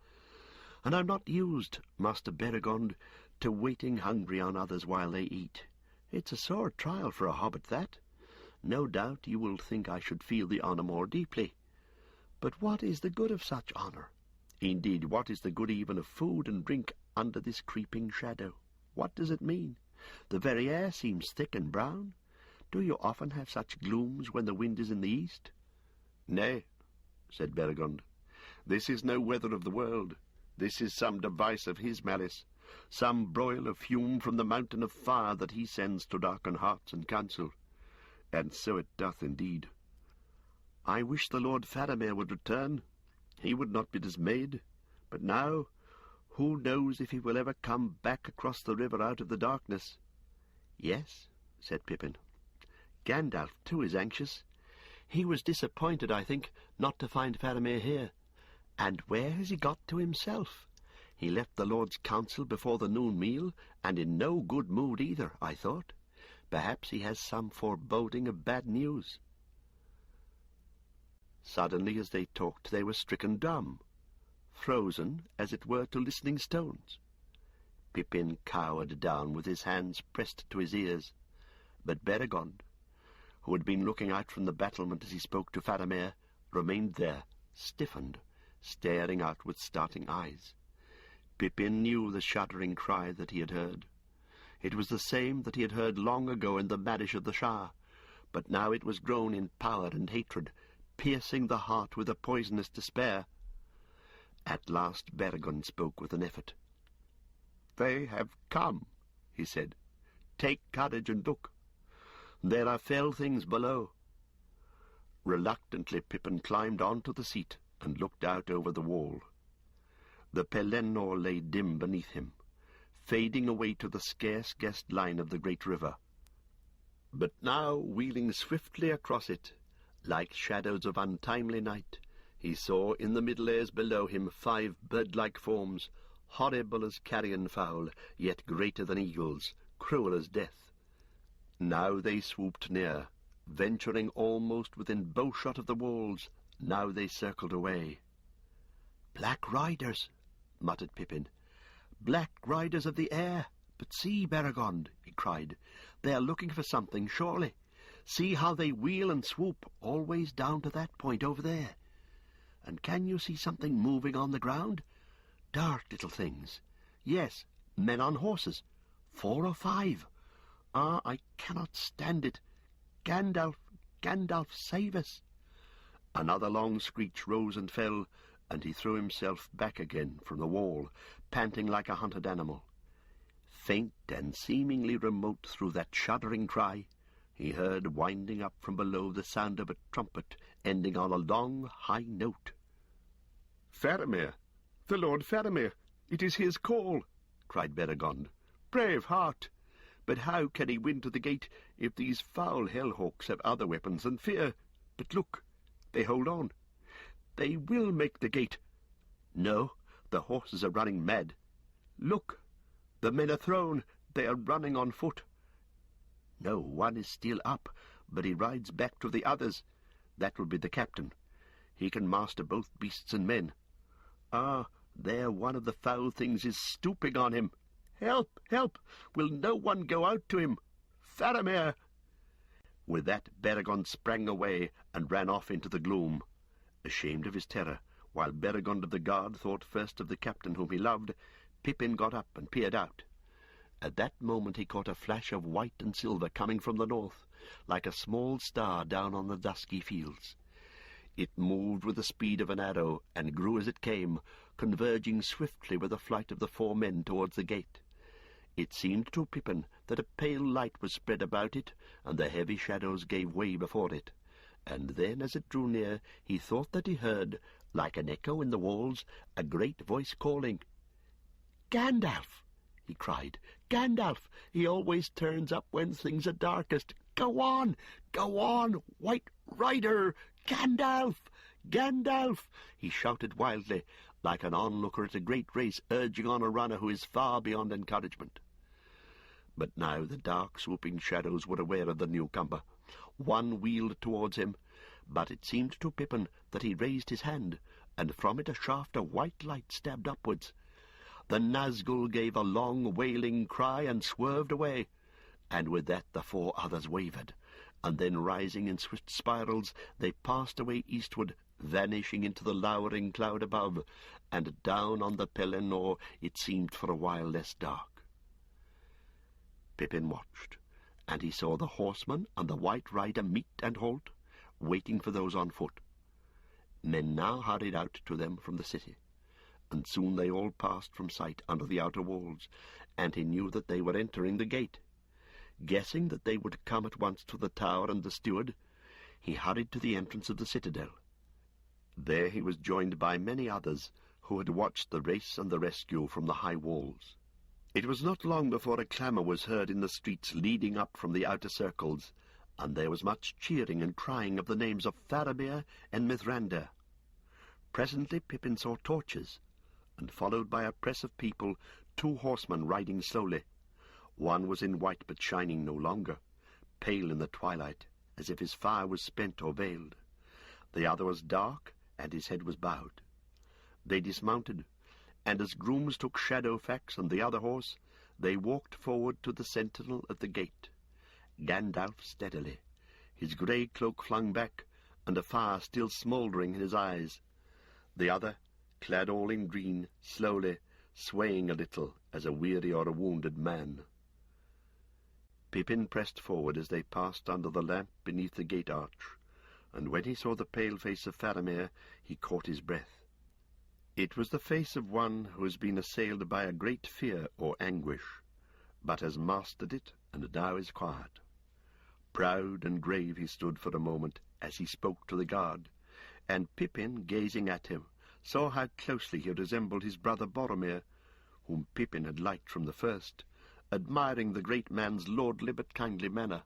and I'm not used, Master Beregond, to waiting hungry on others while they eat. It's a sore trial for a hobbit, that. No doubt you will think I should feel the honour more deeply. But what is the good of such honour? Indeed, what is the good even of food and drink under this creeping shadow? What does it mean? The very air seems thick and brown. Do you often have such glooms when the wind is in the east?" "Nay," said Beregond, "this is no weather of the world. This is some device of his malice, some broil of fume from the mountain of fire that he sends to darken hearts and counsel. And so it doth indeed. I wish the Lord Faramir would return. He would not be dismayed. But now, who knows if he will ever come back across the river out of the darkness?" "Yes," said Pippin. "Gandalf, too, is anxious. He was disappointed, I think, not to find Faramir here. And where has he got to himself? He left the Lord's council before the noon meal, and in no good mood either, I thought. Perhaps he has some foreboding of bad news." Suddenly, as they talked, they were stricken dumb, frozen, as it were, to listening stones. Pippin cowered down with his hands pressed to his ears, but Beregond, who had been looking out from the battlement as he spoke to Faramir, remained there, stiffened, staring out with starting eyes. Pippin knew the shuddering cry that he had heard. It was the same that he had heard long ago in the Marish of the Shah, but now it was grown in power and hatred, piercing the heart with a poisonous despair. At last Beregond spoke with an effort. "They have come," he said. "Take courage and look. There are fell things below." Reluctantly Pippin climbed on to the seat and looked out over the wall. The Pelennor lay dim beneath him, fading away to the scarce-guessed line of the great river. But now, wheeling swiftly across it, like shadows of untimely night, he saw in the middle airs below him 5 bird-like forms, horrible as carrion fowl, yet greater than eagles, cruel as death. Now they swooped near, venturing almost within bowshot of the walls. Now they circled away. "Black riders," muttered Pippin. black riders of the air. But see, Beregond, he cried, they are looking for something, surely. See how they wheel and swoop, always down to that point over there. And can you see something moving on the ground? Dark little things. Yes, men on horses, 4 or 5. Ah, I cannot stand it. Gandalf, Gandalf, save us. Another long screech rose and fell, and he threw himself back again from the wall, panting like a hunted animal. Faint and seemingly remote through that shuddering cry, he heard winding up from below the sound of a trumpet ending on a long, high note. "Faramir! The Lord Faramir! It is his call!" cried Beregond. "Brave heart! But how can he win to the gate if these foul hell-hawks have other weapons than fear? But look, they hold on. They will make the gate. No, the horses are running mad. Look, the men are thrown. They are running on foot. No, one is still up, but he rides back to the others. That will be the captain. He can master both beasts and men. Ah, there one of the foul things is stooping on him. Help! Help! Will no one go out to him? Faramir! With that, Beregond sprang away and ran off into the gloom, ashamed of his terror. While Beregond of the Guard thought first of the captain whom he loved, Pippin got up and peered out. At that moment he caught a flash of white and silver coming from the north, like a small star down on the dusky fields. It moved with the speed of an arrow, and grew as it came, converging swiftly with the flight of the 4 men towards the gate. It seemed to Pippin that a pale light was spread about it, and the heavy shadows gave way before it. And then, as it drew near, he thought that he heard, like an echo in the walls, a great voice calling. "Gandalf!" he cried. "Gandalf! He always turns up when things are darkest. Go on! Go on! White Rider! Gandalf! Gandalf!" he shouted wildly, like an onlooker at a great race urging on a runner who is far beyond encouragement. But now the dark swooping shadows were aware of the newcomer. One wheeled towards him, but it seemed to Pippin that he raised his hand, and from it a shaft of white light stabbed upwards. The Nazgul gave a long wailing cry and swerved away, and with that the 4 others wavered, and then rising in swift spirals they passed away eastward, vanishing into the lowering cloud above, and down on the Pelennor it seemed for a while less dark. Pippin watched, and he saw the horseman and the White Rider meet and halt, waiting for those on foot. Men now hurried out to them from the city, and soon they all passed from sight under the outer walls, and he knew that they were entering the gate. Guessing that they would come at once to the tower and the steward, he hurried to the entrance of the citadel. There he was joined by many others who had watched the race and the rescue from the high walls. It was not long before a clamour was heard in the streets leading up from the outer circles, and there was much cheering and crying of the names of Faramir and Mithrandir. Presently Pippin saw torches, and followed by a press of people, 2 horsemen riding slowly. One was in white but shining no longer, pale in the twilight, as if his fire was spent or veiled. The other was dark, and his head was bowed. They dismounted, and as grooms took Shadowfax and the other horse, they walked forward to the sentinel at the gate. Gandalf steadily, his grey cloak flung back, and a fire still smouldering in his eyes. The other, clad all in green, slowly, swaying a little as a weary or a wounded man. Pippin pressed forward as they passed under the lamp beneath the gate arch, and when he saw the pale face of Faramir, he caught his breath. It was the face of one who has been assailed by a great fear or anguish, but has mastered it and now is quiet. Proud and grave he stood for a moment as he spoke to the guard, and Pippin, gazing at him, saw how closely he resembled his brother Boromir, whom Pippin had liked from the first, admiring the great man's lordly but kindly manner.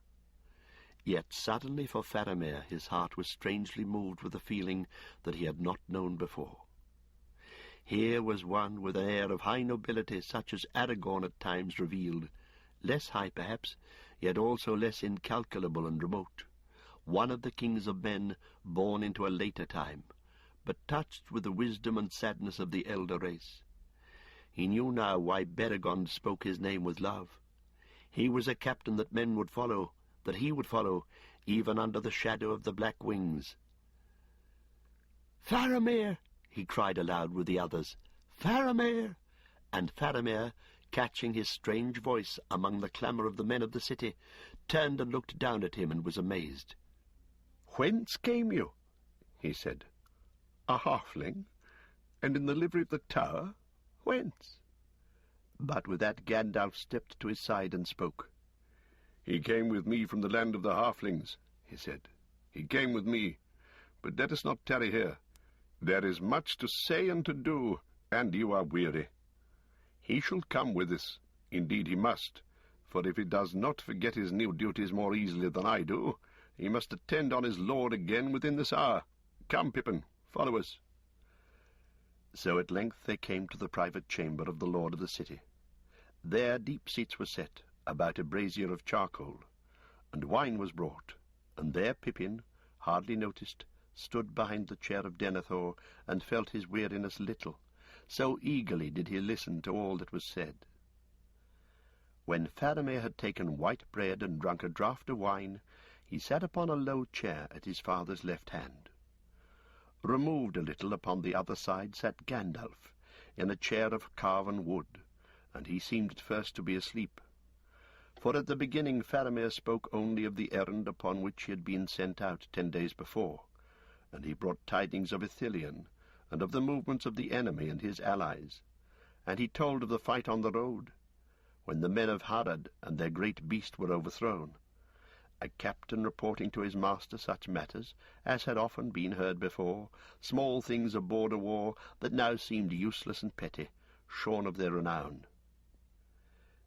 Yet suddenly for Faramir his heart was strangely moved with a feeling that he had not known before. Here was one with an air of high nobility such as Aragorn at times revealed, less high perhaps, yet also less incalculable and remote, one of the kings of men born into a later time, but touched with the wisdom and sadness of the elder race. He knew now why Beregond spoke his name with love. He was a captain that men would follow, that he would follow, even under the shadow of the black wings. "Faramir!" he cried aloud with the others. "Faramir!" And Faramir, catching his strange voice among the clamour of the men of the city, turned and looked down at him and was amazed. "Whence came you?" he said. "A halfling? And in the livery of the tower? Whence?" But with that Gandalf stepped to his side and spoke. "He came with me from the land of the halflings," he said. "He came with me. But let us not tarry here. There is much to say and to do, and you are weary. He shall come with us. Indeed he must, for if he does not forget his new duties more easily than I do, he must attend on his lord again within this hour. Come, Pippin, follow us." So at length they came to the private chamber of the lord of the city. There deep seats were set, about a brazier of charcoal, and wine was brought, and there Pippin, hardly noticed, stood behind the chair of Denethor, and felt his weariness little, so eagerly did he listen to all that was said. When Faramir had taken white bread and drunk a draught of wine, he sat upon a low chair at his father's left hand. Removed a little upon the other side sat Gandalf, in a chair of carven wood, and he seemed at first to be asleep. For at the beginning Faramir spoke only of the errand upon which he had been sent out 10 days before, and he brought tidings of Ithilien, and of the movements of the enemy and his allies, and he told of the fight on the road, when the men of Harad and their great beast were overthrown, a captain reporting to his master such matters as had often been heard before, small things of border war that now seemed useless and petty, shorn of their renown.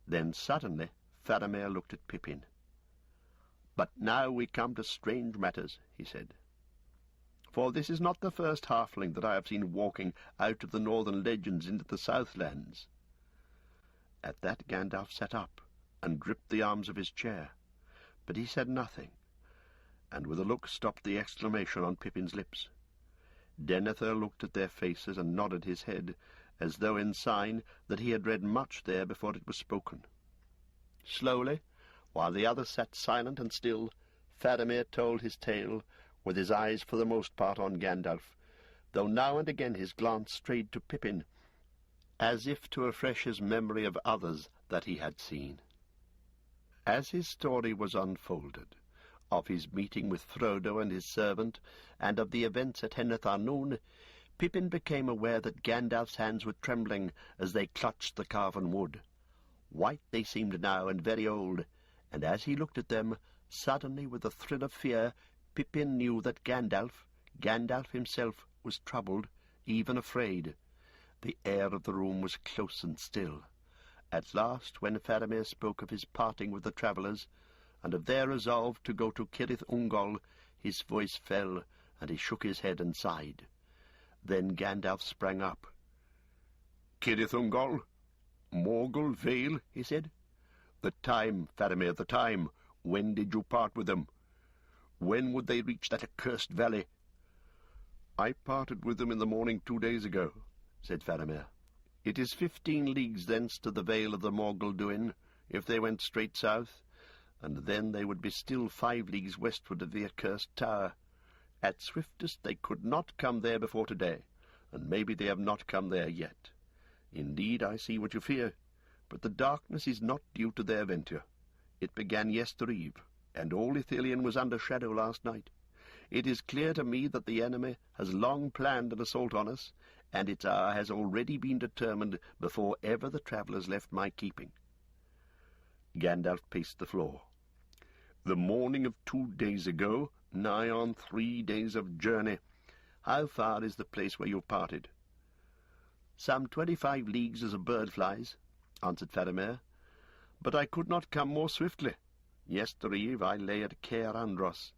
Then suddenly Faramir looked at Pippin. "But now we come to strange matters," he said. "For this is not the first halfling that I have seen walking out of the northern legends into the southlands." At that Gandalf sat up and gripped the arms of his chair, but he said nothing, and with a look stopped the exclamation on Pippin's lips. Denethor looked at their faces and nodded his head, as though in sign that he had read much there before it was spoken. Slowly, while the others sat silent and still, Faramir told his tale, with his eyes for the most part on Gandalf, though now and again his glance strayed to Pippin, as if to refresh his memory of others that he had seen. As his story was unfolded, of his meeting with Frodo and his servant, and of the events at Henneth Arnoon, Pippin became aware that Gandalf's hands were trembling as they clutched the carven wood. White they seemed now, and very old, and as he looked at them, suddenly with a thrill of fear, Pippin knew that Gandalf himself, was troubled, even afraid. The air of the room was close and still. At last, when Faramir spoke of his parting with the travellers, and of their resolve to go to Cirith Ungol, his voice fell, and he shook his head and sighed. Then Gandalf sprang up. "Cirith Ungol? Morgul Vale?" he said. "The time, Faramir, the time. When did you part with them? When would they reach that accursed valley?" "I parted with them in the morning 2 days ago," said Faramir. "It is 15 leagues thence to the Vale of the Morgul Duin, if they went straight south, and then they would be still 5 leagues westward of the accursed tower. At swiftest they could not come there before today, and maybe they have not come there yet. Indeed, I see what you fear, but the darkness is not due to their venture. It began yestereve, and all Ithilien was under shadow last night. It is clear to me that the enemy has long planned an assault on us, and its hour has already been determined before ever the travellers left my keeping." Gandalf paced the floor. "The morning of 2 days ago, nigh on 3 days of journey. How far is the place where you parted?" "Some 25 leagues as a bird flies," answered Faramir. "But I could not come more swiftly. Yestereve I lay at Caer Andros,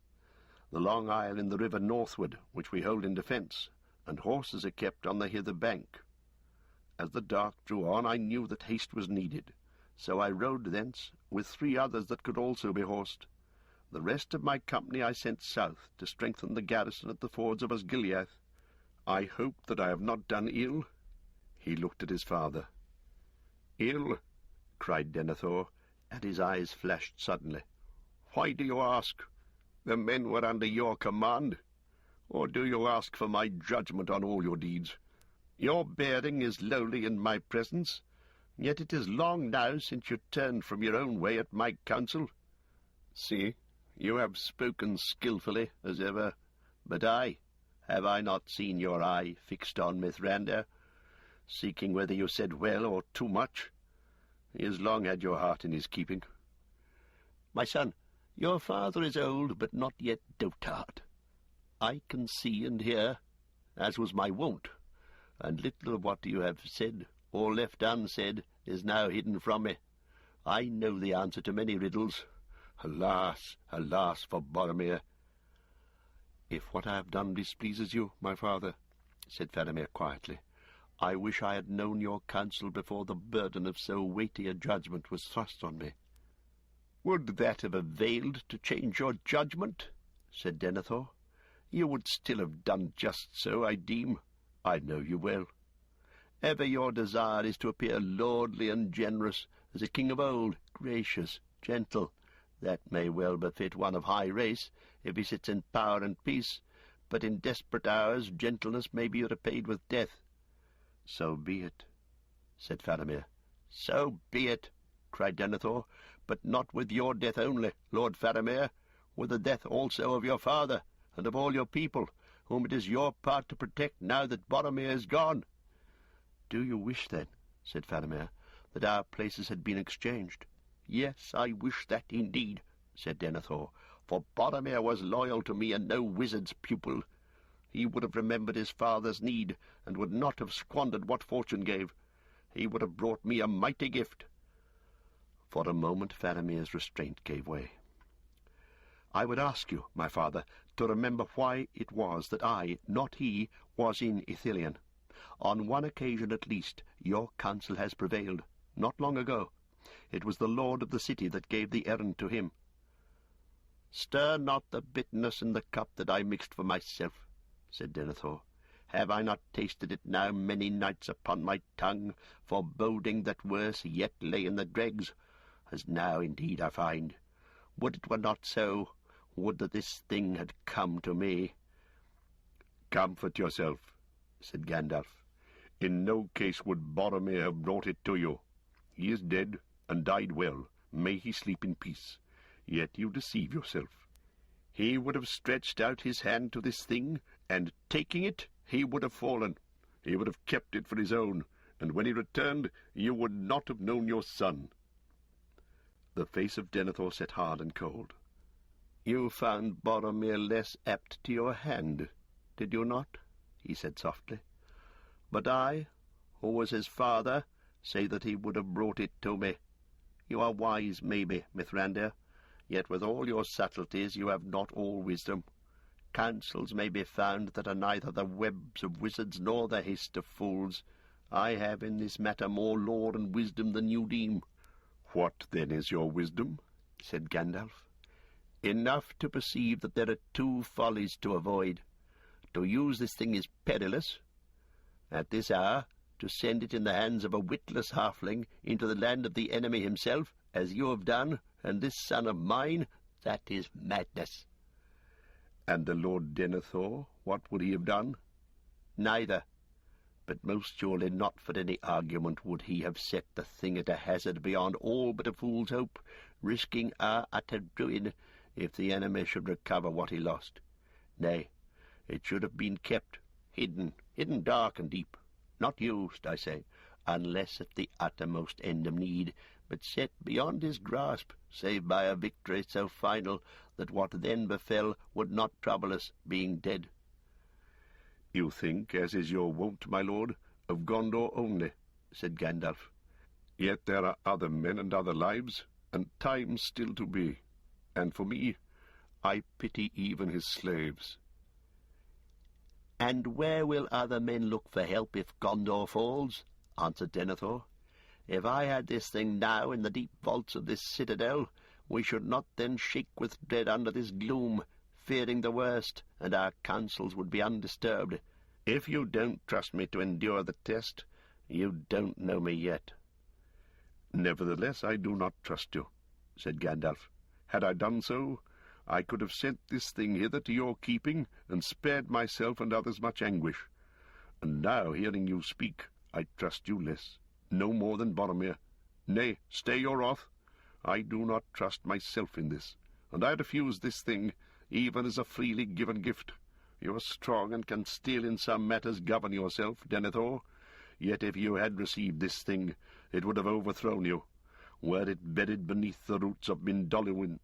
the long isle in the river northward, which we hold in defence, and horses are kept on the hither bank. As the dark drew on, I knew that haste was needed, so I rode thence, with 3 others that could also be horsed. The rest of my company I sent south, to strengthen the garrison at the fords of Osgiliath. I hope that I have not done ill." He looked at his father. "Ill?" cried Denethor, and his eyes flashed suddenly. "Why do you ask? The men were under your command. Or do you ask for my judgment on all your deeds? Your bearing is lowly in my presence, yet it is long now since you turned from your own way at my counsel. See, you have spoken skilfully, as ever, but have I not seen your eye fixed on Mithrandir, seeking whether you said well or too much? He has long had your heart in his keeping. My son, your father is old, but not yet dotard. I can see and hear, as was my wont, and little of what you have said or left unsaid is now hidden from me. I know the answer to many riddles. Alas, alas for Boromir!" "If what I have done displeases you, my father," said Faramir quietly, "I wish I had known your counsel before the burden of so weighty a judgment was thrust on me." "Would that have availed to change your judgment?" said Denethor. "You would still have done just so, I deem. I know you well. Ever your desire is to appear lordly and generous, as a king of old, gracious, gentle. That may well befit one of high race, if he sits in power and peace, but in desperate hours gentleness may be repaid with death." "So be it," said Faramir. "So be it," cried Denethor, "but not with your death only, Lord Faramir, with the death also of your father, and of all your people, whom it is your part to protect now that Boromir is gone." "Do you wish, then," said Faramir, "that our places had been exchanged?" "Yes, I wish that indeed," said Denethor, "for Boromir was loyal to me and no wizard's pupil. He would have remembered his father's need, and would not have squandered what fortune gave. He would have brought me a mighty gift." For a moment Faramir's restraint gave way. "I would ask you, my father, to remember why it was that I, not he, was in Ithilien. On one occasion at least your counsel has prevailed, not long ago. It was the lord of the city that gave the errand to him." "Stir not the bitterness in the cup that I mixed for myself," said Denethor. "Have I not tasted it now many nights upon my tongue, foreboding that worse yet lay in the dregs, as now indeed I find? Would it were not so, would that this thing had come to me." "Comfort yourself," said Gandalf. "In no case would Boromir have brought it to you. He is dead, and died well. May he sleep in peace. Yet you deceive yourself. He would have stretched out his hand to this thing, and, taking it, he would have fallen. He would have kept it for his own, and when he returned, you would not have known your son." The face of Denethor set hard and cold. "You found Boromir less apt to your hand, did you not?" he said softly. "But I, who was his father, say that he would have brought it to me. You are wise, maybe, Mithrandir, yet with all your subtleties you have not all wisdom. Counsels may be found that are neither the webs of wizards nor the haste of fools. I have in this matter more lore and wisdom than you deem." "What, then, is your wisdom?" said Gandalf. "Enough to perceive that there are two follies to avoid. To use this thing is perilous. At this hour, to send it in the hands of a witless halfling into the land of the enemy himself, as you have done, and this son of mine, that is madness." "And the Lord Denethor, what would he have done?" "Neither. But most surely not for any argument would he have set the thing at a hazard beyond all but a fool's hope, risking our utter ruin if the enemy should recover what he lost. Nay, it should have been kept, hidden dark and deep, not used, I say, unless at the uttermost end of need, but set beyond his grasp, save by a victory so final that what then befell would not trouble us, being dead." "You think, as is your wont, my lord, of Gondor only," said Gandalf. "Yet there are other men and other lives, and times still to be. And for me, I pity even his slaves." "And where will other men look for help if Gondor falls?" answered Denethor. "If I had this thing now in the deep vaults of this citadel, we should not then shake with dread under this gloom, fearing the worst, and our counsels would be undisturbed. If you don't trust me to endure the test, you don't know me yet." "Nevertheless, I do not trust you," said Gandalf. "Had I done so, I could have sent this thing hither to your keeping, and spared myself and others much anguish. And now, hearing you speak, I trust you less, no more than Boromir. Nay, stay your wrath. I do not trust myself in this, and I refuse this thing, even as a freely given gift. You are strong, and can still in some matters govern yourself, Denethor. Yet if you had received this thing, it would have overthrown you, were it bedded beneath the roots of Mindolluin.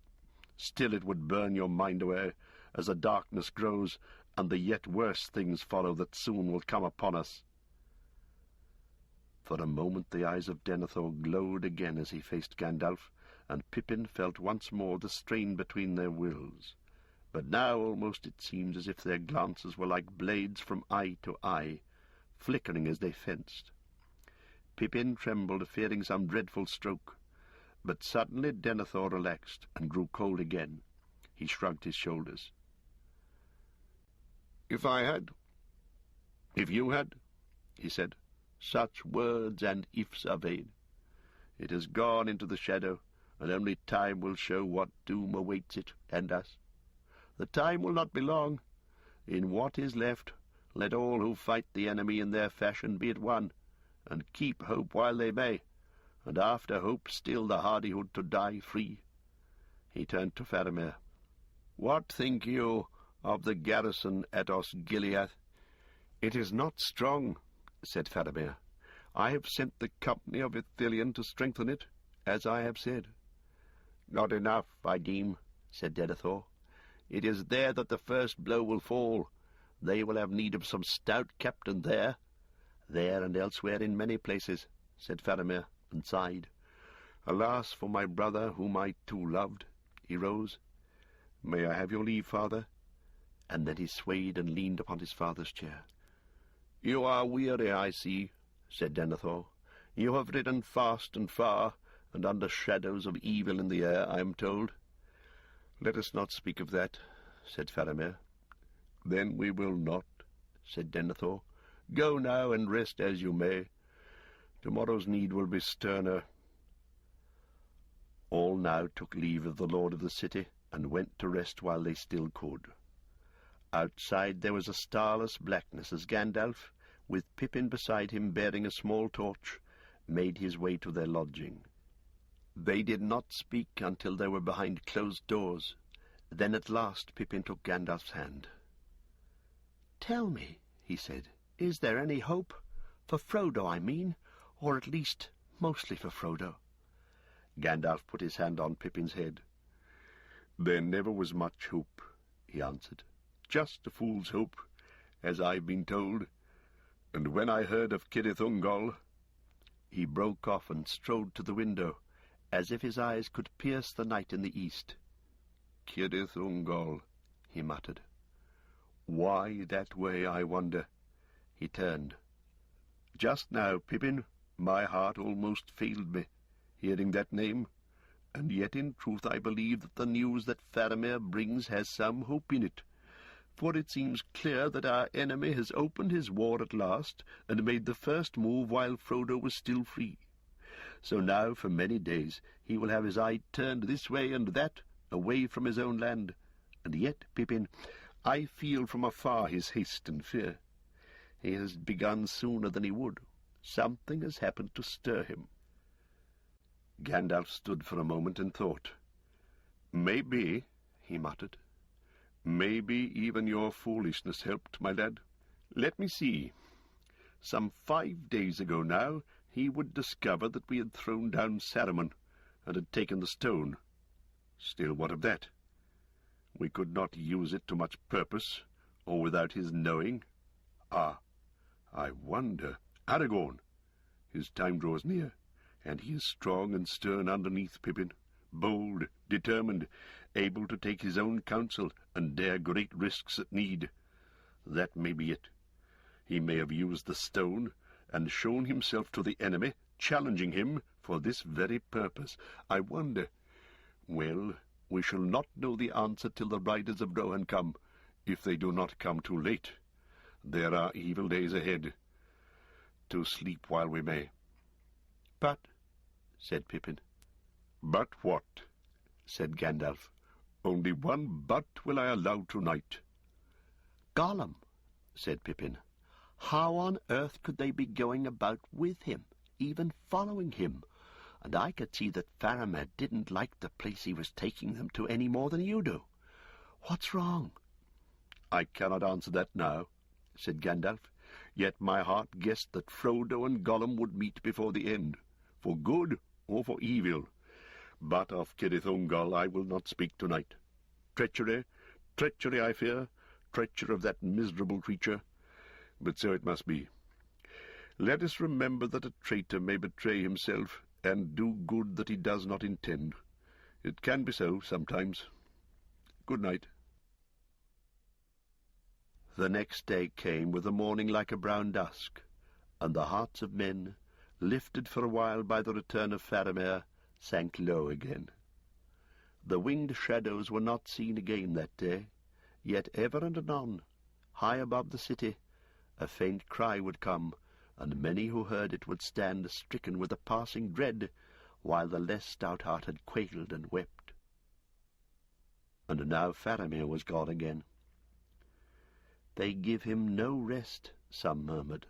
Still it would burn your mind away, as the darkness grows, and the yet worse things follow that soon will come upon us." For a moment the eyes of Denethor glowed again as he faced Gandalf, and Pippin felt once more the strain between their wills. But now almost it seemed as if their glances were like blades from eye to eye, flickering as they fenced. Pippin trembled, fearing some dreadful stroke, but suddenly Denethor relaxed and grew cold again. He shrugged his shoulders. "If you had, he said, "such words and ifs are vain. It has gone into the shadow, and only time will show what doom awaits it and us. The time will not be long. In what is left, let all who fight the enemy in their fashion be at one, and keep hope while they may, and after hope still the hardihood to die free." He turned to Faramir. "What think you of the garrison at Osgiliath?" "It is not strong," said Faramir. "I have sent the company of Ithilien to strengthen it, as I have said." "Not enough, I deem," said Denethor. "It is there that the first blow will fall. They will have need of some stout captain there." "There and elsewhere in many places," said Faramir, and sighed. "Alas for my brother, whom I too loved." He rose. "May I have your leave, father?" And then he swayed and leaned upon his father's chair. "You are weary, I see," said Denethor. "You have ridden fast and far, and under shadows of evil in the air, I am told." "Let us not speak of that," said Faramir. "Then we will not," said Denethor. "Go now and rest as you may. Tomorrow's need will be sterner." All now took leave of the lord of the city, and went to rest while they still could. Outside there was a starless blackness as Gandalf, with Pippin beside him bearing a small torch, made his way to their lodging. They did not speak until they were behind closed doors. Then at last Pippin took Gandalf's hand. "Tell me," he said, "is there any hope? For Frodo, I mean, or at least mostly for Frodo." Gandalf put his hand on Pippin's head. "There never was much hope," he answered. "Just a fool's hope, as I've been told. And when I heard of Cirith Ungol—" He broke off and strode to the window, as if his eyes could pierce the night in the east. "Cirith Ungol," he muttered. "Why that way, I wonder?" He turned. "Just now, Pippin, my heart almost failed me, hearing that name, and yet in truth I believe that the news that Faramir brings has some hope in it. For it seems clear that our enemy has opened his war at last, and made the first move while Frodo was still free. So now for many days he will have his eye turned this way and that, away from his own land. And yet, Pippin, I feel from afar his haste and fear. He has begun sooner than he would. Something has happened to stir him." Gandalf stood for a moment and thought. "Maybe," he muttered. "Maybe even your foolishness helped, my lad. Let me see. Some 5 days ago now, he would discover that we had thrown down Saruman, and had taken the stone. Still, what of that? We could not use it to much purpose, or without his knowing. Ah, I wonder. Aragorn! His time draws near, and he is strong and stern underneath, Pippin, bold, determined, able to take his own counsel and dare great risks at need. That may be it. He may have used the stone and shown himself to the enemy, challenging him for this very purpose. I wonder. Well, we shall not know the answer till the riders of Rohan come, if they do not come too late. There are evil days ahead. To sleep while we may." "But," said Pippin. "But what?" said Gandalf. "Only one but will I allow tonight." "Gollum," said Pippin. "How on earth could they be going about with him, even following him? And I could see that Faramir didn't like the place he was taking them to any more than you do. What's wrong?" "I cannot answer that now," said Gandalf. "Yet my heart guessed that Frodo and Gollum would meet before the end, for good or for evil. But of Cirith Ungol I will not speak tonight. Treachery, I fear, treachery of that miserable creature. But so it must be. Let us remember that a traitor may betray himself and do good that he does not intend. It can be so sometimes. Good night." The next day came with the morning like a brown dusk, and the hearts of men, lifted for a while by the return of Faramir, sank low again. The winged shadows were not seen again that day, yet ever and anon, high above the city, a faint cry would come, and many who heard it would stand stricken with a passing dread, while the less stout-hearted quailed and wept. And now Faramir was gone again. "They give him no rest," some murmured.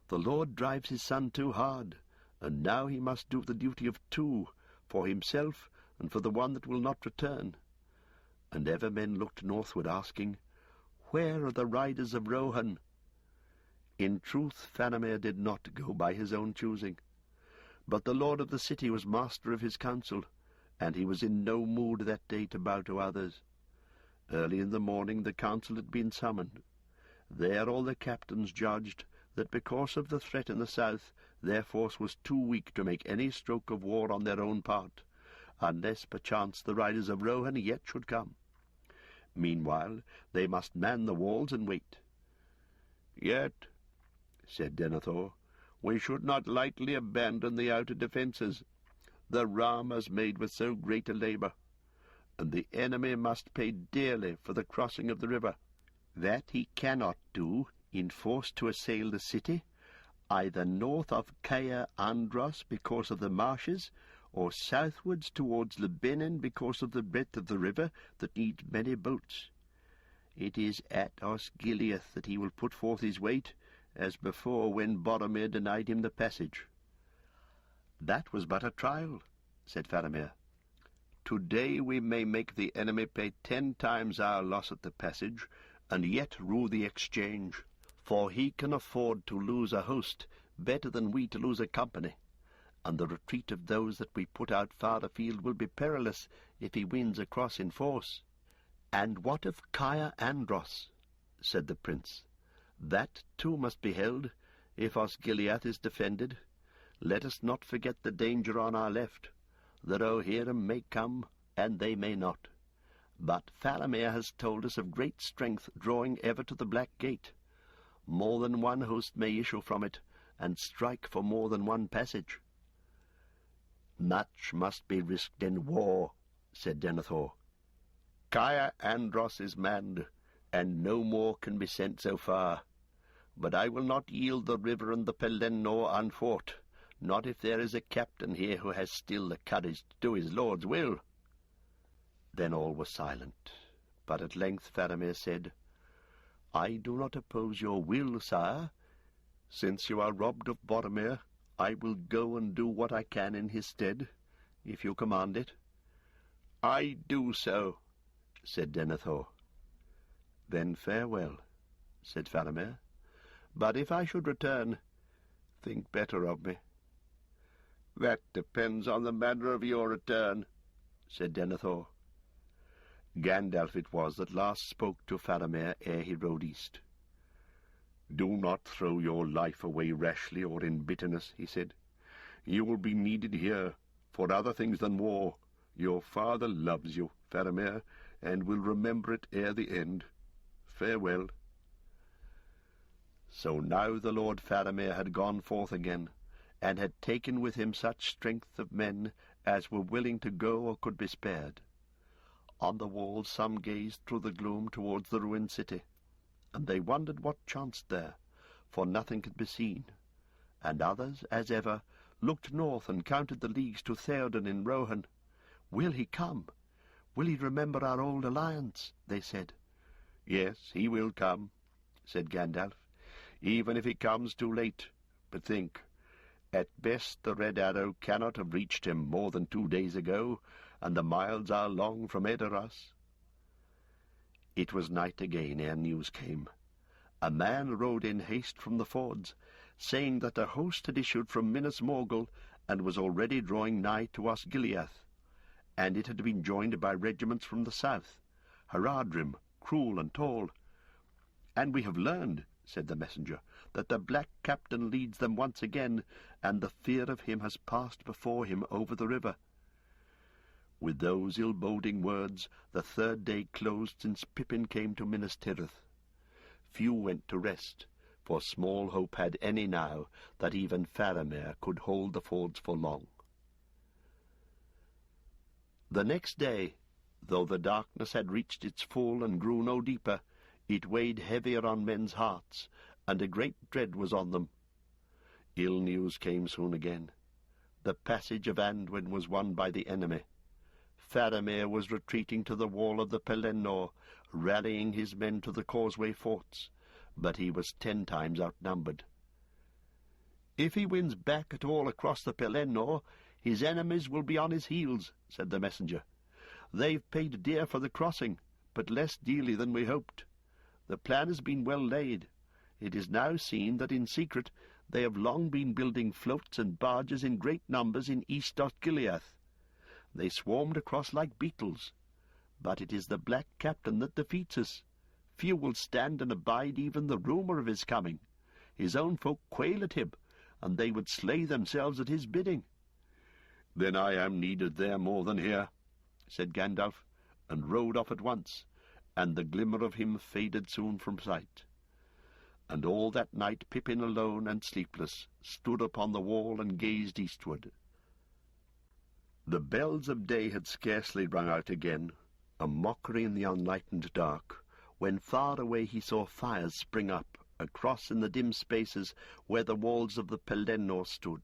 "The Lord drives his son too hard, and now he must do the duty of two, for himself and for the one that will not return." And ever men looked northward, asking, "Where are the riders of Rohan?" In truth, Faramir did not go by his own choosing, but the lord of the city was master of his council, and he was in no mood that day to bow to others. Early in the morning the council had been summoned. There all the captains judged that because of the threat in the south, their force was too weak to make any stroke of war on their own part, unless perchance the riders of Rohan yet should come. Meanwhile they must man the walls and wait. "Yet," said Denethor, "we should not lightly abandon the outer defences. The ram is made with so great a labour, and the enemy must pay dearly for the crossing of the river." "That he cannot do in force to assail the city, either north of Caer Andros because of the marshes, or southwards towards Lebanon because of the breadth of the river that needs many boats. It is at Osgiliath that he will put forth his weight, as before when Boromir denied him the passage." "That was but a trial," said Faramir. "Today we may make the enemy pay 10 times our loss at the passage, and yet rue the exchange. For he can afford to lose a host better than we to lose a company, and the retreat of those that we put out far afield will be perilous if he wins across in force." "And what of Caer Andros?" said the prince. "That too must be held, if Osgiliath is defended. Let us not forget the danger on our left. The Rohirrim may come, and they may not. But Faramir has told us of great strength drawing ever to the Black Gate. More than one host may issue from it, and strike for more than one passage." "Much must be risked in war," said Denethor. "Caer Andros is manned, and no more can be sent so far. But I will not yield the river and the Pelennor unfought, not if there is a captain here who has still the courage to do his lord's will." Then all was silent, but at length Faramir said, "I do not oppose your will, sire. Since you are robbed of Boromir, I will go and do what I can in his stead, if you command it." "I do so," said Denethor. "Then farewell," said Faramir. "But if I should return, think better of me." "That depends on the manner of your return," said Denethor. Gandalf it was that last spoke to Faramir ere he rode east. "Do not throw your life away rashly or in bitterness," he said. "You will be needed here, for other things than war. Your father loves you, Faramir, and will remember it ere the end. Farewell." So now the Lord Faramir had gone forth again, and had taken with him such strength of men as were willing to go or could be spared. On the walls some gazed through the gloom towards the ruined city, and they wondered what chanced there, for nothing could be seen, and others, as ever, looked north and counted the leagues to Theoden in Rohan. "Will he come? Will he remember our old alliance?" they said. "Yes, he will come," said Gandalf, "even if he comes too late. But think, at best the Red Arrow cannot have reached him more than 2 days ago, and the miles are long from Edoras." It was night again ere news came. A man rode in haste from the fords, saying that a host had issued from Minas Morgul and was already drawing nigh to Osgiliath, and it had been joined by regiments from the south, Haradrim, Cruel and Tall. "And we have learned," said the messenger, "that the Black Captain leads them once again, and the fear of him has passed before him over the river." With those ill-boding words the 3rd day closed since Pippin came to Minas Tirith. Few went to rest, for small hope had any now that even Faramir could hold the fords for long. The next day, though the darkness had reached its full and grew no deeper, it weighed heavier on men's hearts, and a great dread was on them. Ill news came soon again. The passage of Anduin was won by the enemy. Faramir was retreating to the wall of the Pelennor, rallying his men to the causeway forts, but he was 10 times outnumbered. "If he wins back at all across the Pelennor, his enemies will be on his heels," said the messenger. "They've paid dear for the crossing, but less dearly than we hoped. The plan has been well laid. It is now seen that in secret they have long been building floats and barges in great numbers in East Osgiliath. They swarmed across like beetles. But it is the Black Captain that defeats us. Few will stand and abide even the rumour of his coming. His own folk quail at him, and they would slay themselves at his bidding." "Then I am needed there more than here," said Gandalf, and rode off at once, and the glimmer of him faded soon from sight. And all that night Pippin, alone and sleepless, stood upon the wall and gazed eastward. The bells of day had scarcely rung out again, a mockery in the unlightened dark, when far away he saw fires spring up, across in the dim spaces where the walls of the Pelennor stood.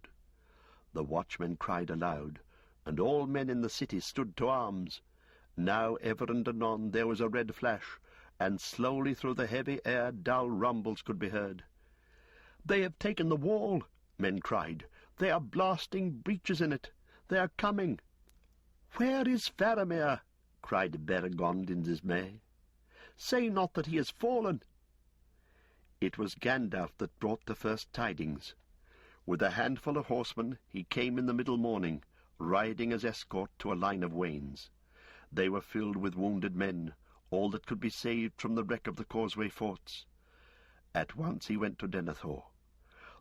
The watchmen cried aloud, and all men in the city stood to arms. Now ever and anon there was a red flash, and slowly through the heavy air dull rumbles could be heard. "They have taken the wall," men cried. "They are blasting breaches in it. They are coming." "Where is Faramir?" cried Beregond in dismay. "Say not that he has fallen." It was Gandalf that brought the first tidings. With a handful of horsemen he came in the middle morning, riding as escort to a line of wains. They were filled with wounded men, all that could be saved from the wreck of the causeway forts. At once he went to Denethor.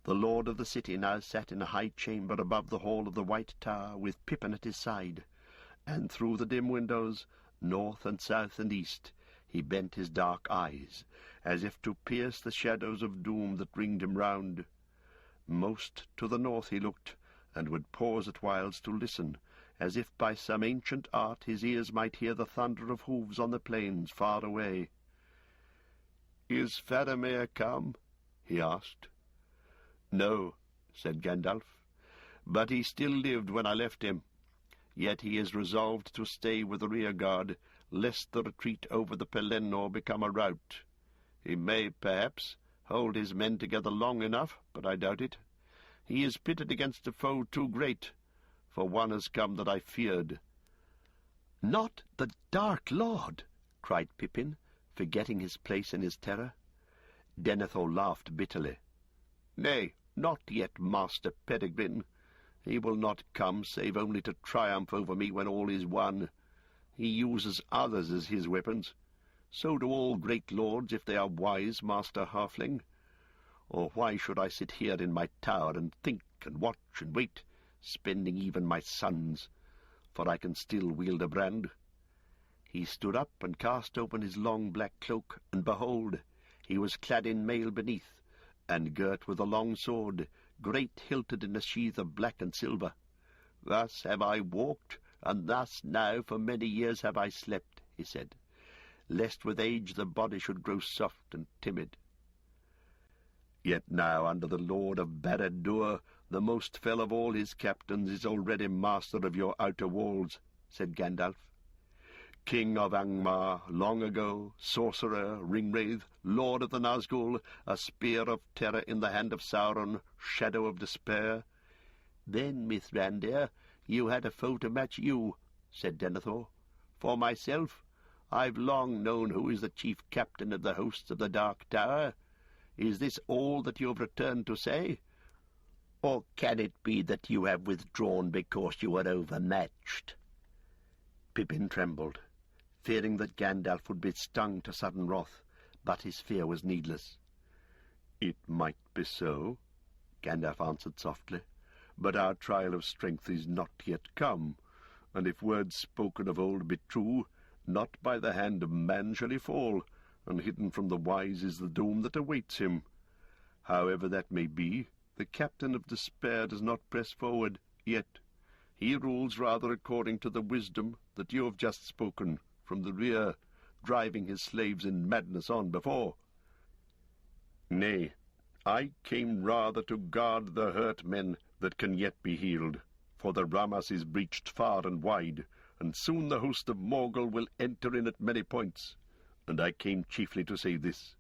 The lord of the city now sat in a high chamber above the hall of the White Tower, with Pippin at his side, and through the dim windows, north and south and east, he bent his dark eyes, as if to pierce the shadows of doom that ringed him round. Most to the north he looked, and would pause at whiles to listen, as if by some ancient art his ears might hear the thunder of hoofs on the plains far away. "Is Faramir come?" he asked. "No," said Gandalf, "but he still lived when I left him. Yet he is resolved to stay with the rearguard, lest the retreat over the Pelennor become a rout. He may, perhaps, hold his men together long enough, but I doubt it. He is pitted against a foe too great, for one has come that I feared." "Not the Dark Lord!" cried Pippin, forgetting his place in his terror. Denethor laughed bitterly. "Nay, not yet, Master Peregrine. He will not come save only to triumph over me when all is won. He uses others as his weapons. So do all great lords, if they are wise, Master Halfling. Or why should I sit here in my tower and think and watch and wait, spending even my sons, for I can still wield a brand?" He stood up and cast open his long black cloak, and behold, he was clad in mail beneath, and girt with a long sword, great hilted in a sheath of black and silver. "Thus have I walked, and thus now for many years have I slept," he said, "lest with age the body should grow soft and timid. Yet now under the Lord of Barad-dûr The most fell of all his captains is already master of your outer walls, said Gandalf. King of Angmar, long ago, sorcerer, ringwraith, lord of the Nazgul, a spear of terror in the hand of Sauron, shadow of despair. Then, Mithrandir, you had a foe to match you, said Denethor. For myself, I've long known who is the chief captain of the hosts of the Dark Tower. Is this all that you have returned to say? Or can it be that you have withdrawn because you are overmatched? Pippin trembled, fearing that Gandalf would be stung to sudden wrath, but his fear was needless. "It might be so," Gandalf answered softly, "but our trial of strength is not yet come, and if words spoken of old be true, not by the hand of man shall he fall, and hidden from the wise is the doom that awaits him. However that may be, the captain of despair does not press forward yet. He rules rather according to the wisdom that you have just spoken, from the rear, driving his slaves in madness on before. Nay, I came rather to guard the hurt men that can yet be healed, for the Ramas is breached far and wide, and soon the host of Morgul will enter in at many points, and I came chiefly to say this.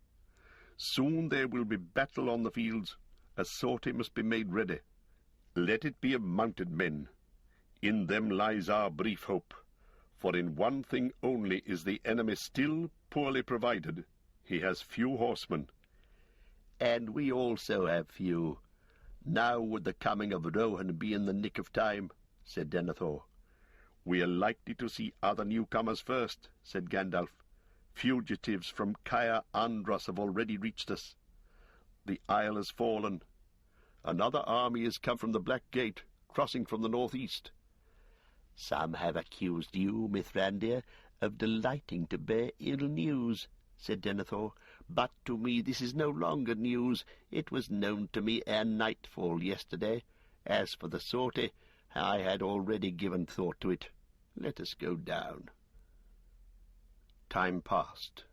Soon there will be battle on the fields, a sortie must be made ready. Let it be of mounted men. In them lies our brief hope, for in one thing only is the enemy still poorly provided. He has few horsemen. And we also have few. Now would the coming of Rohan be in the nick of time, said Denethor. We are likely to see other newcomers first, said Gandalf. Fugitives from Caer Andros have already reached us. The isle has fallen. Another army has come from the Black Gate, crossing from the northeast. Some have accused you, Mithrandir, of delighting to bear ill news, said Denethor. But to me this is no longer news. It was known to me ere nightfall yesterday. As for the sortie, I had already given thought to it. Let us go down. Time passed.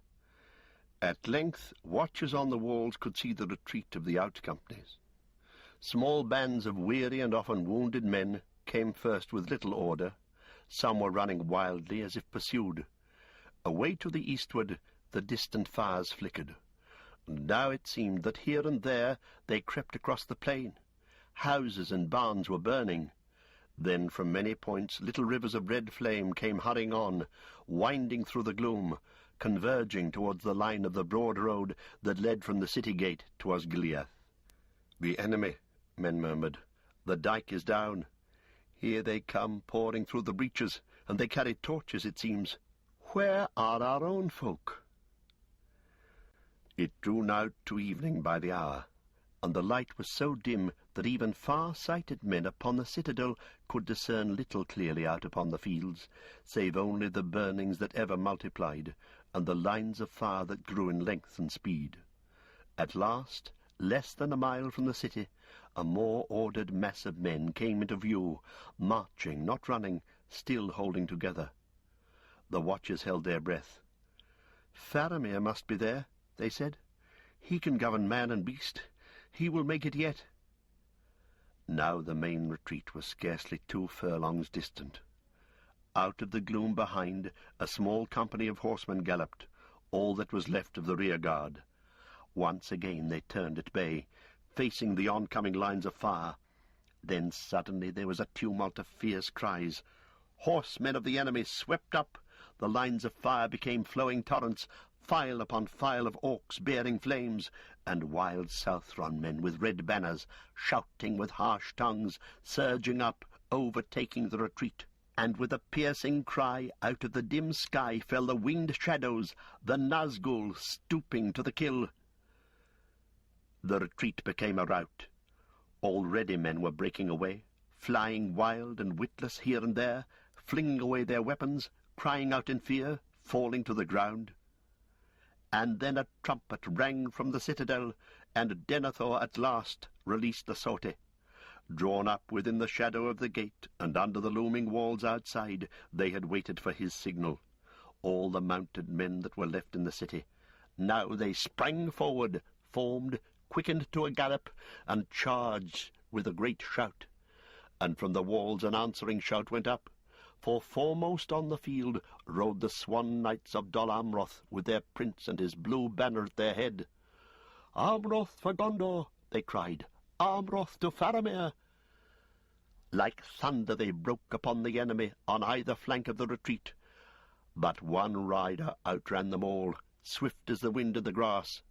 At length watchers on the walls could see the retreat of the out-companies. Small bands of weary and often wounded men came first with little order. Some were running wildly as if pursued. Away to the eastward the distant fires flickered, and now it seemed that here and there they crept across the plain. Houses and barns were burning. Then from many points little rivers of red flame came hurrying on, winding through the gloom, converging towards the line of the broad road that led from the city gate to Osgiliath. "The enemy," men murmured. "The dike is down. Here they come, pouring through the breaches, and they carry torches, it seems. Where are our own folk?" It drew now to evening by the hour, and the light was so dim that even far-sighted men upon the citadel could discern little clearly out upon the fields, save only the burnings that ever multiplied, and the lines of fire that grew in length and speed. At last, less than a mile from the city, a more ordered mass of men came into view, marching, not running, still holding together. The watchers held their breath. "Faramir must be there," they said. "He can govern man and beast. He will make it yet." Now the main retreat was scarcely 2 furlongs distant. Out of the gloom behind, a small company of horsemen galloped, all that was left of the rear guard. Once again they turned at bay, facing the oncoming lines of fire. Then suddenly there was a tumult of fierce cries. Horsemen of the enemy swept up. The lines of fire became flowing torrents, file upon file of orcs bearing flames, and wild Southron men with red banners, shouting with harsh tongues, surging up, overtaking the retreat. And with a piercing cry, out of the dim sky fell the winged shadows, the Nazgul stooping to the kill. The retreat became a rout. Already men were breaking away, flying wild and witless here and there, flinging away their weapons, crying out in fear, falling to the ground. And then a trumpet rang from the citadel, and Denethor at last released the sortie. Drawn up within the shadow of the gate, and under the looming walls outside, they had waited for his signal. All the mounted men that were left in the city. Now they sprang forward, formed, quickened to a gallop, and charged, with a great shout. And from the walls an answering shout went up, for foremost on the field rode the swan knights of Dol Amroth, with their prince and his blue banner at their head. "Amroth for Gondor!" they cried. "Amroth to Faramir!" Like thunder they broke upon the enemy on either flank of the retreat. But one rider outran them all, swift as the wind in the grass.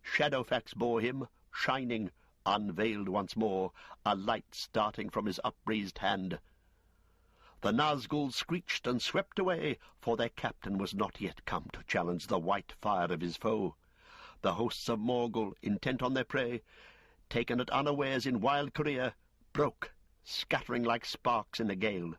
Shadowfax bore him, shining, unveiled once more, a light starting from his upraised hand. The Nazgûl screeched and swept away, for their captain was not yet come to challenge the white fire of his foe. The hosts of Morgul, intent on their prey, taken at unawares in wild career, broke, scattering like sparks in a gale.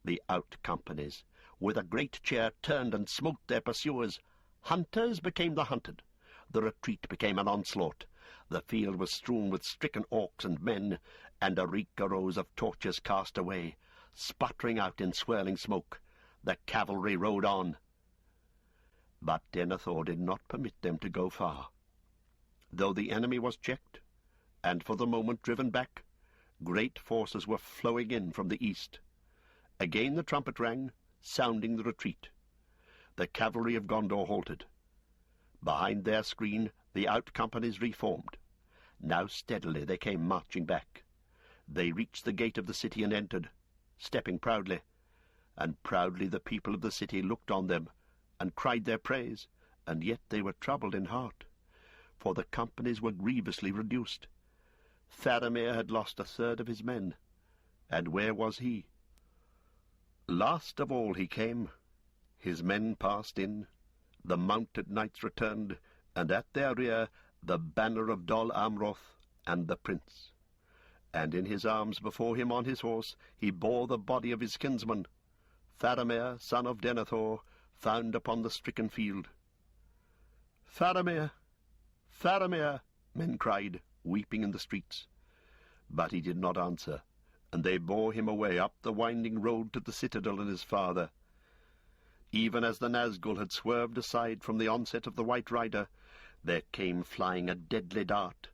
The out-companies, with a great cheer, turned and smote their pursuers. Hunters became the hunted. The retreat became an onslaught. The field was strewn with stricken orcs and men, and a reek arose of torches cast away, sputtering out in swirling smoke. The cavalry rode on. But Denethor did not permit them to go far. Though the enemy was checked, and for the moment driven back, great forces were flowing in from the east. Again the trumpet rang, sounding the retreat. The cavalry of Gondor halted. Behind their screen the out-companies reformed. Now steadily they came marching back. They reached the gate of the city and entered, stepping proudly. And proudly the people of the city looked on them, and cried their praise, and yet they were troubled in heart, for the companies were grievously reduced. Faramir had lost a third of his men, and where was he? Last of all he came. His men passed in, the mounted knights returned, and at their rear the banner of Dol Amroth and the prince. And in his arms before him on his horse he bore the body of his kinsman, Faramir, son of Denethor, found upon the stricken field. "Faramir! Faramir!" men cried, weeping in the streets. But he did not answer, and they bore him away up the winding road to the citadel and his father. Even as the Nazgûl had swerved aside from the onset of the White Rider, there came flying a deadly dart,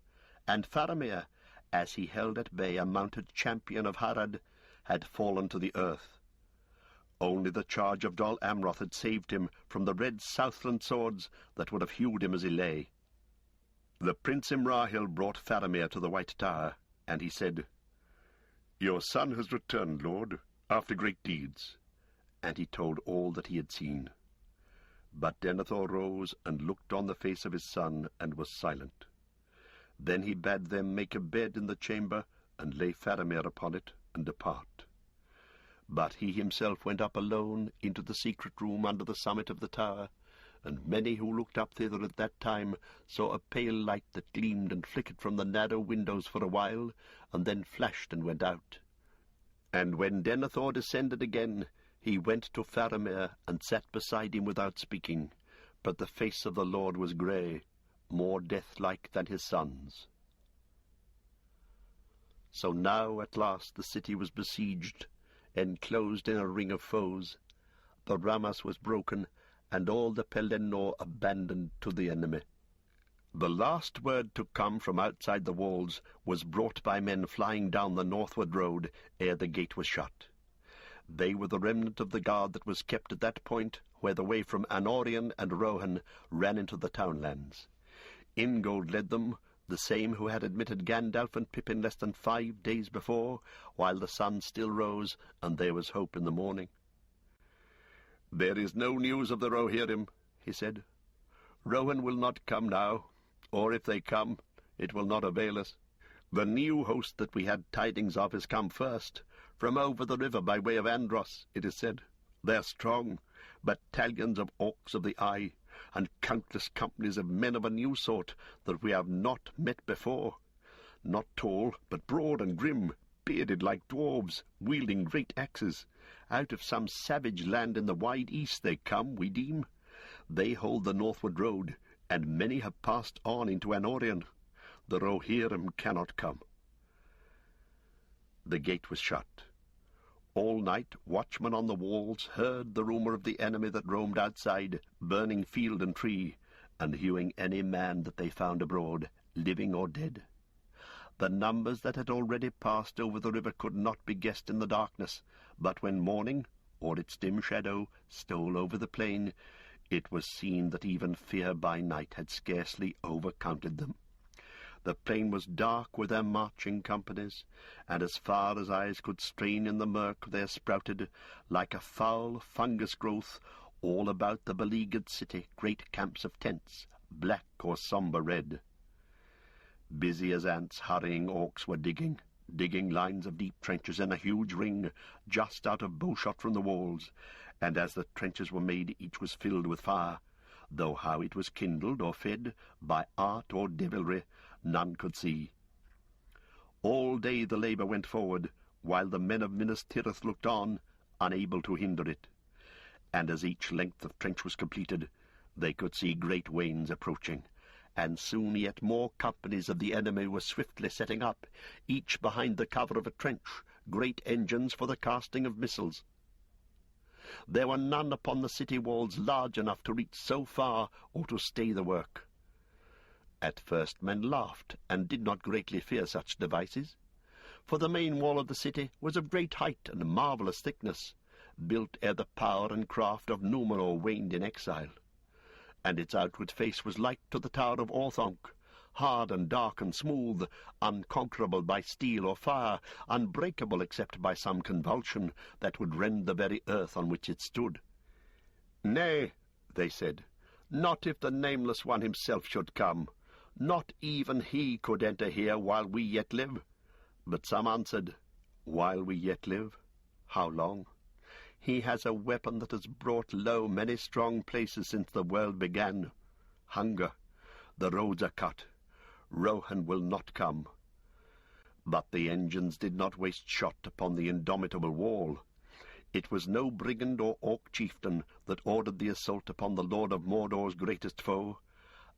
and Faramir, as he held at bay a mounted champion of Harad, had fallen to the earth. Only the charge of Dol Amroth had saved him from the red Southland swords that would have hewed him as he lay. The Prince Imrahil brought Faramir to the White Tower, and he said, "Your son has returned, Lord, after great deeds." And he told all that he had seen. But Denethor rose and looked on the face of his son, and was silent. Then he bade them make a bed in the chamber, and lay Faramir upon it, and depart. But he himself went up alone into the secret room under the summit of the tower, and many who looked up thither at that time saw a pale light that gleamed and flickered from the narrow windows for a while, and then flashed and went out. And when Denethor descended again, he went to Faramir and sat beside him without speaking, but the face of the Lord was grey, more death-like than his son's. So now at last the city was besieged, enclosed in a ring of foes. The Rammas was broken, and all the Pelennor abandoned to the enemy. The last word to come from outside the walls was brought by men flying down the northward road ere the gate was shut. They were the remnant of the guard that was kept at that point where the way from Anorion and Rohan ran into the townlands. Ingold led them, the same who had admitted Gandalf and Pippin less than 5 days before, while the sun still rose, and there was hope in the morning. "There is no news of the Rohirrim," he said. "Rohan will not come now, or if they come, it will not avail us. The new host that we had tidings of has come first, from over the river by way of Andros, it is said. They are strong, battalions of orcs of the eye, and countless companies of men of a new sort that we have not met before. Not tall, but broad and grim, bearded like dwarves, wielding great axes. Out of some savage land in the wide east they come, we deem. They hold the northward road, and many have passed on into Anorion. The Rohirrim cannot come." The gate was shut. All night watchmen on the walls heard the rumour of the enemy that roamed outside, burning field and tree, and hewing any man that they found abroad, living or dead. The numbers that had already passed over the river could not be guessed in the darkness, but when morning, or its dim shadow, stole over the plain, it was seen that even fear by night had scarcely overcounted them. The plain was dark with their marching companies, and as far as eyes could strain in the murk there sprouted, like a foul fungus growth, all about the beleaguered city, great camps of tents, black or sombre red. Busy as ants hurrying orcs were digging lines of deep trenches in a huge ring, just out of bowshot from the walls, and as the trenches were made each was filled with fire, though how it was kindled or fed, by art or devilry, none could see. All day the labour went forward, while the men of Minas Tirith looked on, unable to hinder it. And as each length of trench was completed, they could see great wains approaching, and soon yet more companies of the enemy were swiftly setting up, each behind the cover of a trench, great engines for the casting of missiles. There were none upon the city walls large enough to reach so far or to stay the work. At first men laughed, and did not greatly fear such devices, for the main wall of the city was of great height and marvellous thickness, built ere the power and craft of Númenor waned in exile, and its outward face was like to the tower of Orthanc, hard and dark and smooth, unconquerable by steel or fire, unbreakable except by some convulsion that would rend the very earth on which it stood. "Nay," they said, "not if the Nameless One himself should come. Not even he could enter here while we yet live." But some answered, "While we yet live? How long? He has a weapon that has brought low many strong places since the world began. Hunger. The roads are cut. Rohan will not come." But the engines did not waste shot upon the indomitable wall. It was no brigand or orc chieftain that ordered the assault upon the Lord of Mordor's greatest foe.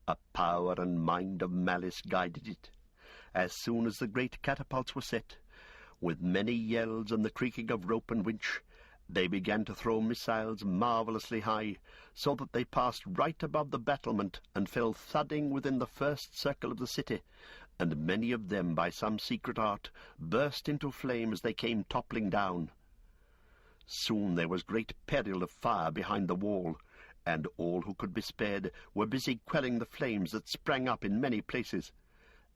A power and mind of malice guided it. As soon as the great catapults were set, with many yells and the creaking of rope and winch, they began to throw missiles marvellously high, so that they passed right above the battlement and fell thudding within the first circle of the city, and many of them, by some secret art, burst into flame as they came toppling down. Soon there was great peril of fire behind the wall, and all who could be spared were busy quelling the flames that sprang up in many places.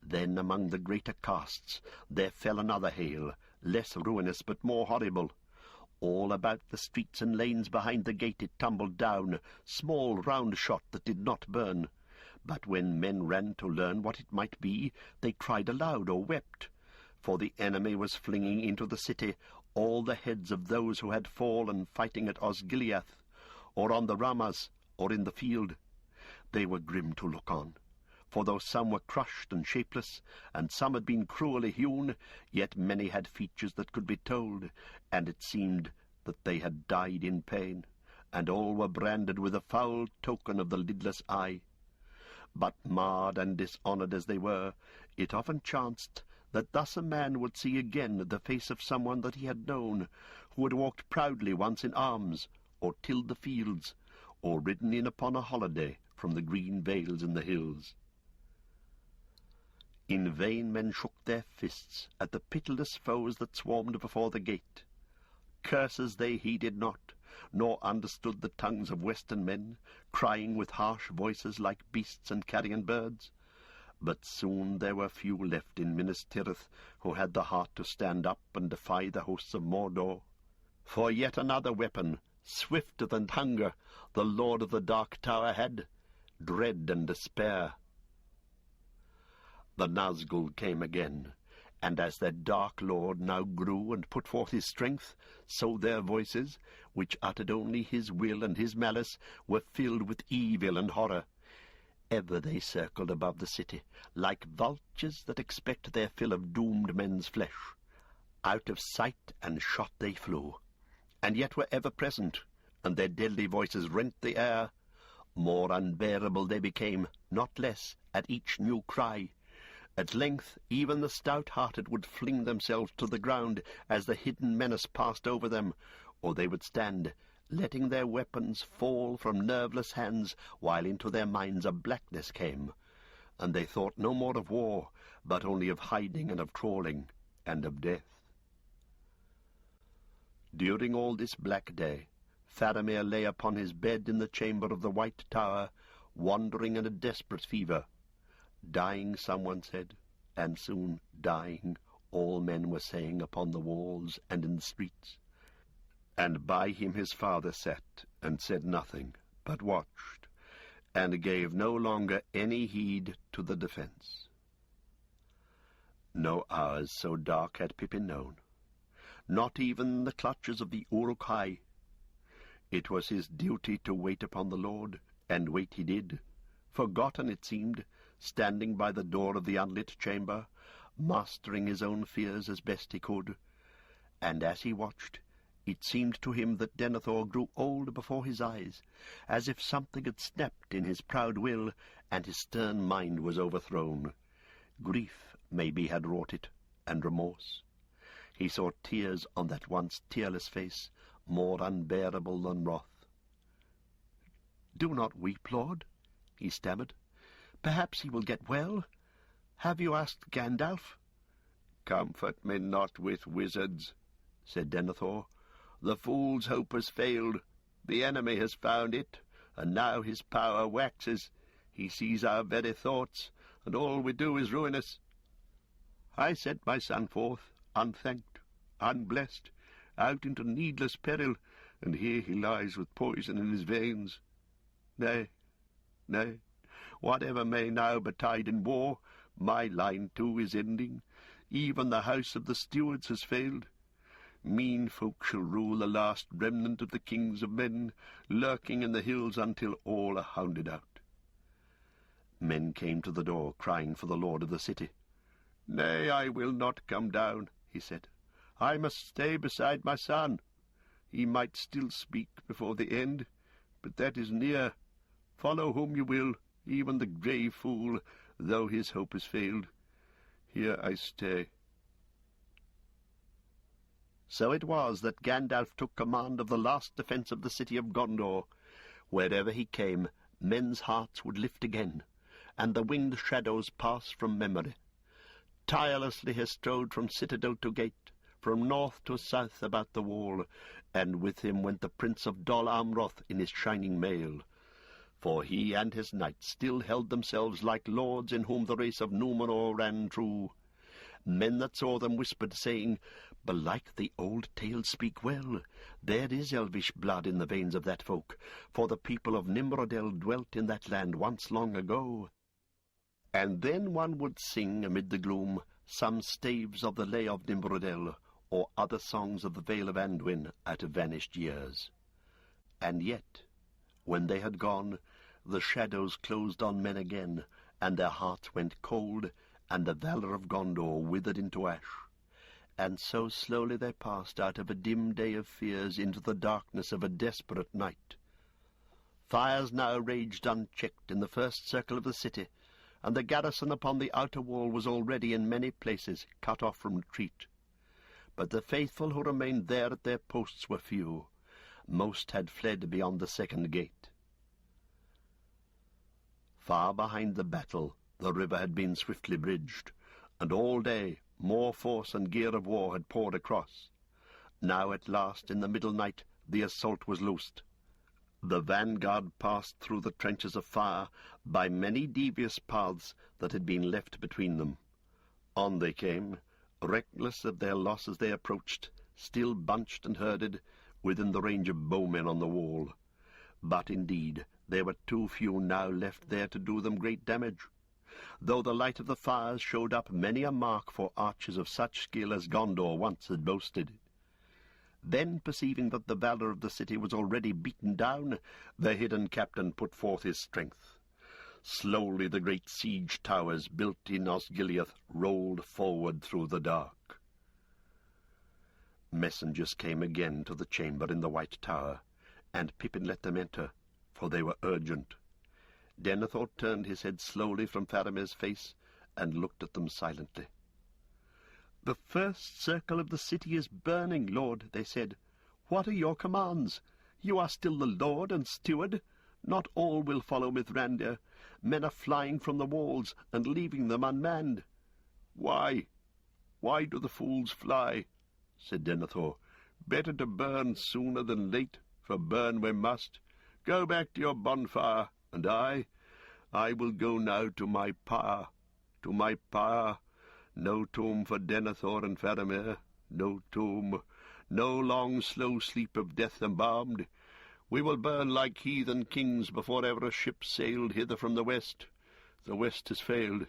Then among the greater casts there fell another hail, less ruinous but more horrible. All about the streets and lanes behind the gate it tumbled down, small round shot that did not burn. But when men ran to learn what it might be, they cried aloud or wept, for the enemy was flinging into the city all the heads of those who had fallen fighting at Osgiliath, or on the Rammas, or in the field. They were grim to look on, for though some were crushed and shapeless, and some had been cruelly hewn, yet many had features that could be told, and it seemed that they had died in pain, and all were branded with a foul token of the lidless eye. But marred and dishonoured as they were, it often chanced that thus a man would see again the face of someone that he had known, who had walked proudly once in arms, or tilled the fields, or ridden in upon a holiday from the green vales in the hills. In vain men shook their fists at the pitiless foes that swarmed before the gate. Curses they heeded not, nor understood the tongues of western men, crying with harsh voices like beasts and carrion birds. But soon there were few left in Minas Tirith who had the heart to stand up and defy the hosts of Mordor. For yet another weapon, swifter than hunger, the Lord of the Dark Tower had, dread and despair. The Nazgul came again, and as their dark lord now grew and put forth his strength, so their voices, which uttered only his will and his malice, were filled with evil and horror. Ever they circled above the city, like vultures that expect their fill of doomed men's flesh. Out of sight and shot they flew, and yet were ever present, and their deadly voices rent the air. More unbearable they became, not less, at each new cry. At length even the stout-hearted would fling themselves to the ground as the hidden menace passed over them, or they would stand, letting their weapons fall from nerveless hands, while into their minds a blackness came. and they thought no more of war, but only of hiding and of crawling, and of death. During all this black day, Faramir lay upon his bed in the chamber of the White Tower, wandering in a desperate fever. Dying, someone said, and soon dying, all men were saying upon the walls and in the streets. And by him his father sat, and said nothing, but watched, and gave no longer any heed to the defence. No hours so dark had Pippin known, not even the clutches of the Uruk-hai. It was his duty to wait upon the Lord, and wait he did, forgotten, it seemed, standing by the door of the unlit chamber, mastering his own fears as best he could. And as he watched, it seemed to him that Denethor grew old before his eyes, as if something had snapped in his proud will, and his stern mind was overthrown. Grief, maybe, had wrought it, and remorse. He saw tears on that once tearless face, more unbearable than wrath. "Do not weep, Lord," he stammered. "Perhaps he will get well. Have you asked Gandalf?" "Comfort me not with wizards," said Denethor. "The fool's hope has failed. The enemy has found it, and now his power waxes. He sees our very thoughts, and all we do is ruin us. I sent my son forth, unthanked, unblessed, out into needless peril, and here he lies with poison in his veins. Nay, nay, whatever may now betide in war, my line too is ending. Even the house of the stewards has failed. Mean folk shall rule the last remnant of the kings of men, lurking in the hills until all are hounded out." Men came to the door, crying for the lord of the city. "Nay, I will not come down," he said. "I must stay beside my son. He might still speak before the end, but that is near. Follow whom you will, even the grey fool, though his hope has failed. Here I stay." So it was that Gandalf took command of the last defence of the city of Gondor. Wherever he came, men's hearts would lift again, and the winged shadows pass from memory. Tirelessly he strode from citadel to gate, from north to south about the wall, and with him went the Prince of Dol Amroth in his shining mail. For he and his knights still held themselves like lords in whom the race of Númenor ran true. Men that saw them whispered, saying, "Belike the old tales speak well. There is elvish blood in the veins of that folk, for the people of Nimrodel dwelt in that land once long ago." And then one would sing amid the gloom some staves of the Lay of Nimrodel, or other songs of the Vale of Anduin out of vanished years. And yet, when they had gone, the shadows closed on men again, and their hearts went cold, and the valour of Gondor withered into ash. And so slowly they passed out of a dim day of fears into the darkness of a desperate night. Fires now raged unchecked in the first circle of the city, and the garrison upon the outer wall was already in many places cut off from retreat. But the faithful who remained there at their posts were few. Most had fled beyond the second gate. Far behind the battle the river had been swiftly bridged, and all day more force and gear of war had poured across. Now at last, in the middle night, the assault was loosed. The vanguard passed through the trenches of fire by many devious paths that had been left between them. On they came, reckless of their loss as they approached, still bunched and herded, within the range of bowmen on the wall. But indeed there were too few now left there to do them great damage, though the light of the fires showed up many a mark for archers of such skill as Gondor once had boasted. Then, perceiving that the valour of the city was already beaten down, the hidden captain put forth his strength. Slowly the great siege towers built in Osgiliath rolled forward through the dark. Messengers came again to the chamber in the White Tower, and Pippin let them enter, for they were urgent. Denethor turned his head slowly from Faramir's face, and looked at them silently. "The first circle of the city is burning, Lord," they said. "What are your commands? You are still the lord and steward. Not all will follow Mithrandir. Men are flying from the walls and leaving them unmanned." "Why? Why do the fools fly?" said Denethor. "Better to burn sooner than late, for burn we must. Go back to your bonfire, and I will go now to my pyre. To my pyre. No tomb for Denethor and Faramir. No tomb. No long slow sleep of death embalmed. We will burn like heathen kings before ever a ship sailed hither from the west. The west has failed.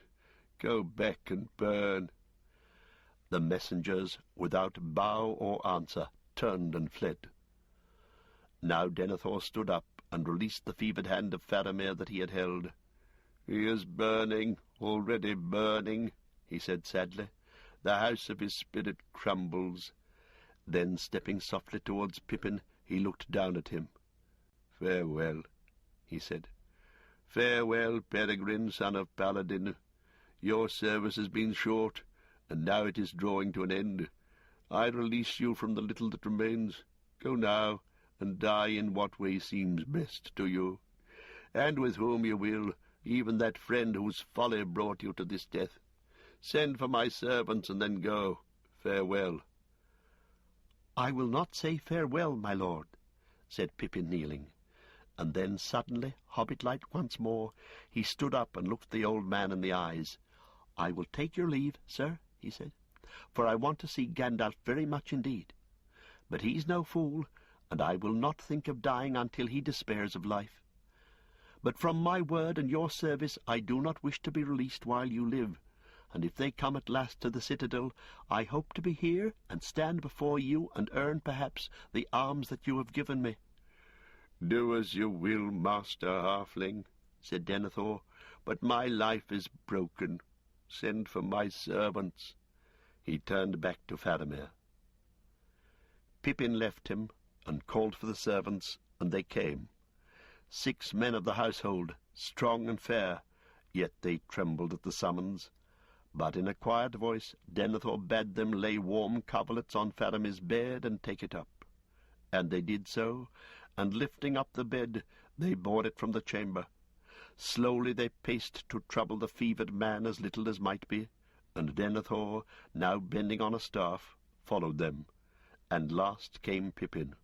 Go back and burn." The messengers, without bow or answer, turned and fled. Now Denethor stood up and released the fevered hand of Faramir that he had held. "He is burning, already burning," he said sadly. "The house of his spirit crumbles." Then, stepping softly towards Pippin, he looked down at him. "Farewell," he said. "Farewell, Peregrine, son of Paladin. Your service has been short, and now it is drawing to an end. I release you from the little that remains. Go now, and die in what way seems best to you, and with whom you will, even that friend whose folly brought you to this death. Send for my servants, and then go. Farewell." "I will not say farewell, my lord," said Pippin, kneeling. And then suddenly, hobbit-like once more, he stood up and looked the old man in the eyes. "I will take your leave, sir," he said, "for I want to see Gandalf very much indeed. But he's no fool, and I will not think of dying until he despairs of life. But from my word and your service I do not wish to be released while you live, and if they come at last to the citadel, I hope to be here and stand before you and earn, perhaps, the alms that you have given me." "Do as you will, Master Halfling," said Denethor, "but my life is broken. Send for my servants." He turned back to Faramir. Pippin left him and called for the servants, and they came. 6 men of the household, strong and fair, yet they trembled at the summons. But in a quiet voice Denethor bade them lay warm coverlets on Faramir's bed and take it up. And they did so, and lifting up the bed, they bore it from the chamber. Slowly they paced to trouble the fevered man as little as might be, and Denethor, now bending on a staff, followed them, and last came Pippin.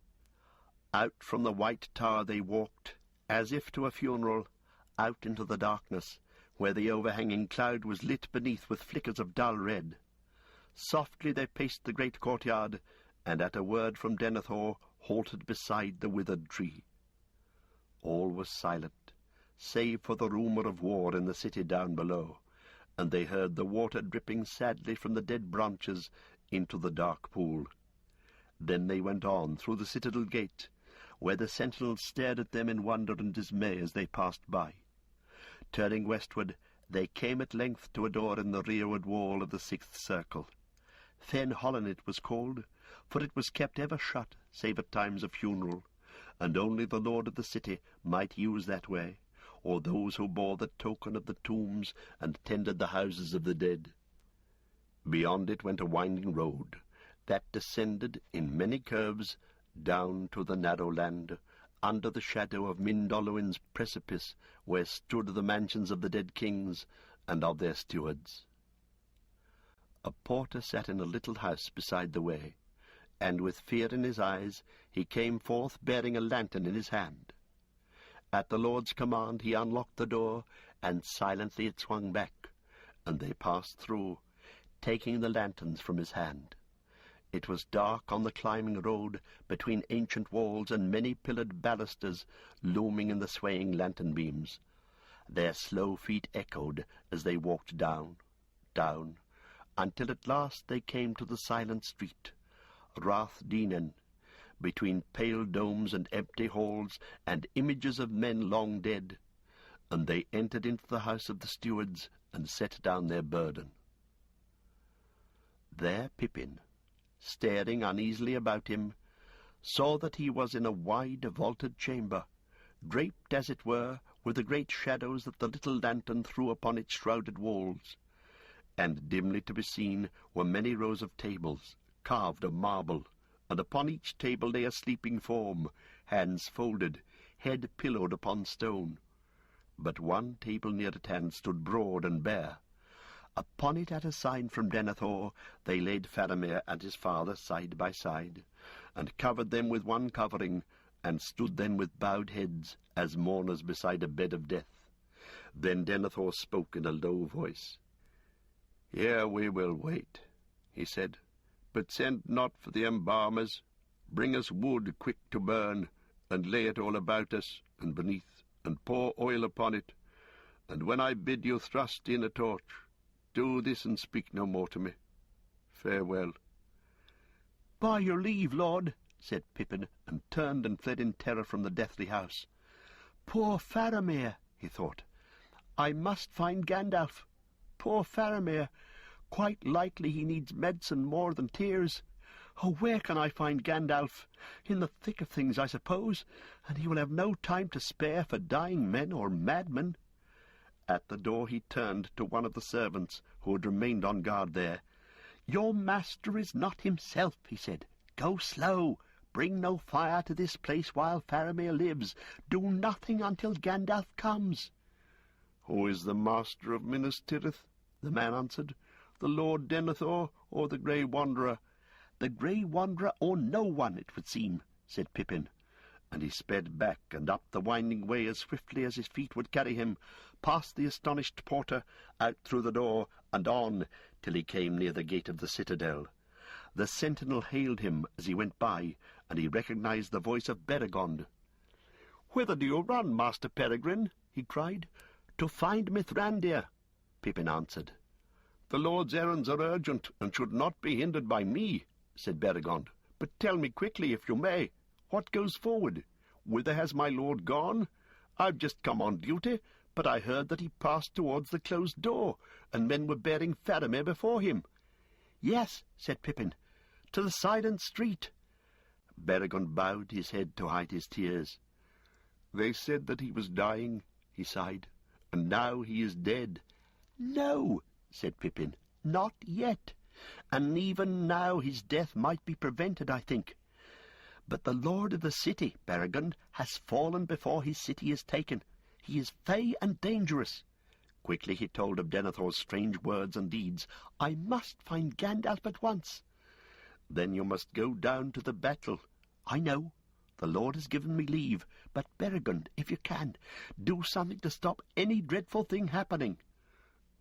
Out from the white tower they walked, as if to a funeral, out into the darkness, where the overhanging cloud was lit beneath with flickers of dull red. Softly they paced the great courtyard, and at a word from Denethor halted beside the withered tree. All was silent, save for the rumour of war in the city down below, and they heard the water dripping sadly from the dead branches into the dark pool. Then they went on through the citadel gate, where the sentinels stared at them in wonder and dismay as they passed by. Turning westward, they came at length to a door in the rearward wall of the 6th circle. Fen Hollen it was called, for it was kept ever shut, save at times of funeral, and only the lord of the city might use that way, or those who bore the token of the tombs and tended the houses of the dead. Beyond it went a winding road, that descended in many curves down to the narrow land, under the shadow of Mindolluin's precipice, where stood the mansions of the dead kings and of their stewards. A porter sat in a little house beside the way, and with fear in his eyes he came forth bearing a lantern in his hand. At the lord's command he unlocked the door, and silently it swung back, and they passed through, taking the lanterns from his hand. It was dark on the climbing road, between ancient walls and many pillared balusters looming in the swaying lantern beams. Their slow feet echoed as they walked down, down, until at last they came to the silent street, Rath Dinen, between pale domes and empty halls and images of men long dead, and they entered into the house of the stewards and set down their burden. There Pippin, staring uneasily about him, saw that he was in a wide vaulted chamber, draped, as it were, with the great shadows that the little lantern threw upon its shrouded walls, and dimly to be seen were many rows of tables, carved of marble, and upon each table lay a sleeping form, hands folded, head pillowed upon stone. But one table near at hand stood broad and bare. Upon it, at a sign from Denethor, they laid Faramir and his father side by side, and covered them with one covering, and stood then with bowed heads, as mourners beside a bed of death. Then Denethor spoke in a low voice. "Here we will wait," he said, "but send not for the embalmers. Bring us wood quick to burn, and lay it all about us, and beneath, and pour oil upon it. And when I bid you thrust in a torch, do this and speak no more to me. Farewell." "By your leave, Lord," said Pippin, and turned and fled in terror from the deathly house. "Poor Faramir," he thought. "I must find Gandalf. Poor Faramir. Quite likely he needs medicine more than tears. Oh, where can I find Gandalf? In the thick of things, I suppose, and he will have no time to spare for dying men or madmen." At the door he turned to one of the servants who had remained on guard there. "Your master is not himself," he said. "Go slow. Bring no fire to this place while Faramir lives. Do nothing until Gandalf comes." "Who is the master of Minas Tirith?" the man answered. "The Lord Denethor, or the Grey Wanderer?" "The Grey Wanderer, or no one, it would seem," said Pippin, and he sped back and up the winding way as swiftly as his feet would carry him, past the astonished porter, out through the door, and on, till he came near the gate of the citadel. The sentinel hailed him as he went by, and he recognized the voice of Beregond. "Whither do you run, Master Peregrine?" he cried. "To find Mithrandir," Pippin answered. "The Lord's errands are urgent, and should not be hindered by me," said Beregond. "But tell me quickly, if you may, what goes forward? Whither has my lord gone? I've just come on duty, but I heard that he passed towards the closed door, and men were bearing Faramir before him." "Yes," said Pippin, "to the silent street." Beregond bowed his head to hide his tears. "They said that he was dying," he sighed, "and now he is dead." "No," said Pippin, "not yet. And even now his death might be prevented, I think. But the lord of the city, Beregond, has fallen before his city is taken. He is fey and dangerous." Quickly he told of Denethor's strange words and deeds. "I must find Gandalf at once." "Then you must go down to the battle." "I know. The Lord has given me leave. But, Beregond, if you can, do something to stop any dreadful thing happening."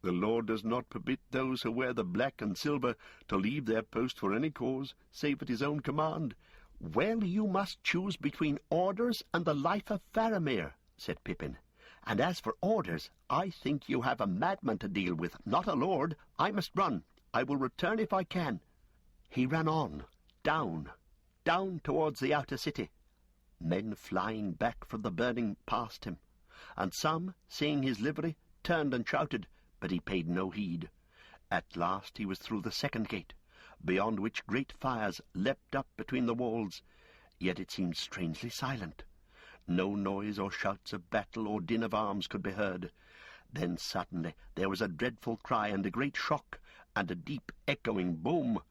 "The Lord does not permit those who wear the black and silver to leave their post for any cause, save at his own command." "Well, you must choose between orders and the life of Faramir," said Pippin. "And as for orders, I think you have a madman to deal with, not a lord. I must run. I will return if I can." He ran on, down towards the outer city. Men flying back from the burning passed him, and some, seeing his livery, turned and shouted, but he paid no heed. At last he was through the second gate, beyond which great fires leapt up between the walls, yet it seemed strangely silent. No noise or shouts of battle or din of arms could be heard. Then suddenly there was a dreadful cry and a great shock, and a deep echoing boom.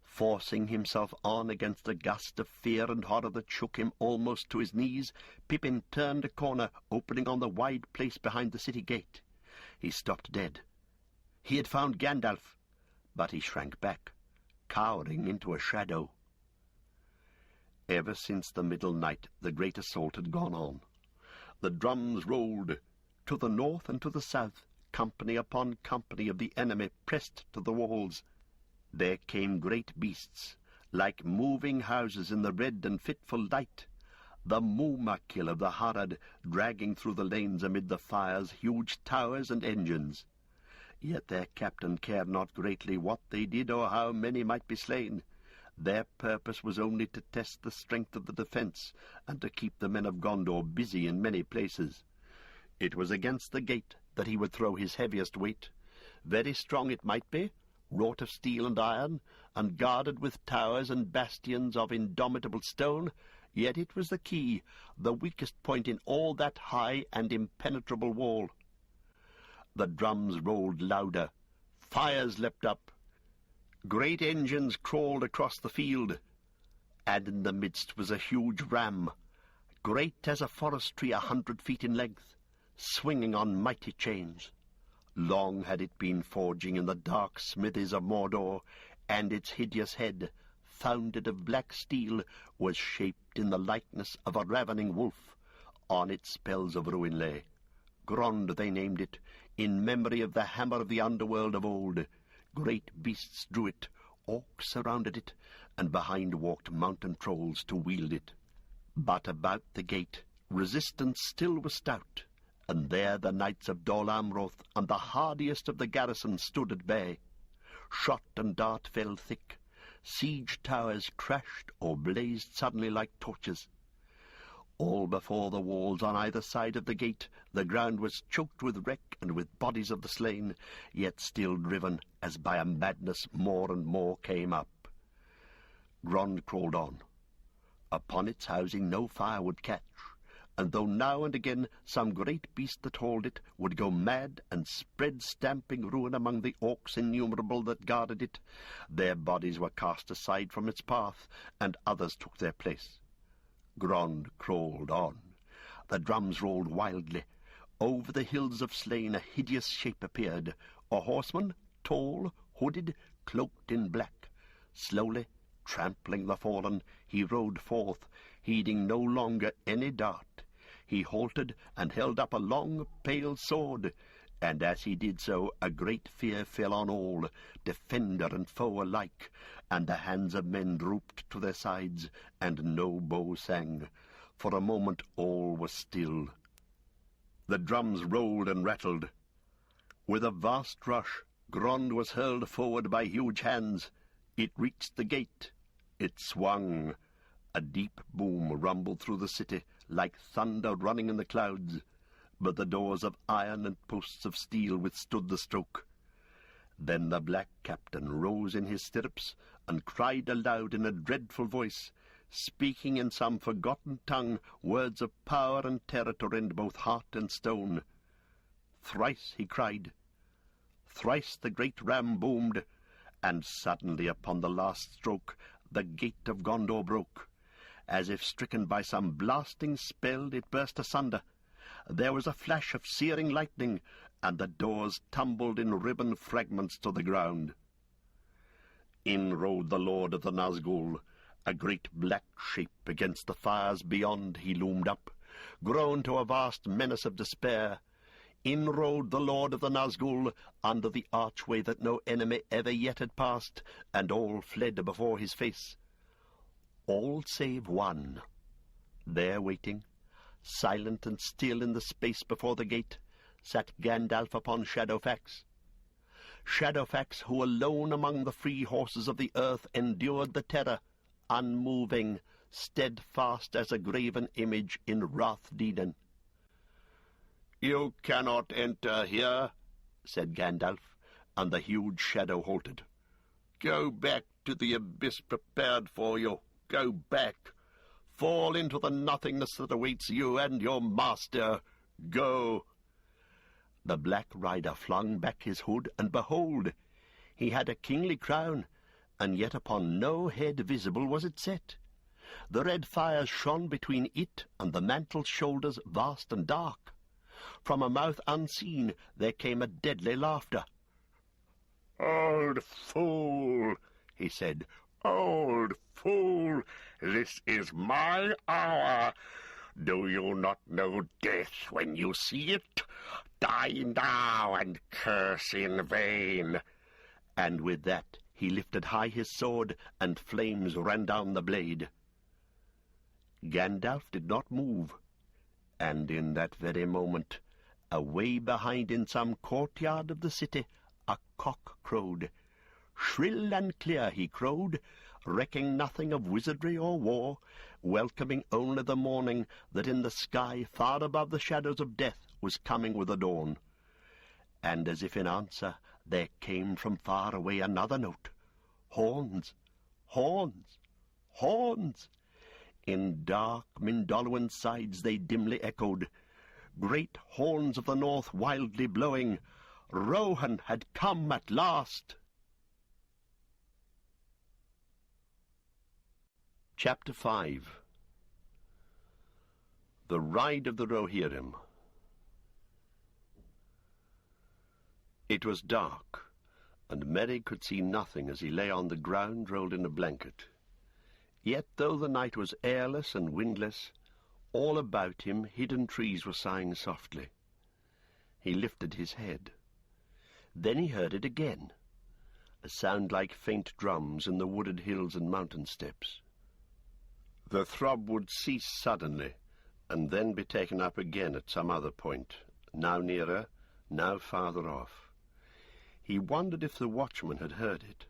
Forcing himself on against a gust of fear and horror that shook him almost to his knees, Pippin turned a corner opening on the wide place behind the city gate. He stopped dead. He had found Gandalf, but he shrank back, cowering into a shadow. Ever since the middle night the great assault had gone on. The drums rolled. To the north and to the south, company upon company of the enemy pressed to the walls. There came great beasts, like moving houses in the red and fitful light, the Mumakil of the Harad dragging through the lanes amid the fire's huge towers and engines. Yet their captain cared not greatly what they did or how many might be slain. Their purpose was only to test the strength of the defence, and to keep the men of Gondor busy in many places. It was against the gate that he would throw his heaviest weight. Very strong it might be, wrought of steel and iron, and guarded with towers and bastions of indomitable stone, yet it was the key, the weakest point in all that high and impenetrable wall. The drums rolled louder. Fires leapt up. Great engines crawled across the field, and in the midst was a huge ram, great as a forest tree 100 feet in length, swinging on mighty chains. Long had it been forging in the dark smithies of Mordor, and its hideous head, founded of black steel, was shaped in the likeness of a ravening wolf. On its spells of ruin lay. Grond they named it, in memory of the hammer of the underworld of old. Great beasts drew it, orcs surrounded it, and behind walked mountain trolls to wield it. But about the gate resistance still was stout, and there the knights of Dol Amroth and the hardiest of the garrison stood at bay. Shot and dart fell thick, siege towers crashed or blazed suddenly like torches. All before the walls on either side of the gate the ground was choked with wreck and with bodies of the slain, yet still driven as by a madness more and more came up. Grond crawled on. Upon its housing no fire would catch, and though now and again some great beast that hauled it would go mad and spread stamping ruin among the orcs innumerable that guarded it, their bodies were cast aside from its path, and others took their place. Grond crawled on. The drums rolled wildly. Over the hills of slain a hideous shape appeared, a horseman, tall, hooded, cloaked in black. Slowly, trampling the fallen, he rode forth, heeding no longer any dart. He halted and held up a long, pale sword, and as he did so a great fear fell on all, defender and foe alike, and the hands of men drooped to their sides, and no bow sang. For a moment all was still. The drums rolled and rattled. With a vast rush, Grond was hurled forward by huge hands. It reached the gate. It swung. A deep boom rumbled through the city, like thunder running in the clouds. But the doors of iron and posts of steel withstood the stroke. Then the black captain rose in his stirrups and cried aloud in a dreadful voice, speaking in some forgotten tongue words of power and terror to rend both heart and stone. Thrice he cried. Thrice the great ram boomed, and suddenly upon the last stroke the gate of Gondor broke. As if stricken by some blasting spell, it burst asunder. There was a flash of searing lightning, and the doors tumbled in ribbon fragments to the ground. In rode the Lord of the Nazgul. A great black shape against the fires beyond he loomed up, grown to a vast menace of despair. In rode the Lord of the Nazgul, under the archway that no enemy ever yet had passed, and all fled before his face. All save one. There waiting, silent and still in the space before the gate, sat Gandalf upon Shadowfax. Shadowfax, who alone among the free horses of the earth endured the terror, unmoving, steadfast as a graven image in Rath Deden. "You cannot enter here," said Gandalf, and the huge shadow halted. "Go back to the abyss prepared for you. Go back. Fall into the nothingness that awaits you and your master. Go." The Black Rider flung back his hood, and behold, he had a kingly crown, and yet upon no head visible was it set. The red fires shone between it and the mantle's shoulders, vast and dark. From a mouth unseen there came a deadly laughter. "Old fool," he said, "old fool, this is my hour. Do you not know death when you see it? Die now and curse in vain." And with that he lifted high his sword, and flames ran down the blade. Gandalf did not move, and in that very moment, away behind in some courtyard of the city, a cock crowed. Shrill and clear he crowed, recking nothing of wizardry or war, welcoming only the morning that in the sky, far above the shadows of death, was coming with the dawn. And as if in answer, there came from far away another note. Horns, horns, horns! In dark Mindolluin sides they dimly echoed. Great horns of the north wildly blowing. Rohan had come at last. Chapter 5. The Ride of the Rohirrim. It was dark, and Merry could see nothing as he lay on the ground rolled in a blanket. Yet though the night was airless and windless, all about him hidden trees were sighing softly. He lifted his head. Then he heard it again, a sound like faint drums in the wooded hills and mountain steps. The throb would cease suddenly, and then be taken up again at some other point, now nearer, now farther off. He wondered if the watchman had heard it.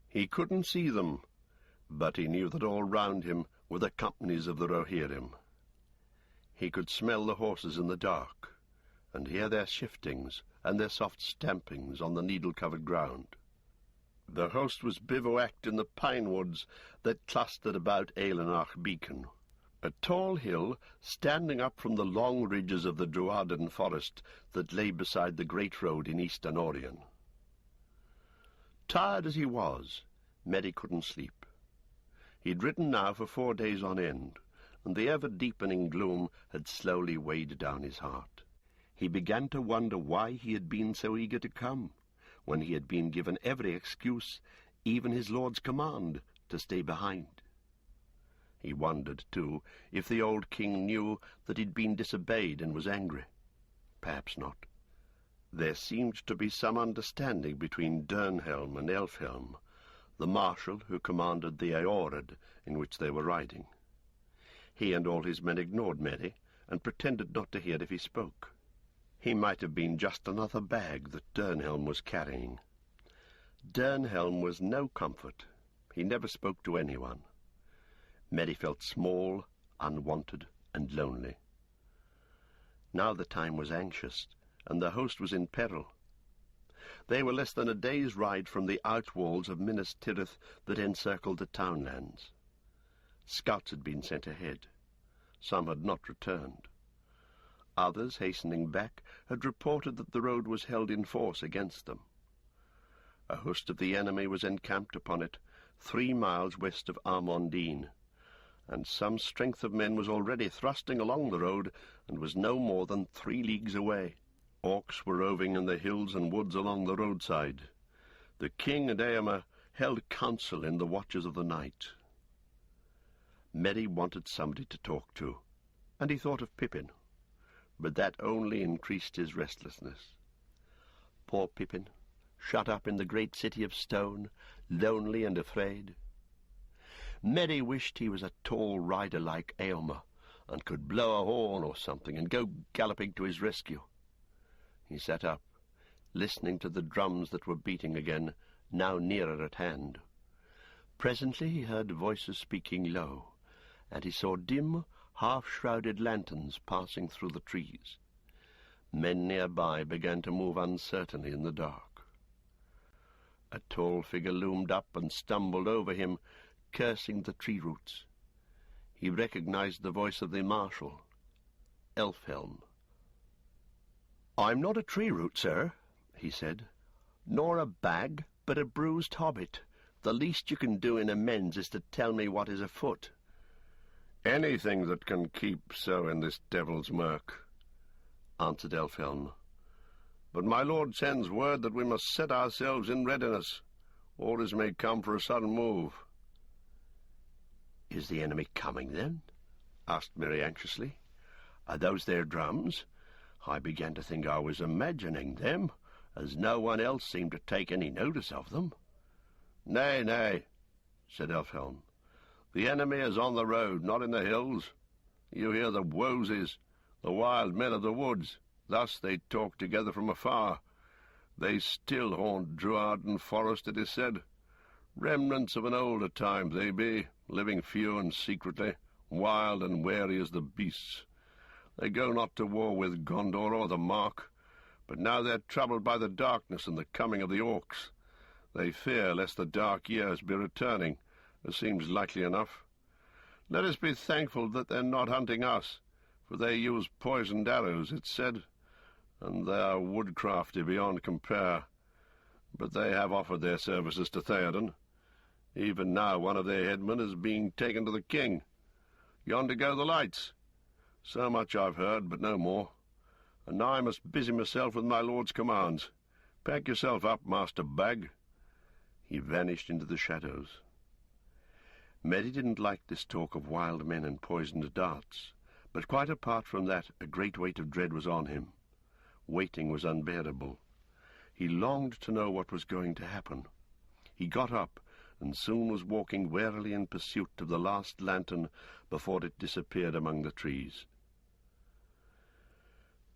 He couldn't see them, but he knew that all round him were the companies of the Rohirrim. He could smell the horses in the dark, and hear their shiftings and their soft stampings on the needle-covered ground. The host was bivouacked in the pine woods that clustered about Eilenach Beacon, a tall hill standing up from the long ridges of the Druadan forest that lay beside the great road in eastern Orient. Tired as he was, Merry couldn't sleep. He'd ridden now for 4 days on end, and the ever-deepening gloom had slowly weighed down his heart. He began to wonder why he had been so eager to come, when he had been given every excuse, even his lord's command, to stay behind. He wondered, too, if the old king knew that he'd been disobeyed and was angry. Perhaps not. There seemed to be some understanding between Dernhelm and Elfhelm, the marshal who commanded the Aorad in which they were riding. He and all his men ignored Merry and pretended not to hear if he spoke. He might have been just another bag that Dernhelm was carrying. Dernhelm was no comfort. He never spoke to anyone. Merry felt small, unwanted, and lonely. Now the time was anxious, and the host was in peril. They were less than a day's ride from the outwalls of Minas Tirith that encircled the townlands. Scouts had been sent ahead. Some had not returned. Others, hastening back, had reported that the road was held in force against them. A host of the enemy was encamped upon it, 3 miles west of Armondine, and some strength of men was already thrusting along the road and was no more than 3 leagues away. Orcs were roving in the hills and woods along the roadside. The king and Eomer held council in the watches of the night. Merry wanted somebody to talk to, and he thought of Pippin, but that only increased his restlessness. Poor Pippin, shut up in the great city of stone, lonely and afraid. Merry wished he was a tall rider like Eomer, and could blow a horn or something and go galloping to his rescue. He sat up, listening to the drums that were beating again, now nearer at hand. Presently he heard voices speaking low, and he saw dim, half-shrouded lanterns passing through the trees. Men nearby began to move uncertainly in the dark. A tall figure loomed up and stumbled over him, cursing the tree roots. He recognized the voice of the marshal, Elfhelm. "I'm not a tree root, sir," he said, "nor a bag, but a bruised hobbit. The least you can do in amends is to tell me what is afoot." "Anything that can keep so in this devil's murk," answered Elfhelm. "But my lord sends word that we must set ourselves in readiness. Orders may come for a sudden move." "Is the enemy coming, then?" asked Merry anxiously. "Are those their drums? I began to think I was imagining them, as no one else seemed to take any notice of them." "Nay, nay," said Elfhelm. "The enemy is on the road, not in the hills. You hear the wozes, the wild men of the woods. Thus they talk together from afar. They still haunt Druadan forest, it is said. Remnants of an older time they be, living few and secretly, wild and wary as the beasts. They go not to war with Gondor or the Mark, but now they're troubled by the darkness and the coming of the orcs. They fear lest the dark years be returning, as seems likely enough. Let us be thankful that they're not hunting us, for they use poisoned arrows, it's said, and they are woodcrafty beyond compare. But they have offered their services to Theoden. Even now one of their headmen is being taken to the king. Yonder go the lights. So much I've heard, but no more. And now I must busy myself with my lord's commands. Pack yourself up, Master Bag." He vanished into the shadows. Meddy didn't like this talk of wild men and poisoned darts, but quite apart from that, a great weight of dread was on him. Waiting was unbearable. He longed to know what was going to happen. He got up, and soon was walking warily in pursuit of the last lantern before it disappeared among the trees.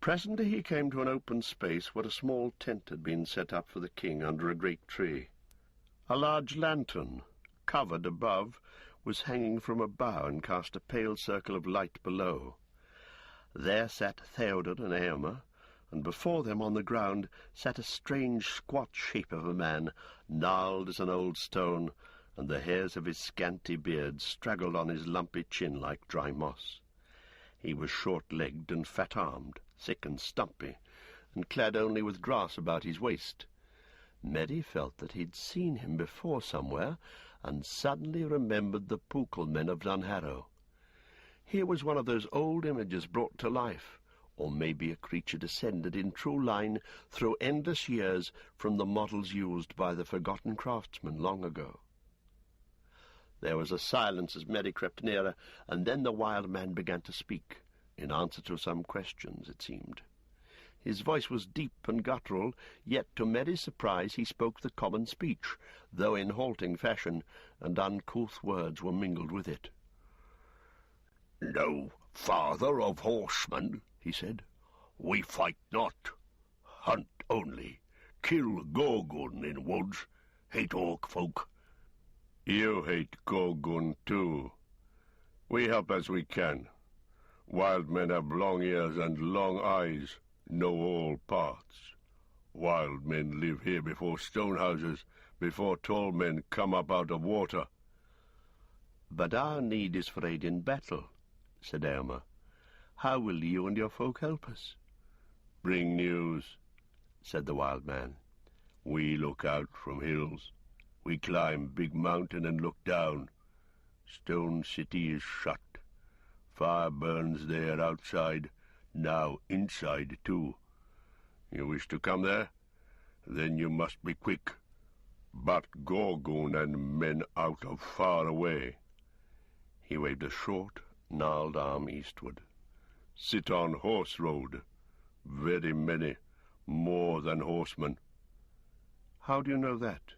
Presently he came to an open space where a small tent had been set up for the king under a great tree. A large lantern, covered above, was hanging from a bough and cast a pale circle of light below. There sat Theoden and Eomer, and before them on the ground sat a strange squat shape of a man, gnarled as an old stone, and the hairs of his scanty beard straggled on his lumpy chin like dry moss. He was short-legged and fat-armed, thick and stumpy, and clad only with grass about his waist. Meddy felt that he'd seen him before somewhere, and suddenly remembered the Púcal men of Dunharrow. Here was one of those old images brought to life, or maybe a creature descended in true line through endless years from the models used by the forgotten craftsmen long ago. There was a silence as Meddy crept nearer, and then the wild man began to speak, in answer to some questions, it seemed. His voice was deep and guttural, yet to Meddy's surprise he spoke the common speech, though in halting fashion, and uncouth words were mingled with it. "No, father of horsemen," he said, "we fight not, hunt only, kill Gorgon in woods, hate orc folk." "You hate Gorgon too. We help as we can. Wild men have long ears and long eyes, know all parts. Wild men live here before stone houses, before tall men come up out of water." "But our need is for aid in battle," said Eomer. "How will you and your folk help us?" "Bring news," said the wild man. "We look out from hills. We climb big mountain and look down. Stone city is shut. Fire burns there outside, now inside too. You wish to come there? Then you must be quick. But Gorgon and men out of far away." He waved a short, gnarled arm eastward. "Sit on horse road. Very many, more than horsemen." "How do you know that?"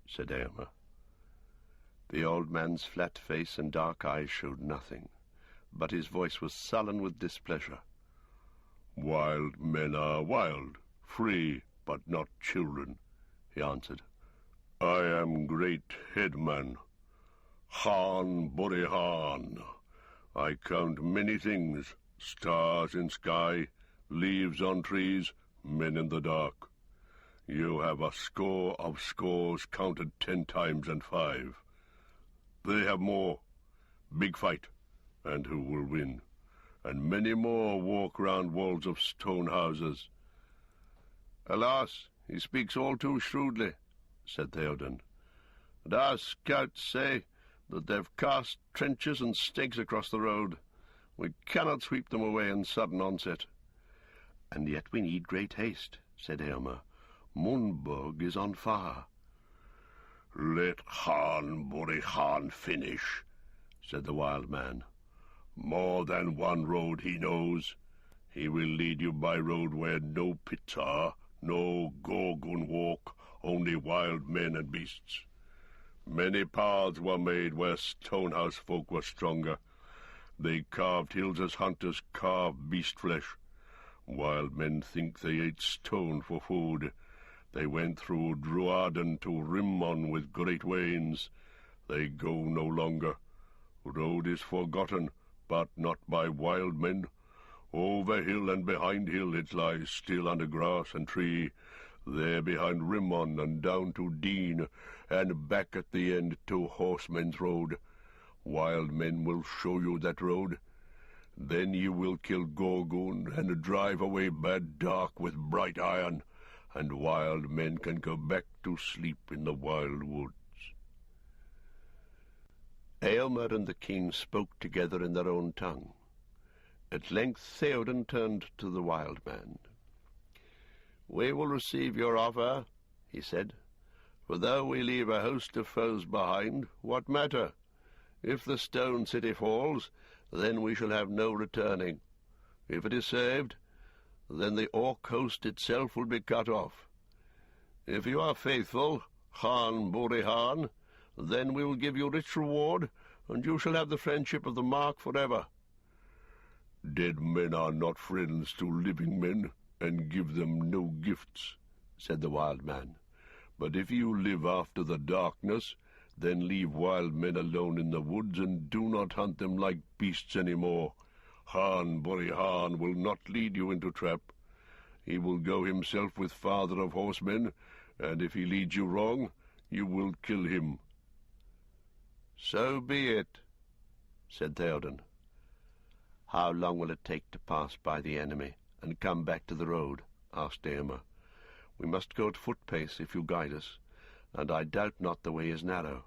said Eomer. The old man's flat face and dark eyes showed nothing, but his voice was sullen with displeasure. "Wild men are wild, free, but not children," he answered. "I am great headman, Han Burihan. I count many things, stars in sky, leaves on trees, men in the dark. You have a score of scores counted 10 times and 5. They have more. Big fight, and who will win? And many more walk round walls of stone houses." "Alas, he speaks all too shrewdly," said Theoden. "And our scouts say that they've cast trenches and stakes across the road. We cannot sweep them away in sudden onset." "And yet we need great haste," said Eomer. "Munburg is on fire." "Let Han Burihan finish," said the wild man. "More than one road he knows. He will lead you by road where no pits are, no Gorgon walk, only wild men and beasts. Many paths were made where stonehouse folk were stronger. They carved hills as hunters carve beast flesh. Wild men think they ate stone for food. They went through Druaden to Rimmon with great wains. They go no longer. Road is forgotten, but not by wild men. Over hill and behind hill it lies still under grass and tree. There behind Rimmon and down to Dean, and back at the end to Horsemen's Road. Wild men will show you that road. Then you will kill Gorgon and drive away bad dark with bright iron, and wild men can go back to sleep in the wild woods." Eomer and the king spoke together in their own tongue. At length Theoden turned to the wild man. "We will receive your offer," he said, "for though we leave a host of foes behind, what matter? If the stone city falls, then we shall have no returning. If it is saved, then the Orc host itself will be cut off. If you are faithful, Han Burihan, then we will give you rich reward, and you shall have the friendship of the Mark forever." "Dead men are not friends to living men, and give them no gifts," said the wild man. "But if you live after the darkness, then leave wild men alone in the woods, and do not hunt them like beasts any more. Han Burihan will not lead you into trap. He will go himself with father of horsemen, and if he leads you wrong, you will kill him." "So be it," said Theoden. "How long will it take to pass by the enemy and come back to the road?" asked Eomer. "We must go at foot-pace if you guide us, and I doubt not the way is narrow."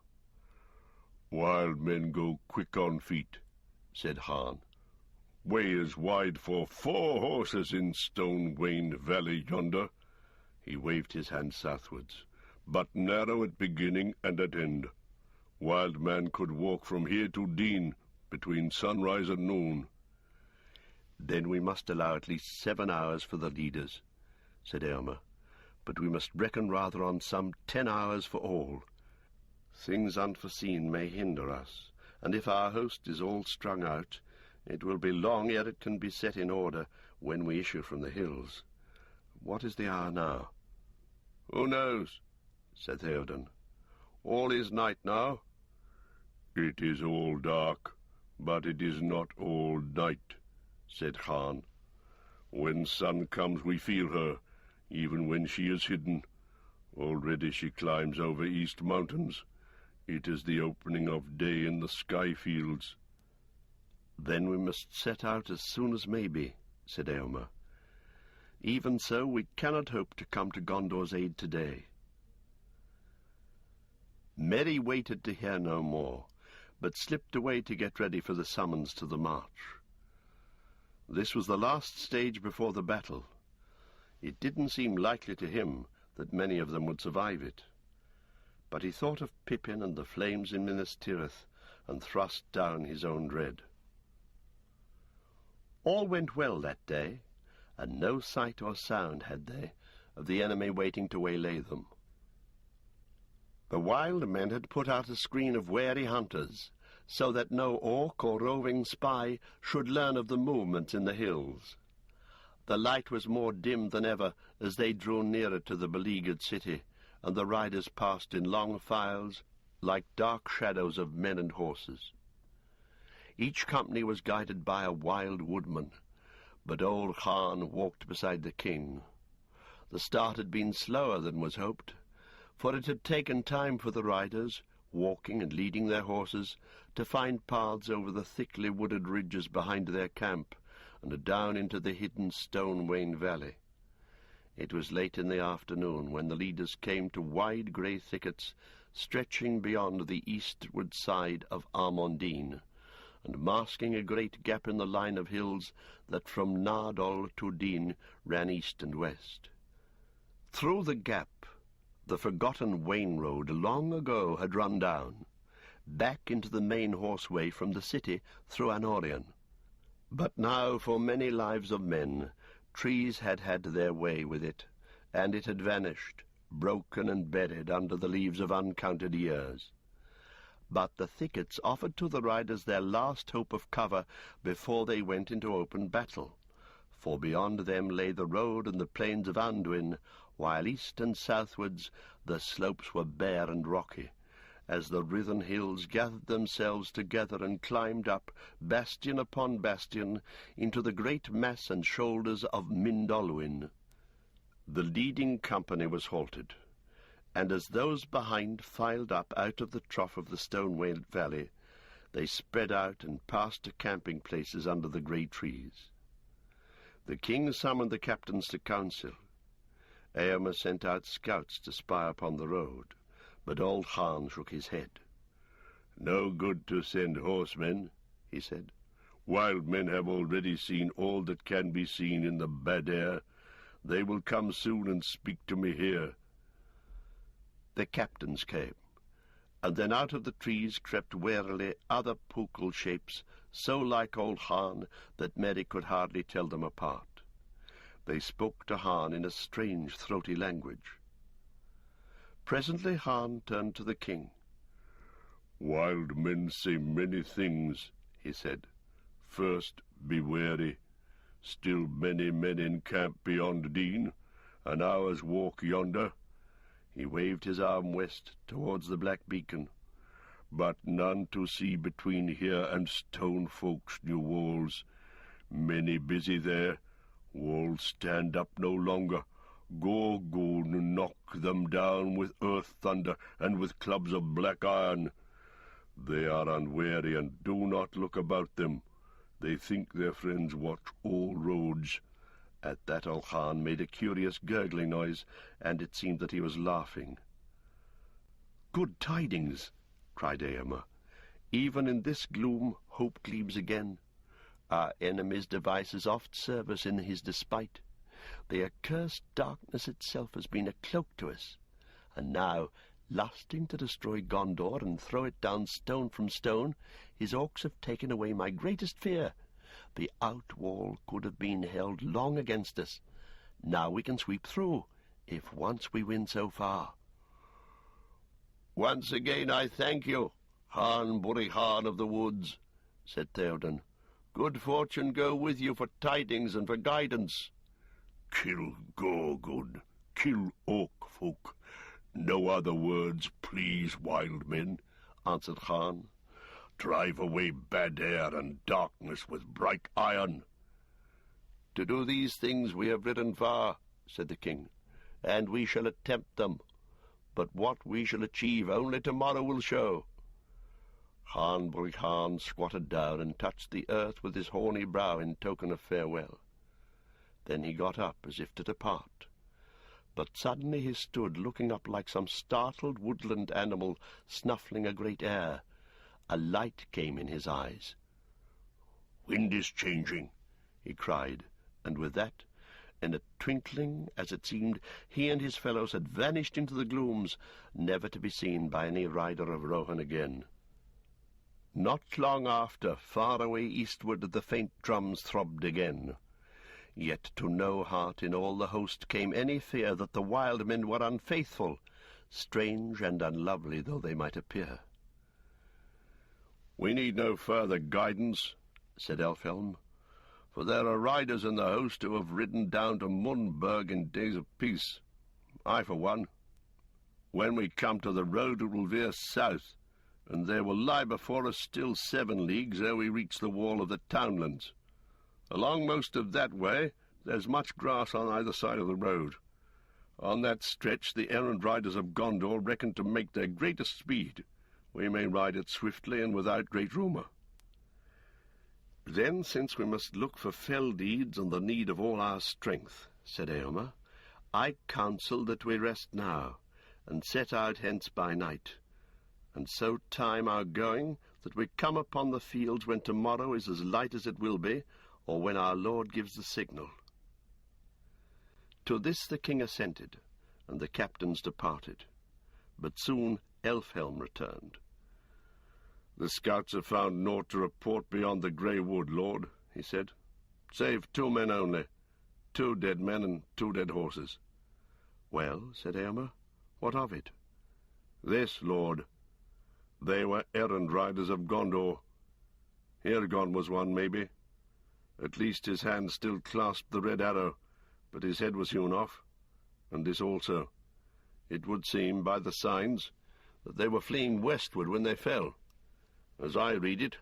"Wild men go quick on feet," said Han. "Way is wide for 4 horses in Stone Wain Valley yonder." He waved his hand southwards. "But narrow at beginning and at end. Wild man could walk from here to Dean between sunrise and noon." "Then we must allow at least 7 hours for the leaders," said Eomer. "But we must reckon rather on some 10 hours for all. Things unforeseen may hinder us, and if our host is all strung out, it will be long ere it can be set in order when we issue from the hills. What is the hour now?" "Who knows?" said Theoden. "All is night now." "It is all dark, but it is not all night," said Han. "When sun comes we feel her, even when she is hidden. Already she climbs over east mountains. It is the opening of day in the sky fields." "Then we must set out as soon as may be," said Eomer. "Even so, we cannot hope to come to Gondor's aid today." Merry waited to hear no more, but slipped away to get ready for the summons to the march. This was the last stage before the battle. It didn't seem likely to him that many of them would survive it. But he thought of Pippin and the flames in Minas Tirith, and thrust down his own dread. All went well that day, and no sight or sound had they of the enemy waiting to waylay them. The wild men had put out a screen of wary hunters, so that no orc or roving spy should learn of the movements in the hills. The light was more dim than ever as they drew nearer to the beleaguered city, and the riders passed in long files, like dark shadows of men and horses. Each company was guided by a wild woodman, but old Han walked beside the king. The start had been slower than was hoped, for it had taken time for the riders, walking and leading their horses, to find paths over the thickly wooded ridges behind their camp, and down into the hidden Stone Wain Valley. It was late in the afternoon when the leaders came to wide grey thickets stretching beyond the eastward side of Armondine, and masking a great gap in the line of hills that from Nardol to Dean ran east and west. Through the gap the forgotten Wain road long ago had run down, back into the main horseway from the city through Anorion. But now, for many lives of men, trees had had their way with it, and it had vanished, broken and buried under the leaves of uncounted years. But the thickets offered to the riders their last hope of cover before they went into open battle, for beyond them lay the road and the plains of Anduin, while east and southwards the slopes were bare and rocky, as the writhen hills gathered themselves together and climbed up, bastion upon bastion, into the great mass and shoulders of Mindolluin. The leading company was halted, and as those behind filed up out of the trough of the Stone Wain Valley, they spread out and passed to camping places under the grey trees. The king summoned the captains to council. Eomer sent out scouts to spy upon the road, but old Han shook his head. "No good to send horsemen," he said. Wild men have already seen all that can be seen in the bad air. They will come soon and speak to me here." The captains came, and then out of the trees crept warily other pukul shapes, so like old Han that Mary could hardly tell them apart. They spoke to Han in a strange, throaty language. Presently Han turned to the king. "Wild men say many things," he said. "First, be wary. Still many men encamp beyond Dean, and ours walk yonder." He waved his arm west towards the black beacon. "But none to see between here and Stone Folk's new walls. Many busy there. Walls stand up no longer. Gorgon knock them down with earth thunder and with clubs of black iron. They are unwary and do not look about them. They think their friends watch all roads." At that old Han made a curious gurgling noise, and it seemed that he was laughing. "Good tidings!" cried Eomer. "Even in this gloom hope gleams again. Our enemy's devices oft serve us in his despite. The accursed darkness itself has been a cloak to us, and now, lusting to destroy Gondor and throw it down stone from stone, his orcs have taken away my greatest fear. The outwall could have been held long against us. Now we can sweep through, if once we win so far." "Once again I thank you, Han Burihan of the woods," said Theoden. "Good fortune go with you for tidings and for guidance." "Kill Gorgon, kill orc folk. No other words, please, wild men," answered Han. "Drive away bad air and darkness with bright iron." "To do these things we have ridden far," said the king, "and we shall attempt them. But what we shall achieve only tomorrow will show." Han Burihan squatted down and touched the earth with his horny brow in token of farewell. Then he got up as if to depart. But suddenly he stood looking up like some startled woodland animal snuffling a great air. A light came in his eyes. "Wind is changing," he cried, and with that, in a twinkling, as it seemed, he and his fellows had vanished into the glooms, never to be seen by any rider of Rohan again. Not long after, far away eastward, the faint drums throbbed again. Yet to no heart in all the host came any fear that the wild men were unfaithful, strange and unlovely though they might appear. "We need no further guidance," said Elfhelm, "for there are riders in the host who have ridden down to Mundburg in days of peace. I, for one. When we come to the road, it will veer south, and there will lie before us still 7 leagues ere we reach the wall of the townlands. Along most of that way there's much grass on either side of the road. On that stretch the errant riders of Gondor reckon to make their greatest speed. We may ride it swiftly and without great rumour." "Then, since we must look for fell deeds and the need of all our strength," said Eomer, "I counsel that we rest now, and set out hence by night, and so time our going that we come upon the fields when tomorrow is as light as it will be, or when our Lord gives the signal." To this the king assented, and the captains departed. But soon Elfhelm returned. "The scouts have found naught to report beyond the grey wood, Lord," he said, "save 2 men only, 2 dead men and 2 dead horses." "Well," said Eomer, "what of it?" "This, Lord. They were errand riders of Gondor. Hirgon was one, maybe. At least his hand still clasped the red arrow, but his head was hewn off, and this also. It would seem, by the signs, that they were fleeing westward when they fell. As I read it,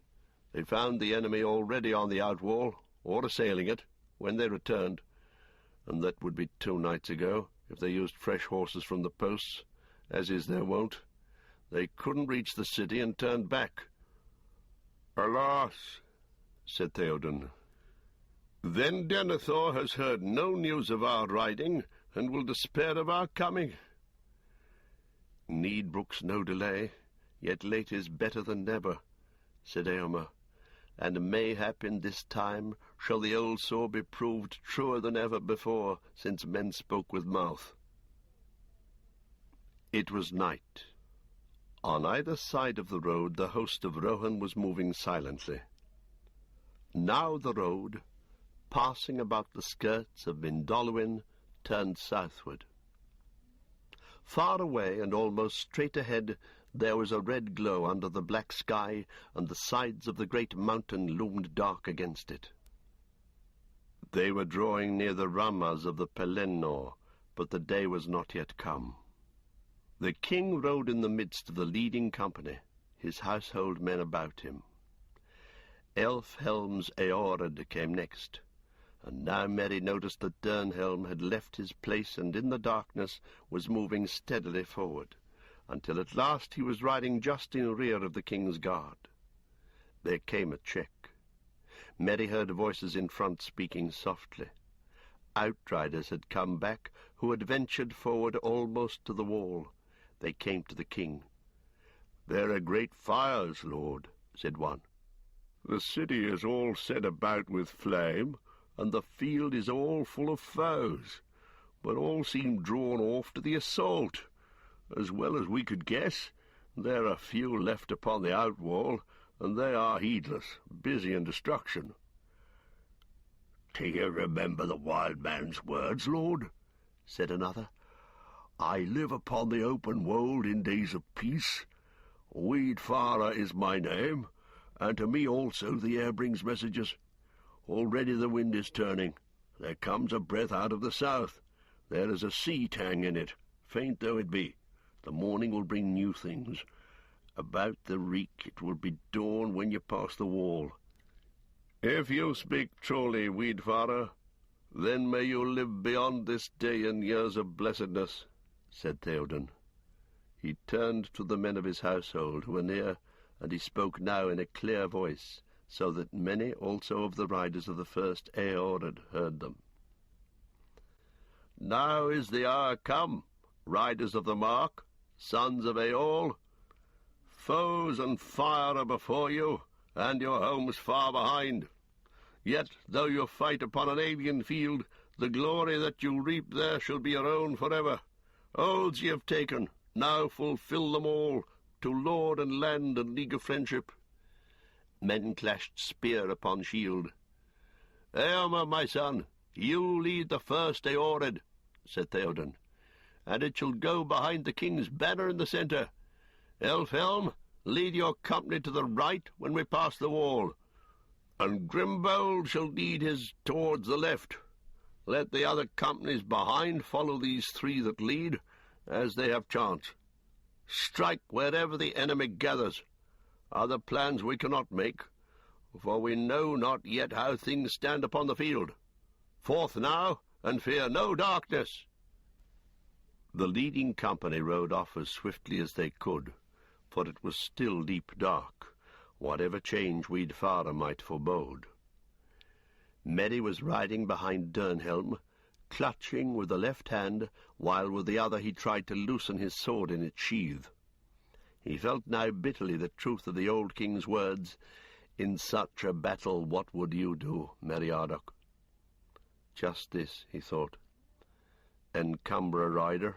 they found the enemy already on the outwall, or assailing it, when they returned, and that would be 2 nights ago, if they used fresh horses from the posts, as is their wont. They couldn't reach the city and turned back." "Alas," said Theoden, "then Denethor has heard no news of our riding, and will despair of our coming." "Need brooks no delay, yet late is better than never," said Eomer, and mayhap in this time shall the old saw be proved truer than ever before, since men spoke with mouth. It was night. On either side of the road the host of Rohan was moving silently. Now the road, passing about the skirts of Vindolwyn, turned southward. Far away and almost straight ahead there was a red glow under the black sky, and the sides of the great mountain loomed dark against it. They were drawing near the Ramas of the Pelennor, but the day was not yet come. The king rode in the midst of the leading company, his household men about him. Elfhelm's Eored came next, and now Merry noticed that Dernhelm had left his place and in the darkness was moving steadily forward, until at last he was riding just in rear of the king's guard. There came a check. Merry heard voices in front speaking softly. Outriders had come back, who had ventured forward almost to the wall. They came to the king. "There are great fires, lord," said one. "The city is all set about with flame, and the field is all full of foes, but all seem drawn off to the assault. As well as we could guess, there are few left upon the outwall, and they are heedless, busy in destruction." "Do you remember the wild man's words, lord?" said another. "I live upon the open wold in days of peace. Weedfarer is my name, and to me also the air brings messages. Already the wind is turning. There comes a breath out of the south. There is a sea tang in it, faint though it be. The morning will bring new things. About the reek it will be dawn when you pass the wall." "If you speak truly, Weedfarer, then may you live beyond this day in years of blessedness," said Theoden. He turned to the men of his household who were near, and he spoke now in a clear voice, so that many also of the riders of the first Eored heard them. "Now is the hour come, riders of the mark, sons of Eol. Foes and fire are before you, and your homes far behind. Yet, though you fight upon an alien field, the glory that you reap there shall be your own forever. Oaths ye have taken, now fulfill them all, to lord and land and league of friendship." Men clashed spear upon shield. "Eomer, my son, you lead the first Eored," said Theoden, "and it shall go behind the king's banner in the centre. Elfhelm, lead your company to the right when we pass the wall, and Grimbold shall lead his towards the left. Let the other companies behind follow these three that lead, as they have chance. Strike wherever the enemy gathers. Other plans we cannot make, for we know not yet how things stand upon the field. Forth now, and fear no darkness." The leading company rode off as swiftly as they could, for it was still deep dark, whatever change Weedfarer might forebode. Merry was riding behind Dernhelm, clutching with the left hand, while with the other he tried to loosen his sword in its sheath. He felt now bitterly the truth of the old king's words, "In such a battle what would you do, Meriadoc?" Just this, he thought. Encumber a rider,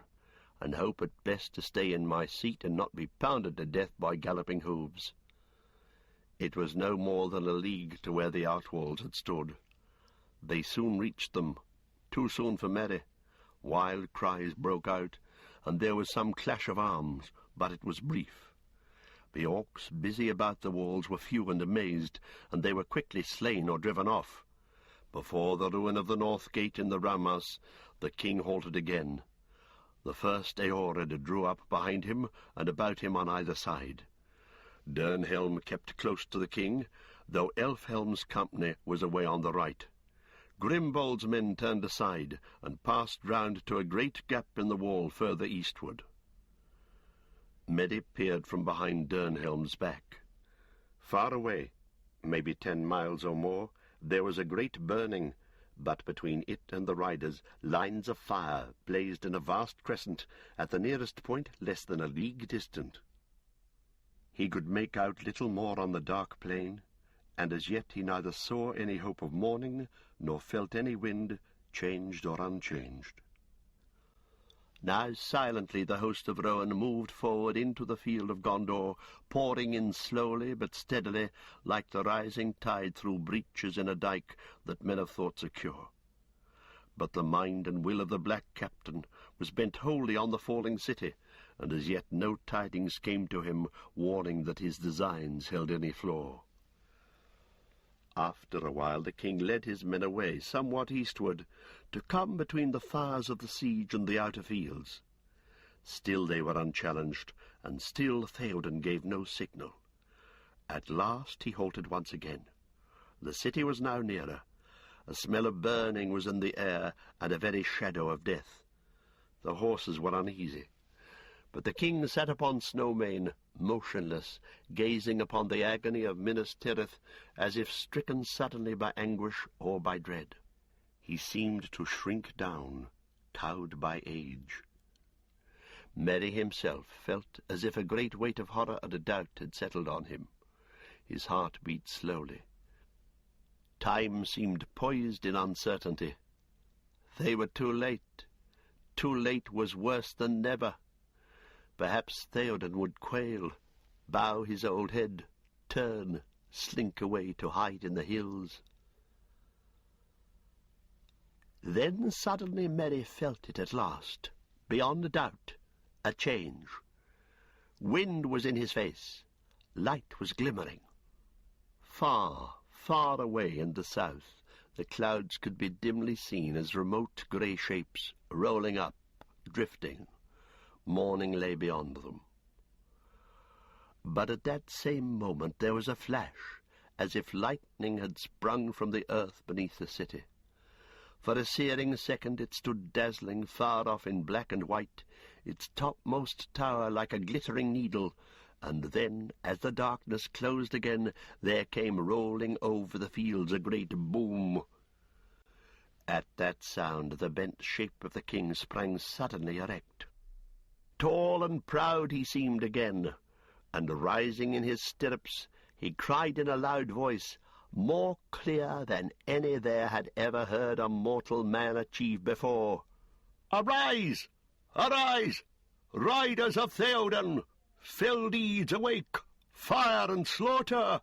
and hope at best to stay in my seat and not be pounded to death by galloping hooves. It was no more than a league to where the outwalls had stood. They soon reached them, too soon for Merry. Wild cries broke out, and there was some clash of arms, but it was brief. The orcs busy about the walls were few and amazed, and they were quickly slain or driven off. Before the ruin of the north gate in the Ramas, the king halted again. The first Eored drew up behind him and about him on either side. Dernhelm kept close to the king, though Elfhelm's company was away on the right. Grimbold's men turned aside and passed round to a great gap in the wall further eastward. Merry peered from behind Dernhelm's back. Far away, maybe 10 miles or more, there was a great burning, but between it and the riders lines of fire blazed in a vast crescent, at the nearest point less than a league distant. He could make out little more on the dark plain, and as yet he neither saw any hope of morning, nor felt any wind, changed or unchanged. Now silently the host of Rohan moved forward into the field of Gondor, pouring in slowly but steadily, like the rising tide through breaches in a dike that men have thought secure. But the mind and will of the black captain was bent wholly on the falling city, and as yet no tidings came to him warning that his designs held any flaw. After a while the king led his men away somewhat eastward, to come between the fires of the siege and the outer fields. Still they were unchallenged, and still Theoden gave no signal. At last he halted once again. The city was now nearer. A smell of burning was in the air, and a very shadow of death. The horses were uneasy. But the king sat upon Snowmane, motionless, gazing upon the agony of Minas Tirith, as if stricken suddenly by anguish or by dread. He seemed to shrink down, cowed by age. Merry himself felt as if a great weight of horror and doubt had settled on him. His heart beat slowly. Time seemed poised in uncertainty. They were too late. Too late was worse than never. Perhaps Theoden would quail, bow his old head, turn, slink away to hide in the hills. Then suddenly Merry felt it at last, beyond a doubt, a change. Wind was in his face, light was glimmering. Far, far away in the south, the clouds could be dimly seen as remote grey shapes, rolling up, drifting. Morning lay beyond them. But at that same moment there was a flash, as if lightning had sprung from the earth beneath the city. For a searing second it stood dazzling far off in black and white, its topmost tower like a glittering needle, and then, as the darkness closed again, there came rolling over the fields a great boom. At that sound the bent shape of the king sprang suddenly erect. Tall and proud he seemed again, and rising in his stirrups, he cried in a loud voice, more clear than any there had ever heard a mortal man achieve before, "Arise! Arise! Riders of Theoden! Fell deeds awake! Fire and slaughter!